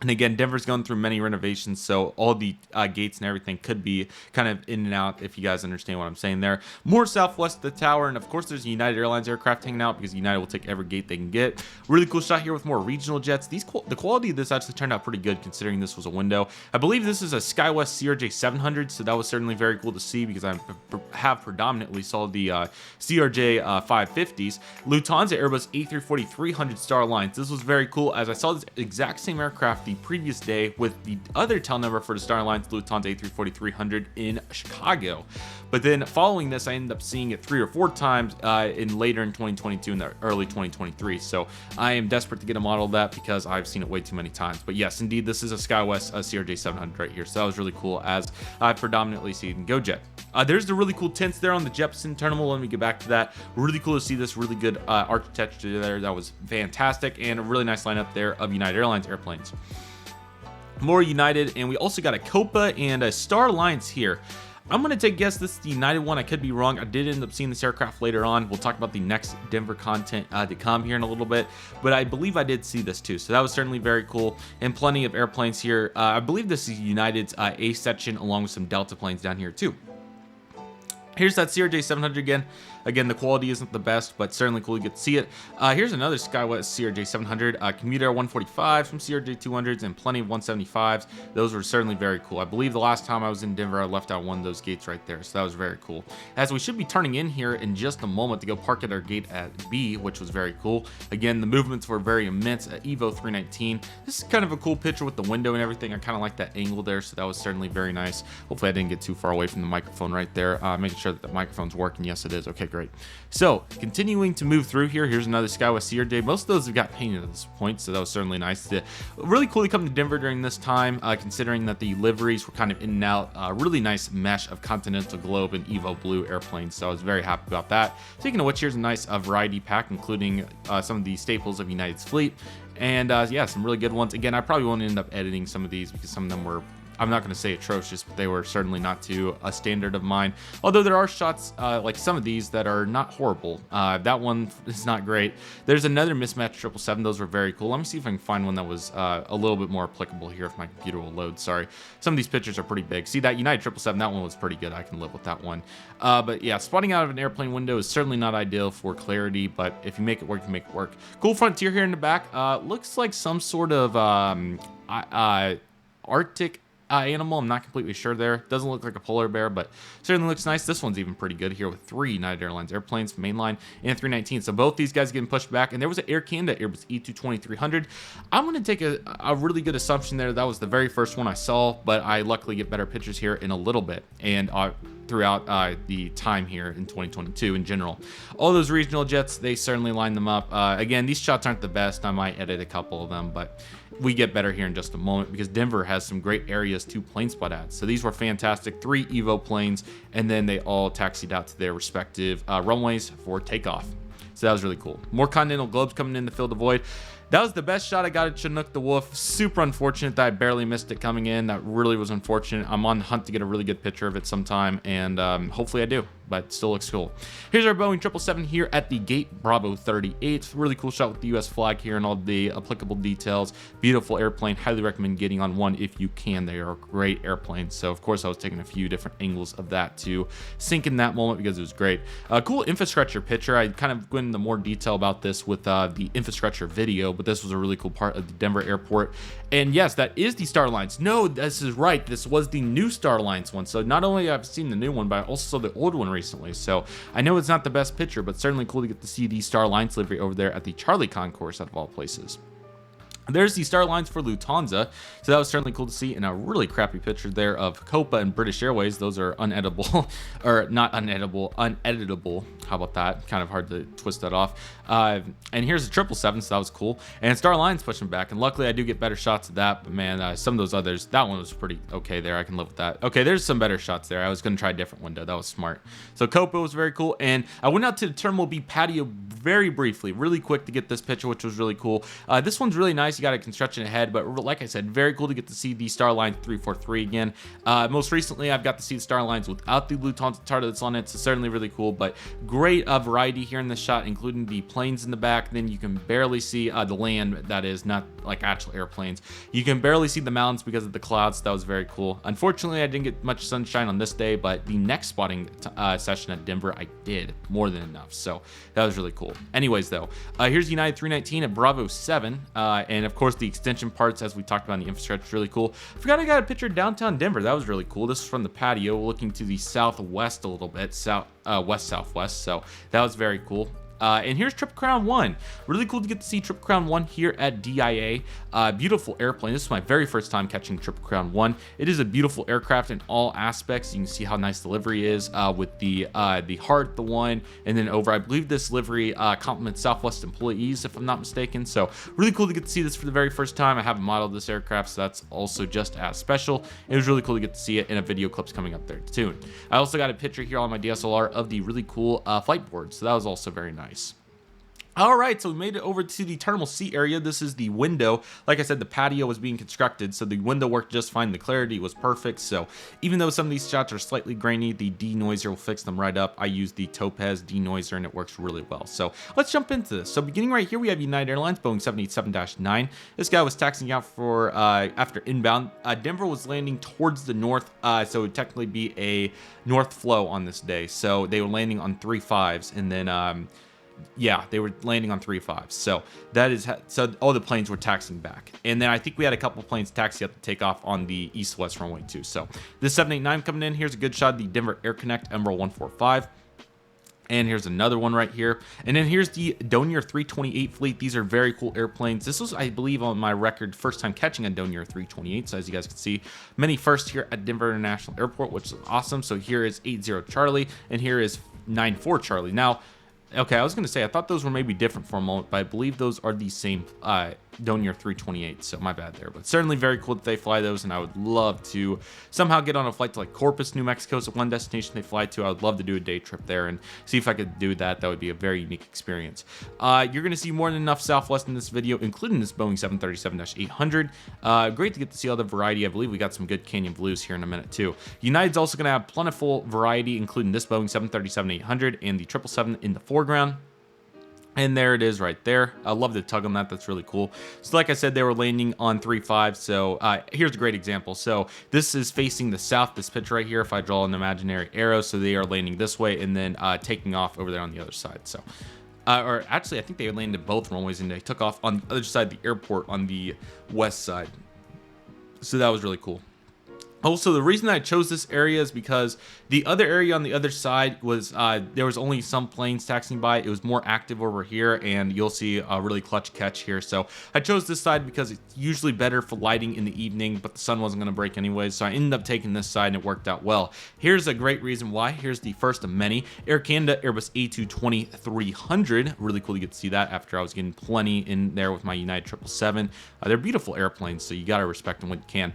And again, Denver's going through many renovations, so all the gates and everything could be kind of in and out, if you guys understand what I'm saying there. More southwest of the tower, and of course there's a United Airlines aircraft hanging out because United will take every gate they can get. Really cool shot here with more regional jets. The quality of this actually turned out pretty good considering this was a window. I believe this is a SkyWest CRJ 700, so that was certainly very cool to see because I have predominantly saw the CRJ 550s. Lufthansa Airbus A340-300 Star Alliance. This was very cool as I saw this exact same aircraft the previous day with the other tail number for the Star Alliance Lufthansa A340-300 in Chicago. But then following this, I ended up seeing it 3 or 4 times later in 2022 and the early 2023. So I am desperate to get a model of that because I've seen it way too many times. But yes, indeed, this is a SkyWest CRJ 700 right here. So that was really cool as I predominantly see it in GoJet. There's the really cool tents there on the Jeppesen terminal. Let me get back to that. Really cool to see this really good architecture there. That was fantastic, and a really nice lineup there of United Airlines airplanes. More United, and we also got a Copa and a Star Alliance here. I'm going to take a guess this is the United one. I could be wrong. I did end up seeing this aircraft later on. We'll talk about the next Denver content to come here in a little bit, but I believe I did see this too. So that was certainly very cool, and plenty of airplanes here. I believe this is United's A section along with some Delta planes down here too. Here's that CRJ 700 again. Again, the quality isn't the best, but certainly cool to get to see it. Here's another SkyWest CRJ 700, Commuter 145s from CRJ 200s, and plenty of 175s. Those were certainly very cool. I believe the last time I was in Denver, I left out one of those gates right there, so that was very cool. As we should be turning in here in just a moment to go park at our gate at B, which was very cool. Again, the movements were very immense at Evo 319. This is kind of a cool picture with the window and everything. I kind of like that angle there, so that was certainly very nice. Hopefully I didn't get too far away from the microphone right there. Making sure that the microphone's working. Yes, it is. Okay, great. So continuing to move through here, here's another SkyWest CRJ. Most of those have got painted at this point, so that was certainly nice. Really cool to come to Denver during this time, considering that the liveries were kind of in and out. Really nice mesh of Continental Globe and Evo Blue airplanes, so I was very happy about that. Speaking of which, here's a nice variety pack, including some of the staples of United's fleet, and yeah, some really good ones. Again, I probably won't end up editing some of these because some of them were, I'm not going to say atrocious, but they were certainly not to a standard of mine. Although there are shots like some of these that are not horrible. That one is not great. There's another mismatch 777. Those were very cool. Let me see if I can find one that was a little bit more applicable here if my computer will load. Sorry. Some of these pictures are pretty big. See that United 777? That one was pretty good. I can live with that one. But yeah, spotting out of an airplane window is certainly not ideal for clarity, but if you make it work, you make it work. Cool Frontier here in the back. Looks like some sort of Arctic animal. I'm not completely sure there. Doesn't look like a polar bear, but certainly looks nice. This one's even pretty good here with 3 United Airlines airplanes, mainline and 319. So both these guys getting pushed back. And there was an Air Canada Airbus E220-300. I'm going to take a really good assumption there. That was the very first one I saw, but I luckily get better pictures here in a little bit. And throughout the time here in 2022 in general. All those regional jets, they certainly line them up. Again, these shots aren't the best. I might edit a couple of them, but we get better here in just a moment because Denver has some great areas to plane spot at. So these were fantastic. 3 Evo planes, and then they all taxied out to their respective runways for takeoff. So that was really cool. More Continental Globes coming in to fill the void. That was the best shot I got at Chinook the Wolf. Super unfortunate that I barely missed it coming in. That really was unfortunate. I'm on the hunt to get a really good picture of it sometime, and hopefully I do, but it still looks cool. Here's our Boeing 777 here at the gate Bravo 38. Really cool shot with the US flag here and all the applicable details. Beautiful airplane. Highly recommend getting on one if you can. They are great airplanes. So of course I was taking a few different angles of that to sink in that moment because it was great. Cool infrastructure picture. I kind of went into more detail about this with the infrastructure video, but this was a really cool part of the Denver airport. And yes, that is the Starlines. No, this is right. This was the new Starlines one. So not only have I seen the new one, but I also saw the old one recently. So I know it's not the best picture, but certainly cool to get to see the Starlines livery over there at the Charlie Concourse out of all places. There's the Starlines for Lufthansa, so that was certainly cool to see in a really crappy picture there of Copa and British Airways. Those are uneditable, or not uneditable, uneditable. How about that? Kind of hard to twist that off. And here's the 777, so that was cool. And Starlines pushing back, and luckily I do get better shots of that, but man, some of those others, that one was pretty okay there. I can live with that. Okay, there's some better shots there. I was going to try a different window. That was smart. So Copa was very cool, and I went out to the Terminal B patio very briefly, really quick to get this picture, which was really cool. This one's really nice. You got a construction ahead, but like I said, very cool to get to see the Starlines 343 again. Most recently, I've got to see the Starlines without the Lufthansa target that's on it, so certainly really cool, but great variety here in this shot, including the planes in the back. Then you can barely see the land, that is, not like actual airplanes. You can barely see the mountains because of the clouds, so that was very cool. Unfortunately, I didn't get much sunshine on this day, but the next spotting session at Denver, I did more than enough, so that was really cool. Anyways, though, here's United 319 at Bravo 7, and of course, the extension parts, as we talked about in the infrastructure, is really cool. I forgot I got a picture of downtown Denver. That was really cool. This is from the patio, looking to the southwest a little bit, west-southwest, so that was very cool. And here's Triple Crown 1. Really cool to get to see Triple Crown 1 here at DIA. Beautiful airplane. This is my very first time catching Triple Crown 1. It is a beautiful aircraft in all aspects. You can see how nice the livery is with the heart, the one, and then over. I believe this livery complements Southwest employees, if I'm not mistaken. So really cool to get to see this for the very first time. I haven't modeled this aircraft, so that's also just as special. It was really cool to get to see it in a video clips coming up there soon. I also got a picture here on my DSLR of the really cool flight board, so that was also very nice. All right, so we made it over to the Terminal C area. This is the window. Like I said, the patio was being constructed, so the window worked just fine. The clarity was perfect. So even though some of these shots are slightly grainy, the denoiser will fix them right up. I use the Topaz denoiser, and it works really well. So let's jump into this. So beginning right here, we have United Airlines, Boeing 787-9. This guy was taxiing out for after inbound. Denver was landing towards the north, so it would technically be a north flow on this day. So they were landing on 3.5s, and then yeah, they were landing on 3.5s. So that is so all the planes were taxiing back, and then I think we had a couple planes taxi up to take off on the east-west runway too. So this 789 coming in. Here's a good shot of the Denver Air Connect Emerald 145. And here's another one right here. And then here's the Dornier 328 fleet. These are very cool airplanes. This was, I believe, on my record, first time catching a Dornier 328. So as you guys can see, many firsts here at Denver International Airport, which is awesome. So here is 80 Charlie, and here is 94 Charlie. Now, okay, I was going to say, I thought those were maybe different for a moment, but I believe those are the same Dornier 328, so my bad there. But certainly very cool that they fly those, and I would love to somehow get on a flight to like Corpus, New Mexico. Is one destination they fly to. I would love to do a day trip there and see if I could do that. That would be a very unique experience. You're going to see more than enough Southwest in this video, including this Boeing 737-800. Great to get to see all the variety. I believe we got some good Canyon Blues here in a minute too. United's also going to have plentiful variety, including this Boeing 737-800 and the 777 in the foreground. And there it is right there. I love the tug on that. That's really cool. So like I said, they were landing on 3.5. So here's a great example. So this is facing the south, this picture right here, if I draw an imaginary arrow. So they are landing this way and then taking off over there on the other side. So or actually, I think they landed both runways and they took off on the other side of the airport on the west side. So that was really cool. Also, the reason I chose this area is because the other area on the other side was there was only some planes taxiing by. It was more active over here, and you'll see a really clutch catch here. So I chose this side because it's usually better for lighting in the evening, but the sun wasn't going to break anyways. So I ended up taking this side, and it worked out well. Here's a great reason why. Here's the first of many. Air Canada Airbus A220-300. Really cool to get to see that after I was getting plenty in there with my United 777. They're beautiful airplanes, so you got to respect them when you can.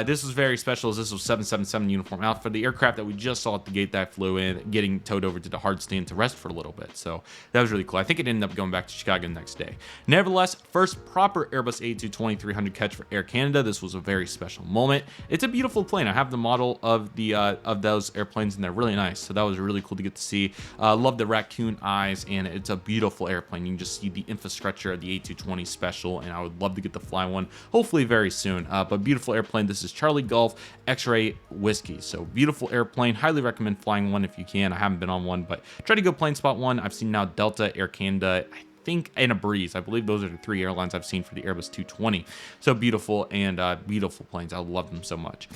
This was very special. This was 777 uniform outfit, the aircraft that we just saw at the gate that I flew in, getting towed over to the hard stand to rest for a little bit. So that was really cool. I think it ended up going back to Chicago the next day. Nevertheless, first proper Airbus A220-300 catch for Air Canada. This was a very special moment. It's a beautiful plane. I have the model of the of those airplanes, and they're really nice. So that was really cool to get to see. Love the raccoon eyes, and it's a beautiful airplane. You can just see the infrastructure of the A220 special, and I would love to get to fly one, hopefully very soon. But beautiful airplane. This is Charlie Golf X-Ray Whiskey. So beautiful airplane. Highly recommend flying one if you can. I haven't been on one, but try to go plane spot one. I've seen now Delta, Air Canada, I think, and a Breeze. I believe those are the 3 airlines I've seen for the Airbus 220. So beautiful, and beautiful planes. I love them so much.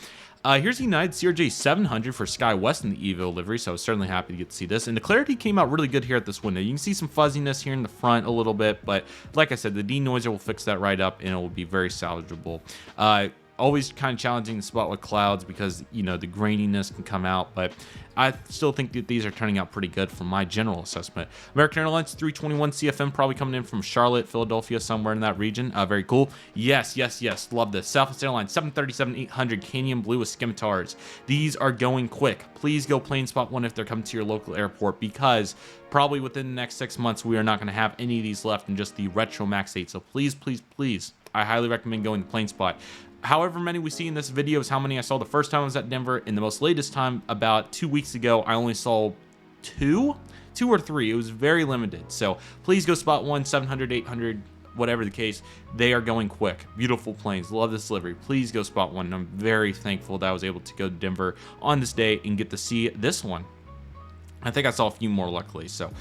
Here's the United CRJ 700 for SkyWest in the Evo livery, so I was certainly happy to get to see this. And the clarity came out really good here at this window. You can see some fuzziness here in the front a little bit, but like I said, the denoiser will fix that right up, and it will be very salvageable. Always kind of challenging to spot with clouds because, you know, the graininess can come out, but I still think that these are turning out pretty good from my general assessment. American Airlines 321 CFM probably coming in from Charlotte, Philadelphia, somewhere in that region. Very cool. Yes, yes, yes. Love this. Southwest Airlines 737-800 Canyon Blue with scimitars. These are going quick. Please go plane spot one if they're coming to your local airport, because probably within the next 6 months, we are not going to have any of these left in just the Retro Max 8. So please, please, please, I highly recommend going to plane spot. However many we see in this video is how many I saw the first time I was at Denver. In the most latest time, about 2 weeks ago, I only saw two or three. It was very limited. So please go spot one, 700, 800, whatever the case. They are going quick. Beautiful planes. Love this livery. Please go spot one. And I'm very thankful that I was able to go to Denver on this day and get to see this one. I think I saw a few more, luckily. So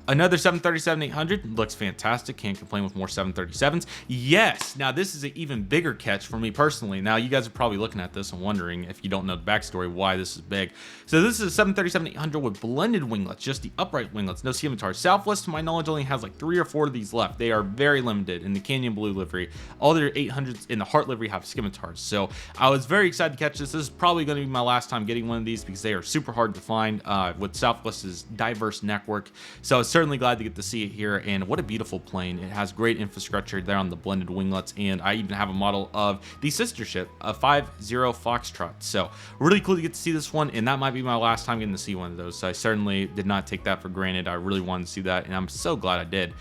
another 737-800 looks fantastic. Can't complain with more 737s. Yes, now this is an even bigger catch for me personally. Now you guys are probably looking at this and wondering, if you don't know the backstory, why this is big. So this is a 737-800 with blended winglets, just the upright winglets, no scimitars. Southwest, to my knowledge, only has like 3 or 4 of these left. They are very limited in the Canyon Blue livery. All their 800s in the Heart livery have scimitars. So I was very excited to catch this. This is probably going to be my last time getting one of these because they are super hard to find with Southwest's diverse network. So it's certainly glad to get to see it here, and what a beautiful plane. It has great infrastructure there on the blended winglets, and I even have a model of the sister ship, a 50 Foxtrot. So really cool to get to see this one, and that might be my last time getting to see one of those. So I certainly did not take that for granted. I really wanted to see that, and I'm so glad I did.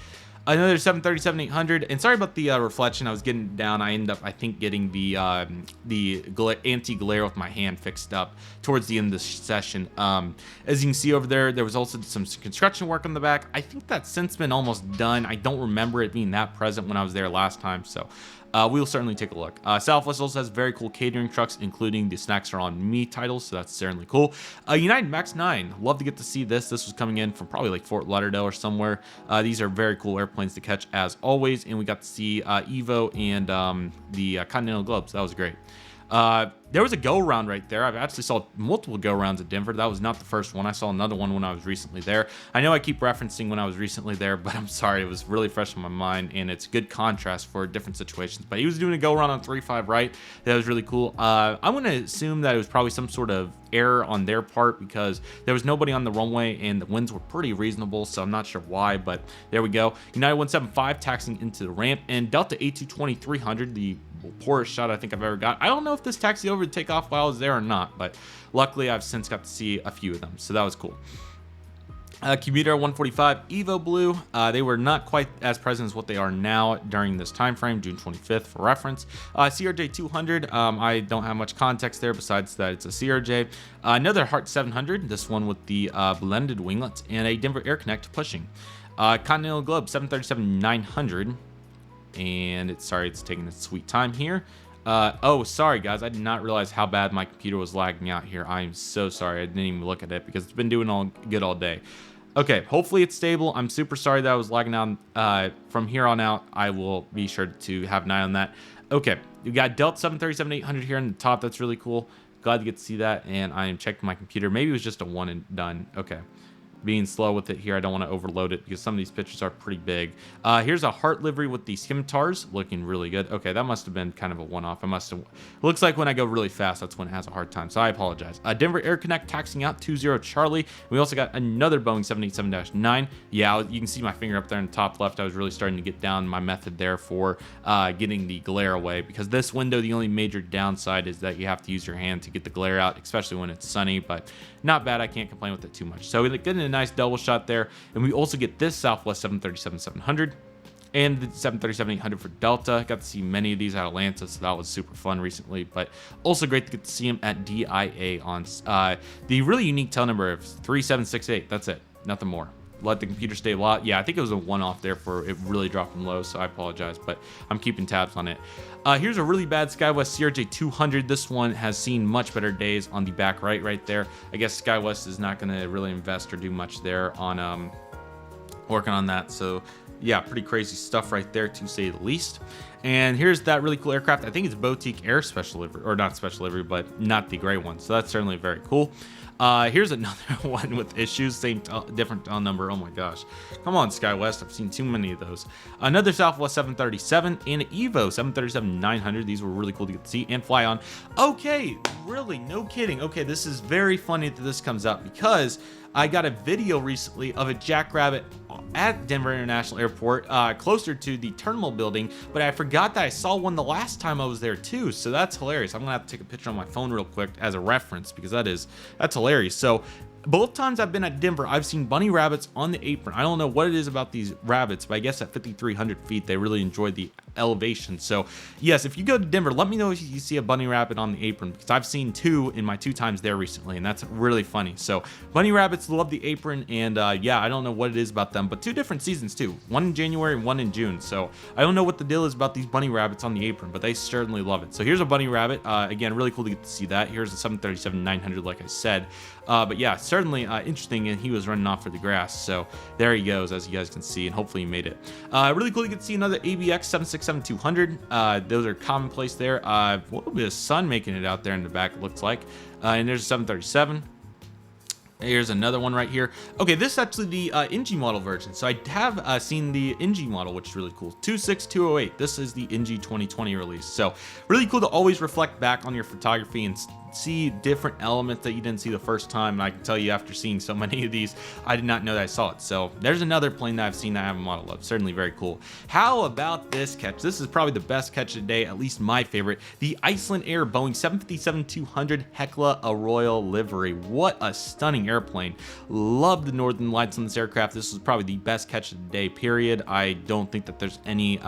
Another 737-800, and sorry about the reflection. I was getting down. I ended up, I think, getting the anti-glare with my hand fixed up towards the end of the session. As you can see over there, there was also some construction work on the back. I think that's since been almost done. I don't remember it being that present when I was there last time, so we'll certainly take a look. Southwest also has very cool catering trucks, including the Snacks Are On Me titles, so that's certainly cool. United Max 9, love to get to see this. This was coming in from probably like Fort Lauderdale or somewhere. These are very cool airplanes to catch as always, and we got to see Evo and the Continental Globes. That was great. There was a go-round right there. I've actually saw multiple go-rounds at Denver. That was not the first one. I saw another one when I was recently there. I know I keep referencing when I was recently there, but I'm sorry. It was really fresh in my mind, and it's good contrast for different situations. But he was doing a go-round on 3-5 right. That was really cool. I'm going to assume that it was probably some sort of error on their part because there was nobody on the runway, and the winds were pretty reasonable, so I'm not sure why, but there we go. United 175 taxiing into the ramp, and Delta A220-300, the poorest shot I think I've ever got. I don't know if this taxied over to take off while I was there or not, but luckily I've since got to see a few of them, so that was cool. Commuter 145 Evo Blue, they were not quite as present as what they are now during this time frame, June 25th for reference. CRJ 200, I don't have much context there besides that it's a CRJ. Another Heart 700, this one with the blended winglets, and a Denver Air Connect pushing. Continental Globe 737-900, and it's taking its sweet time here. Oh, sorry guys, I did not realize how bad my computer was lagging out here. I am so sorry. I didn't even look at it because it's been doing all good all day. Okay, hopefully it's stable. I'm super sorry that I was lagging out. From here on out, I will be sure to have an eye on that. Okay, we got Delta 737-800 here on the top. That's really cool. glad to get to see that. And I am checking my computer. Maybe it was just a one and done. Okay. Being slow with it here, I don't want to overload it because some of these pictures are pretty big. Here's a heart livery with the scimitars, looking really good. Okay, that must have been kind of a one-off. Looks like when I go really fast, that's when it has a hard time, so I apologize. Denver Air Connect taxiing out 20 Charlie. We also got another Boeing 787-9. Yeah, you can see my finger up there in the top left. I was really starting to get down my method there for getting the glare away, because this window, the only major downside is that you have to use your hand to get the glare out, especially when it's sunny, but not bad. I can't complain with it too much. So we get a nice double shot there, and we also get this Southwest 737-700 and the 737-800 for Delta. Got to see many of these at Atlanta, so that was super fun recently, but also great to get to see them at DIA on the really unique tail number of 3768. That's it, nothing more. Let the computer stay a lot. Yeah, I think it was a one-off there for it really dropping low, so I apologize, but I'm keeping tabs on it. Here's a really bad SkyWest CRJ 200. This one has seen much better days on the back right there. I guess SkyWest is not going to really invest or do much there on working on that. So yeah, pretty crazy stuff right there, to say the least. And here's that really cool aircraft. I think it's Boutique Air special livery, or not special livery, but not the gray one. So that's certainly very cool. Here's another one with issues, same different tail number. Oh my gosh, come on SkyWest, I've seen too many of those. Another Southwest 737 and an Evo 737-900. These were really cool to get to see and fly on. Okay, really, no kidding. Okay, this is very funny that this comes up, because I got a video recently of a jackrabbit at Denver International Airport, closer to the terminal building, but I forgot that I saw one the last time I was there too, so that's hilarious. I'm gonna have to take a picture on my phone real quick as a reference, because that's hilarious. So both times I've been at Denver, I've seen bunny rabbits on the apron. I don't know what it is about these rabbits, but I guess at 5,300 feet, they really enjoy the elevation. So yes, if you go to Denver, let me know if you see a bunny rabbit on the apron, because I've seen two in my 2 times there recently, and that's really funny. So bunny rabbits love the apron, and yeah, I don't know what it is about them, but 2 different seasons too, one in January and one in June. So I don't know what the deal is about these bunny rabbits on the apron, but they certainly love it. So here's a bunny rabbit. Again, really cool to get to see that. Here's the 737-900, like I said. But yeah, certainly interesting, and he was running off for the grass. So there he goes, as you guys can see, and hopefully he made it. Really cool to get to see another ABX 767-200. Those are commonplace there. A little bit of sun making it out there in the back, it looks like. And there's a 737. Here's another one right here. Okay, this is actually the NG model version. So I have seen the NG model, which is really cool. 26208. This is the NG 2020 release. So really cool to always reflect back on your photography and see different elements that you didn't see the first time. And I can tell you, after seeing so many of these, I did not know that I saw it. So there's another plane that I've seen that I have a model of. Certainly very cool. How about this catch? This is probably the best catch of the day, at least my favorite. The Iceland Air Boeing 757-200 Hecla Arroyo livery. What a stunning airplane. Love the northern lights on this aircraft. This was probably the best catch of the day, period. I don't think that there's any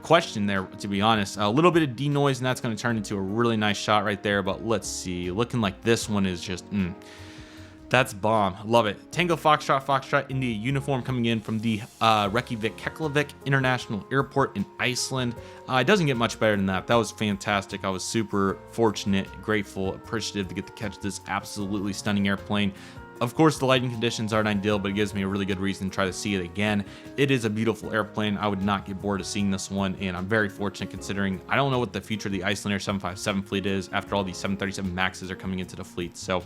question there, to be honest. A little bit of denoise, and that's going to turn into a really nice shot right there. But let's see, looking like this one is just that's bomb. Love it. Tango Foxtrot India uniform coming in from the Reykjavik Keflavik International Airport in Iceland. It doesn't get much better than that. That was fantastic. I was super fortunate, grateful, appreciative to get to catch this absolutely stunning airplane. Of course, the lighting conditions aren't ideal, but it gives me a really good reason to try to see it again. It is a beautiful airplane. I would not get bored of seeing this one, and I'm very fortunate, considering I don't know what the future of the Iceland Air 757 fleet is after all these 737 Maxes are coming into the fleet. So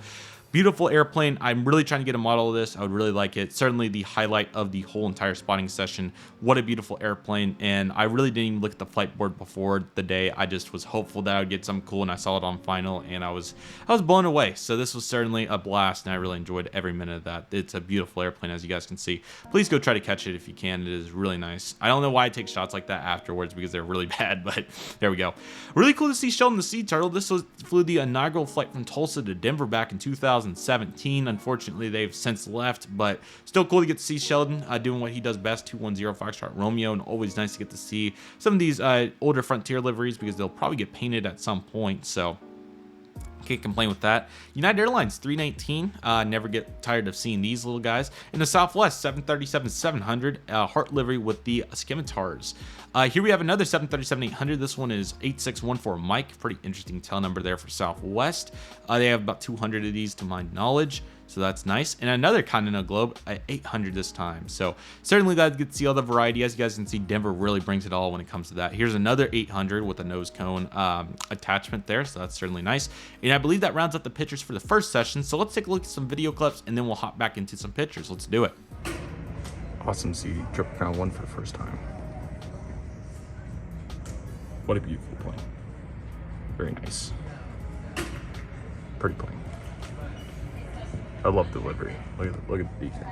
beautiful airplane. I'm really trying to get a model of this. I would really like it. Certainly the highlight of the whole entire spotting session. What a beautiful airplane. And I really didn't even look at the flight board before the day. I just was hopeful that I would get something cool, and I saw it on final, and I was blown away. So this was certainly a blast, and I really enjoyed every minute of that. It's a beautiful airplane, as you guys can see. Please go try to catch it if you can. It is really nice. I don't know why I take shots like that afterwards, because they're really bad, but there we go. Really cool to see Sheldon the Sea Turtle. This flew the inaugural flight from Tulsa to Denver back in 2017. Unfortunately, they've since left, but still cool to get to see Sheldon doing what he does best, 210 Foxtrot Romeo, and always nice to get to see some of these older Frontier liveries, because they'll probably get painted at some point, so can't complain with that. United Airlines 319, never get tired of seeing these little guys. In the Southwest 737-700 heart livery with the scimitars. Here we have another 737-800. This one is 8614 Mike. Pretty interesting tail number there for Southwest. They have about 200 of these to my knowledge. So that's nice. And another Continental Globe at 800 this time. So certainly glad to get to see all the variety. As you guys can see, Denver really brings it all when it comes to that. Here's another 800 with a nose cone attachment there. So that's certainly nice. And I believe that rounds up the pictures for the first session. So let's take a look at some video clips and then we'll hop back into some pictures. Let's do it. Awesome to see Triple Crown 1 for the first time. What a beautiful plane. Very nice. Pretty plane. I love delivery. Look at the beacon.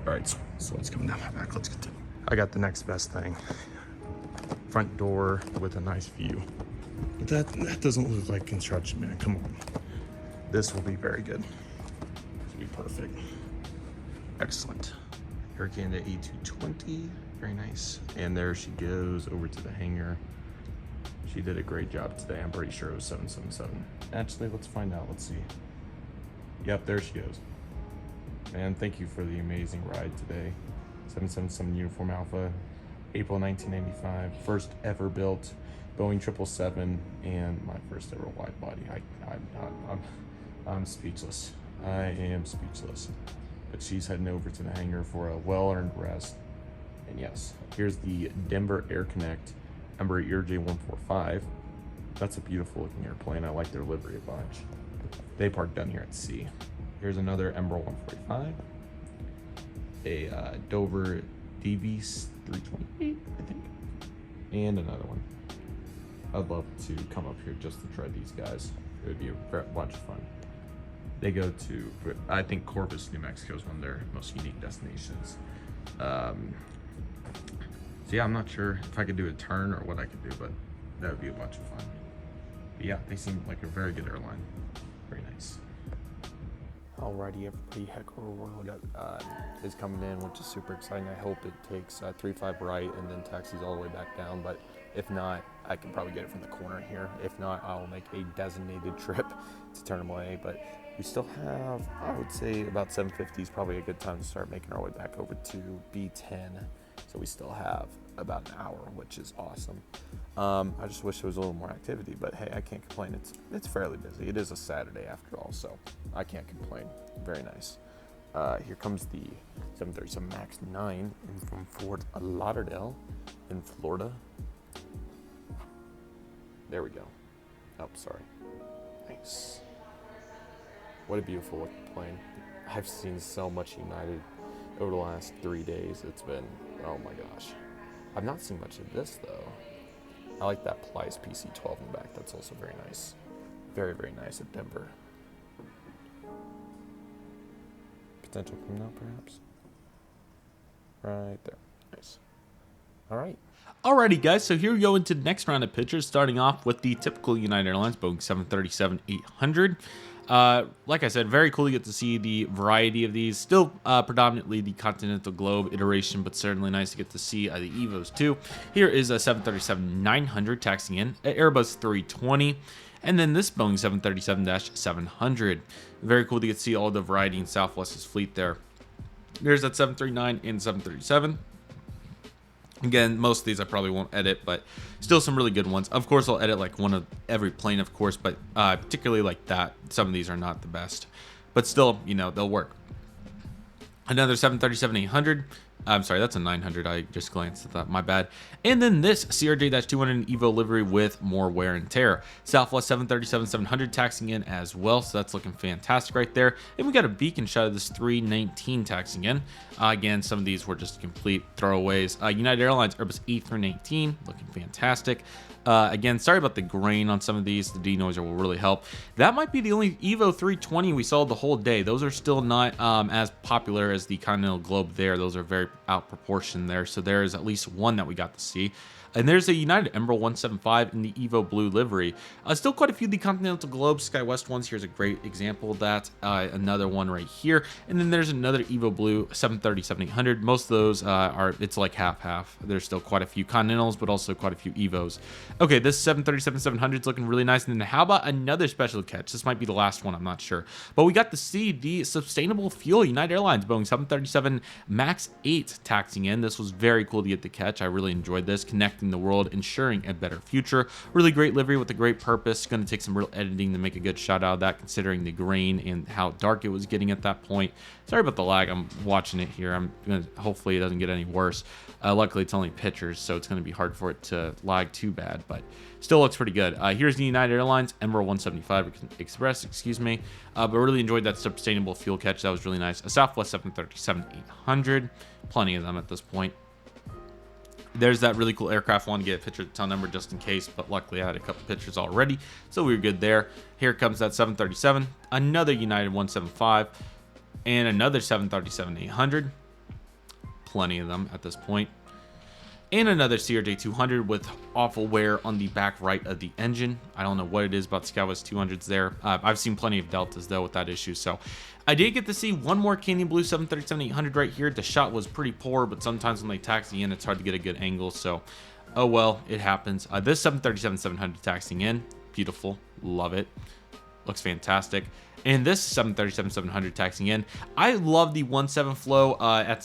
All right, so it's coming down my back. Let's continue. I got the next best thing. Front door with a nice view. But that doesn't look like construction, man. Come on. This will be very good. This will be perfect. Excellent. Hurricane to A220. Very nice. And there she goes over to the hangar. She did a great job today. I'm pretty sure it was 777. Actually, let's find out. Let's see. Yep, there she goes. Man, thank you for the amazing ride today. 777 Uniform Alpha, April 1995. First ever built Boeing 777 and my first ever wide body. I'm speechless. I am speechless. But she's heading over to the hangar for a well-earned rest. And yes, here's the Denver Air Connect Embraer J145. That's a beautiful looking airplane. I like their livery a bunch. They park down here at sea. Here's another Embraer 145. A Dover DV328, I think. And another one. I'd love to come up here just to try these guys. It would be a bunch of fun. They go to, I think Corpus, New Mexico is one of their most unique destinations. So yeah, I'm not sure if I could do a turn or what I could do, but that would be a bunch of fun. But yeah, they seem like a very good airline. Very nice. Alrighty, everybody, Heckler World is coming in, which is super exciting. I hope it takes 35 right and then taxis all the way back down, but if not, I can probably get it from the corner here. If not, I'll make a designated trip to turn them away, but we still have, I would say, about 7:50 is probably a good time to start making our way back over to B10. So we still have about an hour, which is awesome. I just wish there was a little more activity, but hey, I can't complain. It's fairly busy. It is a Saturday after all, so I can't complain. Very nice. Here comes the 737 MAX 9 in from Fort Lauderdale in Florida. There we go. Oh, sorry. Nice. What a beautiful looking plane. I've seen so much United over the last 3 days. It's been, oh my gosh. I've not seen much of this though. I like that Ply's PC-12 in the back. That's also very nice. Very, very nice at Denver. Potential coming out perhaps. Right there. Nice. All right. Alrighty guys, so here we go into the next round of pictures, starting off with the typical United Airlines Boeing 737-800. Like I said, very cool to get to see the variety of these. Still predominantly the Continental Globe iteration, but certainly nice to get to see the Evos too. Here is a 737-900 taxiing in, an Airbus 320, and then this Boeing 737-700. Very cool to get to see all the variety in Southwest's fleet there. There's that 739 and 737. Again, most of these I probably won't edit, but still some really good ones. Of course, I'll edit like one of every plane, of course, but particularly like that, some of these are not the best. But still, you know, they'll work. Another 737-800. I'm sorry, that's a 900. I just glanced at that. My bad. And then this CRJ-200 Evo livery with more wear and tear. Southwest 737-700 taxiing in as well, so that's looking fantastic right there. And we got a beacon shot of this 319 taxiing in. Again, some of these were just complete throwaways. United Airlines Airbus A319 looking fantastic. Again, sorry about the grain on some of these. The denoiser will really help. That might be the only Evo 320 we saw the whole day. Those are still not as popular as the Continental Globe there. Those are very out proportion there. So there is at least one that we got to see. And there's a United Emerald 175 in the Evo Blue livery. Still quite a few of the Continental Globe SkyWest ones. Here's a great example of that. Another one right here. And then there's another Evo Blue 737-800. Most of those it's like half-half. There's still quite a few Continentals, but also quite a few Evos. Okay, this 737-700 is looking really nice. And then how about another special catch? This might be the last one, I'm not sure. But we got to see the sustainable fuel United Airlines Boeing 737 MAX 8 taxiing in. This was very cool to get the catch. I really enjoyed this, connecting protecting the world, ensuring a better future. Really great livery with a great purpose. Going to take some real editing to make a good shot out of that, considering the grain and how dark it was getting at that point. Sorry about the lag. I'm watching it here. Hopefully it doesn't get any worse. Luckily it's only pictures, so it's going to be hard for it to lag too bad, but still looks pretty good. Here's the United Airlines Emerald 175 Express, excuse me. But really enjoyed that sustainable fuel catch. That was really nice. A Southwest 737-800, plenty of them at this point. There's that really cool aircraft. Want to get a picture of the tail number just in case, but luckily I had a couple pictures already, so we were good there. Here comes that 737, another United 175, and another 737-800. Plenty of them at this point. And another CRJ-200 with awful wear on the back right of the engine. I don't know what it is about the Skywest 200s there. I've seen plenty of Deltas though with that issue. So I did get to see one more Canyon Blue 737-800 right here. The shot was pretty poor, but sometimes when they taxi in, it's hard to get a good angle. So, oh well, it happens. This 737-700 taxiing in, beautiful, love it. Looks fantastic. And this 737-700 taxiing in, I love the 1-7 flow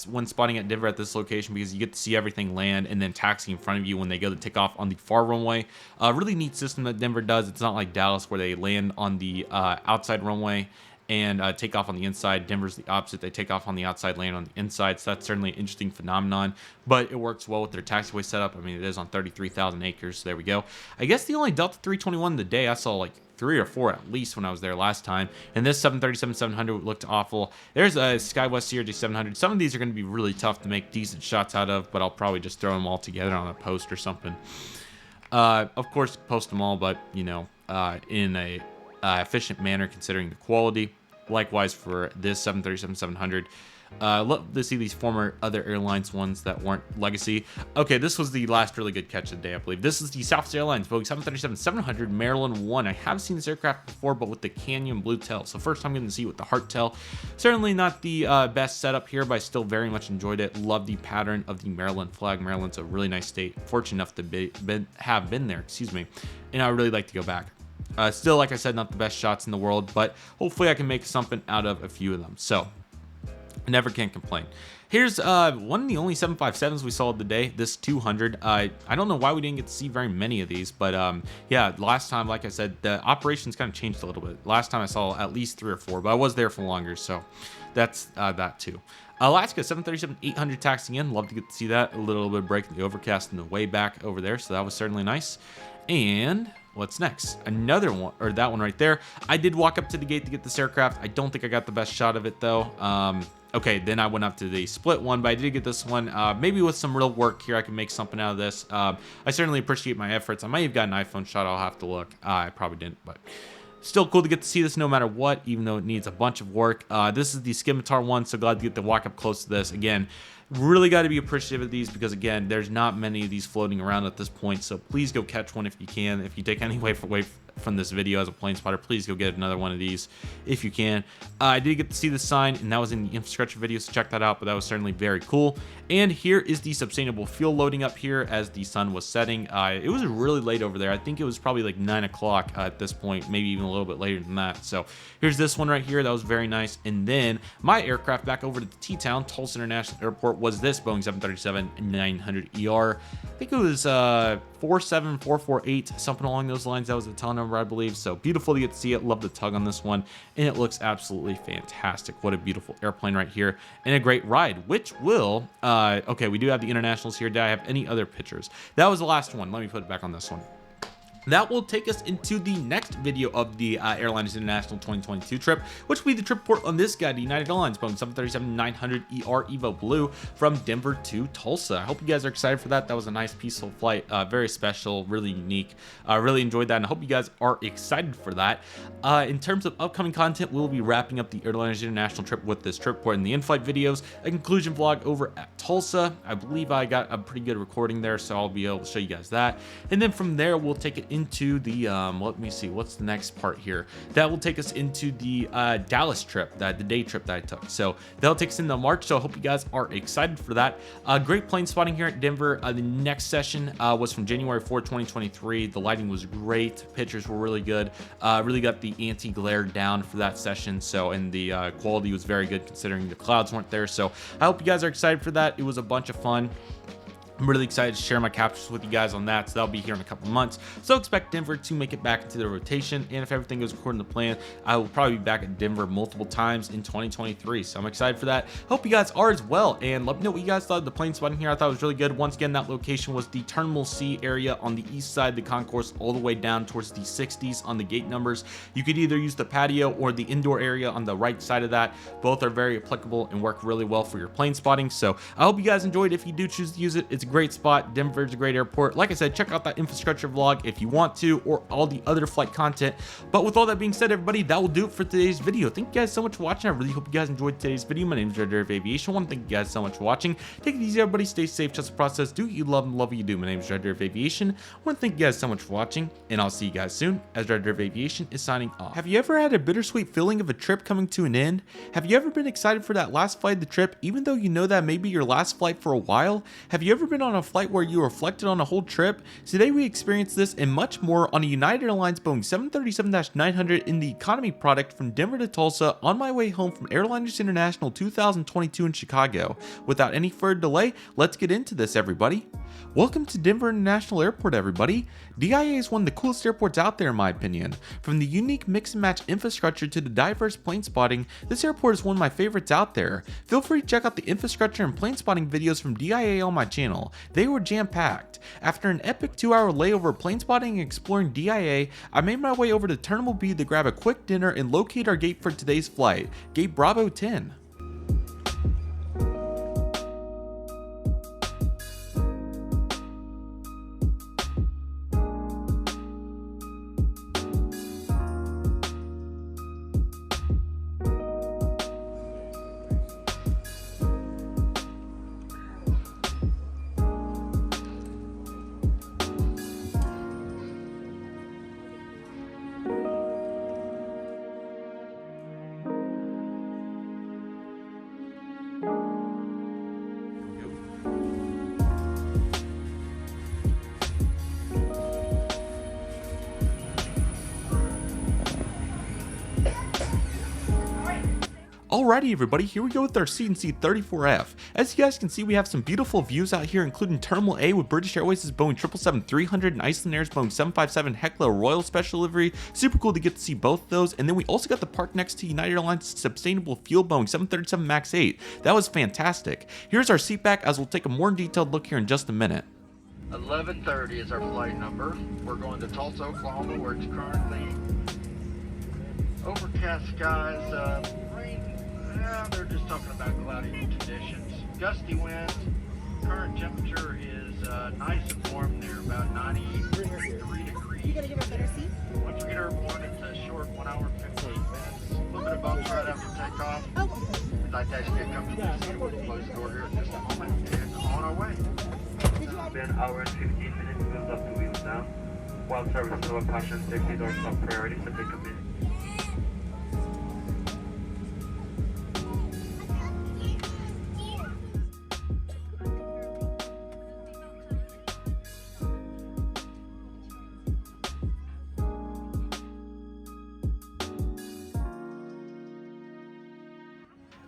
when spotting at Denver at this location, because you get to see everything land and then taxi in front of you when they go to take off on the far runway. Really neat system that Denver does. It's not like Dallas where they land on the outside runway and take off on the inside. Denver's the opposite. They take off on the outside, land on the inside. So that's certainly an interesting phenomenon, but it works well with their taxiway setup. I mean, it is on 33,000 acres. So there we go. I guess the only Delta 321 today, I saw like 3 or 4 at least when I was there last time. And this 737-700 looked awful. There's a Skywest CRJ-700. Some of these are going to be really tough to make decent shots out of, but I'll probably just throw them all together on a post or something. Of course, post them all, but, you know, in a efficient manner considering the quality. Likewise for this 737-700. Love to see these former other airlines ones that weren't legacy. Okay, this was the last really good catch of the day, I believe. This is the Southwest Airlines Boeing 737-700 Maryland 1. I have seen this aircraft before, but with the Canyon Blue tail. So first time getting to see it with the Heart tail. Certainly not the best setup here, but I still very much enjoyed it. Love the pattern of the Maryland flag. Maryland's a really nice state. Fortunate enough to have been there, excuse me. And I would really like to go back. Still, like I said, not the best shots in the world, but hopefully I can make something out of a few of them. So, never can complain. Here's one of the only 757s we saw today, this 200. I don't know why we didn't get to see very many of these, but yeah, last time, like I said, the operations kind of changed a little bit. Last time I saw at least 3 or 4, but I was there for longer, so that's that too. Alaska 737-800 taxiing in. Love to get to see that. A little bit of break in the overcast and the way back over there, so that was certainly nice. And what's next? Another one, or that one right there. I did walk up to the gate to get this aircraft. I don't think I got the best shot of it though. Okay, then I went up to the split one, but I did get this one. Maybe with some real work here, I can make something out of this. I certainly appreciate my efforts. I might have got an iPhone shot. I'll have to look. I probably didn't, but still cool to get to see this no matter what, even though it needs a bunch of work. This is the Scimitar one, so glad to get to walk up close to this. Again, really got to be appreciative of these because, again, there's not many of these floating around at this point, so please go catch one if you can. If you take any away from this video as a plane spotter, please go get another one of these if you can. I did get to see the sign, and that was in the infrastructure video, so check that out, but that was certainly very cool. And here is the sustainable fuel loading up here as the sun was setting. It was really late over there. I think it was probably like 9 o'clock at this point, maybe even a little bit later than that. So here's this one right here. That was very nice. And then my aircraft back over to the T-Town, Tulsa International Airport, was this Boeing 737-900ER. I think it was 47448, something along those lines. That was the tail number, I believe. So beautiful to get to see it. Love the tug on this one, and it looks absolutely fantastic. What a beautiful airplane right here, and a great ride, which will okay, we do have the internationals here. Did I have any other pictures? That was the last one. Let me put it back on this one. That will take us into the next video of the Airlines International 2022 trip, which will be the trip report on this guy, the United Airlines Boeing 737-900ER Evo Blue from Denver to Tulsa. I hope you guys are excited for that. That was a nice, peaceful flight, very special, really unique. I really enjoyed that, and I hope you guys are excited for that. In terms of upcoming content, we'll be wrapping up the Airlines International trip with this trip report and the in-flight videos, a conclusion vlog over at Tulsa. I believe I got a pretty good recording there, so I'll be able to show you guys that. And then from there, we'll take it into the let me see, what's the next part here? That will take us into the Dallas trip, the day trip that I took. So that'll take us into March, so I hope you guys are excited for that. Great plane spotting here at Denver. The next session was from January 4, 2023. The lighting was great, pictures were really good. Really got the anti-glare down for that session, so, and the quality was very good considering the clouds weren't there. So I hope you guys are excited for that. It was a bunch of fun. I'm really excited to share my captures with you guys on that, so that'll be here in a couple months. So expect Denver to make it back into the rotation, and if everything goes according to plan, I will probably be back at Denver multiple times in 2023. So I'm excited for that. Hope you guys are as well, and let me know what you guys thought of the plane spotting here. I thought it was really good. Once again, that location was the Terminal C area on the east side of the concourse, all the way down towards the 60s on the gate numbers. You could either use the patio or the indoor area on the right side of that. Both are very applicable and work really well for your plane spotting. So I hope you guys enjoyed. If you do choose to use it, it's a great spot. Denver's a great airport. Like I said, check out that infrastructure vlog if you want to, or all the other flight content. But with all that being said, everybody, that will do it for today's video. Thank you guys so much for watching. I really hope you guys enjoyed today's video. My name is Redriveraviation. I want to thank you guys so much for watching. Take it easy, everybody. Stay safe. Trust the process. Do what you love and love what you do. My name is Redriveraviation. I want to thank you guys so much for watching, and I'll see you guys soon as Redriveraviation is signing off. Have you ever had a bittersweet feeling of a trip coming to an end? Have you ever been excited for that last flight of the trip, even though you know that may be your last flight for a while? Have you ever been on a flight where you reflected on a whole trip? Today we experience this and much more on a United Airlines Boeing 737-900 in the economy product from Denver to Tulsa on my way home from Airlines International 2022 in Chicago. Without any further delay, let's get into this, everybody. Welcome to Denver International Airport, everybody. DIA is one of the coolest airports out there in my opinion. From the unique mix and match infrastructure to the diverse plane spotting, this airport is one of my favorites out there. Feel free to check out the infrastructure and plane spotting videos from DIA on my channel. They were jam-packed. After an epic 2-hour layover plane spotting and exploring DIA, I made my way over to Terminal B to grab a quick dinner and locate our gate for today's flight, Gate Bravo 10. Alrighty everybody, here we go with our CNC 34F. As you guys can see, we have some beautiful views out here, including Terminal A with British Airways' Boeing 777-300 and Icelandair's Boeing 757 Hecla Royal Special Livery. Super cool to get to see both of those. And then we also got the park next to United Airlines Sustainable Fuel Boeing 737 MAX 8. That was fantastic. Here's our seat back, as we'll take a more detailed look here in just a minute. 11:30 is our flight number. We're going to Tulsa, Oklahoma, where it's currently overcast skies. They're just talking about cloudy conditions. Gusty winds. Current temperature is nice and warm there, about 93 degrees. You gotta give her a better seat? Once we get airborne, it's a short 1 hour and 15 minutes. A little bit of bumps right after takeoff. We'd like to ask you to come to the seat. We'll close the door here in just a moment and on our way. It's been an hour and 15 minutes. Wheels up to wheels down. While service to a passion, safety doors top priority, so take a minute.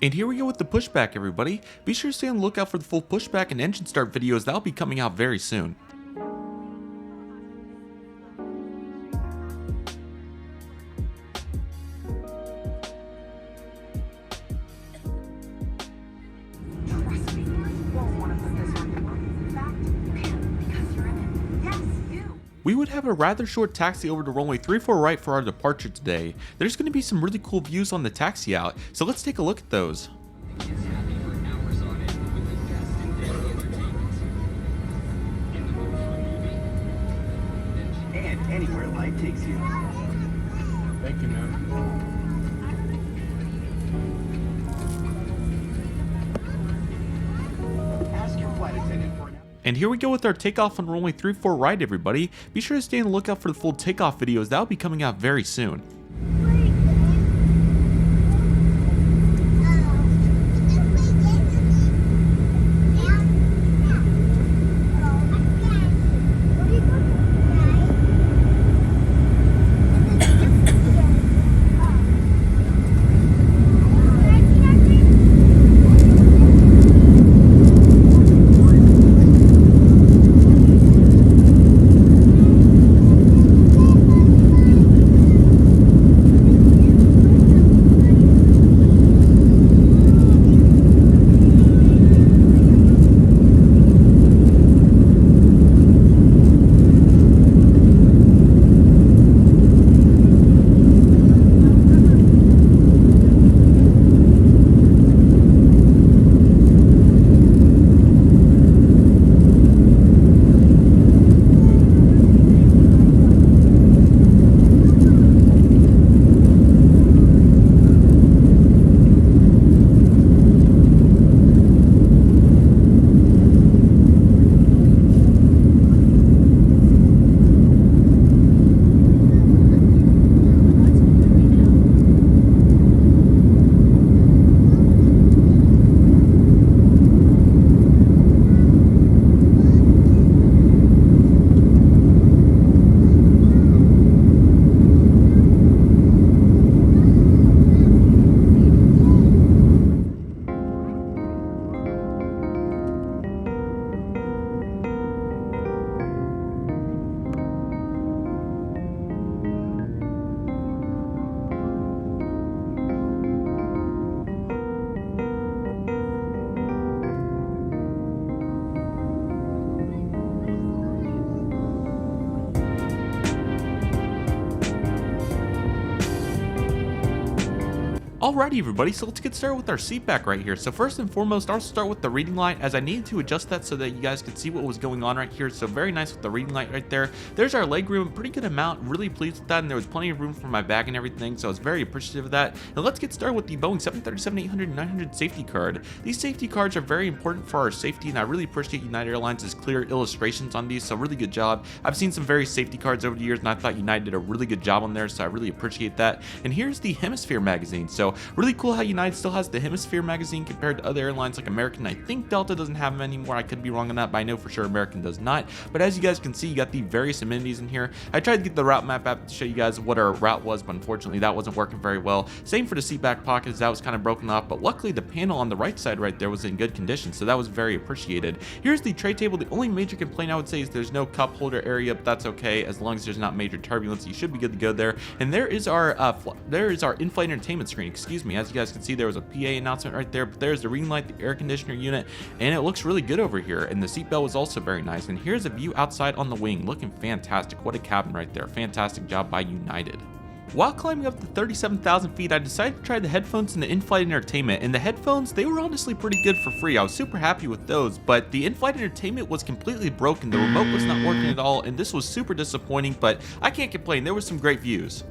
And here we go with the pushback, everybody. Be sure to stay on the lookout for the full pushback and engine start videos. That'll be coming out very soon. We would have a rather short taxi over to runway 34 right for our departure today. There's going to be some really cool views on the taxi out, so let's take a look at those. And anywhere light takes you. Thank you, man. Ask your flight attendant for an And here we go with our takeoff on runway 34 right, everybody. Be sure to stay on the lookout for the full takeoff videos. That'll be coming out very soon. Alrighty everybody, so let's get started with our seat back right here. So first and foremost, I'll start with the reading light, as I needed to adjust that so that you guys could see what was going on right here. So very nice with the reading light right there. There's our leg room, pretty good amount, really pleased with that, and there was plenty of room for my bag and everything, so I was very appreciative of that. And let's get started with the Boeing 737-800-900 safety card. These safety cards are very important for our safety, and I really appreciate United Airlines' clear illustrations on these, so really good job. I've seen some very safety cards over the years, and I thought United did a really good job on there, so I really appreciate that. And here's the Hemisphere magazine. So really cool how United still has the Hemisphere magazine compared to other airlines like American. I think Delta doesn't have them anymore. I could be wrong on that, but I know for sure American does not. But as you guys can see, you got the various amenities in here. I tried to get the route map app to show you guys what our route was, but unfortunately that wasn't working very well. Same for the seat back pockets, that was kind of broken off, but luckily the panel on the right side right there was in good condition, so that was very appreciated. Here's the tray table. The only major complaint I would say is there's no cup holder area, but that's okay as long as there's not major turbulence. You should be good to go there. And there is our in-flight entertainment screen. Excuse me. As you guys can see, there was a PA announcement right there, but there's the ring light, the air conditioner unit, and it looks really good over here. And the seatbelt was also very nice. And here's a view outside on the wing, looking fantastic. What a cabin right there. Fantastic job by United. While climbing up to 37,000 feet, I decided to try the headphones and the in-flight entertainment, and the headphones, they were honestly pretty good for free. I was super happy with those, but the in-flight entertainment was completely broken. The remote was not working at all, and this was super disappointing, but I can't complain. There were some great views.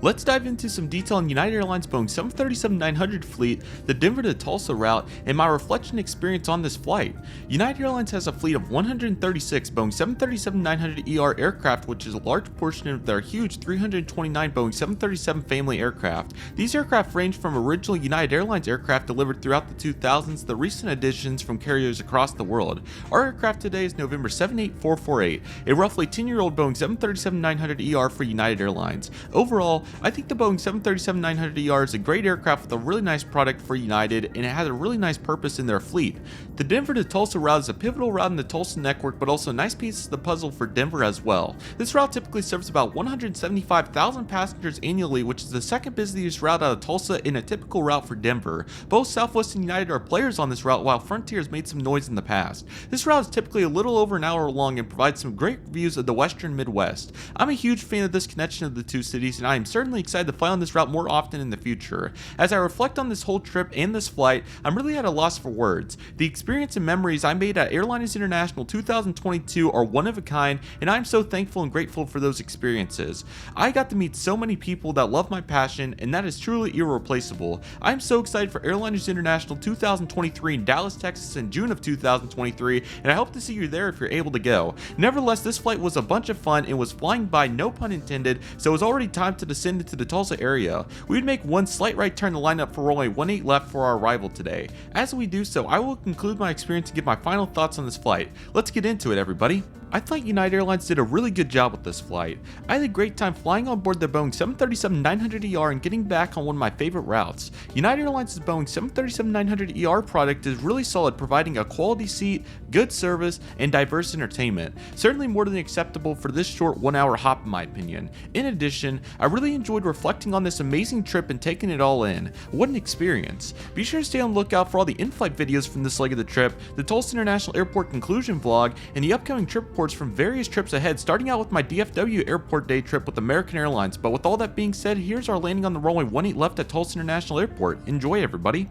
Let's dive into some detail on United Airlines Boeing 737-900 fleet, the Denver to Tulsa route, and my reflection experience on this flight. United Airlines has a fleet of 136 Boeing 737-900ER aircraft, which is a large portion of their huge 329 Boeing 737 family aircraft. These aircraft range from original United Airlines aircraft delivered throughout the 2000s to recent additions from carriers across the world. Our aircraft today is November 78448, a roughly 10-year-old Boeing 737-900ER for United Airlines. Overall, I think the Boeing 737-900ER is a great aircraft with a really nice product for United, and it has a really nice purpose in their fleet. The Denver to Tulsa route is a pivotal route in the Tulsa network, but also nice pieces of the puzzle for Denver as well. This route typically serves about 175,000 passengers annually, which is the second busiest route out of Tulsa in a typical route for Denver. Both Southwest and United are players on this route, while Frontier has made some noise in the past. This route is typically a little over an hour long and provides some great views of the western Midwest. I'm a huge fan of this connection of the two cities, and I am certainly excited to fly on this route more often in the future. As I reflect on this whole trip and this flight, I'm really at a loss for words. The experience and memories I made at Airlines International 2022 are one of a kind, and I'm so thankful and grateful for those experiences. I got to meet so many people that love my passion, and that is truly irreplaceable. I'm so excited for Airlines International 2023 in Dallas, Texas in June of 2023, and I hope to see you there if you're able to go. Nevertheless, this flight was a bunch of fun and was flying by, no pun intended, so it was already time to descend into the Tulsa area. We would make one slight right turn to line up for runway 18 left for our arrival today. As we do so, I will conclude my experience and give my final thoughts on this flight. Let's get into it, everybody. I thought United Airlines did a really good job with this flight. I had a great time flying on board the Boeing 737-900ER and getting back on one of my favorite routes. United Airlines' Boeing 737-900ER product is really solid, providing a quality seat, good service, and diverse entertainment. Certainly more than acceptable for this short 1 hour hop in my opinion. In addition, I really enjoyed reflecting on this amazing trip and taking it all in. What an experience. Be sure to stay on the lookout for all the in-flight videos from this leg of the trip, the Tulsa International Airport conclusion vlog, and the upcoming trip reports from various trips ahead, starting out with my DFW airport day trip with American Airlines. But with all that being said, here's our landing on the runway 18 left at Tulsa International Airport. Enjoy, everybody.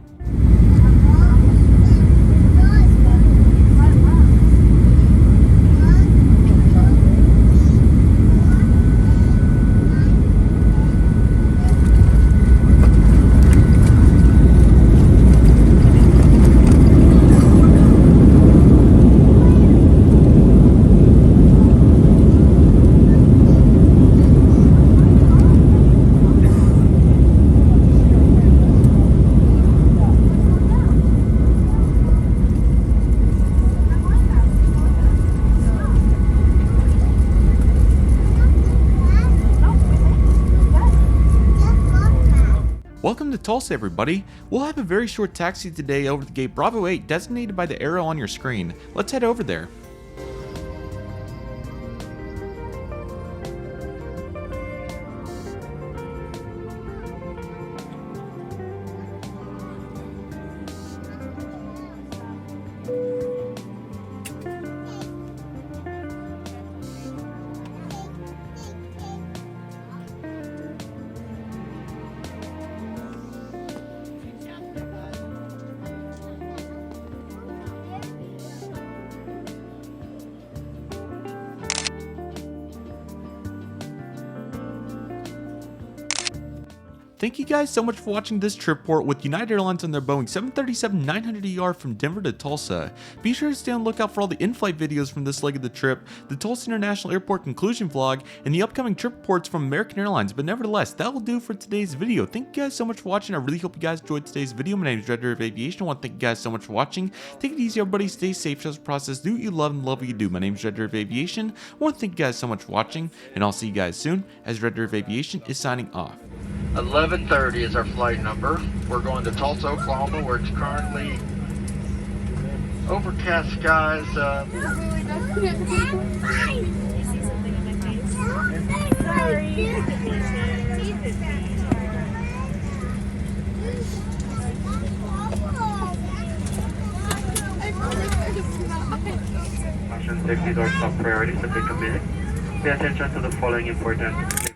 Welcome to Tulsa, everybody. We'll have a very short taxi today over the gate Bravo 8 designated by the arrow on your screen. Let's head over there. Thank you guys so much for watching this trip report with United Airlines on their Boeing 737-900ER from Denver to Tulsa. Be sure to stay on the lookout for all the in-flight videos from this leg of the trip, the Tulsa International Airport conclusion vlog, and the upcoming trip reports from American Airlines. But nevertheless, that will do for today's video. Thank you guys so much for watching. I really hope you guys enjoyed today's video. My name is Redriveraviation. I want to thank you guys so much for watching. Take it easy, everybody. Stay safe. Trust the process. Do what you love and love what you do. My name is Redriveraviation. I want to thank you guys so much for watching, and I'll see you guys soon as Redriveraviation is signing off. 11:30 is our flight number. We're going to Tulsa, Oklahoma, where it's currently overcast skies. Passion safety doors top priority, so take a minute. Pay attention to the following important safety.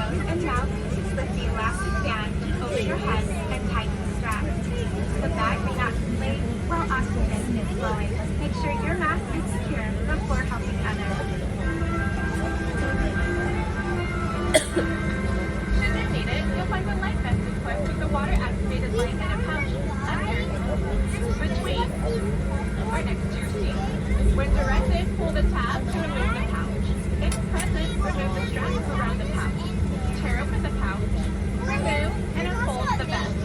And now, slip the elastic band over your head and tighten the strap. The bag may not inflate while oxygen is flowing. Make sure your mask is secure before helping others. Should you need it, you'll find the life vest equipped with the water-activated light in a pouch under, between, or next to your seat. When directed, pull the tab to remove the pouch. If present, remove the straps around the pouch. Tear open the pouch, remove and unfold the vest.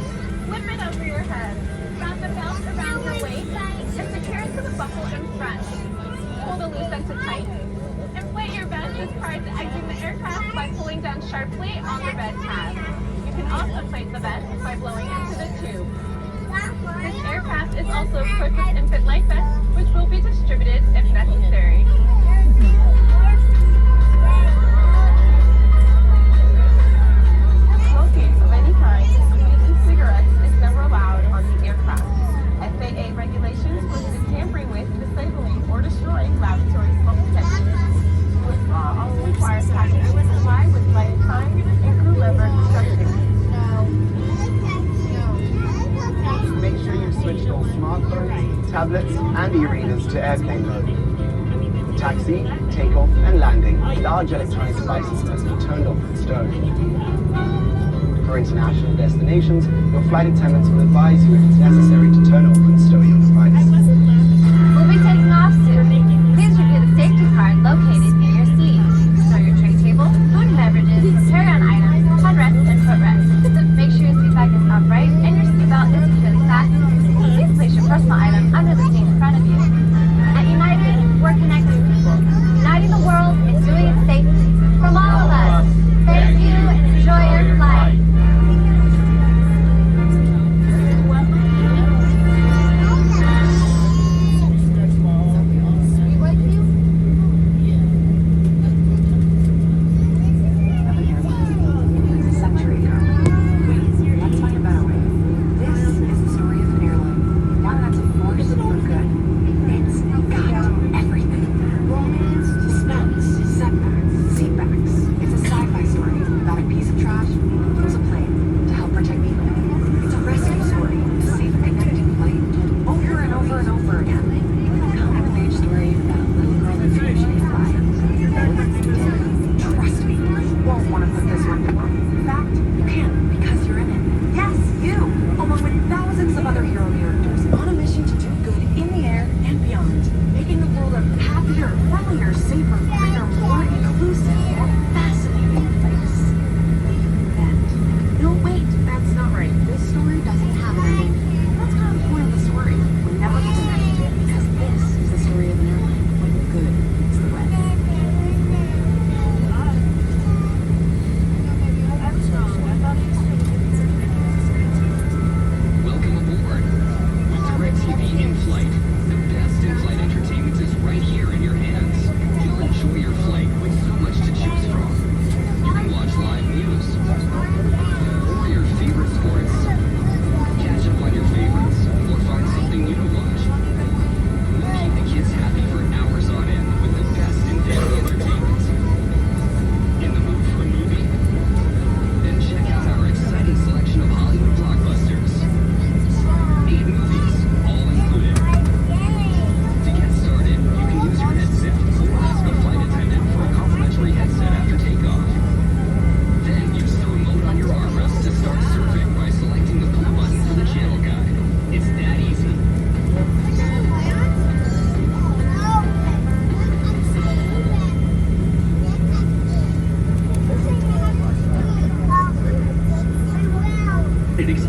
Flip it over your head. Wrap the belt around your waist and secure it to the buckle in front. Pull the loose end to tighten. Inflate your vest as prior to exiting the aircraft by pulling down sharply on the red tab. You can also inflate the vest by blowing into the tube. This aircraft is also equipped with infant life vests, which will be distributed if necessary. Smoking of any kind, including cigarettes, is never allowed on the aircraft. FAA regulations prohibit tampering with, disabling, or destroying laboratory smoke detectors. To withdraw also requires passengers to comply with flight time and crew member instructions. Make sure you've switched all smartphones, tablets, and e-readers to airplane mode. Taxi, takeoff, and landing, large electronic devices must be turned off and stowed. For international destinations, your flight attendants will advise you if it's necessary to turn off and stow your device. We'll be taking off soon. Please review the safety card located near your seat. Stow your tray table, food and beverages, carry-on items, headrests, and footrests. Make sure your seat back is upright and your seatbelt is securely fastened. Please place your personal item under the seat in front of you. At United, we're connecting people. Uniting the world is doing it safely. From all of us, thank you and enjoy your flight.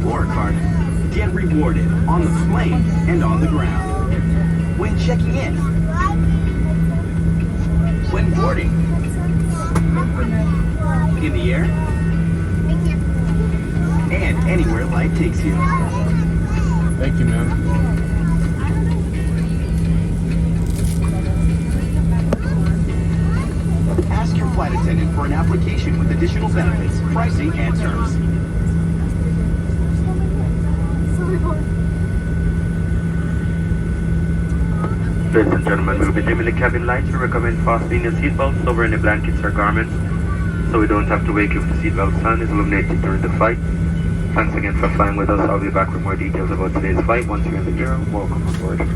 Explorer card, get rewarded on the plane and on the ground. When checking in, when boarding, in the air, and anywhere life takes you. Thank you, man. Ask your flight attendant for an application with additional benefits, pricing, and terms. Ladies and gentlemen, we'll be dimming the cabin lights. We recommend fastening your seatbelts over any blankets or garments so we don't have to wake you if the seatbelt sign is illuminated during the flight. Thanks again for flying with us. I'll be back with more details about today's flight once you're in the air. Welcome aboard.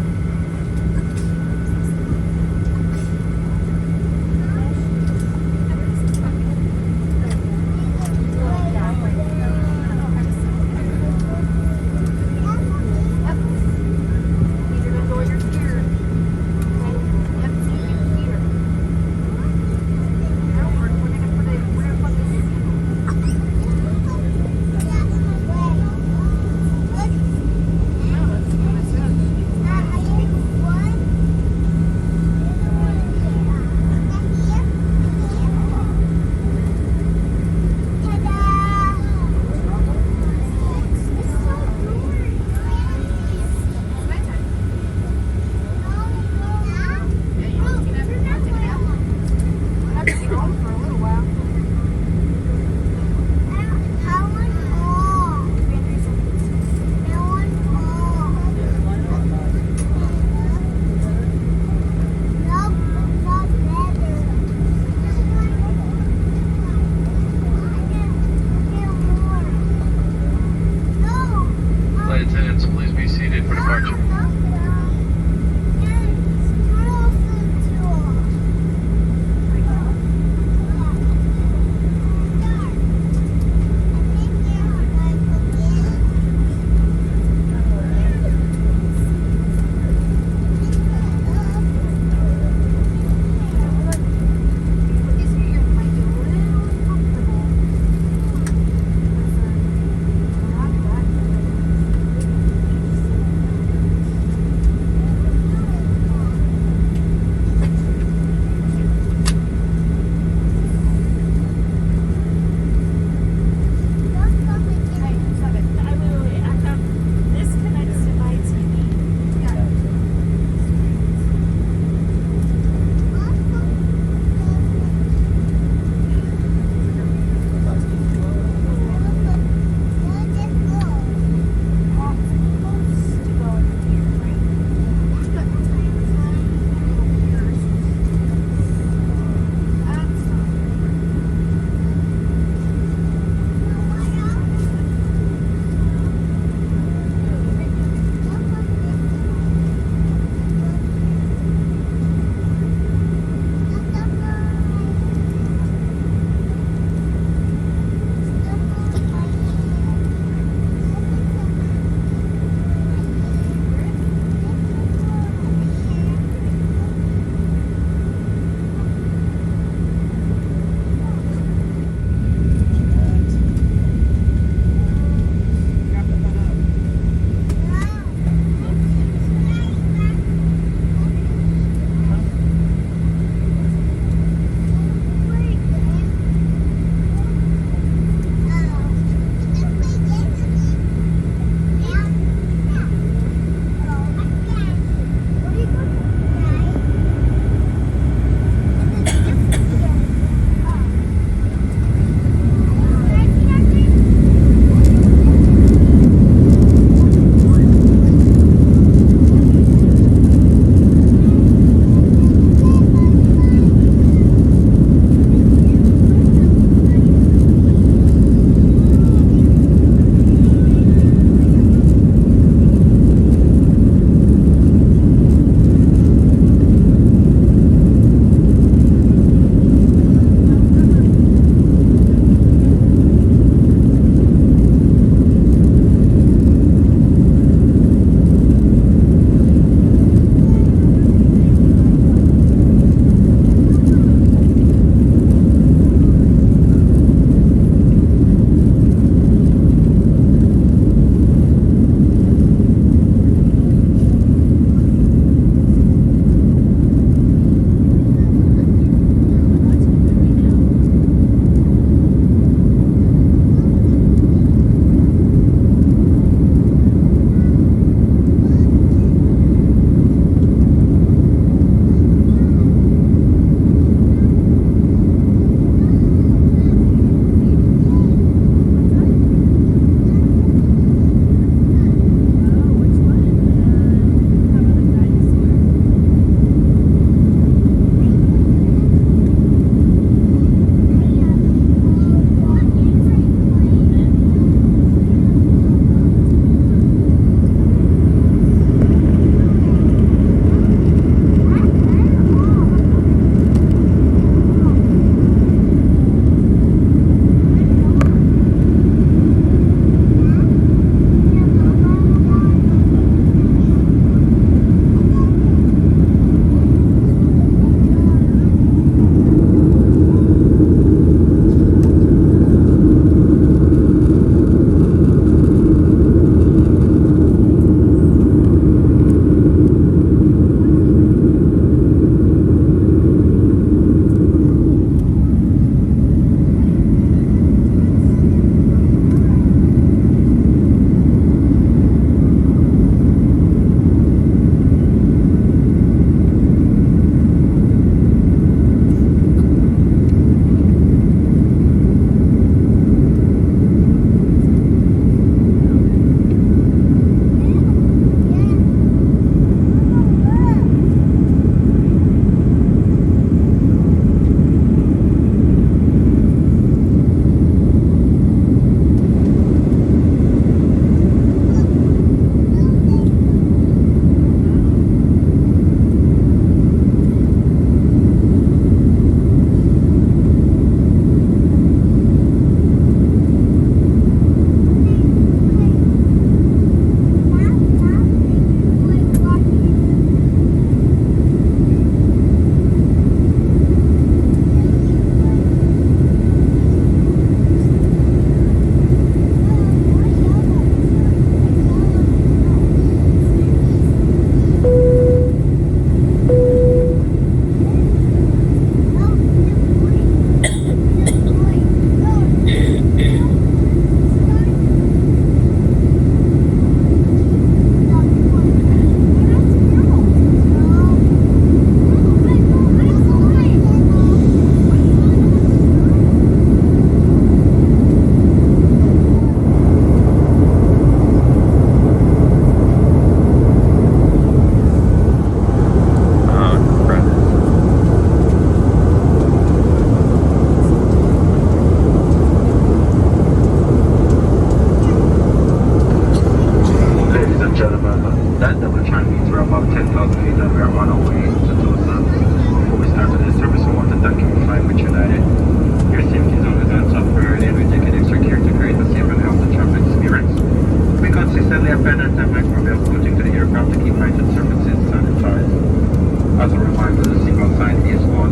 As a reminder, the seatbelt sign is on.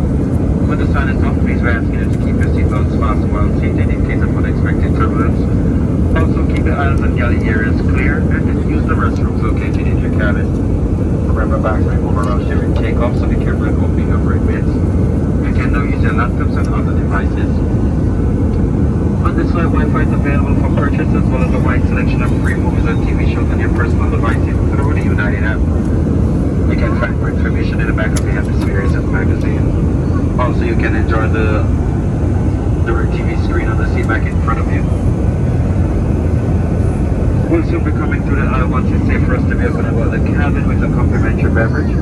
When the sign is off, please we ask you to keep your seatbelts fastened while seated in case of unexpected turbulence. Also, keep your eyes on galley areas clear and use the restrooms located in your cabin. Remember, bags may overrush during takeoff, so be careful when opening your brake bits. You can now use your laptops and other devices. On this flight, Wi-Fi is available for purchase as well as a wide selection of free movies and TV shows on your personal devices through the United app. You can find more information in the back of the Experiences magazine. Also, you can enjoy the TV screen on the seat back in front of you. We'll soon be coming through the aisle once it's safe for us to be open about the cabin with a complimentary beverage.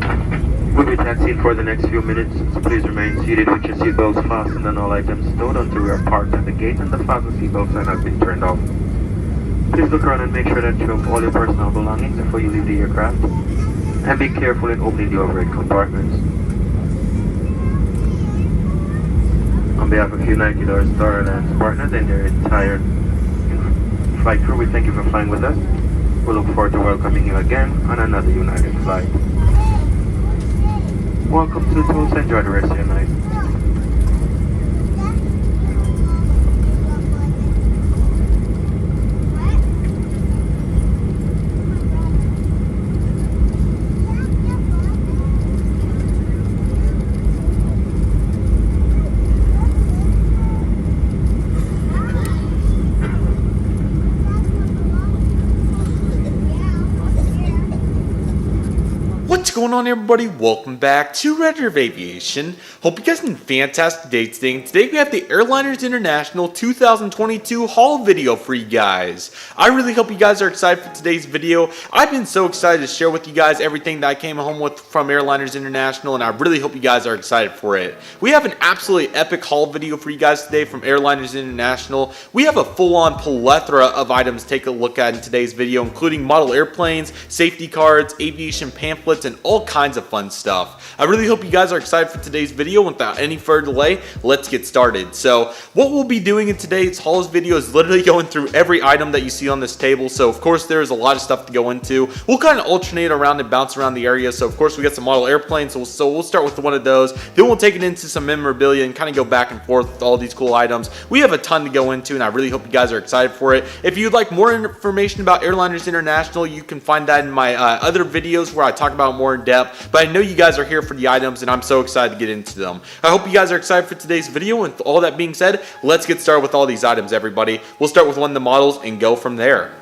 We'll be taxiing for the next few minutes, so please remain seated with your seatbelts fastened and all items stowed until we are parked at the gate and the fasten seatbelt sign has been turned off. Please look around and make sure that you have all your personal belongings before you leave the aircraft, and be careful in opening the overhead compartments. On behalf of United Star Airlines partners and their entire flight crew, we thank you for flying with us. We look forward to welcoming you again on another United flight. Welcome to the TUL. Enjoy the rest of your night. What's going on, everybody? Welcome back to Redriveraviation. Hope you guys had a fantastic day today. And today we have the Airliners International 2022 haul video for you guys. I really hope you guys are excited for today's video. I've been so excited to share with you guys everything that I came home with from Airliners International, and I really hope you guys are excited for it. We have an absolutely epic haul video for you guys today from Airliners International. We have a full-on plethora of items to take a look at in today's video, including model airplanes, safety cards, aviation pamphlets, and all kinds of fun stuff. I really hope you guys are excited for today's video. Without any further delay, let's get started. So what we'll be doing in today's haul video is literally going through every item that you see on this table. So of course there's a lot of stuff to go into. We'll kind of alternate around and bounce around the area. So of course we got some model airplanes, so we'll start with one of those. Then we'll take it into some memorabilia and kind of go back and forth with all these cool items. We have a ton to go into, and I really hope you guys are excited for it. If you'd like more information about Airliners International, you can find that in my other videos where I talk about more in depth, but I know you guys are here for the items, and I'm so excited to get into them. I hope you guys are excited for today's video, and with all that being said, let's get started with all these items, everybody. We'll start with one of the models and go from there.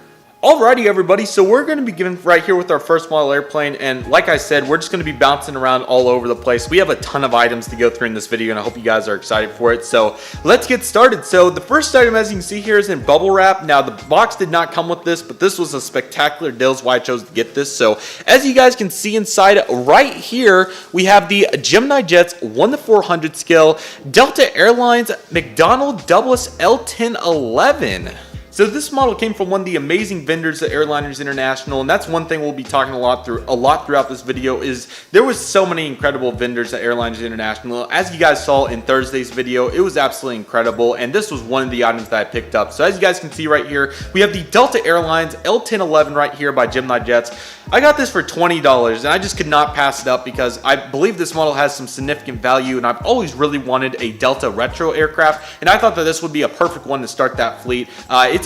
Alrighty, everybody, so we're going to begin right here with our first model airplane, and like I said, we're just going to be bouncing around all over the place. We have a ton of items to go through in this video, and I hope you guys are excited for it. So let's get started. So the first item, as you can see here, is in bubble wrap. Now the box did not come with this, but this was a spectacular deal, is why I chose to get this. So as you guys can see inside right here, we have the Gemini Jets 1:400 scale Delta Airlines McDonnell Douglas L1011. So this model came from one of the amazing vendors at Airliners International, and that's one thing we'll be talking a lot throughout this video. Is there was so many incredible vendors at Airliners International. As you guys saw in Thursday's video, it was absolutely incredible, and this was one of the items that I picked up. So as you guys can see right here, we have the Delta Airlines L1011 right here by Gemini Jets. I got this for $20, and I just could not pass it up because I believe this model has some significant value, and I've always really wanted a Delta retro aircraft, and I thought that this would be a perfect one to start that fleet.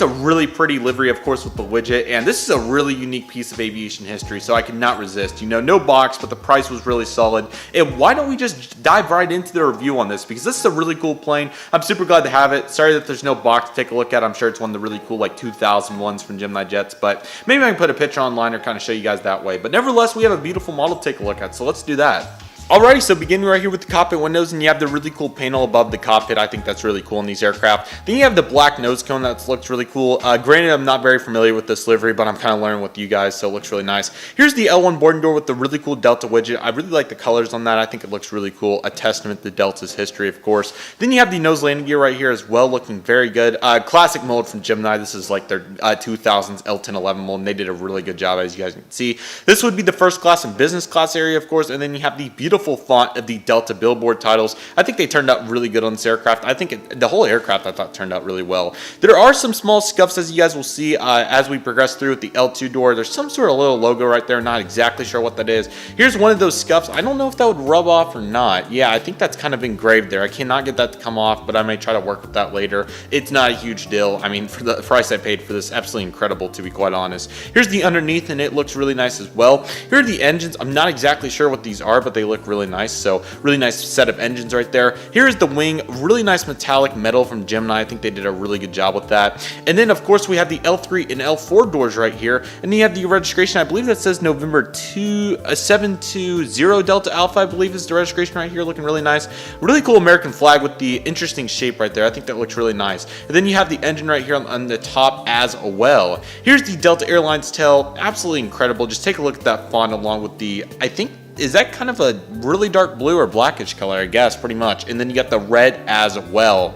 It's a really pretty livery, of course, with the widget, and this is a really unique piece of aviation history, so I could not resist. You know, no box, but the price was really solid. And why don't we just dive right into the review on this, because this is a really cool plane. I'm super glad to have it. Sorry that there's no box to take a look at. I'm sure it's one of the really cool like 2000 ones from Gemini Jets, but maybe I can put a picture online or kind of show you guys that way. But nevertheless, we have a beautiful model to take a look at, so let's do that. Alrighty, so beginning right here with the cockpit windows, and you have the really cool panel above the cockpit. I think that's really cool in these aircraft. Then you have the black nose cone that looks really cool. Granted, I'm not very familiar with this livery, but I'm kind of learning with you guys, so it looks really nice. Here's the L1 boarding door with the really cool Delta widget. I really like the colors on that. I think it looks really cool. A testament to Delta's history, of course. Then you have the nose landing gear right here as well, looking very good. Classic mold from Gemini. This is like their 2000s L1011 mold, and they did a really good job, as you guys can see. This would be the first class and business class area, of course, and then you have the beautiful font of the Delta billboard titles. I think they turned out really good on this aircraft. I think the whole aircraft I thought turned out really well. There are some small scuffs, as you guys will see as we progress through with the L2 door. There's some sort of little logo right there. Not exactly sure what that is. Here's one of those scuffs. I don't know if that would rub off or not. Yeah, I think that's kind of engraved there. I cannot get that to come off, but I may try to work with that later. It's not a huge deal. I mean, for the price I paid for this, absolutely incredible, to be quite honest. Here's the underneath, and it looks really nice as well. Here are the engines. I'm not exactly sure what these are, but they look really nice. So really nice set of engines right there. Here's the wing, really nice metallic metal from Gemini. I think they did a really good job with that. And then of course we have the L3 and L4 doors right here, and then you have the registration. I believe that says November 720 Delta Alpha, I believe is the registration right here, looking really nice. Really cool American flag with the interesting shape right there. I think that looks really nice. And then you have the engine right here on the top as well. Here's the Delta Airlines tail, absolutely incredible. Just take a look at that font along with the, I think is that kind of a really dark blue or blackish color, I guess, pretty much. And then you got the red as well.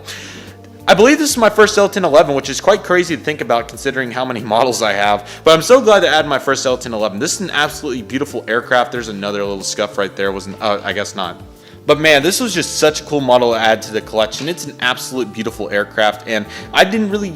I believe this is my first L1011, which is quite crazy to think about considering how many models I have. But I'm so glad to add my first L1011. This is an absolutely beautiful aircraft. There's another little scuff right there. I guess not. But man, this was just such a cool model to add to the collection. It's an absolute beautiful aircraft, and I didn't really,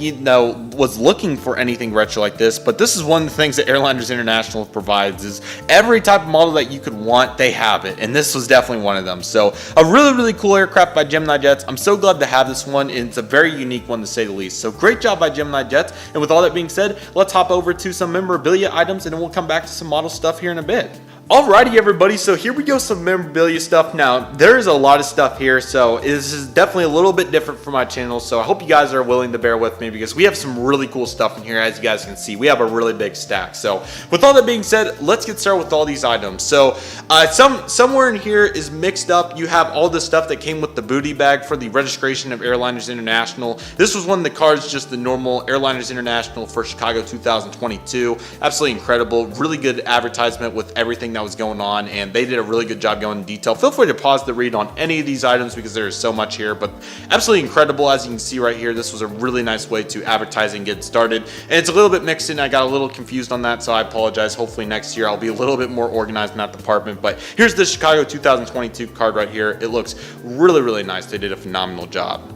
was looking for anything retro like this, but this is one of the things that Airliners International provides, is every type of model that you could want, they have it, and this was definitely one of them. So a really, really cool aircraft by Gemini Jets. I'm so glad to have this one, and it's a very unique one to say the least. So great job by Gemini Jets, and with all that being said, let's hop over to some memorabilia items, and then we'll come back to some model stuff here in a bit. Alrighty everybody, so here we go, some memorabilia stuff. Now, there's a lot of stuff here, so this is definitely a little bit different from my channel, so I hope you guys are willing to bear with me because we have some really cool stuff in here. As you guys can see, we have a really big stack. So with all that being said, let's get started with all these items. So somewhere in here is mixed up. You have all the stuff that came with the booty bag for the registration of Airliners International. This was one of the cards, just the normal Airliners International for Chicago 2022. Absolutely incredible, really good advertisement with everything that was going on, and they did a really good job going in detail. Feel free to pause the read on any of these items because there is so much here, but absolutely incredible. As you can see right here, this was a really nice way to advertise and get started, and it's a little bit mixed in. I got a little confused on that, so I apologize. Hopefully next year I'll be a little bit more organized in that department. But here's the Chicago 2022 card right here. It looks really, really nice. They did a phenomenal job.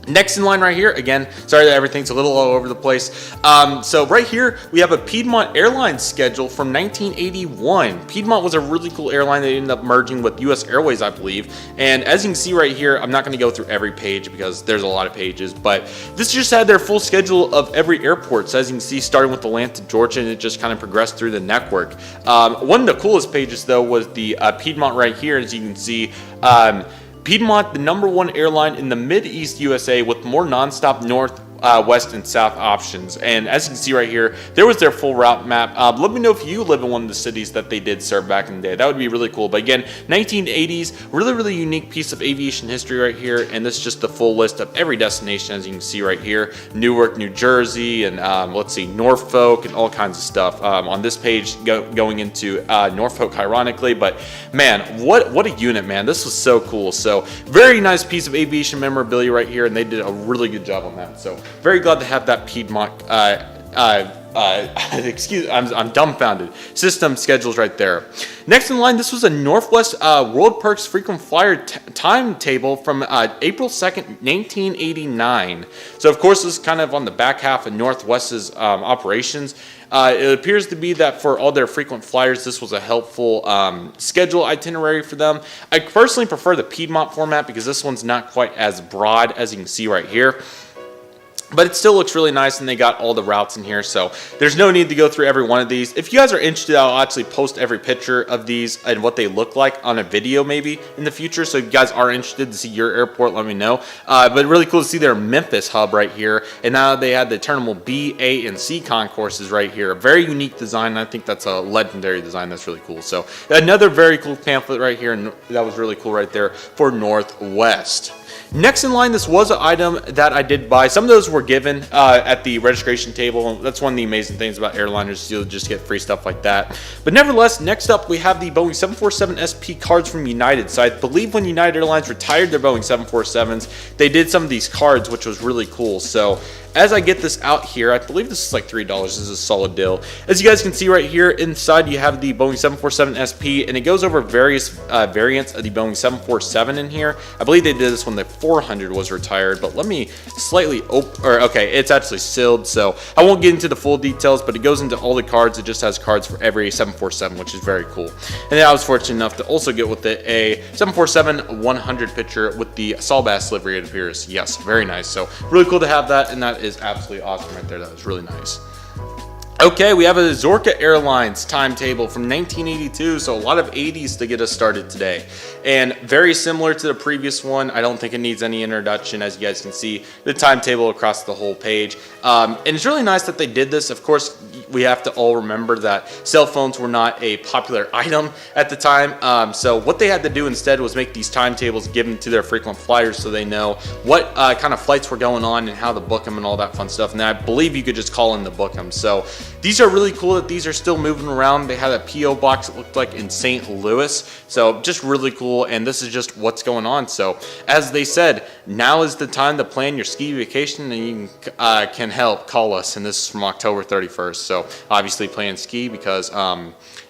Next in line right here, again, sorry that everything's a little all over the place. So right here, we have a Piedmont Airlines schedule from 1981. Piedmont was a really cool airline that ended up merging with US Airways, I believe. And as you can see right here, I'm not gonna go through every page because there's a lot of pages, but this just had their full schedule of every airport. So as you can see, starting with Atlanta, Georgia, and it just kind of progressed through the network. One of the coolest pages though was the Piedmont right here. As you can see, Piedmont, the #1 airline in the Mid-East USA with more nonstop north, west, and south options. And as you can see right here, there was their full route map. Let me know if you live in one of the cities that they did serve back in the day. That would be really cool. But again, 1980s, really, really unique piece of aviation history right here. And this is just the full list of every destination, as you can see right here. Newark, New Jersey, and let's see, Norfolk, and all kinds of stuff. On this page, going into Norfolk, ironically. But man, what a unit, man. This was so cool. So very nice piece of aviation memorabilia right here, and they did a really good job on that. So very glad to have that Piedmont, I'm dumbfounded. System schedules right there. Next in line, this was a Northwest World Perks frequent flyer timetable from April 2nd, 1989. So of course, this is kind of on the back half of Northwest's operations. It appears to be that for all their frequent flyers, this was a helpful schedule itinerary for them. I personally prefer the Piedmont format because this one's not quite as broad as you can see right here. But it still looks really nice, and they got all the routes in here, so there's no need to go through every one of these. If you guys are interested, I'll actually post every picture of these and what they look like on a video maybe in the future. So if you guys are interested to see your airport, let me know. But really cool to see their Memphis hub right here. And now they had the Terminal B, A, and C concourses right here. A very unique design, and I think that's a legendary design. That's really cool. So another very cool pamphlet right here, and that was really cool right there for Northwest. Next in line, this was an item that I did buy. Some of those were given at the registration table. That's one of the amazing things about airliners. You'll just get free stuff like that. But nevertheless, next up, we have the Boeing 747 SP cards from United. So I believe when United Airlines retired their Boeing 747s, they did some of these cards, which was really cool. So as I get this out here, I believe this is like $3. This is a solid deal. As you guys can see right here, inside you have the Boeing 747 SP, and it goes over various variants of the Boeing 747 in here. I believe they did this when the 400 was retired, but let me slightly okay, it's actually sealed, so I won't get into the full details, but it goes into all the cards. It just has cards for every 747, which is very cool. And then I was fortunate enough to also get with it a 747-100 picture with the Saul Bass livery, it appears. Yes, very nice. So really cool to have that, and that is absolutely awesome right there. That was really nice. Okay, we have a Zorka Airlines timetable from 1982, so a lot of 80s to get us started today. And very similar to the previous one, I don't think it needs any introduction. As you guys can see, the timetable across the whole page. And it's really nice that they did this. Of course, we have to all remember that cell phones were not a popular item at the time. So what they had to do instead was make these timetables given to their frequent flyers so they know what kind of flights were going on and how to book them and all that fun stuff. And I believe you could just call in to book them. So these are really cool that these are still moving around. They had a P.O. box, it looked like, in St. Louis. So just really cool. And this is just what's going on. So as they said, now is the time to plan your ski vacation, and you can help call us. And this is from October 31st. So obviously plan ski because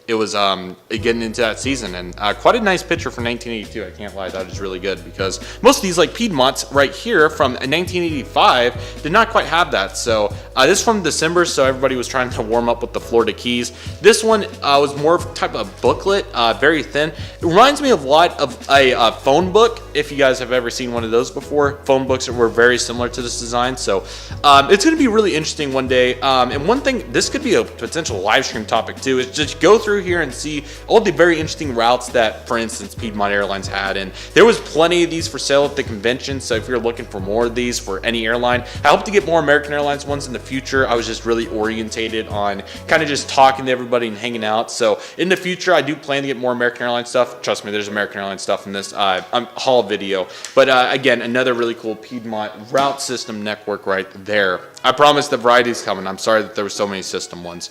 it was getting into that season, and quite a nice picture for 1982. I can't lie, that is really good, because most of these, like Piedmonts right here from 1985, did not quite have that. So this is from December, so everybody was trying to warm up with the Florida Keys. This one was more of a type of booklet, very thin. It reminds me a lot of a phone book, if you guys have ever seen one of those before. Phone books were very similar to this design, so it's going to be really interesting one day. And one thing, this could be a potential live stream topic too, is just go through here and see all the very interesting routes that, for instance, Piedmont Airlines had. And there was plenty of these for sale at the convention, so if you're looking for more of these for any airline, I hope to get more American Airlines ones in the future. I was just really orientated on kind of just talking to everybody and hanging out. So in the future, I do plan to get more American Airlines stuff. Trust me, there's American Airlines stuff in this haul video. But again, another really cool Piedmont route system network right there. I promise the variety is coming. I'm sorry that there were so many system ones.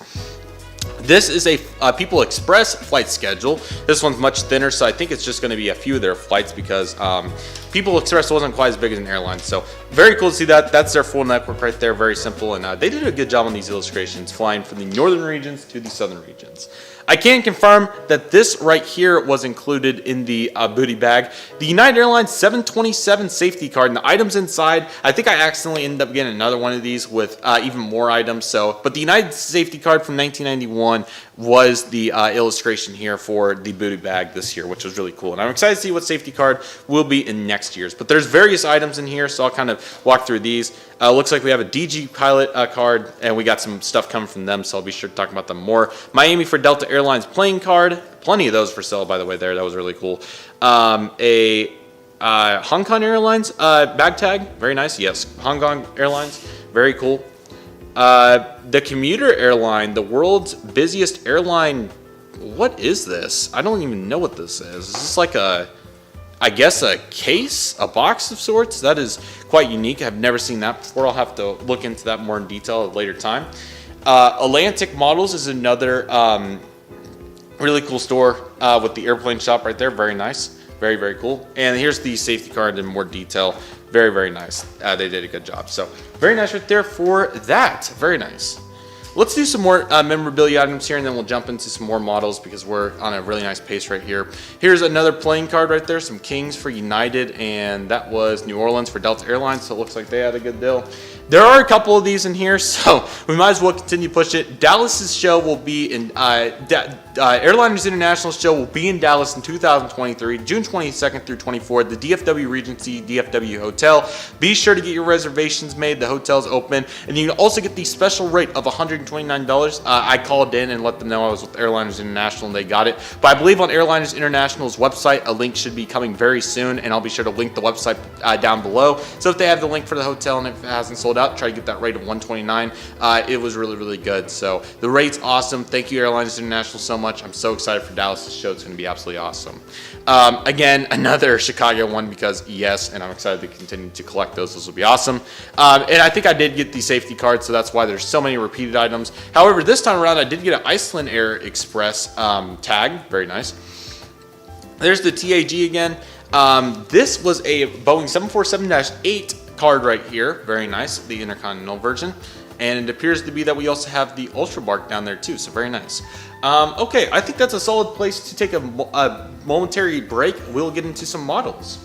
This is a People Express flight schedule. This one's much thinner, so I think it's just going to be a few of their flights because People Express wasn't quite as big as an airline. So very cool to see that. That's their full network right there. Very simple, and they did a good job on these illustrations, flying from the northern regions to the southern regions. I can confirm that this right here was included in the booty bag. The United Airlines 727 safety card, and the items inside, I think I accidentally ended up getting another one of these with even more items. So, but the United safety card from 1991 was the illustration here for the booty bag this year, which was really cool. And I'm excited to see what safety card will be in next year's. But there's various items in here, so I'll kind of walk through these. Looks like we have a DG pilot card, and we got some stuff coming from them, so I'll be sure to talk about them more. Miami for Delta Airlines plane card, plenty of those for sale, by the way, there. That was really cool. A Hong Kong Airlines bag tag, very nice. Yes, Hong Kong Airlines, very cool. The commuter airline, the world's busiest airline. What is this? I don't even know what this is. Is this like I guess a case, a box of sorts? That is quite unique. I've never seen that before. I'll have to look into that more in detail at a later time. Atlantic Models is another really cool store with the airplane shop right there. Very nice. Very, very cool. And here's the safety card in more detail. Very, very nice. They did a good job. So very nice right there for that. Very nice. Let's do some more memorabilia items here, and then we'll jump into some more models because we're on a really nice pace right here. Here's another playing card right there, some Kings for United, and that was New Orleans for Delta Airlines, so it looks like they had a good deal. There are a couple of these in here, so we might as well continue to push it. Dallas's show will be in, Airliners International show will be in Dallas in 2023, June 22nd through 24th, the DFW Regency DFW Hotel. Be sure to get your reservations made. The hotel's open, and you can also get the special rate of $129. I called in and let them know I was with Airliners International, and they got it. But I believe on Airliners International's website, a link should be coming very soon, and I'll be sure to link the website down below. So if they have the link for the hotel and if it hasn't sold out, try to get that rate of $129. It was really, really good. So the rate's awesome. Thank you, Airlines International, so much. I'm so excited for Dallas' show. It's going to be absolutely awesome. Again, another Chicago one because yes, and I'm excited to continue to collect those. Those will be awesome. And I think I did get the safety card, so that's why there's so many repeated items. However, this time around, I did get an Iceland Air Express tag. Very nice. There's the TAG again. This was a Boeing 747-8 card right here. Very nice, the Intercontinental version. And it appears to be that we also have the Ultra Bark down there too, so very nice. Okay, I think that's a solid place to take a momentary break. We'll get into some models.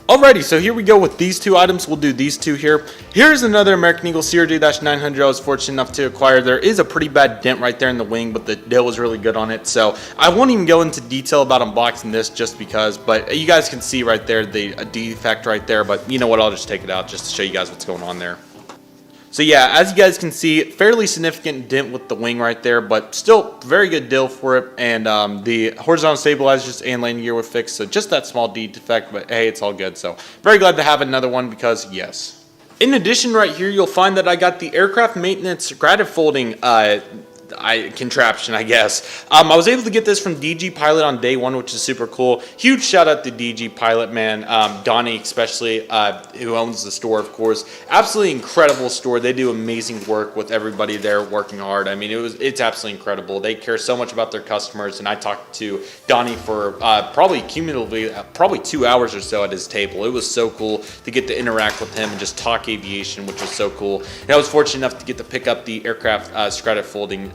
Alrighty, so here we go with these two items. We'll do these two here. Here's another American Eagle CRJ-900 I was fortunate enough to acquire. There is a pretty bad dent right there in the wing, but the deal was really good on it. So I won't even go into detail about unboxing this just because, but you guys can see right there the defect right there. But you know what, I'll just take it out just to show you guys what's going on there. So yeah, as you guys can see, fairly significant dent with the wing right there, but still very good deal for it. And the horizontal stabilizers and landing gear were fixed, so just that small defect, but hey, it's all good. So very glad to have another one because yes. In addition right here, you'll find that I got the aircraft maintenance gratifolding contraption, I guess. I was able to get this from DG Pilot on day one, which is super cool. Huge shout out to DG Pilot, man. Donnie especially, who owns the store, of course. Absolutely incredible store. They do amazing work with everybody there working hard. I mean, it's absolutely incredible. They care so much about their customers, and I talked to Donnie for probably cumulatively, probably 2 hours or so at his table. It was so cool to get to interact with him and just talk aviation, which was so cool. And I was fortunate enough to get to pick up the aircraft strata folding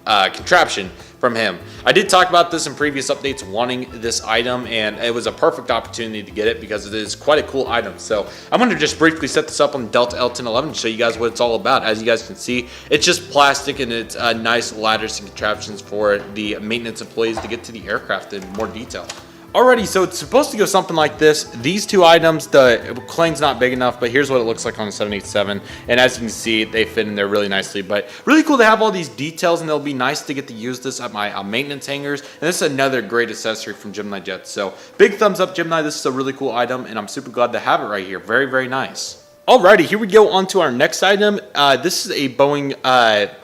contraption from him. I did talk about this in previous updates, wanting this item, and it was a perfect opportunity to get it because it is quite a cool item. So I'm going to just briefly set this up on Delta L1011 to show you guys what it's all about. As you guys can see, it's just plastic, and it's nice ladders and contraptions for the maintenance employees to get to the aircraft in more detail. Alrighty, so it's supposed to go something like this. These two items, the plane's not big enough, but here's what it looks like on a 787. And as you can see, they fit in there really nicely. But really cool to have all these details, and it'll be nice to get to use this at my maintenance hangars. And this is another great accessory from Gemini Jets. So big thumbs up, Gemini. This is a really cool item, and I'm super glad to have it right here. Very, very nice. Alrighty, here we go on to our next item. This is a Boeing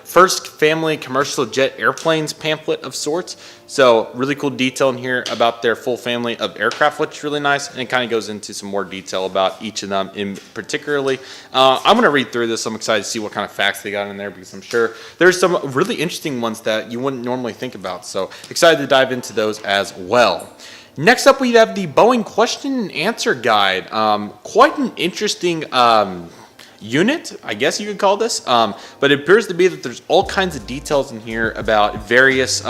first family commercial jet airplanes pamphlet of sorts. So really cool detail in here about their full family of aircraft, which is really nice. And it kind of goes into some more detail about each of them in particularly. I'm going to read through this. I'm excited to see what kind of facts they got in there, because I'm sure there's some really interesting ones that you wouldn't normally think about. So excited to dive into those as well. Next up, we have the Boeing question and answer guide. Quite an interesting unit, I guess you could call this. But it appears to be that there's all kinds of details in here about various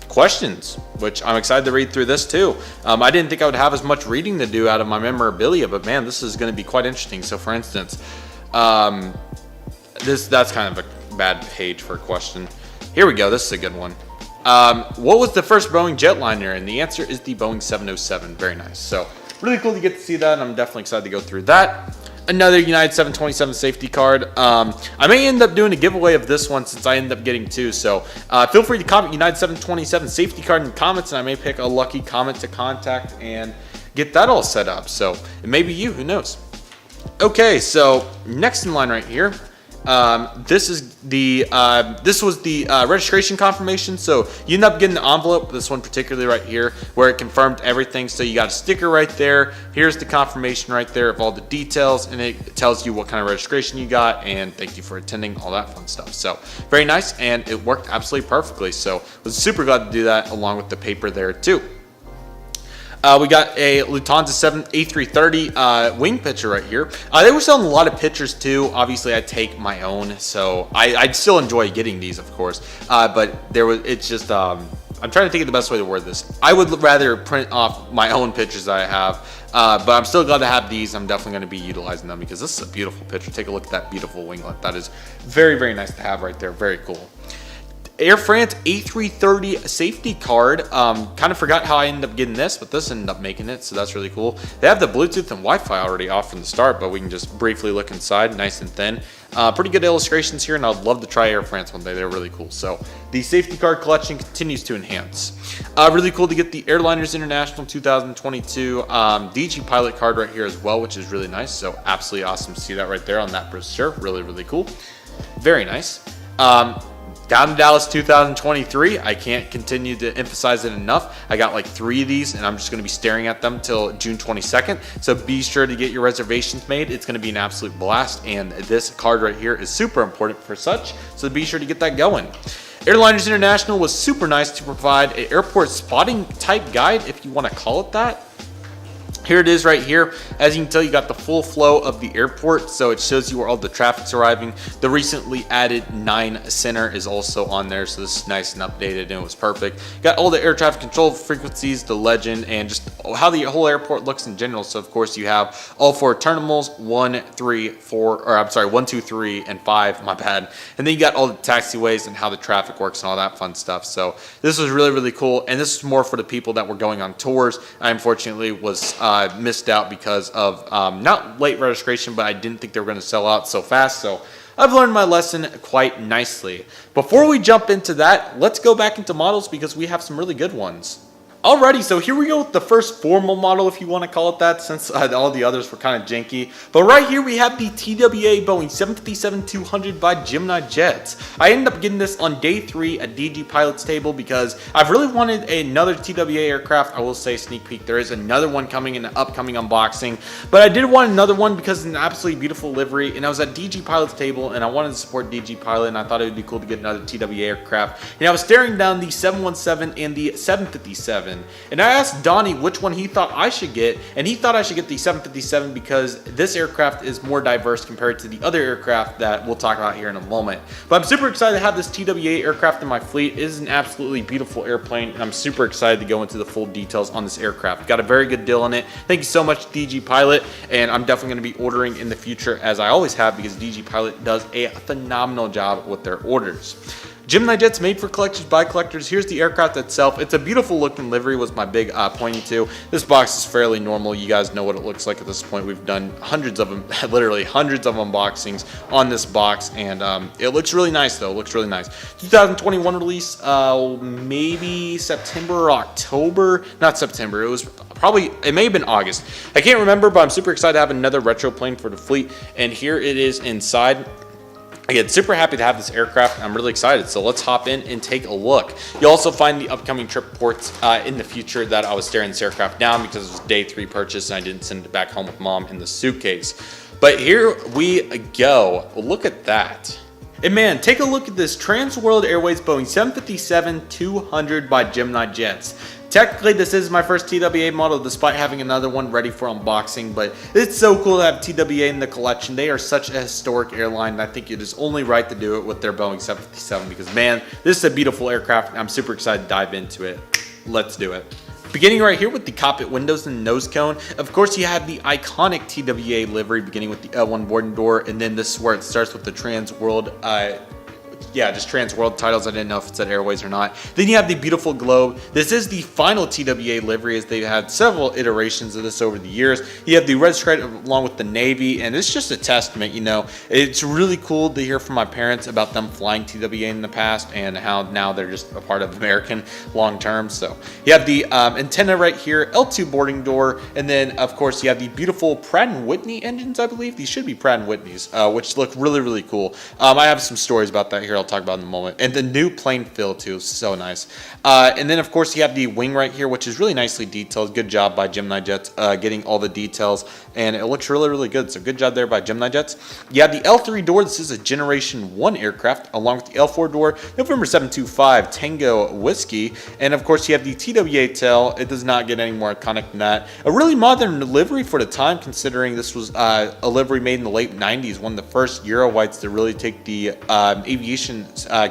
questions, which I'm excited to read through this too. I didn't think I would have as much reading to do out of my memorabilia, but man, this is going to be quite interesting. So for instance, that's kind of a bad page for a question. Here we go. This is a good one. What was the first Boeing jetliner? And the answer is the Boeing 707. Very nice. So really cool to get to see that, and I'm definitely excited to go through that. Another United 727 safety card. I may end up doing a giveaway of this one since I ended up getting two. So feel free to comment United 727 safety card in the comments, and I may pick a lucky comment to contact and get that all set up. So it may be you, who knows? Okay, so next in line right here. This was the registration confirmation. So you end up getting the envelope, this one particularly right here, where it confirmed everything. So you got a sticker right there. Here's the confirmation right there of all the details, and it tells you what kind of registration you got, and thank you for attending, all that fun stuff. So very nice, and it worked absolutely perfectly. So was super glad to do that along with the paper there too. We got a Lufthansa 7 A330 wing picture right here. They were selling a lot of pictures too. Obviously, I take my own, so I'd still enjoy getting these, of course. But it's just, I'm trying to think of the best way to word this. I would rather print off my own pictures that I have, but I'm still glad to have these. I'm definitely going to be utilizing them because this is a beautiful picture. Take a look at that beautiful winglet. That is very, very nice to have right there. Very cool. Air France A330 safety card. Kind of forgot how I ended up getting this, but this ended up making it, so that's really cool. They have the Bluetooth and Wi-Fi already off from the start, but we can just briefly look inside, nice and thin. Pretty good illustrations here, and I'd love to try Air France one day. They're really cool. So the safety card collection continues to enhance. Really cool to get the Airliners International 2022 DG Pilot card right here as well, which is really nice. So absolutely awesome to see that right there on that brochure. Really, really cool. Very nice. Down to Dallas 2023. I can't continue to emphasize it enough. I got like 3 of these, and I'm just going to be staring at them till June 22nd. So be sure to get your reservations made. It's going to be an absolute blast, and this card right here is super important for such. So be sure to get that going. Airliners International was super nice to provide an airport spotting type guide, if you want to call it that. Here it is right here. As you can tell, you got the full flow of the airport, so it shows you where all the traffic's arriving. The recently added 9 center is also on there, so this is nice and updated, and it was perfect. Got all the air traffic control frequencies, the legend, and just how the whole airport looks in general. So of course you have all 4 terminals, 1, 2, 3, and 5, my bad. And then you got all the taxiways and how the traffic works and all that fun stuff. So this was really, really cool, and this is more for the people that were going on tours. I unfortunately was missed out because of not late registration, but I didn't think they were going to sell out so fast. So I've learned my lesson quite nicely. Before we jump into that, let's go back into models because we have some really good ones. Alrighty, so here we go with the first formal model, if you want to call it that, since all the others were kind of janky. But right here we have the TWA Boeing 757-200 by Gemini Jets. I ended up getting this on day 3 at DG Pilot's table because I've really wanted another TWA aircraft. I will say, sneak peek, there is another one coming in an upcoming unboxing. But I did want another one because it's an absolutely beautiful livery, and I was at DG Pilot's table and I wanted to support DG Pilot, and I thought it would be cool to get another TWA aircraft. And I was staring down the 717 and the 757. And I asked Donnie which one he thought I should get, and he thought I should get the 757 because this aircraft is more diverse compared to the other aircraft that we'll talk about here in a moment. But I'm super excited to have this TWA aircraft in my fleet. It is an absolutely beautiful airplane, and I'm super excited to go into the full details on this aircraft. Got a very good deal on it. Thank you so much, DG Pilot, and I'm definitely going to be ordering in the future, as I always have, because DG Pilot does a phenomenal job with their orders. Gemini Jets made for collectors by collectors. Here's the aircraft itself. It's a beautiful looking livery, was my big pointing to. This box is fairly normal. You guys know what it looks like at this point. We've done hundreds of them, literally hundreds of unboxings on this box, and it looks really nice though. It looks really nice. 2021 release, maybe September or October. Not September. It was probably, it may have been August. I can't remember, but I'm super excited to have another retro plane for the fleet, and here it is inside. Again, super happy to have this aircraft. I'm really excited. So let's hop in and take a look. You'll also find the upcoming trip reports in the future that I was staring this aircraft down because it was day 3 purchase and I didn't send it back home with mom in the suitcase. But here we go. Look at that. And man, take a look at this Trans World Airways Boeing 757-200 by Gemini Jets. Technically, this is my first TWA model, despite having another one ready for unboxing, but it's so cool to have TWA in the collection. They are such a historic airline, and I think it is only right to do it with their Boeing 757 because, man, this is a beautiful aircraft, and I'm super excited to dive into it. Let's do it. Beginning right here with the cockpit windows and nose cone, of course you have the iconic TWA livery beginning with the L1 boarding door, and then this is where it starts with the Trans World just Trans World titles. I didn't know if it said Airways or not. Then you have the beautiful globe. This is the final TWA livery, as they've had several iterations of this over the years. You have the red stripe along with the navy, and it's just a testament, you know. It's really cool to hear from my parents about them flying TWA in the past and how now they're just a part of American long term. So you have the antenna right here, L2 boarding door, and then of course you have the beautiful Pratt & Whitney engines, I believe. These should be Pratt & Whitneys, which look really, really cool. I have some stories about that here I'll talk about in a moment. And the new plane fill too, so nice. And then of course you have the wing right here, which is really nicely detailed. Good job by Gemini Jets getting all the details, and it looks really, really good. So good job there by Gemini Jets. You have the L3 door. This is a Generation 1 aircraft, along with the L4 door, November 725 Tango Whiskey. And of course you have the TWA tail. It does not get any more iconic than that. A really modern livery for the time, considering this was a livery made in the late 90s, one of the first Euro whites to really take the aviation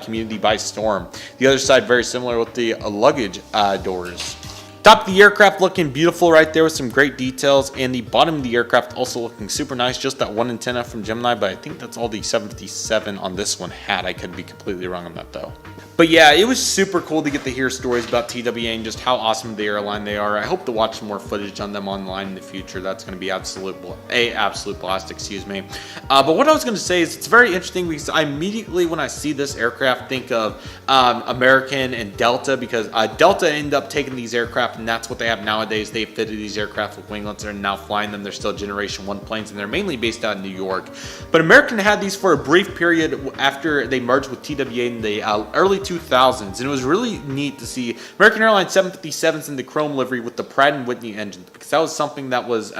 community by storm. The other side very similar with the luggage doors. Top of the aircraft looking beautiful right there with some great details, and the bottom of the aircraft also looking super nice. Just that one antenna from Gemini, but I think that's all the 757 on this one had. I could be completely wrong on that though. But yeah, it was super cool to get to hear stories about TWA and just how awesome the airline they are. I hope to watch some more footage on them online in the future. That's going to be absolute blast, excuse me. But what I was going to say is it's very interesting because I immediately, when I see this aircraft, think of American and Delta, because Delta ended up taking these aircraft, and that's what they have nowadays. They fitted these aircraft with winglets. They're now flying them. They're still Generation 1 planes, and they're mainly based out of New York. But American had these for a brief period after they merged with TWA in the early 2000s, and it was really neat to see American Airlines 757s in the chrome livery with the Pratt & Whitney engines, because that was something that was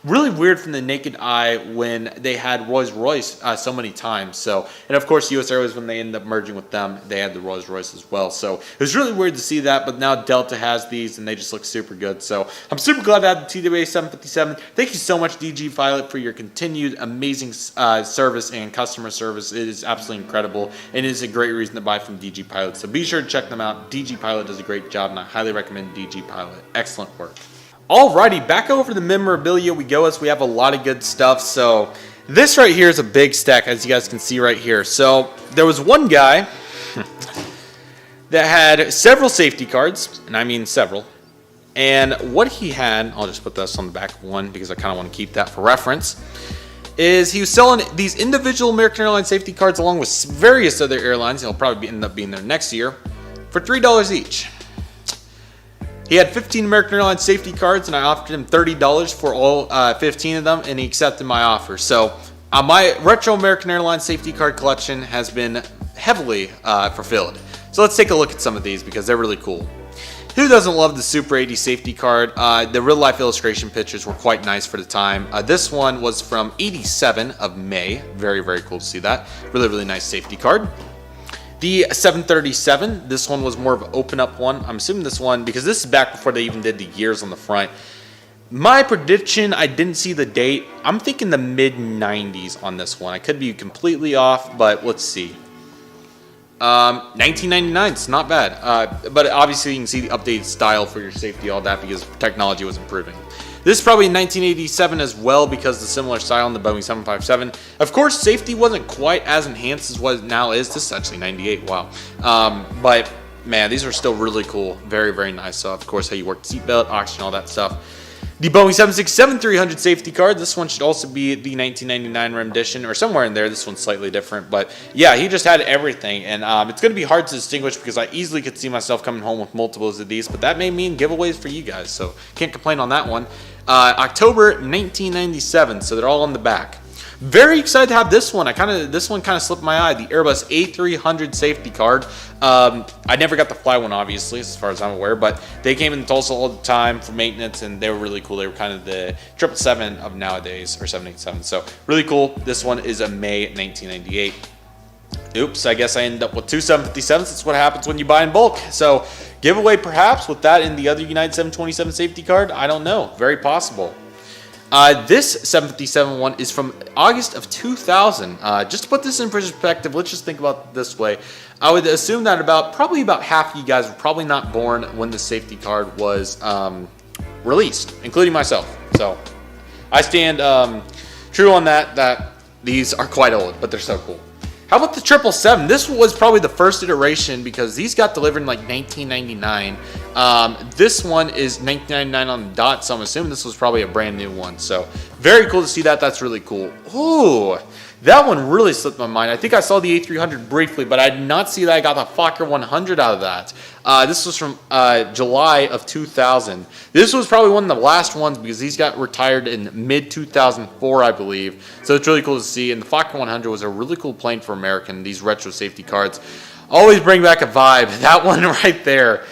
really weird from the naked eye when they had Rolls-Royce so many times. So, and of course US Airways, when they ended up merging with them, they had the Rolls-Royce as well. So it was really weird to see that, but now Delta has these and they just look super good. So I'm super glad to have the TWA 757. Thank you so much, DG Pilot, for your continued amazing service and customer service. It is absolutely incredible, and it is a great reason to buy from DG Pilot. So be sure to check them out. DG Pilot does a great job, and I highly recommend DG Pilot. Excellent work. Alrighty, back over the memorabilia we go, as we have a lot of good stuff. So this right here is a big stack, as you guys can see right here. So there was one guy that had several safety cards, and I mean several. And what he had, I'll just put this on the back of one because I kind of want to keep that for reference, is he was selling these individual American Airlines safety cards along with various other airlines. He'll probably end up being there next year for $3 each. He had 15 American Airlines safety cards, and I offered him $30 for all 15 of them, and he accepted my offer. So my retro American Airlines safety card collection has been heavily fulfilled. So let's take a look at some of these because they're really cool. Who doesn't love the Super 80 safety card? The real life illustration pictures were quite nice for the time. This one was from 87 of May. Very, very cool to see that. Really, really nice safety card. The 737, this one was more of an open up one. I'm assuming this one, because this is back before they even did the years on the front. My prediction, I didn't see the date. I'm thinking the mid 90s on this one. I could be completely off, but let's see. 1999, it's not bad. But obviously you can see the updated style for your safety, all that, because technology was improving. This is probably 1987 as well because the similar style on the Boeing 757. Of course, safety wasn't quite as enhanced as what it now is. This is actually 98, wow. But man, these are still really cool. Very, very nice. So of course, how you work the seatbelt, oxygen, all that stuff. The Boeing 767-300 safety card. This one should also be the 1999 rendition or somewhere in there. This one's slightly different, but yeah, he just had everything, and it's going to be hard to distinguish because I easily could see myself coming home with multiples of these, but that may mean giveaways for you guys, so can't complain on that one. October 1997, so they're all on the back. Very excited to have this one. This one kind of slipped my eye. The Airbus A300 safety card. I never got to fly one, obviously, as far as I'm aware, but they came in Tulsa all the time for maintenance, and they were really cool. They were kind of the 777 of nowadays, or 787. So really cool. This one is a May 1998. Oops, I guess I ended up with two 757s. That's what happens when you buy in bulk. So giveaway perhaps with that and the other United 727 safety card. I don't know. Very possible. This 757 one is from August of 2000. Just to put this in perspective, let's just think about it this way. I would assume that probably about half of you guys were probably not born when the safety card was released, including myself. So I stand true on that these are quite old, but they're so cool. How about the 777? This was probably the first iteration because these got delivered in like 1999. This one is 1999 on the dot, so I'm assuming this was probably a brand new one. So very cool to see that. That's really cool. Ooh, that one really slipped my mind. I think I saw the A300 briefly, but I did not see that I got the Fokker 100 out of that. This was from July of 2000. This was probably one of the last ones because these got retired in mid-2004, I believe. So it's really cool to see. And the Fokker 100 was a really cool plane for American. These retro safety cards always bring back a vibe. That one right there.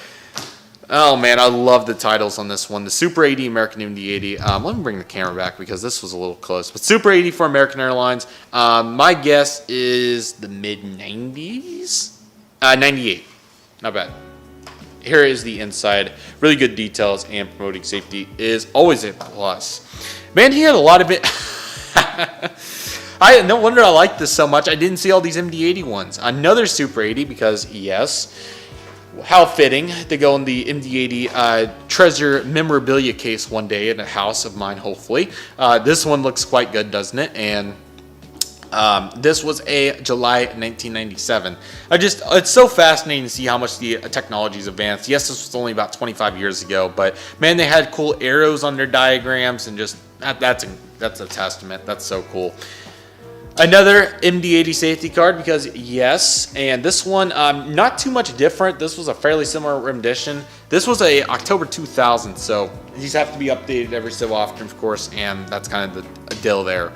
Oh man, I love the titles on this one. The Super 80, American MD-80. Let me bring the camera back because this was a little close. But Super 80 for American Airlines. My guess is the mid-90s? 98. Not bad. Here is the inside. Really good details, and promoting safety is always a plus. Man, he had a lot of it. No wonder I like this so much. I didn't see all these MD-80 ones. Another Super 80 because, yes, how fitting to go in the MD-80 treasure memorabilia case one day in a house of mine, hopefully. This one looks quite good, doesn't it? And this was a July 1997. It's so fascinating to see how much the technology's advanced. Yes, this was only about 25 years ago, but man, they had cool arrows on their diagrams, and just that's a testament. That's so cool. Another MD-80 safety card because yes, and this one not too much different. This was a fairly similar rendition. This was a October 2000, so these have to be updated every so often, of course, and that's kind of the deal there.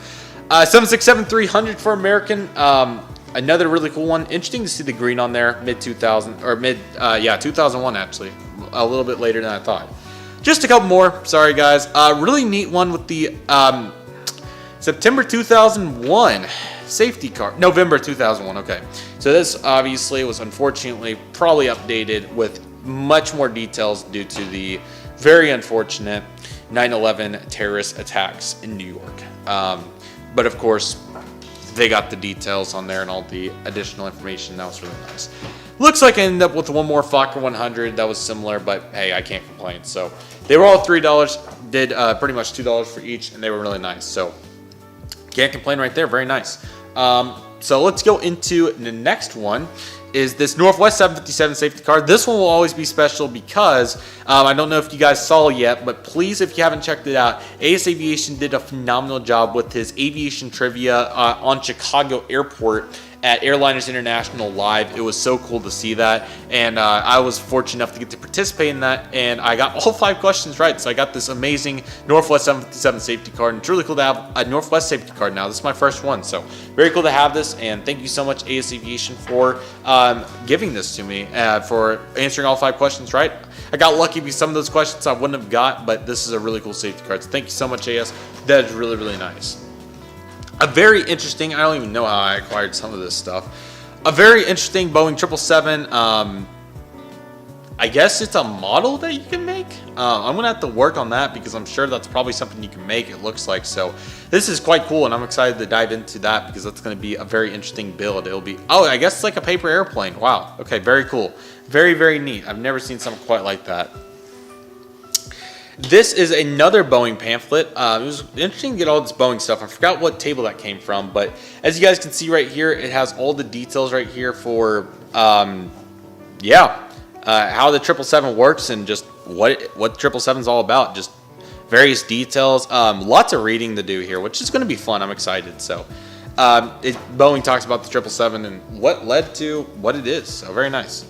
767-300 for American. Another really cool one. Interesting to see the green on there, mid-2000 or 2001 actually, a little bit later than I thought. Just a couple more. Sorry guys. Really neat one with the September 2001 safety card. November 2001. Okay, so this obviously was unfortunately probably updated with much more details due to the very unfortunate 9/11 terrorist attacks in New York. But of course, they got the details on there and all the additional information. That was really nice. Looks like I ended up with one more Fokker 100 that was similar, but hey, I can't complain. So they were all $3, did pretty much $2 for each, and they were really nice. So can't complain right there. Very nice. So let's go into the next one. Is this Northwest 757 safety card. This one will always be special because I don't know if you guys saw yet, but please, if you haven't checked it out, IAH Aviation did a phenomenal job with his aviation trivia on Chicago Airport. at Airliners International live. It was so cool to see that, and I was fortunate enough to get to participate in that, and I got all 5 questions right. So I got this amazing Northwest 757 safety card, and it's really cool to have a Northwest safety card now. This is my first one, so very cool to have this, and thank you so much AS Aviation for giving this to me, for answering all 5 questions right. I got lucky because some of those questions I wouldn't have got, but this is a really cool safety card, so thank you so much AS. That is really, really nice. A very interesting, I don't even know how I acquired some of this stuff. A very interesting Boeing 777. I guess it's a model that you can make. I'm gonna have to work on that because I'm sure that's probably something you can make, it looks like. So this is quite cool, and I'm excited to dive into that because that's gonna be a very interesting build. It'll be, oh, I guess it's like a paper airplane. Wow, okay, very cool. Very, very neat. I've never seen something quite like that. This is another Boeing pamphlet. It was interesting to get all this Boeing stuff. I forgot what table that came from, but as you guys can see right here, it has all the details right here for, how the 777 works and just what 777 is all about. Just various details. Lots of reading to do here, which is going to be fun. I'm excited. So, Boeing talks about the 777 and what led to what it is. So very nice.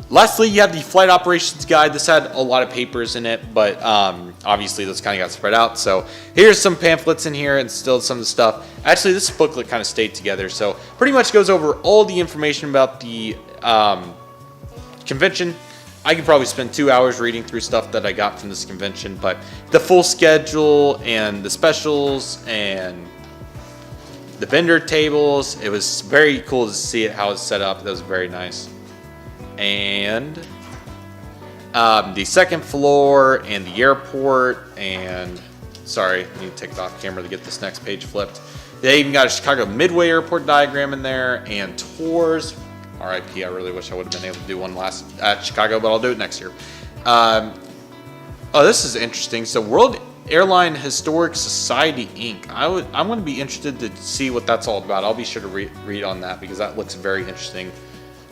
Lastly, you have the flight operations guide. This had a lot of papers in it, but obviously those kind of got spread out. So here's some pamphlets in here and still some of the stuff. Actually, this booklet kind of stayed together. So pretty much goes over all the information about the convention. I could probably spend 2 hours reading through stuff that I got from this convention, but the full schedule and the specials and the vendor tables, it was very cool to see it, how it's set up. That was very nice. And the second floor and the airport, and sorry, I need to take it off camera to get this next page flipped. They even got a Chicago Midway Airport diagram in there and tours. RIP, I really wish I would have been able to do one last at Chicago, but I'll do it next year. Oh, this is interesting. So World Airline Historic Society Inc. I'm going to be interested to see what that's all about. I'll be sure to read on that because that looks very interesting.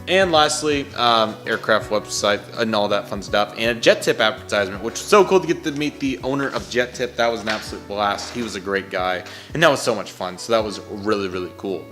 And lastly, aircraft website and all that fun stuff, and a Jet Tip advertisement, which was so cool to get to meet the owner of Jet Tip. That was an absolute blast. He was a great guy, and that was so much fun. So that was really, really cool.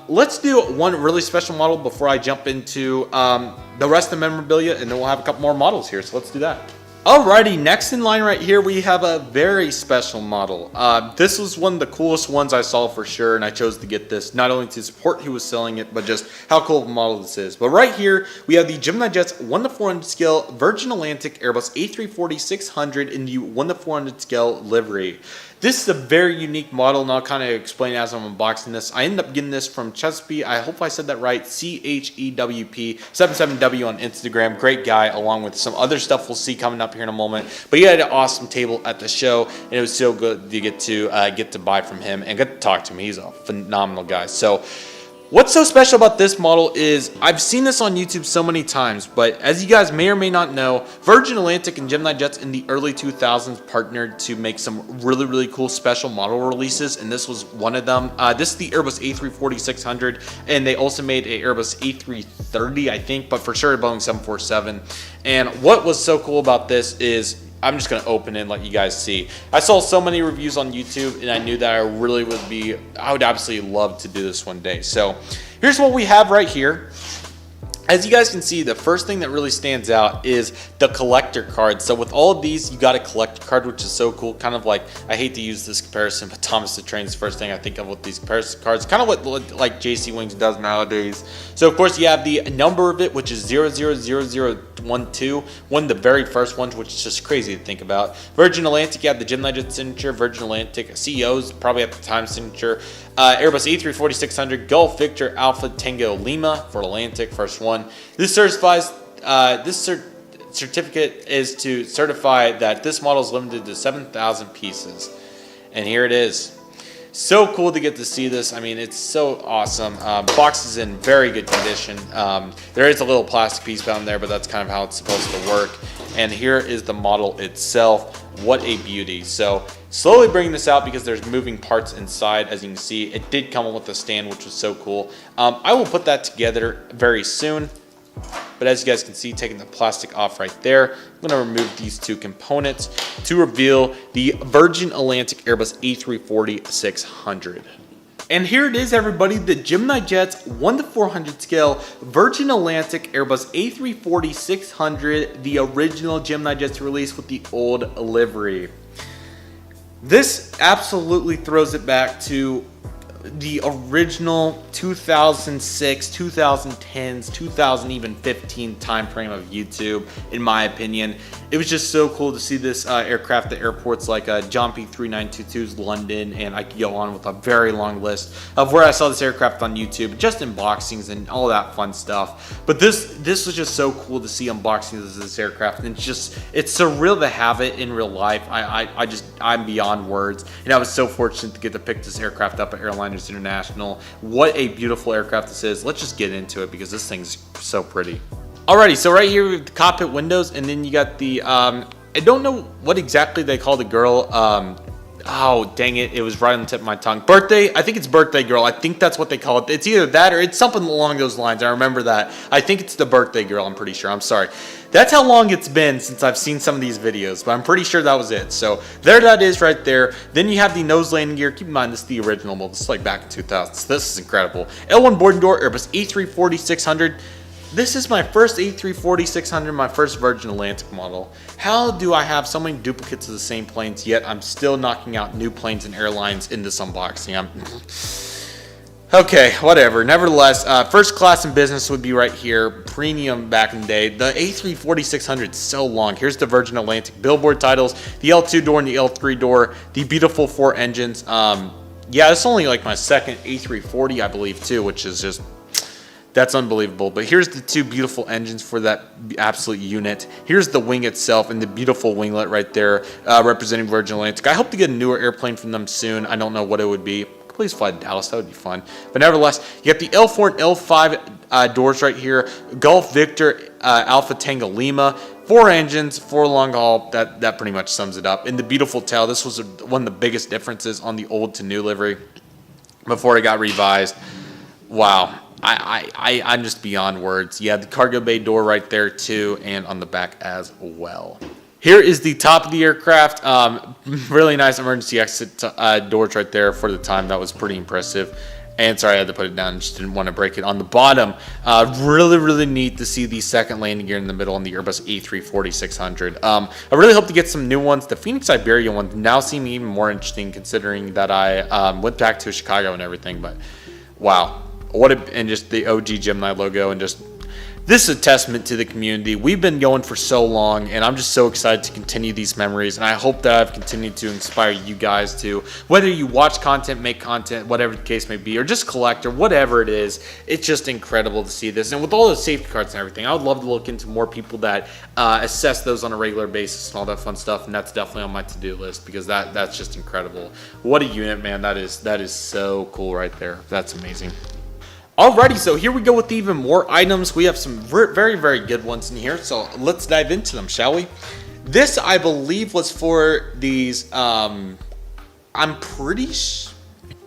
Let's do one really special model before I jump into the rest of the memorabilia, and then we'll have a couple more models here. So let's do that. Alrighty, next in line right here, we have a very special model. This was one of the coolest ones I saw for sure, and I chose to get this, not only to support who was selling it, but just how cool of a model this is. But right here, we have the Gemini Jets 1:400 scale Virgin Atlantic Airbus A340-600 in the 1:400 scale livery. This is a very unique model, and I'll kind of explain as I'm unboxing this. I ended up getting this from Chesapeake. I hope I said that right. CHEWP77W on Instagram. Great guy, along with some other stuff we'll see coming up here in a moment. But he had an awesome table at the show, and it was so good to get to buy from him and get to talk to him. He's a phenomenal guy. So what's so special about this model is I've seen this on YouTube so many times, but as you guys may or may not know, Virgin Atlantic and Gemini Jets in the early 2000s partnered to make some really, really cool special model releases, and this was one of them. This is the Airbus A340-600, and they also made a Airbus A330, I think, but for sure a Boeing 747. And what was so cool about this is, I'm just going to open it and let you guys see. I saw so many reviews on YouTube, and I knew that I would absolutely love to do this one day. So here's what we have right here. As you guys can see, the first thing that really stands out is the collector card. So with all of these, you got a collector card, which is so cool. Kind of like, I hate to use this comparison, but Thomas the Train is the first thing I think of with these comparison cards. Kind of what like JC Wings does nowadays. So of course you have the number of it, which is 000012, one of the very first ones, which is just crazy to think about. Virgin Atlantic, you have the Gemini Jet signature. Virgin Atlantic CEOs, probably at the time signature. Airbus A340-600, Gulf Victor Alpha Tango Lima for Atlantic, first one. This certifies, certificate is to certify that this model is limited to 7,000 pieces. And here it is. So cool to get to see this. I mean, it's so awesome. Box is in very good condition. There is a little plastic piece down there, but that's kind of how it's supposed to work. And here is the model itself. What a beauty. So slowly bringing this out because there's moving parts inside. As you can see, it did come with a stand, which was so cool. I will put that together very soon. But as you guys can see, taking the plastic off right there, I'm going to remove these two components to reveal the Virgin Atlantic Airbus A340-600. And here it is, everybody, the Gemini Jets 1:400 scale Virgin Atlantic Airbus A340-600, the original Gemini Jets released with the old livery. This absolutely throws it back to the original 2006, 2010s, 2015 time frame of YouTube, in my opinion. It was just so cool to see this aircraft at airports like John P. 3922's London, and I could go on with a very long list of where I saw this aircraft on YouTube, just unboxings and all that fun stuff. But this was just so cool to see unboxings of this aircraft, and it's surreal to have it in real life. I'm beyond words, and I was so fortunate to get to pick this aircraft up at Airlines International. What a beautiful aircraft this is. Let's just get into it because this thing's so pretty. Alrighty, so right here we have the cockpit windows, and then you got the I don't know what exactly they call the girl. Oh dang it, it was right on the tip of my tongue. Birthday, I think it's birthday girl. I think that's what they call it. It's either that or it's something along those lines. I remember that. I think it's the birthday girl, I'm pretty sure. I'm sorry. That's how long it's been since I've seen some of these videos, but I'm pretty sure that was it. So there that is right there. Then you have the nose landing gear. Keep in mind, this is the original model. This is like back in 2000. So this is incredible. L1 boarding door, Airbus A340-600. This is my first A340-600, my first Virgin Atlantic model. How do I have so many duplicates of the same planes, yet I'm still knocking out new planes and airlines in this unboxing? Okay, whatever. Nevertheless, first class and business would be right here. Premium back in the day. The A340-600 is so long. Here's the Virgin Atlantic billboard titles, the L2 door and the L3 door, the beautiful 4 engines. Yeah, it's only like my second A340, I believe, too, which is just... that's unbelievable. But here's the 2 beautiful engines for that absolute unit. Here's the wing itself and the beautiful winglet right there, representing Virgin Atlantic. I hope to get a newer airplane from them soon. I don't know what it would be. Please fly to Dallas, that would be fun. But nevertheless, you got the L4 and L5 doors right here. Golf Victor, Alpha Tango Lima. 4 engines, 4 long haul. That pretty much sums it up. And the beautiful tail. This was one of the biggest differences on the old to new livery before it got revised. Wow. I'm just beyond words. Yeah, the cargo bay door right there too, and on the back as well. Here is the top of the aircraft. Really nice emergency exit doors right there for the time. That was pretty impressive. And sorry, I had to put it down. Just didn't want to break it. On the bottom, really neat to see the second landing gear in the middle on the Airbus A340-600. I really hope to get some new ones. The Phoenix Iberia ones now seem even more interesting considering that I went back to Chicago and everything. But wow. And just the OG Gemini logo, and just this is a testament to the community. We've been going for so long, and I'm just so excited to continue these memories, and I hope that I've continued to inspire you guys to, whether you watch content, make content, whatever the case may be, or just collect, or whatever it is. It's just incredible to see this. And with all the safety cards and everything, I would love to look into more people that assess those on a regular basis and all that fun stuff, and that's definitely on my to-do list because that's just incredible. What a unit, man. That is so cool right there. That's amazing. Alrighty, so here we go with even more items. We have some very good ones in here, so let's dive into them, shall we? This, I believe, was for these, I'm pretty sure.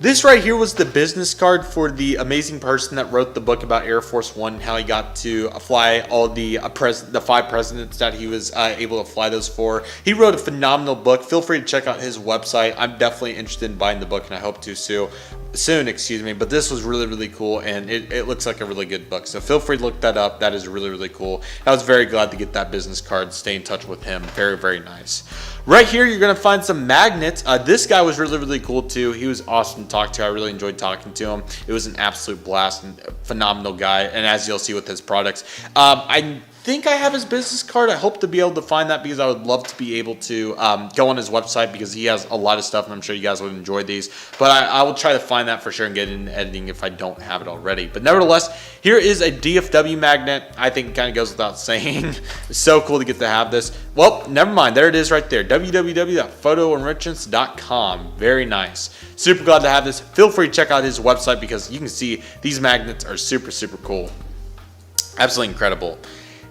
This right here was the business card for the amazing person that wrote the book about Air Force One, how he got to fly all the 5 presidents that he was able to fly those for. He wrote a phenomenal book. Feel free to check out his website. I'm definitely interested in buying the book, and I hope to soon, but this was really cool, and it looks like a really good book, so feel free to look that up. That is really cool. I was very glad to get that business card, stay in touch with him. Very nice. Right here you're gonna find some magnets. This guy was really cool too. He was awesome to talk to. I really enjoyed talking to him. It was an absolute blast, and a phenomenal guy, and as you'll see with his products, I think I have his business card. I hope to be able to find that because I would love to be able to go on his website because he has a lot of stuff, and I'm sure you guys would enjoy these. But I will try to find that for sure and get it in editing if I don't have it already. But nevertheless, here is a DFW magnet. I think it kind of goes without saying. It's so cool to get to have this. Well, never mind. There it is right there. www.photoenrichments.com. Very nice. Super glad to have this. Feel free to check out his website because you can see these magnets are super cool. Absolutely incredible.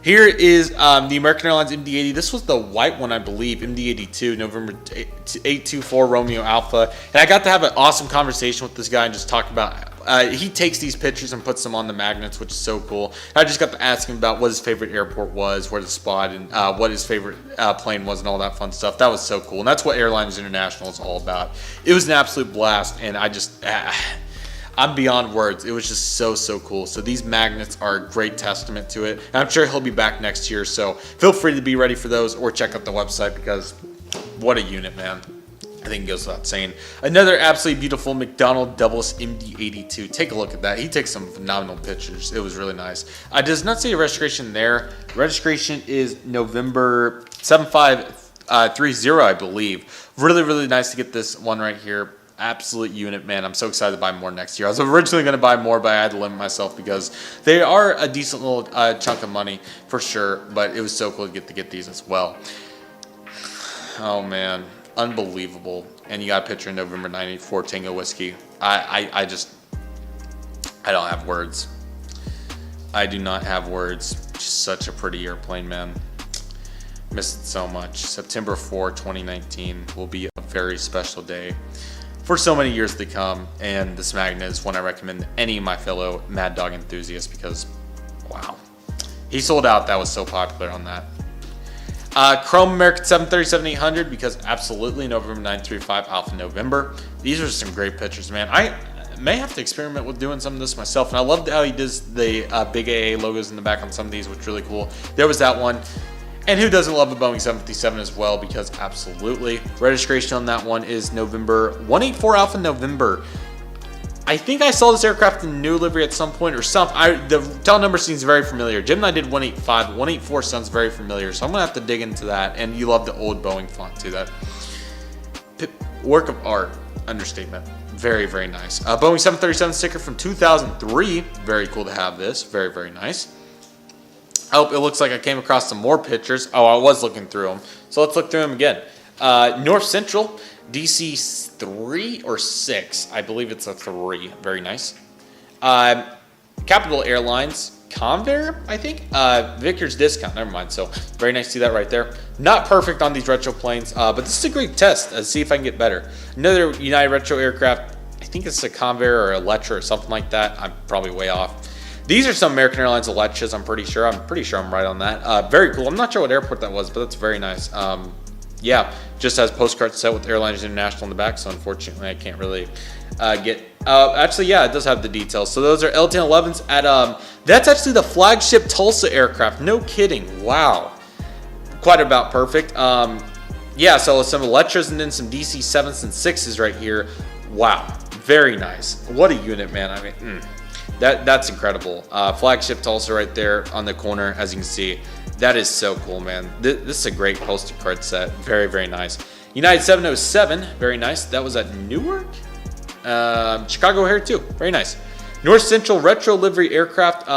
Here is the American Airlines MD-80. This was the white one, I believe, MD-82, November 824 Romeo Alpha. And I got to have an awesome conversation with this guy and just talk about, he takes these pictures and puts them on the magnets, which is so cool. I just got to ask him about what his favorite airport was, where to spot, and what his favorite plane was and all that fun stuff. That was so cool. And that's what Airlines International is all about. It was an absolute blast, and I just... I'm beyond words. It was just so cool. So these magnets are a great testament to it. And I'm sure he'll be back next year. So feel free to be ready for those or check out the website because what a unit, man. I think it goes without saying. Another absolutely beautiful McDonnell Douglas MD-82. Take a look at that. He takes some phenomenal pictures. It was really nice. Does not say a registration there. Registration is November 7530, I believe. Really nice to get this one right here. Absolute unit, man. I'm so excited to buy more next year. I was originally going to buy more, but I had to limit myself because they are a decent little chunk of money for sure. But it was so cool to get these as well. Oh, man. Unbelievable. And you got a picture in November 94 Tango Whiskey. I don't have words. I do not have words. Just such a pretty airplane, man. Missed it so much. September 4, 2019 will be a very special day for so many years to come. And this magnet is one I recommend to any of my fellow Mad Dog enthusiasts because, wow. He sold out. That was so popular on that. Chrome American 737-800 because absolutely November 935 Alpha November. These are some great pictures, man. I may have to experiment with doing some of this myself. And I loved how he does the big AA logos in the back on some of these, which is really cool. There was that one. And who doesn't love a Boeing 757 as well? Because absolutely. Registration on that one is November 184 Alpha November. I think I saw this aircraft in new livery at some point or something. The tail number seems very familiar. Gemini did 185. 184 sounds very familiar. So I'm going to have to dig into that. And you love the old Boeing font too. That work of art. Understatement. Very nice. Boeing 737 sticker from 2003. Very cool to have this. Very nice. Oh, it looks like I came across some more pictures. Oh, I was looking through them. So let's look through them again. North Central. DC 3 or 6. I believe it's a 3. Very nice. Capital Airlines. Convair, I think. Vickers Discount. Never mind. So very nice to see that right there. Not perfect on these retro planes, but this is a great test. Let's see if I can get better. Another United retro aircraft. I think it's a Convair or Electra or something like that. I'm probably way off. These are some American Airlines Electras. I'm pretty sure I'm right on that. Very cool. I'm not sure what airport that was, but that's very nice. Yeah, just has postcards set with Airlines International in the back, so unfortunately I can't really get... actually, yeah, it does have the details. So those are L-1011s at... that's actually the flagship Tulsa aircraft. No kidding. Wow. Quite about perfect. Yeah, so some Electras and then some DC 7s and 6s right here. Wow. Very nice. What a unit, man. I mean, that's incredible. Flagship Tulsa right there on the corner, as you can see. That is so cool, man. This is a great postal card set. Very nice. United 707, very nice. That was at Newark. Chicago O'Hare too, very nice. North Central retro livery aircraft.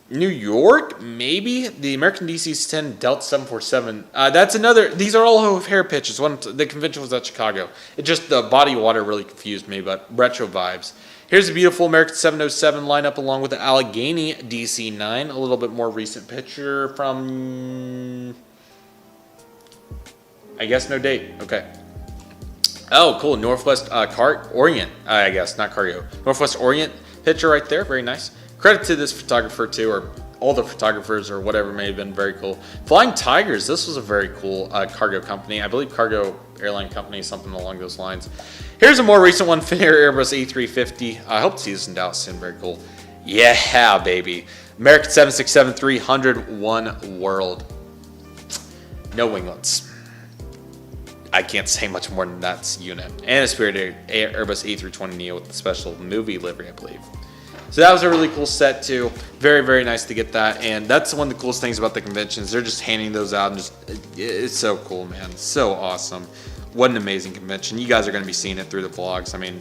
New York, maybe the American DC-10 Delta 747. That's another. These are all O'Hare pitches. The convention was at Chicago. It just the body of water really confused me, but retro vibes. Here's a beautiful American 707 lineup along with the Allegheny DC-9. A little bit more recent picture from, I guess no date. Okay. Oh, cool. Northwest Orient, I guess, not Cargo. Northwest Orient picture right there. Very nice. Credit to this photographer too, or all the photographers or whatever may have been very cool. Flying Tigers. This was a very cool cargo company. I believe cargo airline company, something along those lines. Here's a more recent one, Finnair Airbus A350. I hope to see this in Dallas soon. Very cool. Yeah, baby. American 767-300 One World. No winglets. I can't say much more than that's unit. And a Spirit Airbus A320neo with the special movie livery, I believe. So that was a really cool set too. Very nice to get that. And that's one of the coolest things about the conventions. They're just handing those out and it's so cool, man. So awesome. What an amazing convention. You guys are going to be seeing it through the vlogs. I mean,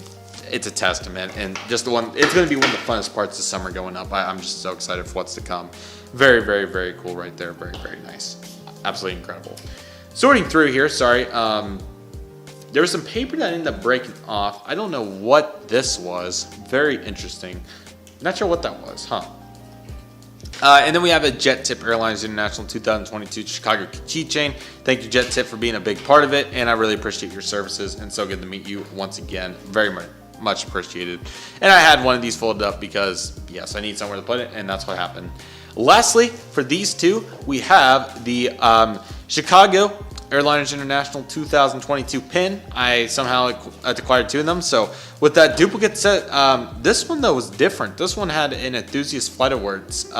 it's a testament. And just it's going to be one of the funnest parts of summer going up. I'm just so excited for what's to come. Very cool right there. Very nice. Absolutely incredible. Sorting through here, sorry. There was some paper that ended up breaking off. I don't know what this was. Very interesting. Not sure what that was, huh? And then we have a Jet Tip Airlines International 2022 Chicago keychain. Thank you, Jet Tip, for being a big part of it, and I really appreciate your services, and so good to meet you once again. Very much appreciated. And I had one of these folded up because, yes, I need somewhere to put it, and that's what happened. Lastly, for these two, we have the Chicago Airliners International 2022 pin. I somehow acquired 2 of them. So with that duplicate set, this one though was different. This one had an Enthusiast Flight Awards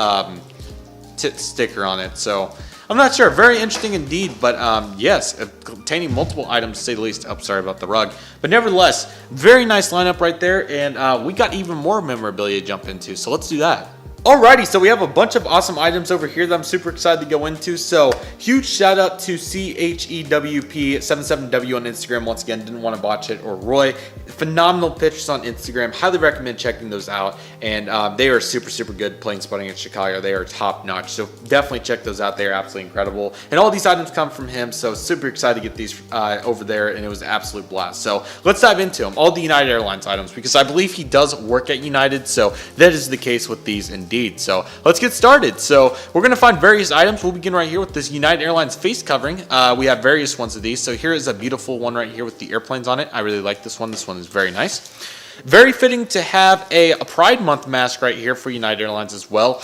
sticker on it. So I'm not sure. Very interesting indeed. But yes, containing multiple items to say the least. Oh, sorry about the rug. But nevertheless, very nice lineup right there. And we got even more memorabilia to jump into. So let's do that. Alrighty, so we have a bunch of awesome items over here that I'm super excited to go into. So huge shout out to CHEWP77W on Instagram. Once again, didn't want to botch it, or Roy. Phenomenal pictures on Instagram. Highly recommend checking those out. And they are super good plane spotting in Chicago. They are top notch. So definitely check those out. They are absolutely incredible. And all these items come from him. So super excited to get these over there. And it was an absolute blast. So let's dive into them. All the United Airlines items, because I believe he does work at United. So that is the case with these indeed. So let's get started. So we're going to find various items. We'll begin right here with this United Airlines face covering. We have various ones of these. So here is a beautiful one right here with the airplanes on it. I really like this one. This one is very nice. Very fitting to have a Pride Month mask right here for United Airlines as well.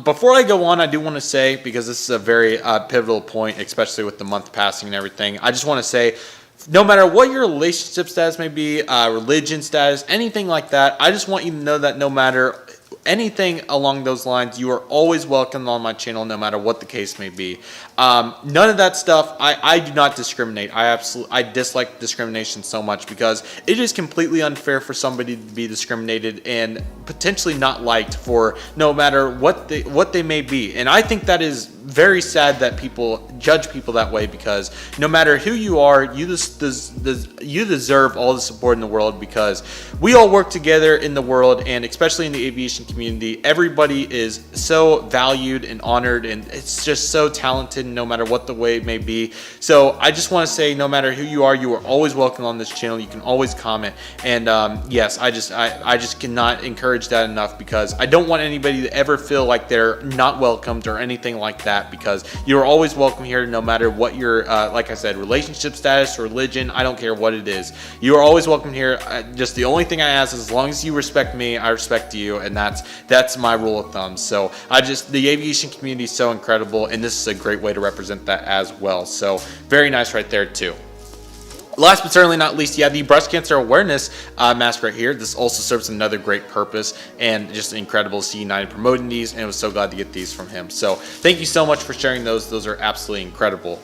Before I go on, I do want to say, because this is a very pivotal point, especially with the month passing and everything, I just want to say, no matter what your relationship status may be, religion status, anything like that, I just want you to know that no matter anything along those lines, you are always welcome on my channel, no matter what the case may be. None of that stuff. I do not discriminate. I dislike discrimination so much, because it is completely unfair for somebody to be discriminated and potentially not liked for no matter what they may be. And I think that is very sad that people judge people that way, because no matter who you are, you deserve all the support in the world, because we all work together in the world, and especially in the aviation community, everybody is so valued and honored, and it's just so talented no matter what the way it may be. So I just want to say, no matter who you are always welcome on this channel. You can always comment. And yes, I just cannot encourage that enough, because I don't want anybody to ever feel like they're not welcomed or anything like that, because you're always welcome here, no matter what your like I said, relationship status, religion, I don't care what it is. You are always welcome here. Just the only thing I ask is, as long as you respect me, I respect you, and that's my rule of thumb. So the aviation community is so incredible, and this is a great way to represent that as well. So very nice right there too. Last but certainly not least, you have the breast cancer awareness mask right here. This also serves another great purpose, and just incredible to see United promoting these, and I was so glad to get these from him. So thank you so much for sharing those. Those are absolutely incredible.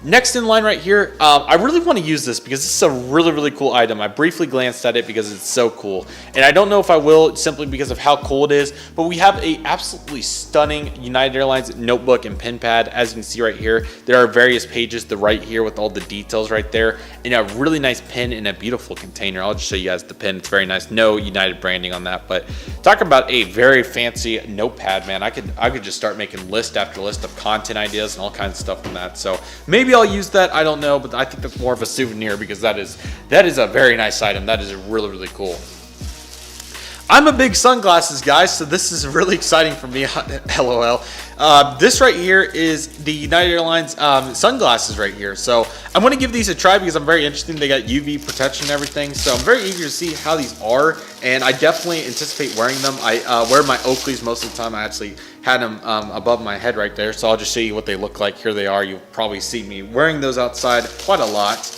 Next in line right here, I really want to use this because this is a really cool item. I briefly glanced at it because it's so cool, and I don't know if I will, simply because of how cool it is, but we have a absolutely stunning United Airlines notebook and pen pad. As you can see right here, there are various pages to right here with all the details right there, and a really nice pen in a beautiful container. I'll just show you guys the pen. It's very nice. No United branding on that, but talk about a very fancy notepad, man. I could just start making list after list of content ideas and all kinds of stuff from that. So maybe I'll use that, I don't know, but I think that's more of a souvenir, because that is a very nice item. That is really cool. I'm a big sunglasses guy, so this is really exciting for me. LOL. This right here is the United Airlines sunglasses right here. So I'm going to give these a try because I'm very interested. They got UV protection and everything. So I'm very eager to see how these are, and I definitely anticipate wearing them. I wear my Oakleys most of the time. I actually had them above my head right there. So I'll just show you what they look like. Here they are. You'll probably see me wearing those outside quite a lot.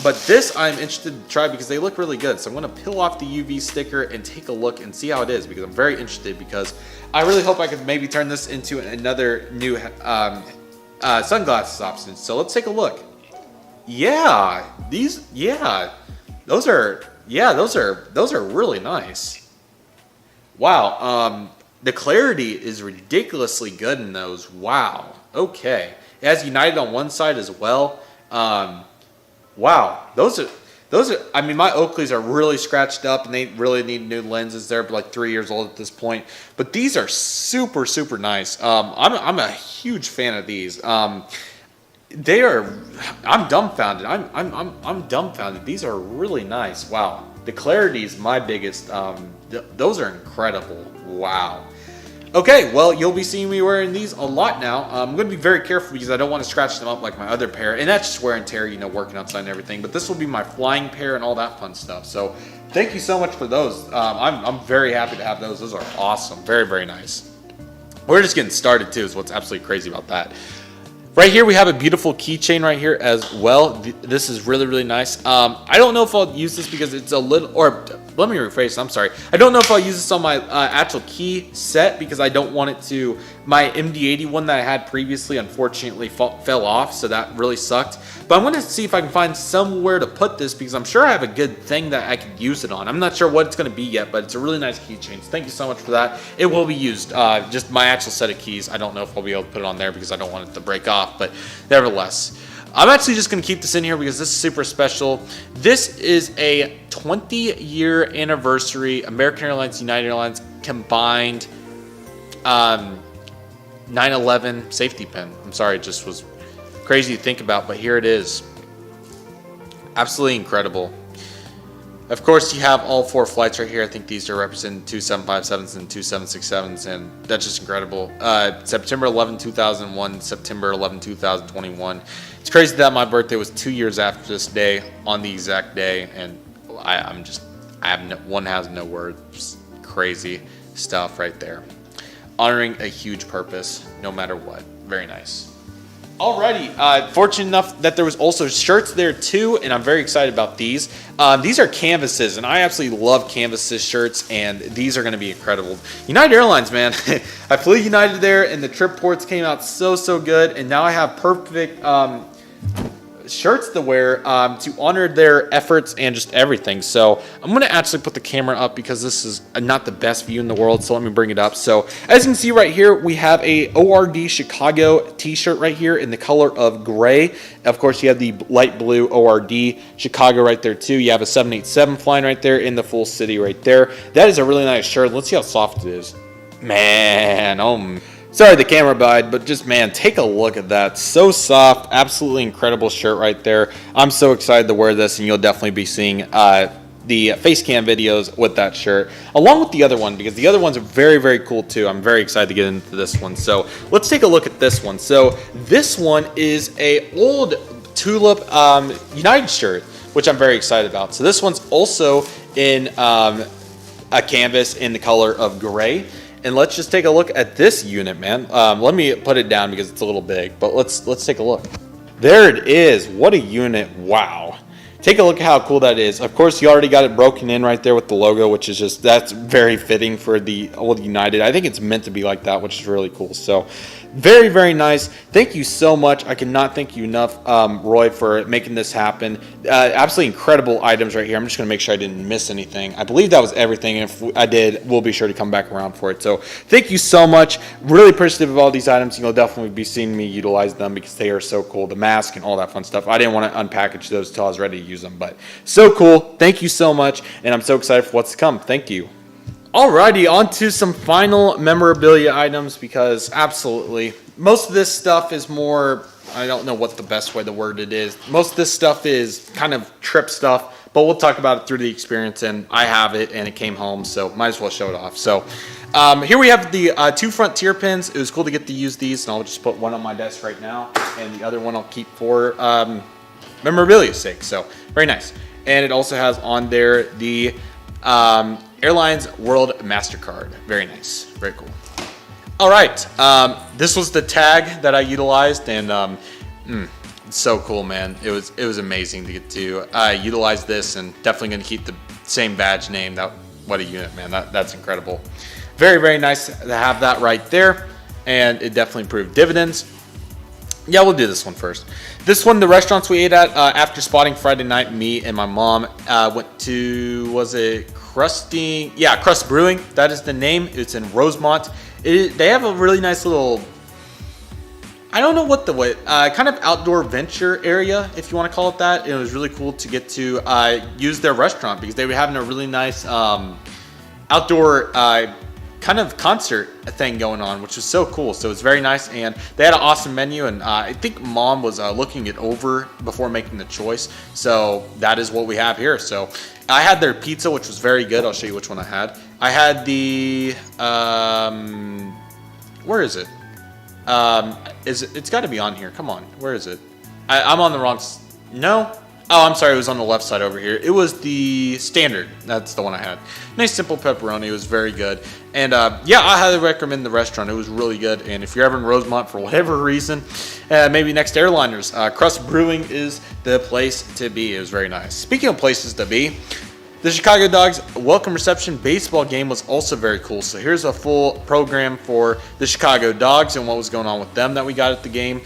But this I'm interested to try because they look really good. So I'm going to peel off the UV sticker and take a look and see how it is, because I'm very interested, because I really hope I could maybe turn this into another new sunglasses option. So let's take a look. Yeah, those are really nice. Wow, the clarity is ridiculously good in those. Wow. Okay, it has United on one side as well. Wow, those are. I mean, my Oakleys are really scratched up, and they really need new lenses. They're like 3 years old at this point, but these are super nice. I'm a huge fan of these. They are. I'm dumbfounded. I'm dumbfounded. These are really nice. Wow, the clarity is my biggest. Those are incredible. Wow. Okay, well, you'll be seeing me wearing these a lot now. I'm going to be very careful because I don't want to scratch them up like my other pair. And that's just wear and tear, you know, working outside and everything. But this will be my flying pair and all that fun stuff. So thank you so much for those. I'm very happy to have those. Those are awesome. Very nice. We're just getting started too, is what's absolutely crazy about that. Right here, we have a beautiful keychain right here as well. This is really, really nice. I don't know if I'll use this because it's a little, or let me rephrase, I'm sorry. I don't know if I'll use this on my actual key set because I don't want it to, my MD-80 one that I had previously unfortunately fell off, so that really sucked. But I'm gonna see if I can find somewhere to put this because I'm sure I have a good thing that I could use it on. I'm not sure what it's gonna be yet, but it's a really nice keychain. So thank you so much for that. It will be used, just my actual set of keys. I don't know if I'll be able to put it on there because I don't want it to break off, but nevertheless. I'm actually just going to keep this in here because this is super special. This is a 20-year anniversary American Airlines, United Airlines combined 9/11 safety pin. I'm sorry, it just was crazy to think about, but here it is. Absolutely incredible. Of course, you have all 4 flights right here. I think these are representing 2757s and 2767s, and that's just incredible. September 11, 2001, September 11, 2021. It's crazy that my birthday was 2 years after this day, on the exact day, and one has no words. Crazy stuff right there. Honoring a huge purpose, no matter what. Very nice. Alrighty, fortunate enough that there was also shirts there too, and I'm very excited about these. These are canvases, and I absolutely love canvases shirts, and these are going to be incredible. United Airlines, man. I flew United there, and the trip ports came out so good, and now I have perfect shirts to wear to honor their efforts and just everything. So I'm going to actually put the camera up because this is not the best view in the world, so let me bring it up. So as you can see right here, we have a ORD Chicago t-shirt right here in the color of gray. Of course, you have the light blue ORD Chicago right there too. You have a 787 flying right there in the full city right there. That is a really nice shirt. Let's see how soft it is. Man, sorry the camera died, but just, man, take a look at that. So soft, absolutely incredible shirt right there. I'm so excited to wear this, and you'll definitely be seeing the face cam videos with that shirt, along with the other one, because the other ones are very cool too. I'm very excited to get into this one. So let's take a look at this one. So this one is a old Tulip United shirt, which I'm very excited about. So this one's also in a canvas in the color of gray. And let's just take a look at this unit, man. Let me put it down because it's a little big, but let's take a look. There it is. What a unit. Wow. Take a look at how cool that is. Of course, you already got it broken in right there with the logo, which is just, that's very fitting for the old United. I think it's meant to be like that, which is really cool. So very nice. Thank you so much. I cannot thank you enough, Roy, for making this happen. Absolutely incredible items right here. I'm just going to make sure I didn't miss anything. I believe that was everything. If I did, we'll be sure to come back around for it. So thank you so much. Really appreciative of all these items. You'll definitely be seeing me utilize them because they are so cool. The mask and all that fun stuff. I didn't want to unpackage those until I was ready to use them, but so cool. Thank you so much, and I'm so excited for what's to come. Thank you. Alrighty, on to some final memorabilia items, because absolutely most of this stuff is more, I don't know what the best way to word it is. Most of this stuff is kind of trip stuff, but we'll talk about it through the experience, and I have it and it came home, so might as well show it off. So here we have the 2 Frontier pins. It was cool to get to use these, and I'll just put one on my desk right now, and the other one I'll keep for memorabilia's sake. So very nice. And it also has on there the Airlines World MasterCard. Very nice. Very cool. All right. This was the tag that I utilized, and it's so cool, man. It was amazing to get to utilize this, and definitely going to keep the same badge name. What a unit, man. That's incredible. Very nice to have that right there, and it definitely proved dividends. Yeah, we'll do this one first. This one, the restaurants we ate at after spotting Friday night, me and my mom went to, was it Crusting? Yeah, Crust Brewing. That is the name. It's in Rosemont. They have a really nice little, I don't know what the way, kind of outdoor venture area, if you want to call it that. It was really cool to get to use their restaurant because they were having a really nice outdoor kind of concert thing going on, which was so cool. So it's very nice, and they had an awesome menu, and I think Mom was looking it over before making the choice. So that is what we have here. So I had their pizza, which was very good. I'll show you which one I had. I had the where is it? It's got to be on here. Come on, where is it? I'm on the wrong. No. Oh, I'm sorry, it was on the left side over here. It was the standard. That's the one I had. Nice simple pepperoni. It was very good. And yeah, I highly recommend the restaurant. It was really good. And if you're ever in Rosemont for whatever reason, maybe next to Airliners, Crust Brewing is the place to be. It was very nice. Speaking of places to be, the Chicago Dogs welcome reception baseball game was also very cool. So here's a full program for the Chicago Dogs and what was going on with them that we got at the game.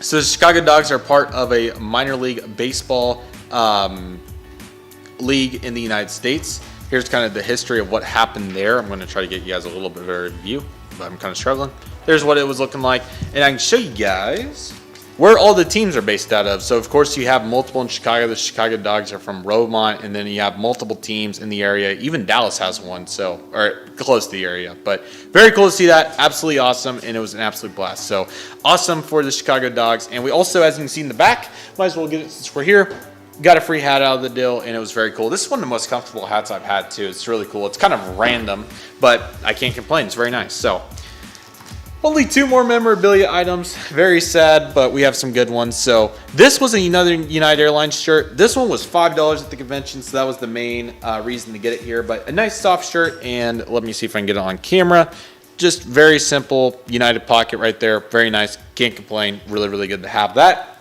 So the Chicago Dogs are part of a minor league baseball league in the United States. Here's kind of the history of what happened there. I'm going to try to get you guys a little bit of a view, but I'm kind of struggling. There's what it was looking like. And I can show you guys where all the teams are based out of. So, of course, you have multiple in Chicago. The Chicago Dogs are from Rosemont, and then you have multiple teams in the area. Even Dallas has one, so, or close to the area. But very cool to see that. Absolutely awesome, and it was an absolute blast. So, awesome for the Chicago Dogs. And we also, as you can see in the back, might as well get it since we're here, got a free hat out of the deal, and it was very cool. This is one of the most comfortable hats I've had, too. It's really cool. It's kind of random, but I can't complain. It's very nice. So, only 2 more memorabilia items. Very sad, but we have some good ones. So this was another United Airlines shirt. This one was $5 at the convention, so that was the main reason to get it here. But a nice soft shirt, and let me see if I can get it on camera. Just very simple United pocket right there. Very nice. Can't complain. Really, really good to have that.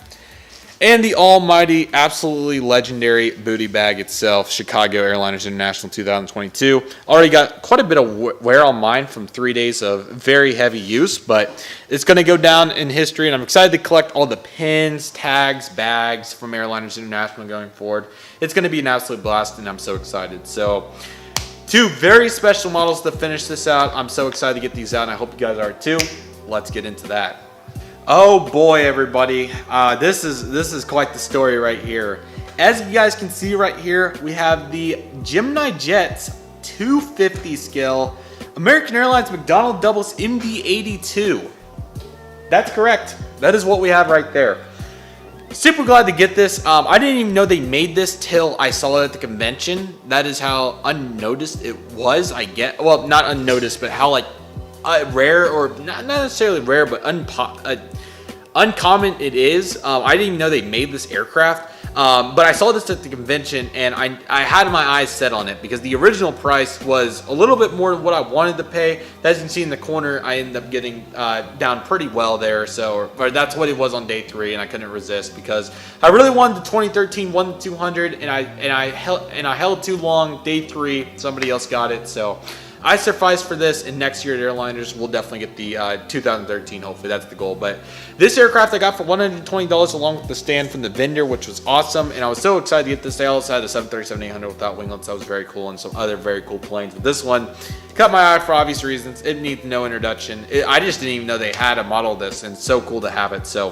And the almighty, absolutely legendary booty bag itself, Chicago Airliners International 2022. Already got quite a bit of wear on mine from 3 days of very heavy use, but it's going to go down in history, and I'm excited to collect all the pins, tags, bags from Airliners International going forward. It's going to be an absolute blast, and I'm so excited. So, 2 very special models to finish this out. I'm so excited to get these out, and I hope you guys are too. Let's get into that. Oh boy, everybody, this is quite the story right here. As you guys can see right here, we have the Gemini Jets 250 scale American Airlines McDonnell Douglas MD-82. That's correct. That is what we have right there. Super glad to get this. I didn't even know they made this till I saw it at the convention. That is how unnoticed it was. Well, not unnoticed, but how like rare, or not necessarily rare, but uncommon it is. I didn't even know they made this aircraft, but I saw this at the convention, and I had my eyes set on it because the original price was a little bit more than what I wanted to pay. As you can see in the corner, I ended up getting down pretty well there, so or that's what it was on day 3, and I couldn't resist because I really wanted the 2013 1-200, and I held too long. Day 3, somebody else got it, so I suffice for this, and next year at Airliners, we'll definitely get the 2013, hopefully that's the goal. But this aircraft I got for $120 along with the stand from the vendor, which was awesome, and I was so excited to get this. They also had a 737-800 without winglets. That was very cool, and some other very cool planes. But this one caught my eye for obvious reasons. It needs no introduction. I just didn't even know they had a model of this, and it's so cool to have it. So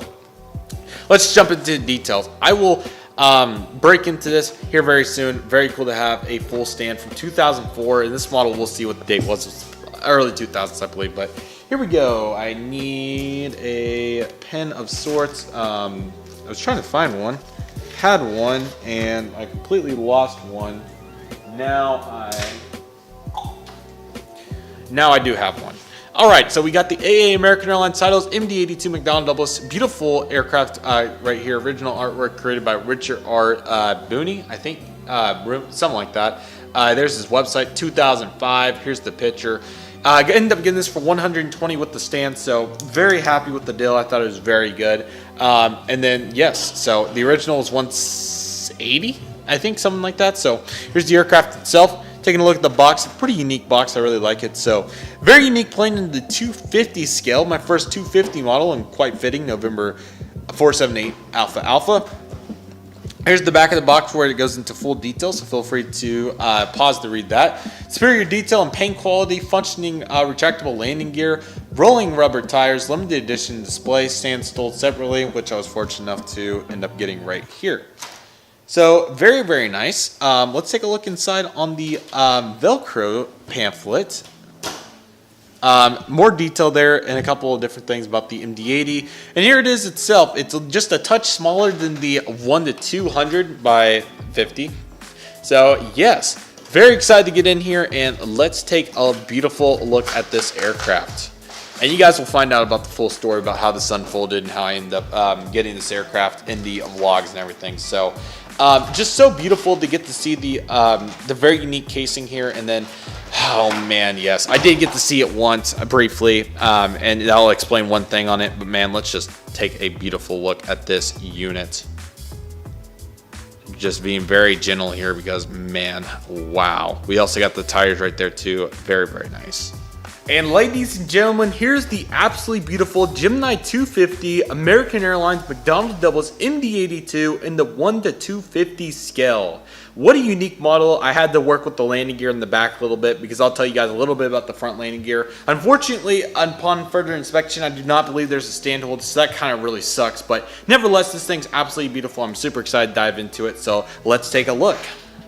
let's jump into the details. I will break into this here very soon. Very cool to have a full stand from 2004, and this model, we'll see what the date was. It was early 2000s, I believe, but here we go. I need a pen of sorts. I was trying to find one, had one, and I completely lost one. Now I do have one. All right, so we got the AA American Airlines titles, MD-82 McDonnell Douglas, beautiful aircraft right here. Original artwork created by Richard R. Booney, I think, something like that. There's his website, 2005. Here's the picture. I ended up getting this for $120 with the stand, so very happy with the deal. I thought it was very good. And then, yes, so the original was $180, I think, something like that. So here's the aircraft itself. Taking a look at the box, a pretty unique box. I really like it. So very unique plane in the 250 scale. My first 250 model, and quite fitting, November 478 Alpha Alpha. Here's the back of the box where it goes into full detail, so feel free to pause to read that. Superior detail and paint quality, functioning retractable landing gear, rolling rubber tires, limited edition display, stand sold separately, which I was fortunate enough to end up getting right here. So very, very nice. Let's take a look inside on the Velcro pamphlet. More detail there and a couple of different things about the MD-80. And here it is itself. It's just a touch smaller than the 1-200 by 50. So yes, very excited to get in here, and let's take a beautiful look at this aircraft. And you guys will find out about the full story about how this unfolded and how I ended up getting this aircraft in the vlogs and everything. So just so beautiful to get to see the very unique casing here. And then, oh man, yes, I did get to see it once briefly, and I'll explain one thing on it. But man, let's just take a beautiful look at this unit. Just being very gentle here because, man, wow. We also got the tires right there too. Very, very nice. And ladies and gentlemen, here's the absolutely beautiful Gemini 250 American Airlines McDonnell Doubles MD-82 in the 1:250 scale. What a unique model. I had to work with the landing gear in the back a little bit because I'll tell you guys a little bit about the front landing gear. Unfortunately, upon further inspection, I do not believe there's a stand hold, so that kind of really sucks. But nevertheless, this thing's absolutely beautiful. I'm super excited to dive into it, so let's take a look.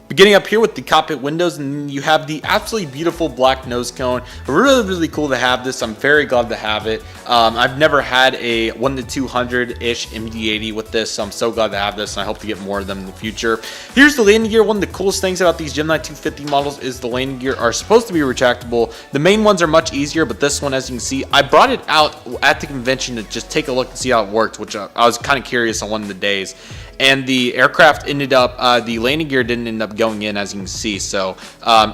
Beginning up here with the cockpit windows, and you have the absolutely beautiful black nose cone. Really, really cool to have this. I'm very glad to have it. I've never had a 1-200-ish MD-80 with this, so I'm so glad to have this, and I hope to get more of them in the future. Here's the landing gear. One of the coolest things about these Gemini 250 models is the landing gear are supposed to be retractable. The main ones are much easier, but this one, as you can see, I brought it out at the convention to just take a look and see how it worked, which I was kind of curious on one of the days. And the aircraft ended up, the landing gear didn't end up going in, as you can see. So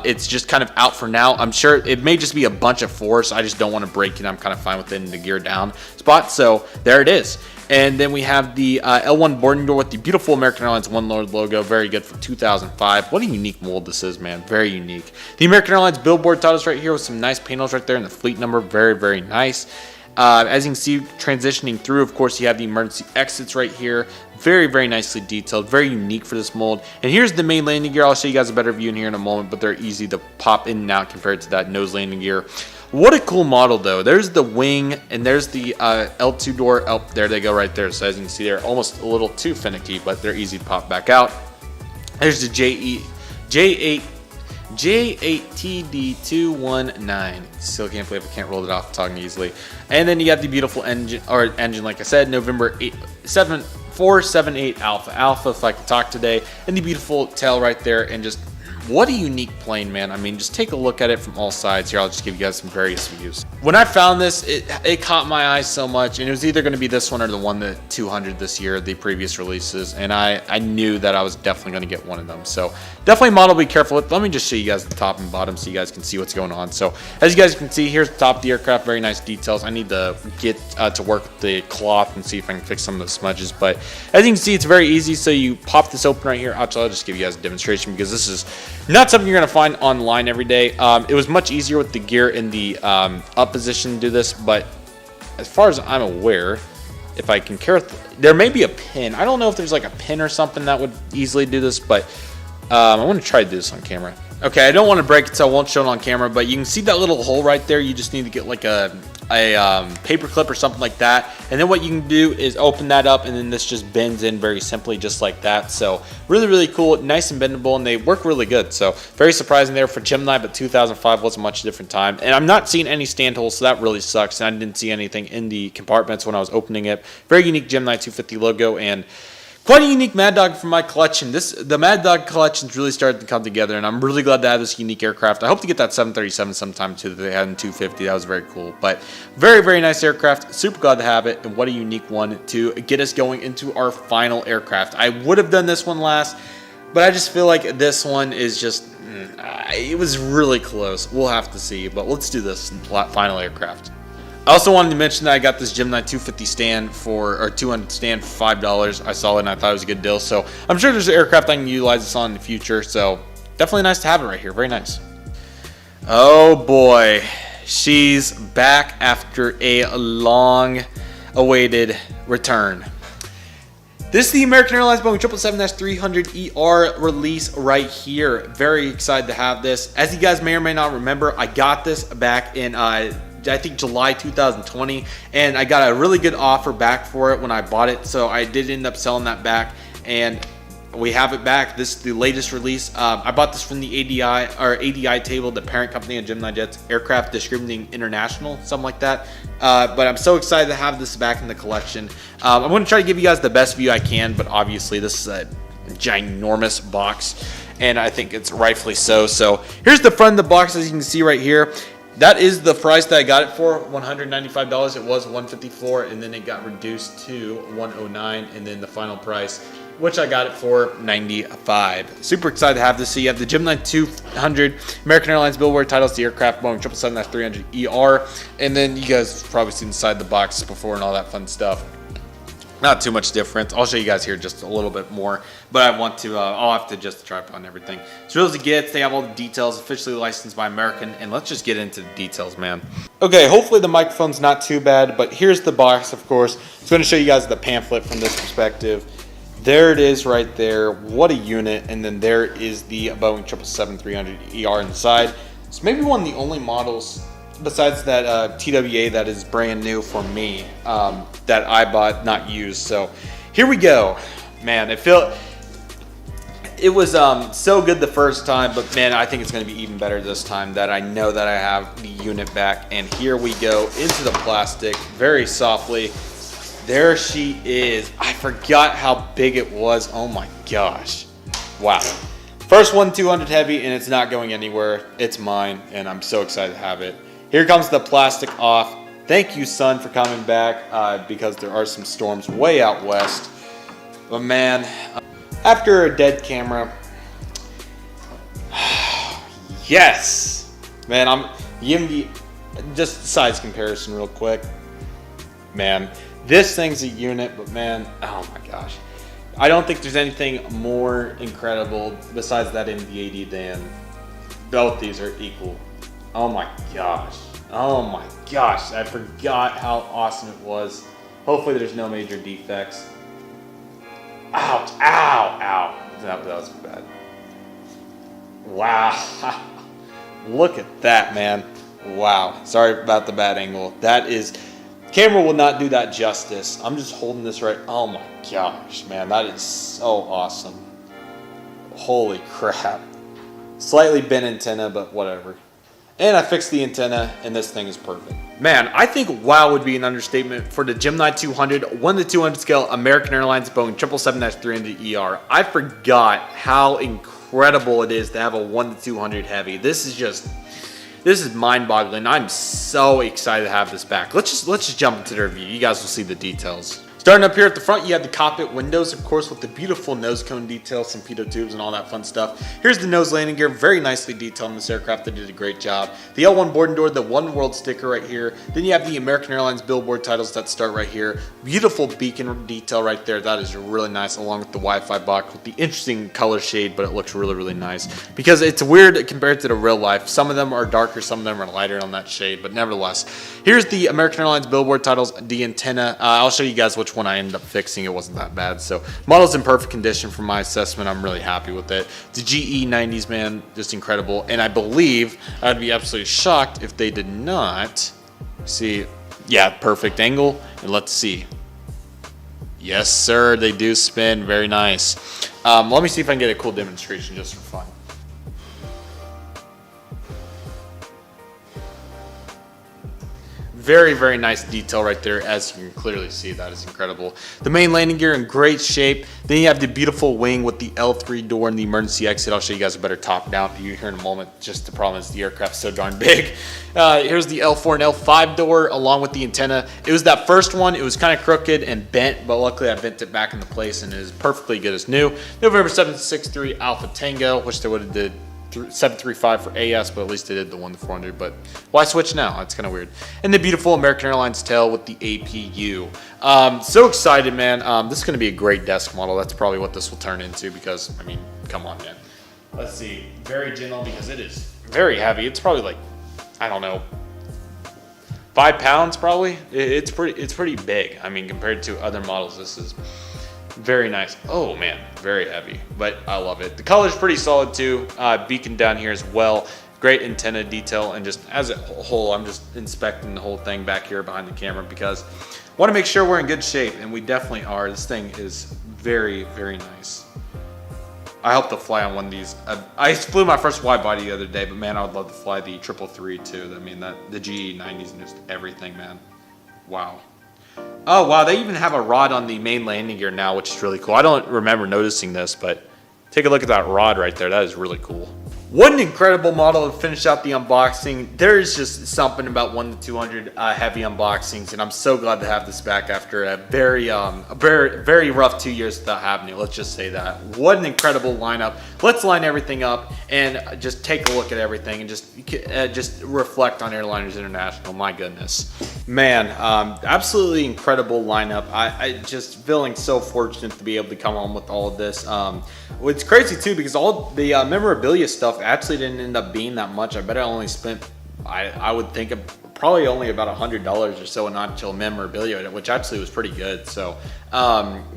it's just kind of out for now. I'm sure it may just be a bunch of force. I just don't want to break it. I'm kind of fine with it in the gear down spot. So there it is. And then we have the L1 boarding door with the beautiful American Airlines One Lord logo. Very good for 2005. What a unique mold this is, man. Very unique. The American Airlines billboard titles right here with some nice panels right there and the fleet number. Very, very nice. As you can see, transitioning through, of course, you have the emergency exits right here. Very, very nicely detailed. Very unique for this mold. And here's the main landing gear. I'll show you guys a better view in here in a moment, but they're easy to pop in and out compared to that nose landing gear. What a cool model, though. There's the wing, and there's the L2 door. Oh, there they go right there. So as you can see, they're almost a little too finicky, but they're easy to pop back out. There's the J8TD219. Still can't believe I can't roll it off talking easily. And then you got the beautiful engine, like I said, November 478 Alpha, if I could talk today. And the beautiful tail right there, and just what a unique plane, man. I mean, just take a look at it from all sides here. I'll just give you guys some various views. When I found this, it caught my eye so much, and it was either going to be this one or the 1-200 this year, the previous releases, and I knew that I was definitely going to get one of them. So definitely model to be careful with. Let me just show you guys the top and bottom so you guys can see what's going on. So as you guys can see, here's the top of the aircraft. Very nice details. I need to get to work with the cloth and see if I can fix some of the smudges, but as you can see, it's very easy. So you pop this open right here. Actually, I'll just give you guys a demonstration because this is not something you're going to find online every day. It was much easier with the gear in the up position to do this, but as far as I'm aware, if I can care, there may be a pin. I don't know if there's like a pin or something that would easily do this, but I want to try to do this on camera. Okay, I don't want to break it, so I won't show it on camera, but you can see that little hole right there. You just need to get like a paper clip or something like that, and then what you can do is open that up, and then this just bends in very simply, just like that. So really, really cool, nice and bendable, and they work really good. So very surprising there for Gemini, but 2005 was a much different time. And I'm not seeing any stand holes, so that really sucks. And I didn't see anything in the compartments when I was opening it. Very unique Gemini 250 logo, and quite a unique Mad Dog from my collection. The Mad Dog collection's really started to come together, and I'm really glad to have this unique aircraft. I hope to get that 737 sometime too that they had in 250. That was very cool. But very, very nice aircraft. Super glad to have it, and what a unique one to get us going into our final aircraft. I would have done this one last, but I just feel like this one is just, it was really close. We'll have to see, but let's do this final aircraft. I also wanted to mention that I got this Gemini 250 stand or 200 stand for $5. I saw it and I thought it was a good deal. So I'm sure there's an aircraft I can utilize this on in the future. So definitely nice to have it right here. Very nice. Oh boy, she's back after a long awaited return. This is the American Airlines Boeing 777-300ER release right here. Very excited to have this. As you guys may or may not remember, I got this back in I think July 2020, and I got a really good offer back for it when I bought it, so I did end up selling that back, and we have it back. This is the latest release. I bought this from the ADI table, the parent company of Gemini Jets, Aircraft Distributing International, something like that. But I'm so excited to have this back in the collection. I'm going to try to give you guys the best view I can, but obviously this is a ginormous box, and I think it's rightfully so. So here's the front of the box, as you can see right here. that is the price that I got it for, $195. It was $154, and then it got reduced to $109, and then the final price, which I got it for, $95. Super excited to have this. So you have the Gemini 200 American Airlines Billboard titles, the aircraft Boeing 777-300ER, and then you guys have probably seen inside the box before and all that fun stuff. Not too much difference. I'll show you guys here just a little bit more, but I want to, I'll have to just try on everything. It's real as it gets. They have all the details, officially licensed by American, and let's just get into the details, man. Okay, hopefully the microphone's not too bad, but here's the box, of course. It's going to show you guys the pamphlet from this perspective. There it is right there. What a unit. And then there is the Boeing 777-300ER inside. It's maybe one of the only models besides that TWA that is brand new for me, that I bought, not used. So here we go, man. It was so good the first time, but man, I think it's going to be even better this time that I know that I have the unit back. And here we go into the plastic very softly. There she is. I forgot how big it was. Oh my gosh. Wow. First one 200 heavy, and it's not going anywhere. It's mine, and I'm so excited to have it. Here comes the plastic off. Thank you, son, for coming back, because there are some storms way out west. But man, after a dead camera, yes, man, I'm giving you just size comparison real quick. Man, this thing's a unit, but man, oh my gosh. I don't think there's anything more incredible besides that MD-80 DEN. Both these are equal. Oh my gosh. Oh my gosh. I forgot how awesome it was. Hopefully there's no major defects. Ouch. Ow. Ow. That was bad. Wow. Look at that, man. Wow. Sorry about the bad angle. That is... Camera will not do that justice. I'm just holding this right. Oh my gosh, man. That is so awesome. Holy crap. Slightly bent antenna, but whatever. And I fixed the antenna, and this thing is perfect. Man, I think wow would be an understatement for the Gemini 200, 1 to 200 scale American Airlines Boeing 777-300ER. I forgot how incredible it is to have a 1 to 200 heavy. This is mind-boggling. I'm so excited to have this back. Let's just jump into the review. You guys will see the details. Starting up here at the front, you have the cockpit windows, of course, with the beautiful nose cone details, some pitot tubes, and all that fun stuff. Here's the nose landing gear, very nicely detailed in this aircraft. They did a great job. The L1 boarding door, the One World sticker right here. Then you have the American Airlines billboard titles that start right here. Beautiful beacon detail right there. That is really nice, along with the Wi-Fi box with the interesting color shade, but it looks really, really nice because it's weird compared to the real life. Some of them are darker, some of them are lighter on that shade, but nevertheless. Here's the American Airlines billboard titles, the antenna. I'll show you guys which one I ended up fixing. It wasn't that bad. So model's in perfect condition from my assessment. I'm really happy with it. The GE90s, man, just incredible. And I believe I'd be absolutely shocked if they did not see. Yeah, perfect angle. And let's see. Yes, sir. They do spin. Very nice. Let me see if I can get a cool demonstration just for fun. Very, very nice detail right there. As you can clearly see, that is incredible. The main landing gear in great shape. Then you have the beautiful wing with the L3 door and the emergency exit. I'll show you guys a better top-down view here in a moment. Just the problem is the aircraft's so darn big. Here's the L4 and L5 door along with the antenna. It was that first one. It was kind of crooked and bent, but luckily I bent it back into place and it is perfectly good as new. November 763 Alpha Tango, which they would have did 735 for AS, but at least they did the 1 to 400. But why switch now? That's kind of weird. And the beautiful American Airlines tail with the APU. So excited, man. This is going to be a great desk model. That's probably what this will turn into because, I mean, come on, man. Let's see. Very gentle because it is very heavy. It's probably like, I don't know, 5 pounds probably. It's pretty big. I mean, compared to other models, this is very nice. Oh man, very heavy, but I love it. The color's pretty solid too. Beacon down here as well. Great antenna detail, and just as a whole, I'm just inspecting the whole thing back here behind the camera because I want to make sure we're in good shape, and we definitely are. This thing is very, very nice. I hope to fly on one of these. I flew my first wide body the other day, but man, I would love to fly the 333 too. I mean, the GE90s and just everything, man. Wow. Oh, wow, they even have a rod on the main landing gear now, which is really cool. I don't remember noticing this, but take a look at that rod right there. That is really cool. What an incredible model to finish out the unboxing. There's just something about 1 to 200 heavy unboxings, and I'm so glad to have this back after a very rough 2 years without having it. Let's just say that. What an incredible lineup. Let's line everything up and just take a look at everything and just reflect on Airliners International. My goodness, man, absolutely incredible lineup. I just feeling so fortunate to be able to come on with all of this. It's crazy too because all the memorabilia stuff actually didn't end up being that much. I bet I only spent, I would think, probably only about $100 or so in actual memorabilia, which actually was pretty good. So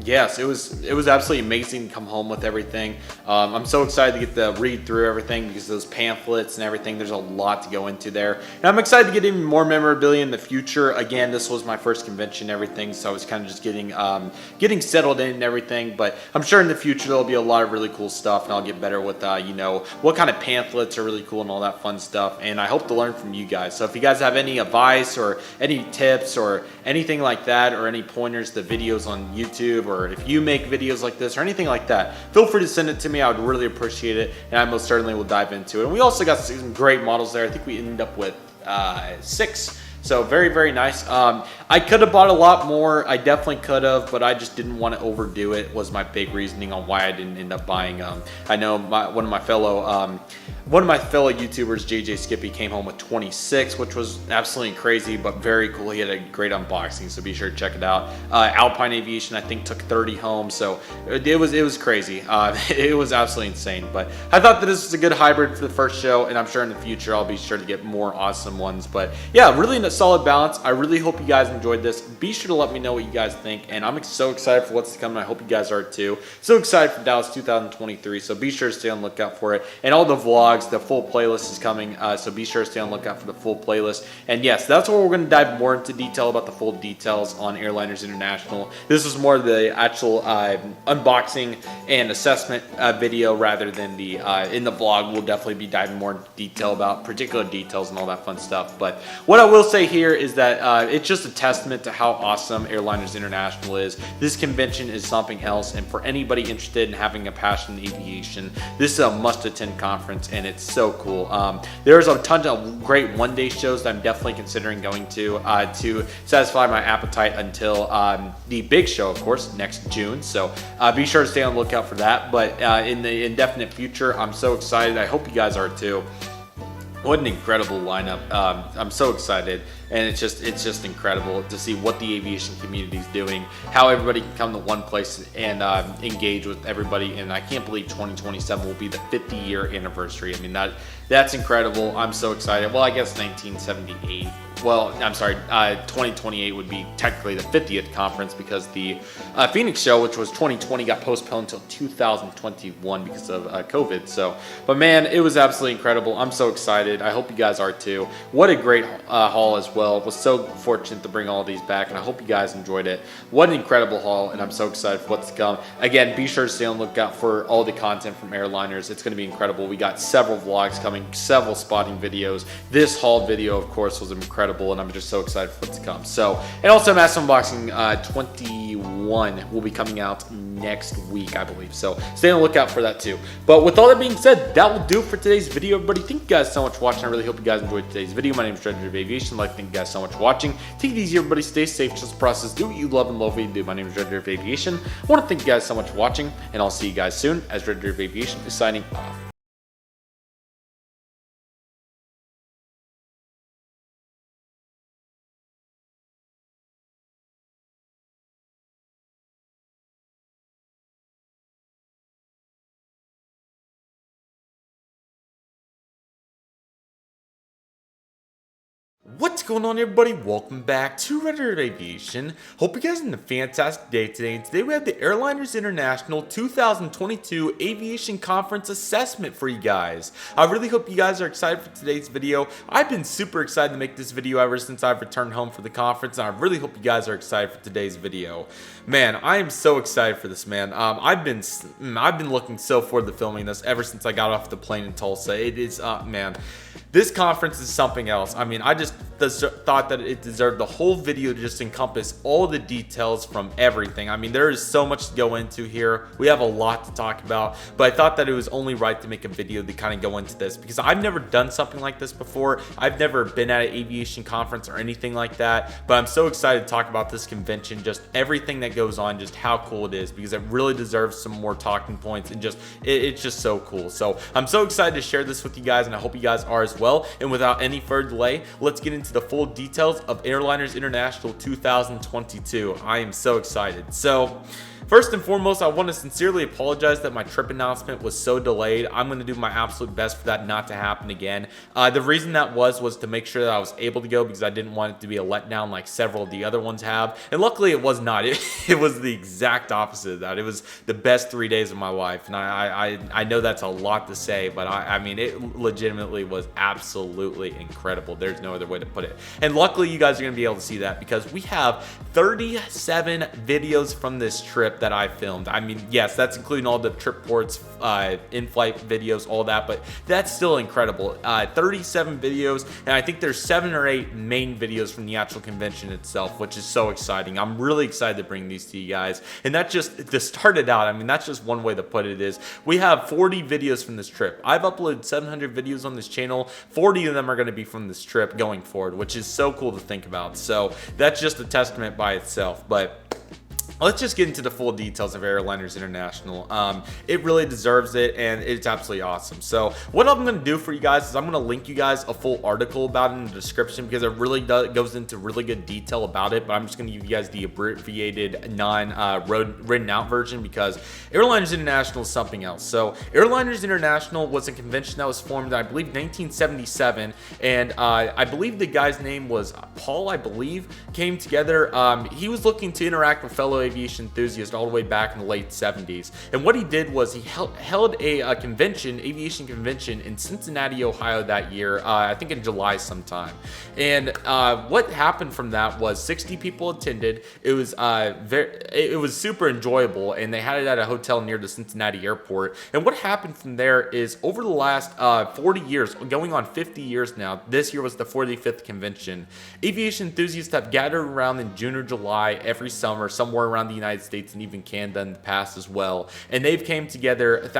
yes, it was absolutely amazing to come home with everything. I'm so excited to get to read through everything because those pamphlets and everything, there's a lot to go into there. And I'm excited to get even more memorabilia in the future. Again, this was my first convention and everything, so I was kind of just getting settled in and everything. But I'm sure in the future there'll be a lot of really cool stuff, and I'll get better with you know, what kind of pamphlets are really cool and all that fun stuff. And I hope to learn from you guys. So if you guys have any advice or any tips or anything like that, or any pointers to videos on YouTube, or if you make videos like this or anything like that, feel free to send it to me. I would really appreciate it, and I most certainly will dive into it. And we also got some great models there. I think we ended up with 6. So very nice. I could have bought a lot more. I definitely could have, but I just didn't want to overdo it, was my big reasoning on why I didn't end up buying. I know one of my fellow YouTubers, JJ Skippy, came home with 26, which was absolutely crazy, but very cool. He had a great unboxing, so be sure to check it out. Alpine Aviation, I think, took 30 home, so it was crazy. It was absolutely insane, but I thought that this was a good hybrid for the first show, and I'm sure in the future I'll be sure to get more awesome ones. But yeah, really a solid balance. I really hope you guys enjoyed this. Be sure to let me know what you guys think, and I'm so excited for what's to come, and I hope you guys are too. So excited for Dallas 2023, so be sure to stay on the lookout for it. And all the vlogs, the full playlist is coming, so be sure to stay on the lookout for the full playlist. And yes, that's where we're going to dive more into detail about the full details on Airliners International. This is more the actual unboxing and assessment video rather than the in the vlog. We'll definitely be diving more into detail about particular details and all that fun stuff. But what I will say here is that it's just a testament to how awesome Airliners International is. This convention is something else, and for anybody interested in having a passion in aviation, this is a must-attend conference, and it's so cool. There's a ton of great one-day shows that I'm definitely considering going to satisfy my appetite until the big show, of course, next June. So be sure to stay on the lookout for that. But in the indefinite future, I'm so excited. I hope you guys are too. What an incredible lineup. I'm so excited, and it's just incredible to see what the aviation community is doing, how everybody can come to one place and engage with everybody. And I can't believe 2027 will be the 50-year anniversary. I mean, that's incredible. I'm so excited. Well, I guess 1978. Well, I'm sorry, 2028 would be technically the 50th conference, because the Phoenix show, which was 2020, got postponed until 2021 because of COVID. So, but man, it was absolutely incredible. I'm so excited. I hope you guys are too. What a great haul as well. Was so fortunate to bring all these back, and I hope you guys enjoyed it. What an incredible haul, and I'm so excited for what's to come. Again, be sure to stay on the lookout for all the content from Airliners. It's going to be incredible. We got several vlogs coming, several spotting videos. This haul video, of course, was incredible, and I'm just so excited for what's to come. So, and also Mass Unboxing 21 will be coming out next week, I believe. So stay on the lookout for that too. But with all that being said, that will do it for today's video, everybody. Thank you guys so much for watching. I really hope you guys enjoyed today's video. My name is Redriveraviation. I'd like to thank you guys so much for watching. Take it easy, everybody. Stay safe. Just the process. Do what you love and love what you do. My name is Redriveraviation. I want to thank you guys so much for watching, and I'll see you guys soon as Redriveraviation is signing off. What's going on, everybody? Welcome back to Redriveraviation. Hope you guys are having a fantastic day today. And today we have the Airliners International 2022 Aviation Conference Assessment for you guys. I really hope you guys are excited for today's video. I've been super excited to make this video ever since I've returned home for the conference, and I really hope you guys are excited for today's video. Man, I am so excited for this, man. I've been looking so forward to filming this ever since I got off the plane in Tulsa. It is, man. this conference is something else. I mean, I just thought that it deserved the whole video to just encompass all the details from everything. I mean, there is so much to go into here. We have a lot to talk about, but I thought that it was only right to make a video to kind of go into this because I've never done something like this before. I've never been at an aviation conference or anything like that, but I'm so excited to talk about this convention, just everything that goes on, just how cool it is, because it really deserves some more talking points, and just it's just so cool. So I'm so excited to share this with you guys, and I hope you guys are as well. And without any further delay, let's get into the full details of Airliners International 2022. I am so excited. So first and foremost, I want to sincerely apologize that my trip announcement was so delayed. I'm going to do my absolute best for that not to happen again. The reason that was to make sure that I was able to go, because I didn't want it to be a letdown like several of the other ones have. And luckily it was not. It was the exact opposite of that. It was the best 3 days of my life. And I know that's a lot to say, but I mean, it legitimately was absolutely incredible. There's no other way to put it. And luckily you guys are going to be able to see that because we have 37 videos from this trip that I filmed. I mean, yes, that's including all the trip reports, in-flight videos, all that, but that's still incredible. 37 videos, and I think there's 7 or 8 main videos from the actual convention itself, which is so exciting. I'm really excited to bring these to you guys. And that just, to start it out, I mean, that's just one way to put it is, we have 40 videos from this trip. I've uploaded 700 videos on this channel. 40 of them are going to be from this trip going forward, which is so cool to think about. So that's just a testament by itself. But let's just get into the full details of Airliners International. It really deserves it, and it's absolutely awesome. So what I'm going to do for you guys is I'm going to link you guys a full article about it in the description, because it really goes into really good detail about it, but I'm just going to give you guys the abbreviated written out version, because Airliners International is something else. So Airliners International was a convention that was formed, I believe, 1977, and I believe the guy's name was Paul, I believe, came together. He was looking to interact with fellow aviation enthusiast all the way back in the late 70s. And what he did was he held a convention, aviation convention in Cincinnati, Ohio that year, I think in July sometime. And what happened from that was 60 people attended. It was super enjoyable, and they had it at a hotel near the Cincinnati airport. And what happened from there is over the last 40 years, going on 50 years now, this year was the 45th convention. Aviation enthusiasts have gathered around in June or July every summer, somewhere around the United States and even Canada in the past as well. And they've came together,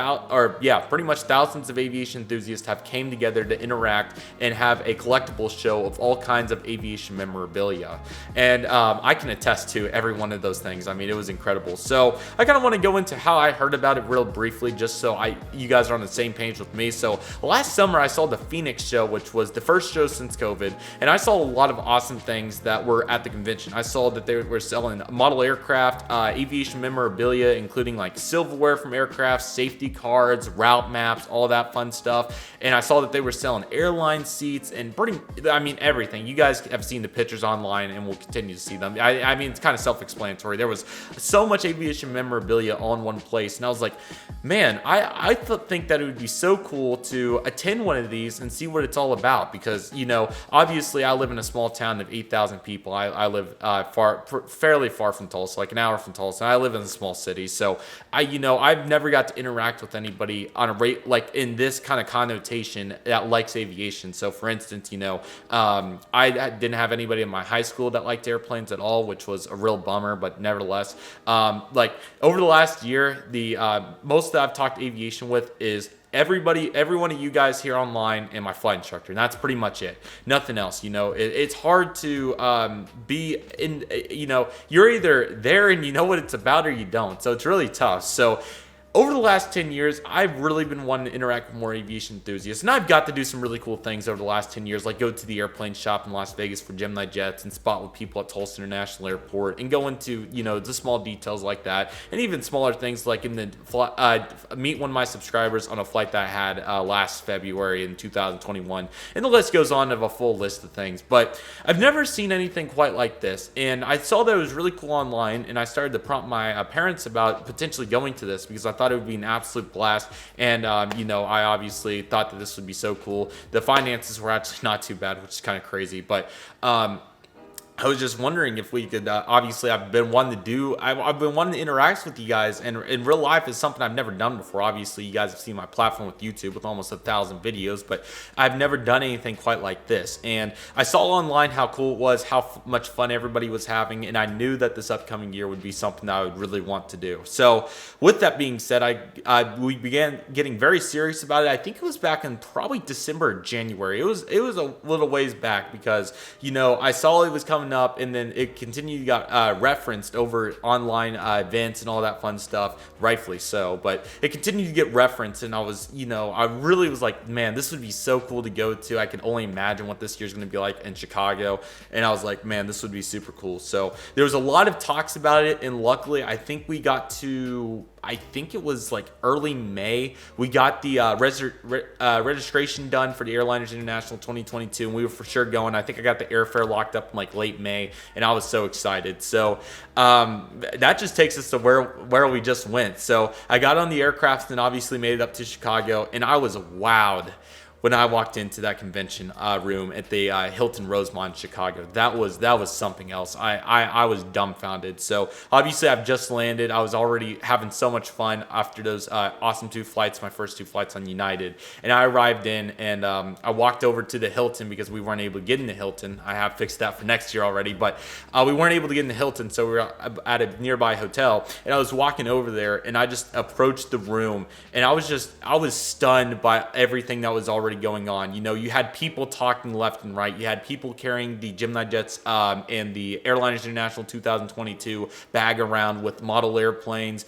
pretty much thousands of aviation enthusiasts have came together to interact and have a collectible show of all kinds of aviation memorabilia. And I can attest to every one of those things. I mean, it was incredible. So I kind of want to go into how I heard about it real briefly, just so you guys are on the same page with me. So last summer I saw the Phoenix show, which was the first show since COVID, and I saw a lot of awesome things that were at the convention. I saw that they were selling model aircraft, aviation memorabilia, including like silverware from aircraft, safety cards, route maps, all that fun stuff. And I saw that they were selling airline seats and everything. You guys have seen the pictures online and will continue to see them. I mean, it's kind of self-explanatory. There was so much aviation memorabilia all in one place, and I was like, man, I think that it would be so cool to attend one of these and see what it's all about, because, you know, obviously I live in a small town of 8,000 people. I live fairly far from Tulsa, like an hour from Tulsa. I live in a small city, so I've never got to interact with anybody on a rate like in this kind of connotation that likes aviation. So for instance, I didn't have anybody in my high school that liked airplanes at all, which was a real bummer, but nevertheless, like over the last year, the most that I've talked aviation with is every one of you guys here online and my flight instructor, and that's pretty much it. Nothing else. It's hard to be in, you're either there and you know what it's about or you don't, so it's really tough. So over the last 10 years, I've really been wanting to interact with more aviation enthusiasts, and I've got to do some really cool things over the last 10 years, like go to the airplane shop in Las Vegas for Gemini jets and spot with people at Tulsa International Airport and go into, the small details like that, and even smaller things like in the meet one of my subscribers on a flight that I had last February in 2021, and the list goes on of a full list of things. But I've never seen anything quite like this, and I saw that it was really cool online, and I started to prompt my parents about potentially going to this, because I thought it would be an absolute blast. And I obviously thought that this would be so cool. The finances were actually not too bad, which is kind of crazy, but I was just wondering if we could, obviously I've been wanting to interact with you guys, and in real life is something I've never done before. Obviously you guys have seen my platform with YouTube with almost 1,000 videos, but I've never done anything quite like this. And I saw online how cool it was, how much fun everybody was having, and I knew that this upcoming year would be something that I would really want to do. So with that being said, we began getting very serious about it. I think it was back in probably December or January. It was a little ways back, because, you know, I saw it was coming up, and then it continued, got referenced over online events and all that fun stuff, rightfully so, but it continued to get referenced, and I was, you know, I really was like, man, this would be so cool to go to. I can only imagine what this year's going to be like in Chicago, and I was like, man, this would be super cool. So there was a lot of talks about it, and luckily I think we got to, I think it was like early May, we got the registration done for the Airliners International 2022, and we were for sure going. I think I got the airfare locked up in like late May, and I was so excited. So that just takes us to where we just went. So I got on the aircraft and obviously made it up to Chicago, and I was wowed when I walked into that convention room at the Hilton Rosemont in Chicago. That was something else. I was dumbfounded. So obviously I've just landed. I was already having so much fun after those awesome 2 flights, my first 2 flights on United. And I arrived in, and I walked over to the Hilton because we weren't able to get in the Hilton. I have fixed that for next year already, but we weren't able to get in the Hilton, so we were at a nearby hotel. And I was walking over there, and I just approached the room, and I was stunned by everything that was already going on. You know, you had people talking left and right. You had people carrying the Gemini jets and the Airlines International 2022 bag around with model airplanes,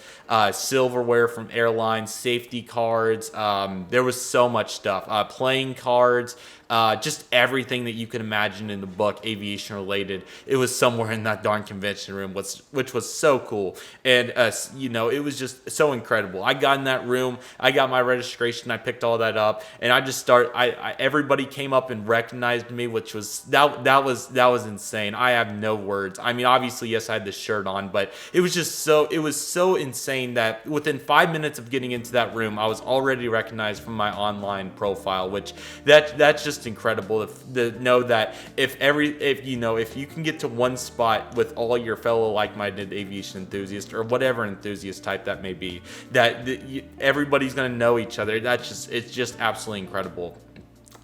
silverware from airlines, safety cards. There was so much stuff. Playing cards. Just everything that you can imagine in the book, aviation related, it was somewhere in that darn convention room, which was so cool. And you know, it was just so incredible. I got in that room, I got my registration, I picked all that up, and I just everybody came up and recognized me, which was that was insane. I have no words. I mean, obviously yes, I had this shirt on, but it was so insane that within 5 minutes of getting into that room, I was already recognized from my online profile, which that's just incredible to know that if you can get to one spot with all your fellow like-minded aviation enthusiasts, or whatever enthusiast type that may be, that everybody's going to know each other. It's just absolutely incredible.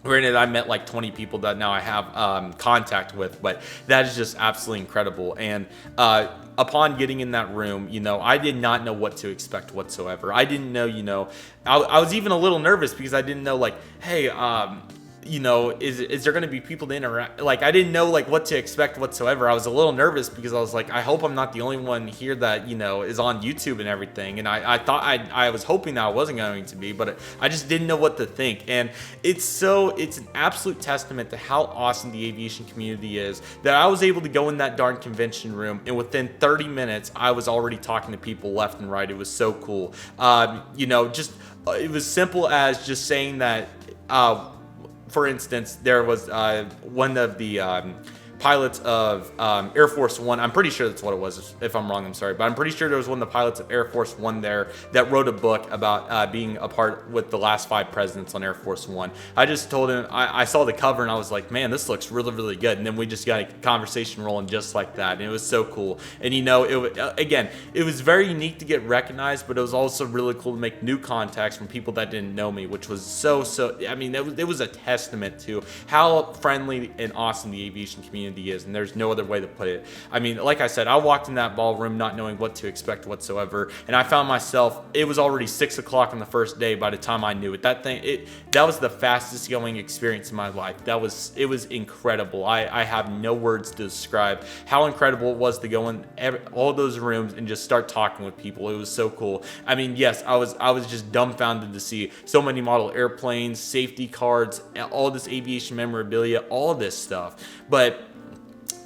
Granted, I met like 20 people that now I have contact with, but that is just absolutely incredible. And upon getting in that room, you know, I did not know what to expect whatsoever. I didn't know, you know, I was even a little nervous because I didn't know, like, hey, you know, is there going to be people to interact? Like, I didn't know like what to expect whatsoever. I was a little nervous because I was like, I hope I'm not the only one here that, you know, is on YouTube and everything. And I thought I was hoping that I wasn't going to be, but I just didn't know what to think. And it's an absolute testament to how awesome the aviation community is that I was able to go in that darn convention room, and within 30 minutes I was already talking to people left and right. It was so cool. You know, just it was simple as just saying that. For instance, there was one of the pilots of Air Force One. I'm pretty sure that's what it was. If I'm wrong, I'm sorry. But I'm pretty sure there was one of the pilots of Air Force One there that wrote a book about being a part with the last 5 presidents on Air Force One. I just told him, I saw the cover and I was like, man, this looks really, really good. And then we just got a conversation rolling just like that. And it was so cool. And, you know, it was very unique to get recognized, but it was also really cool to make new contacts from people that didn't know me, which was so, I mean, it was a testament to how friendly and awesome the aviation community is, and there's no other way to put it. I mean, like I said, I walked in that ballroom not knowing what to expect whatsoever, and I found myself, it was already 6 o'clock on the first day by the time I knew it. That was the fastest going experience in my life. It was incredible. I have no words to describe how incredible it was to go in all those rooms and just start talking with people. It was so cool. I mean, yes, I was just dumbfounded to see so many model airplanes, safety cards, all this aviation memorabilia, all this stuff. But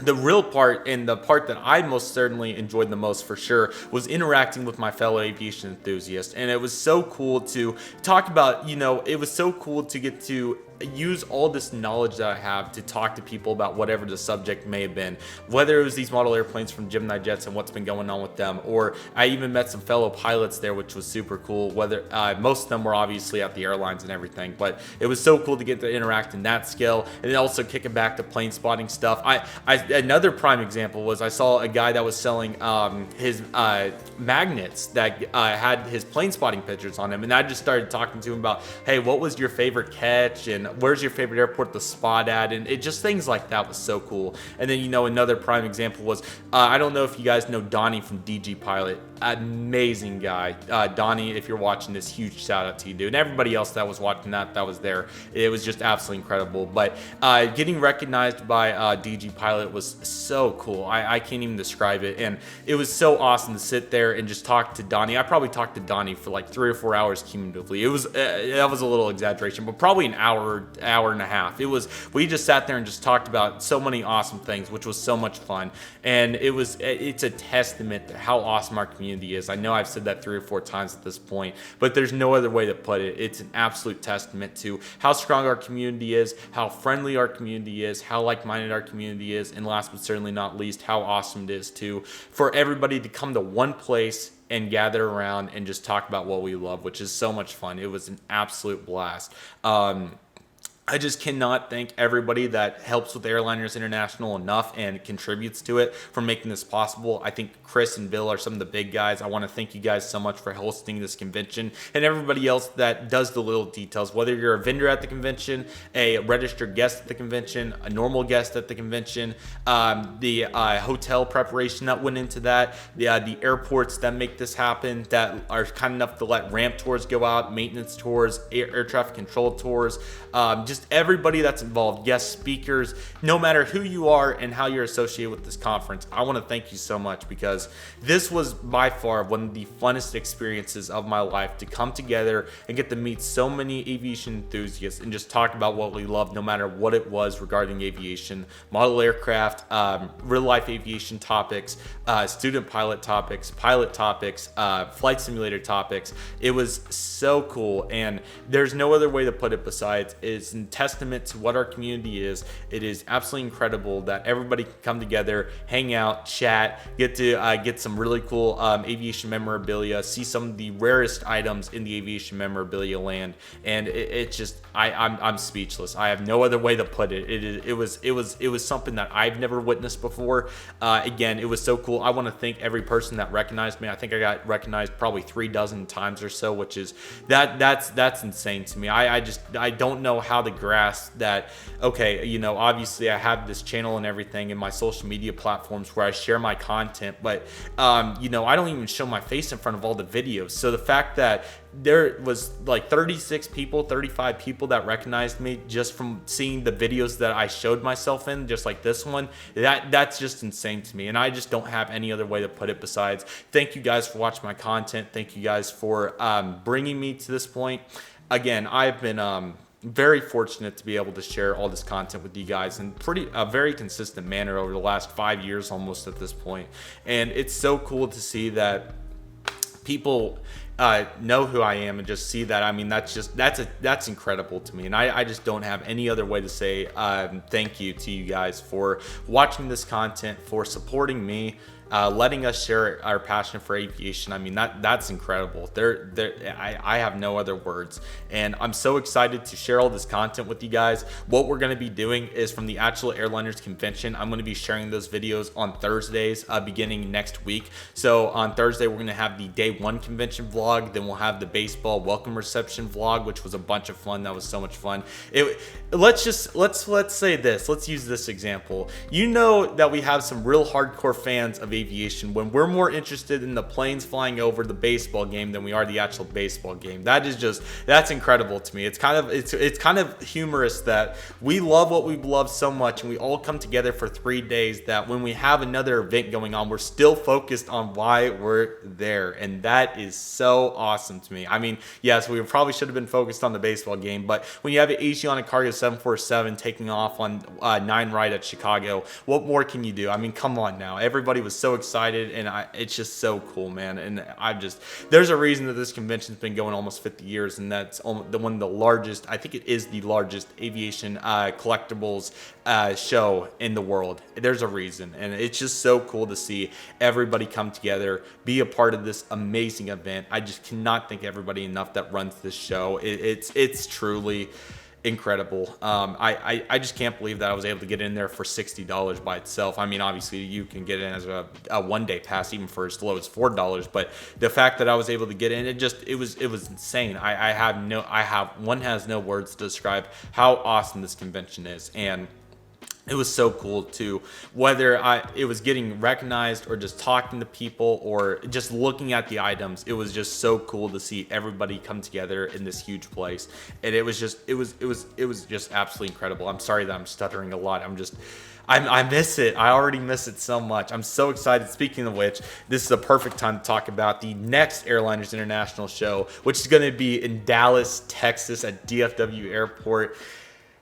the real part, and the part that I most certainly enjoyed the most for sure, was interacting with my fellow aviation enthusiasts. And it was so cool to talk about, you know, it was so cool to get to use all this knowledge that I have to talk to people about whatever the subject may have been, whether it was these model airplanes from Gemini jets and what's been going on with them, or I even met some fellow pilots there, which was super cool. Whether most of them were obviously at the airlines and everything, but it was so cool to get to interact in that scale. And then also kicking back to plane spotting stuff. Another prime example was I saw a guy that was selling his magnets that had his plane spotting pictures on them, and I just started talking to him about, hey, what was your favorite catch and where's your favorite airport to spot at, and it just things like that was so cool. And then, you know, another prime example was I don't know if you guys know Donnie from DG Pilot. Amazing guy. Donnie, if you're watching this, huge shout out to you, dude. And everybody else that was watching that was there. It was just absolutely incredible. But getting recognized by DG Pilot was so cool. I can't even describe it. And it was so awesome to sit there and just talk to Donnie. I probably talked to Donnie for like 3 or 4 hours cumulatively. It was that was a little exaggeration, but probably an hour and a half. We just sat there and just talked about so many awesome things, which was so much fun. And it's a testament to how awesome our community is. I know I've said that 3 or 4 times at this point, but there's no other way to put it. It's an absolute testament to how strong our community is, how friendly our community is, how like-minded our community is, and last but certainly not least, how awesome it is for everybody to come to one place and gather around and just talk about what we love, which is so much fun. It was an absolute blast. I just cannot thank everybody that helps with Airliners International enough and contributes to it for making this possible. I think Chris and Bill are some of the big guys. I want to thank you guys so much for hosting this convention, and everybody else that does the little details, whether you're a vendor at the convention, a registered guest at the convention, a normal guest at the convention, the hotel preparation that went into that, the airports that make this happen, that are kind enough to let ramp tours go out, maintenance tours, air traffic control tours, just everybody that's involved, guest speakers, no matter who you are and how you're associated with this conference. I want to thank you so much, because this was by far one of the funnest experiences of my life, to come together and get to meet so many aviation enthusiasts and just talk about what we love, no matter what it was regarding aviation, model aircraft, real life aviation topics, student pilot topics, flight simulator topics. It was so cool, and there's no other way to put it besides it's a testament to what our community is. It is absolutely incredible that everybody can come together, hang out, chat, get to get some really cool aviation memorabilia, see some of the rarest items in the aviation memorabilia land, and it's just I'm speechless. I have no other way to put it. It was something that I've never witnessed before. Again, it was so cool. I want to thank every person that recognized me. I think I got recognized probably 36 times or so, which is that's insane to me. I don't know how to grasp that. Okay, you know, obviously I have this channel and everything in my social media platforms where I share my content, but you know, I don't even show my face in front of all the videos. So the fact that there was like 36 people, 35 people that recognized me just from seeing the videos that I showed myself in, just like this one, that's just insane to me. And I just don't have any other way to put it besides thank you guys for watching my content. Thank you guys for bringing me to this point. Again, I've been very fortunate to be able to share all this content with you guys in a very consistent manner over the last 5 years almost at this point. And it's so cool to see that people know who I am and just see that. I mean, that's incredible to me, and I just don't have any other way to say thank you to you guys for watching this content, for supporting me, letting us share our passion for aviation. I mean, that's incredible. I have no other words, and I'm so excited to share all this content with you guys. What we're going to be doing is from the actual Airliners convention, I'm going to be sharing those videos on Thursdays beginning next week. So on Thursday, we're going to have the day 1 convention vlog, then we'll have the baseball welcome reception vlog, which was a bunch of fun. That was so much fun. Let's say this. Let's use this example. You know that we have some real hardcore fans of aviation when we're more interested in the planes flying over the baseball game than we are the actual baseball game. That's incredible to me. It's kind of humorous that we love what we love so much, and we all come together for 3 days, that when we have another event going on, we're still focused on why we're there. And that is so awesome to me. I mean, yes, we probably should have been focused on the baseball game, but when you have an Asiana Cargo 747 taking off on 9 right at Chicago, what more can you do? I mean, come on now. Everybody was so so excited, and it's just so cool, man. And there's a reason that this convention's been going almost 50 years, and that's one of the largest, I think it is the largest aviation collectibles show in the world. There's a reason, and it's just so cool to see everybody come together, be a part of this amazing event. I just cannot thank everybody enough that runs this show. It's truly incredible. I just can't believe that I was able to get in there for $60 by itself. I mean, obviously you can get in as a one-day pass even for as low as $4, but the fact that I was able to get in, it was insane. One has no words to describe how awesome this convention is, and it was so cool too, whether it was getting recognized or just talking to people or just looking at the items. It was just so cool to see everybody come together in this huge place, and it was just absolutely incredible. I'm sorry that I'm stuttering a lot. I miss it. I already miss it so much. I'm so excited. Speaking of which, this is a perfect time to talk about the next Airliners International show, which is going to be in Dallas, Texas at DFW Airport.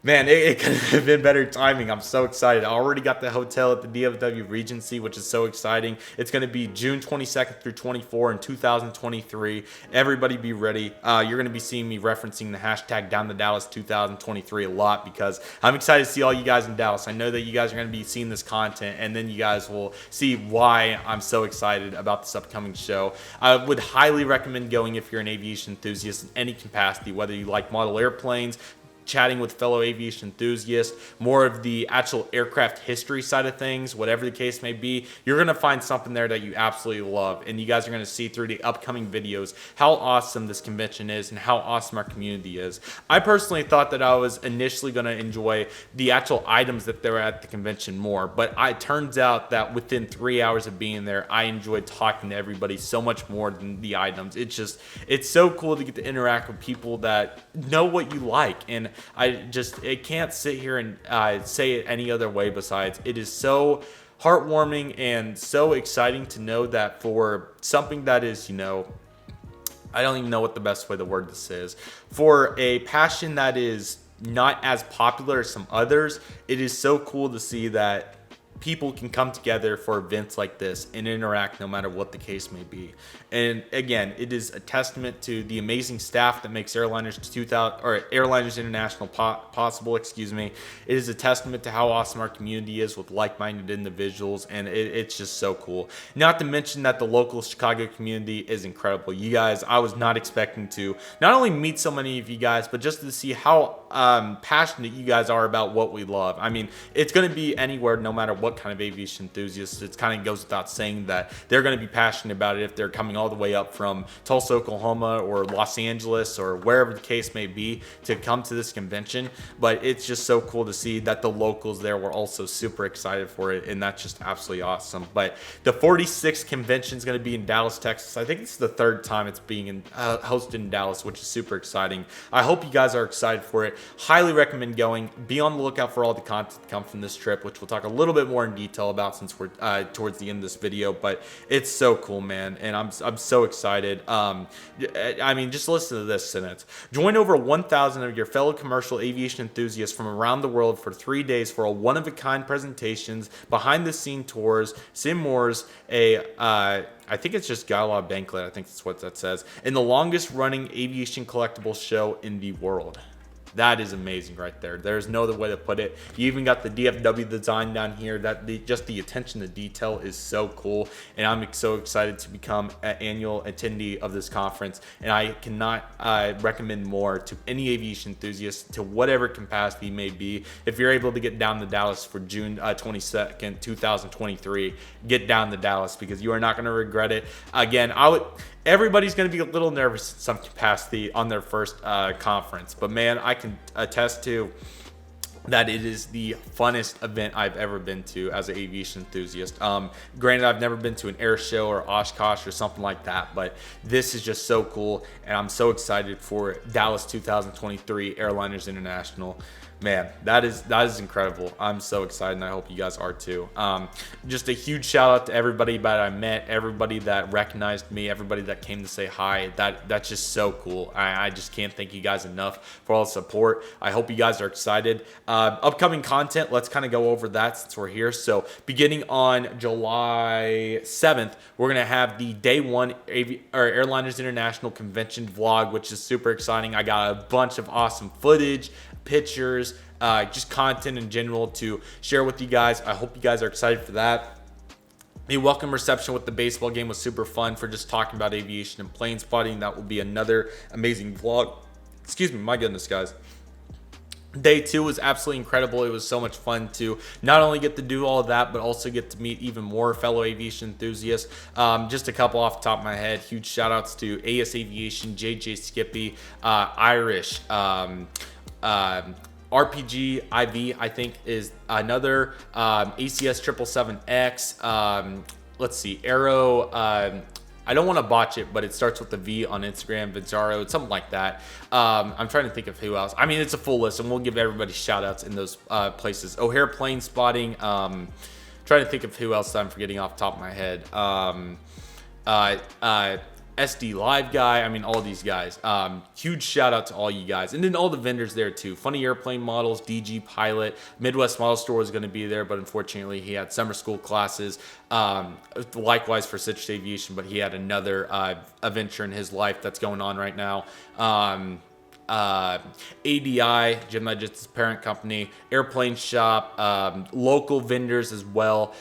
Man, it could have been better timing. I'm so excited. I already got the hotel at the DFW Regency, which is so exciting. It's going to be June 22nd through 24 in 2023. Everybody be ready. You're going to be seeing me referencing the hashtag #DownToDallas2023 a lot because I'm excited to see all you guys in Dallas. I know that you guys are going to be seeing this content, and then you guys will see why I'm so excited about this upcoming show. I would highly recommend going if you're an aviation enthusiast in any capacity, whether you like model airplanes, chatting with fellow aviation enthusiasts, more of the actual aircraft history side of things, whatever the case may be, you're going to find something there that you absolutely love. And you guys are going to see through the upcoming videos how awesome this convention is and how awesome our community is. I personally thought that I was initially going to enjoy the actual items that were at the convention more, but it turns out that within 3 hours of being there, I enjoyed talking to everybody so much more than the items. It's so cool to get to interact with people that know what you like, and I can't sit here and say it any other way besides it is so heartwarming and so exciting to know that for something that is, I don't even know what the best way to word this is, for a passion that is not as popular as some others, it is so cool to see that people can come together for events like this and interact no matter what the case may be. And again, it is a testament to the amazing staff that makes Airliners International possible. It is a testament to how awesome our community is with like-minded individuals, and it's just so cool. Not to mention that the local Chicago community is incredible. You guys, I was not expecting to not only meet so many of you guys, but just to see how passionate you guys are about what we love. I mean, it's going to be anywhere, no matter what kind of aviation enthusiasts. It kind of goes without saying that they're going to be passionate about it if they're coming all the way up from Tulsa, Oklahoma, or Los Angeles, or wherever the case may be to come to this convention. But it's just so cool to see that the locals there were also super excited for it, and that's just absolutely awesome. But the 46th convention is going to be in Dallas, Texas. I think it's the third time it's being hosted in Dallas, which is super exciting. I hope you guys are excited for it. Highly recommend going. Be on the lookout for all the content to come from this trip, which we'll talk a little bit more in detail about since we're towards the end of this video. But it's so cool, man, and I'm so excited. I mean, just listen to this sentence. Join over 1,000 of your fellow commercial aviation enthusiasts from around the world for 3 days for a one-of-a-kind presentations, behind-the-scene tours, sim-moors, I think it's just gala banquet. I think that's what that says. In the longest-running aviation collectibles show in the world. That is amazing right there. There's no other way to put it. You even got the DFW design down here. Just the attention to detail is so cool, and I'm so excited to become an annual attendee of this conference. And I cannot recommend more to any aviation enthusiast, to whatever capacity may be. If you're able to get down to Dallas for June 22nd, 2023, get down to Dallas because you are not going to regret it. Again, everybody's going to be a little nervous in some capacity on their first conference, but man, I can attest to that it is the funnest event I've ever been to as an aviation enthusiast. Granted, I've never been to an air show or Oshkosh or something like that, but this is just so cool, and I'm so excited for Dallas 2023 Airliners International. Man, that is incredible. I'm so excited, and I hope you guys are too. Just a huge shout out to everybody that I met, everybody that recognized me, everybody that came to say hi. That's just so cool. I just can't thank you guys enough for all the support. I hope you guys are excited. Upcoming content, let's kind of go over that since we're here. So beginning on July 7th, we're gonna have the day one Airliners International convention vlog, which is super exciting. I got a bunch of awesome footage, pictures, just content in general to share with you guys. I hope you guys are excited for that. The welcome reception with the baseball game was super fun for just talking about aviation and plane spotting. That will be another amazing vlog. Excuse me, my goodness, guys. Day 2 was absolutely incredible. It was so much fun to not only get to do all of that, but also get to meet even more fellow aviation enthusiasts. Just a couple off the top of my head. Huge shout outs to AS Aviation, JJ Skippy, Irish, RPG IV, I think is another, ACS 777X, let's see, Aero, I don't want to botch it, but it starts with the V on Instagram, Vizaro, it's something like that. I'm trying to think of who else. I mean, it's a full list, and we'll give everybody shout outs in those places. O'Hare Plane Spotting, trying to think of who else I'm forgetting off the top of my head. SD Live Guy, I mean, all these guys. Huge shout out to all you guys. And then all the vendors there too. Funny Airplane Models, DG Pilot, Midwest Model Store was going to be there, but unfortunately he had summer school classes. Likewise for Citrus Aviation, but he had another adventure in his life that's going on right now. ADI, Gemini, just his parent company, Airplane Shop, local vendors as well,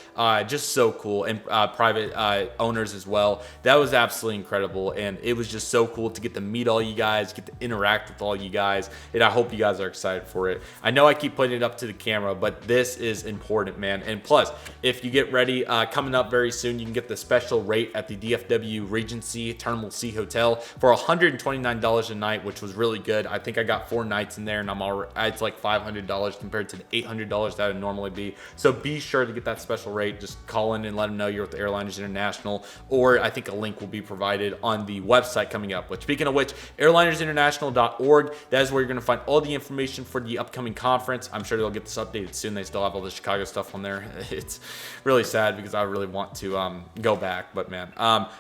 just so cool, and private owners as well. That was absolutely incredible, and it was just so cool to get to meet all you guys, get to interact with all you guys, and I hope you guys are excited for it. I know I keep putting it up to the camera, but this is important, man. And plus, if you get ready, coming up very soon, you can get the special rate at the DFW Regency Terminal C Hotel for $129 a night, which was really good. I think I got 4 nights in there, and it's like $500 compared to the $800 that would normally be. So be sure to get that special rate. Just call in and let them know you're with the Airliners International, or I think a link will be provided on the website coming up. Which, speaking of which, airlinersinternational.org, that is where you're going to find all the information for the upcoming conference. I'm sure they'll get this updated soon. They still have all the Chicago stuff on there. It's really sad because I really want to go back, but man.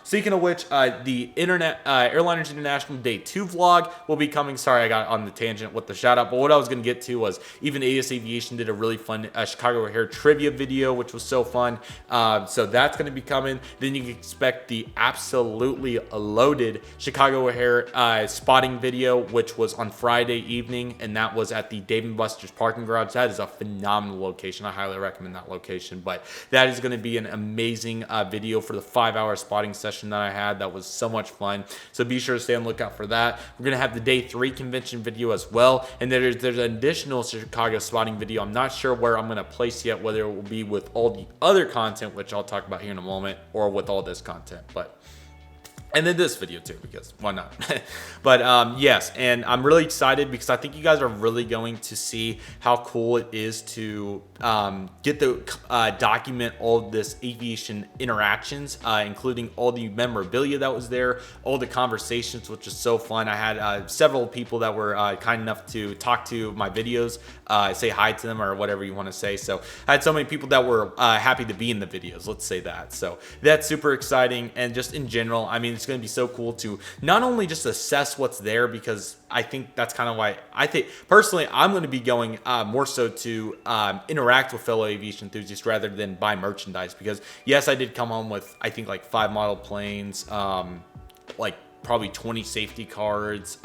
Speaking of which, the Airliners International Day 2 vlog will be coming. Sorry, I got on the tangent with the shout out, but what I was going to get to was even AS Aviation did a really fun Chicago O'Hare trivia video, which was so fun. So that's going to be coming. Then you can expect the absolutely loaded Chicago O'Hare spotting video, which was on Friday evening, and that was at the Dave & Buster's parking garage. That is a phenomenal location. I highly recommend that location, but that is going to be an amazing video for the 5-hour spotting session that I had. That was so much fun. So be sure to stay on the lookout for that. We're going to have the Day 3 convention video as well, and there's an additional Chicago spotting video. I'm not sure where I'm going to place yet, whether it will be with all the other content, which I'll talk about here in a moment, or with all this content, and then this video too, because why not? But yes, and I'm really excited because I think you guys are really going to see how cool it is to get to document all of this aviation interactions, including all the memorabilia that was there, all the conversations, which is so fun. I had several people that were kind enough to talk to my videos, say hi to them or whatever you want to say. So I had so many people that were happy to be in the videos, let's say that. So that's super exciting, and just in general, I mean, it's going to be so cool to not only just assess what's there, because I think that's kind of why I think personally I'm going to be going more so to interact with fellow aviation enthusiasts rather than buy merchandise, because yes, I did come home with I think like 5 model planes, like probably 20 safety cards,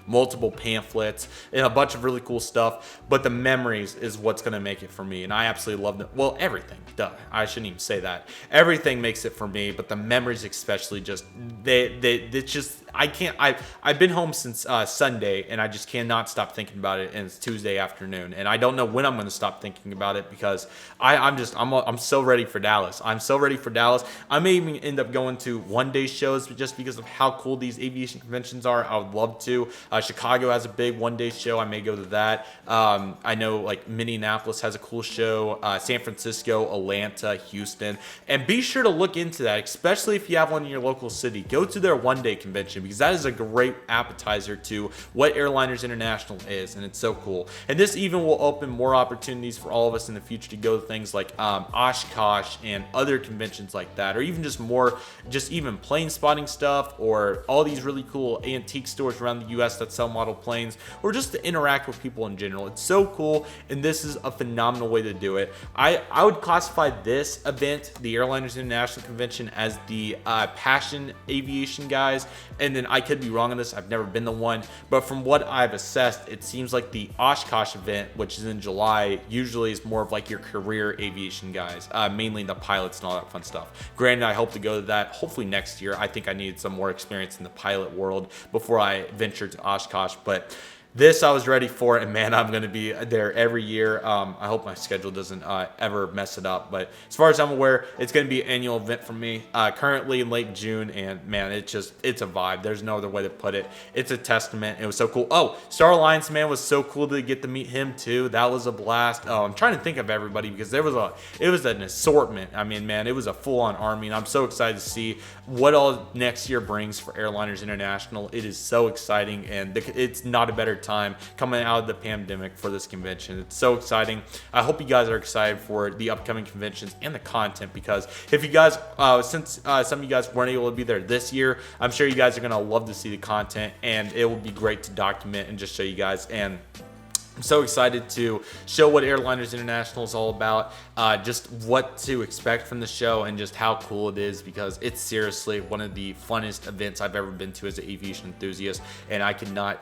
multiple pamphlets, and a bunch of really cool stuff, but the memories is what's going to make it for me, and I absolutely love them. Well, everything, duh, I shouldn't even say that. Everything makes it for me, but the memories especially, just it's just I've been home since Sunday, and I just cannot stop thinking about it, and it's Tuesday afternoon, and I don't know when I'm going to stop thinking about it, because I'm so ready for Dallas. I'm so ready for Dallas. I may even end up going to one-day shows just because of how cool these aviation conventions are. I would love to. Chicago has a big one-day show. I may go to that. I know like Minneapolis has a cool show, San Francisco, Atlanta, Houston, and be sure to look into that, especially if you have one in your local city. Go to their one-day convention because that is a great appetizer to what Airliners International is, and it's so cool. And this even will open more opportunities for all of us in the future to go to things like Oshkosh and other conventions like that, or even just even plane spotting stuff, or all these really cool antique stores around the US that sell model planes, or just to interact with people in general. It's so cool, and this is a phenomenal way to do it. I would classify this event, the Airliners International Convention, as the passion aviation guys, and then I could be wrong on this, I've never been to one, but from what I've assessed, it seems like the Oshkosh event, which is in July, usually is more of like your career aviation guys, mainly the pilots and all that fun stuff. Granted, I hope to go to that hopefully next year. I think I needed some more experience in the pilot world before I ventured to Oshkosh, but this I was ready for, and man, I'm going to be there every year. I hope my schedule doesn't ever mess it up, but as far as I'm aware, it's going to be an annual event for me, currently in late June, and man, it's a vibe. There's no other way to put it. It's a testament. It was so cool. Oh, Star Alliance, man, was so cool to get to meet him too. That was a blast. Oh, I'm trying to think of everybody because it was an assortment. I mean, man, it was a full-on army, and I'm so excited to see what all next year brings for Airliners International. It is so exciting, and it's not a better time coming out of the pandemic for this convention. It's so exciting. I hope you guys are excited for the upcoming conventions and the content, because if you guys, since some of you guys weren't able to be there this year, I'm sure you guys are going to love to see the content, and it will be great to document and just show you guys. And I'm so excited to show what Airliners International is all about, just what to expect from the show, and just how cool it is, because it's seriously one of the funnest events I've ever been to as an aviation enthusiast, and I cannot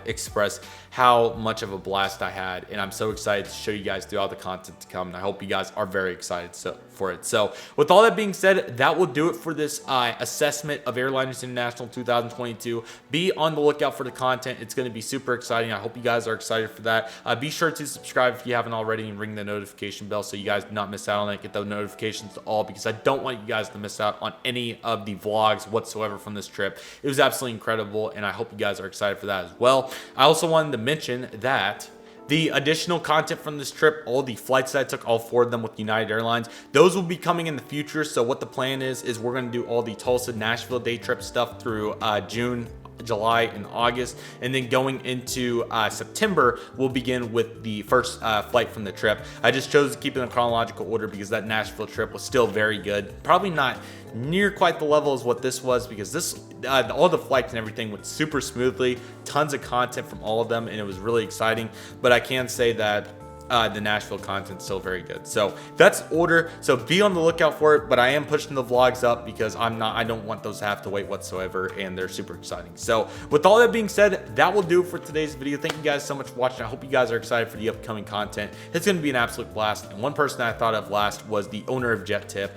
express how much of a blast I had, and I'm so excited to show you guys through all the content to come, and I hope you guys are very excited for it. So with all that being said, that will do it for this assessment of Airliners International 2022. Be on the lookout for the content. It's going to be super exciting. I hope you guys are excited for that. Be sure to subscribe if you haven't already, and ring the notification bell so you guys do not miss out on it. Get those notifications to all, because I don't want you guys to miss out on any of the vlogs whatsoever from this trip. It was absolutely incredible, and I hope you guys are excited for that as well. I also wanted to mention that the additional content from this trip, all the flights that I took, all 4 of them with United Airlines, those will be coming in the future. So what the plan is we're going to do all the Tulsa, Nashville day trip stuff through June, July, and August, and then going into September, we'll begin with the first flight from the trip. I just chose to keep it in chronological order because that Nashville trip was still very good. Probably not near quite the level as what this was, because this all the flights and everything went super smoothly, tons of content from all of them, and it was really exciting. But I can say that the Nashville content is still very good. So that's order. So be on the lookout for it. But I am pushing the vlogs up because I don't want those to have to wait whatsoever, and they're super exciting. So with all that being said, that will do it for today's video. Thank you guys so much for watching. I hope you guys are excited for the upcoming content. It's going to be an absolute blast. And one person I thought of last was the owner of Jet Tip.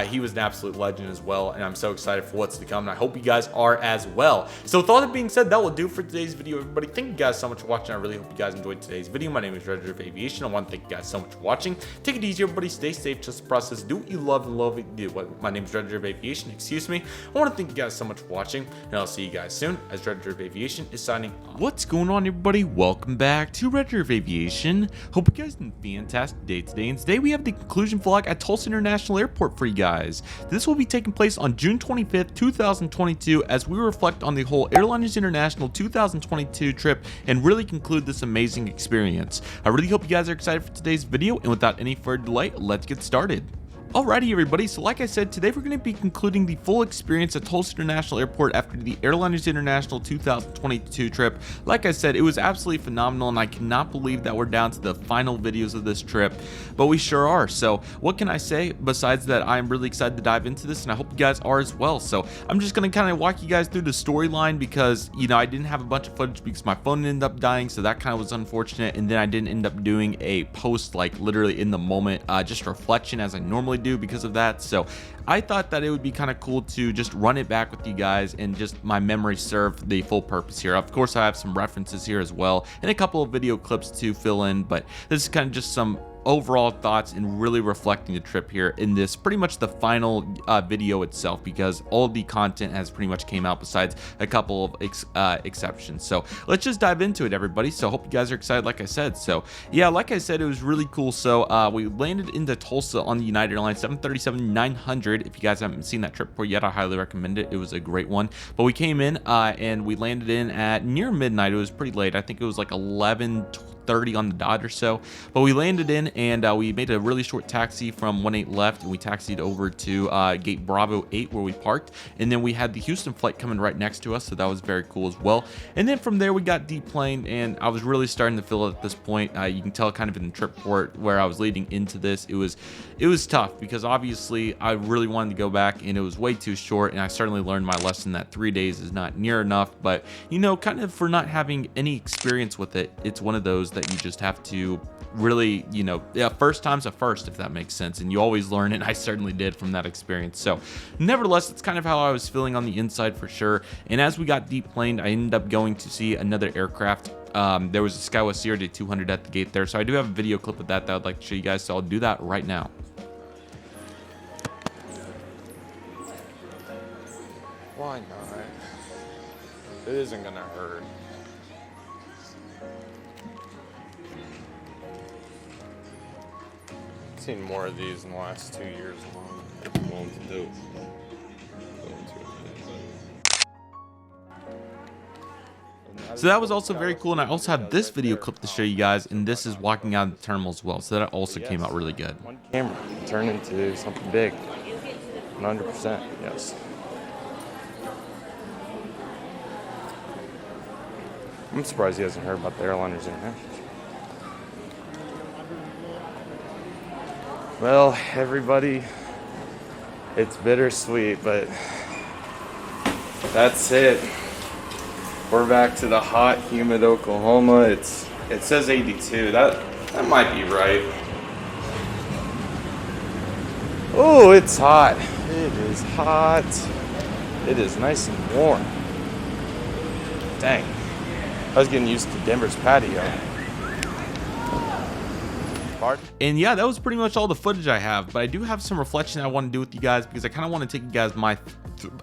He was an absolute legend as well, and I'm so excited for what's to come, and I hope you guys are as well. So with all that being said, that will do it for today's video, everybody. Thank you guys so much for watching. I really hope you guys enjoyed today's video. My name is Redriveraviation. I want to thank you guys so much for watching. Take it easy, everybody. Stay safe, trust the process, do what you love and love it. Do what. My name is Redriveraviation, excuse me. I want to thank you guys so much for watching, and I'll see you guys soon as Redriveraviation is signing off. What's going on, everybody? Welcome back to Redriveraviation. Hope you guys had a fantastic day today, and today we have the conclusion vlog at Tulsa International Airport for you guys. This will be taking place on June 25th, 2022, as we reflect on the whole Airliners International 2022 trip and really conclude this amazing experience. I really hope you guys are excited for today's video, and without any further delay, let's get started. Alrighty, everybody, so like I said, today we're going to be concluding the full experience at Tulsa International Airport after the Airliners International 2022 trip. Like I said, it was absolutely phenomenal, and I cannot believe that we're down to the final videos of this trip, but we sure are. So what can I say besides that I'm really excited to dive into this, and I hope you guys are as well. So I'm just going to kind of walk you guys through the storyline, because, you know, I didn't have a bunch of footage because my phone ended up dying, so that kind of was unfortunate, and then I didn't end up doing a post like literally in the moment, just reflection as I normally do because of that. So I thought that it would be kind of cool to just run it back with you guys, and just my memory serve the full purpose here. Of course, I have some references here as well and a couple of video clips to fill in, but this is kind of just some overall thoughts and really reflecting the trip here in this pretty much the final video itself, because all the content has pretty much came out besides a couple of exceptions. So let's just dive into it, everybody. So hope you guys are excited, like I said. So yeah, like I said, it was really cool. So we landed into Tulsa on the United Airlines 737-900. If you guys haven't seen that trip before yet, I highly recommend it. It was a great one. But we came in and we landed in at near midnight. It was pretty late. I think it was like 11:30 on the dot or so, but we landed in and we made a really short taxi from 18 left, and we taxied over to gate Bravo 8 where we parked, and then we had the Houston flight coming right next to us, so that was very cool as well. And then from there we got deplaned, and I was really starting to feel it at this point. You can tell kind of in the trip port where I was leading into this, it was tough because obviously I really wanted to go back and it was way too short, and I certainly learned my lesson that 3 days is not near enough. But you know, kind of for not having any experience with it, it's one of those that you just have to really, you know, yeah, first time's a first, if that makes sense, and you always learn, and I certainly did from that experience. So nevertheless, it's kind of how I was feeling on the inside for sure. And as we got deplaned, I ended up going to see another aircraft. There was a SkyWest Sierra 200 at the gate there, so I do have a video clip of that I'd like to show you guys, so I'll do that right now. Why not? It isn't gonna hurt. I've seen more of these in the last 2 years alone. If I'm willing to do. So that was also very cool, and I also have this video clip to show you guys, and this is walking out of the terminal as well, so that also came out really good. One camera turned into something big. 100%, yes. I'm surprised he hasn't heard about the Airliners International. Well, everybody, it's bittersweet, but that's it. We're back to the hot, humid Oklahoma. It says 82. That might be right. Oh, it's hot. It is hot. It is nice and warm. Dang. I was getting used to Denver's patio. Pardon? And yeah, that was pretty much all the footage I have, but I do have some reflection I want to do with you guys, because I kind of want to take you guys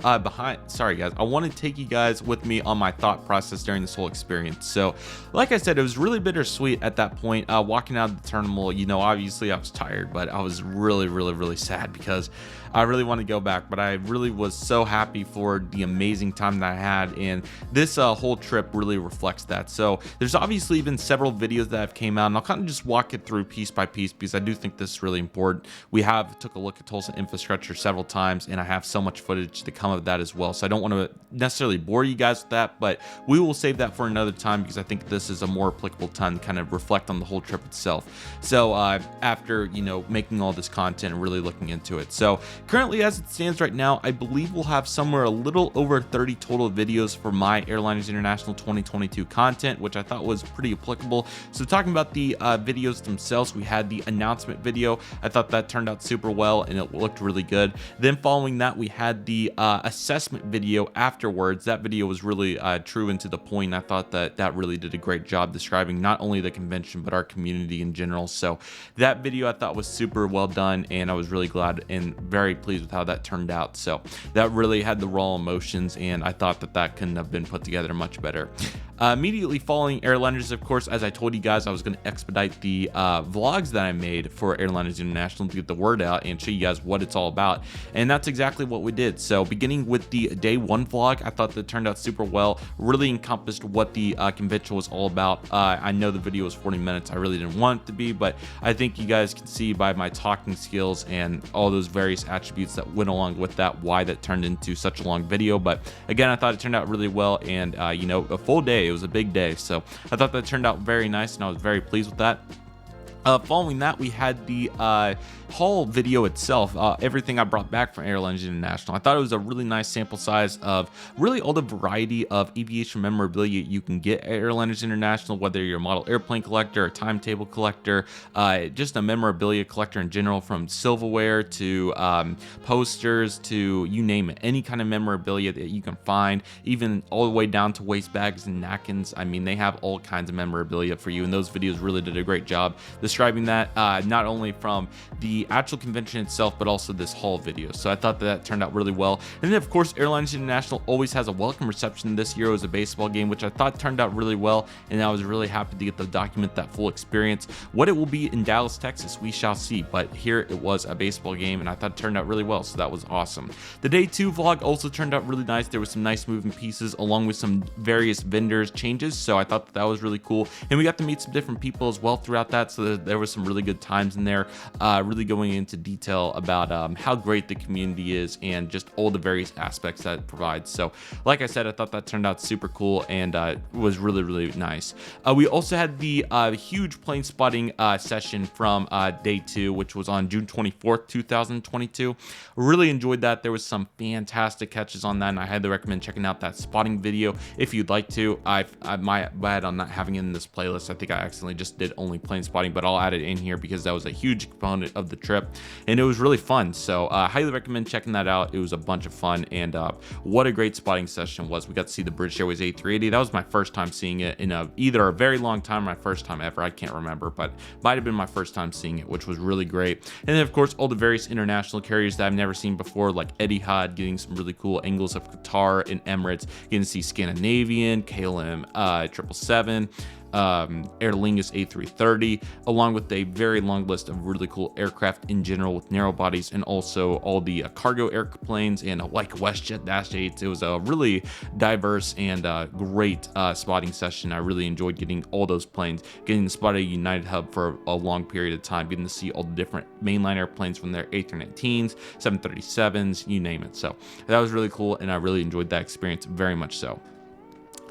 I want to take you guys with me on my thought process during this whole experience. So like I said, it was really bittersweet at that point, walking out of the terminal. You know, obviously I was tired, but I was really sad because I really want to go back, but I really was so happy for the amazing time that I had, and this whole trip really reflects that. So there's obviously been several videos that have came out, and I'll kind of just walk it through piece by piece because I do think this is really important. We took a look at Tulsa infrastructure several times, and I have so much footage to come of that as well, so I don't want to necessarily bore you guys with that, but we will save that for another time because I think this is a more applicable time to kind of reflect on the whole trip itself. So after, you know, making all this content and really looking into it. So currently, as it stands right now, I believe we'll have somewhere a little over 30 total videos for my Airliners International 2022 content, which I thought was pretty applicable. So talking about the videos themselves, we had the announcement video. I thought that turned out super well and it looked really good. Then following that, we had the assessment video afterwards. That video was really true and to the point. I thought that really did a great job describing not only the convention but our community in general. So that video I thought was super well done, and I was really glad and very pleased with how that turned out. So that really had the raw emotions, and I thought that couldn't have been put together much better. Immediately following Airliners, of course, as I told you guys, I was going to expedite the vlogs that I made for Airliners International to get the word out and show you guys what it's all about, and that's exactly what we did. So beginning with the day one vlog, I thought that turned out super well, really encompassed what the convention was all about. I know the video was 40 minutes. I really didn't want it to be, but I think you guys can see by my talking skills and all those various attributes that went along with that why that turned into such a long video. But again, I thought it turned out really well, and you know, a full day. It was a big day, so I thought that turned out very nice, and I was very pleased with that. Following that, we had the haul video itself, everything I brought back from Airlines International. I thought it was a really nice sample size of really all the variety of aviation memorabilia you can get at Airliners International, whether you're a model airplane collector, a timetable collector, just a memorabilia collector in general, from silverware to posters to you name it, any kind of memorabilia that you can find, even all the way down to waste bags and napkins. I mean, they have all kinds of memorabilia for you, and those videos really did a great job describing that, not only from the actual convention itself, but also this haul video. So I thought that turned out really well. And then of course, Airlines International always has a welcome reception. This year it was a baseball game, which I thought turned out really well, and I was really happy to get to document that full experience. What it will be in Dallas, Texas, we shall see, but here it was a baseball game, and I thought it turned out really well, so that was awesome. The day 2 vlog also turned out really nice. There was some nice moving pieces along with some various vendors changes, so I thought that was really cool, and we got to meet some different people as well throughout that, so there was some really good times in there, really going into detail about how great the community is and just all the various aspects that it provides. So like I said, I thought that turned out super cool and was really nice. We also had the huge plane spotting session from day 2, which was on June 24th, 2022. Really enjoyed that. There was some fantastic catches on that, and I highly recommend checking out that spotting video if you'd like to. I might bad on not having it in this playlist. I think I accidentally just did only plane spotting, but I'll add it in here because that was a huge component of the trip, and it was really fun. So highly recommend checking that out. It was a bunch of fun, and what a great spotting session was. We got to see the British Airways A380. That was my first time seeing it in either a very long time or my first time ever. I can't remember, but might have been my first time seeing it, which was really great. And then of course all the various international carriers that I've never seen before, like Etihad, getting some really cool angles of Qatar and Emirates, getting to see Scandinavian, KLM 777, Aer Lingus A330, along with a very long list of really cool aircraft in general with narrow bodies, and also all the cargo airplanes and like WestJet Dash 8s. It was a really diverse and great spotting session. I really enjoyed getting all those planes, getting to spot a United hub for a long period of time, getting to see all the different mainline airplanes from their A319s, 737s, you name it. So that was really cool, and I really enjoyed that experience very much so.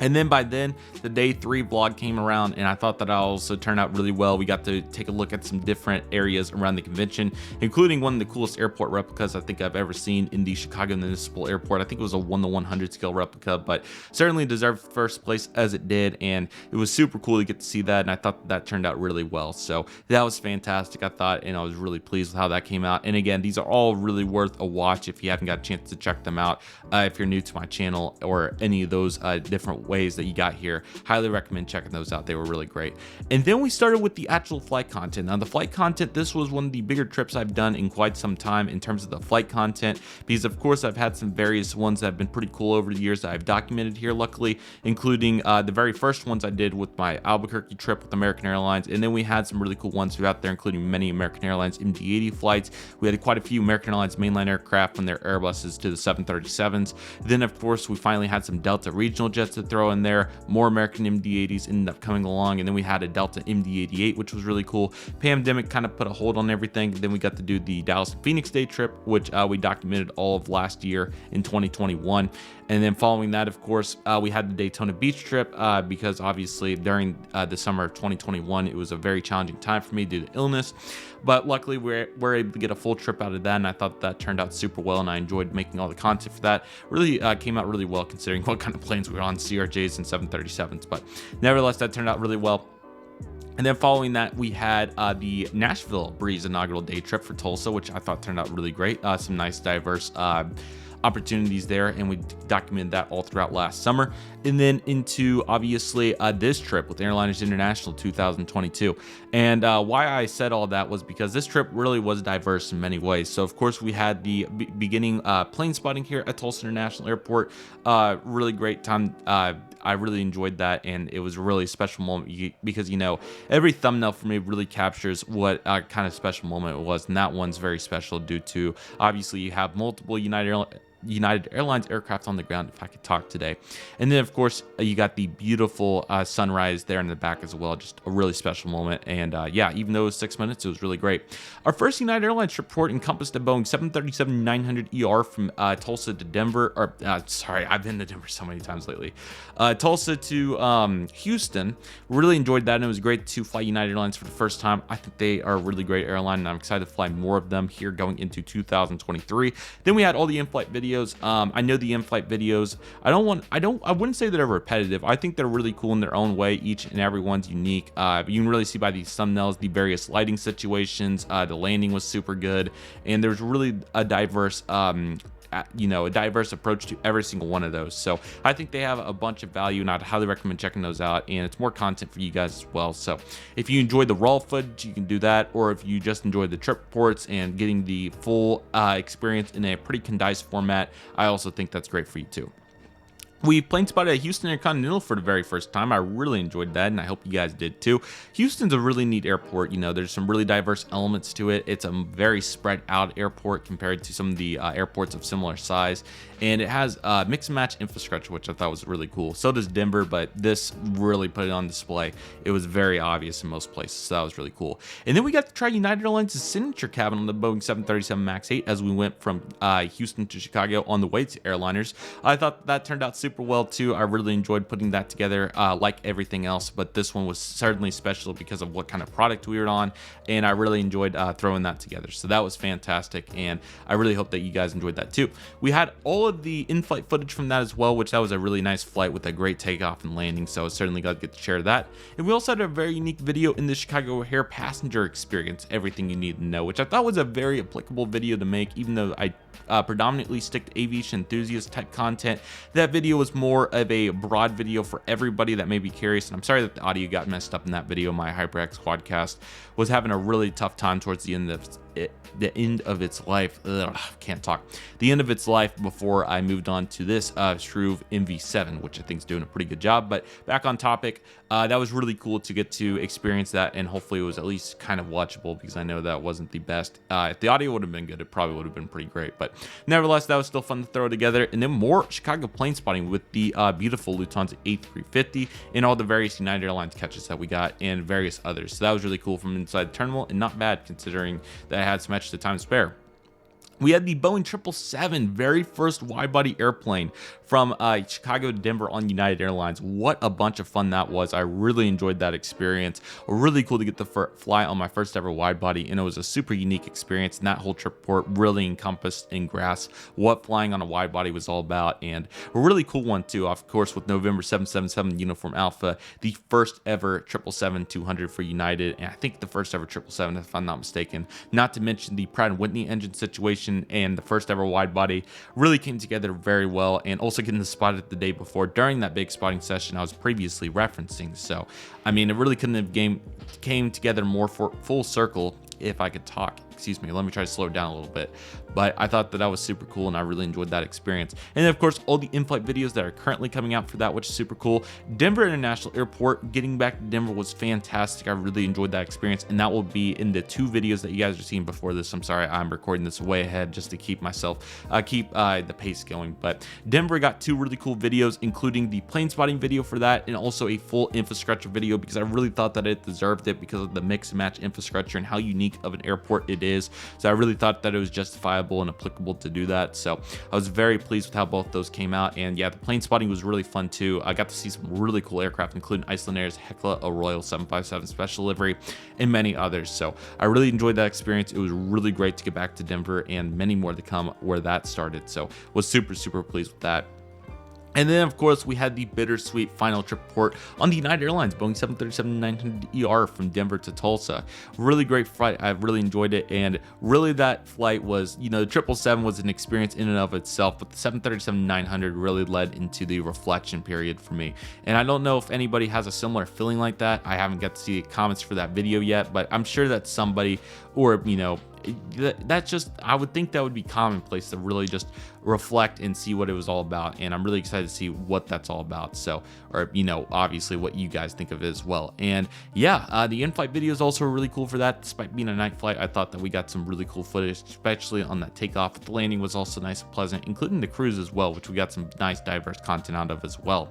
And then by then, the day 3 vlog came around, and I thought that also turned out really well. We got to take a look at some different areas around the convention, including one of the coolest airport replicas I think I've ever seen in the Chicago Municipal Airport. I think it was a 1:100 scale replica, but certainly deserved first place as it did, and it was super cool to get to see that, and I thought that turned out really well. So that was fantastic, I thought, and I was really pleased with how that came out. And again, these are all really worth a watch if you haven't got a chance to check them out. If you're new to my channel or any of those different ways that you got here, highly recommend checking those out. They were really great. And then we started with the actual flight content. Now the flight content, this was one of the bigger trips I've done in quite some time in terms of the flight content, because of course I've had some various ones that have been pretty cool over the years that I've documented here, luckily, including the very first ones I did with my Albuquerque trip with American Airlines, and then we had some really cool ones throughout there, including many American Airlines MD-80 flights. We had quite a few American Airlines mainline aircraft from their Airbuses to the 737s. Then of course we finally had some Delta regional jets to throw in there. More American MD-80s ended up coming along, and then we had a Delta MD-88, which was really cool. Pandemic kind of put a hold on everything. Then we got to do the Dallas and Phoenix day trip, which we documented all of last year in 2021. And then following that, of course, we had the Daytona Beach trip because obviously during the summer of 2021, it was a very challenging time for me due to illness. But luckily, we're able to get a full trip out of that, and I thought that turned out super well, and I enjoyed making all the content for that. Really came out really well considering what kind of planes we were on, CRJs and 737s. But nevertheless, that turned out really well. And then following that, we had the Nashville Breeze inaugural day trip for Tulsa, which I thought turned out really great. Some nice, diverse opportunities there, and we documented that all throughout last summer. And then into obviously this trip with Airliners International 2022. And why I said all that was because this trip really was diverse in many ways. So of course we had the beginning plane spotting here at Tulsa International Airport. Really great time. I really enjoyed that, and it was a really special moment because, you know, every thumbnail for me really captures what kind of special moment it was, and that one's very special due to obviously you have multiple United Airlines aircraft on the ground, if I could talk today. And then of course you got the beautiful sunrise there in the back as well, just a really special moment. And yeah, even though it was 6 minutes, it was really great. Our first United Airlines trip report encompassed a Boeing 737-900ER from Tulsa to Denver, or sorry, I've been to Denver so many times lately. Tulsa to Houston. Really enjoyed that, and it was great to fly United Airlines for the first time. I think they are a really great airline, and I'm excited to fly more of them here going into 2023. Then we had all the in-flight videos. I know the in-flight videos, I wouldn't say that they're repetitive. I think they're really cool in their own way. Each and every one's unique. You can really see by these thumbnails the various lighting situations. The landing was super good, and there's really a diverse you know, a diverse approach to every single one of those. So I think they have a bunch of value, and I'd highly recommend checking those out, and it's more content for you guys as well. So if you enjoy the raw footage, you can do that, or if you just enjoy the trip reports and getting the full experience in a pretty condensed format, I also think that's great for you too. We plane spotted at Houston Intercontinental for the very first time. I really enjoyed that, and I hope you guys did too. Houston's a really neat airport. You know, there's some really diverse elements to it. It's a very spread out airport compared to some of the airports of similar size, and it has mix and match infrastructure, which I thought was really cool. So does Denver, but this really put it on display. It was very obvious in most places, so that was really cool. And then we got to try United Airlines' signature cabin on the Boeing 737 MAX 8 as we went from Houston to Chicago on the way to Airliners. I thought that turned out super well too. I really enjoyed putting that together, like everything else, but this one was certainly special because of what kind of product we were on, and I really enjoyed throwing that together. So that was fantastic, and I really hope that you guys enjoyed that too. We had all of the in-flight footage from that as well, which that was a really nice flight with a great takeoff and landing, so I was certainly glad to get to share that. And we also had a very unique video in the Chicago O'Hare Passenger Experience, everything you need to know, which I thought was a very applicable video to make, even though I predominantly stick to aviation enthusiast type content. That video was more of a broad video for everybody that may be curious, and I'm sorry that the audio got messed up in that video. My HyperX quadcast was having a really tough time towards the end of its life. Can't talk. The end of its life before I moved on to this Struve MV7, which I think is doing a pretty good job. But back on topic, that was really cool to get to experience that, and hopefully it was at least kind of watchable, because I know that wasn't the best. If the audio would have been good, it probably would have been pretty great, but nevertheless, that was still fun to throw together. And then more Chicago plane spotting with the beautiful Lufthansa A350 and all the various United Airlines catches that we got, and various others. So that was really cool from inside the terminal, and not bad considering that I had some extra time to spare. We had the Boeing 777, very first wide-body airplane from Chicago to Denver on United Airlines. What a bunch of fun that was. I really enjoyed that experience. Really cool to get to fly on my first ever wide-body, and it was a super unique experience, and that whole trip report really encompassed and grasped what flying on a wide-body was all about, and a really cool one too, of course, with November 777 Uniform Alpha, the first ever 777-200 for United, and I think the first ever 777, if I'm not mistaken. Not to mention the Pratt & Whitney engine situation, and the first ever wide body really came together very well, and also getting to spot it the day before during that big spotting session I was previously referencing. So I mean, it really couldn't have came together more for full circle, if I could talk. Excuse me, let me try to slow it down a little bit. But I thought that was super cool, and I really enjoyed that experience. And then, of course, all the in-flight videos that are currently coming out for that, which is super cool. Denver International Airport, getting back to Denver was fantastic. I really enjoyed that experience, and that will be in the 2 videos that you guys are seeing before this. I'm sorry, I'm recording this way ahead just to keep myself, the pace going. But Denver got 2 really cool videos, including the plane spotting video for that, and also a full infrastructure video, because I really thought that it deserved it because of the mix and match infrastructure and how unique of an airport it is. So I really thought that it was justifiable and applicable to do that. So I was very pleased with how both those came out. And yeah, the plane spotting was really fun too. I got to see some really cool aircraft, including Iceland's Hekla, a Royal 757 special livery, and many others. So I really enjoyed that experience. It was really great to get back to Denver, and many more to come where that started. So was super pleased with that. And then, of course, we had the bittersweet final trip report on the United Airlines Boeing 737-900ER from Denver to Tulsa. Really great flight. I really enjoyed it, and really that flight was, you know, the 777 was an experience in and of itself, but the 737-900 really led into the reflection period for me. And I don't know if anybody has a similar feeling like that. I haven't got to see comments for that video yet, but I'm sure that somebody, or, you know, that's just, I would think that would be commonplace to really just reflect and see what it was all about, and I'm really excited to see what that's all about. So, or, you know, obviously what you guys think of it as well. And yeah, the in-flight videos also were really cool for that. Despite being a night flight, I thought that we got some really cool footage, especially on that takeoff. The landing was also nice and pleasant, including the cruise as well, which we got some nice diverse content out of as well.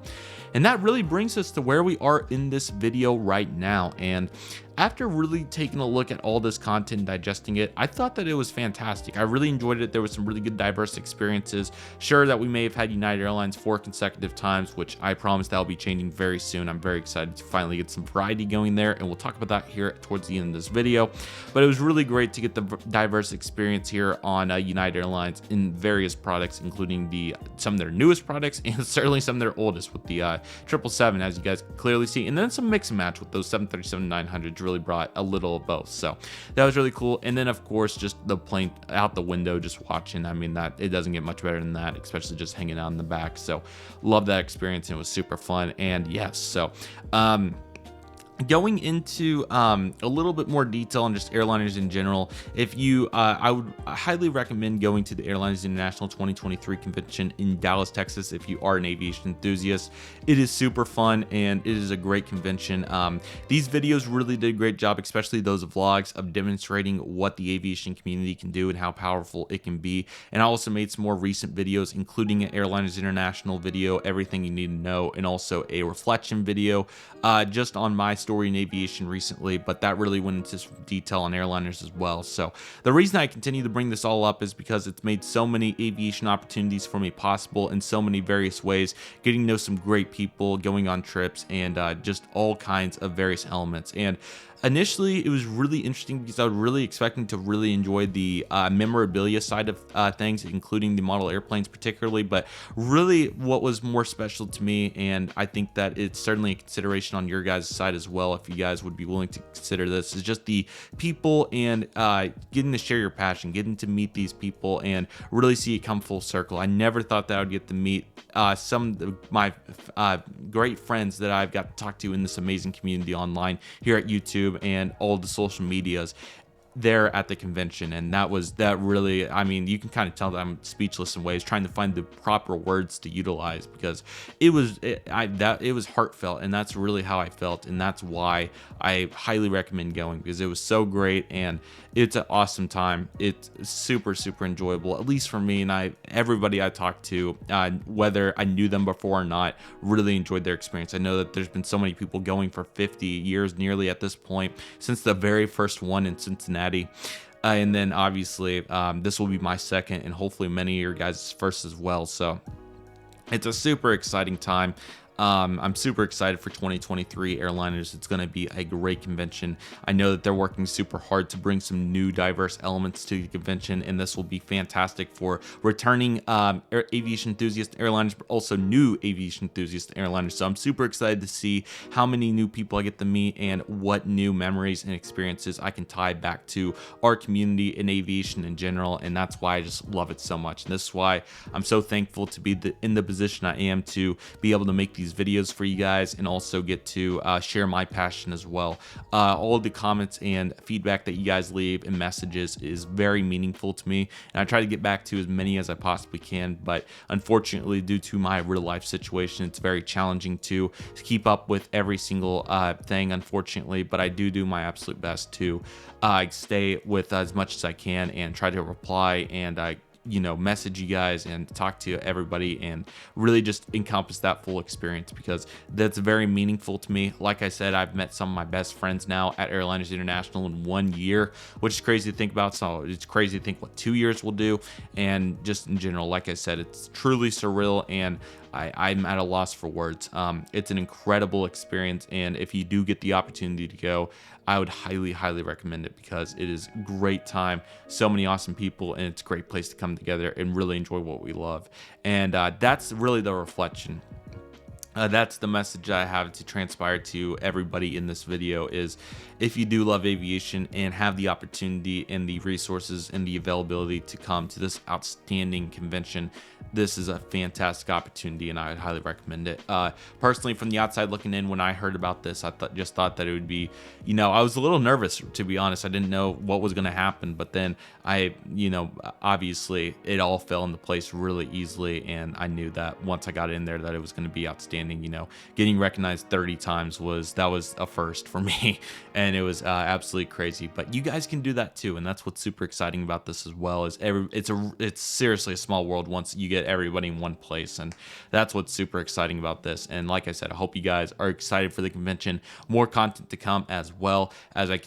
And that really brings us to where we are in this video right now. And after really taking a look at all this content and digesting it, I thought that it was fantastic. I really enjoyed it. There was some really good diverse experiences. Sure that we may have had United Airlines 4 consecutive times, which I promise that'll be changing very soon. I'm very excited to finally get some variety going there, and we'll talk about that here towards the end of this video. But it was really great to get the diverse experience here on United Airlines in various products, including some of their newest products and certainly some of their oldest with the 777, as you guys clearly see, and then some mix and match with those 737-900s. really brought a little of both. So that was really cool. And then of course, just the plane out the window, just watching. I mean, that it doesn't get much better than that, especially just hanging out in the back. So love that experience, and it was super fun. And yes, so going into a little bit more detail on just airliners in general, if you I would highly recommend going to the Airlines International 2023 convention in Dallas, Texas, if you are an aviation enthusiast. It is super fun, and it is a great convention. These videos really did a great job, especially those vlogs, of demonstrating what the aviation community can do and how powerful it can be. And I also made some more recent videos, including an Airliners International video, everything you need to know, and also a reflection video just on my story in aviation recently, but that really went into some detail on airliners as well. So the reason I continue to bring this all up is because it's made so many aviation opportunities for me possible in so many various ways, getting to know some great people, going on trips, and just all kinds of various elements. And initially, it was really interesting because I was really expecting to really enjoy the memorabilia side of things, including the model airplanes particularly, but really what was more special to me, and I think that it's certainly a consideration on your guys' side as well, if you guys would be willing to consider this, is just the people and getting to share your passion, getting to meet these people and really see it come full circle. I never thought that I would get to meet some of my great friends that I've got to talk to in this amazing community online here at YouTube and all the social medias there at the convention. And that really, I mean, you can kind of tell that I'm speechless in ways, trying to find the proper words to utilize, because it was heartfelt, and that's really how I felt, and that's why I highly recommend going, because it was so great and it's an awesome time. It's super enjoyable, at least for me, and everybody I talked to, whether I knew them before or not, really enjoyed their experience. I know that there's been so many people going for 50 years nearly at this point, since the very first one in Cincinnati. And then obviously this will be my second, and hopefully many of your guys' first as well. So it's a super exciting time. I'm super excited for 2023 Airliners. It's going to be a great convention. I know that they're working super hard to bring some new diverse elements to the convention, and this will be fantastic for returning aviation enthusiast airliners, but also new aviation enthusiast airliners. So I'm super excited to see how many new people I get to meet and what new memories and experiences I can tie back to our community in aviation in general, and that's why I just love it so much. And this is why I'm so thankful to be in the position I am, to be able to make these videos for you guys and also get to share my passion as well. All of the comments and feedback that you guys leave and messages is very meaningful to me, and I try to get back to as many as I possibly can, but unfortunately, due to my real life situation, it's very challenging to keep up with every single thing, unfortunately, but I do my absolute best to stay with as much as I can and try to reply and message you guys and talk to everybody and really just encompass that full experience, because that's very meaningful to me. Like I said, I've met some of my best friends now at Airliners International in 1 year, which is crazy to think about. So it's crazy to think what 2 years will do. And just in general, like I said, it's truly surreal, and I'm at a loss for words. It's an incredible experience, and if you do get the opportunity to go, I would highly recommend it, because it is a great time, so many awesome people, and it's a great place to come together and really enjoy what we love. And that's really the reflection. That's the message I have to transpire to everybody in this video, is if you do love aviation and have the opportunity and the resources and the availability to come to this outstanding convention, this is a fantastic opportunity, and I would highly recommend it. Personally, from the outside looking in, when I heard about this, I just thought that it would be, I was a little nervous, to be honest. I didn't know what was going to happen, but then obviously it all fell into place really easily, and I knew that once I got in there that it was going to be outstanding. Getting recognized 30 times was a first for me, and it was absolutely crazy. But you guys can do that too, and that's what's super exciting about this as well. Is it's seriously a small world once you get everybody in one place, and that's what's super exciting about this. And like I said, I hope you guys are excited for the convention. More content to come as well as it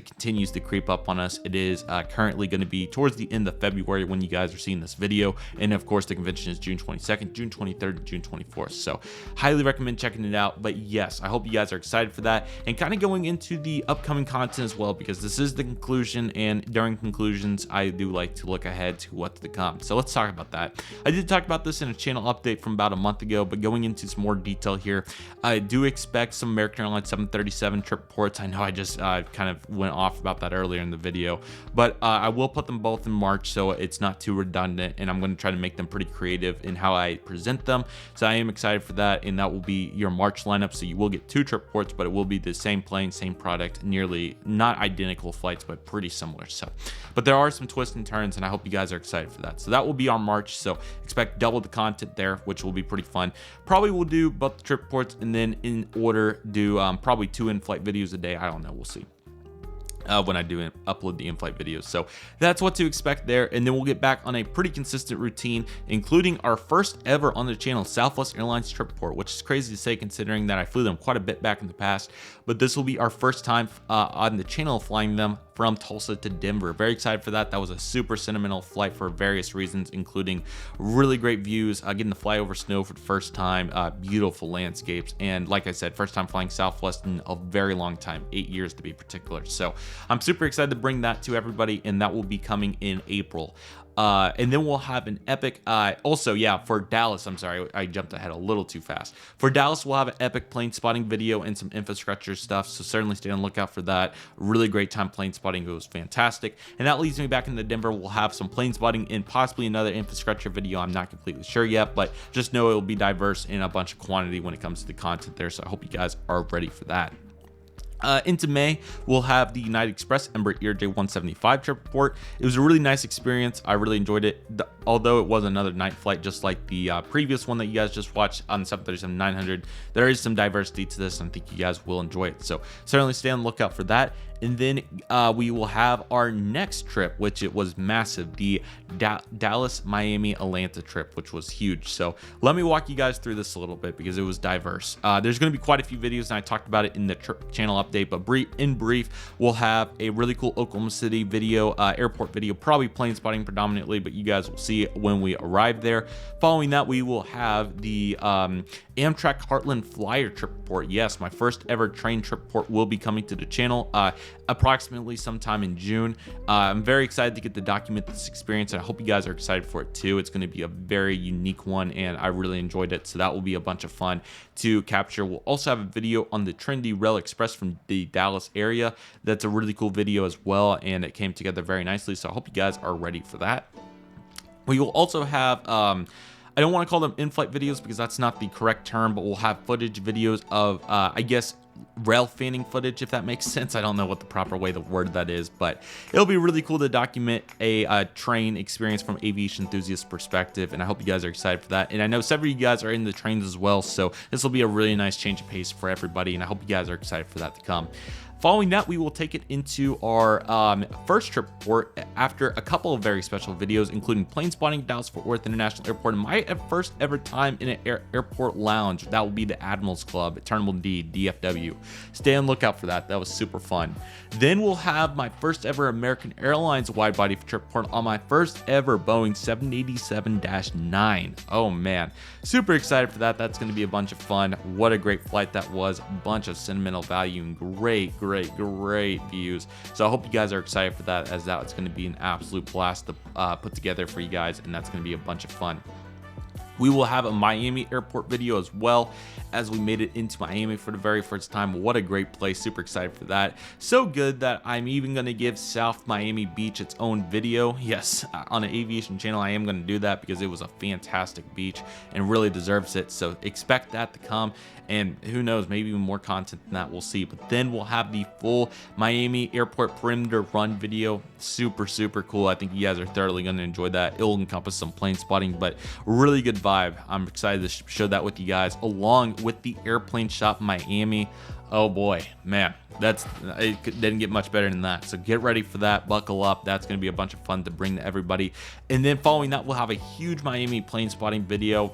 continues to creep up on us. It is currently going to be towards the end of February when you guys are seeing this video, and of course the convention is June 22nd, June 23rd, and June 24th. So highly recommend checking it out. But yes, I hope you guys are excited for that, and kind of going into the upcoming content as well, because this is the conclusion, and during conclusions I do like to look ahead to what's to come. So let's talk about that. I did talk about this in a channel update from about a month ago, but going into some more detail here, I do expect some American Airlines 737 trip reports. I know I just kind of went off about that earlier in the video, but I will put them both in March so it's not too redundant, and I'm going to try to make them pretty creative in how I present them. So I am excited for that, and that will be your March lineup. So you will get 2 trip reports, but it will be the same plane, same product, nearly not identical flights, but pretty similar. So, but there are some twists and turns, and I hope you guys are excited for that. So that will be on March, so expect double the content there, which will be pretty fun. Probably will do both the trip reports, and then in order do probably 2 in-flight videos a day. I don't know, we'll see when I do upload the in-flight videos. So that's what to expect there, and then we'll get back on a pretty consistent routine, including our first ever on the channel Southwest Airlines trip report, which is crazy to say considering that I flew them quite a bit back in the past, but this will be our first time on the channel flying them from Tulsa to Denver. Very excited for that. That was a super sentimental flight for various reasons, including really great views, getting to fly over snow for the first time, beautiful landscapes, and like I said, first time flying Southwest in a very long time, 8 years to be particular. So I'm super excited to bring that to everybody, and that will be coming in April. And then we'll have an epic, also, yeah, for Dallas, I'm sorry, I jumped ahead a little too fast. For Dallas, we'll have an epic plane spotting video and some infrastructure stuff, so certainly stay on the lookout for that. Really great time plane spotting, it was fantastic. And that leads me back into Denver. We'll have some plane spotting and possibly another infrastructure video. I'm not completely sure yet, but just know it will be diverse in a bunch of quantity when it comes to the content there, so I hope you guys are ready for that. Into May, we'll have the United Express Embraer ERJ-175 trip report. It was a really nice experience. I really enjoyed it, although it was another night flight just like the previous one that you guys just watched on 737-900. There is some diversity to this, and I think you guys will enjoy it. So certainly stay on the lookout for that. And then we will have our next trip, which it was massive, the Dallas, Miami, Atlanta trip, which was huge. So let me walk you guys through this a little bit because it was diverse. There's going to be quite a few videos, and I talked about it in the channel update, but in brief, we'll have a really cool Oklahoma City video, airport video, probably plane spotting predominantly, but you guys will see it when we arrive there. Following that, we will have the Amtrak Heartland Flyer trip report. Yes, my first ever train trip report will be coming to the channel approximately sometime in June. I'm very excited to get to document this experience, and I hope you guys are excited for it too. It's going to be a very unique one, and I really enjoyed it, so that will be a bunch of fun to capture. We'll also have a video on the Trinity Rail Express from the Dallas area. That's a really cool video as well, and it came together very nicely, so I hope you guys are ready for that. We will also have I don't want to call them in-flight videos because that's not the correct term, but we'll have footage videos of I guess rail fanning footage, if that makes sense. I don't know what the proper way to word that is, but it'll be really cool to document a train experience from aviation enthusiast perspective, and I hope you guys are excited for that. And I know several of you guys are in the trains as well, so this will be a really nice change of pace for everybody, and I hope you guys are excited for that to come. Following that, we will take it into our first trip report after a couple of very special videos, including plane spotting, Dallas-Fort Worth International Airport, and my first ever time in an airport lounge. That will be the Admirals Club at Terminal D, DFW. Stay on the lookout for that. That was super fun. Then we'll have my first ever American Airlines wide-body trip report on my first ever Boeing 787-9. Oh man, super excited for that. That's going to be a bunch of fun. What a great flight that was. A bunch of sentimental value and great views. So I hope you guys are excited for that, as that's going to be an absolute blast to put together for you guys, and that's going to be a bunch of fun. We will have a Miami airport video as well, as we made it into Miami for the very first time. What a great place. Super excited for that. So good that I'm even going to give South Miami Beach its own video. Yes, on an aviation channel, I am going to do that because it was a fantastic beach and really deserves it. So expect that to come, and who knows, maybe even more content than that, we'll see. But then we'll have the full Miami airport perimeter run video. Super cool. I think you guys are thoroughly going to enjoy that. It'll encompass some plane spotting, but really good vibe. I'm excited to show that with you guys, along with the airplane shop Miami. Oh boy, man, it didn't get much better than that. So get ready for that, buckle up. That's going to be a bunch of fun to bring to everybody. And then following that, we'll have a huge Miami plane spotting video.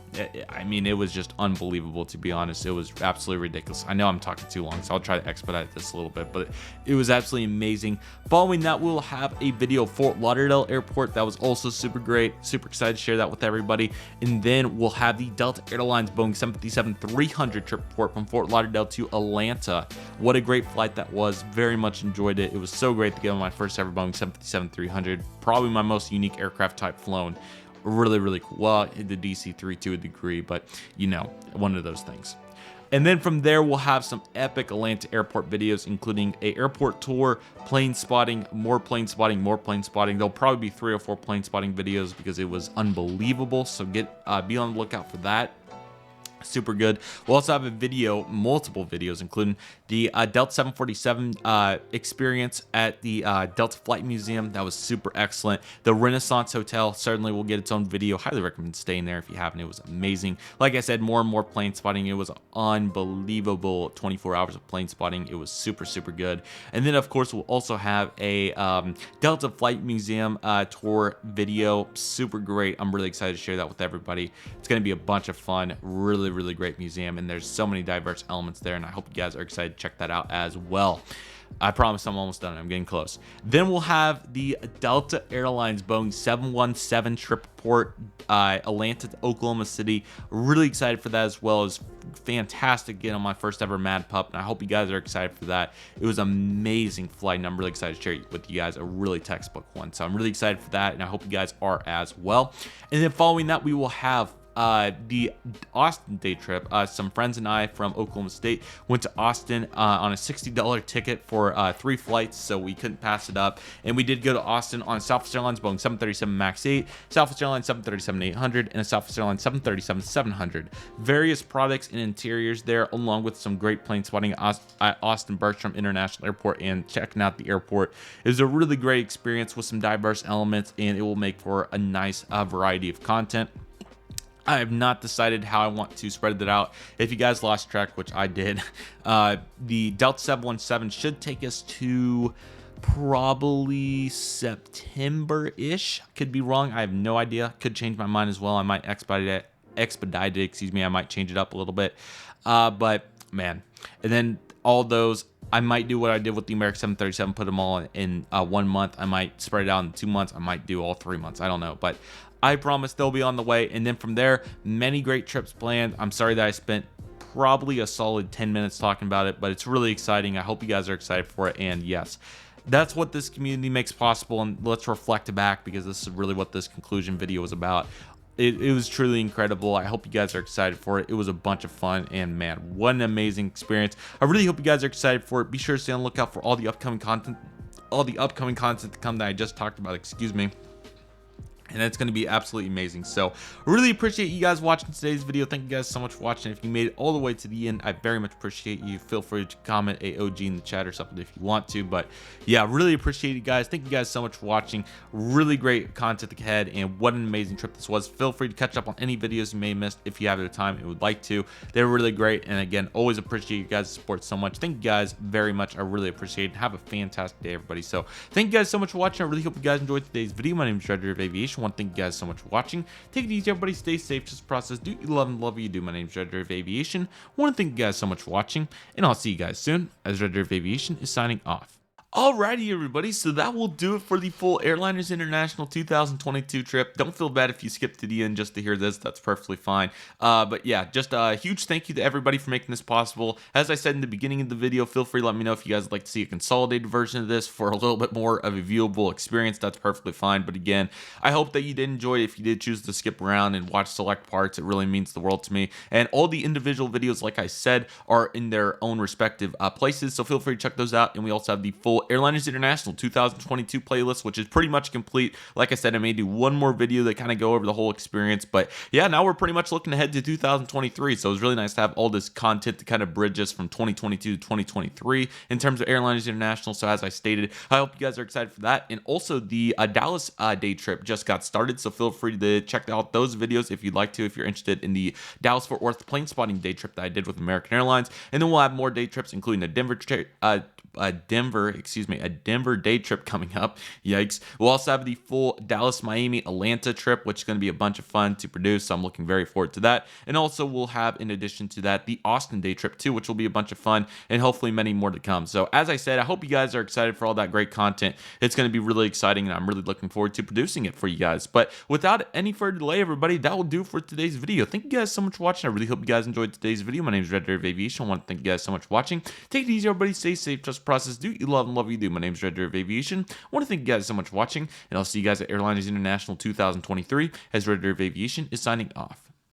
I mean, it was just unbelievable, to be honest. It was absolutely ridiculous. I know I'm talking too long, so I'll try to expedite this a little bit, but it was absolutely amazing. Following that, we'll have a video of Fort Lauderdale Airport. That was also super great. Super excited to share that with everybody. And then we'll have the Delta Airlines Boeing 757-300 trip report from Fort Lauderdale to Atlanta. What a great flight that was. Very much enjoyed it. It was so great to get on my first ever Boeing 757-300. Probably my most unique aircraft type flown. Really, really cool. Well, the DC-3 to a degree, but you know, one of those things. And then from there, we'll have some epic Atlanta airport videos, including a airport tour, plane spotting, more plane spotting, more plane spotting. There'll probably be 3 or 4 plane spotting videos because it was unbelievable. So be on the lookout for that. Super good. We'll also have a video, multiple videos, including the Delta 747 experience at the Delta Flight Museum. That was super excellent. The Renaissance Hotel certainly will get its own video. Highly recommend staying there if you haven't. It was amazing. Like I said, more and more plane spotting. It was unbelievable 24 hours of plane spotting. It was super, super good. And then, of course, we'll also have a Delta Flight Museum tour video. Super great. I'm really excited to share that with everybody. It's going to be a bunch of fun. Really great museum, and there's so many diverse elements there, and I hope you guys are excited to check that out as well. I promise I'm almost done. I'm getting close. Then we'll have the Delta Airlines Boeing 717 trip report, Atlanta to Oklahoma City. Really excited for that, as well as fantastic getting on my first ever Mad Pup, and I hope you guys are excited for that. It was an amazing flight, and I'm really excited to share with you guys a really textbook one. So I'm really excited for that, and I hope you guys are as well. And then following that, we will have the Austin day trip. Some friends and I from Oklahoma State went to Austin on a $60 ticket for 3 flights, so we couldn't pass it up. And we did go to Austin on a Southwest Airlines Boeing 737 MAX 8, Southwest Airlines 737-800, and a Southwest Airlines 737-700. Various products and interiors there, along with some great plane spotting at Austin Bergstrom International Airport and checking out the airport. It was a really great experience with some diverse elements, and it will make for a nice variety of content. I have not decided how I want to spread that out. If you guys lost track, which I did, the Delta 717 should take us to probably September-ish. Could be wrong. I have no idea. Could change my mind as well. I might expedite it. Excuse me. I might change it up a little bit. But man, and then all those, I might do what I did with the American 737, put them all in 1 month. I might spread it out in 2 months. I might do all 3 months. I don't know, but I promise they'll be on the way. And then from there, many great trips planned. I'm sorry that I spent probably a solid 10 minutes talking about it, but it's really exciting. I hope you guys are excited for it. And yes, that's what this community makes possible. And let's reflect back, because this is really what this conclusion video was about. It was truly incredible. I hope you guys are excited for it. It was a bunch of fun, and man, what an amazing experience. I really hope you guys are excited for it. Be sure to stay on the lookout for all the upcoming content to come that I just talked about, excuse me. And it's going to be absolutely amazing. So really appreciate you guys watching today's video. Thank you guys so much for watching. If you made it all the way to the end, I very much appreciate you. Feel free to comment AOG in the chat or something if you want to. But yeah, really appreciate you guys. Thank you guys so much for watching. Really great content ahead, and what an amazing trip this was. Feel free to catch up on any videos you may have missed if you have the time and would like to. They're really great. And again, always appreciate you guys' support so much. Thank you guys very much. I really appreciate it. Have a fantastic day, everybody. So thank you guys so much for watching. I really hope you guys enjoyed today's video. My name is Redriveraviation. Want to thank you guys so much for watching. Take it easy, everybody. Stay safe. Just process. Do you love and love what you do. My name is Redriveraviation. Want to thank you guys so much for watching, and I'll see you guys soon, as Redriveraviation is signing off. Alrighty, everybody, so that will do it for the full Airliners International 2022 trip. Don't feel bad if you skip to the end just to hear this. That's perfectly fine. But yeah, just a huge thank you to everybody for making this possible. As I said in the beginning of the video, feel free to let me know if you guys would like to see a consolidated version of this for a little bit more of a viewable experience. That's perfectly fine. But again, I hope that you did enjoy it. If you did choose to skip around and watch select parts, it really means the world to me. And all the individual videos, like I said, are in their own respective places, so feel free to check those out. And we also have the full Airliners International 2022 playlist, which is pretty much complete. Like I said, I may do one more video that kind of go over the whole experience, but yeah, now we're pretty much looking ahead to 2023. So it was really nice to have all this content to kind of bridge us from 2022 to 2023 in terms of Airliners International. So as I stated, I hope you guys are excited for that. And also the Dallas day trip just got started, so feel free to check out those videos if you'd like to, if you're interested in the Dallas-Fort Worth plane spotting day trip that I did with American Airlines. And then we'll have more day trips, including the Denver a Denver day trip coming up. Yikes. We'll also have the full Dallas, Miami, Atlanta trip, which is going to be a bunch of fun to produce. So I'm looking very forward to that. And also we'll have, in addition to that, the Austin day trip too, which will be a bunch of fun and hopefully many more to come. So as I said, I hope you guys are excited for all that great content. It's going to be really exciting and I'm really looking forward to producing it for you guys. But without any further delay, everybody, that will do for today's video. Thank you guys so much for watching. I really hope you guys enjoyed today's video. My name is Redriveraviation. I want to thank you guys so much for watching. Take it easy, everybody. Stay safe. Trust the process. Do what you love and love what you do. My name is Redriveraviation. I want to thank you guys so much for watching, and I'll see you guys at Airlines International 2023 as Redriveraviation is signing off.